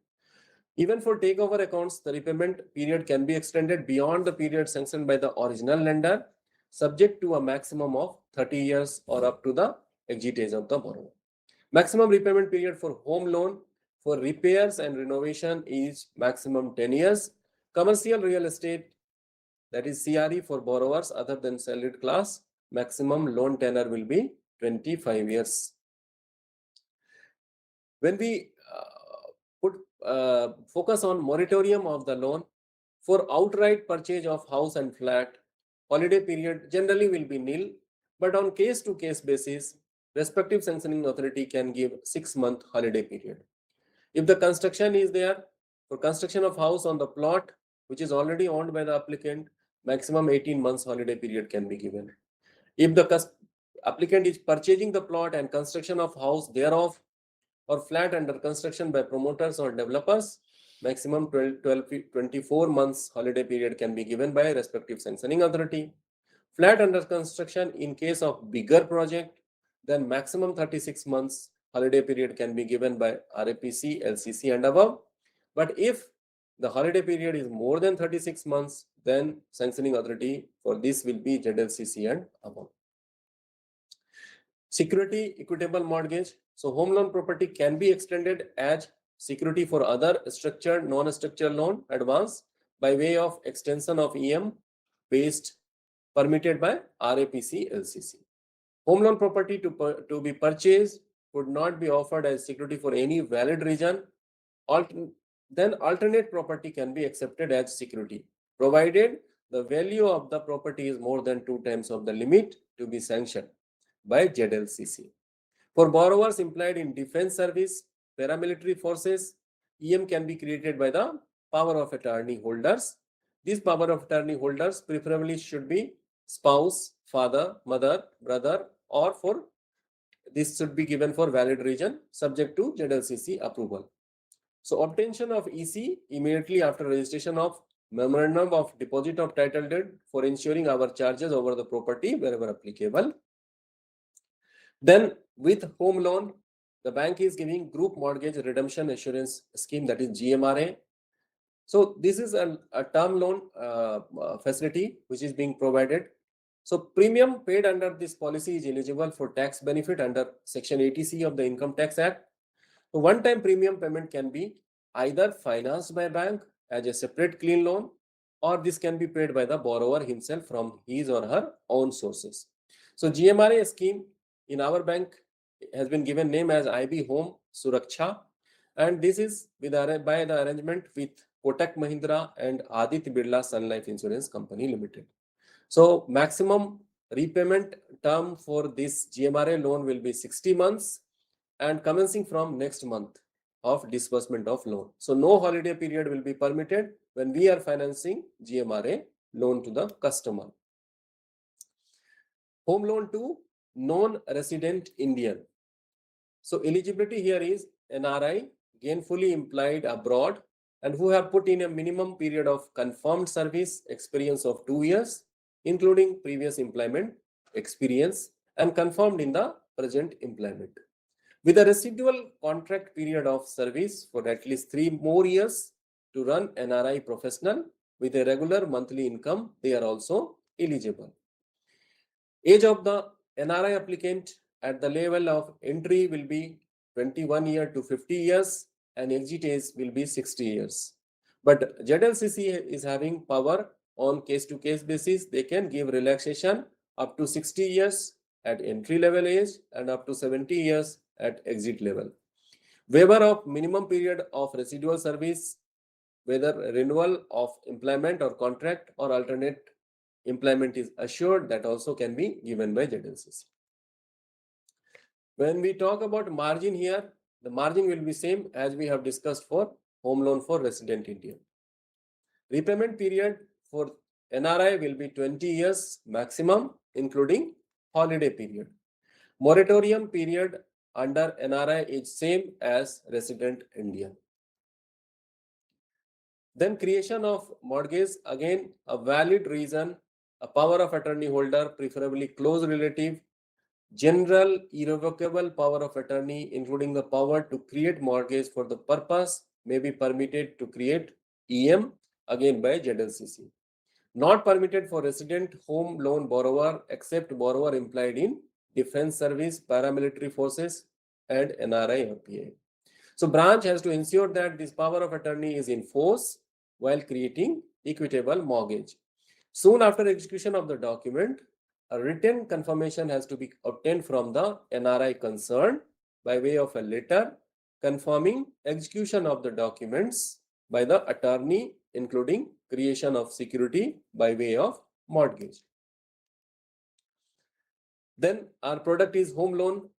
Even for takeover accounts, the repayment period can be extended beyond the period sanctioned by the original lender, subject to a maximum of 30 years or up to the exit age of the borrower. Maximum repayment period for home loan for repairs and renovation is maximum 10 years. Commercial real estate, that is CRE for borrowers other than salaried class, maximum loan tenure will be 25 years. When we focus on moratorium of the loan, for outright purchase of house and flat, holiday period generally will be nil, but on case-to-case basis, respective sanctioning authority can give 6-month holiday period. If the construction is there, for construction of house on the plot, which is already owned by the applicant, maximum 18 months holiday period can be given. If the applicant is purchasing the plot and construction of house thereof, or flat under construction by promoters or developers, maximum 24 months holiday period can be given by respective sanctioning authority. Flat under construction in case of bigger project, then maximum 36 months holiday period can be given by RAPC, LCC and above. But if the holiday period is more than 36 months, then sanctioning authority for this will be ZLCC and above. Security equitable mortgage. So home loan property can be extended as security for other structured, non-structured loan advance by way of extension of EM based permitted by RAPC, LCC. Home loan property to be purchased could not be offered as security for any valid reason. Then alternate property can be accepted as security, provided the value of the property is more than 2 times of the limit to be sanctioned by ZLCC. For borrowers employed in defense service, paramilitary forces, EM can be created by the power of attorney holders. These power of attorney holders preferably should be spouse, father, mother, brother, or for this should be given for valid reason subject to ZLCC approval. So obtention of EC immediately after registration of memorandum of deposit of title deed for ensuring our charges over the property wherever applicable. Then with home loan, the bank is giving group mortgage redemption assurance scheme, that is GMRA. So this is a term loan facility which is being provided. So premium paid under this policy is eligible for tax benefit under Section 80C of the Income Tax Act. So one-time premium payment can be either financed by bank as a separate clean loan, or this can be paid by the borrower himself from his or her own sources. So GMRA scheme in our bank has been given name as IB Home Suraksha, and this is by the arrangement with Kotak Mahindra and Aditya Birla Sun Life Insurance Company Limited. So maximum repayment term for this GMRA loan will be 60 months and commencing from next month of disbursement of loan. So no holiday period will be permitted when we are financing GMRA loan to the customer. Home loan to non-resident Indian. So eligibility here is NRI, gainfully employed abroad, and who have put in a minimum period of confirmed service experience of 2 years, including previous employment experience and confirmed in the present employment, with a residual contract period of service for at least 3 more years to run NRI professional with a regular monthly income. They are also eligible. Age of the NRI applicant at the level of entry will be 21 years to 50 years and exit age will be 60 years. But ZLCC is having power on case-to-case basis. They can give relaxation up to 60 years at entry level age and up to 70 years at exit level. Waiver of minimum period of residual service whether renewal of employment or contract or alternate employment is assured, that also can be given by ZLCC. When we talk about margin here, the margin will be same as we have discussed for home loan for resident Indian. Repayment period for NRI will be 20 years maximum, including holiday period. Moratorium period under NRI is same as resident Indian. Then creation of mortgage, again a valid reason, a power of attorney holder, preferably close relative, general irrevocable power of attorney, including the power to create mortgage for the purpose, may be permitted to create EM, again by ZLCC. Not permitted for resident home loan borrower except borrower employed in defense service, paramilitary forces and NRI or PA. So branch has to ensure that this power of attorney is in force while creating equitable mortgage. Soon after execution of the document, a written confirmation has to be obtained from the NRI concerned by way of a letter confirming execution of the documents by the attorney, including creation of security by way of mortgage. Then our product is home loan,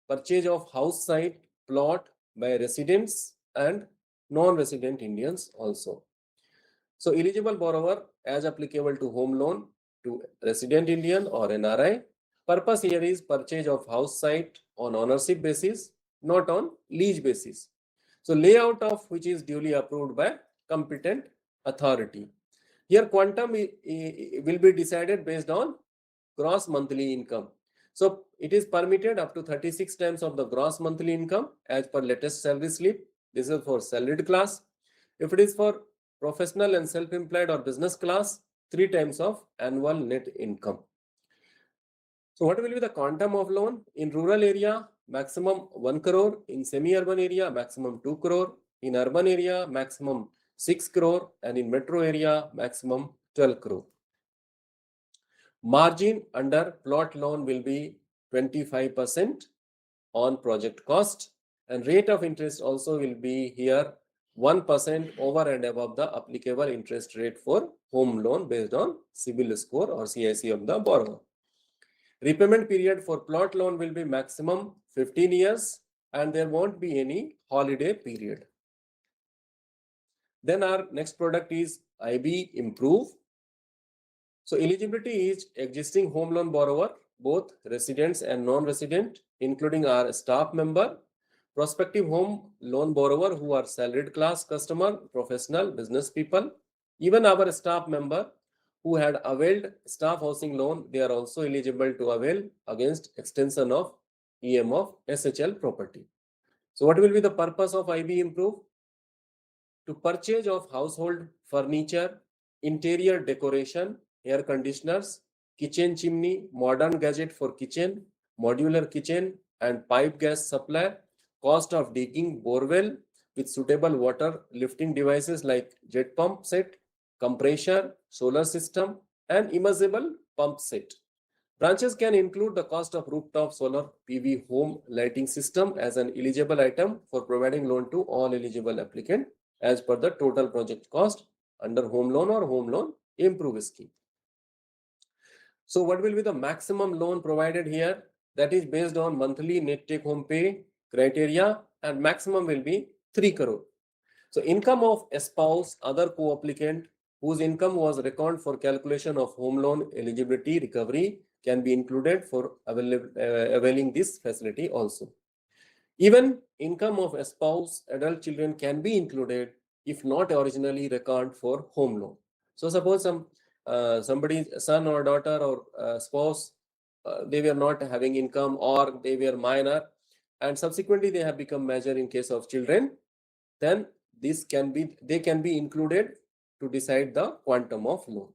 purchase of house site, plot by residents and non-resident Indians also. So eligible borrower as applicable to home loan to resident Indian or NRI. Purpose here is purchase of house site on ownership basis, not on lease basis. So layout of which is duly approved by competent authority. Here quantum will be decided based on gross monthly income. So it is permitted up to 36 times of the gross monthly income as per latest salary slip. This is for salaried class. If it is for professional and self-employed or business class, 3 times of annual net income. So what will be the quantum of loan? In rural area, maximum 1 crore. In semi-urban area, maximum 2 crore. In urban area, maximum 6 crore. And in metro area, maximum 12 crore. Margin under plot loan will be 25% on project cost, and rate of interest also will be here 1% over and above the applicable interest rate for home loan based on CIBIL score or CIC of the borrower. Repayment period for plot loan will be maximum 15 years and there won't be any holiday period. Then our next product is IB Improve. So eligibility is existing home loan borrower, both residents and non-resident, including our staff member, prospective home loan borrower who are salaried class customer, professional, business people, even our staff member who had availed staff housing loan, they are also eligible to avail against extension of EM of SHL property. So what will be the purpose of IB Improve? To purchase of household furniture, interior decoration, air conditioners, kitchen chimney, modern gadget for kitchen, modular kitchen and pipe gas supply, cost of digging borewell with suitable water lifting devices like jet pump set, compressor, solar system and immersible pump set. Branches can include the cost of rooftop solar PV home lighting system as an eligible item for providing loan to all eligible applicant as per the total project cost under home loan or home loan improve scheme. So what will be the maximum loan provided here? That is based on monthly net take home pay criteria and maximum will be 3 crore. So income of a spouse, other co-applicant whose income was reckoned for calculation of home loan eligibility recovery can be included for availing this facility also. Even income of a spouse, adult children can be included if not originally reckoned for home loan. So suppose somebody's son or daughter or spouse, they were not having income or they were minor and subsequently they have become major in case of children, then they can be included to decide the quantum of loan.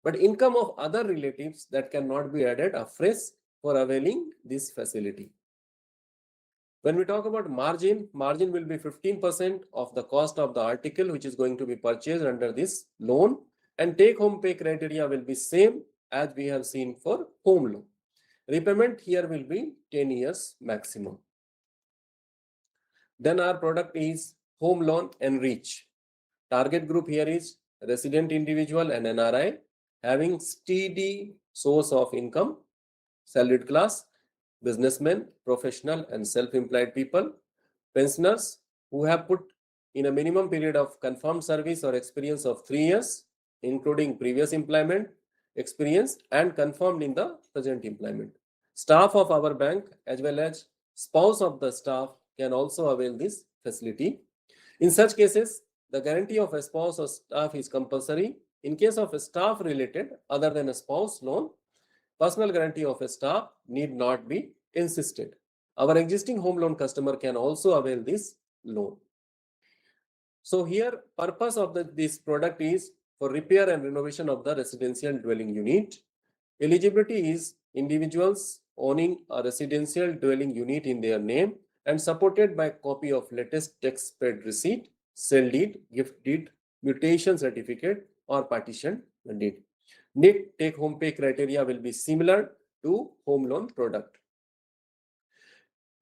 But income of other relatives that cannot be added afresh for availing this facility. When we talk about margin will be 15% of the cost of the article which is going to be purchased under this loan, and take home pay criteria will be same as we have seen for home loan. Repayment here will be 10 years maximum. Then our product is home loan enrich. Target group here is resident individual and NRI having steady source of income, salaried class, businessmen, professional and self-employed people, pensioners who have put in a minimum period of confirmed service or experience of 3 years, including previous employment, experience and confirmed in the present employment. Staff of our bank as well as spouse of the staff can also avail this facility. In such cases, the guarantee of a spouse or staff is compulsory. In case of a staff related other than a spouse loan, personal guarantee of a staff need not be insisted. Our existing home loan customer can also avail this loan. So here purpose of this product is for repair and renovation of the residential dwelling unit. Eligibility is individuals owning a residential dwelling unit in their name and supported by copy of latest tax paid receipt, sale deed, gift deed, mutation certificate or partition deed. Net take home pay criteria will be similar to home loan product.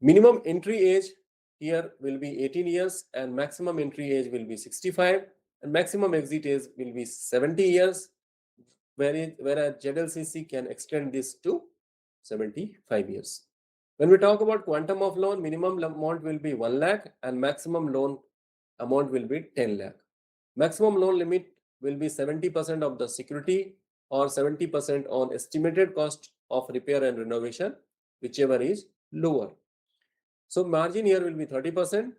Minimum entry age here will be 18 years and maximum entry age will be 65 and maximum exit age will be 70 years, whereas ZLCC can extend this to 75 years. When we talk about quantum of loan, minimum amount will be 1 lakh and maximum loan amount will be 10 lakh. Maximum loan limit will be 70% of the security or 70% on estimated cost of repair and renovation, whichever is lower. So margin here will be 30%.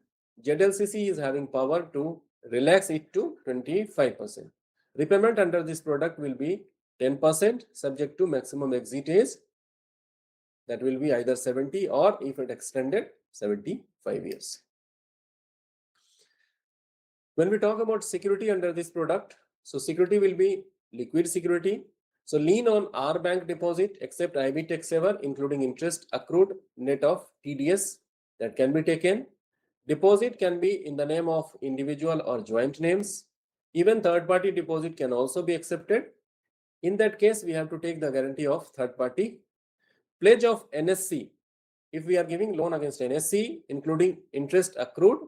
ZLCC is having power to relax it to 25%. Repayment under this product will be 10% subject to maximum exit age. That will be either 70 or if it extended 75 years. When we talk about security under this product, so security will be liquid security. So lien on our bank deposit except IB tax saver including interest accrued net of TDS that can be taken. Deposit can be in the name of individual or joint names. Even third party deposit can also be accepted. In that case, we have to take the guarantee of third party. Pledge of NSC. If we are giving loan against NSC, including interest accrued,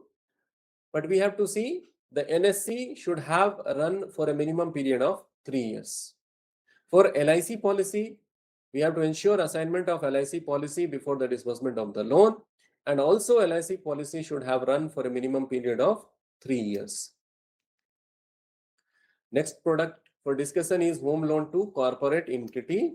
but we have to see the NSC should have run for a minimum period of 3 years. For LIC policy, we have to ensure assignment of LIC policy before the disbursement of the loan. And also LIC policy should have run for a minimum period of 3 years. Next product for discussion is home loan to corporate entity.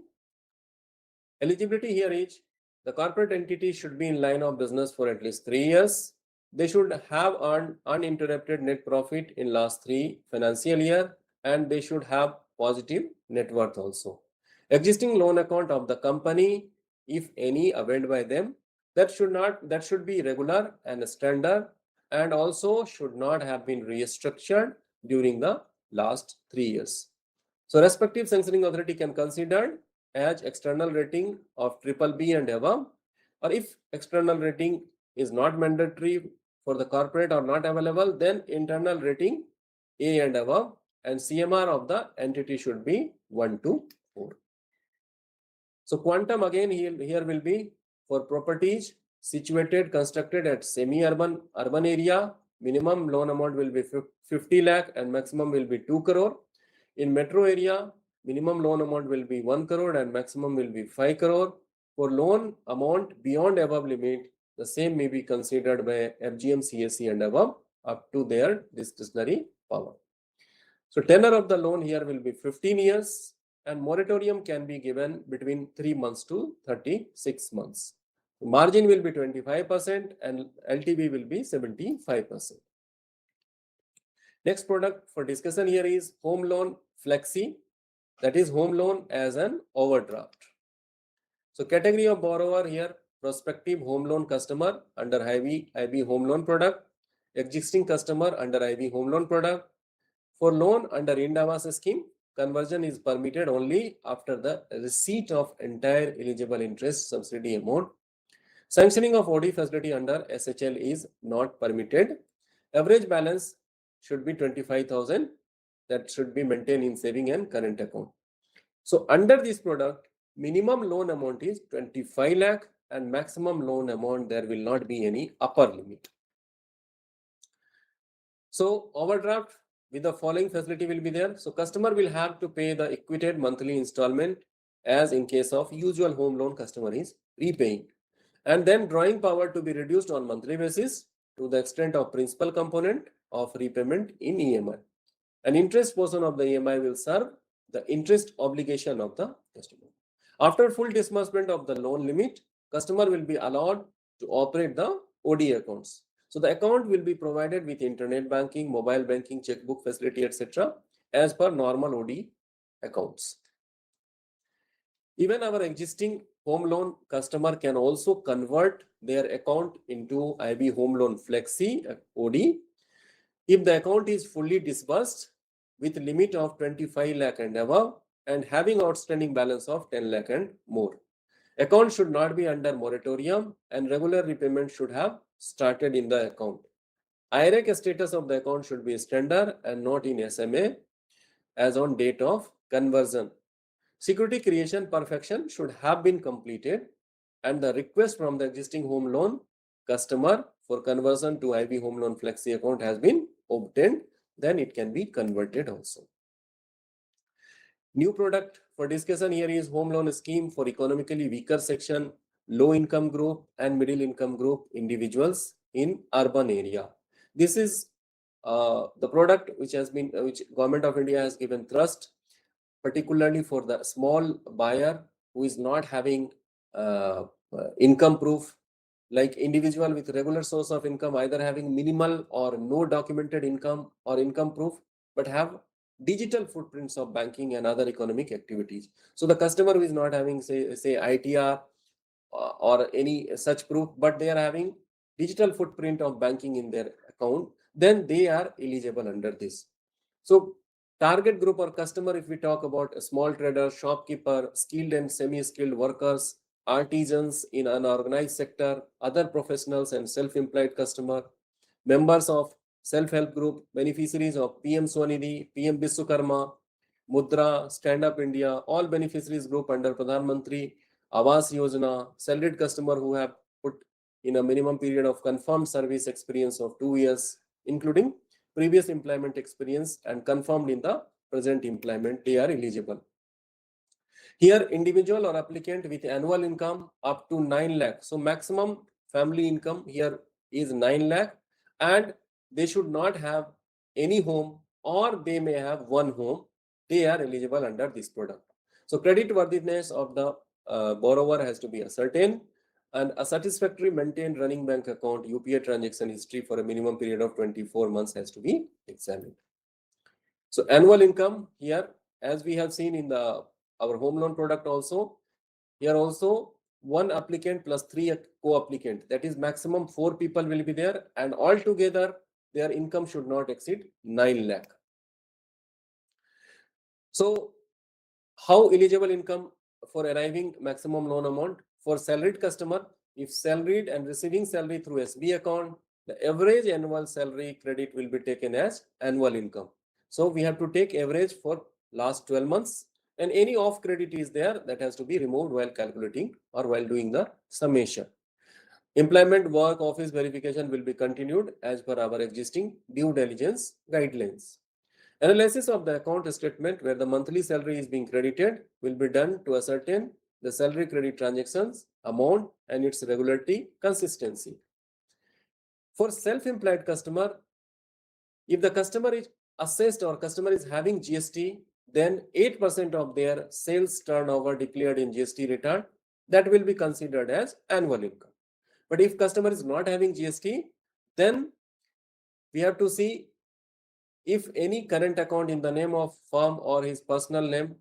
Eligibility here is the corporate entity should be in line of business for at least 3 years. They should have earned uninterrupted net profit in last 3 financial year and they should have positive net worth also. Existing loan account of the company, if any availed by them, that should be regular and standard and also should not have been restructured during the last 3 years. So respective sanctioning authority can consider as external rating of BBB and above, or if external rating is not mandatory for the corporate or not available, then internal rating A and above and CMR of the entity should be 1 to 4. So quantum again here will be for properties situated, constructed at semi-urban, urban area, minimum loan amount will be 50 lakh and maximum will be 2 crore. In metro area, minimum loan amount will be 1 crore and maximum will be 5 crore. For loan amount beyond above limit, the same may be considered by FGM, CSC and above up to their discretionary power. So tenor of the loan here will be 15 years and moratorium can be given between 3 months to 36 months. Margin will be 25% and LTV will be 75%. Next product for discussion here is home loan flexi, that is home loan as an overdraft. So category of borrower here, prospective home loan customer under IB home loan product, existing customer under IB home loan product. For loan under Ind-AVAS scheme, conversion is permitted only after the receipt of entire eligible interest subsidy amount. Sanctioning of OD facility under SHL is not permitted. Average balance should be 25,000. That should be maintained in saving and current account. So under this product, minimum loan amount is 25 lakh and maximum loan amount, there will not be any upper limit. So overdraft with the following facility will be there. So customer will have to pay the equated monthly installment as in case of usual home loan customer is repaying. And then drawing power to be reduced on monthly basis to the extent of principal component of repayment in EMI. An interest portion of the EMI will serve the interest obligation of the customer. After full disbursement of the loan limit, customer will be allowed to operate the OD accounts. So the account will be provided with internet banking, mobile banking, checkbook facility, etc. as per normal OD accounts. Even our existing home loan customer can also convert their account into IB Home Loan Flexi OD if the account is fully disbursed with limit of 25 lakh and above and having outstanding balance of 10 lakh and more. Account should not be under moratorium and regular repayment should have started in the account. IRAC status of the account should be standard and not in SMA as on date of conversion. Security creation perfection should have been completed and the request from the existing home loan customer for conversion to IB Home Loan Flexi account has been obtained, then it can be converted also. New product for discussion here is home loan scheme for economically weaker section, low income group and middle income group individuals in urban area. This is the product which Government of India has given thrust, particularly for the small buyer who is not having income proof, like individual with regular source of income, either having minimal or no documented income or income proof, but have digital footprints of banking and other economic activities. So the customer who is not having say ITR or any such proof, but they are having digital footprint of banking in their account, then they are eligible under this. So target group or customer, if we talk about a small trader, shopkeeper, skilled and semi-skilled workers, artisans in unorganized sector, other professionals and self-employed customer, members of self-help group, beneficiaries of PM Swanidhi, PM Biswakarma, Mudra, Stand Up India, all beneficiaries group under Pradhan Mantri Awas Yojana, salaried customer who have put in a minimum period of confirmed service experience of 2 years, including previous employment experience and confirmed in the present employment, they are eligible. Here, individual or applicant with annual income up to 9 lakh. So maximum family income here is 9 lakh and they should not have any home or they may have one home. They are eligible under this product. So credit worthiness of the borrower has to be ascertained and a satisfactory maintained running bank account UPI transaction history for a minimum period of 24 months has to be examined. So annual income here, as we have seen in our home loan product also, here also one applicant plus 3 co-applicant, that is maximum 4 people will be there and altogether their income should not exceed 9 lakh. So how eligible income for arriving maximum loan amount? For salaried customer, if salaried and receiving salary through SB account, the average annual salary credit will be taken as annual income. So we have to take average for last 12 months and any off credit is there that has to be removed while calculating or while doing the summation. Employment work office verification will be continued as per our existing due diligence guidelines. Analysis of the account statement where the monthly salary is being credited will be done to ascertain the salary credit transactions, amount and its regularity, consistency. For self-employed customer, if the customer is assessed or customer is having GST, then 8% of their sales turnover declared in GST return, that will be considered as annual income. But if customer is not having GST, then we have to see if any current account in the name of firm or his personal name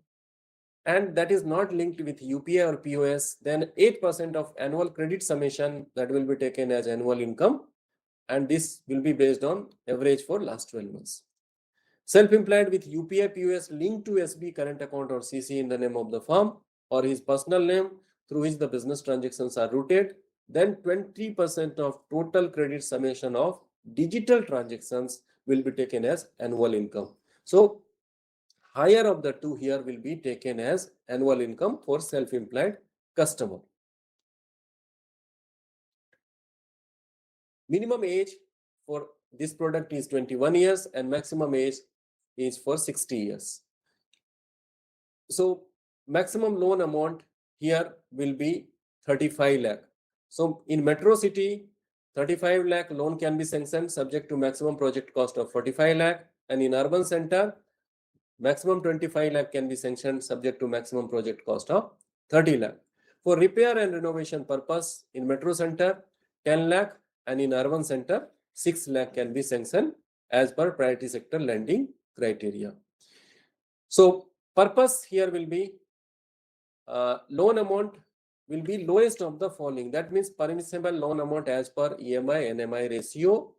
and that is not linked with UPI or POS, then 8% of annual credit summation that will be taken as annual income and this will be based on average for last 12 months. Self-employed with UPI POS linked to SB current account or CC in the name of the firm or his personal name through which the business transactions are routed, then 20% of total credit summation of digital transactions will be taken as annual income. So higher of the two here will be taken as annual income for self-employed customer. Minimum age for this product is 21 years and maximum age is for 60 years. So maximum loan amount here will be 35 lakh. So in metro city, 35 lakh loan can be sanctioned subject to maximum project cost of 45 lakh. And in urban center, maximum 25 lakh can be sanctioned subject to maximum project cost of 30 lakh. For repair and renovation purpose, in metro center, 10 lakh, and in urban center, 6 lakh can be sanctioned as per priority sector lending criteria. So purpose here will be loan amount will be lowest of the following. That means permissible loan amount as per EMI NMI ratio,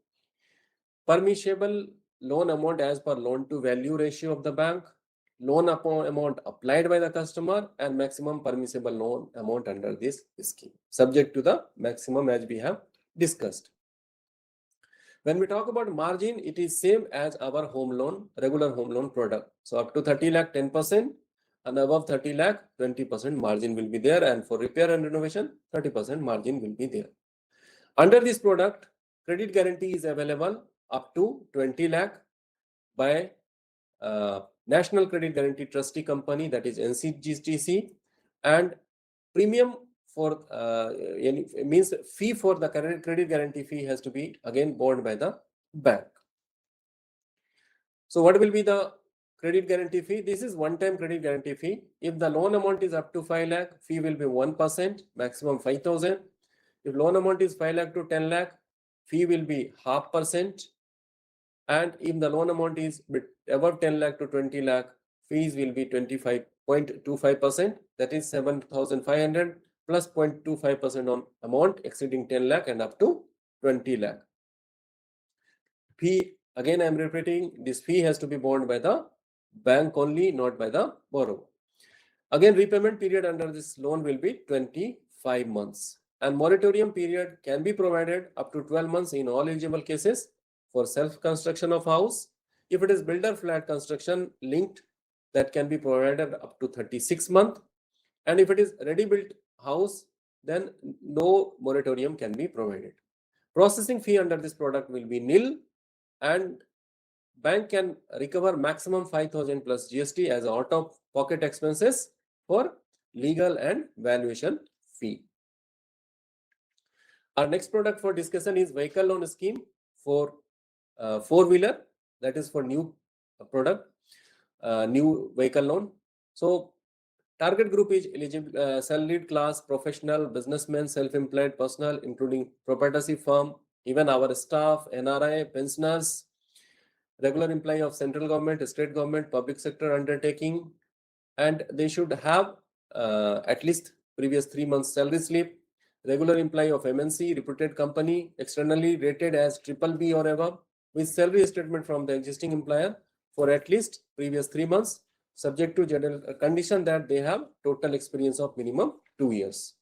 permissible loan amount as per loan to value ratio of the bank, loan amount applied by the customer, and maximum permissible loan amount under this scheme, subject to the maximum as we have discussed. When we talk about margin, it is same as our home loan, regular home loan product. So up to 30 lakh, 10%, and above 30 lakh, 20% margin will be there. And for repair and renovation, 30% margin will be there. Under this product, credit guarantee is available up to 20 lakh by National Credit Guarantee Trustee Company, that is NCGTC, and premium for means fee for the credit guarantee fee has to be again borne by the bank. So what will be the credit guarantee fee? This is one-time credit guarantee fee. If the loan amount is up to 5 lakh, fee will be 1%, maximum 5,000. If loan amount is 5 lakh to 10 lakh, fee will be 0.5%. And if the loan amount is above 10 lakh to 20 lakh, fees will be 25.25%, that is 7,500 plus 0.25% on amount exceeding 10 lakh and up to 20 lakh. Fee, again I am repeating, this fee has to be borne by the bank only, not by the borrower. Again, repayment period under this loan will be 25 months. And moratorium period can be provided up to 12 months in all eligible cases for self-construction of house. If it is builder flat construction linked, that can be provided up to 36 months. And if it is ready-built house, then no moratorium can be provided. Processing fee under this product will be nil, and bank can recover maximum 5,000 plus GST as out-of-pocket expenses for legal and valuation fee. Our next product for discussion is vehicle loan scheme for four-wheeler, that is for new product, new vehicle loan. So target group is eligible, salaried class, professional, businessmen, self-employed personnel, including proprietorship firm, even our staff, NRI, pensioners, regular employee of central government, state government, public sector undertaking, and they should have at least previous 3 months salary slip, regular employee of MNC, reputed company, externally rated as BBB or above, with salary statement from the existing employer for at least previous 3 months, subject to general condition that they have total experience of minimum 2 years.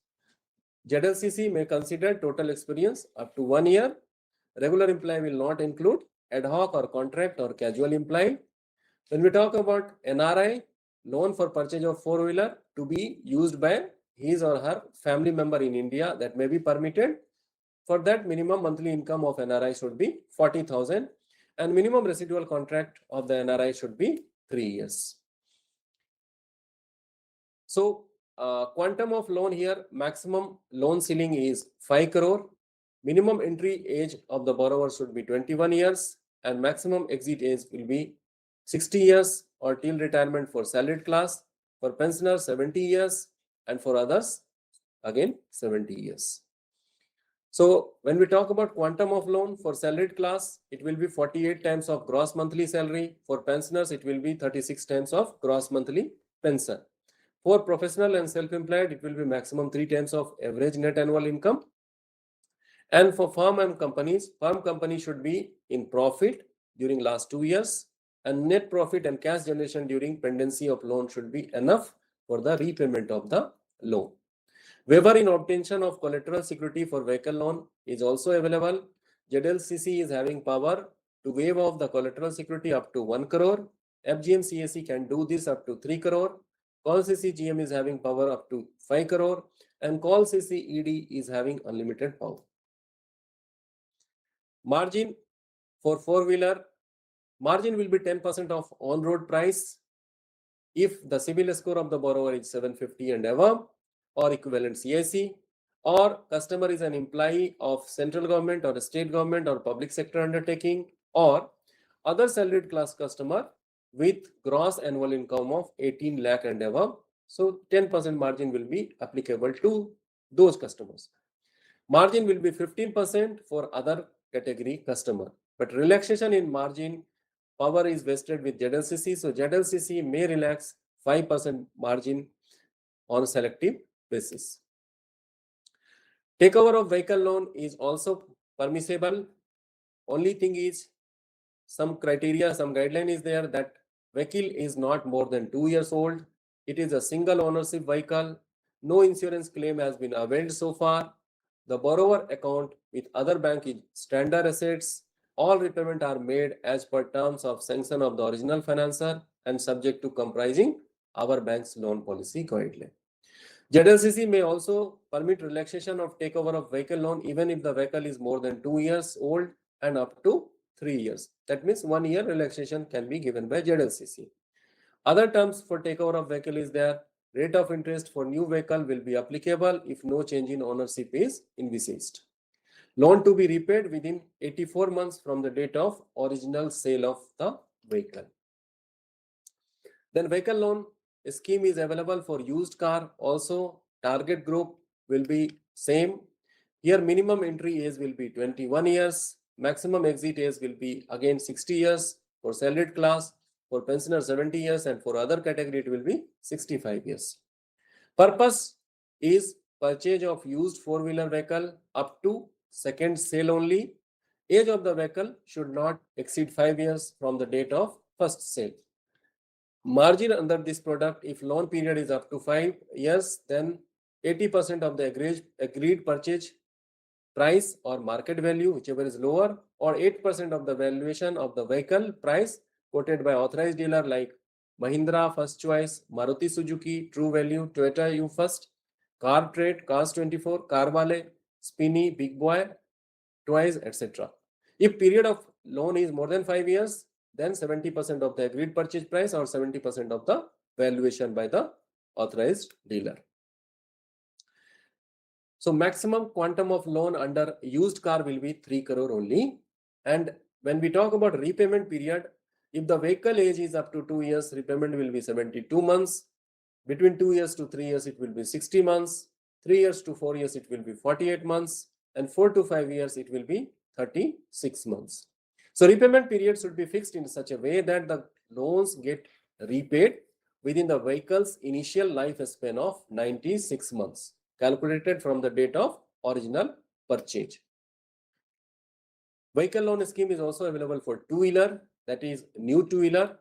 ZLCC may consider total experience up to 1 year. Regular employee will not include ad hoc or contract or casual employee. When we talk about NRI, loan for purchase of four-wheeler to be used by his or her family member in India, that may be permitted. For that, minimum monthly income of NRI should be 40,000 and minimum residual contract of the NRI should be 3 years. So quantum of loan here, maximum loan ceiling is 5 crore. Minimum entry age of the borrower should be 21 years and maximum exit age will be 60 years or till retirement for salaried class, for pensioners 70 years and for others again 70 years. So when we talk about quantum of loan for salaried class, it will be 48 times of gross monthly salary. For pensioners, it will be 36 times of gross monthly pension. For professional and self-employed, it will be maximum 3 times of average net annual income. And for firm and companies, firm company should be in profit during last 2 years, and net profit and cash generation during pendency of loan should be enough for the repayment of the loan. Waiver in obtention of collateral security for vehicle loan is also available. ZLCC is having power to waive off the collateral security up to 1 crore. FGM CAC can do this up to 3 crore. Call CCGM is having power up to 5 crore and Call CCED is having unlimited power. Margin for four-wheeler Margin will be 10% of on-road price if the CIBIL score of the borrower is 750 and above or equivalent CIC, or customer is an employee of central government or state government or public sector undertaking, or other salaried class customer with gross annual income of 18 lakh and above. So 10% margin will be applicable to those customers. Margin will be 15% for other category customer, but relaxation in margin power is vested with ZLCC. So ZLCC may relax 5% margin on selective basis. Takeover of vehicle loan is also permissible. Only thing is some criteria, some guideline is there that vehicle is not more than 2 years old. It is a single ownership vehicle. No insurance claim has been availed so far. The borrower account with other bank is standard assets. All repayment are made as per terms of sanction of the original financer and subject to comprising our bank's loan policy guideline. ZLCC may also permit relaxation of takeover of vehicle loan even if the vehicle is more than 2 years old and up to 3 years. That means 1 year relaxation can be given by ZLCC. Other terms for takeover of vehicle is there. Rate of interest for new vehicle will be applicable if no change in ownership is envisaged. Loan to be repaid within 84 months from the date of original sale of the vehicle. Then vehicle loan scheme is available for used car. Also, target group will be same. Here minimum entry age will be 21 years. Maximum exit age will be again 60 years for salaried class. For pensioner 70 years, and for other category it will be 65 years. Purpose is purchase of used four-wheeler vehicle up to second sale only. Age of the vehicle should not exceed 5 years from the date of first sale. Margin under this product, if loan period is up to 5 years, then 80% of the agreed purchase price or market value, whichever is lower, or 8% of the valuation of the vehicle price quoted by authorized dealer like Mahindra First Choice, Maruti Suzuki, True Value, Toyota U First, Car Trade, Cars 24, Carvale, Spinny, Big Boy, Twice, etc. If period of loan is more than 5 years, then 70% of the agreed purchase price or 70% of the valuation by the authorized dealer. So maximum quantum of loan under used car will be 3 crore only. And when we talk about repayment period, if the vehicle age is up to 2 years, repayment will be 72 months. Between 2 years to 3 years, it will be 60 months. 3 years to 4 years, it will be 48 months. And 4 to 5 years, it will be 36 months. So repayment period should be fixed in such a way that the loans get repaid within the vehicle's initial lifespan of 96 months, calculated from the date of original purchase. Vehicle loan scheme is also available for two-wheeler, that is new two-wheeler,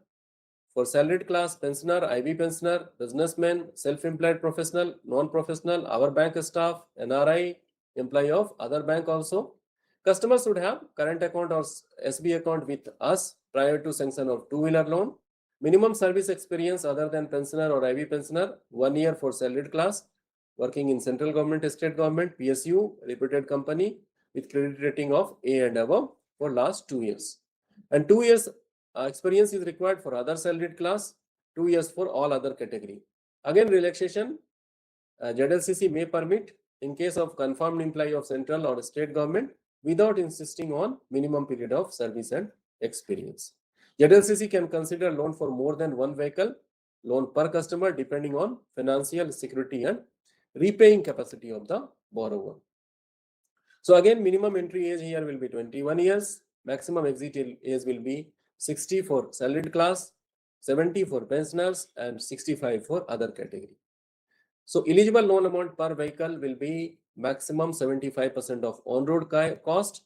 for salaried class, pensioner, IB pensioner, businessman, self-employed professional, non-professional, our bank staff, NRI, employee of other bank also. Customers should have current account or SB account with us prior to sanction of two-wheeler loan. Minimum service experience other than pensioner or IB pensioner, 1 year for salaried class, working in central government, state government, PSU, reputed company with credit rating of A and above for last 2 years. And 2 years experience is required for other salaried class, 2 years for all other category. Again, relaxation, ZLCC may permit in case of confirmed employee of central or state government without insisting on minimum period of service and experience. ZLCC can consider loan for more than one vehicle, loan per customer depending on financial security and repaying capacity of the borrower. So again, minimum entry age here will be 21 years, maximum exit age will be 60 for salaried class, 70 for pensioners, and 65 for other category. So eligible loan amount per vehicle will be maximum 75% of on-road cost,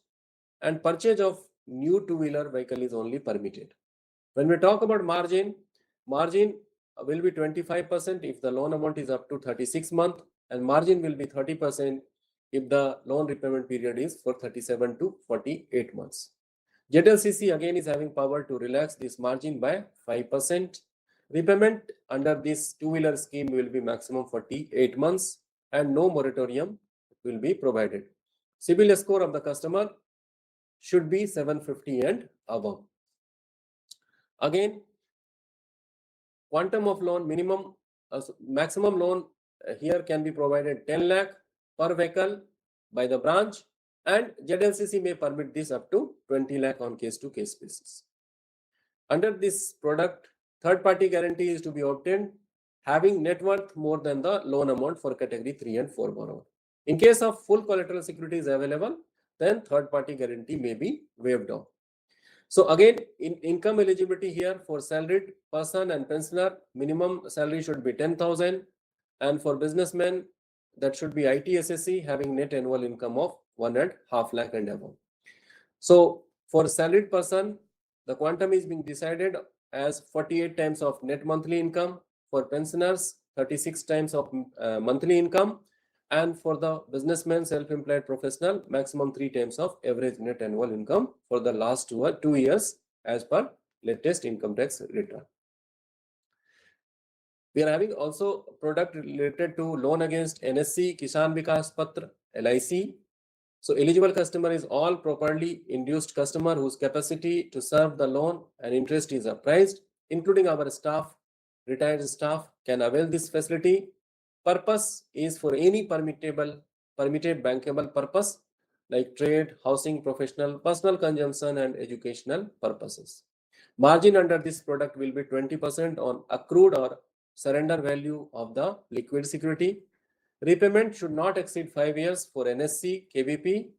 and purchase of new two-wheeler vehicle is only permitted. When we talk about margin will be 25% if the loan amount is up to 36 months, and margin will be 30% if the loan repayment period is for 37 to 48 months. ZLCC again is having power to relax this margin by 5%. Repayment under this two-wheeler scheme will be maximum 48 months and no moratorium will be provided. CIBIL score of the customer should be 750 and above. Again, quantum of loan, maximum loan here can be provided 10 lakh per vehicle by the branch, and ZLCC may permit this up to 20 lakh on case-to-case basis. Under this product, third-party guarantee is to be obtained having net worth more than the loan amount for category 3 and 4 borrower. In case of full collateral security is available, then third-party guarantee may be waived off. So again, in income eligibility here for salaried person and pensioner, minimum salary should be 10,000, and for businessmen, that should be ITSSC having net annual income of 1.5 lakh and above. So for salaried person, the quantum is being decided as 48 times of net monthly income. For pensioners, 36 times of monthly income, and for the businessman, self-employed professional, maximum 3 times of average net annual income for the last 2 years as per latest income tax return. We are having also product related to loan against NSC, Kisan Vikas Patra, LIC. So eligible customer is all properly induced customer whose capacity to serve the loan and interest is appraised, including our staff. Retired staff can avail this facility. Purpose is for any permitted bankable purpose like trade, housing, professional, personal consumption and educational purposes. Margin under this product will be 20% on accrued or surrender value of the liquid security. Repayment should not exceed 5 years for NSC, KVP,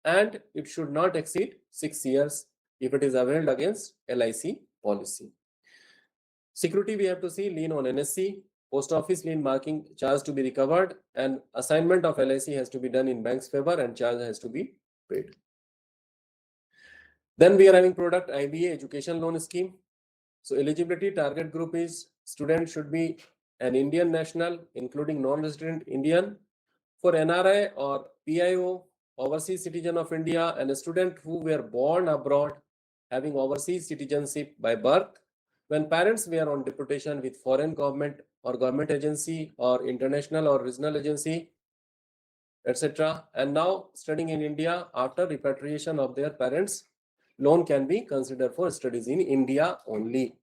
and it should not exceed 6 years if it is availed against LIC policy. Security we have to see lien on NSC, post office lien marking charge to be recovered, and assignment of LIC has to be done in bank's favor and charge has to be paid. Then we are having product IBA education loan scheme. So eligibility target group is student should be an Indian national, including non-resident Indian. For NRI or PIO, overseas citizen of India, and a student who were born abroad having overseas citizenship by birth, when parents were on deputation with foreign government or government agency or international or regional agency, etc., and now studying in India after repatriation of their parents, loan can be considered for studies in India only.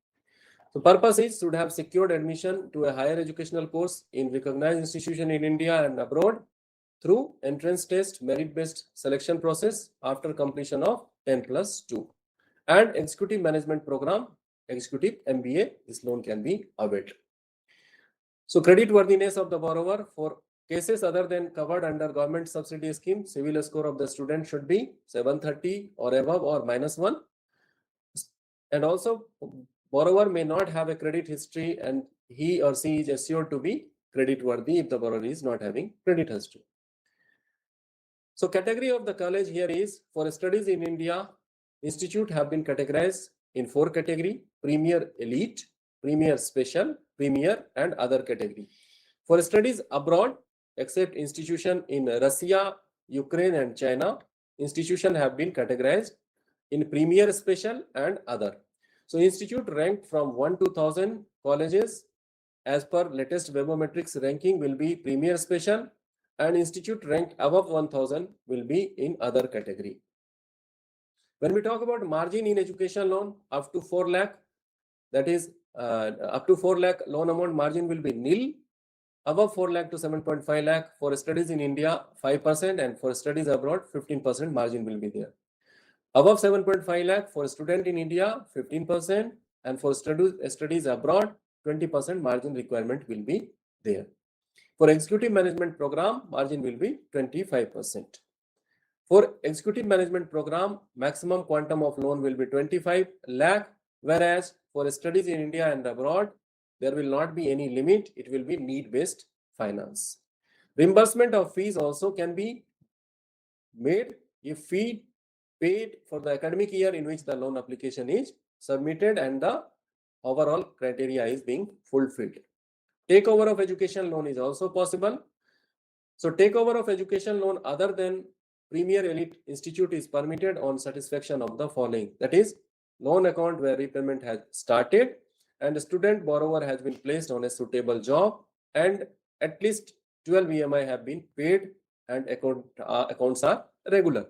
So purpose is should have secured admission to a higher educational course in recognized institution in India and abroad through entrance test, merit-based selection process after completion of 10+2. And executive management program, executive MBA, this loan can be availed. So credit worthiness of the borrower for cases other than covered under government subsidy scheme, CIBIL score of the student should be 730 or above or -1. And also borrower may not have a credit history and he or she is assured to be credit worthy if the borrower is not having credit history. So category of the college here is for studies in India, institute have been categorized in 4 category: Premier Elite, Premier Special, Premier and other category. For studies abroad, except institution in Russia, Ukraine and China, institution have been categorized in Premier Special and other. So institute ranked from 1 to 1000 colleges as per latest Webometrics ranking will be Premier Special, and institute ranked above 1000 will be in other category. When we talk about margin in education loan up to 4 lakh, that is up to 4 lakh loan amount margin will be nil. Above 4 lakh to 7.5 lakh for studies in India 5%, and for studies abroad 15% margin will be there. Above 7.5 lakh for student in India 15%, and for studies abroad 20% margin requirement will be there. For executive management program, margin will be 25%. For executive management program, maximum quantum of loan will be 25 lakh, whereas for studies in India and abroad, there will not be any limit. It will be need-based finance. Reimbursement of fees also can be made if fee paid for the academic year in which the loan application is submitted and the overall criteria is being fulfilled. Takeover of education loan is also possible. So takeover of education loan other than Premier Elite Institute is permitted on satisfaction of the following. That is, loan account where repayment has started and the student borrower has been placed on a suitable job and at least 12 EMI have been paid and accounts are regular.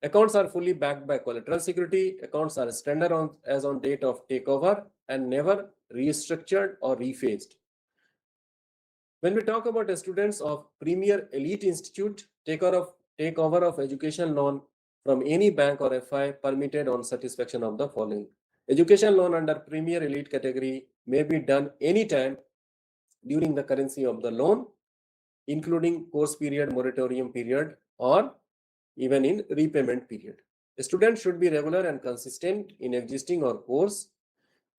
Accounts are fully backed by collateral security. Accounts are standard as on date of takeover and never restructured or rephased. When we talk about the students of Premier Elite Institute, takeover of education loan from any bank or FI permitted on satisfaction of the following. Education loan under Premier Elite category may be done anytime during the currency of the loan, including course period, moratorium period, or even in repayment period. A student should be regular and consistent in existing or course.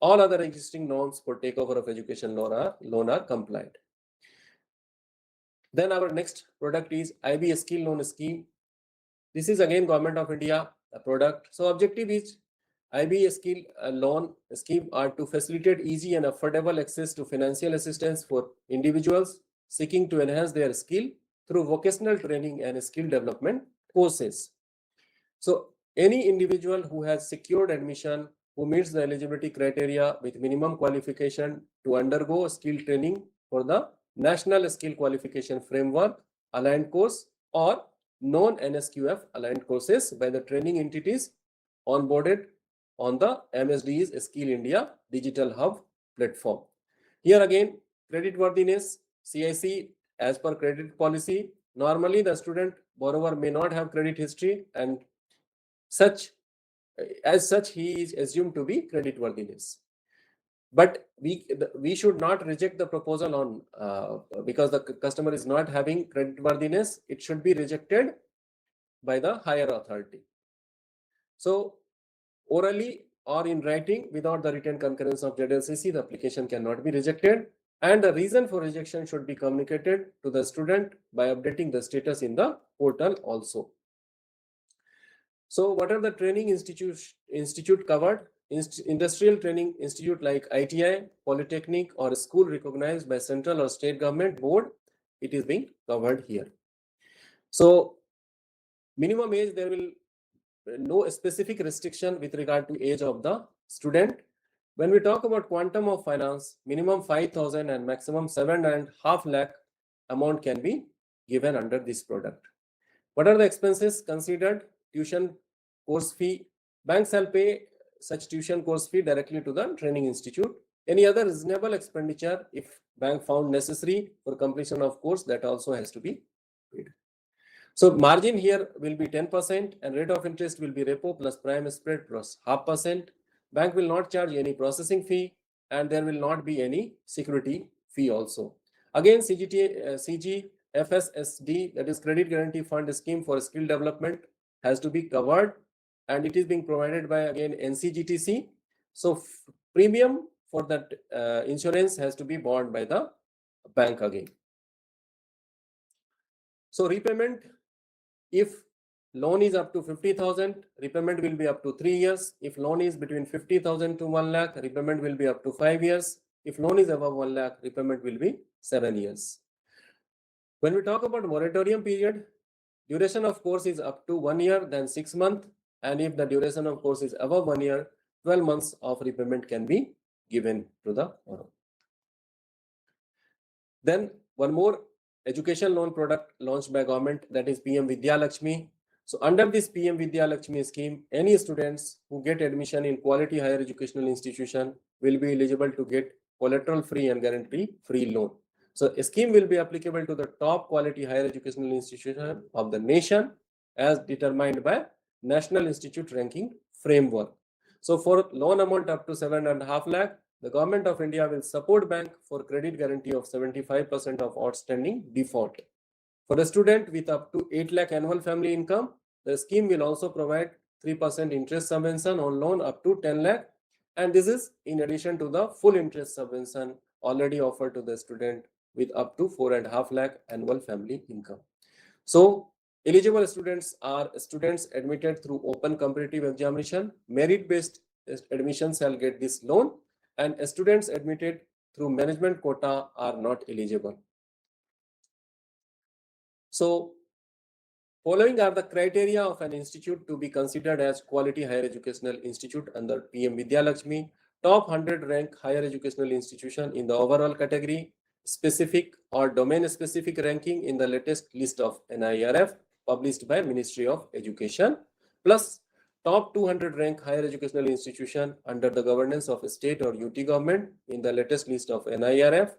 All other existing norms for takeover of education loan are compliant. Then our next product is IB skill loan scheme. This is again Government of India product. So objective is IB skill loan scheme are to facilitate easy and affordable access to financial assistance for individuals seeking to enhance their skill through vocational training and skill development courses. So any individual who has secured admission, who meets the eligibility criteria with minimum qualification to undergo skill training for the National Skill Qualification Framework aligned course or non-NSQF aligned courses by the training entities onboarded on the MSD's Skill India Digital Hub platform. Here again, creditworthiness, CIC as per credit policy. Normally, the student borrower may not have credit history, and as such, he is assumed to be creditworthiness. But we should not reject the proposal on because the customer is not having creditworthiness. It should be rejected by the higher authority. So orally or in writing, without the written concurrence of ZLCC, the application cannot be rejected. And the reason for rejection should be communicated to the student by updating the status in the portal also. So what are the training institute covered? Industrial training institute like ITI, Polytechnic, or a school recognized by central or state government board, it is being covered here. So minimum age, there will no specific restriction with regard to age of the student. When we talk about quantum of finance, minimum 5,000 and maximum 7.5 lakh amount can be given under this product. What are the expenses considered? Tuition course fee. Banks shall pay such tuition course fee directly to the training institute. Any other reasonable expenditure, if bank found necessary for completion of course, that also has to be paid. So margin here will be 10% and rate of interest will be repo plus prime spread plus 0.5%. Bank will not charge any processing fee and there will not be any security fee also. Again, CGFSSD, that is Credit Guarantee Fund Scheme for Skill Development, has to be covered and it is being provided by again NCGTC. So premium for that insurance has to be borne by the bank again. So repayment, if loan is up to 50,000, repayment will be up to 3 years. If loan is between 50,000 to 1 lakh, repayment will be up to 5 years. If loan is above 1 lakh, repayment will be 7 years. When we talk about moratorium period, duration of course is up to 1 year, then 6 months. And if the duration of course is above 1 year, 12 months of repayment can be given to the borrower. Then one more education loan product launched by government, that is PM Vidya Lakshmi. So under this PM Vidya Lakshmi scheme, any students who get admission in quality higher educational institution will be eligible to get collateral free and guarantee free loan. So a scheme will be applicable to the top quality higher educational institution of the nation as determined by National Institute Ranking Framework. So for loan amount up to 7.5 lakh, the Government of India will support bank for credit guarantee of 75% of outstanding default. For a student with up to 8 lakh annual family income, the scheme will also provide 3% interest subvention on loan up to 10 lakh. And this is in addition to the full interest subvention already offered to the student with up to 4.5 lakh annual family income. So eligible students are students admitted through open competitive examination. Merit-based admissions shall get this loan, and students admitted through management quota are not eligible. So following are the criteria of an institute to be considered as quality higher educational institute under PM Vidya Lakshmi. Top 100 rank higher educational institution in the overall category, specific or domain specific ranking in the latest list of NIRF published by Ministry of Education. plus top 200 rank higher educational institution under the governance of a state or UT government in the latest list of NIRF,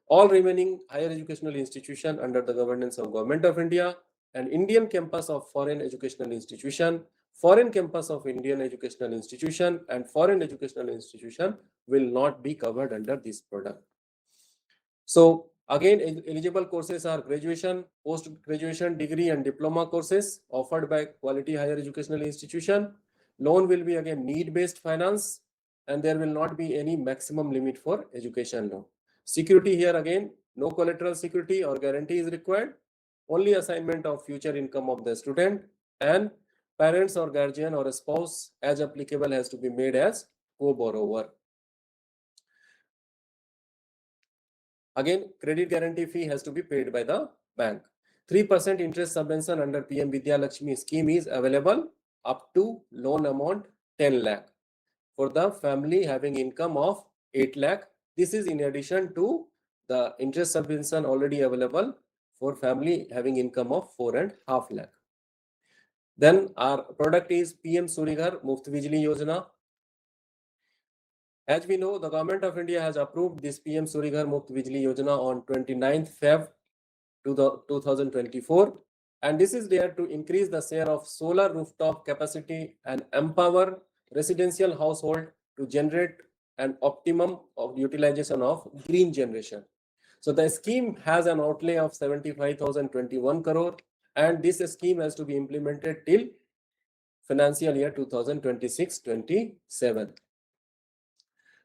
all remaining higher educational institution under the governance of Government of India, and Indian campus of foreign educational institution, foreign campus of Indian educational institution, and foreign educational institution will not be covered under this product. So again, eligible courses are graduation, post-graduation, degree and diploma courses offered by quality higher educational institution. Loan will be again need-based finance, and there will not be any maximum limit for education loan. Security here again, no collateral security or guarantee is required. Only assignment of future income of the student, and parents or guardian or a spouse as applicable has to be made as co-borrower. Again, credit guarantee fee has to be paid by the bank. 3% interest subvention under PM Vidya Lakshmi scheme is available up to loan amount 10 lakh for the family having income of 8 lakh. This is in addition to the interest subvention already available for family having income of 4.5 lakh. Then our product is PM Suryaghar Muft Bijli Yojana. As we know, the Government of India has approved this PM Suryaghar Muft Bijli Yojana on 29th Feb 2024. And this is there to increase the share of solar rooftop capacity and empower residential household to generate an optimum of utilization of green generation. So the scheme has an outlay of 75,021 crore, and this scheme has to be implemented till financial year 2026-27.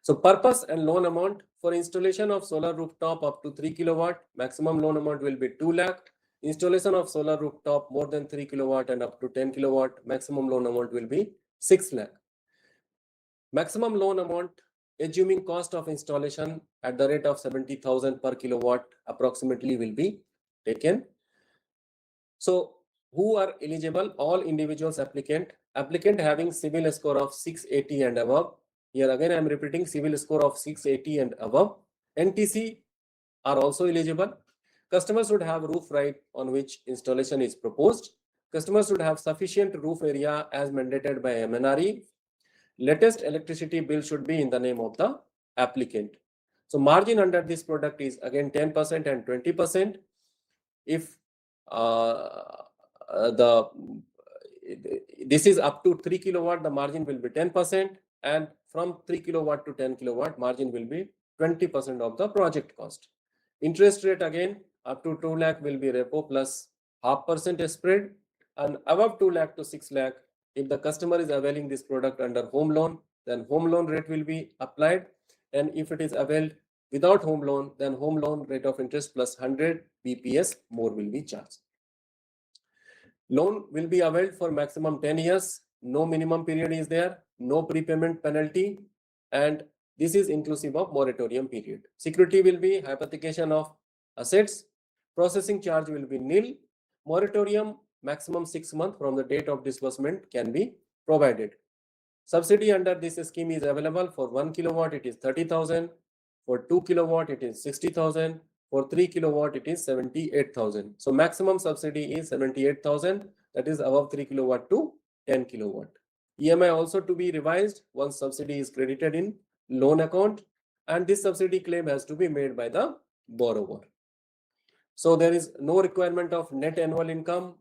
So purpose and loan amount for installation of solar rooftop up to 3 kilowatt, maximum loan amount will be 2 lakh. Installation of solar rooftop more than 3 kilowatt and up to 10 kilowatt, maximum loan amount will be 6 lakh. Maximum loan amount, assuming cost of installation at the rate of 70,000 per kilowatt approximately will be taken. So who are eligible? All individuals applicant having CIBIL score of 680 and above. Here again I am repeating, CIBIL score of 680 and above. NTC are also eligible. Customers should have roof right on which installation is proposed. Customers should have sufficient roof area as mandated by MNRE. Latest electricity bill should be in the name of the applicant. So margin under this product is again 10% and 20%. If this is up to 3 kilowatt, the margin will be 10%, and from 3 kilowatt to 10 kilowatt, margin will be 20% of the project cost. Interest rate again up to 2 lakh will be repo plus 0.5% spread, and above 2 lakh to 6 lakh, if the customer is availing this product under home loan, then home loan rate will be applied, and if it is availed without home loan, then home loan rate of interest plus 100 BPS more will be charged. Loan will be availed for maximum 10 years. No minimum period is there, no prepayment penalty, and this is inclusive of moratorium period. Security will be hypothecation of assets. Processing charge will be nil. Moratorium maximum 6 months from the date of disbursement can be provided. Subsidy under this scheme is available. For 1 kilowatt it is 30,000. For 2 kilowatt it is 60,000. For 3 kilowatt it is 78,000. So maximum subsidy is 78,000. That is above 3 kilowatt to 10 kilowatt. EMI also to be revised once subsidy is credited in loan account, and this subsidy claim has to be made by the borrower. So there is no requirement of net annual income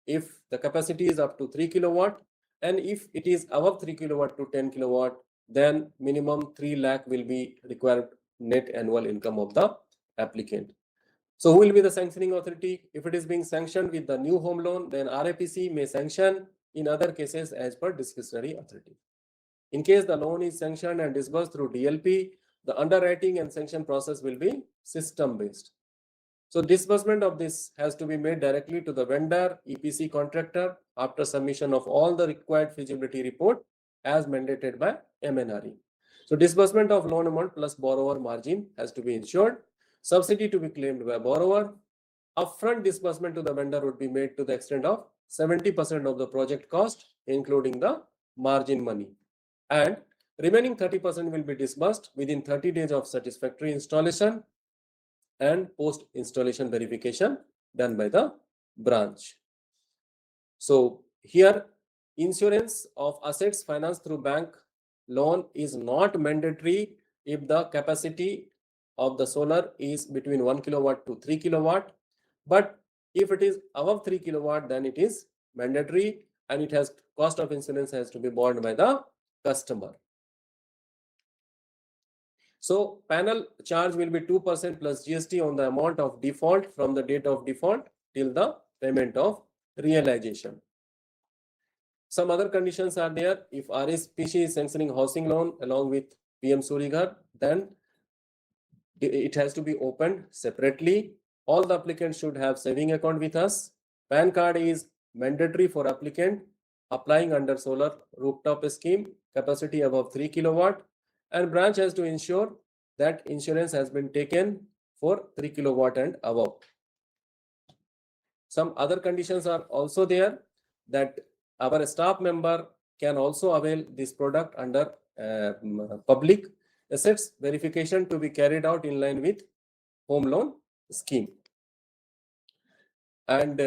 if the capacity is up to 3 kilowatt, and if it is above 3 kilowatt to 10 kilowatt, then minimum 3 lakh will be required net annual income of the applicant. So who will be the sanctioning authority? If it is being sanctioned with the new home loan, then RAPC may sanction. In other cases, as per discretionary authority. In case the loan is sanctioned and disbursed through DLP, the underwriting and sanction process will be system based. So disbursement of this has to be made directly to the vendor, EPC contractor after submission of all the required feasibility report as mandated by MNRE. So disbursement of loan amount plus borrower margin has to be ensured. Subsidy to be claimed by borrower. Upfront disbursement to the vendor would be made to the extent of 70% of the project cost, including the margin money. And remaining 30% will be disbursed within 30 days of satisfactory installation and post-installation verification done by the branch. So here insurance of assets financed through bank loan is not mandatory if the capacity of the solar is between 1 kilowatt to 3 kilowatt. But if it is above 3 kilowatt, then it is mandatory, and it has cost of insurance has to be borne by the customer. So panel charge will be 2% plus GST on the amount of default from the date of default till the payment of realization. Some other conditions are there. If RSPC is sanctioning housing loan along with PM Surya, then it has to be opened separately. All the applicants should have saving account with us. PAN card is mandatory for applicant applying under solar rooftop scheme, capacity above 3 kilowatt, and branch has to ensure that insurance has been taken for 3 kilowatt and above. Some other conditions are also there, that our staff member can also avail this product under public assets verification to be carried out in line with home loan scheme. And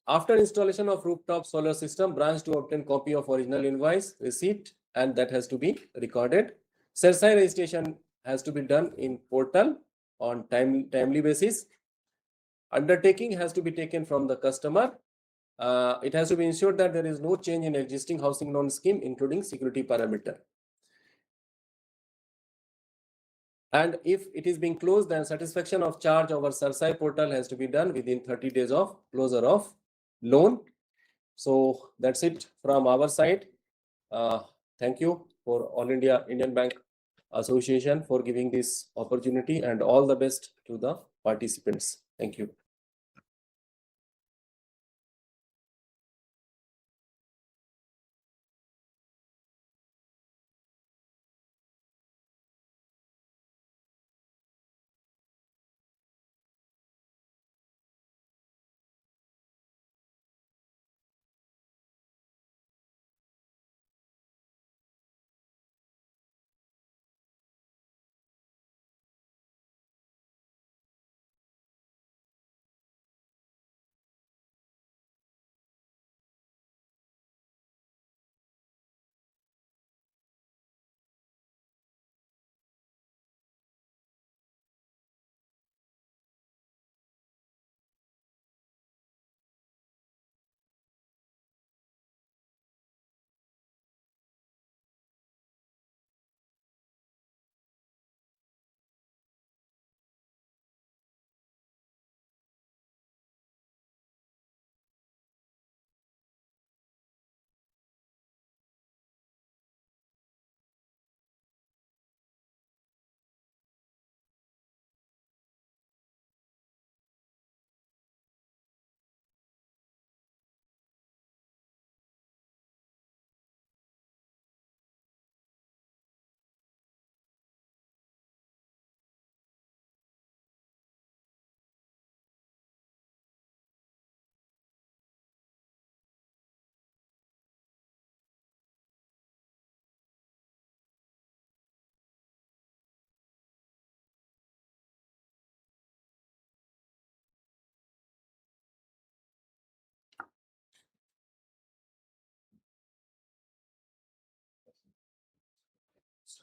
after installation of rooftop solar system, branch to obtain copy of original invoice receipt, and that has to be recorded. CERSAI registration has to be done in portal on timely basis. Undertaking has to be taken from the customer. It has to be ensured that there is no change in existing housing loan scheme, including security parameter. And if it is being closed, then satisfaction of charge over CERSAI portal has to be done within 30 days of closure of loan. So that's it from our side. Thank you for All India Indian Bank Association for giving this opportunity, and all the best to the participants. Thank you.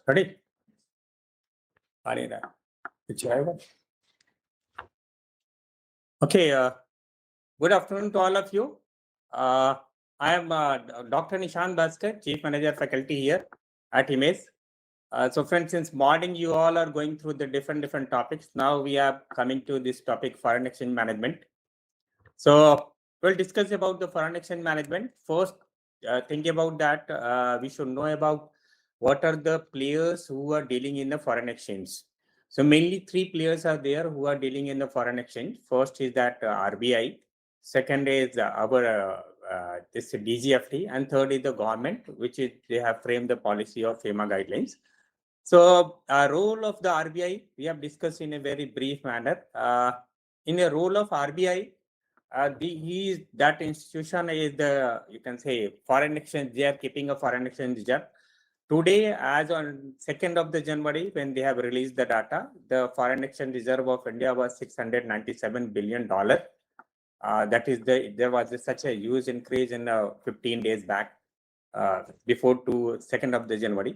Ready? Okay, good afternoon to all of you. I am Dr. Nishan Bhaskar, Chief Manager Faculty here at IMES. So friends, since morning you all are going through the different topics. Now we are coming to this topic, foreign exchange management. So we'll discuss about the foreign exchange management. First, think about that. We should know about what are the players who are dealing in the foreign exchange. So mainly three players are there who are dealing in the foreign exchange. First is that RBI. Second is our this DGFT, and third is the government, which is they have framed the policy of FEMA guidelines. So role of the RBI, we have discussed in a very brief manner. In a role of RBI, that institution is the, you can say, foreign exchange. They are keeping a foreign exchange reserve. Today, as on 2nd of the January, when they have released the data, the foreign exchange reserve of India was $697 billion. That is there was such a huge increase in 15 days back. before to 2nd of the January.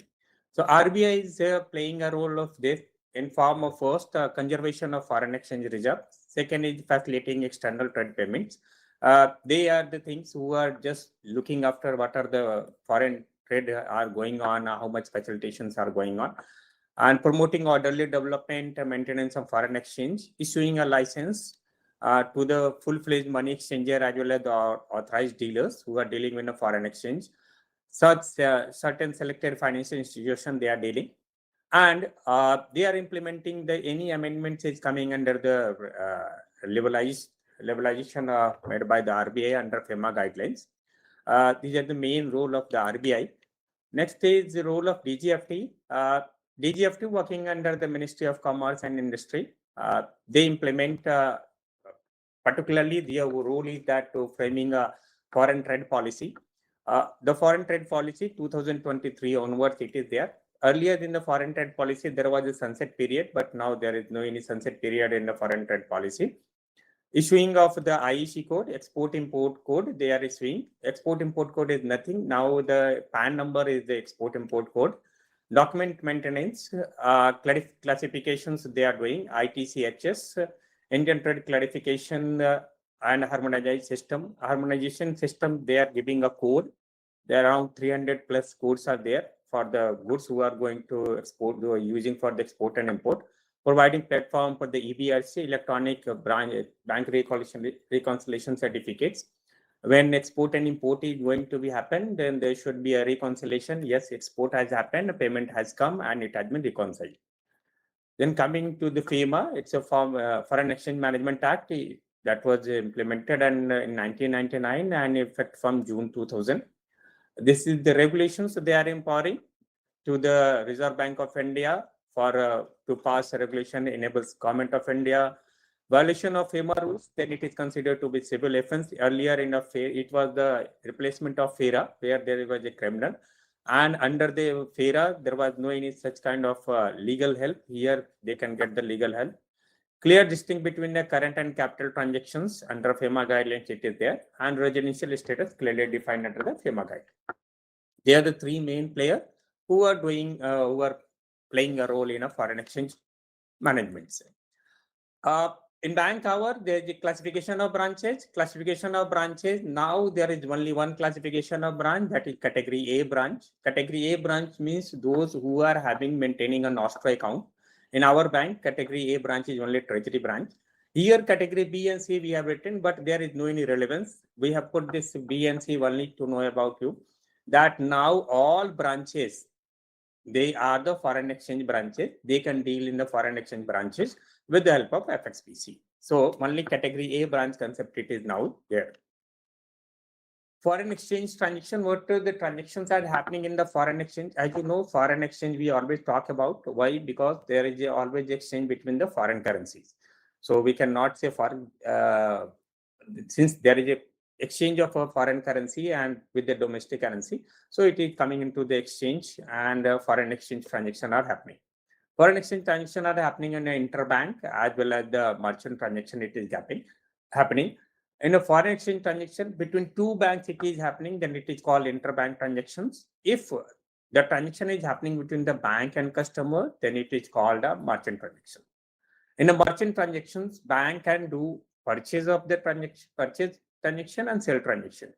So RBI is playing a role of this in form of first conservation of foreign exchange reserve. Second is facilitating external trade payments. They are the things who are just looking after what are the foreign trade are going on, how much facilitations are going on, and promoting orderly development and maintenance of foreign exchange, issuing a license to the full-fledged money exchanger as well as the authorized dealers who are dealing with the foreign exchange. Such certain selected financial institution they are dealing, and they are implementing the any amendments is coming under the levelization made by the RBI under FEMA guidelines. These are the main role of the RBI. Next is the role of DGFT. DGFT working under the Ministry of Commerce and Industry. They implement particularly their role is that to framing a foreign trade policy. The foreign trade policy 2023 onwards it is there. Earlier in the foreign trade policy there was a sunset period, but now there is no any sunset period in the foreign trade policy. Issuing of the IEC code, export import code, they are issuing. Export import code is nothing. Now the PAN number is the export import code. Document maintenance, classifications they are doing, ITCHS, Indian trade clarification and harmonization system, they are giving a code. There are around 300 plus codes are there for the goods who are going to export, who are using for the export and import. Providing platform for the EBRC, electronic bank reconciliation certificates. When export and import is going to be happen, then there should be a reconciliation. Yes, export has happened, payment has come, and it has been reconciled. Then coming to the FEMA, it's a Foreign Exchange Management Act that was implemented in 1999 and in effect from June 2000. This is the regulations they are empowering to the Reserve Bank of India for to pass a regulation enables Government of India. Violation of FEMA rules, then it is considered to be civil offense. Earlier in a it was the replacement of FERA, where there was a criminal. And under the FERA, there was no any such kind of legal help. Here, they can get the legal help. Clear distinction between the current and capital transactions under FEMA guidelines, it is there. And residential status clearly defined under the FEMA guidelines. They are the three main players who are doing, who are playing a role in a foreign exchange management. In bank hour, there is a classification of branches. Classification of branches. Now there is only one classification of branch, that is category A branch. Category A branch means those who are maintaining a nostro account. In our bank, category A branch is only treasury branch. Here, category B and C we have written, but there is no any relevance. We have put this B and C only to know about you. That now all branches, they are the foreign exchange branches. They can deal in the foreign exchange branches with the help of FXPC. So only category A branch concept it is now there. Foreign exchange transaction, what are the transactions are happening in the foreign exchange? As you know, foreign exchange we always talk about. Why? Because there is always exchange between the foreign currencies. So we cannot say foreign, since there is a exchange of a foreign currency and with the domestic currency. So it is coming into the exchange and foreign exchange transactions are happening. Foreign exchange transactions are happening in an interbank as well as the merchant transaction it is happening. In a foreign exchange transaction between two banks it is happening, then it is called interbank transactions. If the transaction is happening between the bank and customer, then it is called a merchant transaction. In a merchant transactions, bank can do purchase of the transaction and sell transaction.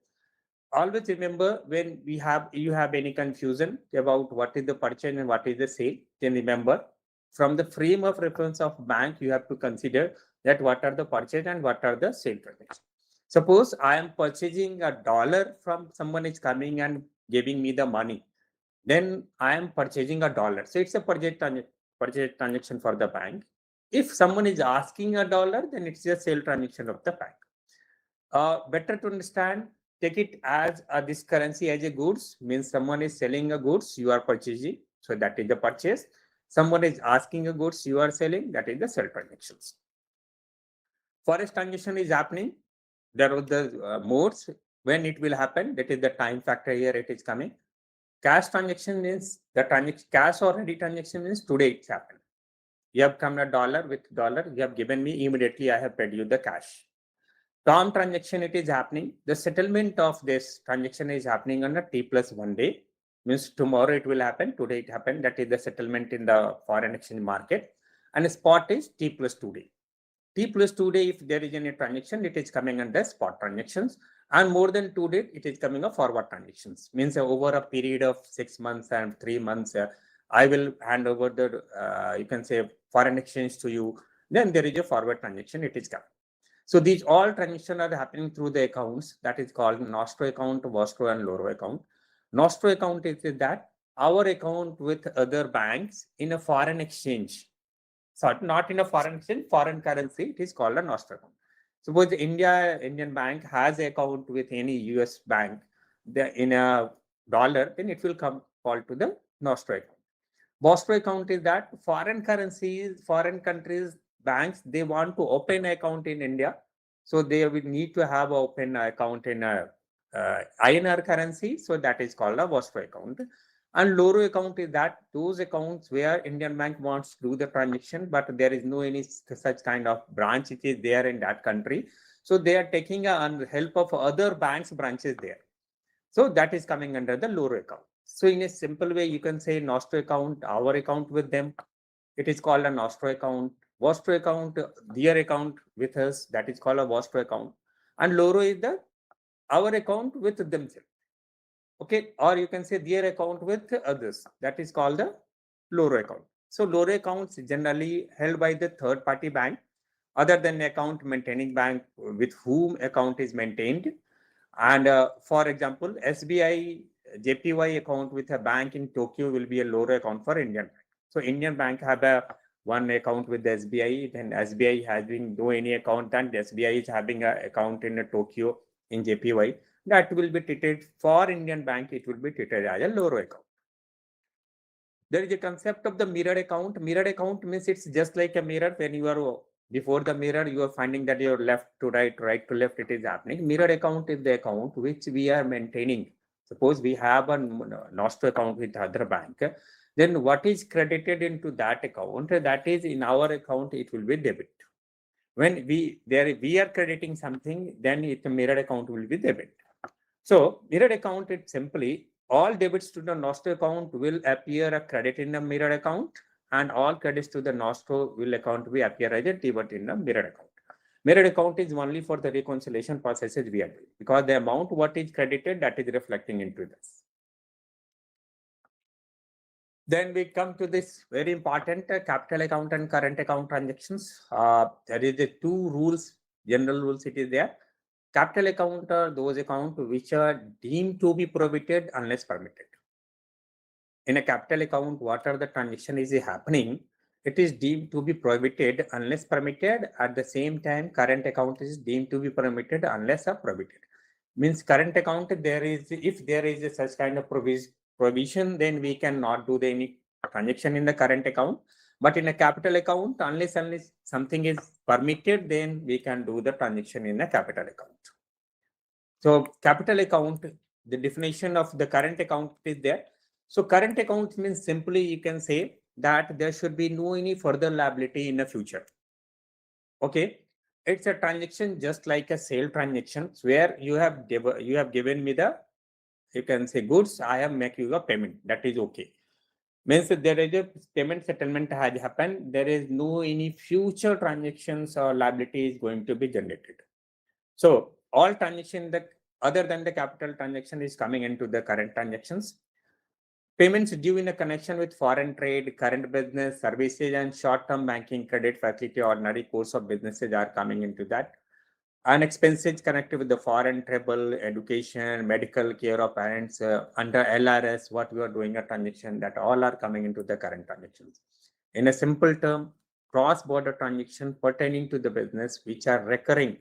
Always remember, when you have any confusion about what is the purchase and what is the sale, then remember from the frame of reference of bank, you have to consider that what are the purchase and what are the sale transactions. Suppose I am purchasing $1 from someone is coming and giving me the money, then I am purchasing $1. So it's a purchase transaction for the bank. If someone is asking $1, then it's a sale transaction of the bank. Better to understand, take it as this currency as a goods, means someone is selling a goods, you are purchasing, so that is the purchase. Someone is asking a goods, you are selling, that is the sell transactions. Forex transaction is happening. There are the modes when it will happen, that is the time factor here it is coming. Cash transaction is the cash or ready transaction is today it's happened. You have come $1 with $1, you have given me, immediately I have paid you the cash. Term transaction, it is happening. The settlement of this transaction is happening on a T+1 day. Means tomorrow it will happen, today it happened. That is the settlement in the foreign exchange market. And the spot is T+2 day. T+2 day, if there is any transaction, it is coming under spot transactions. And more than 2 days, it is coming a forward transactions. Means over a period of 6 months and 3 months, I will hand over the, you can say, foreign exchange to you. Then there is a forward transaction, it is coming. So these all transactions are happening through the accounts that is called Nostro account, Vostro and Loro account. Nostro account is that our account with other banks in a foreign exchange. So not in a foreign exchange, foreign currency, it is called a Nostro account. Suppose Indian bank has an account with any US bank in a dollar, then it will come called to the Nostro account. Vostro account is that foreign currencies, foreign countries, banks, they want to open an account in India. So they will need to have open account in a INR currency. So that is called a Vostro account. And Loro account is that those accounts where Indian bank wants to do the transaction, but there is no any such kind of branch it is there in that country. So they are taking help of other banks branches there. So that is coming under the Loro account. So in a simple way, you can say Nostro account, our account with them. It is called a Nostro account. Vostro account, their account with us, that is called a Vostro account. And Loro is our account with themselves. Okay, or you can say their account with others. That is called the Loro account. So Loro accounts generally held by the third party bank, other than the account maintaining bank with whom account is maintained. And for example, SBI JPY account with a bank in Tokyo will be a Loro account for Indian bank. So Indian bank have one account with the SBI, then SBI having no any account, and SBI is having an account in Tokyo in JPY. That will be treated for Indian bank, it will be treated as a Loro account. There is a concept of the mirror account. Mirror account means it's just like a mirror. When you are before the mirror, you are finding that your left to right, right to left, it is happening. Mirror account is the account which we are maintaining. Suppose we have a Nostro account with other bank, then what is credited into that account, that is in our account, it will be debit. When we are crediting something, then the mirror account will be debit. So mirror account, it simply all debits to the Nostro account will appear a credit in the mirror account, and all credits to the Nostro will account will appear as a debit in the mirror account. Mirror account is only for the reconciliation processes we are doing, because the amount what is credited, that is reflecting into this. Then we come to this very important capital account and current account transactions. There is the two rules, general rules it is there. Capital account are those accounts which are deemed to be prohibited unless permitted. In a capital account, what are the transaction is happening, it is deemed to be prohibited unless permitted. At the same time, current account is deemed to be permitted unless prohibited. Means current account, there is, if there is a such kind of provision, then we cannot do any transaction in the current account. But in a capital account, unless something is permitted, then we can do the transaction in a capital account. So capital account, the definition of the current account is there. So current account means simply you can say that there should be no any further liability in the future. Okay, it's a transaction just like a sale transaction where you have given me the, you can say goods, I have make you a payment, that is okay. Means that there is a payment settlement has happened, there is no any future transactions or liability is going to be generated. So all transaction that other than the capital transaction is coming into the current transactions. Payments due in a connection with foreign trade, current business, services, and short-term banking, credit facility, ordinary course of businesses are coming into that. And expenses connected with the foreign travel, education, medical care of parents, under LRS, what we are doing a transaction, that all are coming into the current transactions. In a simple term, cross-border transactions pertaining to the business, which are recurring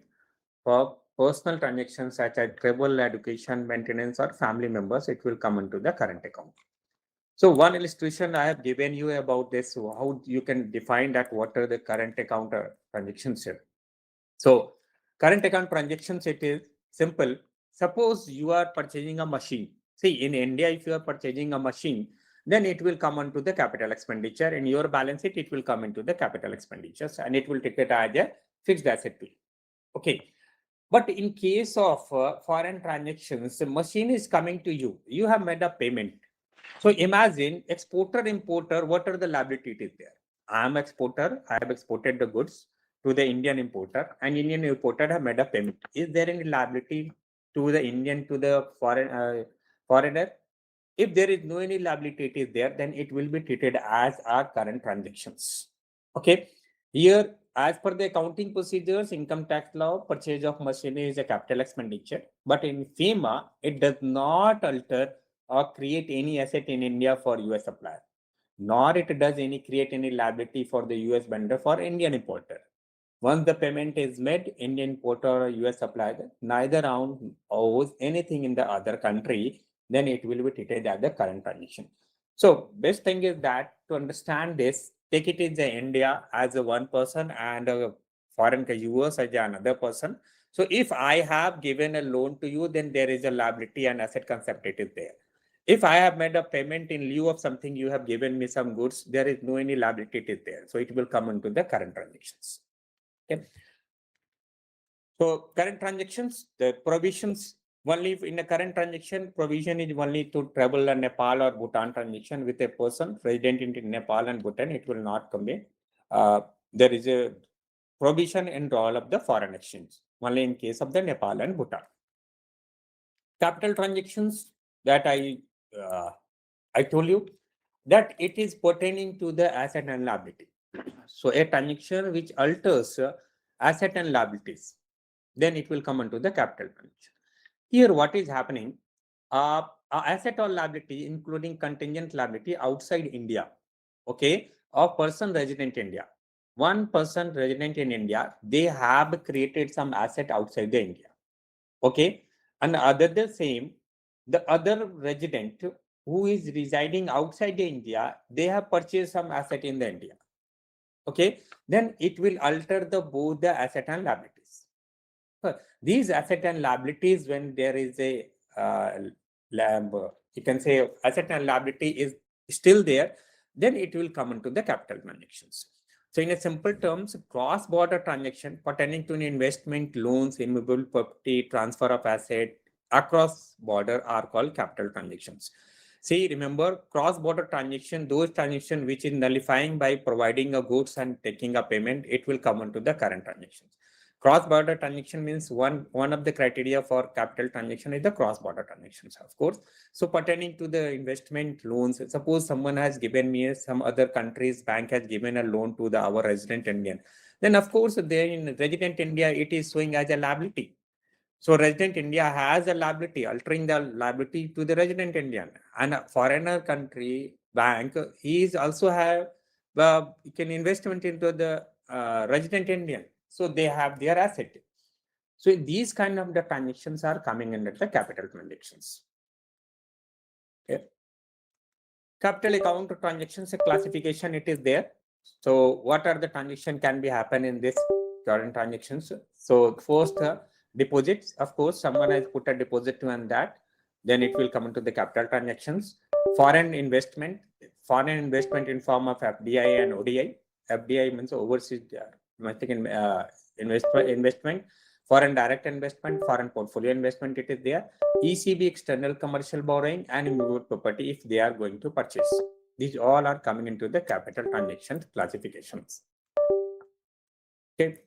for personal transactions such as travel, education, maintenance, or family members, it will come into the current account. So one illustration I have given you about this, how you can define that what are the current account transactions here. So current account transactions, it is simple. Suppose you are purchasing a machine. See, in India, if you are purchasing a machine, then it will come onto the capital expenditure. In your balance sheet, it will come into the capital expenditures, and it will take it as a fixed asset. Okay. But in case of foreign transactions, the machine is coming to you. You have made a payment. So imagine exporter, importer, what are the liability it is there? I am exporter, I have exported the goods to the Indian importer, and Indian importer have made a payment. Is there any liability to the Indian, to the foreigner? If there is no any liability it is there, then it will be treated as our current transactions. Okay. Here, as per the accounting procedures, income tax law, purchase of machinery is a capital expenditure. But in FEMA, it does not alter or create any asset in India for US supplier, nor it does any create any liability for the US vendor for Indian importer. Once the payment is made, Indian importer or US supplier neither round owes anything in the other country, then it will be treated as the current transaction. So best thing is that to understand this, take it in India as a one person and a foreign US as another person. So if I have given a loan to you, then there is a liability and asset concept it is there. If I have made a payment in lieu of something, you have given me some goods, there is no any liability it is there. So it will come into the current transactions. Okay. So current transactions, the provisions only in the current transaction, provision is only to travel a Nepal or Bhutan transaction with a person resident in Nepal and Bhutan. It will not come in. There is a provision in all of the foreign exchange, only in case of the Nepal and Bhutan. Capital transactions that I told you that it is pertaining to the asset and liability. So a transaction which alters asset and liabilities, then it will come into the capital transaction. Here, what is happening? Asset or liability, including contingent liability outside India, okay, of person resident in India. One person resident in India, they have created some asset outside the India, okay, and other the same, the other resident who is residing outside the India, they have purchased some asset in the India, okay, then it will alter the both the asset and liabilities. These asset and liabilities, when there is a you can say asset and liability is still there, then it will come into the capital transactions. So in a simple terms, cross-border transaction pertaining to an investment, loans, immovable property, transfer of asset across border are called capital transactions. See, remember cross-border transaction, those transactions which is nullifying by providing a goods and taking a payment, it will come into the current transactions. Cross-border transaction means one of the criteria for capital transaction is the cross-border transactions, of course. So pertaining to the investment loans, suppose someone has given me some other country's bank has given a loan to our resident Indian, then of course there in resident India, it is showing as a liability. So resident India has a liability, altering the liability to the resident Indian, and a foreigner country bank, he is also have can investment into the resident Indian. So they have their asset. So these kind of the transactions are coming under the capital transactions. Okay. Capital account transactions classification, it is there. So what are the transactions can be happen in this current transactions? So first deposits, of course, someone has put a deposit on that, then it will come into the capital transactions. Foreign investment in form of FDI and ODI. FDI means overseas domestic investment, foreign direct investment, foreign portfolio investment, it is there. ECB, external commercial borrowing, and immovable property if they are going to purchase. These all are coming into the capital transactions classifications. Okay.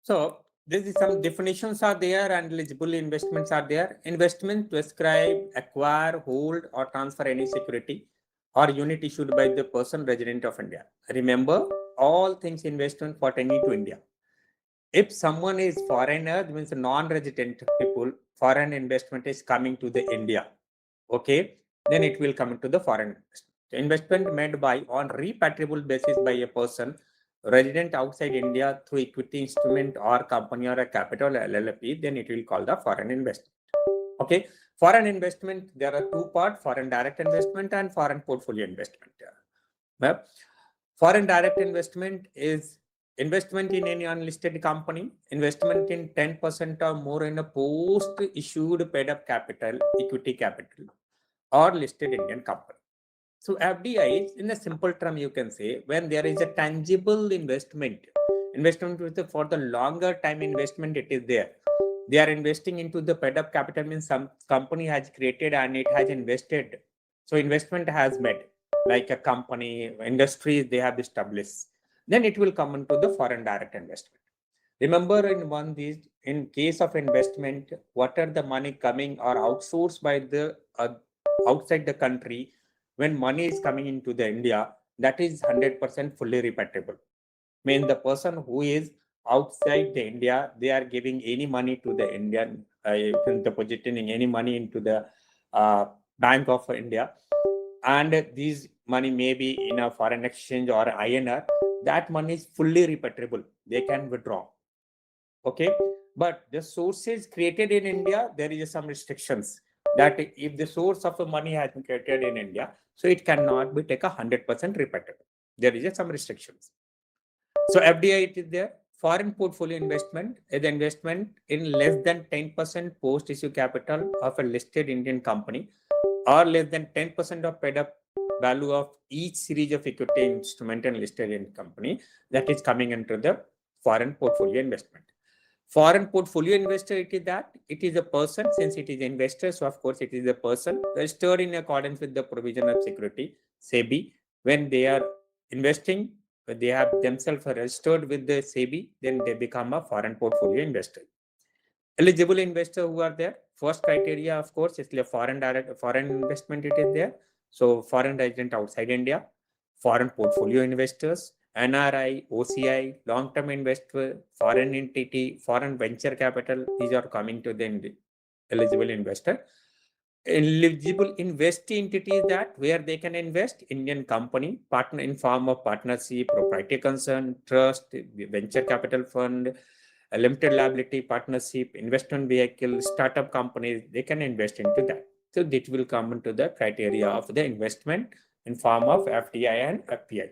So this is some definitions are there and eligible investments are there. Investment to ascribe, acquire, hold, or transfer any security or unit issued by the person resident of India. Remember, all things investment pertaining to India. If someone is foreigner, that means non-resident people, foreign investment is coming to the India, okay, then it will come into the foreign investment made by on repatriable basis by a person resident outside India through equity instrument or company or a capital LLP, then it will call the foreign investment. Okay, foreign investment, there are two parts, foreign direct investment and foreign portfolio investment. Well, foreign direct investment is investment in any unlisted company, investment in 10% or more in a post-issued paid-up capital, equity capital, or listed Indian company. So FDI, in a simple term, you can say when there is a tangible investment Investment with for the longer time investment, it is there. They are investing into the paid up capital, means some company has created and it has invested. So investment has made, like a company, industries they have established. Then it will come into the foreign direct investment. Remember, in case of investment, what are the money coming or outsourced by the outside the country, when money is coming into the India, that is 100% fully repatriable. Mean the person who is outside the India, they are giving any money to the Indian, depositing any money into the Bank of India, and these money may be in a foreign exchange or INR, that money is fully repatriable. They can withdraw. Okay, but the sources created in India, there is some restrictions that if the source of the money has been created in India, so it cannot be take 100% repatriable. There is some restrictions. So FDI, it is there. Foreign portfolio investment is investment in less than 10% post-issue capital of a listed Indian company, or less than 10% of paid up value of each series of equity instrument and listed in company, that is coming into the foreign portfolio investment. Foreign portfolio investor, it is a person, since it is investor, so of course it is a person registered in accordance with the provision of security, SEBI. When they are investing, they have themselves registered with the SEBI, then they become a foreign portfolio investor. Eligible investor who are there, first criteria, of course, is a foreign investment, it is there. So foreign resident outside India, foreign portfolio investors, NRI, OCI, long-term investor, foreign entity, foreign venture capital, these are coming to the eligible investor. Eligible investee entities, that where they can invest, Indian company, partner in form of partnership, proprietary concern, trust, venture capital fund, a limited liability partnership, investment vehicle, startup companies, they can invest into that. So this will come into the criteria of the investment in form of FDI and FPI.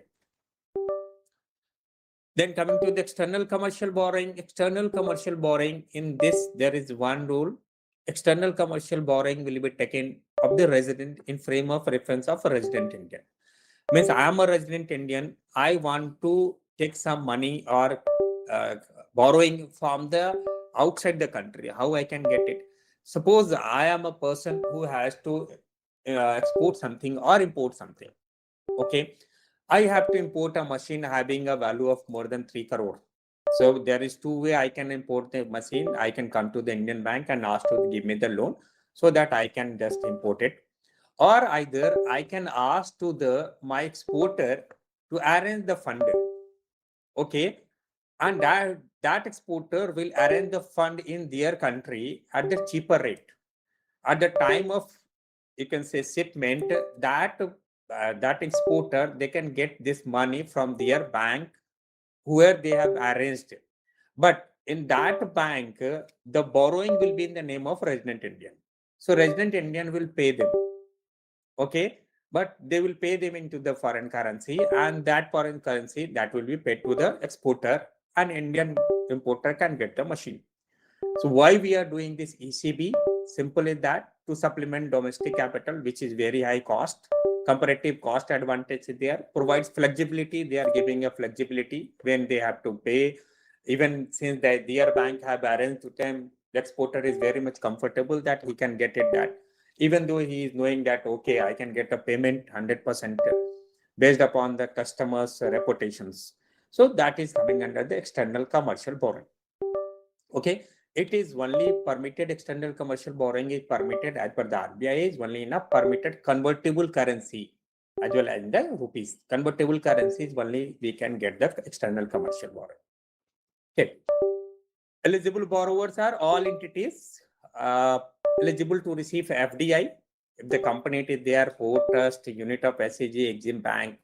Then coming to the external commercial borrowing, in this, there is one rule. External commercial borrowing will be taken of the resident in frame of reference of a resident Indian. Means I am a resident Indian, I want to take some money or borrowing from the outside the country. How I can get it? Suppose I am a person who has to export something or import something. Okay, I have to import a machine having a value of more than 3 crore. So there is two ways I can import the machine. I can come to the Indian bank and ask to give me the loan so that I can just import it. Or either I can ask to my exporter to arrange the fund. Okay, and that exporter will arrange the fund in their country at the cheaper rate. At the time of, you can say, shipment, that exporter, they can get this money from their bank where they have arranged. But in that bank, the borrowing will be in the name of resident Indian. So resident Indian will pay them. Okay, but they will pay them into the foreign currency, and that foreign currency that will be paid to the exporter, and Indian importer can get the machine. So why we are doing this ECB? Simple is that to supplement domestic capital, which is very high cost. Comparative cost advantage there, provides flexibility. They are giving a flexibility when they have to pay. Even since their bank have arranged to them, the exporter is very much comfortable that he can get it that. Even though he is knowing that, okay, I can get a payment 100% based upon the customer's reputations. So that is coming under the external commercial borrowing. Okay, it is only permitted, external commercial borrowing is permitted as per the RBI is only in a permitted convertible currency as well as in the rupees. Convertible currency is only we can get the external commercial borrowing. Okay, eligible borrowers are all entities eligible to receive FDI. If the company is there, port trust, unit of SAG, Exim Bank,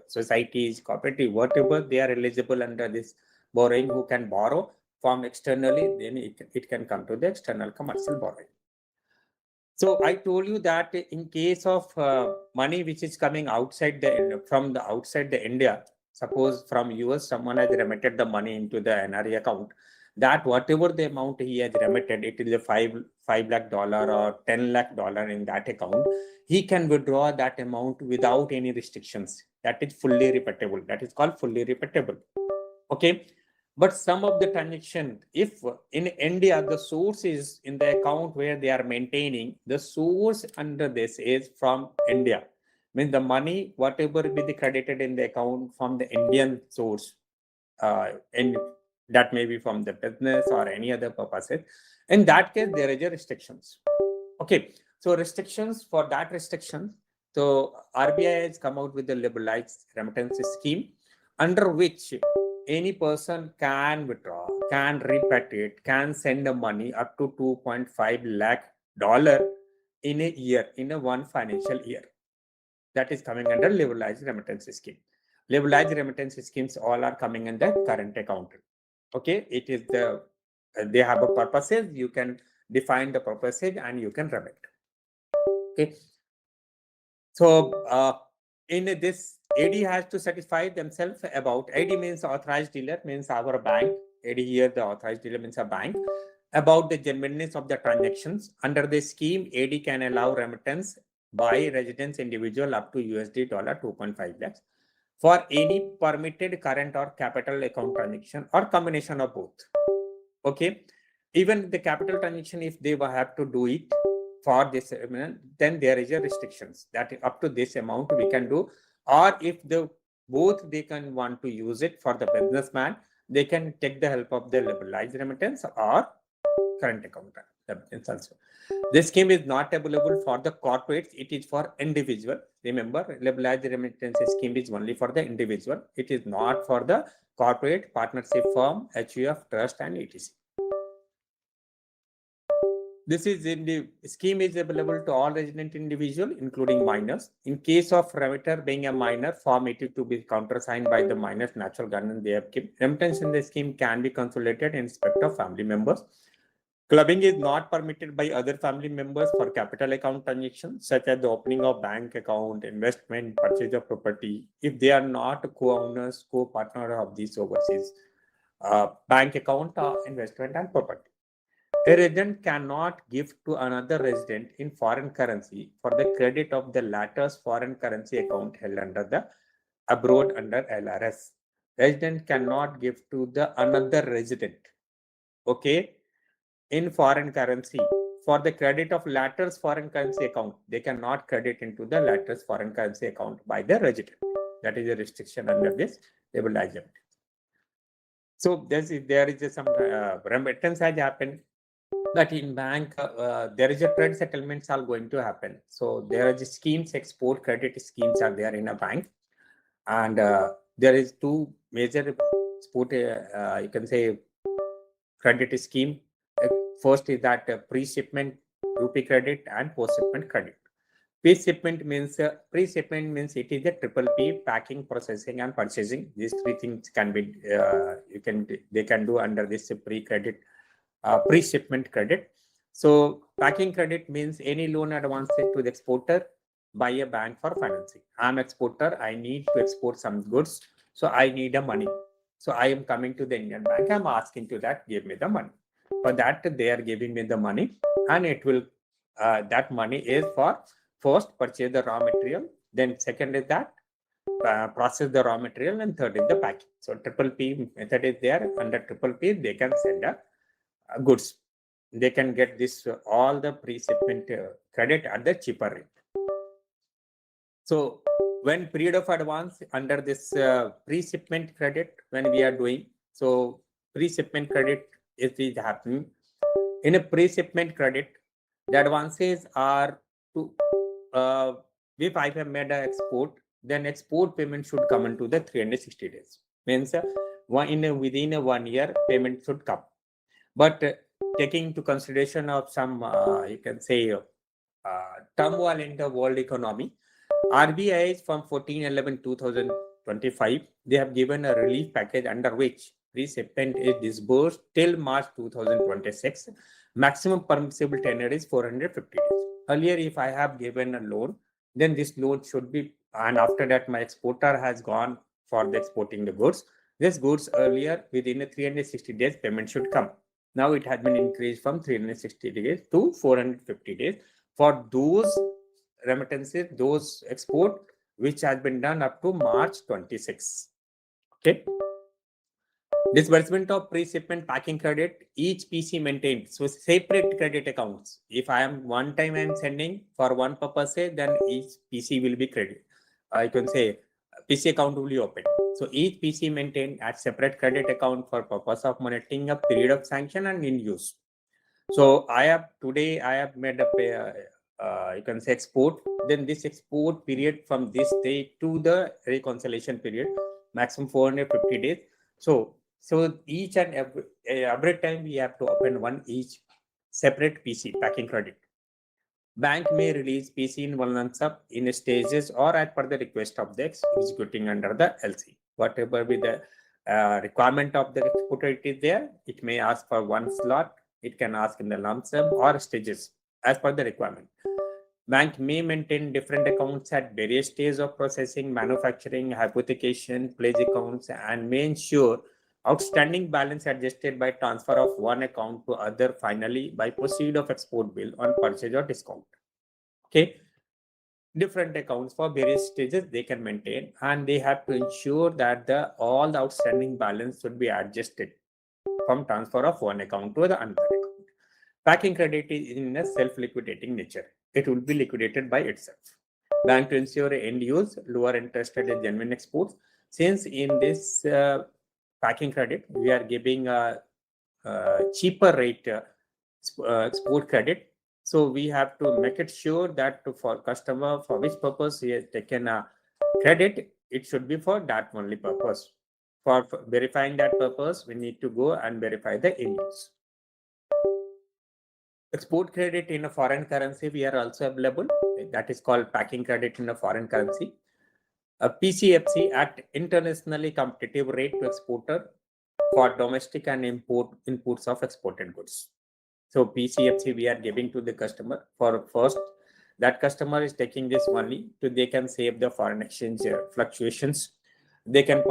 societies, cooperative, whatever, they are eligible under this borrowing who can borrow from externally, then it can come to the external commercial borrowing. So I told you that in case of money which is coming outside from outside the India, suppose from US someone has remitted the money into the NRE account, that whatever the amount he has remitted, it is a $5 lakh or $10 lakh in that account, he can withdraw that amount without any restrictions. That is fully repatriable. That is called fully repatriable. Okay. But some of the transaction, if in India, the source is in the account where they are maintaining, the source under this is from India. Means the money, whatever be credited in the account from the Indian source, and that may be from the business or any other purposes. In that case, there is a restrictions. Okay, so restrictions for that restriction. So RBI has come out with the liberalized remittance scheme, under which any person can withdraw, can repatriate, can send the money up to $2.5 lakh in a year, in a one financial year. That is coming under liberalized remittance scheme. Liberalized remittance schemes all are coming under current account. Okay, it is they have a purposes. You can define the purposes and you can remit. Okay. So in this, AD has to satisfy themselves about, AD means authorized dealer, means our bank. AD here, the authorized dealer means a bank. About the genuineness of the transactions. Under the scheme, AD can allow remittance by residence individual up to USD $2.5 lakhs for any permitted current or capital account transaction or combination of both. Okay. Even the capital transaction, if they have to do it for this, then there is a restrictions that up to this amount we can do, or if the both they can want to use it for the businessman, they can take the help of the liberalized remittance or current account remittance also. This scheme is not available for the corporates, it is for individual. Remember, liberalized remittance scheme is only for the individual. It is not for the corporate, partnership firm, HUF, trust and etc. This is in the scheme is available to all resident individual, including minors. In case of remitter being a minor, Form 80 to be countersigned by the minor's natural guardian, they have kept. Remittance in the scheme can be consolidated in respect of family members. Clubbing is not permitted by other family members for capital account transactions, such as the opening of bank account, investment, purchase of property, if they are not co-owners, co-partner of these overseas bank account, investment and property. A resident cannot give to another resident in foreign currency for the credit of the latter's foreign currency account held under the abroad under LRS. Resident cannot give to the another resident, okay, in foreign currency for the credit of latter's foreign currency account. They cannot credit into the latter's foreign currency account by the resident. That is a restriction under this liberalized remittance. So there is some remittance has happened. That in bank, there is a trade settlements are going to happen. So there are schemes, export credit schemes are there in a bank. And there is two major export, you can say, credit scheme. First is that pre-shipment rupee credit and post-shipment credit. Pre-shipment means it is a triple P, packing, processing and purchasing. These three things can be, they can do under this pre-credit. Pre-shipment credit. So packing credit means any loan advance to the exporter by a bank for financing. I'm exporter, I need to export some goods, so I need a money. So I am coming to the Indian bank, I'm asking to that, give me the money. For that, they are giving me the money, and it will, that money is for first purchase the raw material, then second is that process the raw material, and third is the packing. So triple P method is there. Under triple P, they can send a goods. They can get this all the pre-shipment credit at the cheaper rate. So when period of advance under this pre-shipment credit, when we are doing, so pre-shipment credit is happening. In a pre-shipment credit, the advances are to, if I have made an export, then export payment should come into the 360 days. Means within a 1 year, payment should come. But taking into consideration of some, you can say, turmoil in the world economy, RBI from 14/11/2025, they have given a relief package under which pre-shipment is disbursed till March 2026. Maximum permissible tenure is 450 days. Earlier, if I have given a loan, then this loan should be, and after that my exporter has gone for the exporting the goods. This goods earlier within 360 days payment should come. Now it has been increased from 360 days to 450 days for those remittances, those export which has been done up to March 26. Okay. Disbursement of pre-shipment packing credit, each PC maintained. So separate credit accounts. If I am one time I am sending for one purpose, then each PC will be credit. I can say PC account will be open. So each PC maintained at separate credit account for purpose of monitoring a period of sanction and in use. So I have made a you can say export. Then this export period from this day to the reconciliation period, maximum 450 days. So each and every time we have to open one each separate PC packing credit. Bank may release PC in one lump sum in stages or as per the request of the executing under the LC. Whatever be the requirement of the exporter it is there, it may ask for one slot, it can ask in the lump sum or stages as per the requirement. Bank may maintain different accounts at various stages of processing, manufacturing, hypothecation, pledge accounts, and may ensure outstanding balance adjusted by transfer of one account to other finally by proceed of export bill on purchase or discount. Okay. Different accounts for various stages they can maintain, and they have to ensure that all the outstanding balance should be adjusted from transfer of one account to the another account. Packing credit is in a self-liquidating nature. It will be liquidated by itself. Bank to ensure end use, lower interest rate and genuine exports. Since in this packing credit, we are giving a cheaper rate export credit. So we have to make it sure that for customer, for which purpose he has taken a credit, it should be for that only purpose. For verifying that purpose, we need to go and verify the end use. Export credit in a foreign currency, we are also available. That is called packing credit in a foreign currency. A PCFC at internationally competitive rate to exporter for domestic and inputs of exported goods. So PCFC we are giving to the customer for first. That customer is taking this only so they can save the foreign exchange fluctuations. They can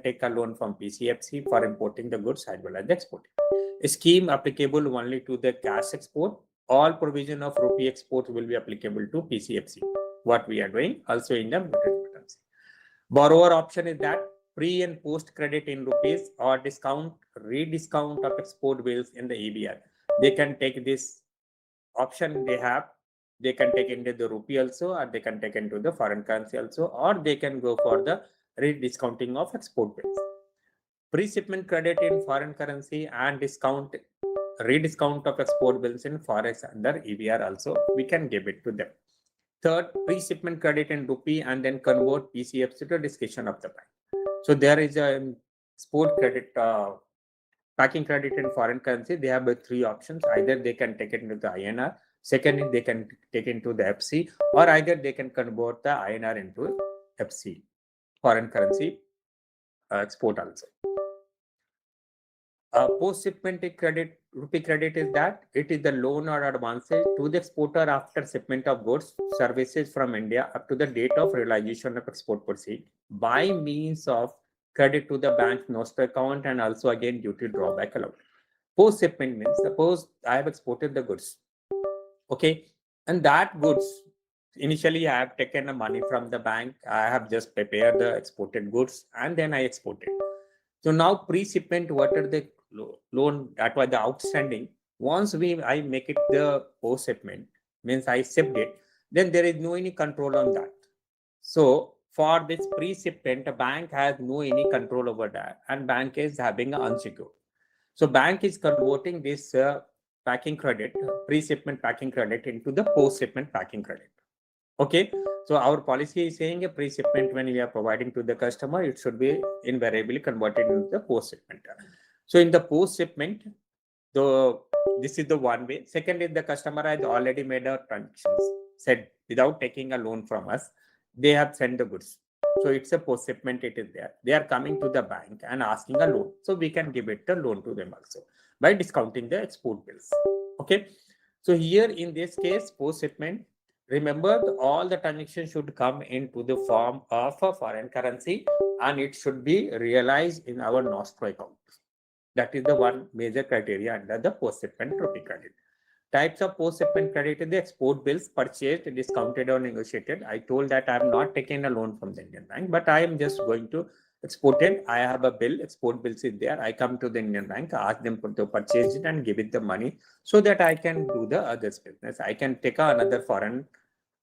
take a loan from PCFC for importing the goods as well as the exporting. A scheme applicable only to the cash export. All provision of rupee export will be applicable to PCFC. What we are doing also in the currency. Borrower option is that pre and post credit in rupees or discount, rediscount of export bills in the EBR. They can take this option they have. They can take into the rupee also, or they can take into the foreign currency also, or they can go for the rediscounting of export bills. Pre-shipment credit in foreign currency and rediscount of export bills in forex under EBR also, we can give it to them. Third, pre-shipment credit in rupee and then convert PCFC to discretion of the bank. So there is a export credit, packing credit in foreign currency. They have three options. Either they can take it into the INR, secondly they can take it into the FC, or either they can convert the INR into FC, foreign currency export also. Post-shipment credit, rupee credit is that it is the loan or advances to the exporter after shipment of goods, services from India up to the date of realization of export proceed by means of credit to the bank nostro account and also again duty drawback allowed. Post-shipment means suppose I have exported the goods, okay, and that goods initially I have taken the money from the bank, I have just prepared the exported goods and then I exported. So now pre-shipment, what are the loan that was the outstanding? Once I make it the post-shipment, means I shipped it, then there is no any control on that. So for this pre-shipment, a bank has no any control over that, and bank is having an unsecured. So bank is converting this packing credit, pre-shipment packing credit into the post-shipment packing credit. Okay, so our policy is saying a pre-shipment when we are providing to the customer, it should be invariably converted into the post-shipment. So in the post-shipment, this is the one way. Second is the customer has already made a transactions, said without taking a loan from us, they have sent the goods. So it's a post-shipment, it is there. They are coming to the bank and asking a loan. So we can give it the loan to them also by discounting the export bills. Okay, so here in this case, post-shipment, remember all the transactions should come into the form of a foreign currency and it should be realized in our nostro account. That is the one major criteria under the post-shipment rupee credit. Types of post-shipment credit is the export bills purchased, discounted or negotiated. I told that I am not taking a loan from the Indian bank, but I am just going to exported. I have a bill, export bills is there. I come to the Indian bank, ask them to purchase it and give it the money so that I can do the others business. I can take another foreign,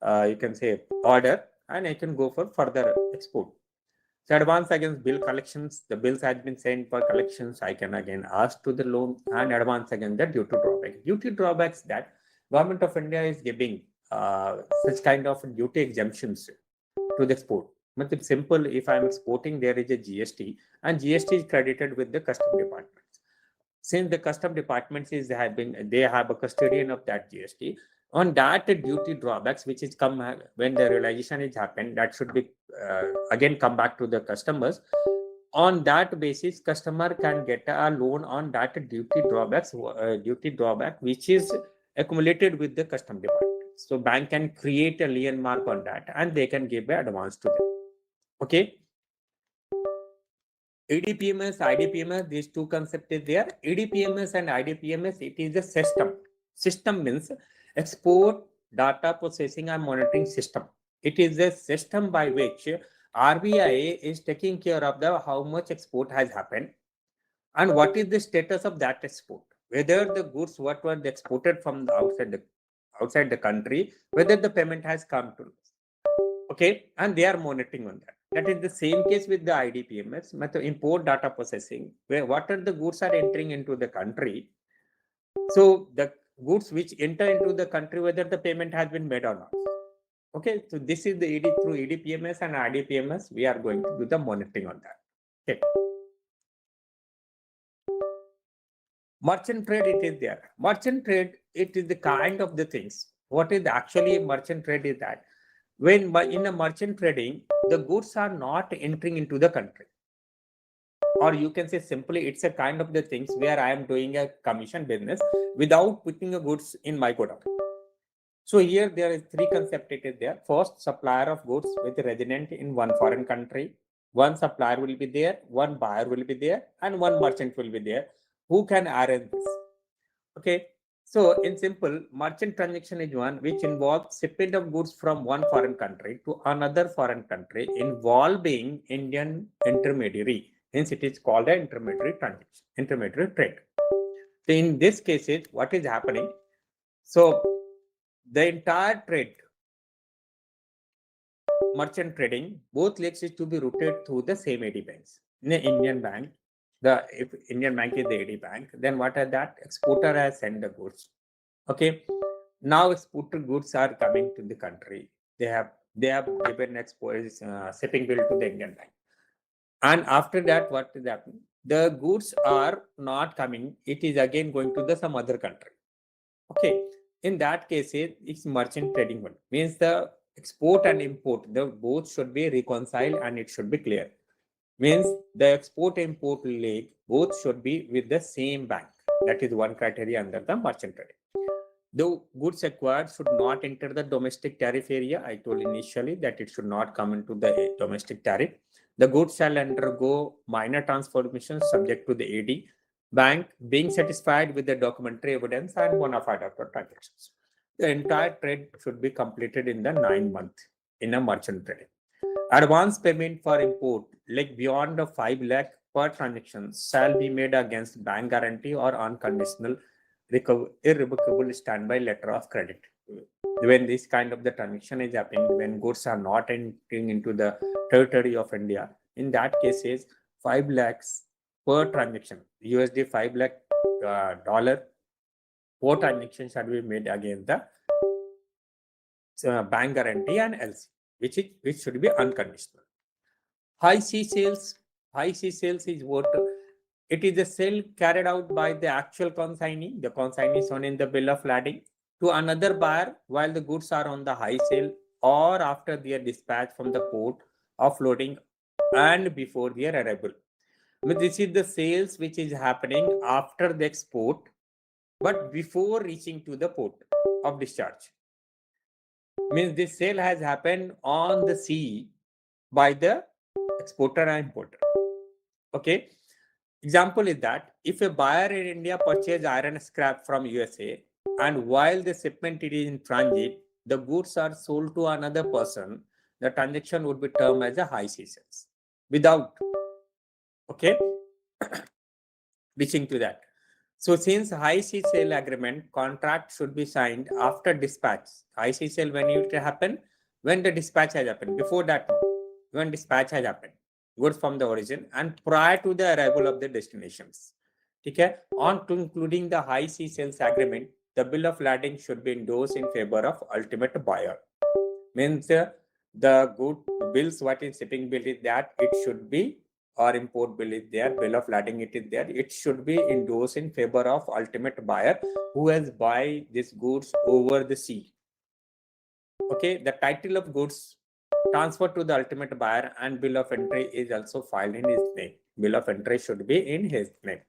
you can say order, and I can go for further export. So advance against bill collections, the bills has been sent for collections. I can again ask to the loan and advance against the duty drawback. Duty drawbacks that Government of India is giving such kind of duty exemptions to the export. But it's simple. If I'm exporting, there is a GST, and GST is credited with the custom department. Since the custom department is they have a custodian of that GST. On that duty drawbacks, which is come when the realization is happened, that should be again come back to the customers. On that basis, customer can get a loan on that duty drawback, which is accumulated with the custom department. So bank can create a lien mark on that, and they can give an advance to them. Okay. EDPMS, IDPMS, these two concepts is there. EDPMS and IDPMS, it is a system. System means export data processing and monitoring system. It is a system by which RBI is taking care of the how much export has happened and what is the status of that export. Whether the goods what were exported from the outside the country, whether the payment has come to us. Okay, and they are monitoring on that. That is the same case with the IDPMS, method import data processing, where what are the goods are entering into the country. So the goods which enter into the country, whether the payment has been made or not. Okay, so this is the through EDPMS and IDPMS, we are going to do the monitoring on that. Okay. Merchant trade, it is there. Merchant trade, it is the kind of the things. What is actually merchant trade is that when in a merchant trading, the goods are not entering into the country. Or you can say simply, it's a kind of the things where I am doing a commission business without putting a goods in my godown. So here there is three concepts it is there. First, supplier of goods with a resident in one foreign country. One supplier will be there, one buyer will be there, and one merchant will be there. Who can arrange this? Okay. So in simple, merchant transaction is one which involves shipment of goods from one foreign country to another foreign country involving Indian intermediary. Hence, it is called an intermediary transaction, intermediary trade. So in this case, what is happening? So the entire trade, merchant trading, both legs is to be routed through the same AD banks. In the Indian bank, if Indian bank is the AD bank, then what are that? Exporter has sent the goods. Okay. Now exported goods are coming to the country. They have given shipping bill to the Indian bank. And after that, what is happening? The goods are not coming. It is again going to some other country. Okay. In that case, it's merchant trading one. Means the export and import, the both should be reconciled and it should be clear. Means the export import leg both should be with the same bank. That is one criteria under the merchant trading. The goods acquired should not enter the domestic tariff area. I told initially that it should not come into the domestic tariff. The goods shall undergo minor transformations subject to the AD bank being satisfied with the documentary evidence and bona fide after transactions. The entire trade should be completed in the 9 months in a merchant trading. Advance payment for import, like beyond the 5 lakh per transaction, shall be made against bank guarantee or unconditional irrevocable standby letter of credit. When this kind of the transaction is happening, when goods are not entering into the territory of India, in that cases, 5 lakhs per transaction, USD 5 lakh dollar per transaction shall be made against the bank guarantee and LC. Which should be unconditional. High sea sales is what it is a sale carried out by the actual consignee. The consignee is shown in the bill of lading to another buyer while the goods are on the high sale or after their dispatch from the port, offloading, and before their arrival. But this is the sales which is happening after the export, but before reaching to the port of discharge. Means this sale has happened on the sea by the exporter and importer. Okay. Example is that if a buyer in India purchase iron scrap from USA and while the shipment is in transit, the goods are sold to another person, the transaction would be termed as a high sea sales. Without Okay, reaching to that. So since high sea sale agreement, contract should be signed after dispatch. High sea sale, when it happen? When the dispatch has happened. Before that, no. When dispatch has happened, goods from the origin and prior to the arrival of the destinations. Okay, on to including the high sea sales agreement, the bill of lading should be endorsed in favor of ultimate buyer. Means the good bills, what is shipping bill is that it should be, or import bill is there, bill of lading it is there, it should be endorsed in favor of ultimate buyer who has buy these goods over the sea. Okay, the title of goods transferred to the ultimate buyer and bill of entry is also filed in his name. Bill of entry should be in his name.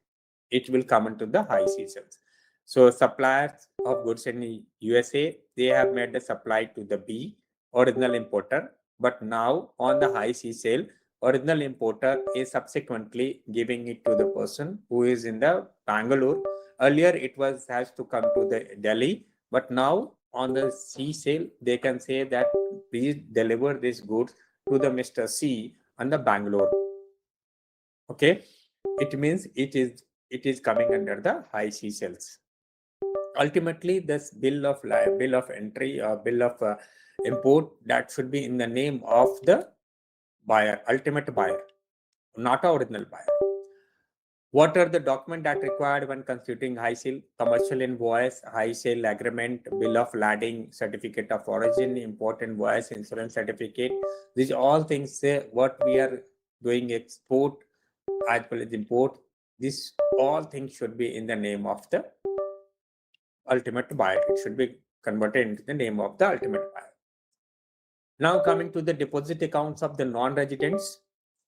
It will come into the high seasons. So suppliers of goods in USA, they have made the supply to the B, original importer, but now on the high sea sale, original importer is subsequently giving it to the person who is in the Bangalore. Earlier it has to come to the Delhi, but now on the sea sale, they can say that please deliver these goods to the Mr. C and the Bangalore. Okay, it means it is coming under the high sea sales. Ultimately, this bill of entry or bill of import, that should be in the name of the buyer, ultimate buyer, not our original buyer. What are the documents that required when constituting high sale? Commercial invoice, high sale agreement, bill of lading, certificate of origin, import invoice, insurance certificate. These all things what we are doing export as well as import. This all things should be in the name of the ultimate buyer. It should be converted into the name of the ultimate buyer. Now coming to the deposit accounts of the non-residents.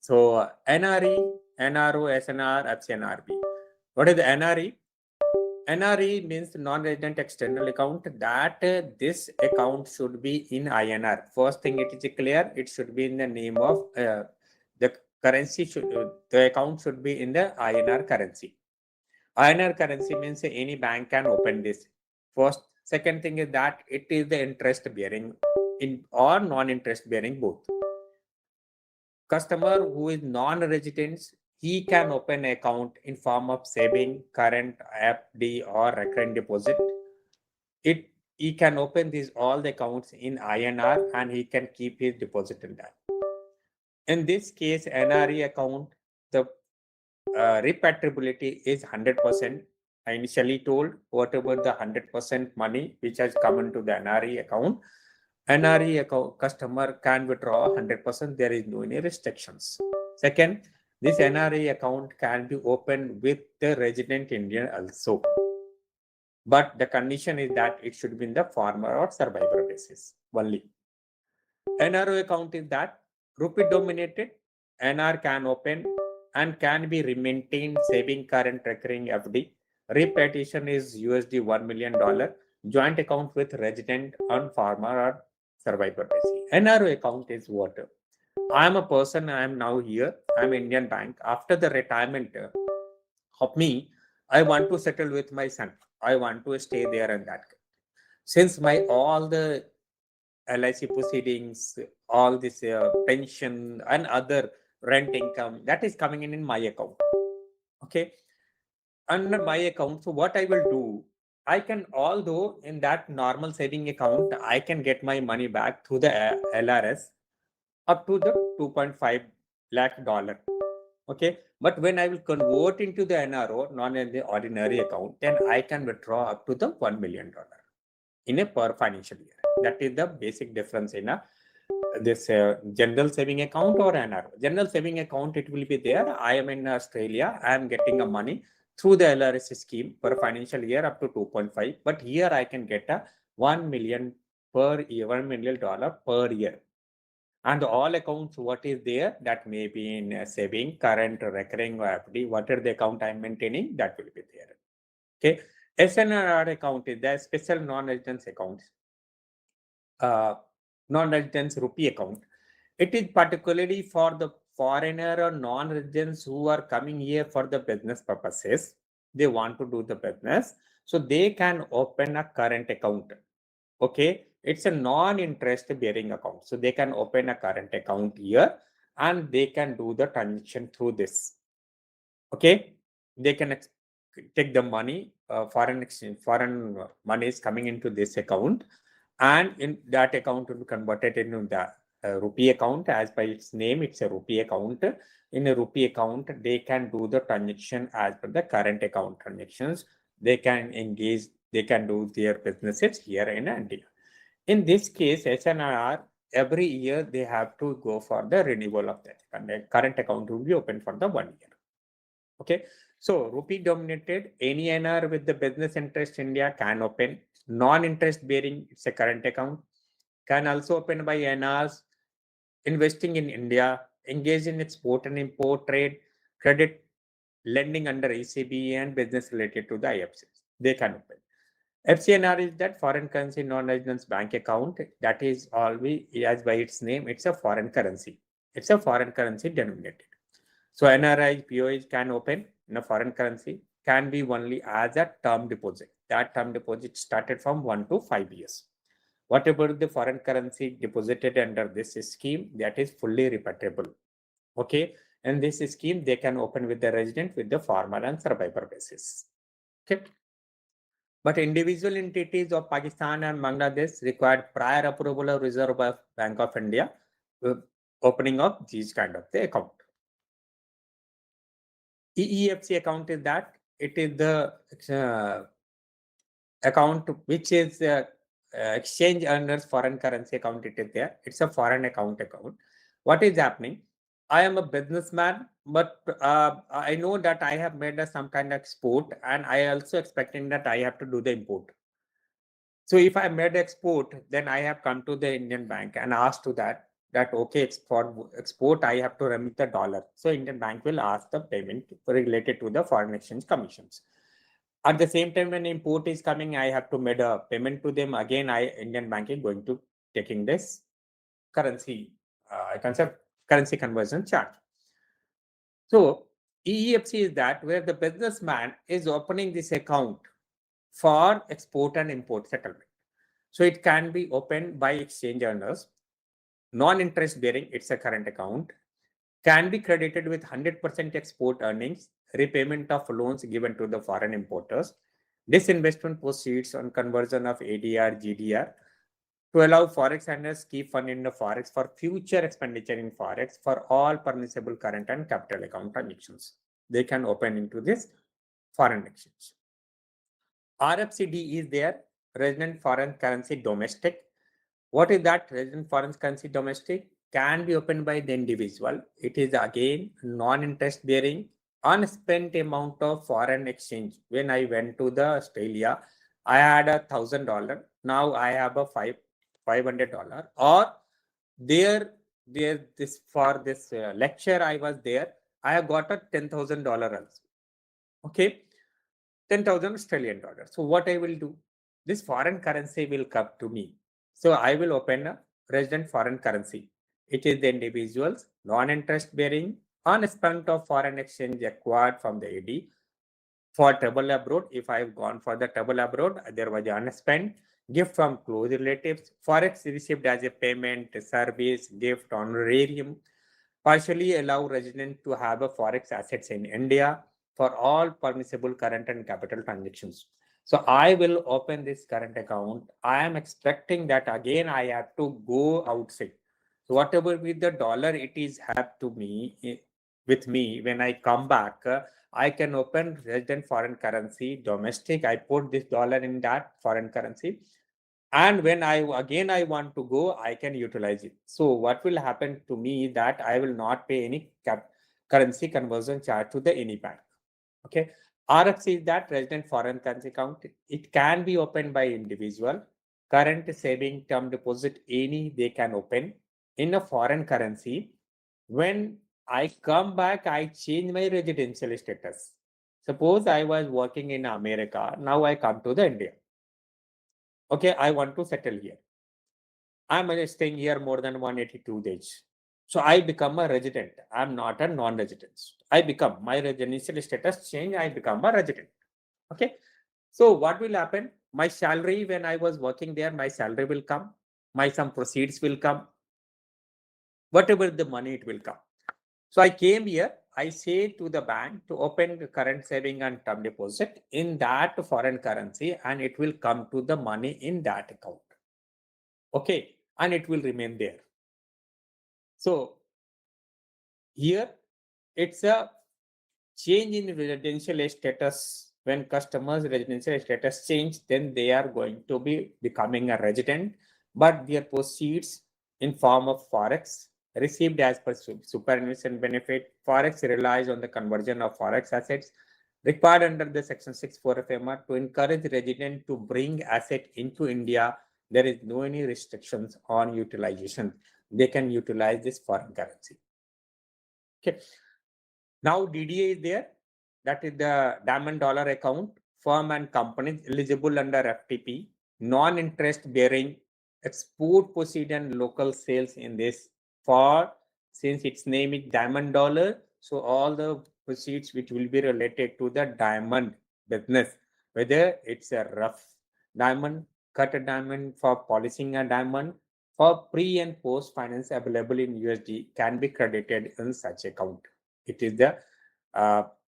So NRE, NRO, SNR, FCNRB. What is the NRE? NRE means non-resident external account, that this account should be in INR. First thing, it is clear, it should be in the name of the currency, the account should be in the INR currency. INR currency means any bank can open this. First, second thing is that it is the interest bearing in or non-interest bearing both. Customer who is non-resident, he can open an account in form of saving, current, FD or recurrent deposit. He can open these all the accounts in INR and he can keep his deposit in that. In this case, NRE account, the repatriability is 100%. I initially told whatever the 100% money which has come into the NRE account, NRE account customer can withdraw 100%. There is no any restrictions. Second, this NRE account can be opened with the resident Indian also. But the condition is that it should be in the farmer or survivor basis only. NRO account is that rupee dominated, NR can open and can be maintained saving, current, recurring, FD. Repatriation is USD $1 million. Joint account with resident on farmer or survivor basis. NRO account is what? I am a person, I am now here, I am Indian Bank. After the retirement of me, I want to settle with my son. I want to stay there and that. Since my all the LIC proceedings, all this pension and other rent income, that is coming in my account. Okay. Under my account, so what I will do, I can, although in that normal saving account, I can get my money back through the LRS up to the 2.5 lakh dollar. Okay. But when I will convert into the NRO, non in the ordinary account, then I can withdraw up to the $1 million in a per financial year. That is the basic difference in this general saving account or NRO. General saving account, it will be there. I am in Australia. I am getting a money through the LRS scheme per financial year up to 2.5. But here I can get a 1 million per year, $1 million per year. And all accounts, what is there, that may be in saving, current, recurring, or FD, whatever the account I'm maintaining, that will be there. Okay. SNR account is the special non-residence account. Non-residence rupee account. It is particularly for the foreigner or non-residents who are coming here for the business purposes. They want to do the business, so they can open a current account. Okay, it's a non-interest bearing account, so they can open a current account here and they can do the transaction through this. Okay, they can take the money, foreign exchange, foreign money is coming into this account, and in that account will be converted into the rupee account. As by its name, it's a rupee account. In a rupee account, they can do the transaction as per the current account transactions. They can engage, they can do their businesses here in India. In this case, SNR, every year they have to go for the renewal of that. And the current account will be open for the 1 year. Okay, so rupee dominated, any NR with the business interest India can open. Non-interest bearing, it's a current account, can also open by NRs investing in India, engaged in export and import trade, credit lending under ECB and business related to the IFCs. They can open. FCNR is that foreign currency non-residence bank account. That is always, as by its name, it's a foreign currency. It's a foreign currency denominated. So NRI POs can open in a foreign currency, can be only as a term deposit. That term deposit started from 1 to 5 years. Whatever the foreign currency deposited under this scheme, that is fully repatriable. Okay, and this scheme they can open with the resident with the formal and survivor basis. Okay. But individual entities of Pakistan and Bangladesh required prior approval of Reserve Bank of India, opening of these kind of the account. EEFC account is that it is the account which is exchange earners foreign currency account. It is there. It's a foreign account. What is happening? I am a businessman, but I know that I have made some kind of export, and I also expecting that I have to do the import. So if I made export, then I have come to the Indian bank and asked to that okay, for export, I have to remit the dollar. So Indian bank will ask the payment related to the foreign exchange commissions. At the same time, when import is coming, I have to make a payment to them. Again, Indian bank is going to taking this currency, currency conversion charge. So EEFC is that where the businessman is opening this account for export and import settlement. So it can be opened by exchange earners, non-interest bearing, it's a current account, can be credited with 100% export earnings, repayment of loans given to the foreign importers, disinvestment proceeds on conversion of ADR, GDR, to allow forex earners keep fund in the forex for future expenditure in forex for all permissible current and capital account transactions. They can open into this foreign exchange. RFCD is there, resident foreign currency domestic. What is that? Resident foreign currency domestic can be opened by the individual. It is again non-interest bearing, unspent amount of foreign exchange. When I went to the Australia, I had $1,000. Now I have a $500. Or this for this lecture I was there, I have got a $10,000 also. Okay, 10,000 Australian dollars. So what I will do? This foreign currency will come to me. So I will open a resident foreign currency. It is the individuals, non-interest bearing, unspent of foreign exchange acquired from the AD. For travel abroad, if I have gone for the travel abroad, there was unspent, gift from close relatives, forex received as a payment, service, gift, honorarium, partially allow resident to have a forex assets in India for all permissible current and capital transactions. So I will open this current account. I am expecting that again I have to go outside. So whatever with the dollar it is have to me with me when I come back, I can open resident foreign currency domestic. I put this dollar in that foreign currency. And when I want to go, I can utilize it. So what will happen to me that I will not pay any currency conversion charge to the any bank. Okay. RFC is that resident foreign currency account. It can be opened by individual, current, saving, term deposit, any they can open in a foreign currency. When I come back, I change my residential status. Suppose I was working in America. Now I come to the India. Okay, I want to settle here. I'm staying here more than 182 days. So I become a resident. I'm not a non-resident. I become, my residential status change, I become a resident. Okay. So what will happen? My salary, when I was working there, my salary will come. My some proceeds will come. Whatever the money, it will come. So I came here. I say to the bank to open the current saving and term deposit in that foreign currency, and it will come to the money in that account. Okay, and it will remain there. So here it's a change in residential status. When customers' residential status change, then they are going to be becoming a resident, but their proceeds in form of forex received as per superannuation benefit. Forex relies on the conversion of forex assets required under the Section 64 of MR to encourage resident to bring asset into India. There is no any restrictions on utilization. They can utilize this foreign currency. Okay. Now DDA is there. That is the diamond dollar account. Firm and companies eligible under FTP, non-interest bearing, export proceed and local sales in this. For since its name is diamond dollar, so all the proceeds which will be related to the diamond business, whether it's a rough diamond, cut a diamond, for polishing a diamond, for pre and post finance available in USD, can be credited in such account. It is the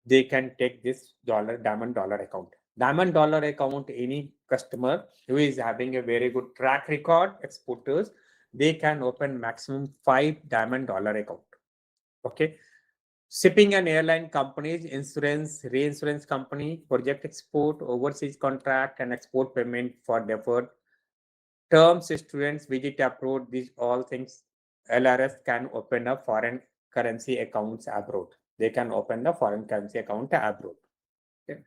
they can take this diamond dollar account. Diamond dollar account, any customer who is having a very good track record, exporters, they can open maximum 5 diamond dollar account. Okay. Shipping and airline companies, insurance, reinsurance company, project export, overseas contract, and export payment for deferred terms, students, visit abroad, these all things, LRS can open a foreign currency accounts abroad. They can open the foreign currency account abroad. Okay.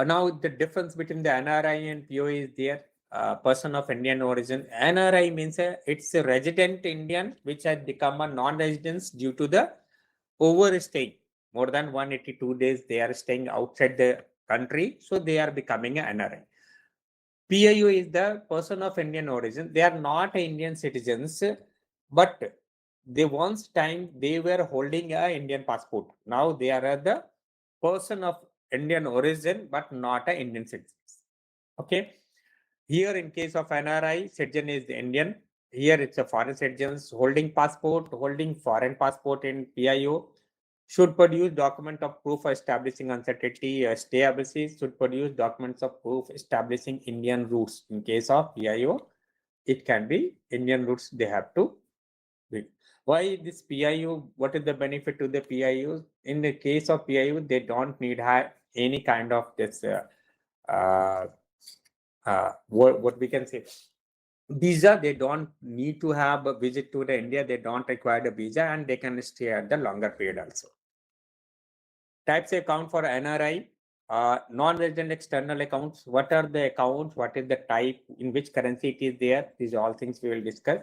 Now the difference between the NRI and POA is there. Person of Indian origin. NRI means it's a resident Indian which has become a non-resident due to the overstaying. More than 182 days they are staying outside the country, so they are becoming an NRI. PIO is the person of Indian origin. They are not Indian citizens, but they once time they were holding a Indian passport. Now they are the person of Indian origin, but not a Indian citizen. Okay. Here in case of NRI, citizen is the Indian. Here it's a foreign citizen holding passport, holding foreign passport in PIO. Should produce document of proof establishing uncertainty, stay abuses, should produce documents of proof establishing Indian roots. In case of PIO, it can be Indian roots they have to read. Why this PIO? What is the benefit to the PIO? In the case of PIO, they don't need have any kind of this what we can say visa. They don't need to have a visit to the India. They don't require a visa, and they can stay at the longer period also. Types of account for NRI, non-resident external accounts. What are the accounts? What is the type? In which currency it is there? These are all things we will discuss.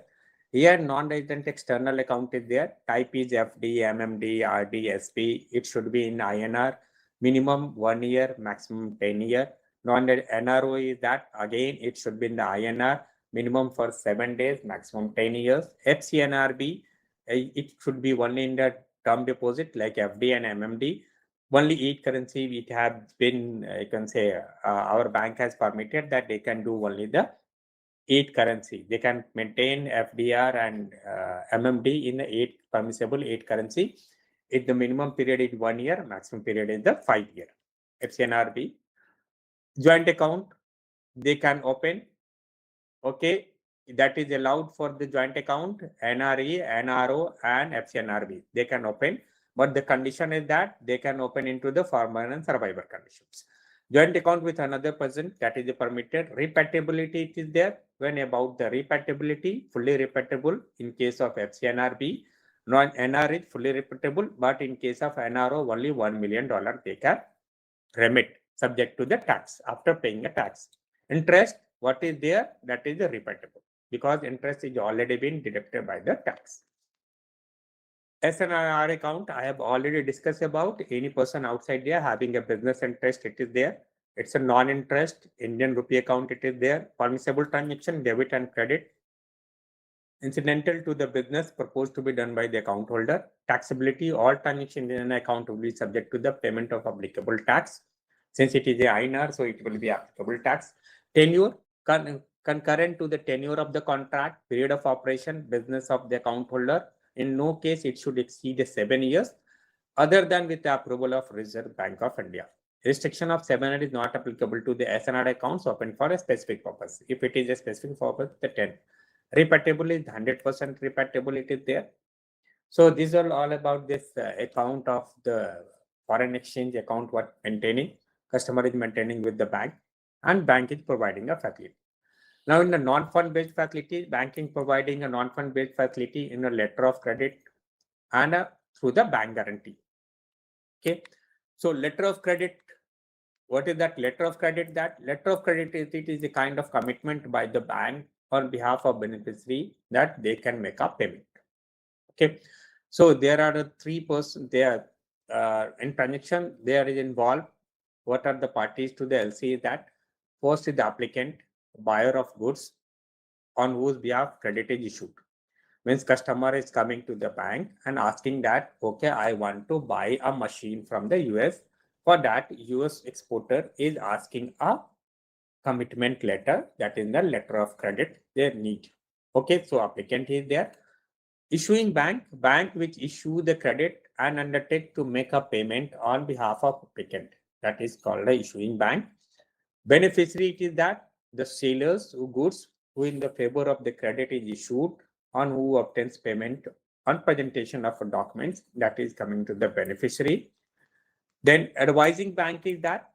Here, non-resident external account is there. Type is FD, MMD, RD, SP. It should be in INR. Minimum 1 year, maximum 10 year. Non-NRO is that. Again, it should be in the INR. Minimum for 7 days, maximum 10 years. FCNRB, it should be only in the term deposit like FD and MMD. Only 8 currency it has been, you can say, our bank has permitted that they can do only the 8 currency. They can maintain FDR and MMD in the 8 permissible 8 currency. If the minimum period is 1 year, maximum period is the 5 year. FCNRB. Joint account, they can open. Okay, that is allowed for the joint account, NRE, NRO, and FCNRB. They can open, but the condition is that they can open into the farmer and survivor conditions. Joint account with another person, that is permitted. Repatriability, it is there. When about the repatriability, fully repatriable in case of FCNRB. Non-NR is fully repatriable, but in case of NRO, only $1 million they can remit, subject to the tax after paying the tax. Interest, what is there? That is the repatriable, because interest is already been deducted by the tax. SNR account, I have already discussed about. Any person outside there having a business interest, it is there. It's a non-interest Indian rupee account, it is there. Permissible transaction, debit and credit. Incidental to the business proposed to be done by the account holder. Taxability, all transactions in an account will be subject to the payment of applicable tax. Since it is a INR, so it will be applicable tax. Tenure, concurrent to the tenure of the contract, period of operation, business of the account holder, In no case it should exceed 7 years, other than with the approval of Reserve Bank of India. Restriction of 7 years is not applicable to the SNR accounts opened for a specific purpose. If it is a specific purpose, the 10. Repatriable is 100% repatriable, it is there. So these are all about this account of the foreign exchange account what maintaining, customer is maintaining with the bank, and bank is providing a facility. Now in the non-fund based facility, banking providing a non-fund based facility in a letter of credit and through the bank guarantee. Okay, so letter of credit, what is that letter of credit? That letter of credit is a kind of commitment by the bank on behalf of beneficiary that they can make a payment. Okay, so there are 3 persons there in transaction. There is involved. What are the parties to the LC? That first is the applicant, buyer of goods on whose behalf credit is issued. Means customer is coming to the bank and asking that, okay, I want to buy a machine from the US. For that, US exporter is asking a commitment letter, that is the letter of credit they need. Okay, so applicant is there. Issuing bank which issue the credit and undertake to make a payment on behalf of applicant. That is called the issuing bank. Beneficiary, it is that the sellers who goods who in the favor of the credit is issued on who obtains payment on presentation of documents, that is coming to the beneficiary. Then advising bank is that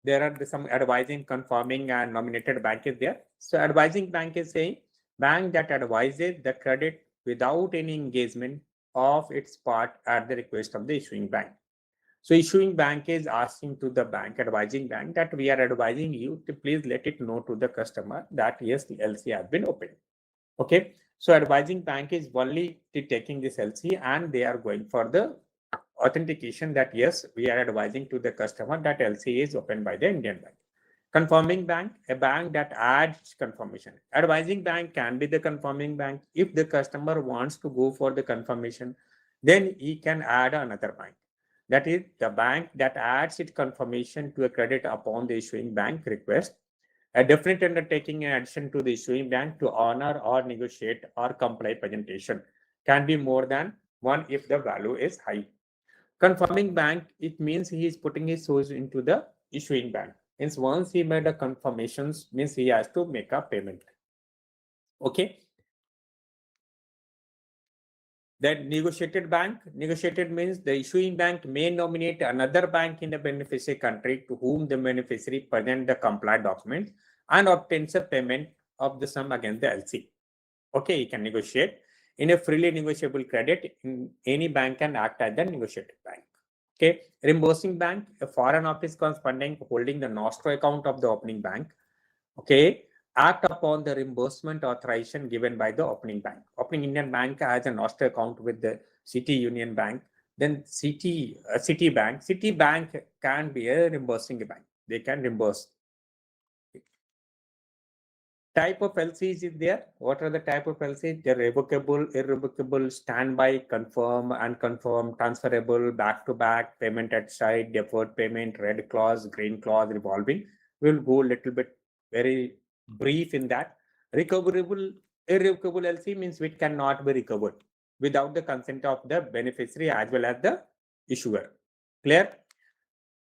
there are some advising, confirming and nominated bank is there. So advising bank is saying bank that advises the credit without any engagement of its part at the request of the issuing bank. So issuing bank is asking to the bank, advising bank, that we are advising you to please let it know to the customer that yes, the LC has been opened. Okay, so advising bank is only taking this LC and they are going for the authentication that yes, we are advising to the customer that LC is opened by the Indian bank. Confirming bank, a bank that adds confirmation. Advising bank can be the confirming bank. If the customer wants to go for the confirmation, then he can add another bank. That is the bank that adds its confirmation to a credit upon the issuing bank request. A definite undertaking in addition to the issuing bank to honor or negotiate or comply presentation can be more than one if the value is high. Confirming bank, it means he is putting his source into the issuing bank. Means once he made a confirmations, means he has to make a payment. Okay. Then negotiated bank. Negotiated means the issuing bank may nominate another bank in the beneficiary country to whom the beneficiary present the compliant documents and obtains a payment of the sum against the LC. Okay, he can negotiate. In a freely negotiable credit, in any bank can act as the negotiated bank. Okay, reimbursing bank, a foreign office corresponding holding the nostro account of the opening bank. Okay, act upon the reimbursement authorization given by the opening bank. Opening Indian bank has a nostro account with the City Union Bank. Then Citibank can be a reimbursing bank. They can reimburse. Type of LCs is there. What are the type of LCs? They're revocable, irrevocable, standby, confirm, unconfirm, transferable, back-to-back, payment at site, deferred payment, red clause, green clause, revolving. We'll go a little bit very brief in that. Recoverable, irrevocable LC means which cannot be recovered without the consent of the beneficiary as well as the issuer. Clear?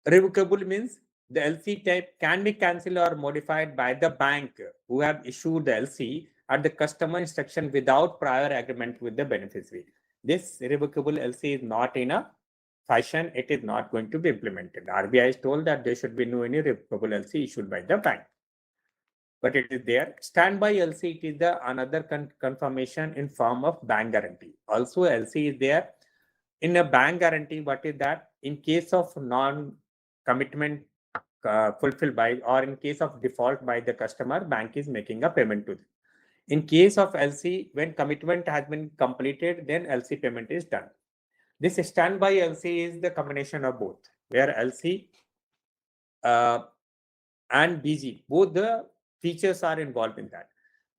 Revocable means the LC type can be cancelled or modified by the bank who have issued the LC at the customer instruction without prior agreement with the beneficiary. This irrevocable LC is not in a fashion, it is not going to be implemented. RBI is told that there should be no any revocable LC issued by the bank. But it is there. Standby LC, it is the another confirmation in form of bank guarantee. Also LC is there. In a bank guarantee, what is that? In case of non-commitment fulfilled by or in case of default by the customer, bank is making a payment to them. In case of LC, when commitment has been completed, then LC payment is done. This standby LC is the combination of both, where LC and BG, both the features are involved in that.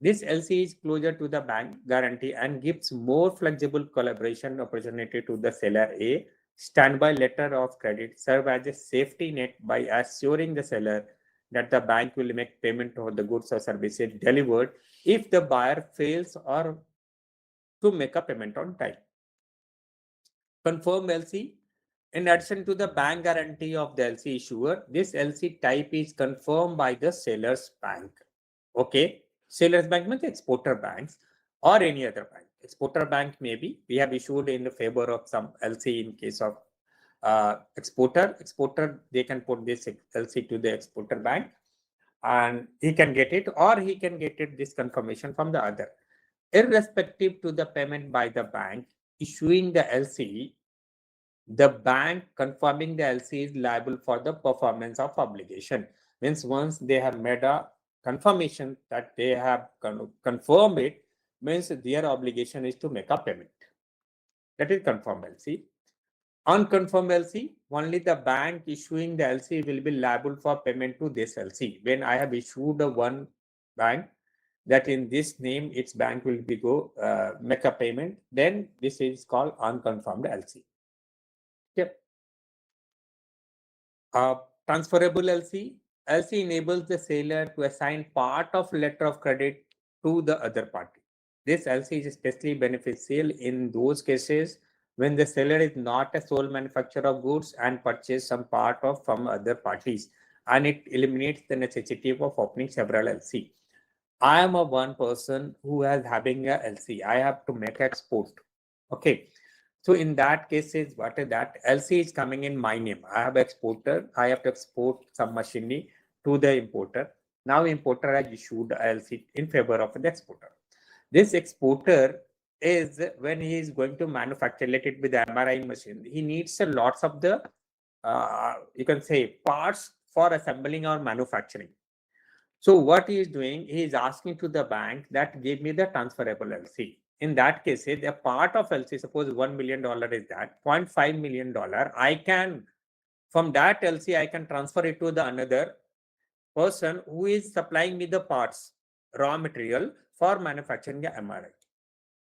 This LC is closer to the bank guarantee and gives more flexible collaboration opportunity to the seller. A standby letter of credit serve as a safety net by assuring the seller that the bank will make payment for the goods or services delivered if the buyer fails or to make a payment on time. Confirm LC. In addition to the bank guarantee of the LC issuer, this LC type is confirmed by the seller's bank. Okay, seller's bank means exporter banks or any other bank. Exporter bank maybe we have issued in the favor of some LC in case of exporter. Exporter, they can put this LC to the exporter bank and he can get it, or he can get it this confirmation from the other. Irrespective to the payment by the bank issuing the LC, the bank confirming the LC is liable for the performance of obligation. Means once they have made a confirmation that they have confirmed it, means their obligation is to make a payment. That is confirmed LC. Unconfirmed LC, only the bank issuing the LC will be liable for payment to this LC. When I have issued a one bank that in this name its bank will be make a payment, then this is called unconfirmed LC. Okay. Transferable LC. LC enables the seller to assign part of letter of credit to the other party. This LC is especially beneficial in those cases when the seller is not a sole manufacturer of goods and purchase some part of from other parties, and it eliminates the necessity of opening several LC. I am a one person who is having a LC. I have to make export. Okay. So in that case, what is that? LC is coming in my name. I have exporter. I have to export some machinery to the importer. Now importer has issued LC in favor of the exporter. This exporter is when he is going to manufacture, let it be the MRI machine. He needs a lots of the, you can say, parts for assembling or manufacturing. So what he is doing, he is asking to the bank that give me the transferable LC. In that case, a part of LC, suppose $1 million is that, $0.5 million, I can, from that LC, I can transfer it to the another person who is supplying me the parts, raw material for manufacturing the MRI.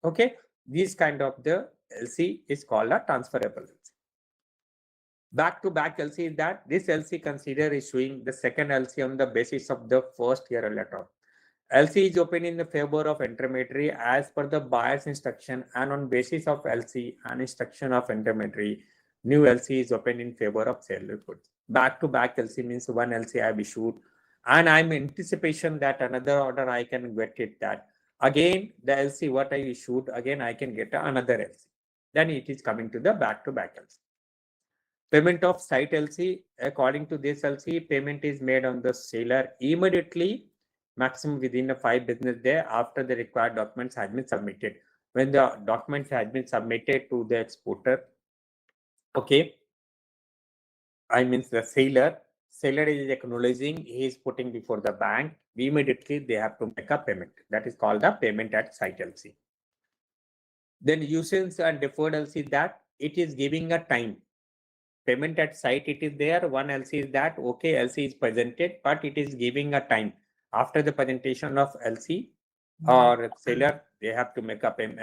Okay, this kind of the LC is called a transferable LC. Back-to-back LC is that this LC consider issuing the second LC on the basis of the first year letter. LC is open in the favor of intermediary as per the buyer's instruction, and on basis of LC and instruction of intermediary, new LC is open in favor of seller goods. Back-to-back LC means one LC I have issued and I'm in anticipation that another order I can get it that. Again, the LC what I issued, again I can get another LC. Then it is coming to the back-to-back LC. Payment of site LC, according to this LC, payment is made on the seller immediately, maximum within a 5 business days after the required documents have been submitted. When the documents have been submitted to the exporter, okay, I mean the seller is acknowledging, he is putting before the bank, immediately they have to make a payment. That is called the payment at site LC. Then usage and deferred LC, that it is giving a time. Payment at site, it is there. One LC is that, okay, LC is presented, but it is giving a time. After the presentation of LC or seller, they have to make a payment.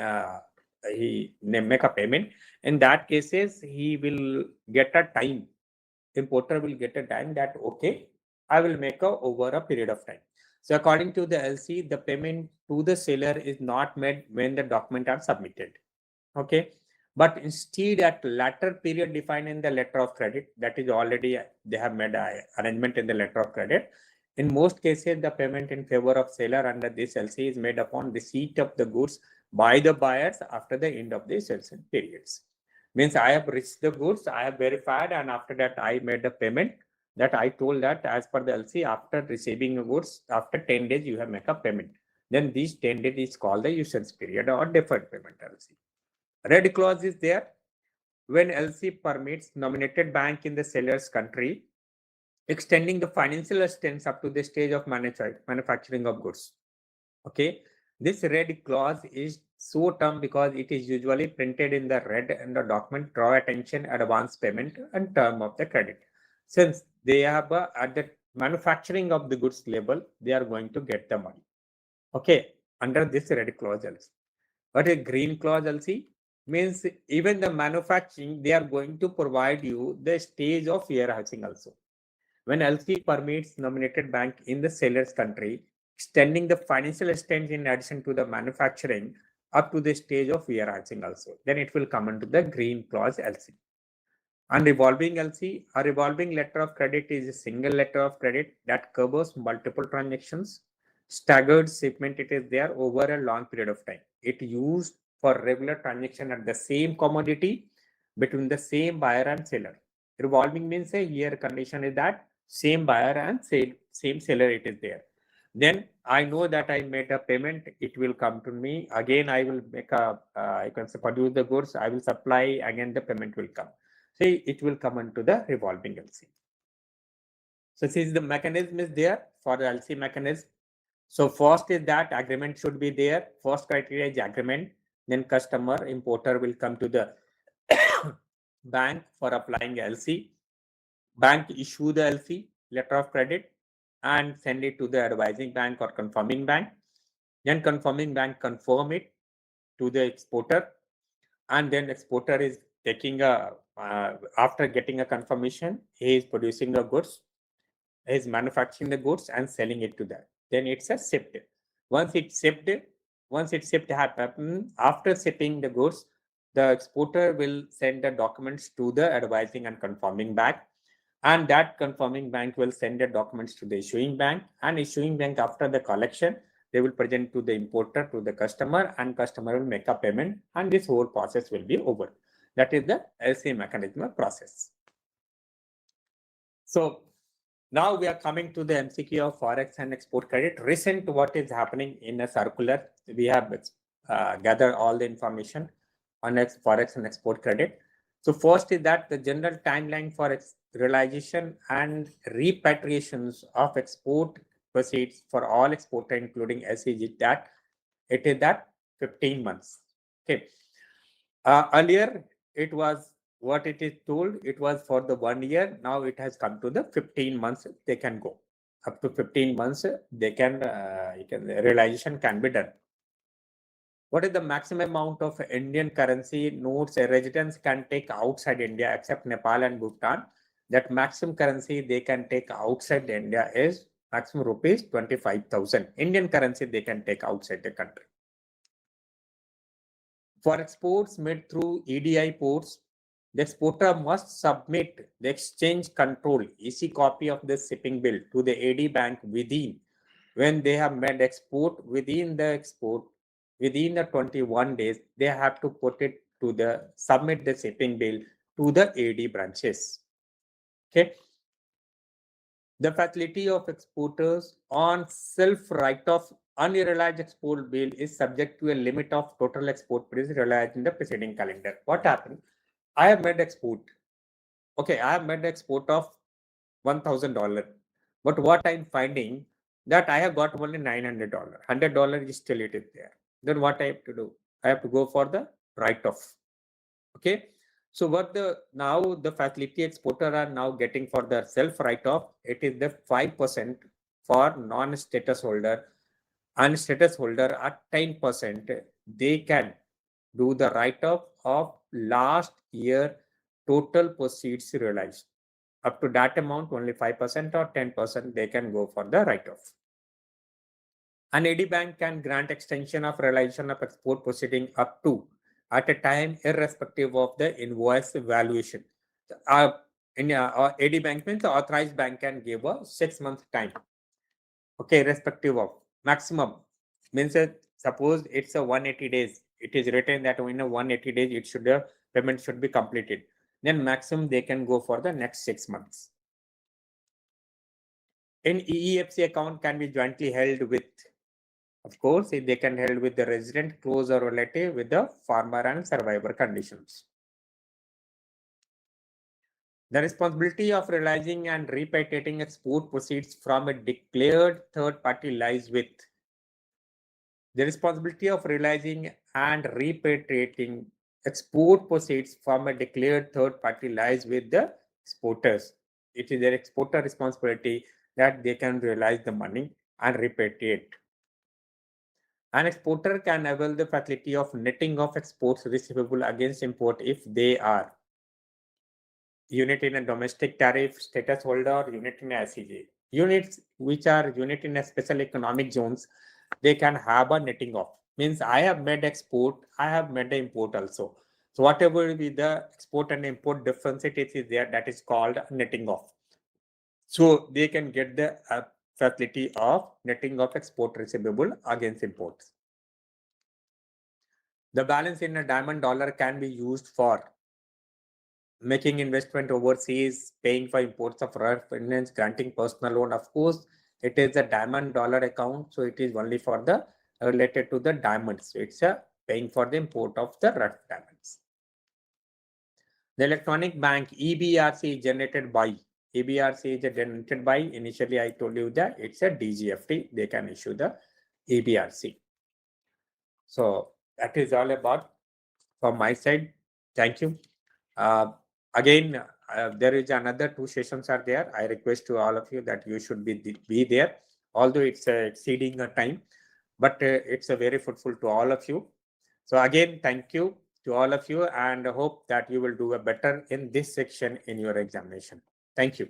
Make a payment. In that cases, he will get a time. Importer will get a time that, okay, I will make over a period of time. So according to the LC, the payment to the seller is not made when the documents are submitted. Okay. But instead at latter period defined in the letter of credit, that is already they have made an arrangement in the letter of credit. In most cases, the payment in favor of seller under this LC is made upon receipt of the goods by the buyers after the end of the sales periods. Means I have received the goods, I have verified, and after that I made the payment that I told that as per the LC, after receiving the goods, after 10 days you have make a payment. Then these 10 days is called the usance period or deferred payment LC. Red clause is there when LC permits nominated bank in the seller's country extending the financial assistance up to the stage of manufacturing of goods. Okay, this red clause is so term because it is usually printed in the red and the document draw attention advance payment and term of the credit. Since they have at the manufacturing of the goods label, they are going to get the money. Okay, under this red clause LC. But a green clause LC means even the manufacturing, they are going to provide you the stage of warehousing also. When LC permits nominated bank in the seller's country, extending the financial assistance in addition to the manufacturing up to the stage of warehousing also. Then it will come into the green clause LC. And revolving LC, a revolving letter of credit is a single letter of credit that covers multiple transactions. Staggered shipment, it is there over a long period of time. It used for regular transaction at the same commodity between the same buyer and seller. Revolving means a here condition is that same buyer and same seller it is there. Then I know that I made a payment, it will come to me. Again, I will make a, I can say produce the goods, I will supply, again the payment will come. So it will come into the revolving LC. So since the mechanism is there for the LC mechanism, so first is that agreement should be there. First criteria is agreement. Then customer, importer will come to the bank for applying LC. Bank issue the LC, letter of credit, and send it to the advising bank or confirming bank. Then confirming bank confirm it to the exporter. And then exporter is taking a, after getting a confirmation, he is producing the goods, he is manufacturing the goods and selling it to that. Then it's a shipped. Once it's shipped happen, after shipping the goods, the exporter will send the documents to the advising and confirming bank. And that confirming bank will send the documents to the issuing bank, and issuing bank after the collection, they will present to the importer, to the customer, and customer will make a payment, and this whole process will be over. That is the LC mechanism process. So now we are coming to the MCQ of Forex and export credit. Recent what is happening in a circular, we have gathered all the information on Forex and export credit. So first is that the general timeline for realization and repatriations of export proceeds for all exporter, including SEG, that it is that 15 months. Okay. Earlier it was what it is told, it was for the 1 year. Now it has come to the 15 months. They can go up to 15 months. They can, realization can be done. What is the maximum amount of Indian currency notes a resident can take outside India except Nepal and Bhutan? That maximum currency they can take outside India is maximum rupees 25,000. Indian currency they can take outside the country. For exports made through EDI ports, the exporter must submit the exchange control EC copy of the shipping bill to the AD bank within, when they have made export within the 21 days, they have to put it to the submit the shipping bill to the AD branches. Okay. The facility of exporters on self write-off unrealized export bill is subject to a limit of total export price realized in the preceding calendar. What happened? I have made export. Okay, I have made export of $1,000. But what I'm finding that I have got only $900. $100 is still it is there. Then what I have to do? I have to go for the write-off. Okay. So what now the facility exporter are now getting for the self write-off, it is the 5% for non-status holder, and status holder at 10%. They can do the write-off of last year total proceeds realized. Up to that amount, only 5% or 10% they can go for the write-off. An AD bank can grant extension of realization of export proceeding up to at a time irrespective of the invoice valuation. AD bank means the authorized bank can give a 6 month time. Okay, irrespective of maximum means that suppose it's a 180 days. It is written that in a 180 days it should payment should be completed. Then maximum they can go for the next 6 months. An EEFC account can be jointly held with, of course, they can held with the resident, close or relative with the farmer and survivor conditions. The responsibility of realizing and repatriating export proceeds from a declared third party lies with. The responsibility of realizing and repatriating export proceeds from a declared third party lies with the exporters. It is their exporter responsibility that they can realize the money and repatriate. An exporter can avail the facility of netting of exports receivable against import if they are unit in a domestic tariff, status holder, unit in a SEJ. Units which are unit in a special economic zones, they can have a netting off. means I have made export, I have made the import also. So whatever be the export and import difference it is there, that is called netting off. So they can get the facility of netting of export receivable against imports. The balance in a diamond dollar can be used for making investment overseas, paying for imports of rare finance, granting personal loan. Of course, it is a diamond dollar account, so it is only for the related to the diamonds. So it's a paying for the import of the rough diamonds. The electronic bank EBRC is generated by initially I told you that it's a DGFT. They can issue the EBRC. So that is all about from my side. Thank you. Again, there is another 2 sessions are there. I request to all of you that you should be there, although it's exceeding a time, but it's a very fruitful to all of you. So again, thank you to all of you, and hope that you will do a better in this section in your examination. Thank you.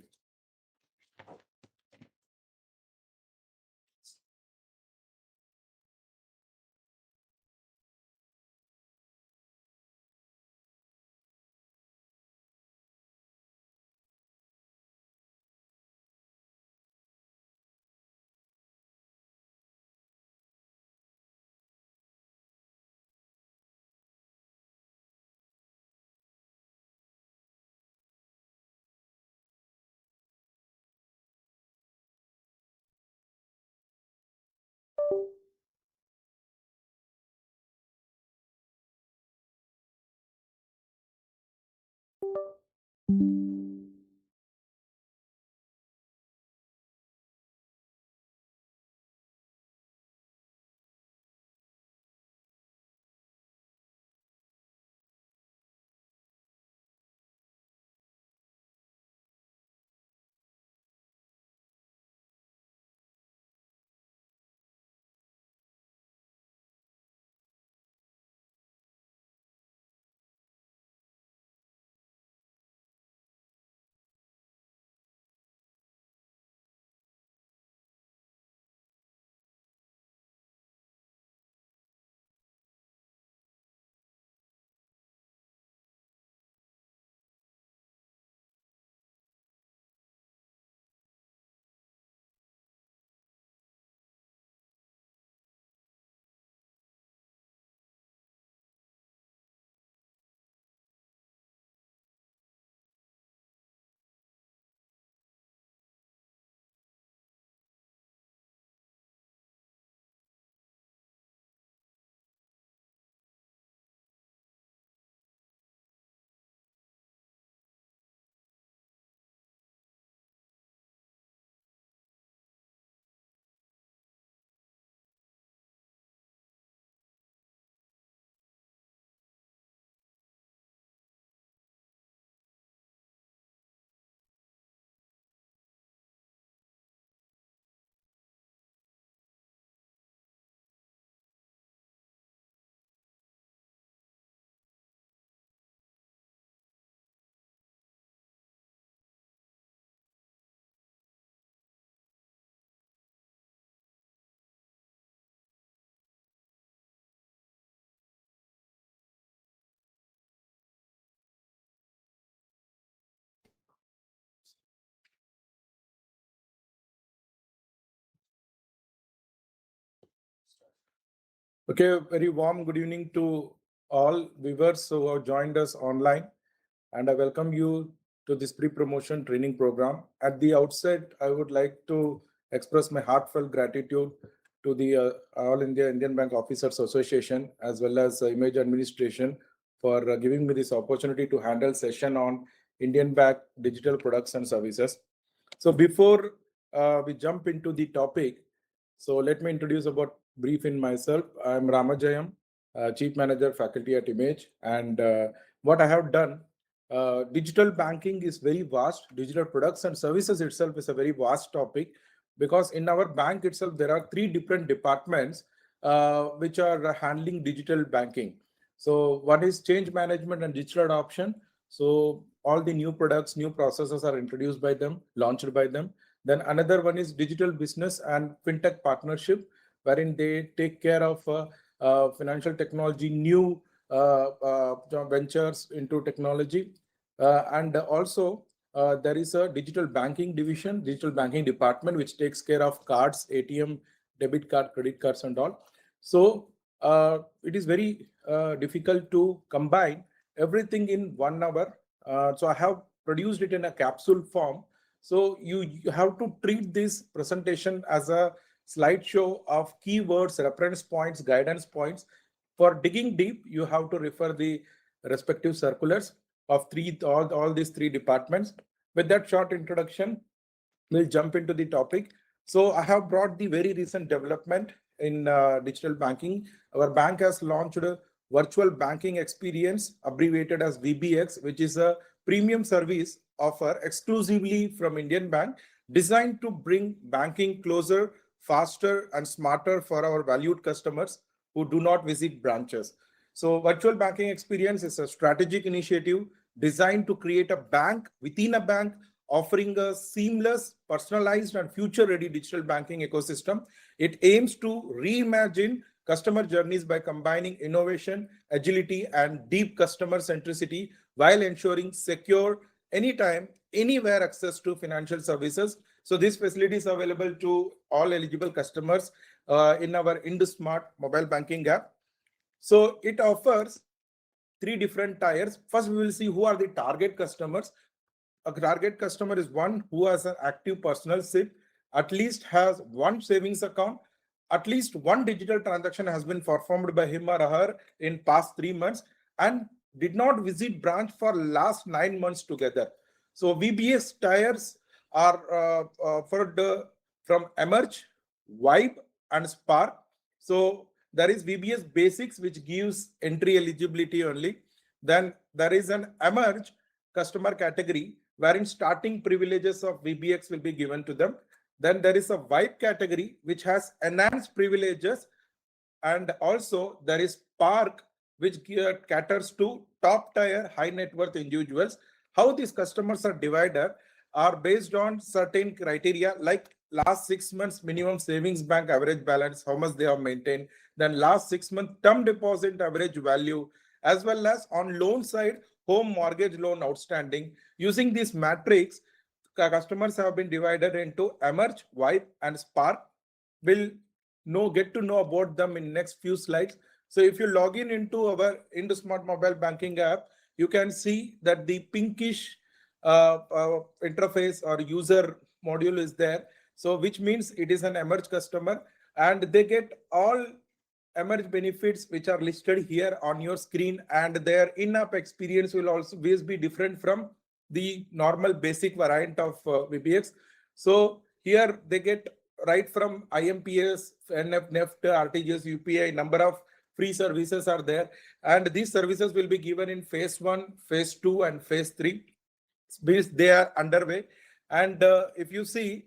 Okay, very warm good evening to all viewers who have joined us online, and I welcome you to this pre-promotion training program. At the outset, I would like to express my heartfelt gratitude to the All India Indian Bank Officers Association as well as Image Administration for giving me this opportunity to handle session on Indian Bank digital products and services. So before we jump into the topic, so let me introduce about brief in myself. I'm Ramajayam, Chief Manager Faculty at Image, and what I have done, digital banking is very vast. Digital products and services itself is a very vast topic, because in our bank itself, there are 3 different departments which are handling digital banking. So one is change management and digital adoption. So all the new products, new processes are introduced by them, launched by them. Then another one is digital business and fintech partnership, wherein they take care of financial technology, new ventures into technology. And also there is a digital banking division, digital banking department, which takes care of cards, ATM, debit card, credit cards and all. So it is very difficult to combine everything in 1 hour. So I have produced it in a capsule form. So you have to treat this presentation as a slideshow of keywords, reference points, guidance points. For digging deep, you have to refer the respective circulars of all these 3 departments. With that short introduction, we'll jump into the topic. So I have brought the very recent development in digital banking. Our bank has launched a virtual banking experience, abbreviated as VBX, which is a premium service offer exclusively from Indian Bank, designed to bring banking closer, faster and smarter for our valued customers who do not visit branches. So virtual banking experience is a strategic initiative designed to create a bank within a bank, offering a seamless, personalized and future-ready digital banking ecosystem. It aims to reimagine customer journeys by combining innovation, agility and deep customer centricity while ensuring secure, anytime, anywhere access to financial services. So this facility is available to all eligible customers in our IndSmart mobile banking app. So it offers 3 different tiers. First, we will see who are the target customers. A target customer is one who has an active personal SIP, at least has 1 savings account, at least 1 digital transaction has been performed by him or her in past 3 months, and did not visit branch for last 9 months together. So VBS tiers are offered from Emerge, Vibe and Spark. So there is VBS Basics, which gives entry eligibility only. Then there is an Emerge customer category, wherein starting privileges of VBX will be given to them. Then there is a Vibe category, which has enhanced privileges. And also there is Spark, which caters to top tier high net worth individuals. How these customers are divided are based on certain criteria, like last 6 months minimum savings bank average balance, how much they have maintained, then last 6 month term deposit average value, as well as on loan side, home mortgage loan outstanding. Using this matrix, customers have been divided into Emerge, Vibe and Spark. We'll get to know about them in next few slides. So if you log in into our IndSmart mobile banking app, you can see that the pinkish interface or user module is there. So which means it is an Emerge customer, and they get all Emerge benefits which are listed here on your screen, and their in-app experience will always be different from the normal basic variant of VBX. So here they get right from IMPS, NF, NEFT, RTGS, UPI, number of free services are there. And these services will be given in phase 1, phase 2 and phase 3. They are underway. And if you see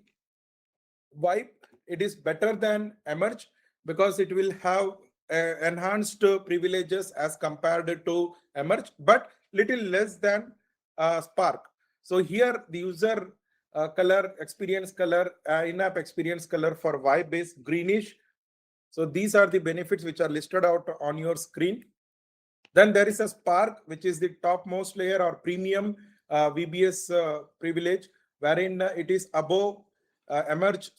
Vibe, it is better than Emerge because it will have enhanced privileges as compared to Emerge, but little less than Spark. So here the user color, experience color, in-app experience color for Vibe is greenish. So these are the benefits which are listed out on your screen. Then there is a Spark, which is the topmost layer or premium VBS privilege, wherein it is above Emerge,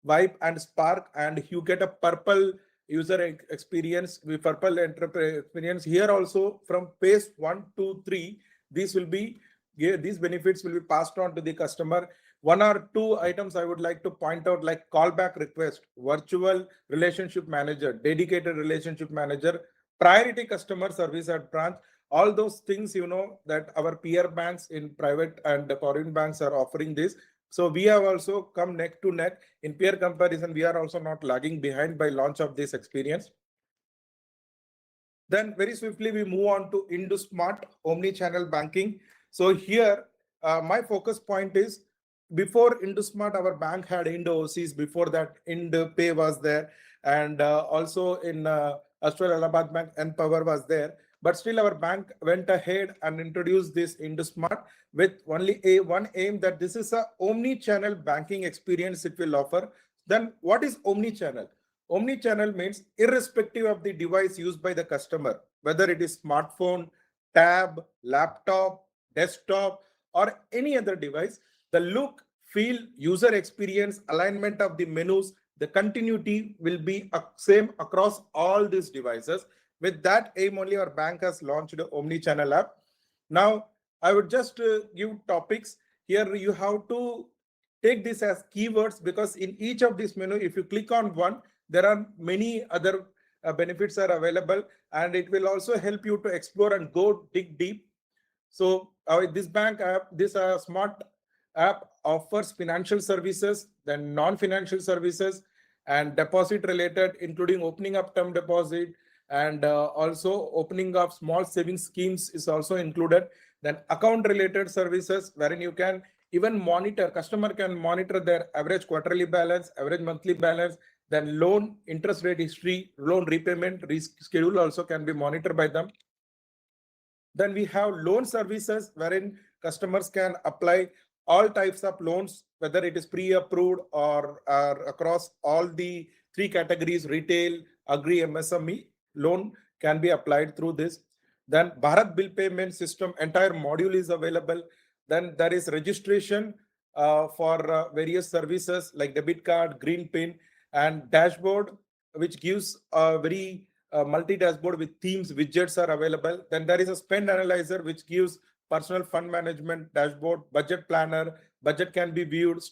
Vibe and Spark, and you get a purple user experience with purple enterprise experience. Here also from phase 1, 2, 3, these benefits will be passed on to the customer. 1 or 2 items I would like to point out, like callback request, virtual relationship manager, dedicated relationship manager, priority customer service at branch. All those things, that our peer banks in private and foreign banks are offering this. So we have also come neck to neck in peer comparison. We are also not lagging behind by launch of this experience. Then very swiftly we move on to IndSmart omni-channel banking. So here my focus point is, before IndSmart, our bank had IndOCs. Before that, IndPay was there, and also in Astral Allahabad Bank, Npower was there. But still, our bank went ahead and introduced this IndSmart with only one aim, that this is a omni-channel banking experience it will offer. Then what is omni-channel? omni-channel means irrespective of the device used by the customer, whether it is smartphone, tab, laptop, desktop, or any other device, the look, feel, user experience, alignment of the menus, the continuity will be same across all these devices. With that aim only, our bank has launched the omni-channel app. Now, I would just give topics. Here you have to take this as keywords, because in each of these menu, if you click on one, there are many other benefits are available, and it will also help you to explore and go dig deep. So this bank app, this smart app offers financial services, then non-financial services, and deposit related, including opening up term deposit, and also opening up small savings schemes is also included. Then account related services, wherein you can even monitor, customer can monitor their average quarterly balance, average monthly balance, then loan interest rate history, loan repayment schedule also can be monitored by them. Then we have loan services, wherein customers can apply all types of loans, whether it is pre-approved or across all the three categories, retail, agri, MSME, loan can be applied through this. Then Bharat Bill Payment System, entire module is available. Then there is registration for various services like debit card, green pin, and dashboard, which gives a very multi-dashboard with themes, widgets are available. Then there is a spend analyzer, which gives personal fund management dashboard, budget planner, budget can be viewed,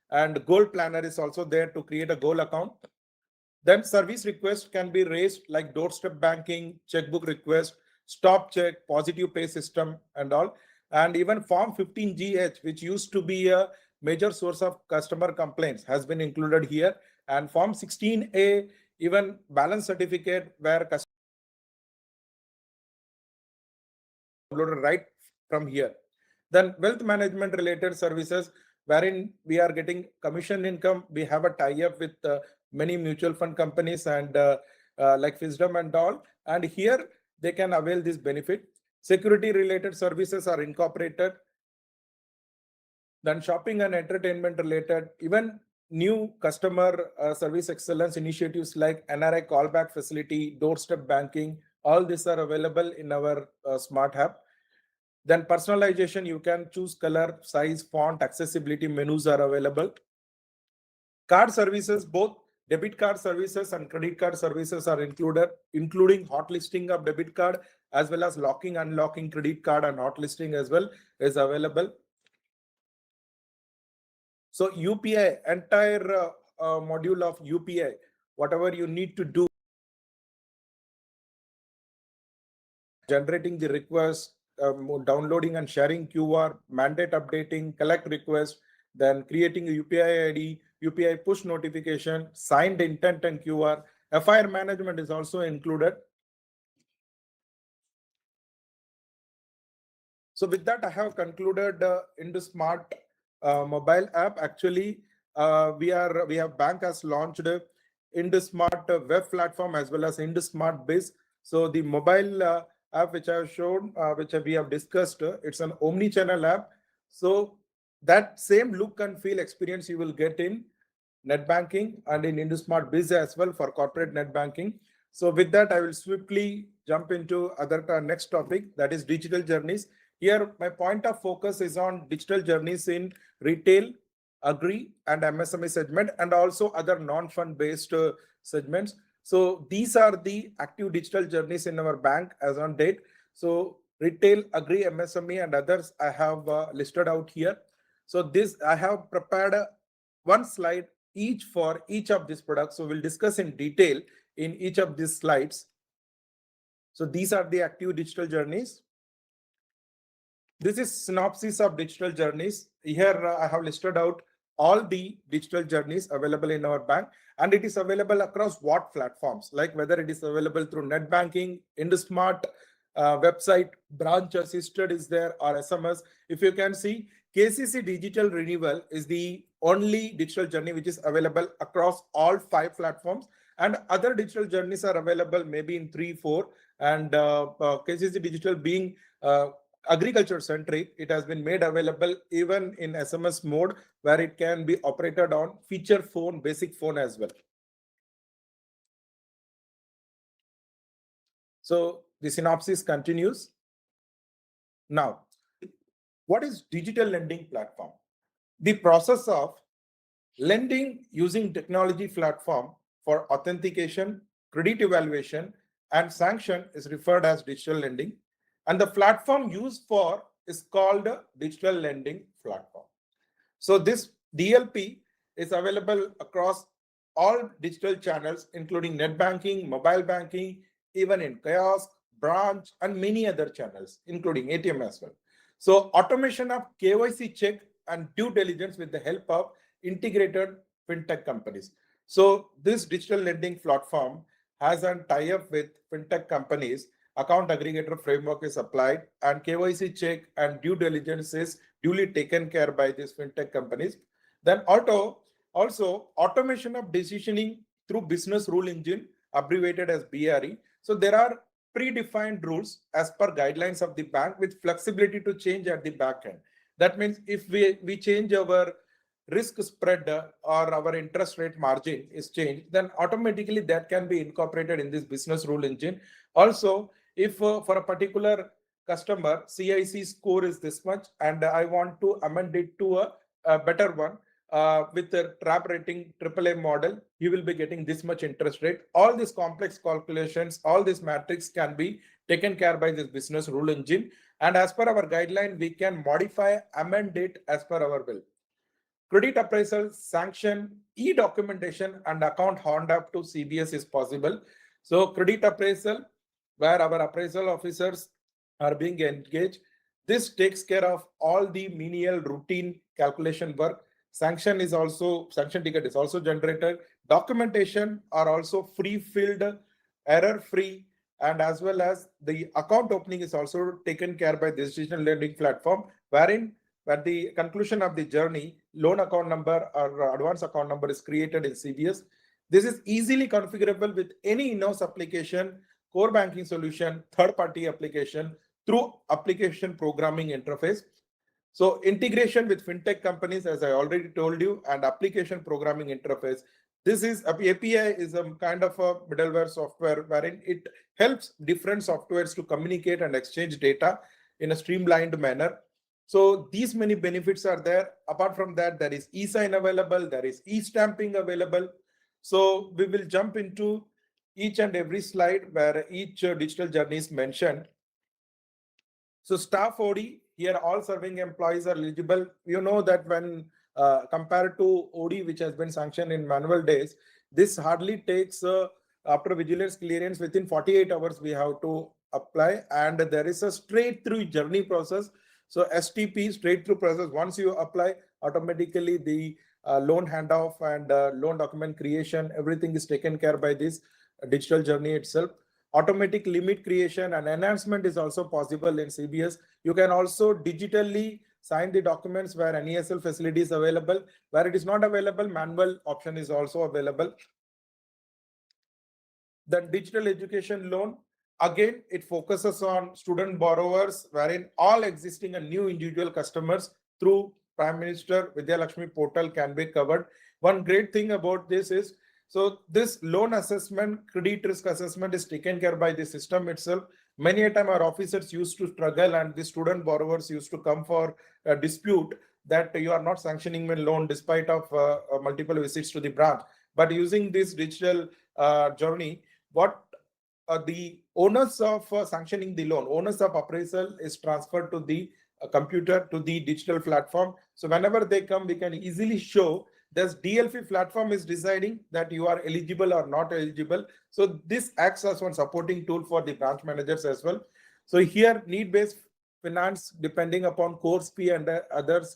and goal planner is also there to create a goal account. Then service requests can be raised like doorstep banking, checkbook request, stop check, positive pay system and all. And even Form 15GH, which used to be a major source of customer complaints, has been included here. And Form 16A, even balance certificate, where customer downloaded right from here. Then wealth management related services, wherein we are getting commission income. We have a tie-up with many mutual fund companies and like Wisdom and all. And here they can avail this benefit. Security related services are incorporated. Then shopping and entertainment related, even new customer service excellence initiatives like NRI callback facility, doorstep banking, all these are available in our smart app. Then personalization, you can choose color, size, font, accessibility, menus are available. Card services, both debit card services and credit card services are included, including hot listing of debit card, as well as locking, unlocking credit card, and hot listing as well is available. So UPI, entire module of UPI, whatever you need to do, generating the request, downloading and sharing QR, mandate updating, collect request, then creating a UPI ID, UPI push notification, signed intent and QR. FIR management is also included. So with that, I have concluded in the smart mobile app. Actually, we have bank has launched in the smart web platform as well as in the smart biz. So the mobile app which I have shown, which we have discussed, it's an omni-channel app. So that same look and feel experience you will get in net banking and in InduSmart Biz as well for corporate net banking. So with that, I will swiftly jump into other next topic, that is digital journeys. Here, my point of focus is on digital journeys in retail, agri, and MSME segment, and also other non-fund based segments. So these are the active digital journeys in our bank as on date. So retail, agri, MSME, and others I have listed out here. So this I have prepared one slide each for each of these products. So we'll discuss in detail in each of these slides. So these are the active digital journeys. This is synopsis of digital journeys. Here I have listed out all the digital journeys available in our bank, and it is available across what platforms, like whether it is available through net banking, InduSmart website, branch assisted is there, or SMS. If you can see, KCC digital renewal is the only digital journey which is available across all 5 platforms, and other digital journeys are available maybe in 3, 4, and KCC digital being agriculture centric, it has been made available even in SMS mode, where it can be operated on feature phone, basic phone as well. So the synopsis continues. Now, what is digital lending platform? The process of lending using technology platform for authentication, credit evaluation, and sanction is referred as digital lending. And the platform used for is called a digital lending platform. So this DLP is available across all digital channels, including net banking, mobile banking, even in kiosk, branch, and many other channels, including ATM as well. So automation of KYC check and due diligence with the help of integrated fintech companies. So this digital lending platform has a tie-up with fintech companies. Account aggregator framework is applied, and KYC check and due diligence is duly taken care by these fintech companies. Then also automation of decisioning through business rule engine, abbreviated as BRE. So there are predefined rules as per guidelines of the bank with flexibility to change at the back end. That means if we change our risk spread or our interest rate margin is changed, then automatically that can be incorporated in this business rule engine. Also, if for a particular customer CIC score is this much and I want to amend it to a better one with the trap rating AAA model, you will be getting this much interest rate. All these complex calculations, all these metrics can be taken care by this business rule engine. And as per our guideline, we can modify, amend it as per our will. Credit appraisal, sanction, e-documentation, and account hand up to CBS is possible. So credit appraisal, where our appraisal officers are being engaged, this takes care of all the menial routine calculation work. Sanction ticket is also generated. Documentation are also free-filled, error-free, and as well as the account opening is also taken care by this digital lending platform, wherein at the conclusion of the journey, loan account number or advance account number is created in CBS. This is easily configurable with any in-house application, core banking solution, third-party application through application programming interface. So integration with fintech companies, as I already told you, and application programming interface. This is API is a kind of a middleware software wherein it helps different softwares to communicate and exchange data in a streamlined manner. So these many benefits are there. Apart from that, there is e-sign available, there is e-stamping available. So we will jump into each and every slide where each digital journey is mentioned. So staff OD, here all serving employees are eligible. You know that when compared to OD, which has been sanctioned in manual days, this hardly takes after vigilance clearance within 48 hours we have to apply, and there is a straight through journey process. So STP, straight through process, once you apply, automatically the loan handoff and loan document creation, everything is taken care by this digital journey itself. Automatic limit creation and enhancement is also possible in CBS. You can also digitally sign the documents where NESL facility is available. Where it is not available, manual option is also available. The digital education loan, again, it focuses on student borrowers, wherein all existing and new individual customers through Prime Minister Vidya Lakshmi portal can be covered. One great thing about this is, so this loan assessment, credit risk assessment is taken care by the system itself. Many a time our officers used to struggle and the student borrowers used to come for a dispute that you are not sanctioning my loan despite of multiple visits to the branch. But using this digital journey, what the owners of sanctioning the loan, owners of appraisal is transferred to the computer, to the digital platform. So whenever they come, we can easily show this DLP platform is deciding that you are eligible or not eligible. So this acts as one supporting tool for the branch managers as well. So here need-based finance, depending upon course fee and others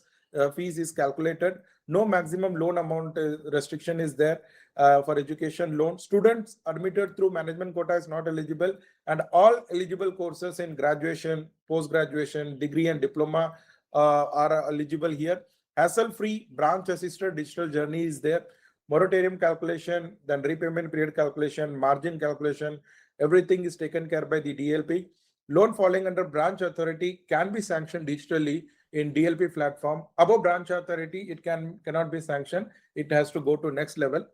fees is calculated. No maximum loan amount restriction is there for education loan. Students admitted through management quota is not eligible, and all eligible courses in graduation, post-graduation, degree and diploma are eligible here. Hassle-free branch assisted digital journey is there. Moratorium calculation, then repayment period calculation, margin calculation, everything is taken care by the DLP. Loan falling under branch authority can be sanctioned digitally in DLP platform. Above branch authority, it cannot be sanctioned. It has to go to next level.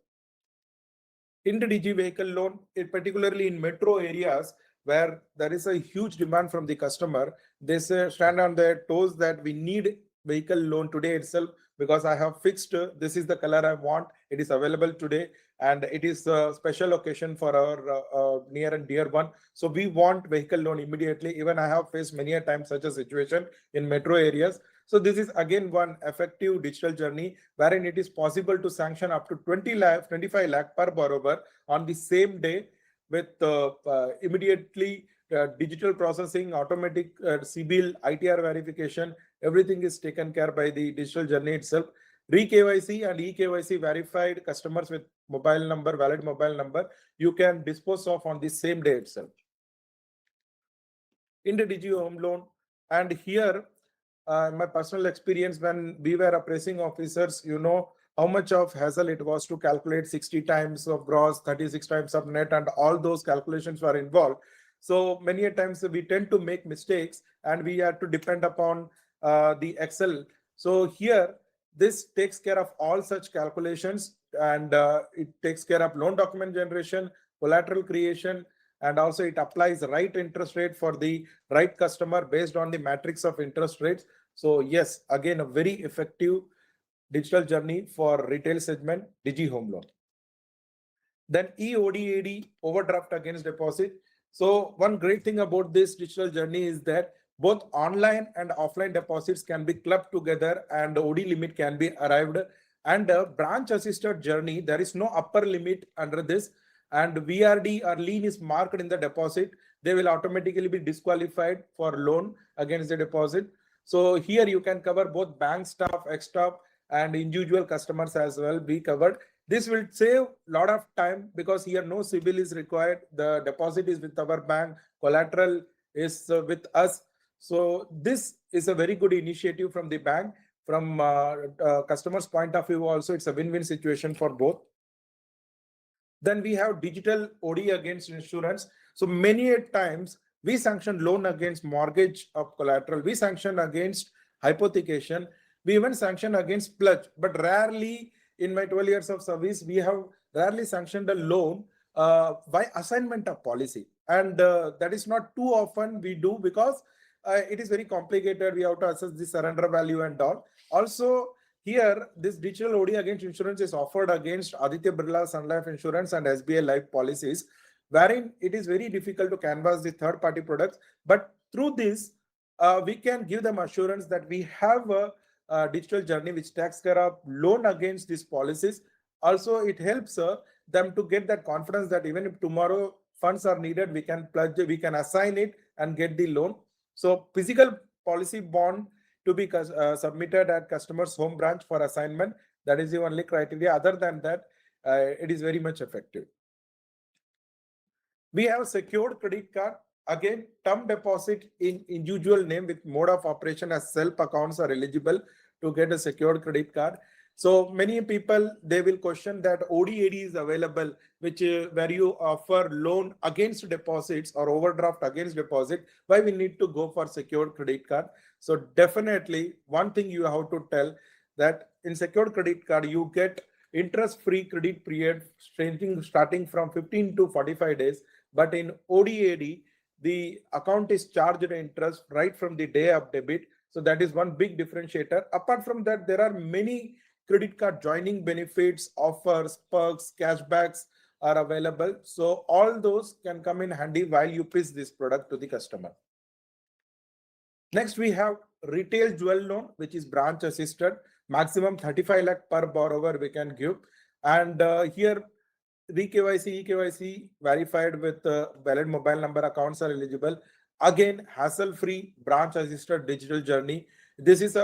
Inter-DG vehicle loan, particularly in metro areas, where there is a huge demand from the customer. They say, stand on their toes that we need vehicle loan today itself because I have fixed, this is the color I want. It is available today and it is a special occasion for our near and dear one. So we want vehicle loan immediately. Even I have faced many a time such a situation in metro areas. So this is again one effective digital journey wherein it is possible to sanction up to 25 lakh per borrower on the same day with immediately digital processing, automatic CBIL, ITR verification, everything is taken care by the digital journey itself. Re-KYC and e-KYC verified customers with mobile number, valid mobile number, you can dispose of on the same day itself. In the Digi Home Loan, and here my personal experience when we were appraising officers, you know how much of hassle it was to calculate 60 times of gross, 36 times of net, and all those calculations were involved. So many a times we tend to make mistakes and we have to depend upon the Excel. So here, this takes care of all such calculations and it takes care of loan document generation, collateral creation, and also it applies right interest rate for the right customer based on the matrix of interest rates. So yes, again, a very effective digital journey for retail segment, Digi Home Loan. Then EODAD, overdraft against deposit. So one great thing about this digital journey is that both online and offline deposits can be clubbed together and the OD limit can be arrived. And a branch assisted journey, there is no upper limit under this. And VRD or lien is marked in the deposit. They will automatically be disqualified for loan against the deposit. So here you can cover both bank staff, ex-staff, and individual customers as well be covered. This will save a lot of time because here no CBIL is required. The deposit is with our bank, collateral is with us. So this is a very good initiative from the bank. From customers' point of view also, it's a win-win situation for both. Then we have digital OD against insurance. So many times we sanction loan against mortgage of collateral. We sanction against hypothecation. We even sanction against pledge, but rarely in my 12 years of service, we have rarely sanctioned a loan by assignment of policy. And that is not too often we do because it is very complicated. We have to assess the surrender value and all. Also, here, this digital OD against insurance is offered against Aditya Birla Sun Life Insurance and SBI Life policies, wherein it is very difficult to canvass the third-party products. But through this, we can give them assurance that we have a digital journey which takes care of loan against these policies. Also, it helps them to get that confidence that even if tomorrow funds are needed, we can pledge, we can assign it and get the loan. So physical policy bond to be submitted at customer's home branch for assignment. That is the only criteria. Other than that, it is very much effective. We have secured credit card. Again, term deposit in individual name with mode of operation as self accounts are eligible to get a secured credit card. So many people, they will question that ODAD is available, which where you offer loan against deposits or overdraft against deposit. Why we need to go for secured credit card? So definitely one thing you have to tell that in secured credit card, you get interest-free credit period starting from 15 to 45 days. But in ODAD, the account is charged interest right from the day of debit. So that is one big differentiator. Apart from that, there are many credit card joining benefits, offers, perks, cashbacks are available. So all those can come in handy while you pitch this product to the customer. Next, we have retail jewel loan, which is branch assisted, maximum 35 lakh per borrower we can give. And here, re-KYC, eKYC verified with valid mobile number accounts are eligible. Again, hassle-free branch assisted digital journey. This is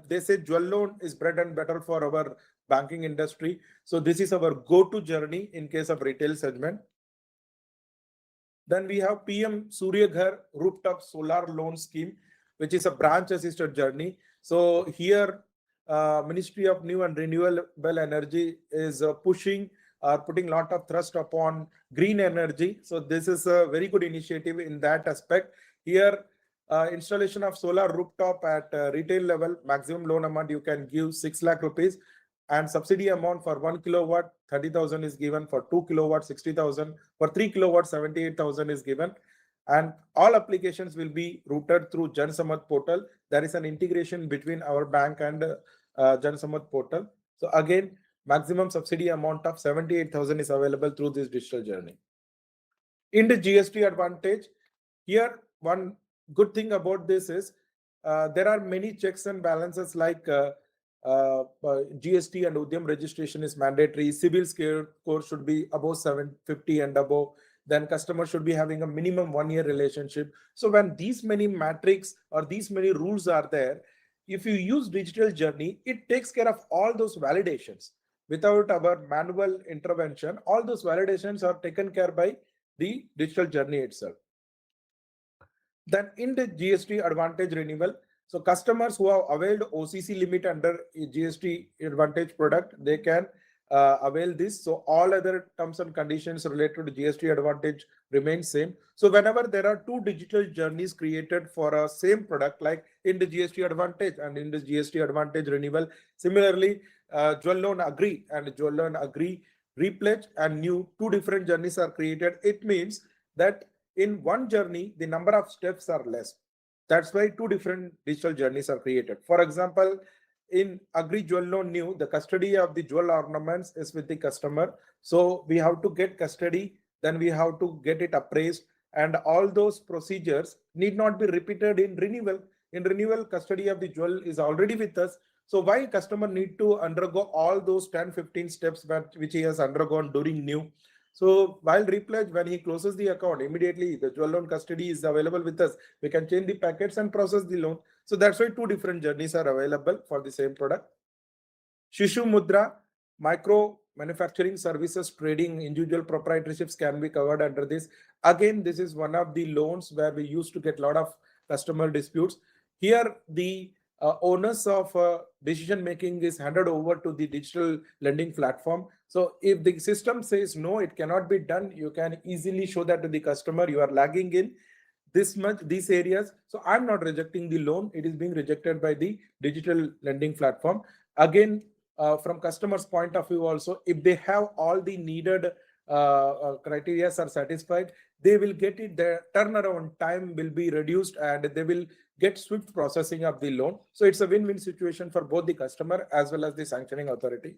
they say jewel loan is bread and butter for our banking industry. So this is our go-to journey in case of retail segment. Then we have PM Surya Ghar rooftop solar loan scheme, which is a branch assisted journey. So here, Ministry of New and Renewable Energy is putting a lot of thrust upon green energy. So this is a very good initiative in that aspect. Here, installation of solar rooftop at retail level, maximum loan amount you can give 6 lakh rupees, and subsidy amount for 1 kilowatt 30,000 is given, for 2 kilowatt 60,000, for 3 kilowatt 78,000 is given. and all applications will be routed through Jan Samad portal. There is an integration between our bank and Jan Samad portal. So again, maximum subsidy amount of 78,000 is available through this digital journey. In the GST advantage, here one good thing about this is there are many checks and balances like GST and Udyam registration is mandatory. CIBIL score should be above 750 and above. Then customer should be having a minimum 1-year relationship. So when these many metrics or these many rules are there, if you use digital journey, it takes care of all those validations. Without our manual intervention, all those validations are taken care by the digital journey itself. Then in the GST advantage renewal, so customers who have availed OCC limit under GST advantage product, they can avail this. So all other terms and conditions related to GST advantage remain same. So whenever there are two digital journeys created for a same product, like in the GST advantage and in the GST advantage renewal, similarly, Jewel Loan Agri and Jewel Loan Agri repledge and new two different journeys are created. It means that in one journey, the number of steps are less. That's why two different digital journeys are created. For example, in Agri Jewel Loan New, the custody of the jewel ornaments is with the customer. So we have to get custody, then we have to get it appraised, and all those procedures need not be repeated in renewal. In renewal, custody of the jewel is already with us. So why customer need to undergo all those 10-15 steps which he has undergone during new? So while repledge, when he closes the account, immediately the jewel loan custody is available with us. We can change the packets and process the loan. So that's why two different journeys are available for the same product. Shishu Mudra, micro manufacturing services, trading, individual proprietorships can be covered under this. Again, this is one of the loans where we used to get a lot of customer disputes. Here, the onus of decision making is handed over to the digital lending platform. So if the system says no, it cannot be done, you can easily show that to the customer, you are lagging in this much, these areas. So I'm not rejecting the loan. It is being rejected by the digital lending platform. Again, from customer's point of view also, if they have all the needed criteria are satisfied, they will get it. Their turnaround time will be reduced and they will get swift processing of the loan. So it's a win-win situation for both the customer as well as the sanctioning authority.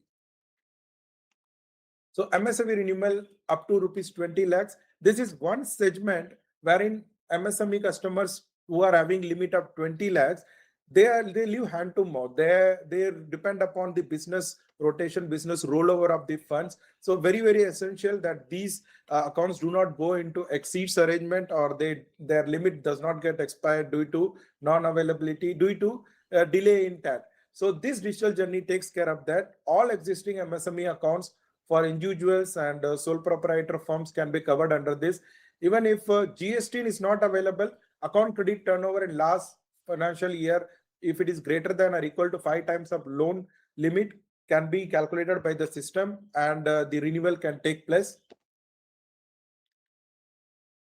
So MSME renewal up to rupees 20 lakhs. This is one segment wherein MSME customers who are having limit of 20 lakhs, they live hand to mouth. They depend upon the business rotation, business rollover of the funds. So very, very essential that these accounts do not go into exceeds arrangement, or their limit does not get expired due to non-availability, due to delay in TAT. So this digital journey takes care of that. All existing MSME accounts for individuals and sole proprietor firms can be covered under this. Even if GST is not available, account credit turnover in last financial year, if it is greater than or equal to 5 times of loan limit, can be calculated by the system and the renewal can take place.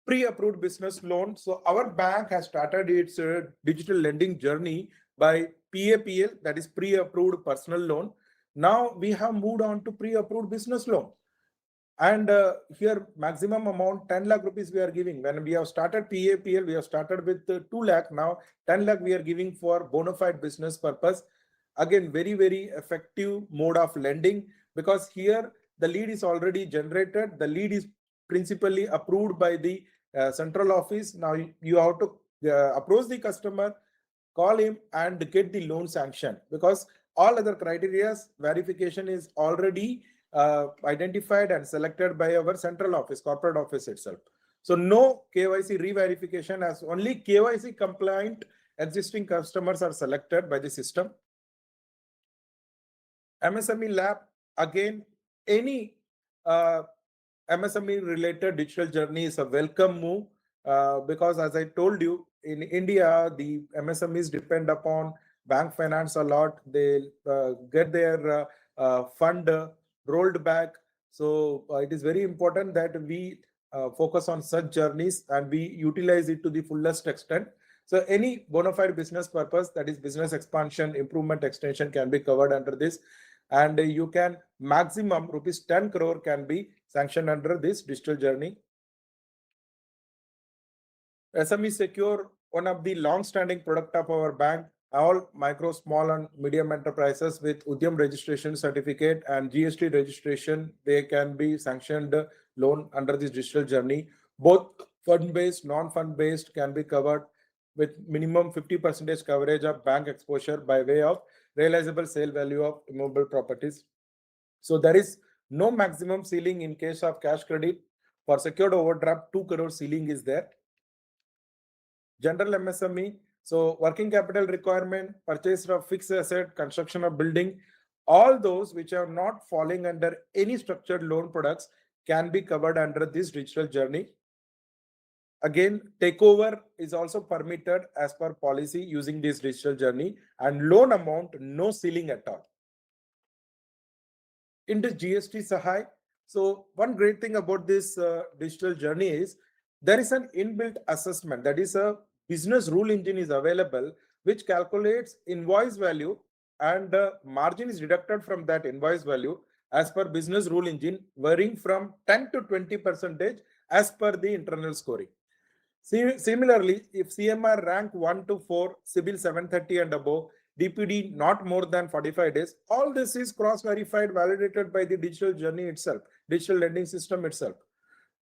Pre-approved business loan. So our bank has started its digital lending journey by PAPL, that is pre-approved personal loan. Now we have moved on to pre-approved business loan. And here maximum amount 10 lakh rupees we are giving. When we have started PAPL, we have started with 2 lakh. Now 10 lakh we are giving for bona fide business purpose. Again, very, very effective mode of lending, because here the lead is already generated. The lead is principally approved by the central office. Now you have to approach the customer, call him and get the loan sanction, because all other criteria verification is already identified and selected by our central office, corporate office itself. So no KYC re-verification, as only KYC compliant existing customers are selected by the system. MSME lab, again, any MSME related digital journey is a welcome move, because as I told you, in India, the MSMEs depend upon bank finance a lot. They get their fund rolled back. So it is very important that we focus on such journeys and we utilize it to the fullest extent. So any bona fide business purpose, that is business expansion, improvement, extension, can be covered under this. And you can maximum rupees 10 crore can be sanctioned under this digital journey. SME Secure, one of the long-standing product of our bank. All micro, small and medium enterprises with Udyam registration certificate and GST registration, they can be sanctioned loan under this digital journey. Both fund-based, non-fund-based can be covered with minimum 50% coverage of bank exposure by way of realizable sale value of immovable properties. So there is no maximum ceiling in case of cash credit. For secured overdraft, 2 crore ceiling is there. General MSME, so working capital requirement, purchase of fixed asset, construction of building, all those which are not falling under any structured loan products can be covered under this digital journey. Again, takeover is also permitted as per policy using this digital journey, and loan amount, no ceiling at all. Into GST Sahay. So one great thing about this digital journey is there is an inbuilt assessment, that is a business rule engine is available which calculates invoice value, and margin is deducted from that invoice value as per business rule engine, varying from 10 to 20% as per the internal scoring. Similarly, if CMR rank 1 to 4, CIBIL 730 and above, DPD not more than 45 days, all this is cross-verified, validated by the digital journey itself, digital lending system itself.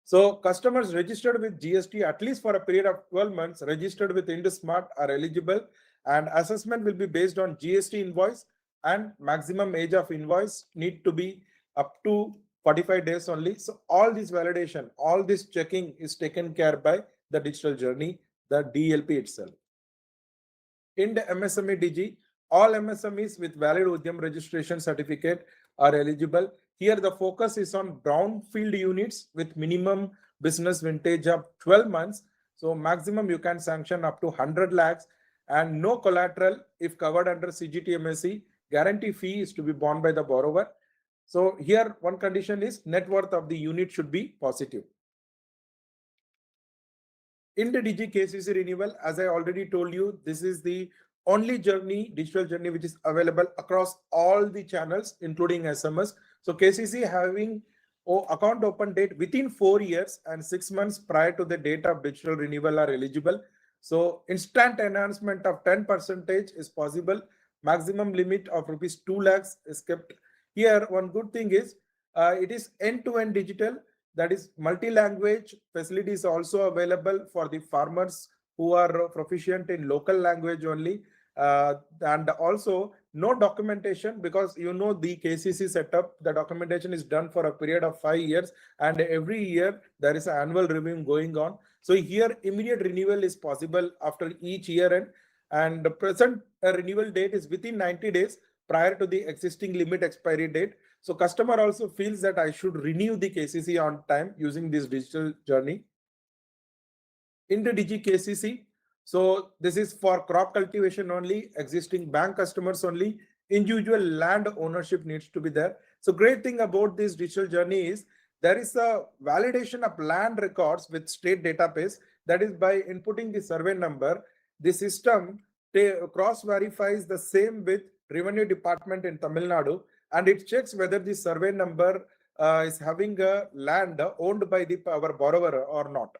So customers registered with GST at least for a period of 12 months, registered with IndSmart are eligible, and assessment will be based on GST invoice, and maximum age of invoice need to be up to 45 days only. So all this validation, all this checking is taken care by the digital journey, the DLP itself. In the MSME DG, all MSMEs with valid Udyam registration certificate are eligible. Here the focus is on brownfield units with minimum business vintage of 12 months. So maximum you can sanction up to 100 lakhs, and no collateral if covered under CGTMSE. Guarantee fee is to be borne by the borrower. So here one condition is net worth of the unit should be positive. In the DG KCC renewal, as I already told you, this is the only journey, digital journey, which is available across all the channels, including SMS. So KCC having account open date within 4 years and 6 months prior to the date of digital renewal are eligible. So instant enhancement of 10% is possible. Maximum limit of rupees 2 lakhs is kept. Here, one good thing is it is end-to-end digital. That is multi-language facilities also available for the farmers who are proficient in local language only. And also no documentation, because you know the KCC setup, the documentation is done for a period of 5 years, and every year there is an annual review going on. So here immediate renewal is possible after each year end, and the present renewal date is within 90 days prior to the existing limit expiry date. So customer also feels that I should renew the KCC on time using this digital journey. In the Digi KCC, so this is for crop cultivation only, existing bank customers only, individual land ownership needs to be there. So great thing about this digital journey is there is a validation of land records with state database. That is by inputting the survey number, the system cross verifies the same with Revenue Department in Tamil Nadu, and it checks whether the survey number is having a land owned by our borrower or not.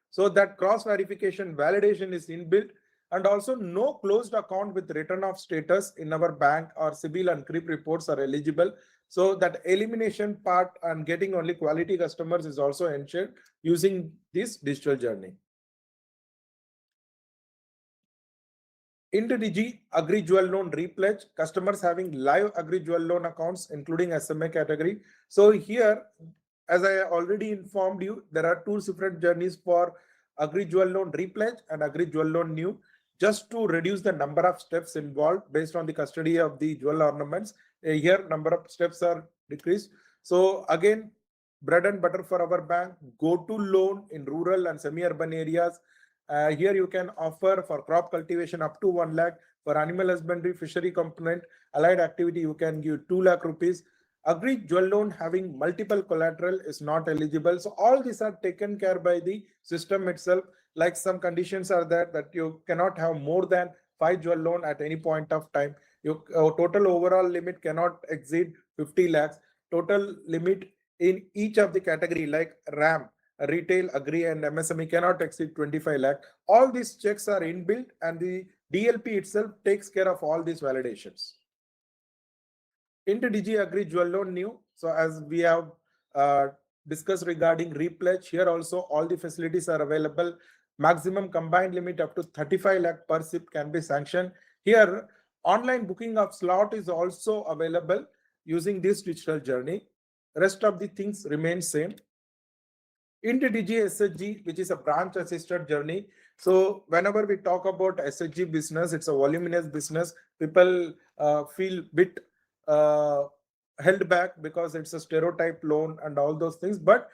So that cross verification validation is inbuilt, and also no closed account with return of status in our bank or CIBIL and CRIP reports are eligible. So that elimination part and getting only quality customers is also ensured using this digital journey. Into Digi Agri Jewel Loan Repledge, customers having live Agri Jewel Loan accounts, including SMA category. So here, as I already informed you, there are two separate journeys for Agri Jewel Loan Repledge and Agri Jewel Loan New, just to reduce the number of steps involved based on the custody of the jewel ornaments. Here, number of steps are decreased. So again, bread and butter for our bank, go-to loan in rural and semi-urban areas. Here you can offer for crop cultivation up to 1 lakh, for animal husbandry, fishery component, allied activity, you can give 2 lakh rupees. Agri jewel loan having multiple collateral is not eligible. So all these are taken care by the system itself. Like some conditions are there that you cannot have more than 5 jewel loan at any point of time. Your total overall limit cannot exceed 50 lakhs. Total limit in each of the category like RAM. retail, agri and MSME cannot exceed 25 lakh. All these checks are inbuilt and the DLP itself takes care of all these validations. Into Digi Agri Jewel Loan new. So as we have discussed regarding repledge, here also all the facilities are available. Maximum combined limit up to 35 lakh per SIP can be sanctioned. Here, online booking of slot is also available using this digital journey. Rest of the things remain same. Into Digi SHG, which is a branch assisted journey. So whenever we talk about SHG business, it's a voluminous business. People feel bit held back because it's a stereotype loan and all those things. But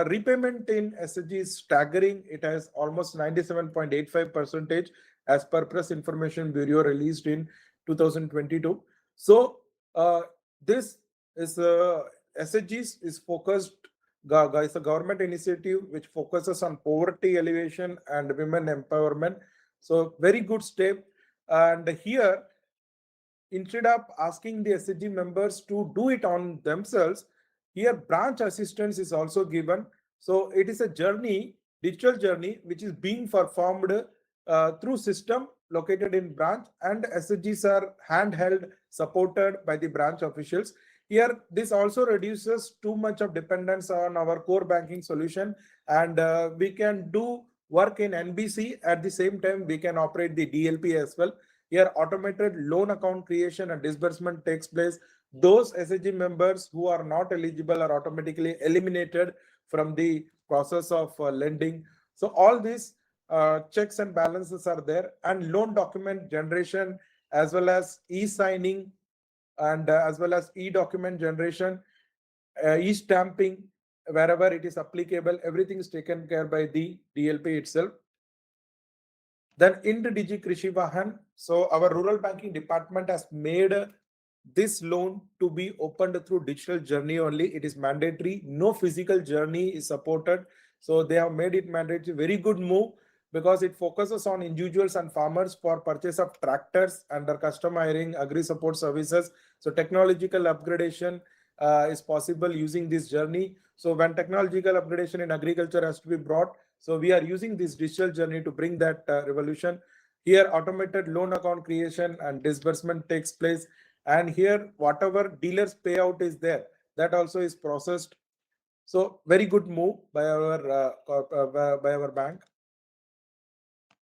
repayment in SHG is staggering. It has almost 97.85% as per Press Information Bureau released in 2022. So this is SHGs is focused. It's a government initiative which focuses on poverty alleviation and women empowerment. So very good step. And here, instead of asking the SHG members to do it on themselves, here branch assistance is also given. So it is a journey, digital journey, which is being performed through system located in branch, and SHGs are handheld, supported by the branch officials. Here, this also reduces too much of dependence on our core banking solution, and we can do work in NBC. At the same time, we can operate the DLP as well. Here, automated loan account creation and disbursement takes place. Those SHG members who are not eligible are automatically eliminated from the process of lending. So all these checks and balances are there, and loan document generation as well as e-signing and as well as e-document generation, e-stamping, wherever it is applicable, everything is taken care by the DLP itself. Then into Digi Krishi Vahan. So our rural banking department has made this loan to be opened through digital journey only. It is mandatory. No physical journey is supported. So they have made it mandatory. Very good move, because it focuses on individuals and farmers for purchase of tractors under custom hiring, agri support services. So technological upgradation is possible using this journey. So when technological upgradation in agriculture has to be brought, so we are using this digital journey to bring that revolution. Here, automated loan account creation and disbursement takes place. And here, whatever dealers payout is there, that also is processed. So very good move by our bank.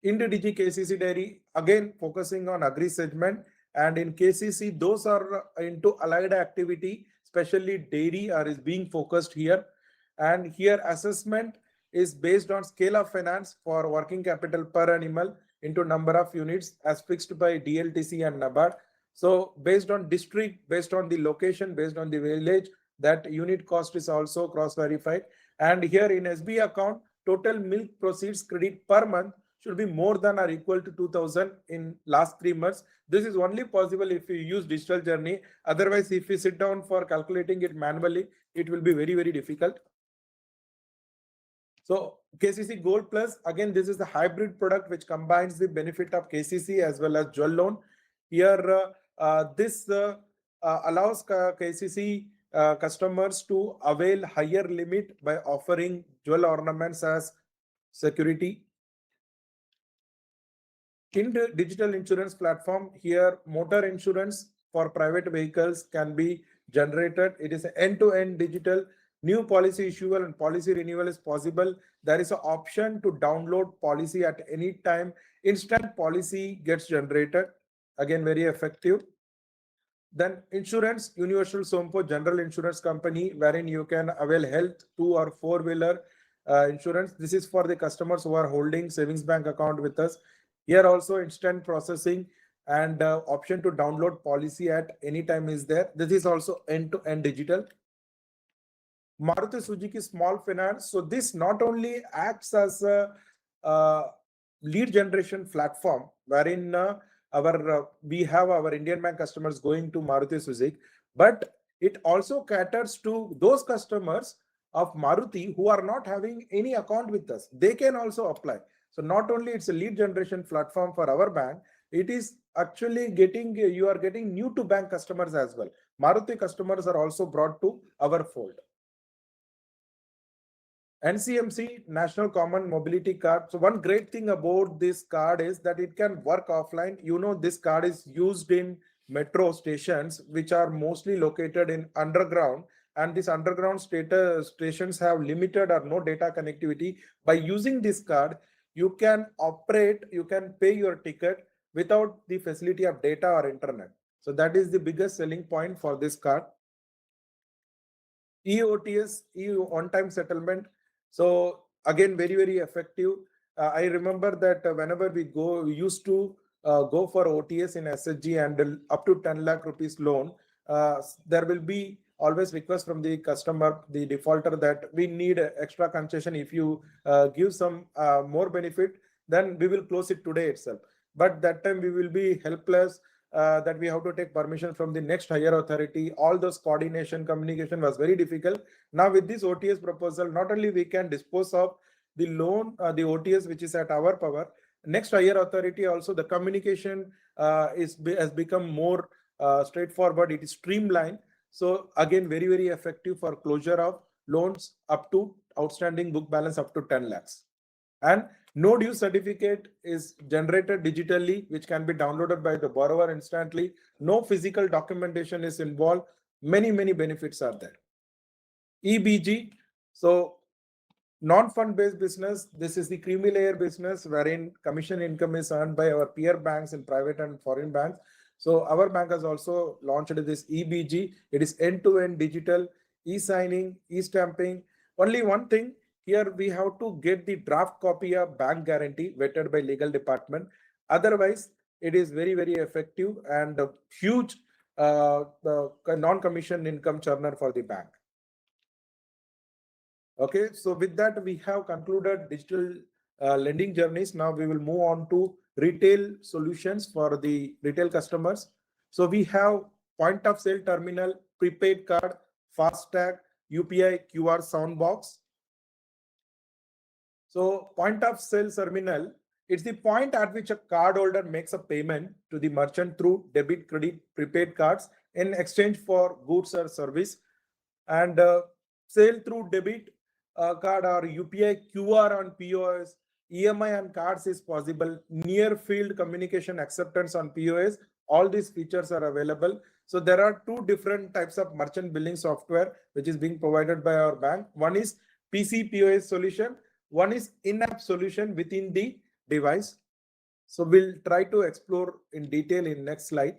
Into Digi KCC Dairy, again focusing on agri segment, and in KCC those are into allied activity, especially dairy is being focused here. And here assessment is based on scale of finance for working capital per animal into number of units as fixed by DLTC and NABARD. So based on district, based on the location, based on the village, that unit cost is also cross verified. And here in SB account, total milk proceeds credit per month should be more than or equal to 2,000 in last 3 months. This is only possible if you use digital journey. Otherwise, if you sit down for calculating it manually, it will be very, very difficult. So KCC Gold Plus, again, this is the hybrid product which combines the benefit of KCC as well as jewel loan. Here, this allows KCC customers to avail higher limit by offering jewel ornaments as security. In the digital insurance platform, here motor insurance for private vehicles can be generated. It is end-to-end digital. New policy issual and policy renewal is possible. There is an option to download policy at any time. Instant policy gets generated. Again, very effective. Then insurance, Universal Sompo General Insurance Company, wherein you can avail health 2 or 4-wheeler insurance. This is for the customers who are holding savings bank account with us. Here also instant processing and option to download policy at any time is there. This is also end-to-end digital. Maruti Suzuki Small Finance. So this not only acts as a lead generation platform, wherein we have our Indian Bank customers going to Maruti Suzuki, but it also caters to those customers of Maruti who are not having any account with us. They can also apply. So not only it's a lead generation platform for our bank, it is actually you are getting new to bank customers as well. Maruti customers are also brought to our fold. NCMC, National Common Mobility Card. So one great thing about this card is that it can work offline. You know, this card is used in metro stations, which are mostly located in underground. And these underground stations have limited or no data connectivity. By using this card, you can operate, you can pay your ticket without the facility of data or internet. So that is the biggest selling point for this card. EOTS, EU on-time settlement. So again, very, very effective. I remember that whenever we used to go for OTS in SHG and up to 10 lakh rupees loan, there will be always request from the customer, the defaulter, that we need extra concession. If you give some more benefit, then we will close it today itself. But that time we will be helpless, that we have to take permission from the next higher authority. All those coordination, communication was very difficult. Now with this OTS proposal, not only we can dispose of the loan, the OTS which is at our power, next higher authority also the communication has become more straightforward. It is streamlined. So again, very, very effective for closure of loans up to outstanding book balance up to 10 lakhs. And no due certificate is generated digitally, which can be downloaded by the borrower instantly. No physical documentation is involved. Many, many benefits are there. EBG, so non-fund based business. This is the creamy layer business wherein commission income is earned by our peer banks in private and foreign banks. So our bank has also launched this EBG. It is end-to-end digital, e-signing, e-stamping. Only one thing, here we have to get the draft copy of bank guarantee vetted by legal department. Otherwise, it is very, very effective and a huge non-commission income churner for the bank. Okay, so with that, we have concluded digital lending journeys. Now we will move on to retail solutions for the retail customers. So we have point of sale terminal, prepaid card, FASTag, UPI QR soundbox. So point of sale terminal, it's the point at which a cardholder makes a payment to the merchant through debit, credit, prepaid cards in exchange for goods or service. And sale through debit card or UPI QR on POS, EMI on cards is possible. Near field communication acceptance on POS, all these features are available. So there are two different types of merchant billing software which is being provided by our bank. One is PC POS solution. One is in-app solution within the device. So we'll try to explore in detail in next slide.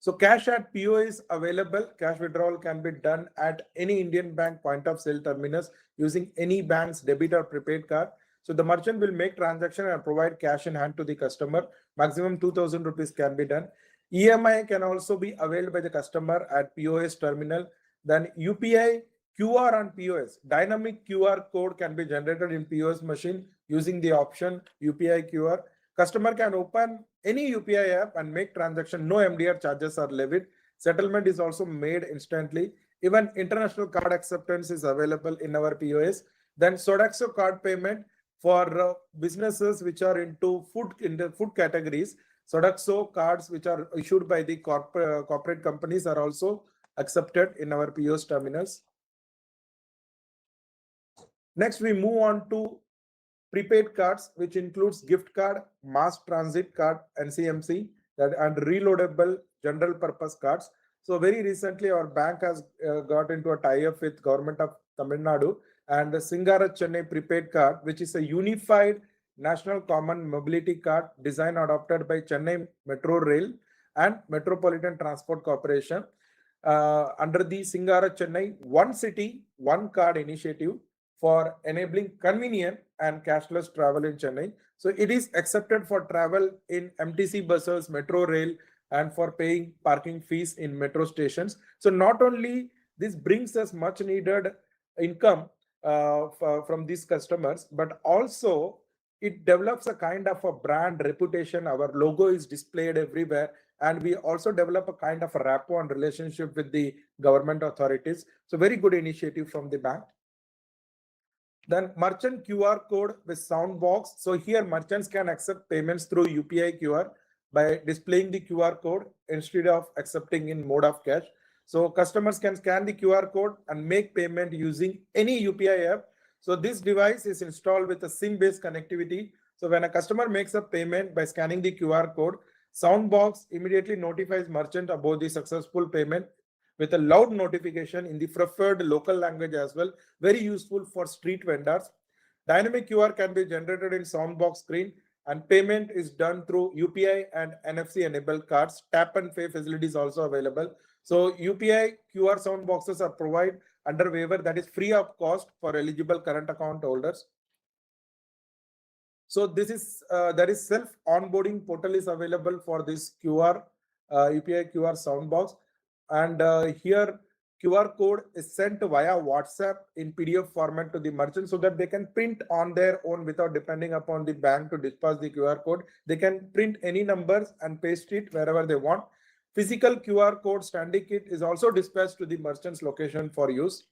So cash at POS is available. Cash withdrawal can be done at any Indian bank point of sale terminus using any bank's debit or prepaid card. So the merchant will make transaction and provide cash in hand to the customer. Maximum 2,000 rupees can be done. EMI can also be availed by the customer at POS terminal. Then UPI QR on POS. Dynamic QR code can be generated in POS machine using the option UPI QR. Customer can open any UPI app and make transaction. No MDR charges are levied. Settlement is also made instantly. Even international card acceptance is available in our POS. Then Sodexo card payment for businesses which are into food categories. Sodexo cards which are issued by the corporate companies are also accepted in our POS terminals. Next, we move on to prepaid cards, which includes gift card, mass transit card, NCMC, and reloadable general purpose cards. So very recently, our bank has got into a tie-up with Government of Tamil Nadu and the Singara Chennai prepaid card, which is a unified national common mobility card design adopted by Chennai Metro Rail and Metropolitan Transport Corporation under the Singara Chennai One City, One Card initiative for enabling convenient and cashless travel in Chennai. So it is accepted for travel in MTC buses, metro rail, and for paying parking fees in metro stations. So not only this brings us much needed income from these customers, but also it develops a kind of a brand reputation. Our logo is displayed everywhere. And we also develop a kind of a rapport and relationship with the government authorities. So very good initiative from the bank. Then merchant QR code with soundbox. So here merchants can accept payments through UPI QR by displaying the QR code instead of accepting in mode of cash. So customers can scan the QR code and make payment using any UPI app. So this device is installed with a SIM-based connectivity. So when a customer makes a payment by scanning the QR code, Soundbox immediately notifies merchant about the successful payment with a loud notification in the preferred local language as well. Very useful for street vendors. Dynamic QR can be generated in Soundbox screen, and payment is done through UPI and NFC enabled cards. Tap and pay facility is also available. So UPI QR Soundboxes are provided under waiver that is free of cost for eligible current account holders. So this is there is self onboarding portal is available for this UPI QR Soundbox, and here QR code is sent via WhatsApp in PDF format to the merchant so that they can print on their own without depending upon the bank to dispatch the QR code. They can print any numbers and paste it wherever they want. Physical QR code standy kit is also dispatched to the merchant's location for use.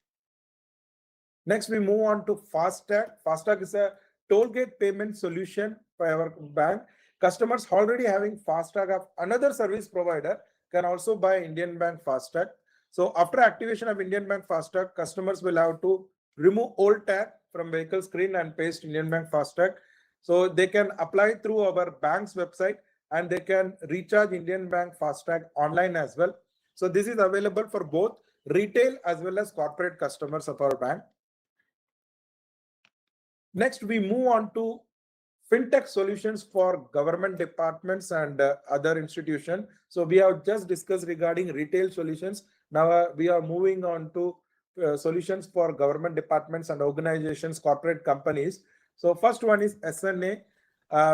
Next, we move on to FASTag. FASTag is a toll gate payment solution for our bank. Customers already having FASTag of another service provider can also buy Indian Bank FASTag. So after activation of Indian Bank FASTag, customers will have to remove old tag from vehicle screen and paste Indian Bank FASTag. So they can apply through our bank's website and they can recharge Indian Bank FASTag online as well. So this is available for both retail as well as corporate customers of our bank. Next, we move on to fintech solutions for government departments and other institutions. So we have just discussed regarding retail solutions. Now we are moving on to solutions for government departments and organizations, corporate companies. So first one is SNA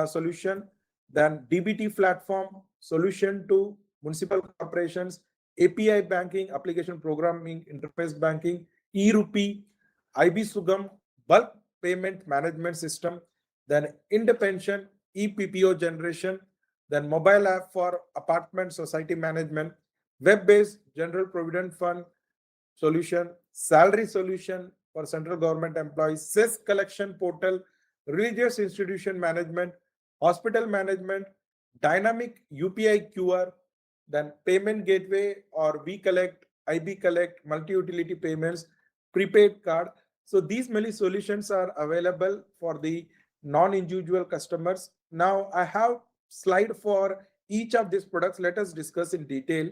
solution, then DBT platform, solution to municipal corporations, API banking, application programming, interface banking, e-rupee, IB Sugam, bulk payment management system, then Indepension, ePPO generation, then mobile app for apartment society management, web-based general provident fund solution, salary solution for central government employees, cess collection portal, religious institution management, hospital management, dynamic UPI QR, then payment gateway or vCollect, IB Collect, multi-utility payments, prepaid card. So these many solutions are available for the non-individual customers. Now I have slide for each of these products. Let us discuss in detail.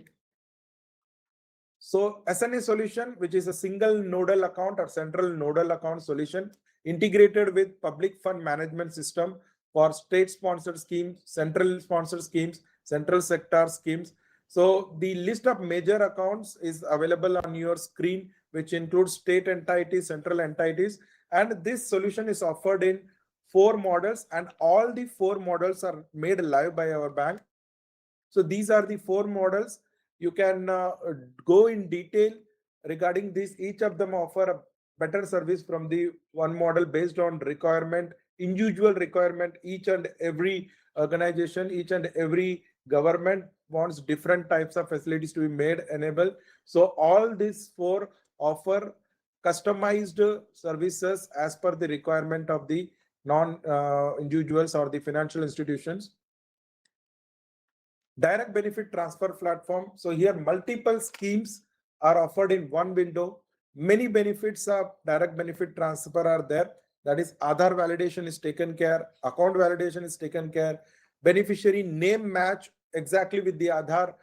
So SNA solution, which is a single nodal account or central nodal account solution integrated with public fund management system for state sponsored schemes, central sponsored schemes, central sector schemes. So the list of major accounts is available on your screen, which includes state entities, central entities, and this solution is offered in 4 models, and all the 4 models are made live by our bank. So these are the 4 models. You can go in detail regarding this. Each of them offer a better service from the one model based on requirement, individual requirement. Each and every organization, each and every government wants different types of facilities to be made enabled. So all these 4 offer customized services as per the requirement of the non-individuals or the financial institutions. Direct benefit transfer platform. So here multiple schemes are offered in one window. Many benefits of direct benefit transfer are there. That is, Aadhaar validation is taken care, account validation is taken care, beneficiary name match exactly with the Aadhaar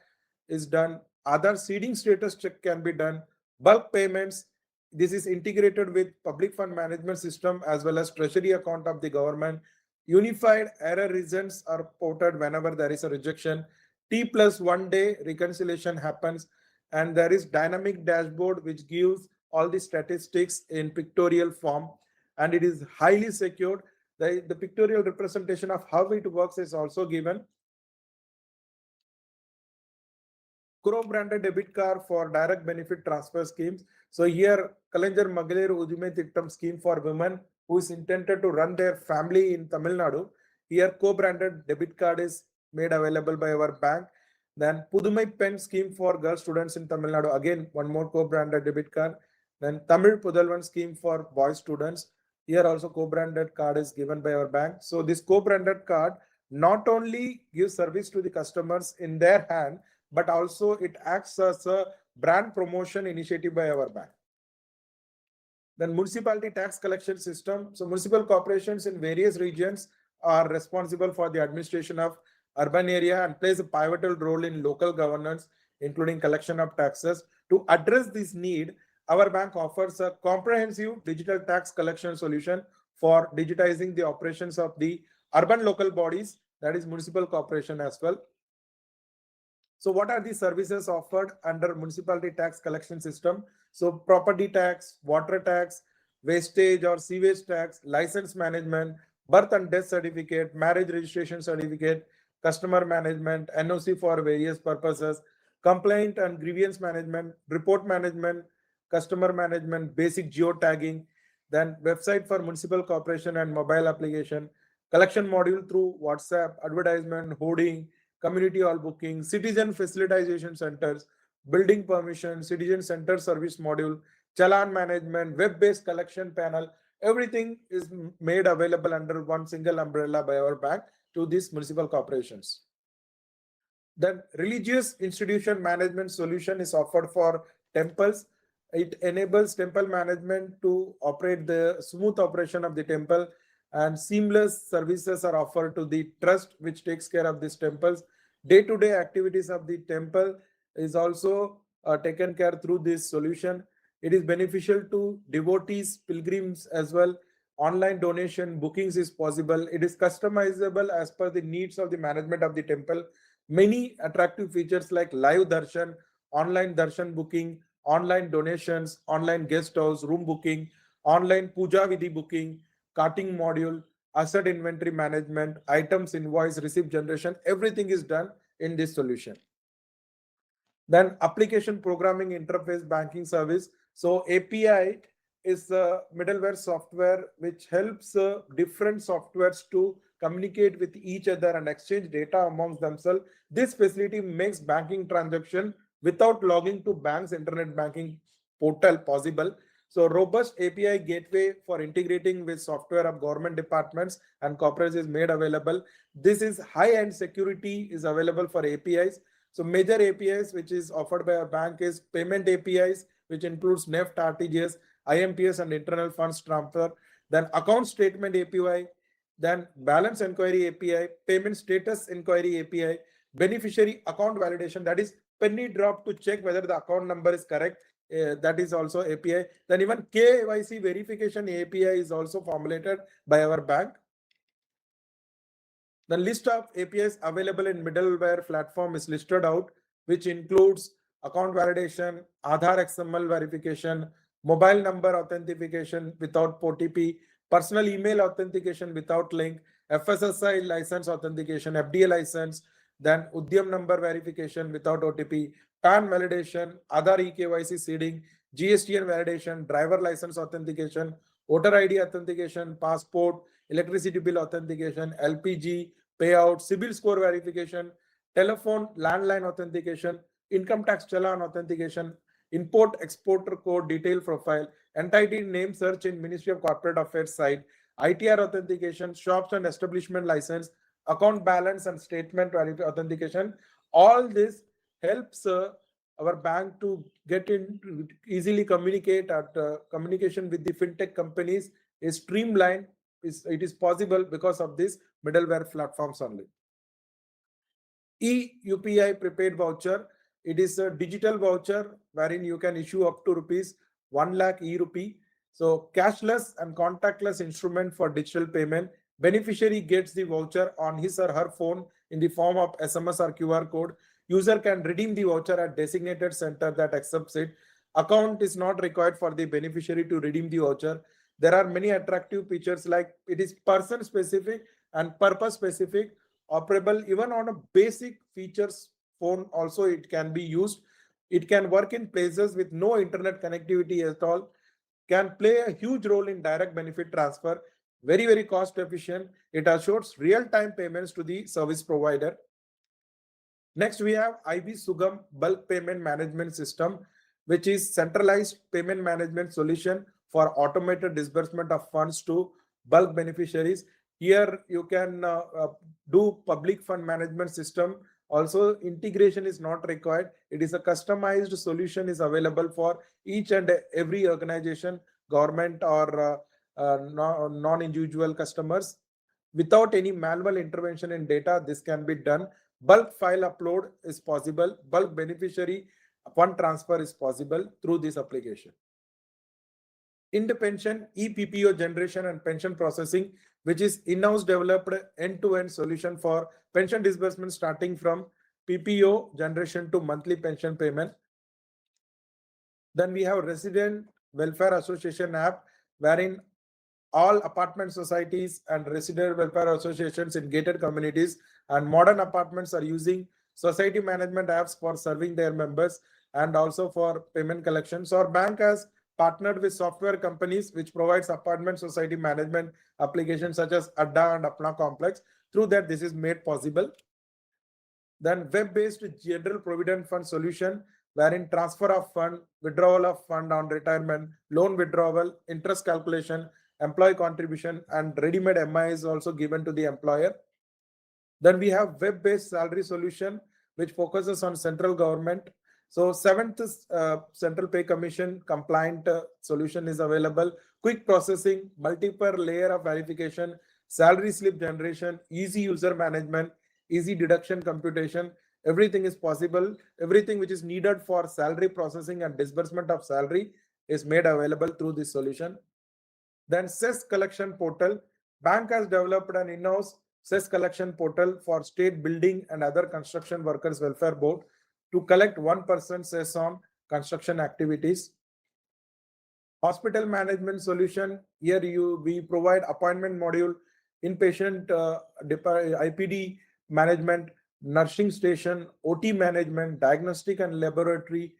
is done. Aadhaar seeding status check can be done. Bulk payments. This is integrated with public fund management system as well as treasury account of the government. Unified error reasons are ported whenever there is a rejection. T+1 day reconciliation happens, and there is dynamic dashboard which gives all the statistics in pictorial form, and it is highly secured. The pictorial representation of how it works is also given. Co-branded debit card for direct benefit transfer schemes. So here, Kalanjar Magalere Udume Thittam scheme for women who is intended to run their family in Tamil Nadu. Here, co-branded debit card is made available by our bank. Then Pudumai Pen scheme for girl students in Tamil Nadu. Again, one more co-branded debit card. Then Tamil Pudalvan scheme for boy students. Here also co-branded card is given by our bank. So this co-branded card not only gives service to the customers in their hand, but also it acts as a brand promotion initiative by our bank. Then municipality tax collection system. So municipal corporations in various regions are responsible for the administration of urban area and plays a pivotal role in local governance, including collection of taxes. To address this need, our bank offers a comprehensive digital tax collection solution for digitizing the operations of the urban local bodies, that is municipal corporation as well. So what are the services offered under municipality tax collection system? So property tax, water tax, wastage or sewage tax, license management, birth and death certificate, marriage registration certificate, customer management, NOC for various purposes, complaint and grievance management, report management, customer management, basic geotagging, then website for municipal corporation and mobile application, collection module through WhatsApp, advertisement, hoarding, community hall booking, citizen facilitation centers, building permission, citizen center service module, challan management, web-based collection panel. Everything is made available under one single umbrella by our bank to these municipal corporations. Then religious institution management solution is offered for temples. It enables temple management to operate the smooth operation of the temple, and seamless services are offered to the trust which takes care of these temples. Day-to-day activities of the temple is also taken care through this solution. It is beneficial to devotees, pilgrims as well. Online donation bookings is possible. It is customizable as per the needs of the management of the temple. Many attractive features like live darshan, online darshan booking, online donations, online guest house room booking, online puja vidhi booking, carting module, asset inventory management, items invoice, receipt generation, everything is done in this solution. Then application programming interface banking service. So API is a middleware software which helps different softwares to communicate with each other and exchange data amongst themselves. This facility makes banking transaction without logging to bank's internet banking portal possible. So robust API gateway for integrating with software of government departments and corporates is made available. This is high-end security is available for APIs. So major APIs which is offered by our bank is payment APIs, which includes NEFT, RTGS, IMPS and internal funds transfer. Then account statement API, then balance inquiry API, payment status inquiry API, beneficiary account validation, that is penny drop to check whether the account number is correct. That is also API. Then even KYC verification API is also formulated by our bank. The list of APIs available in middleware platform is listed out, which includes account validation, Aadhaar XML verification, mobile number authentication without OTP, personal email authentication without link, FSSI license authentication, FDA license, then Udyam number verification without OTP, PAN validation, Aadhaar eKYC seeding, GSTN validation, driver license authentication, voter ID authentication, passport, electricity bill authentication, LPG, payout, CIBIL score verification, telephone, landline authentication, income tax challan authentication, import exporter code detail profile, entity name search in Ministry of Corporate Affairs site, ITR authentication, shops and establishment license, account balance and statement authentication. All this helps our bank to get in easily communicate at communication with the fintech companies is streamlined. It is possible because of this middleware platforms only. E-UPI prepaid voucher. It is a digital voucher wherein you can issue up to rupees 1 lakh e-rupee. So cashless and contactless instrument for digital payment. Beneficiary gets the voucher on his or her phone in the form of SMS or QR code. User can redeem the voucher at designated center that accepts it. Account is not required for the beneficiary to redeem the voucher. There are many attractive features like it is person specific and purpose specific, operable even on a basic features phone also it can be used. It can work in places with no internet connectivity at all, can play a huge role in direct benefit transfer, very cost efficient. It assures real-time payments to the service provider. Next, we have IB Sugam bulk payment management system, which is centralized payment management solution for automated disbursement of funds to bulk beneficiaries. Here you can do public fund management system. Also, integration is not required. It is a customized solution is available for each and every organization government or non-individual customers. Without any manual intervention in data, this can be done. Bulk file upload is possible. Bulk beneficiary fund transfer is possible through this application. Pension, ePPO generation and pension processing, which is in-house developed end-to-end solution for pension disbursement starting from PPO generation to monthly pension payment. Then we have Resident Welfare Association app, wherein all apartment societies and resident welfare associations in gated communities and modern apartments are using society management apps for serving their members and also for payment collections. Our bank has partnered with software companies which provides apartment society management applications such as Adda and Apna Complex. Through that, this is made possible. Then web-based general provident fund solution, wherein transfer of fund, withdrawal of fund on retirement, loan withdrawal, interest calculation, employee contribution, and ready-made MI is also given to the employer. Then we have web-based salary solution, which focuses on central government. So 7th Central Pay Commission compliant solution is available. Quick processing, multiple layer of verification, salary slip generation, easy user management, easy deduction computation. Everything is possible. Everything which is needed for salary processing and disbursement of salary is made available through this solution. Then cess collection portal. Bank has developed an in-house cess collection portal for state building and other construction workers welfare board to collect 1% cess on construction activities. Hospital management solution. Here we provide appointment module, inpatient IPD management, nursing station, OT management, diagnostic and laboratory,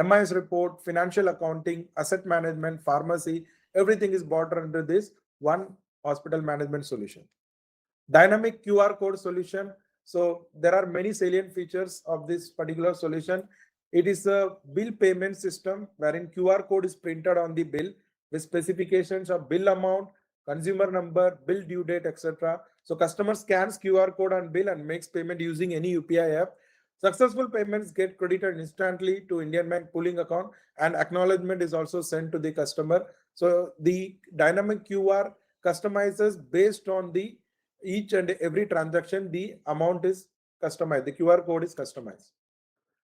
MIS report, financial accounting, asset management, pharmacy. Everything is brought under this one hospital management solution. Dynamic QR code solution. So there are many salient features of this particular solution. It is a bill payment system wherein QR code is printed on the bill with specifications of bill amount, consumer number, bill due date, etc. So customer scans QR code on bill and makes payment using any UPI app. Successful payments get credited instantly to Indian Bank pooling account, and acknowledgement is also sent to the customer. So the dynamic QR customizes based on the each and every transaction, the amount is customized. The QR code is customized.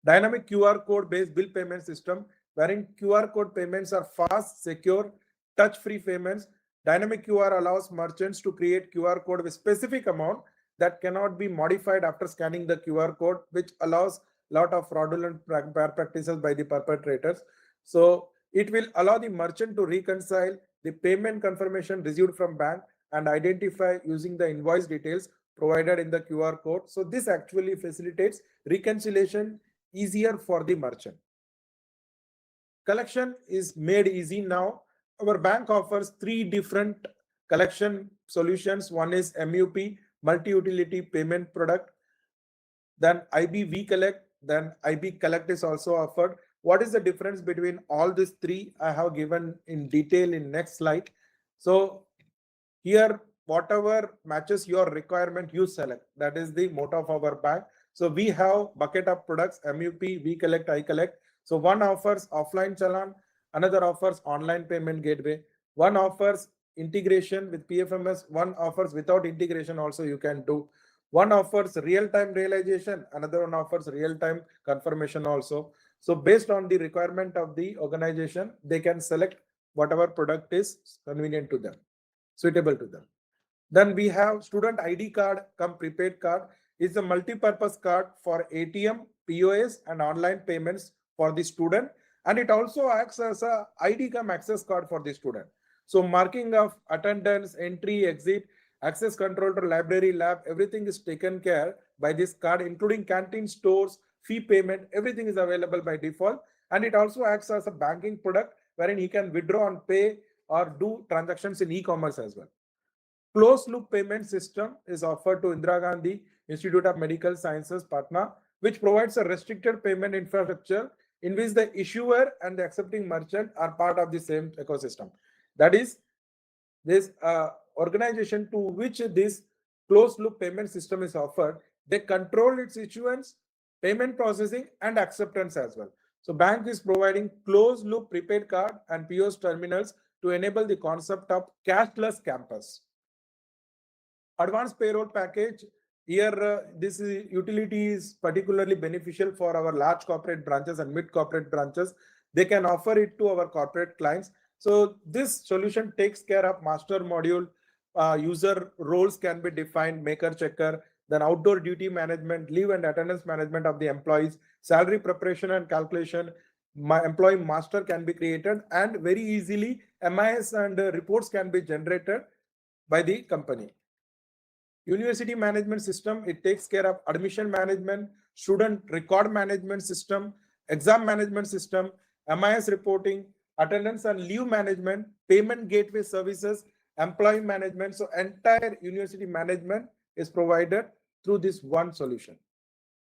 Dynamic QR code based bill payment system, wherein QR code payments are fast, secure, touch-free payments. Dynamic QR allows merchants to create QR code with specific amount that cannot be modified after scanning the QR code, which allows a lot of fraudulent practices by the perpetrators. So it will allow the merchant to reconcile the payment confirmation received from bank and identify using the invoice details provided in the QR code. So this actually facilitates reconciliation easier for the merchant. Collection is made easy now. Our bank offers 3 different collection solutions. One is MUP, multi-utility payment product. Then IB Collect, then IB Collect is also offered. What is the difference between all these 3? I have given in detail in next slide. So here, whatever matches your requirement, you select. That is the motto of our bank. So we have bucket of products, MUP, V Collect, I Collect. So one offers offline challan, another offers online payment gateway. One offers integration with PFMS, one offers without integration also you can do. One offers real-time realization, another one offers real-time confirmation also. So based on the requirement of the organization, they can select whatever product is convenient to them, suitable to them. Then we have student ID card come prepaid card. It's a multi-purpose card for ATM, POS and online payments for the student. And it also acts as a ID come access card for the student. So marking of attendance, entry, exit, access control to library, lab, everything is taken care by this card, including canteen, stores, fee payment, everything is available by default. And it also acts as a banking product wherein he can withdraw and pay or do transactions in e-commerce as well. Closed loop payment system is offered to Indira Gandhi Institute of Medical Sciences, Patna, which provides a restricted payment infrastructure in which the issuer and the accepting merchant are part of the same ecosystem. That is, this organization to which this closed loop payment system is offered, they control its issuance, payment processing and acceptance as well. So bank is providing closed loop prepaid card and POS terminals to enable the concept of cashless campus. Advanced payroll package. Here, this utility is particularly beneficial for our large corporate branches and mid corporate branches. They can offer it to our corporate clients. So this solution takes care of master module, user roles can be defined, maker checker, then outdoor duty management, leave and attendance management of the employees, salary preparation and calculation, employee master can be created, and very easily MIS and reports can be generated by the company. University management system, it takes care of admission management, student record management system, exam management system, MIS reporting, attendance and leave management, payment gateway services, employee management. So entire university management is provided through this one solution.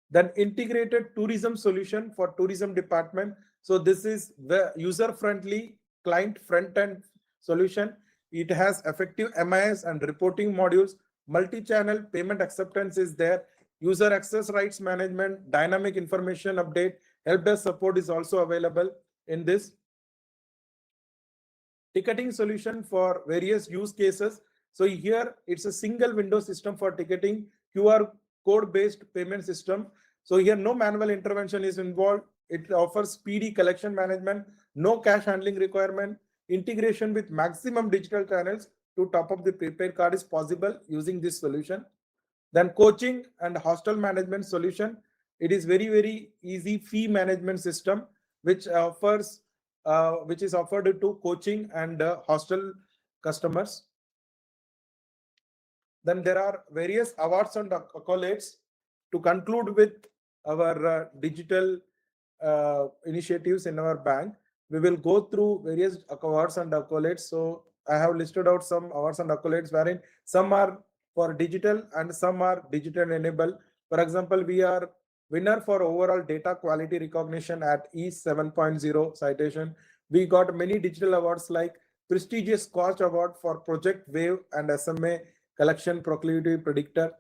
Then integrated tourism solution for tourism department. So this is the user-friendly, client-front-end solution. It has effective MIS and reporting modules, multi-channel payment acceptance is there, user access rights management, dynamic information update, help desk support is also available in this. Ticketing solution for various use cases. So here it's a single window system for ticketing, QR code-based payment system. So here no manual intervention is involved. It offers speedy collection management, no cash handling requirement, integration with maximum digital channels to top up the prepaid card is possible using this solution. Then coaching and hostel management solution. It is very, very easy fee management system, which offers which is offered to coaching and hostel customers. Then there are various awards and accolades. To conclude with our digital initiatives in our bank, we will go through various awards and accolades. So I have listed out some awards and accolades wherein some are for digital and some are digital enabled. For example, we are winner for overall data quality recognition at East 7.0 citation. We got many digital awards like prestigious cost award for Project Wave and SMA collection proclivity predictor.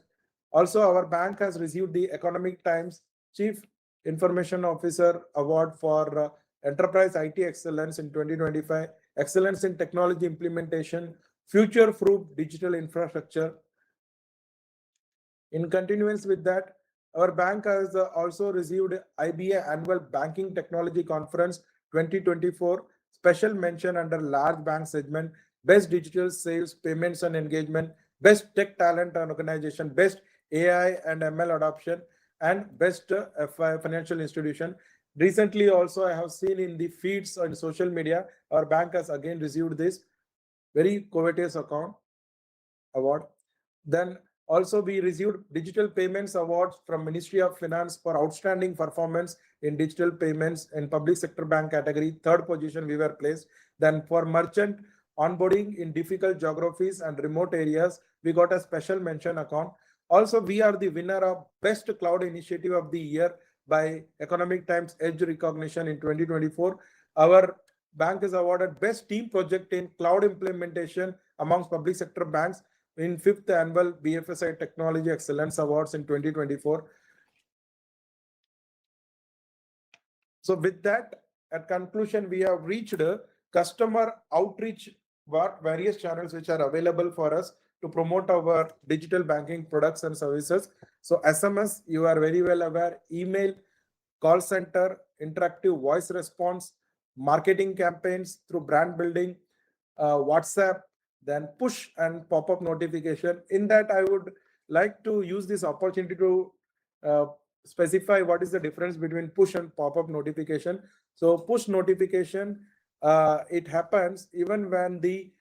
Also, our bank has received the Economic Times Chief Information Officer Award for Enterprise IT Excellence in 2025, Excellence in Technology Implementation, Future-Proof Digital Infrastructure. In continuance with that, our bank has also received AIBOA Annual Banking Technology Conference 2024, special mention under large bank segment, best digital sales, payments and engagement, best tech talent and organization, best AI and ML adoption, and best financial institution. Recently also I have seen in the feeds on social media, our bank has again received this very covetous account award. Then also we received digital payments awards from Ministry of Finance for outstanding performance in digital payments in public sector bank category. Third position we were placed. Then for merchant onboarding in difficult geographies and remote areas, we got a special mention account. Also, we are the winner of Best Cloud Initiative of the Year by Economic Times Edge Recognition in 2024. Our bank is awarded Best Team Project in Cloud Implementation amongst public sector banks in 5th Annual BFSI Technology Excellence Awards in 2024. So with that, at conclusion, we have reached customer outreach, various channels which are available for us to promote our digital banking products and services. So SMS, you are very well aware, email, call center, interactive voice response, marketing campaigns through brand building, WhatsApp, then push and pop-up notification. In that, I would like to use this opportunity to specify what is the difference between push and pop-up notification. So push notification, it happens even when the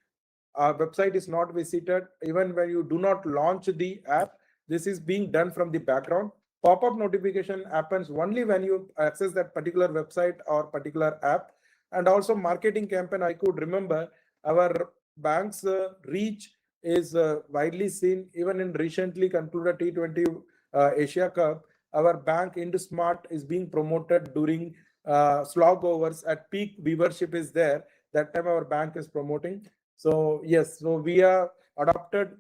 website is not visited, even when you do not launch the app. This is being done from the background. Pop-up notification happens only when you access that particular website or particular app. And also marketing campaign, I could remember our bank's reach is widely seen even in recently concluded T20 Asia Cup. Our bank IndSmart is being promoted during slog overs at peak viewership is there. That time our bank is promoting. So yes, so we have adopted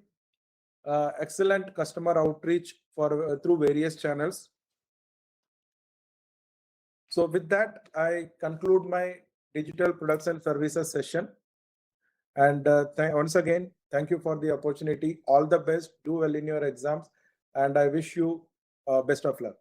excellent customer outreach for through various channels. So with that, I conclude my digital products and services session. And once again, thank you for the opportunity. All the best. Do well in your exams. And I wish you best of luck.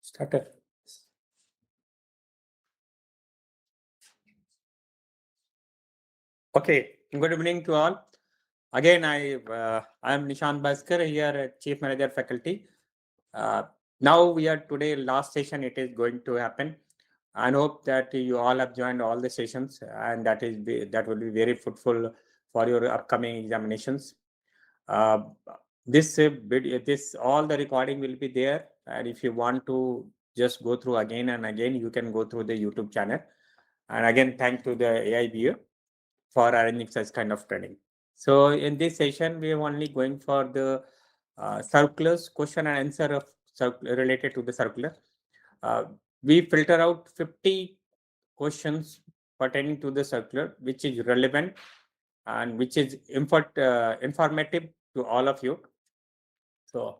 Started. Okay, good evening to all. Again, I am Nishant Bhaskar here, Chief Manager Faculty. Now we are today last session. It is going to happen. I hope that you all have joined all the sessions, and that will be very fruitful for your upcoming examinations. This all the recording will be there, and if you want to just go through again and again, you can go through the YouTube channel. And again, thank to the AIBOA for arranging such kind of training. So in this session, we are only going for the circulars, question and answer of related to the circular. We filter out 50 questions pertaining to the circular, which is relevant and which is informative to all of you. So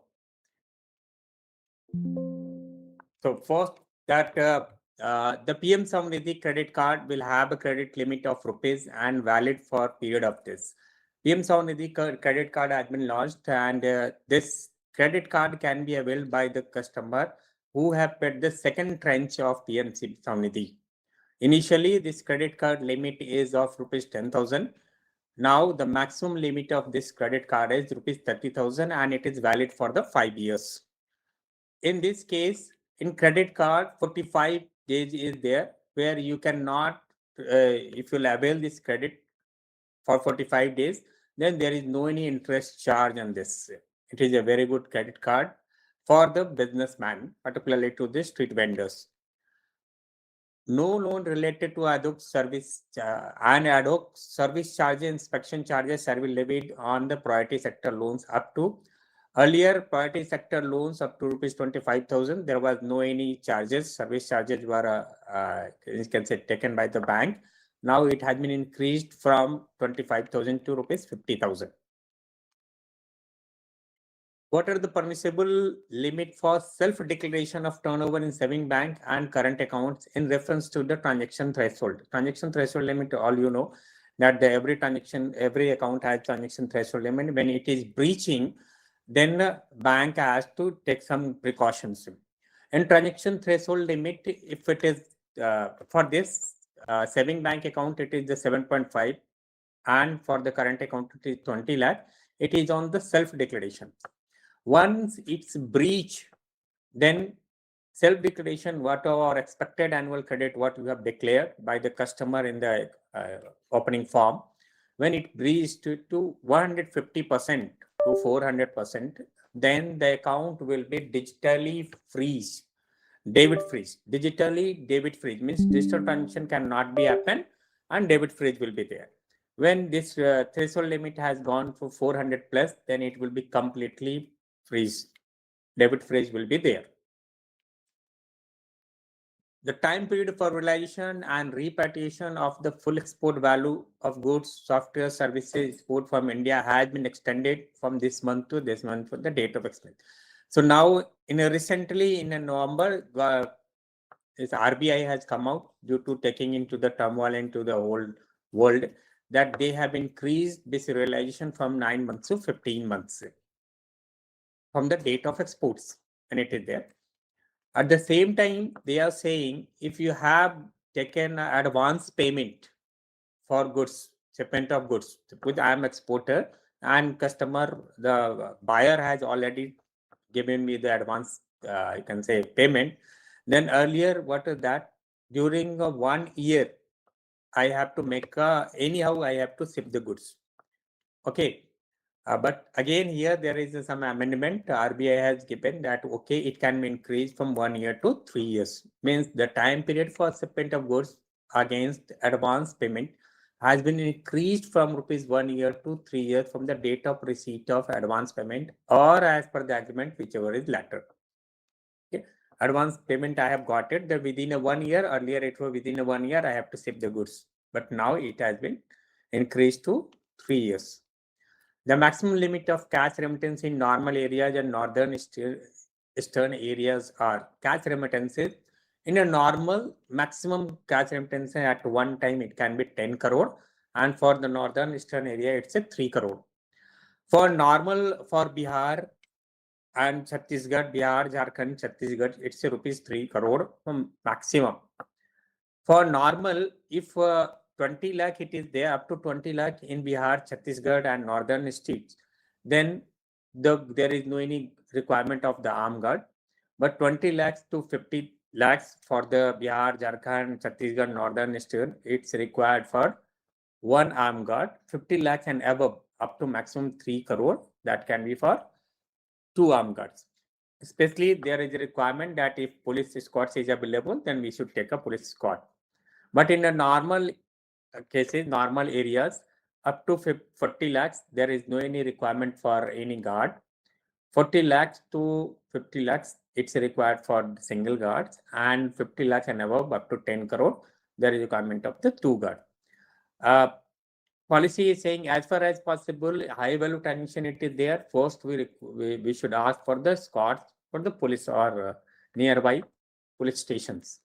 first, that the PM Samriddhi credit card will have a credit limit of rupees and valid for period of this. PM Samriddhi credit card has been launched, and this credit card can be availed by the customer who have paid the second tranche of PM Samriddhi. Initially, this credit card limit is of rupees 10,000. Now the maximum limit of this credit card is rupees 30,000, and it is valid for the 5 years. In this case, in credit card, 45 days is there where you cannot, if you'll avail this credit for 45 days, then there is no any interest charge on this. It is a very good credit card for the businessman, particularly to the street vendors. No loan related to ad hoc service and ad hoc service charges, inspection charges are levied on the priority sector loans up to. Earlier, priority sector loans up to rupees 25,000, there was no any charges. Service charges were, you can say, taken by the bank. Now it has been increased from 25,000 to rupees 50,000. What are the permissible limit for self-declaration of turnover in saving bank and current accounts in reference to the transaction threshold? Transaction threshold limit, all you know, that every transaction, every account has transaction threshold limit. When it is breaching, then the bank has to take some precautions. In transaction threshold limit, if it is for this saving bank account, it is the 7.5, and for the current account, it is 20 lakh. It is on the self-declaration. Once it's breach, then self-declaration, whatever our expected annual credit, what you have declared by the customer in the opening form, when it breached to 150% to 400%, then the account will be digitally freeze, debit freeze. Digitally debit freeze means digital transaction cannot be happen, and debit freeze will be there. When this threshold limit has gone for 400 plus, then it will be completely freeze. Debit freeze will be there. The time period for realization and repatriation of the full export value of goods, software, services export from India has been extended from this month to this month for the date of expense. So now recently in November, this RBI has come out due to taking into the turmoil into the whole world that they have increased this realization from 9 months to 15 months from the date of exports, and it is there. At the same time, they are saying if you have taken advance payment for goods, shipment of goods, suppose I am exporter and customer, the buyer has already given me the advance, you can say payment. Then earlier, what is that? During 1 year, I have to make anyhow I have to ship the goods. Okay. But again, here there is some amendment. RBI has given that okay, it can be increased from 1 year to 3 years. Means the time period for shipment of goods against advance payment has been increased from rupees 1 year to 3 years from the date of receipt of advance payment or as per the agreement, whichever is latter. Okay. Advance payment I have got it that within 1 year. Earlier it was within 1 year I have to ship the goods, but now it has been increased to 3 years. The maximum limit of cash remittance in normal areas and northern eastern areas are cash remittances. In a normal, maximum cash remittance at one time it can be 10 crore, and for the northern eastern area it's a 3 crore. For normal, for Bihar and Chhattisgarh, Bihar, Jharkhand, Chhattisgarh, it's a rupees 3 crore maximum. For normal, if 20 lakh it is there, up to 20 lakh in Bihar, Chhattisgarh and northern states, then there is no any requirement of the armed guard. But 20 lakhs to 50 lakhs for the Bihar, Jharkhand, Chhattisgarh, northern state, it's required for one armed guard. 50 lakhs and above, up to maximum 3 crore, that can be for 2 armed guards. Especially there is a requirement that if police escort is available, then we should take a police escort. But in the normal cases, normal areas, up to 40 lakhs, there is no any requirement for any guard. 40 lakhs to 50 lakhs, it's required for single guards, and 50 lakhs and above, up to 10 crore, there is requirement of the 2 guard. Policy is saying as far as possible, high value transaction it is there. First, we should ask for the escorts for the police or nearby police stations.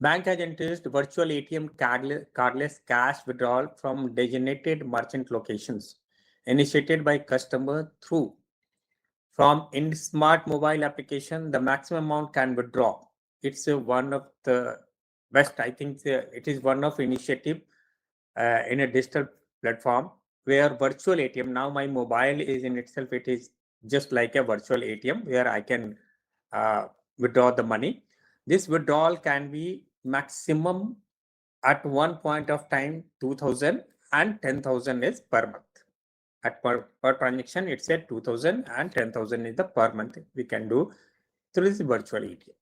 Bank has introduced virtual ATM cardless cash withdrawal from designated merchant locations, initiated by customer through from in smart mobile application. The maximum amount can withdraw. It's one of the best. I think it is one of initiative in a digital platform where virtual ATM. Now my mobile is in itself. It is just like a virtual ATM where I can withdraw the money. This withdrawal can be maximum at one point of time 2,000 and 10,000 is per month. At per transaction, it's at 2,000 and 10,000 is the per month we can do through this virtual ATM.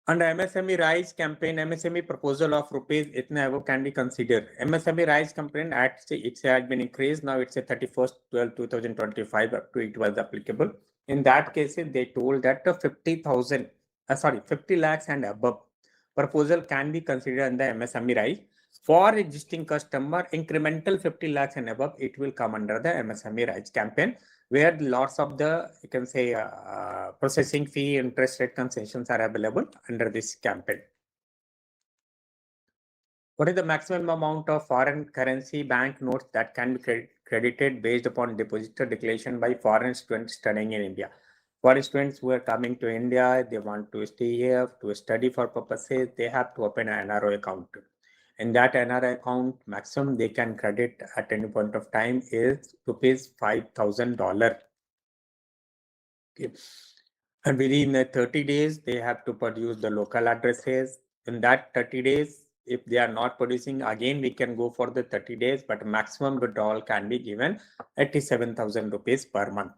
Under MSME Rise campaign, MSME proposal of rupees itna above can be considered. MSME Rise campaign it has been increased. Now it's a 31st 12/2025 up to it was applicable. In that case, they told that 50 lakhs and above proposal can be considered under MSME Rise. For existing customer, incremental 50 lakhs and above, it will come under the MSME Rise campaign, where lots of the, you can say, processing fee, interest rate concessions are available under this campaign. What is the maximum amount of foreign currency bank notes that can be credited based upon depositor declaration by foreign students studying in India? For students who are coming to India, they want to stay here to study for purposes, they have to open an NRO account. In that NRI account, maximum they can credit at any point of time is rupees $5,000. Okay. And within 30 days, they have to produce the local addresses. In that 30 days, if they are not producing, again, we can go for the 30 days, but maximum withdrawal can be given 87,000 rupees per month.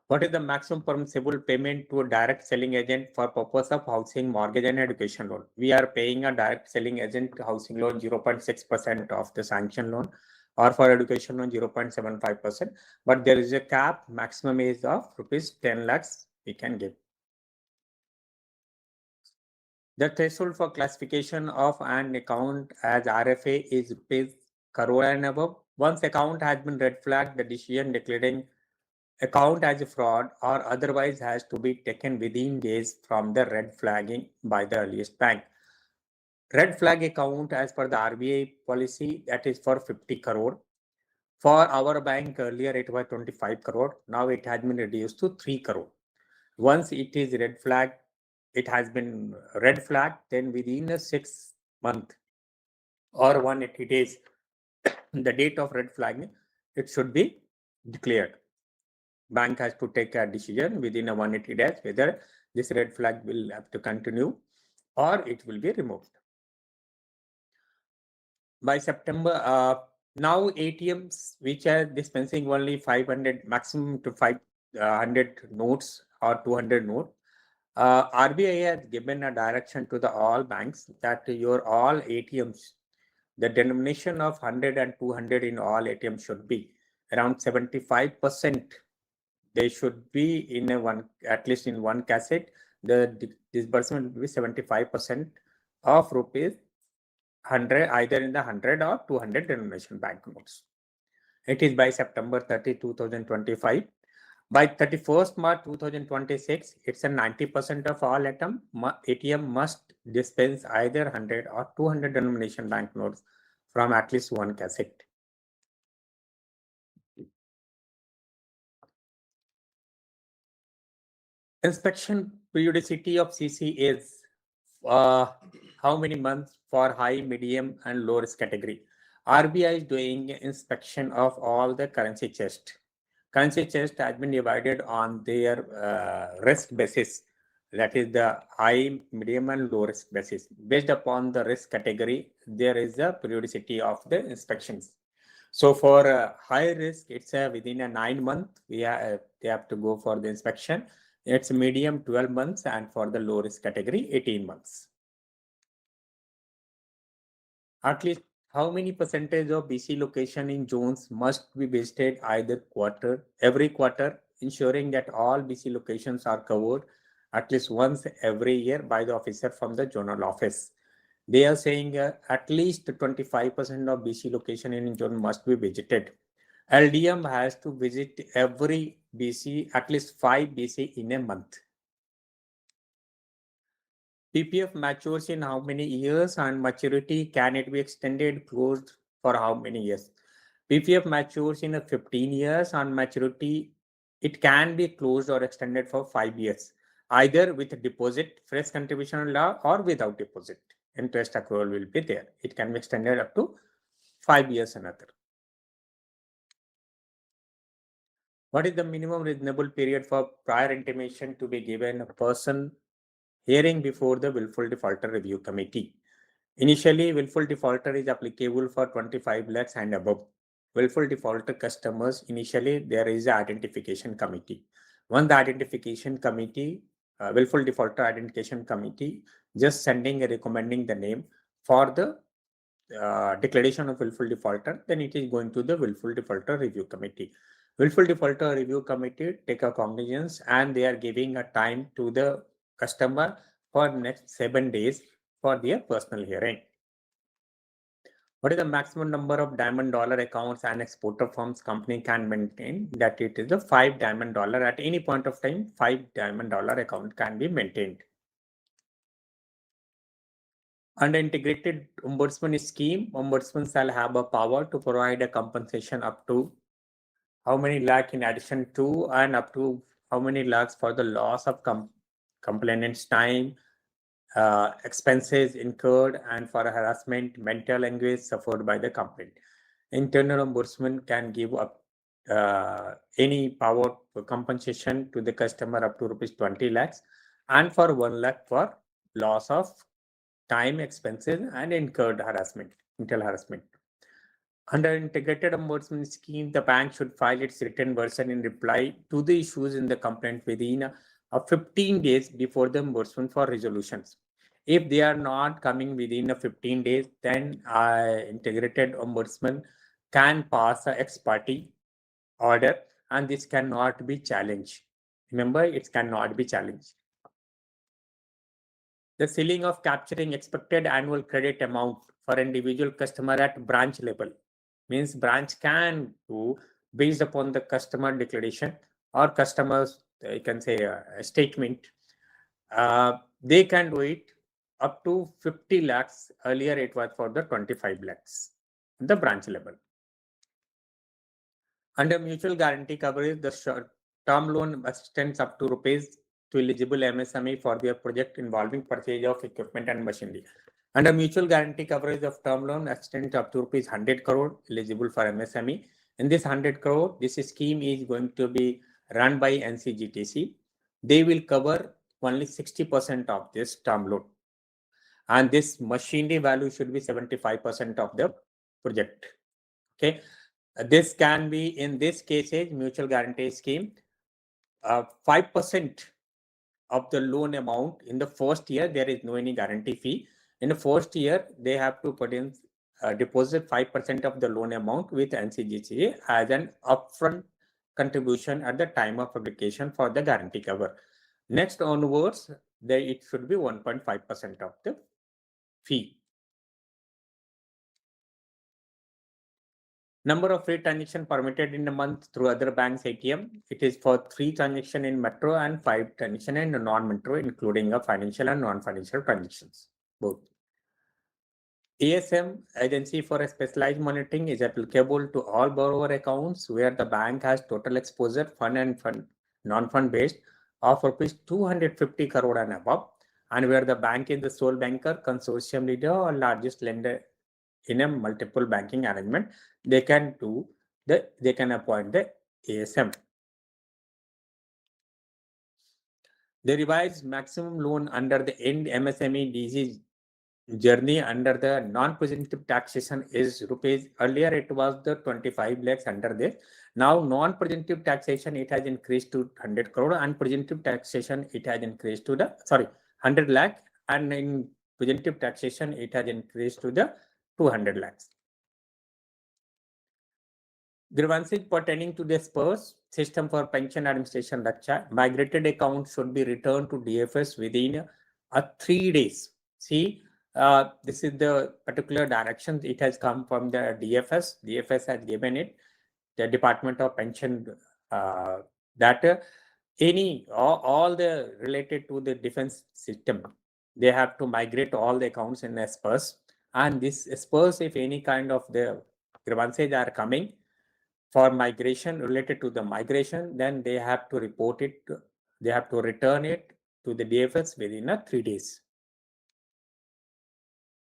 What is the maximum permissible payment to a direct selling agent for purpose of housing, mortgage, and education loan? We are paying a direct selling agent housing loan 0.6% of the sanction loan, or for education loan 0.75%. But there is a cap, maximum is of rupees 10 lakhs we can give. The threshold for classification of an account as RFA is rupees crore and above. Once account has been red flagged, the decision declaring account as a fraud or otherwise has to be taken within days from the red flagging by the earliest bank. Red flag account as per the RBI policy, that is for 50 crore. For our bank earlier it was 25 crore. Now it has been reduced to 3 crore. Once it is red flag, it has been red flag, then within a 6 month or 180 days, the date of red flag, it should be declared. Bank has to take a decision within a 180 days whether this red flag will have to continue or it will be removed. By September, now ATMs which are dispensing only 500 maximum to 500 notes or 200 notes, RBI has given a direction to the all banks that your all ATMs, the denomination of 100 and 200 in all ATMs should be around 75%. They should be in a one, at least in one cassette. The disbursement will be 75% of rupees 100, either in the 100 or 200 denomination banknotes. It is by September 30, 2025. By 31st March 2026, it's a 90% of all ATM must dispense either 100 or 200 denomination banknotes from at least one cassette. Inspection periodicity of CC is how many months for high, medium, and low risk category. RBI is doing inspection of all the currency chest. Currency chest has been divided on their risk basis. That is the high, medium, and low risk basis. Based upon the risk category, there is a periodicity of the inspections. So for high risk, it's within a 9 month, they have to go for the inspection. It's medium 12 months, and for the low risk category, 18 months. At least how many percentage of BC location in zones must be visited every quarter, ensuring that all BC locations are covered at least once every year by the officer from the zonal office. They are saying at least 25% of BC location in zone must be visited. LDM has to visit every BC, at least 5 BC in a month. PPF matures in how many years, and maturity, can it be extended, closed for how many years? PPF matures in 15 years, and maturity, it can be closed or extended for 5 years, either with deposit, fresh contribution law, or without deposit. Interest accrual will be there. It can be extended up to 5 years another. What is the minimum reasonable period for prior intimation to be given a person hearing before the willful defaulter review committee? Initially, willful defaulter is applicable for 25 lakhs and above. Willful defaulter customers, initially there is an identification committee. Once the identification committee, willful defaulter identification committee, just sending a recommending the name for the declaration of willful defaulter, then it is going to the willful defaulter review committee. Willful defaulter review committee take a cognizance, and they are giving a time to the customer for next 7 days for their personal hearing. What is the maximum number of diamond dollar accounts an exporter firm's company can maintain? That it is a 5 diamond dollar at any point of time. 5 diamond dollar account can be maintained. Under integrated ombudsman scheme, ombudsman shall have a power to provide a compensation up to how many lakh in addition to, and up to how many lakhs for the loss of complainant's time, expenses incurred, and for harassment, mental anguish suffered by the complainant. Internal ombudsman can give up any power for compensation to the customer up to rupees 20 lakhs, and for 1 lakh for loss of time, expenses, and incurred harassment, mental harassment. Under integrated ombudsman scheme, the bank should file its written version in reply to the issues in the complaint within 15 days before the ombudsman for resolutions. If they are not coming within 15 days, then integrated ombudsman can pass a ex parte order, and this cannot be challenged. Remember, it cannot be challenged. The ceiling of capturing expected annual credit amount for individual customer at branch level. means branch can do based upon the customer declaration or customers, you can say a statement. They can do it up to 50 lakhs. Earlier it was for the 25 lakhs, the branch level. Under mutual guarantee coverage, the term loan extends up to rupees to eligible MSME for their project involving purchase of equipment and machinery. Under mutual guarantee coverage of term loan extends up to rupees 100 crore eligible for MSME. In this 100 crore, this scheme is going to be run by NCGTC. They will cover only 60% of this term loan. And this machinery value should be 75% of the project. Okay. This can be, in this cases, mutual guarantee scheme, 5% of the loan amount in the first year, there is no any guarantee fee. In the first year, they have to put in deposit 5% of the loan amount with NCGCA as an upfront contribution at the time of application for the guarantee cover. Next onwards, it should be 1.5% of the fee. Number of free transaction permitted in a month through other banks ATM. It is for 3 transactions in metro and 5 transactions in non-metro, including a financial and non-financial transactions, both. ASM, Agency for Specialized Monitoring, is applicable to all borrower accounts where the bank has total exposure, fund and non-fund based, of rupees 250 crore and above, and where the bank is the sole banker, consortium leader, or largest lender in a multiple banking arrangement. They can appoint the ASM. The revised maximum loan under the end MSME DG journey under the non-presumptive taxation is rupees. Earlier it was the 25 lakhs under this. Now non-presumptive taxation, it has increased to 100 crore, and presumptive taxation it has increased to the 100 lakh, and in presumptive taxation it has increased to the 200 lakhs. Grievances pertaining to the SPERS, System for Pension Administration Raksha, migrated accounts should be returned to DFS within 3 days. See, this is the particular direction. It has come from the DFS. DFS has given it, the Department of Pension, that all the related to the defense system, they have to migrate all the accounts in SPERS. And this SPERS, if any kind of the grievances are coming for migration, related to the migration, then they have to report it, they have to return it to the DFS within 3 days.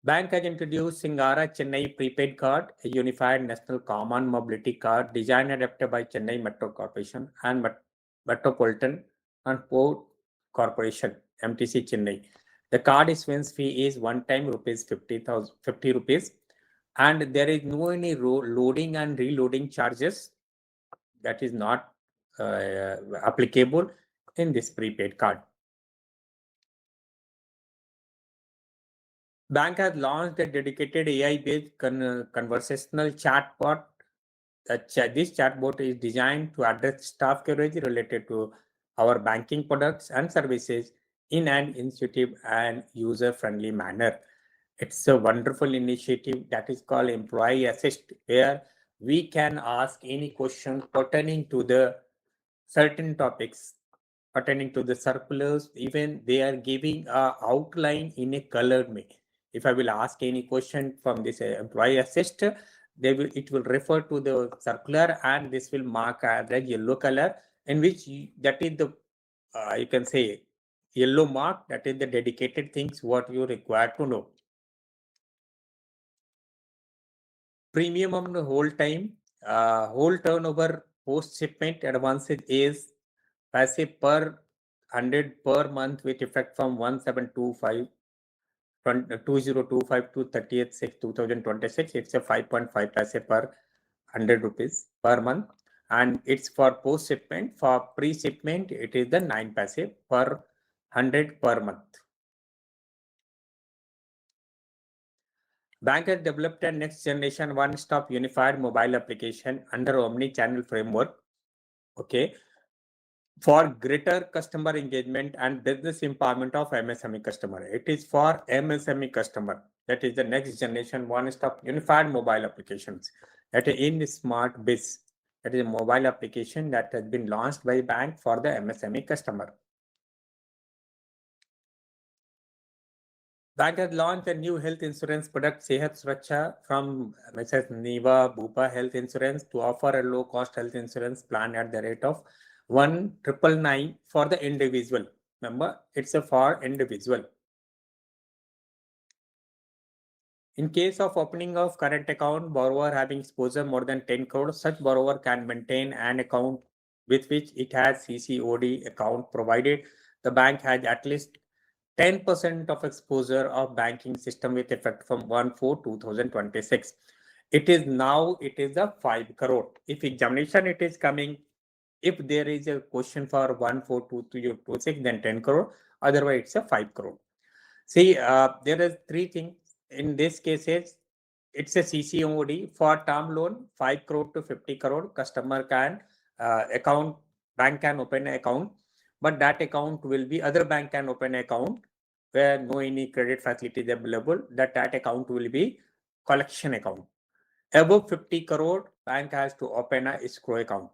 Bank has introduced Singara Chennai prepaid card, a unified national common mobility card designed and adapted by Chennai Metro Corporation and Metropolitan and Port Corporation, MTC Chennai. The card issuance fee is one time rupees 50 rupees, and there is no any loading and reloading charges. That is not applicable in this prepaid card. Bank has launched a dedicated AI-based conversational chatbot. This chatbot is designed to address staff queries related to our banking products and services in an intuitive and user-friendly manner. It's a wonderful initiative that is called Employee Assist, where we can ask any question pertaining to the certain topics, pertaining to the circulars. Even they are giving an outline in a colored way. If I will ask any question from this Employee Assist, it will refer to the circular, and this will mark as a yellow color, in which that is the you can say yellow mark, that is the dedicated things what you require to know. Premium on the whole time, whole turnover post shipment advances is passive per 100 per month with effect from 1725 2025 to 30th/6/2026. It's a 5.5 paise per 100 rupees per month, and it's for post shipment. For pre shipment, it is the 9 paise per 100 per month. Bank has developed a next generation one-stop unified mobile application under omni-channel framework. Okay, for greater customer engagement and business empowerment of MSME customer. It is for MSME customer. That is the next generation one-stop unified mobile applications. in Smart Biz. That is a mobile application that has been launched by bank for the MSME customer. Bank has launched a new health insurance product, Sehat Suraksha, from Mrs. Niva Bupa Health Insurance, to offer a low-cost health insurance plan at the rate of 1,999 for the individual. Remember, it's a for individual. In case of opening of current account, borrower having exposure more than 10 crore, such borrower can maintain an account with which it has CCOD account, provided the bank has at least 10% of exposure of banking system with effect from 1/4/2026. It is a 5 crore. If examination it is coming, if there is a question for 1/4/2026, then 10 crore. Otherwise, it's a 5 crore. See, there is three things. In this cases, it's a CCOD for term loan, 5 crore to 50 crore. Customer can bank can open an account, but that account will be, other bank can open an account where no any credit facility is available. That account will be collection account. Above 50 crore, bank has to open a escrow account.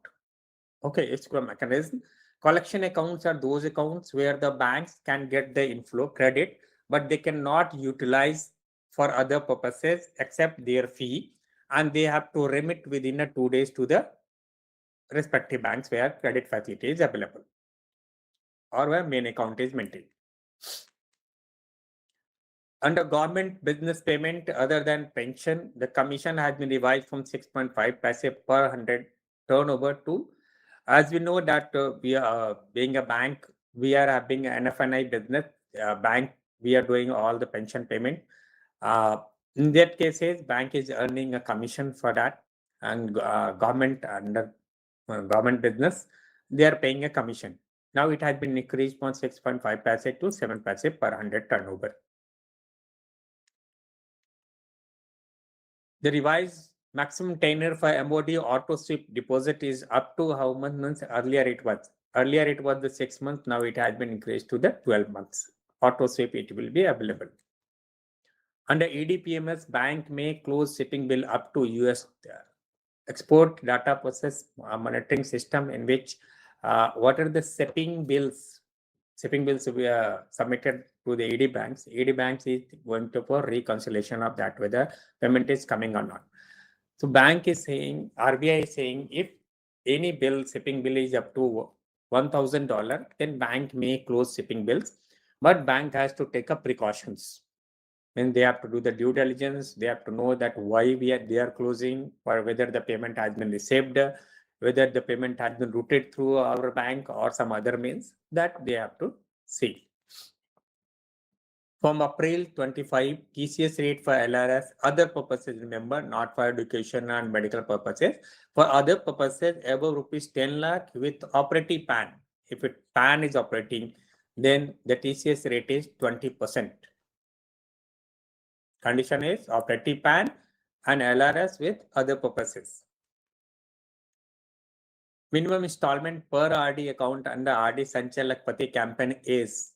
Okay, escrow mechanism. Collection accounts are those accounts where the banks can get the inflow credit, but they cannot utilize for other purposes except their fee, and they have to remit within 2 days to the respective banks where credit facility is available or where main account is maintained. Under government business payment other than pension, the commission has been revised from 6.5 paise per 100 turnover to, as we know that we are being a bank, we are having an NFNI business bank, we are doing all the pension payment. In that cases, bank is earning a commission for that, and government under government business, they are paying a commission. Now it has been increased from 6.5 paise to 7 paise per 100 turnover. The revised maximum tenure for MOD auto sweep deposit is up to how many months? Earlier it was the 6 months. Now it has been increased to the 12 months. Auto sweep it will be available. Under EDPMS, bank may close shipping bill up to US export data process monitoring system, in which what are the shipping bills we are submitted to the ED banks. ED banks is going to for reconciliation of that, whether payment is coming or not. So bank is saying, RBI is saying, if any bill, shipping bill is up to $1,000, then bank may close shipping bills, but bank has to take up precautions. When they have to do the due diligence, they have to know that why they are closing, or whether the payment has been received, whether the payment has been routed through our bank or some other means, that they have to see. From April 25, TCS rate for LRS, other purposes, remember, not for education and medical purposes. For other purposes, above rupees 10 lakh with operating PAN. If PAN is operating, then the TCS rate is 20%. Condition is operating PAN and LRS with other purposes. Minimum installment per RD account under RD Sanchalakpati campaign is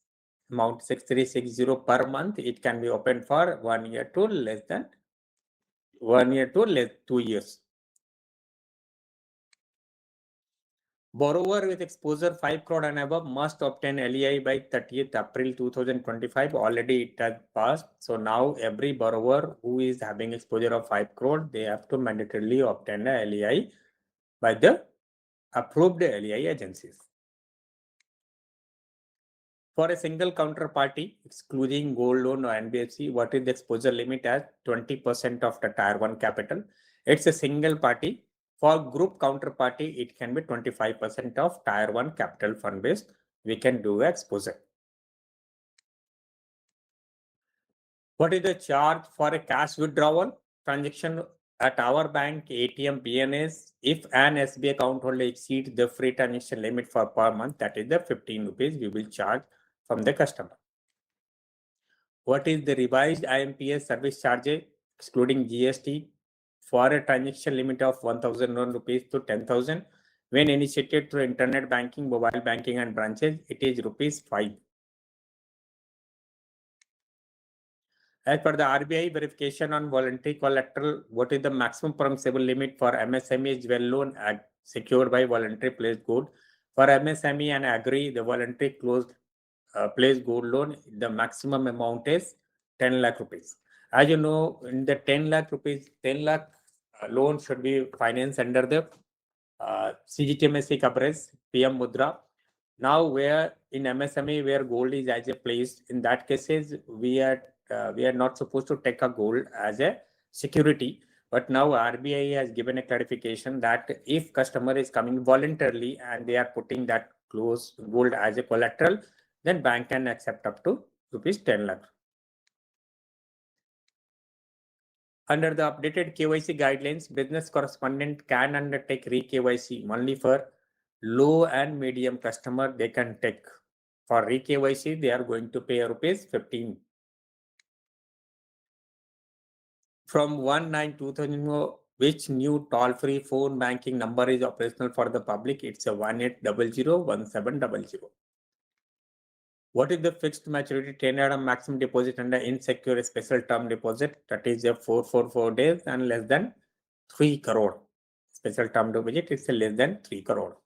amount 6360 per month. It can be opened for 1 year to less than 2 years. Borrower with exposure 5 crore and above must obtain LEI by 30th April 2025. Already it has passed. So now every borrower who is having exposure of 5 crore, they have to mandatorily obtain a LEI by the approved LEI agencies. For a single counterparty, excluding gold loan or NBFC, what is the exposure limit as 20% of the Tier 1 capital? It's a single party. For group counterparty, it can be 25% of Tier 1 capital fund based. We can do exposure. What is the charge for a cash withdrawal transaction at our bank, ATM, PNS? If an SB account holder exceeds the free transaction limit for per month, that is the 15 rupees we will charge from the customer. What is the revised IMPS service charges excluding GST for a transaction limit of 1,001 rupees to 10,000? When initiated through internet banking, mobile banking and branches, it is rupees 5. As per the RBI verification on voluntary collateral, what is the maximum permissible limit for MSME jewel loan secured by voluntary placed gold? For MSME and Agri, the voluntary placed gold loan, the maximum amount is 10 lakh rupees. As you know, in the 10 lakh rupees, 10 lakh loan should be financed under the CGTMSE coverage, PM Mudra. Now, where in MSME, where gold is as a place, in that cases, we are not supposed to take a gold as a security. But now RBI has given a clarification that if customer is coming voluntarily and they are putting that gold as a collateral, then bank can accept up to rupees 10 lakh. Under the updated KYC guidelines, business correspondent can undertake re-KYC only for low and medium customer. They can take. For re-KYC, they are going to pay rupees 15. From 1/9/2000, which new toll-free phone banking number is operational for the public? It's a 18001700. What is the fixed maturity tenure and maximum deposit under insecure special term deposit? That is a 444 days and less than 3 crore. Special term deposit is less than 3 crore.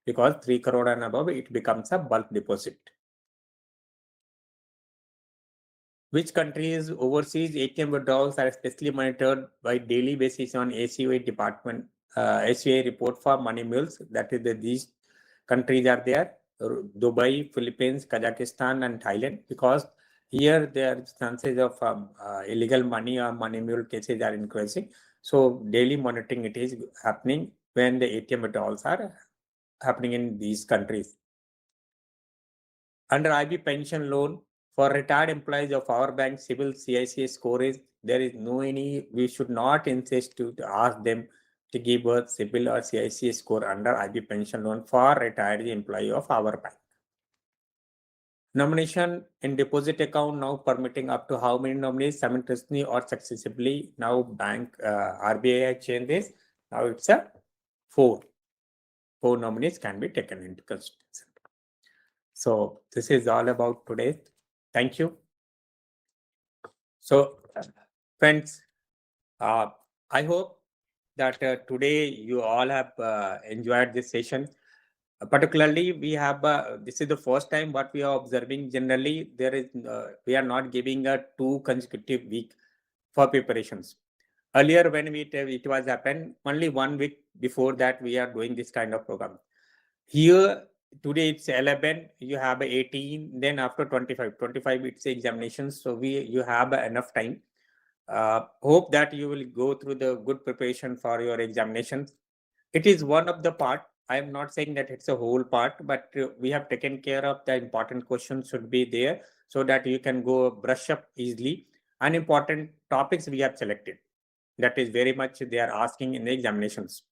Because 3 crore and above, it becomes a bulk deposit. Which countries overseas ATM withdrawals are especially monitored by daily basis on ACOA department, ACOA report for money mules? That is these countries are there. Dubai, Philippines, Kazakhstan, and Thailand, because here there are chances of illegal money or money mule cases are increasing. So daily monitoring it is happening when the ATM withdrawals are happening in these countries. Under IB pension loan for retired employees of our bank, civil CICA score is there is no any. We should not insist to ask them to give a CIBIL or CICA score under IB pension loan for retired employee of our bank. Nomination in deposit account now permitting up to how many nominees simultaneously or successively? Now bank RBI changed this. Now it's a 4. 4 nominees can be taken into consideration. So this is all about today. Thank you. So friends, I hope that today you all have enjoyed this session. Particularly, we have this is the first time what we are observing. Generally, there is we are not giving a 2 consecutive week for preparations. Earlier, when it was happened, only 1 week before that we are doing this kind of program. Here today it's 11. You have 18. Then after 25 it's examinations. So you have enough time. Hope that you will go through the good preparation for your examinations. It is one of the part. I am not saying that it's a whole part, but we have taken care of the important questions should be there so that you can go brush up easily. And important topics we have selected. That is very much they are asking in the examinations.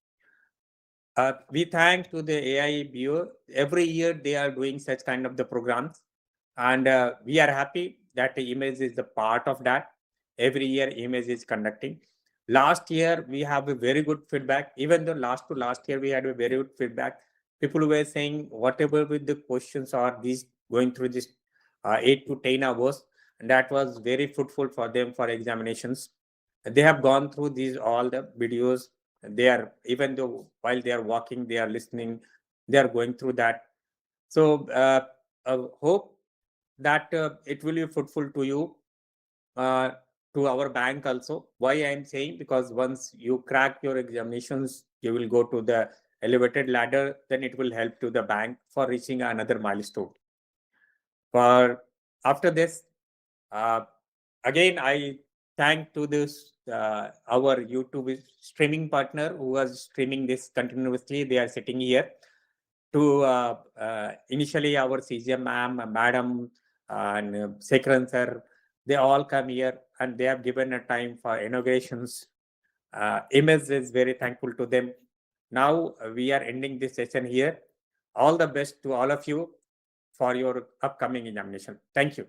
We thank to the AIIBOA. Every year they are doing such kind of the programs. And we are happy that the image is the part of that. Every year image is conducting. Last year, we have a very good feedback. Even though last year, we had a very good feedback. People were saying whatever with the questions are these going through this 8 to 10 hours. And that was very fruitful for them for examinations. They have gone through these all the videos. They are, even though while they are walking, they are listening. They are going through that. So hope that it will be fruitful to you. To our bank also. Why I am saying? Because once you crack your examinations, you will go to the elevated ladder, then it will help to the bank for reaching another milestone. For after this, again, I thank to this our YouTube streaming partner who was streaming this continuously. They are sitting here. To initially our CGM ma'am, madam, and Sekran sir, they all come here and they have given a time for inaugurations. MS is very thankful to them. Now we are ending this session here. All the best to all of you for your upcoming examination. Thank you.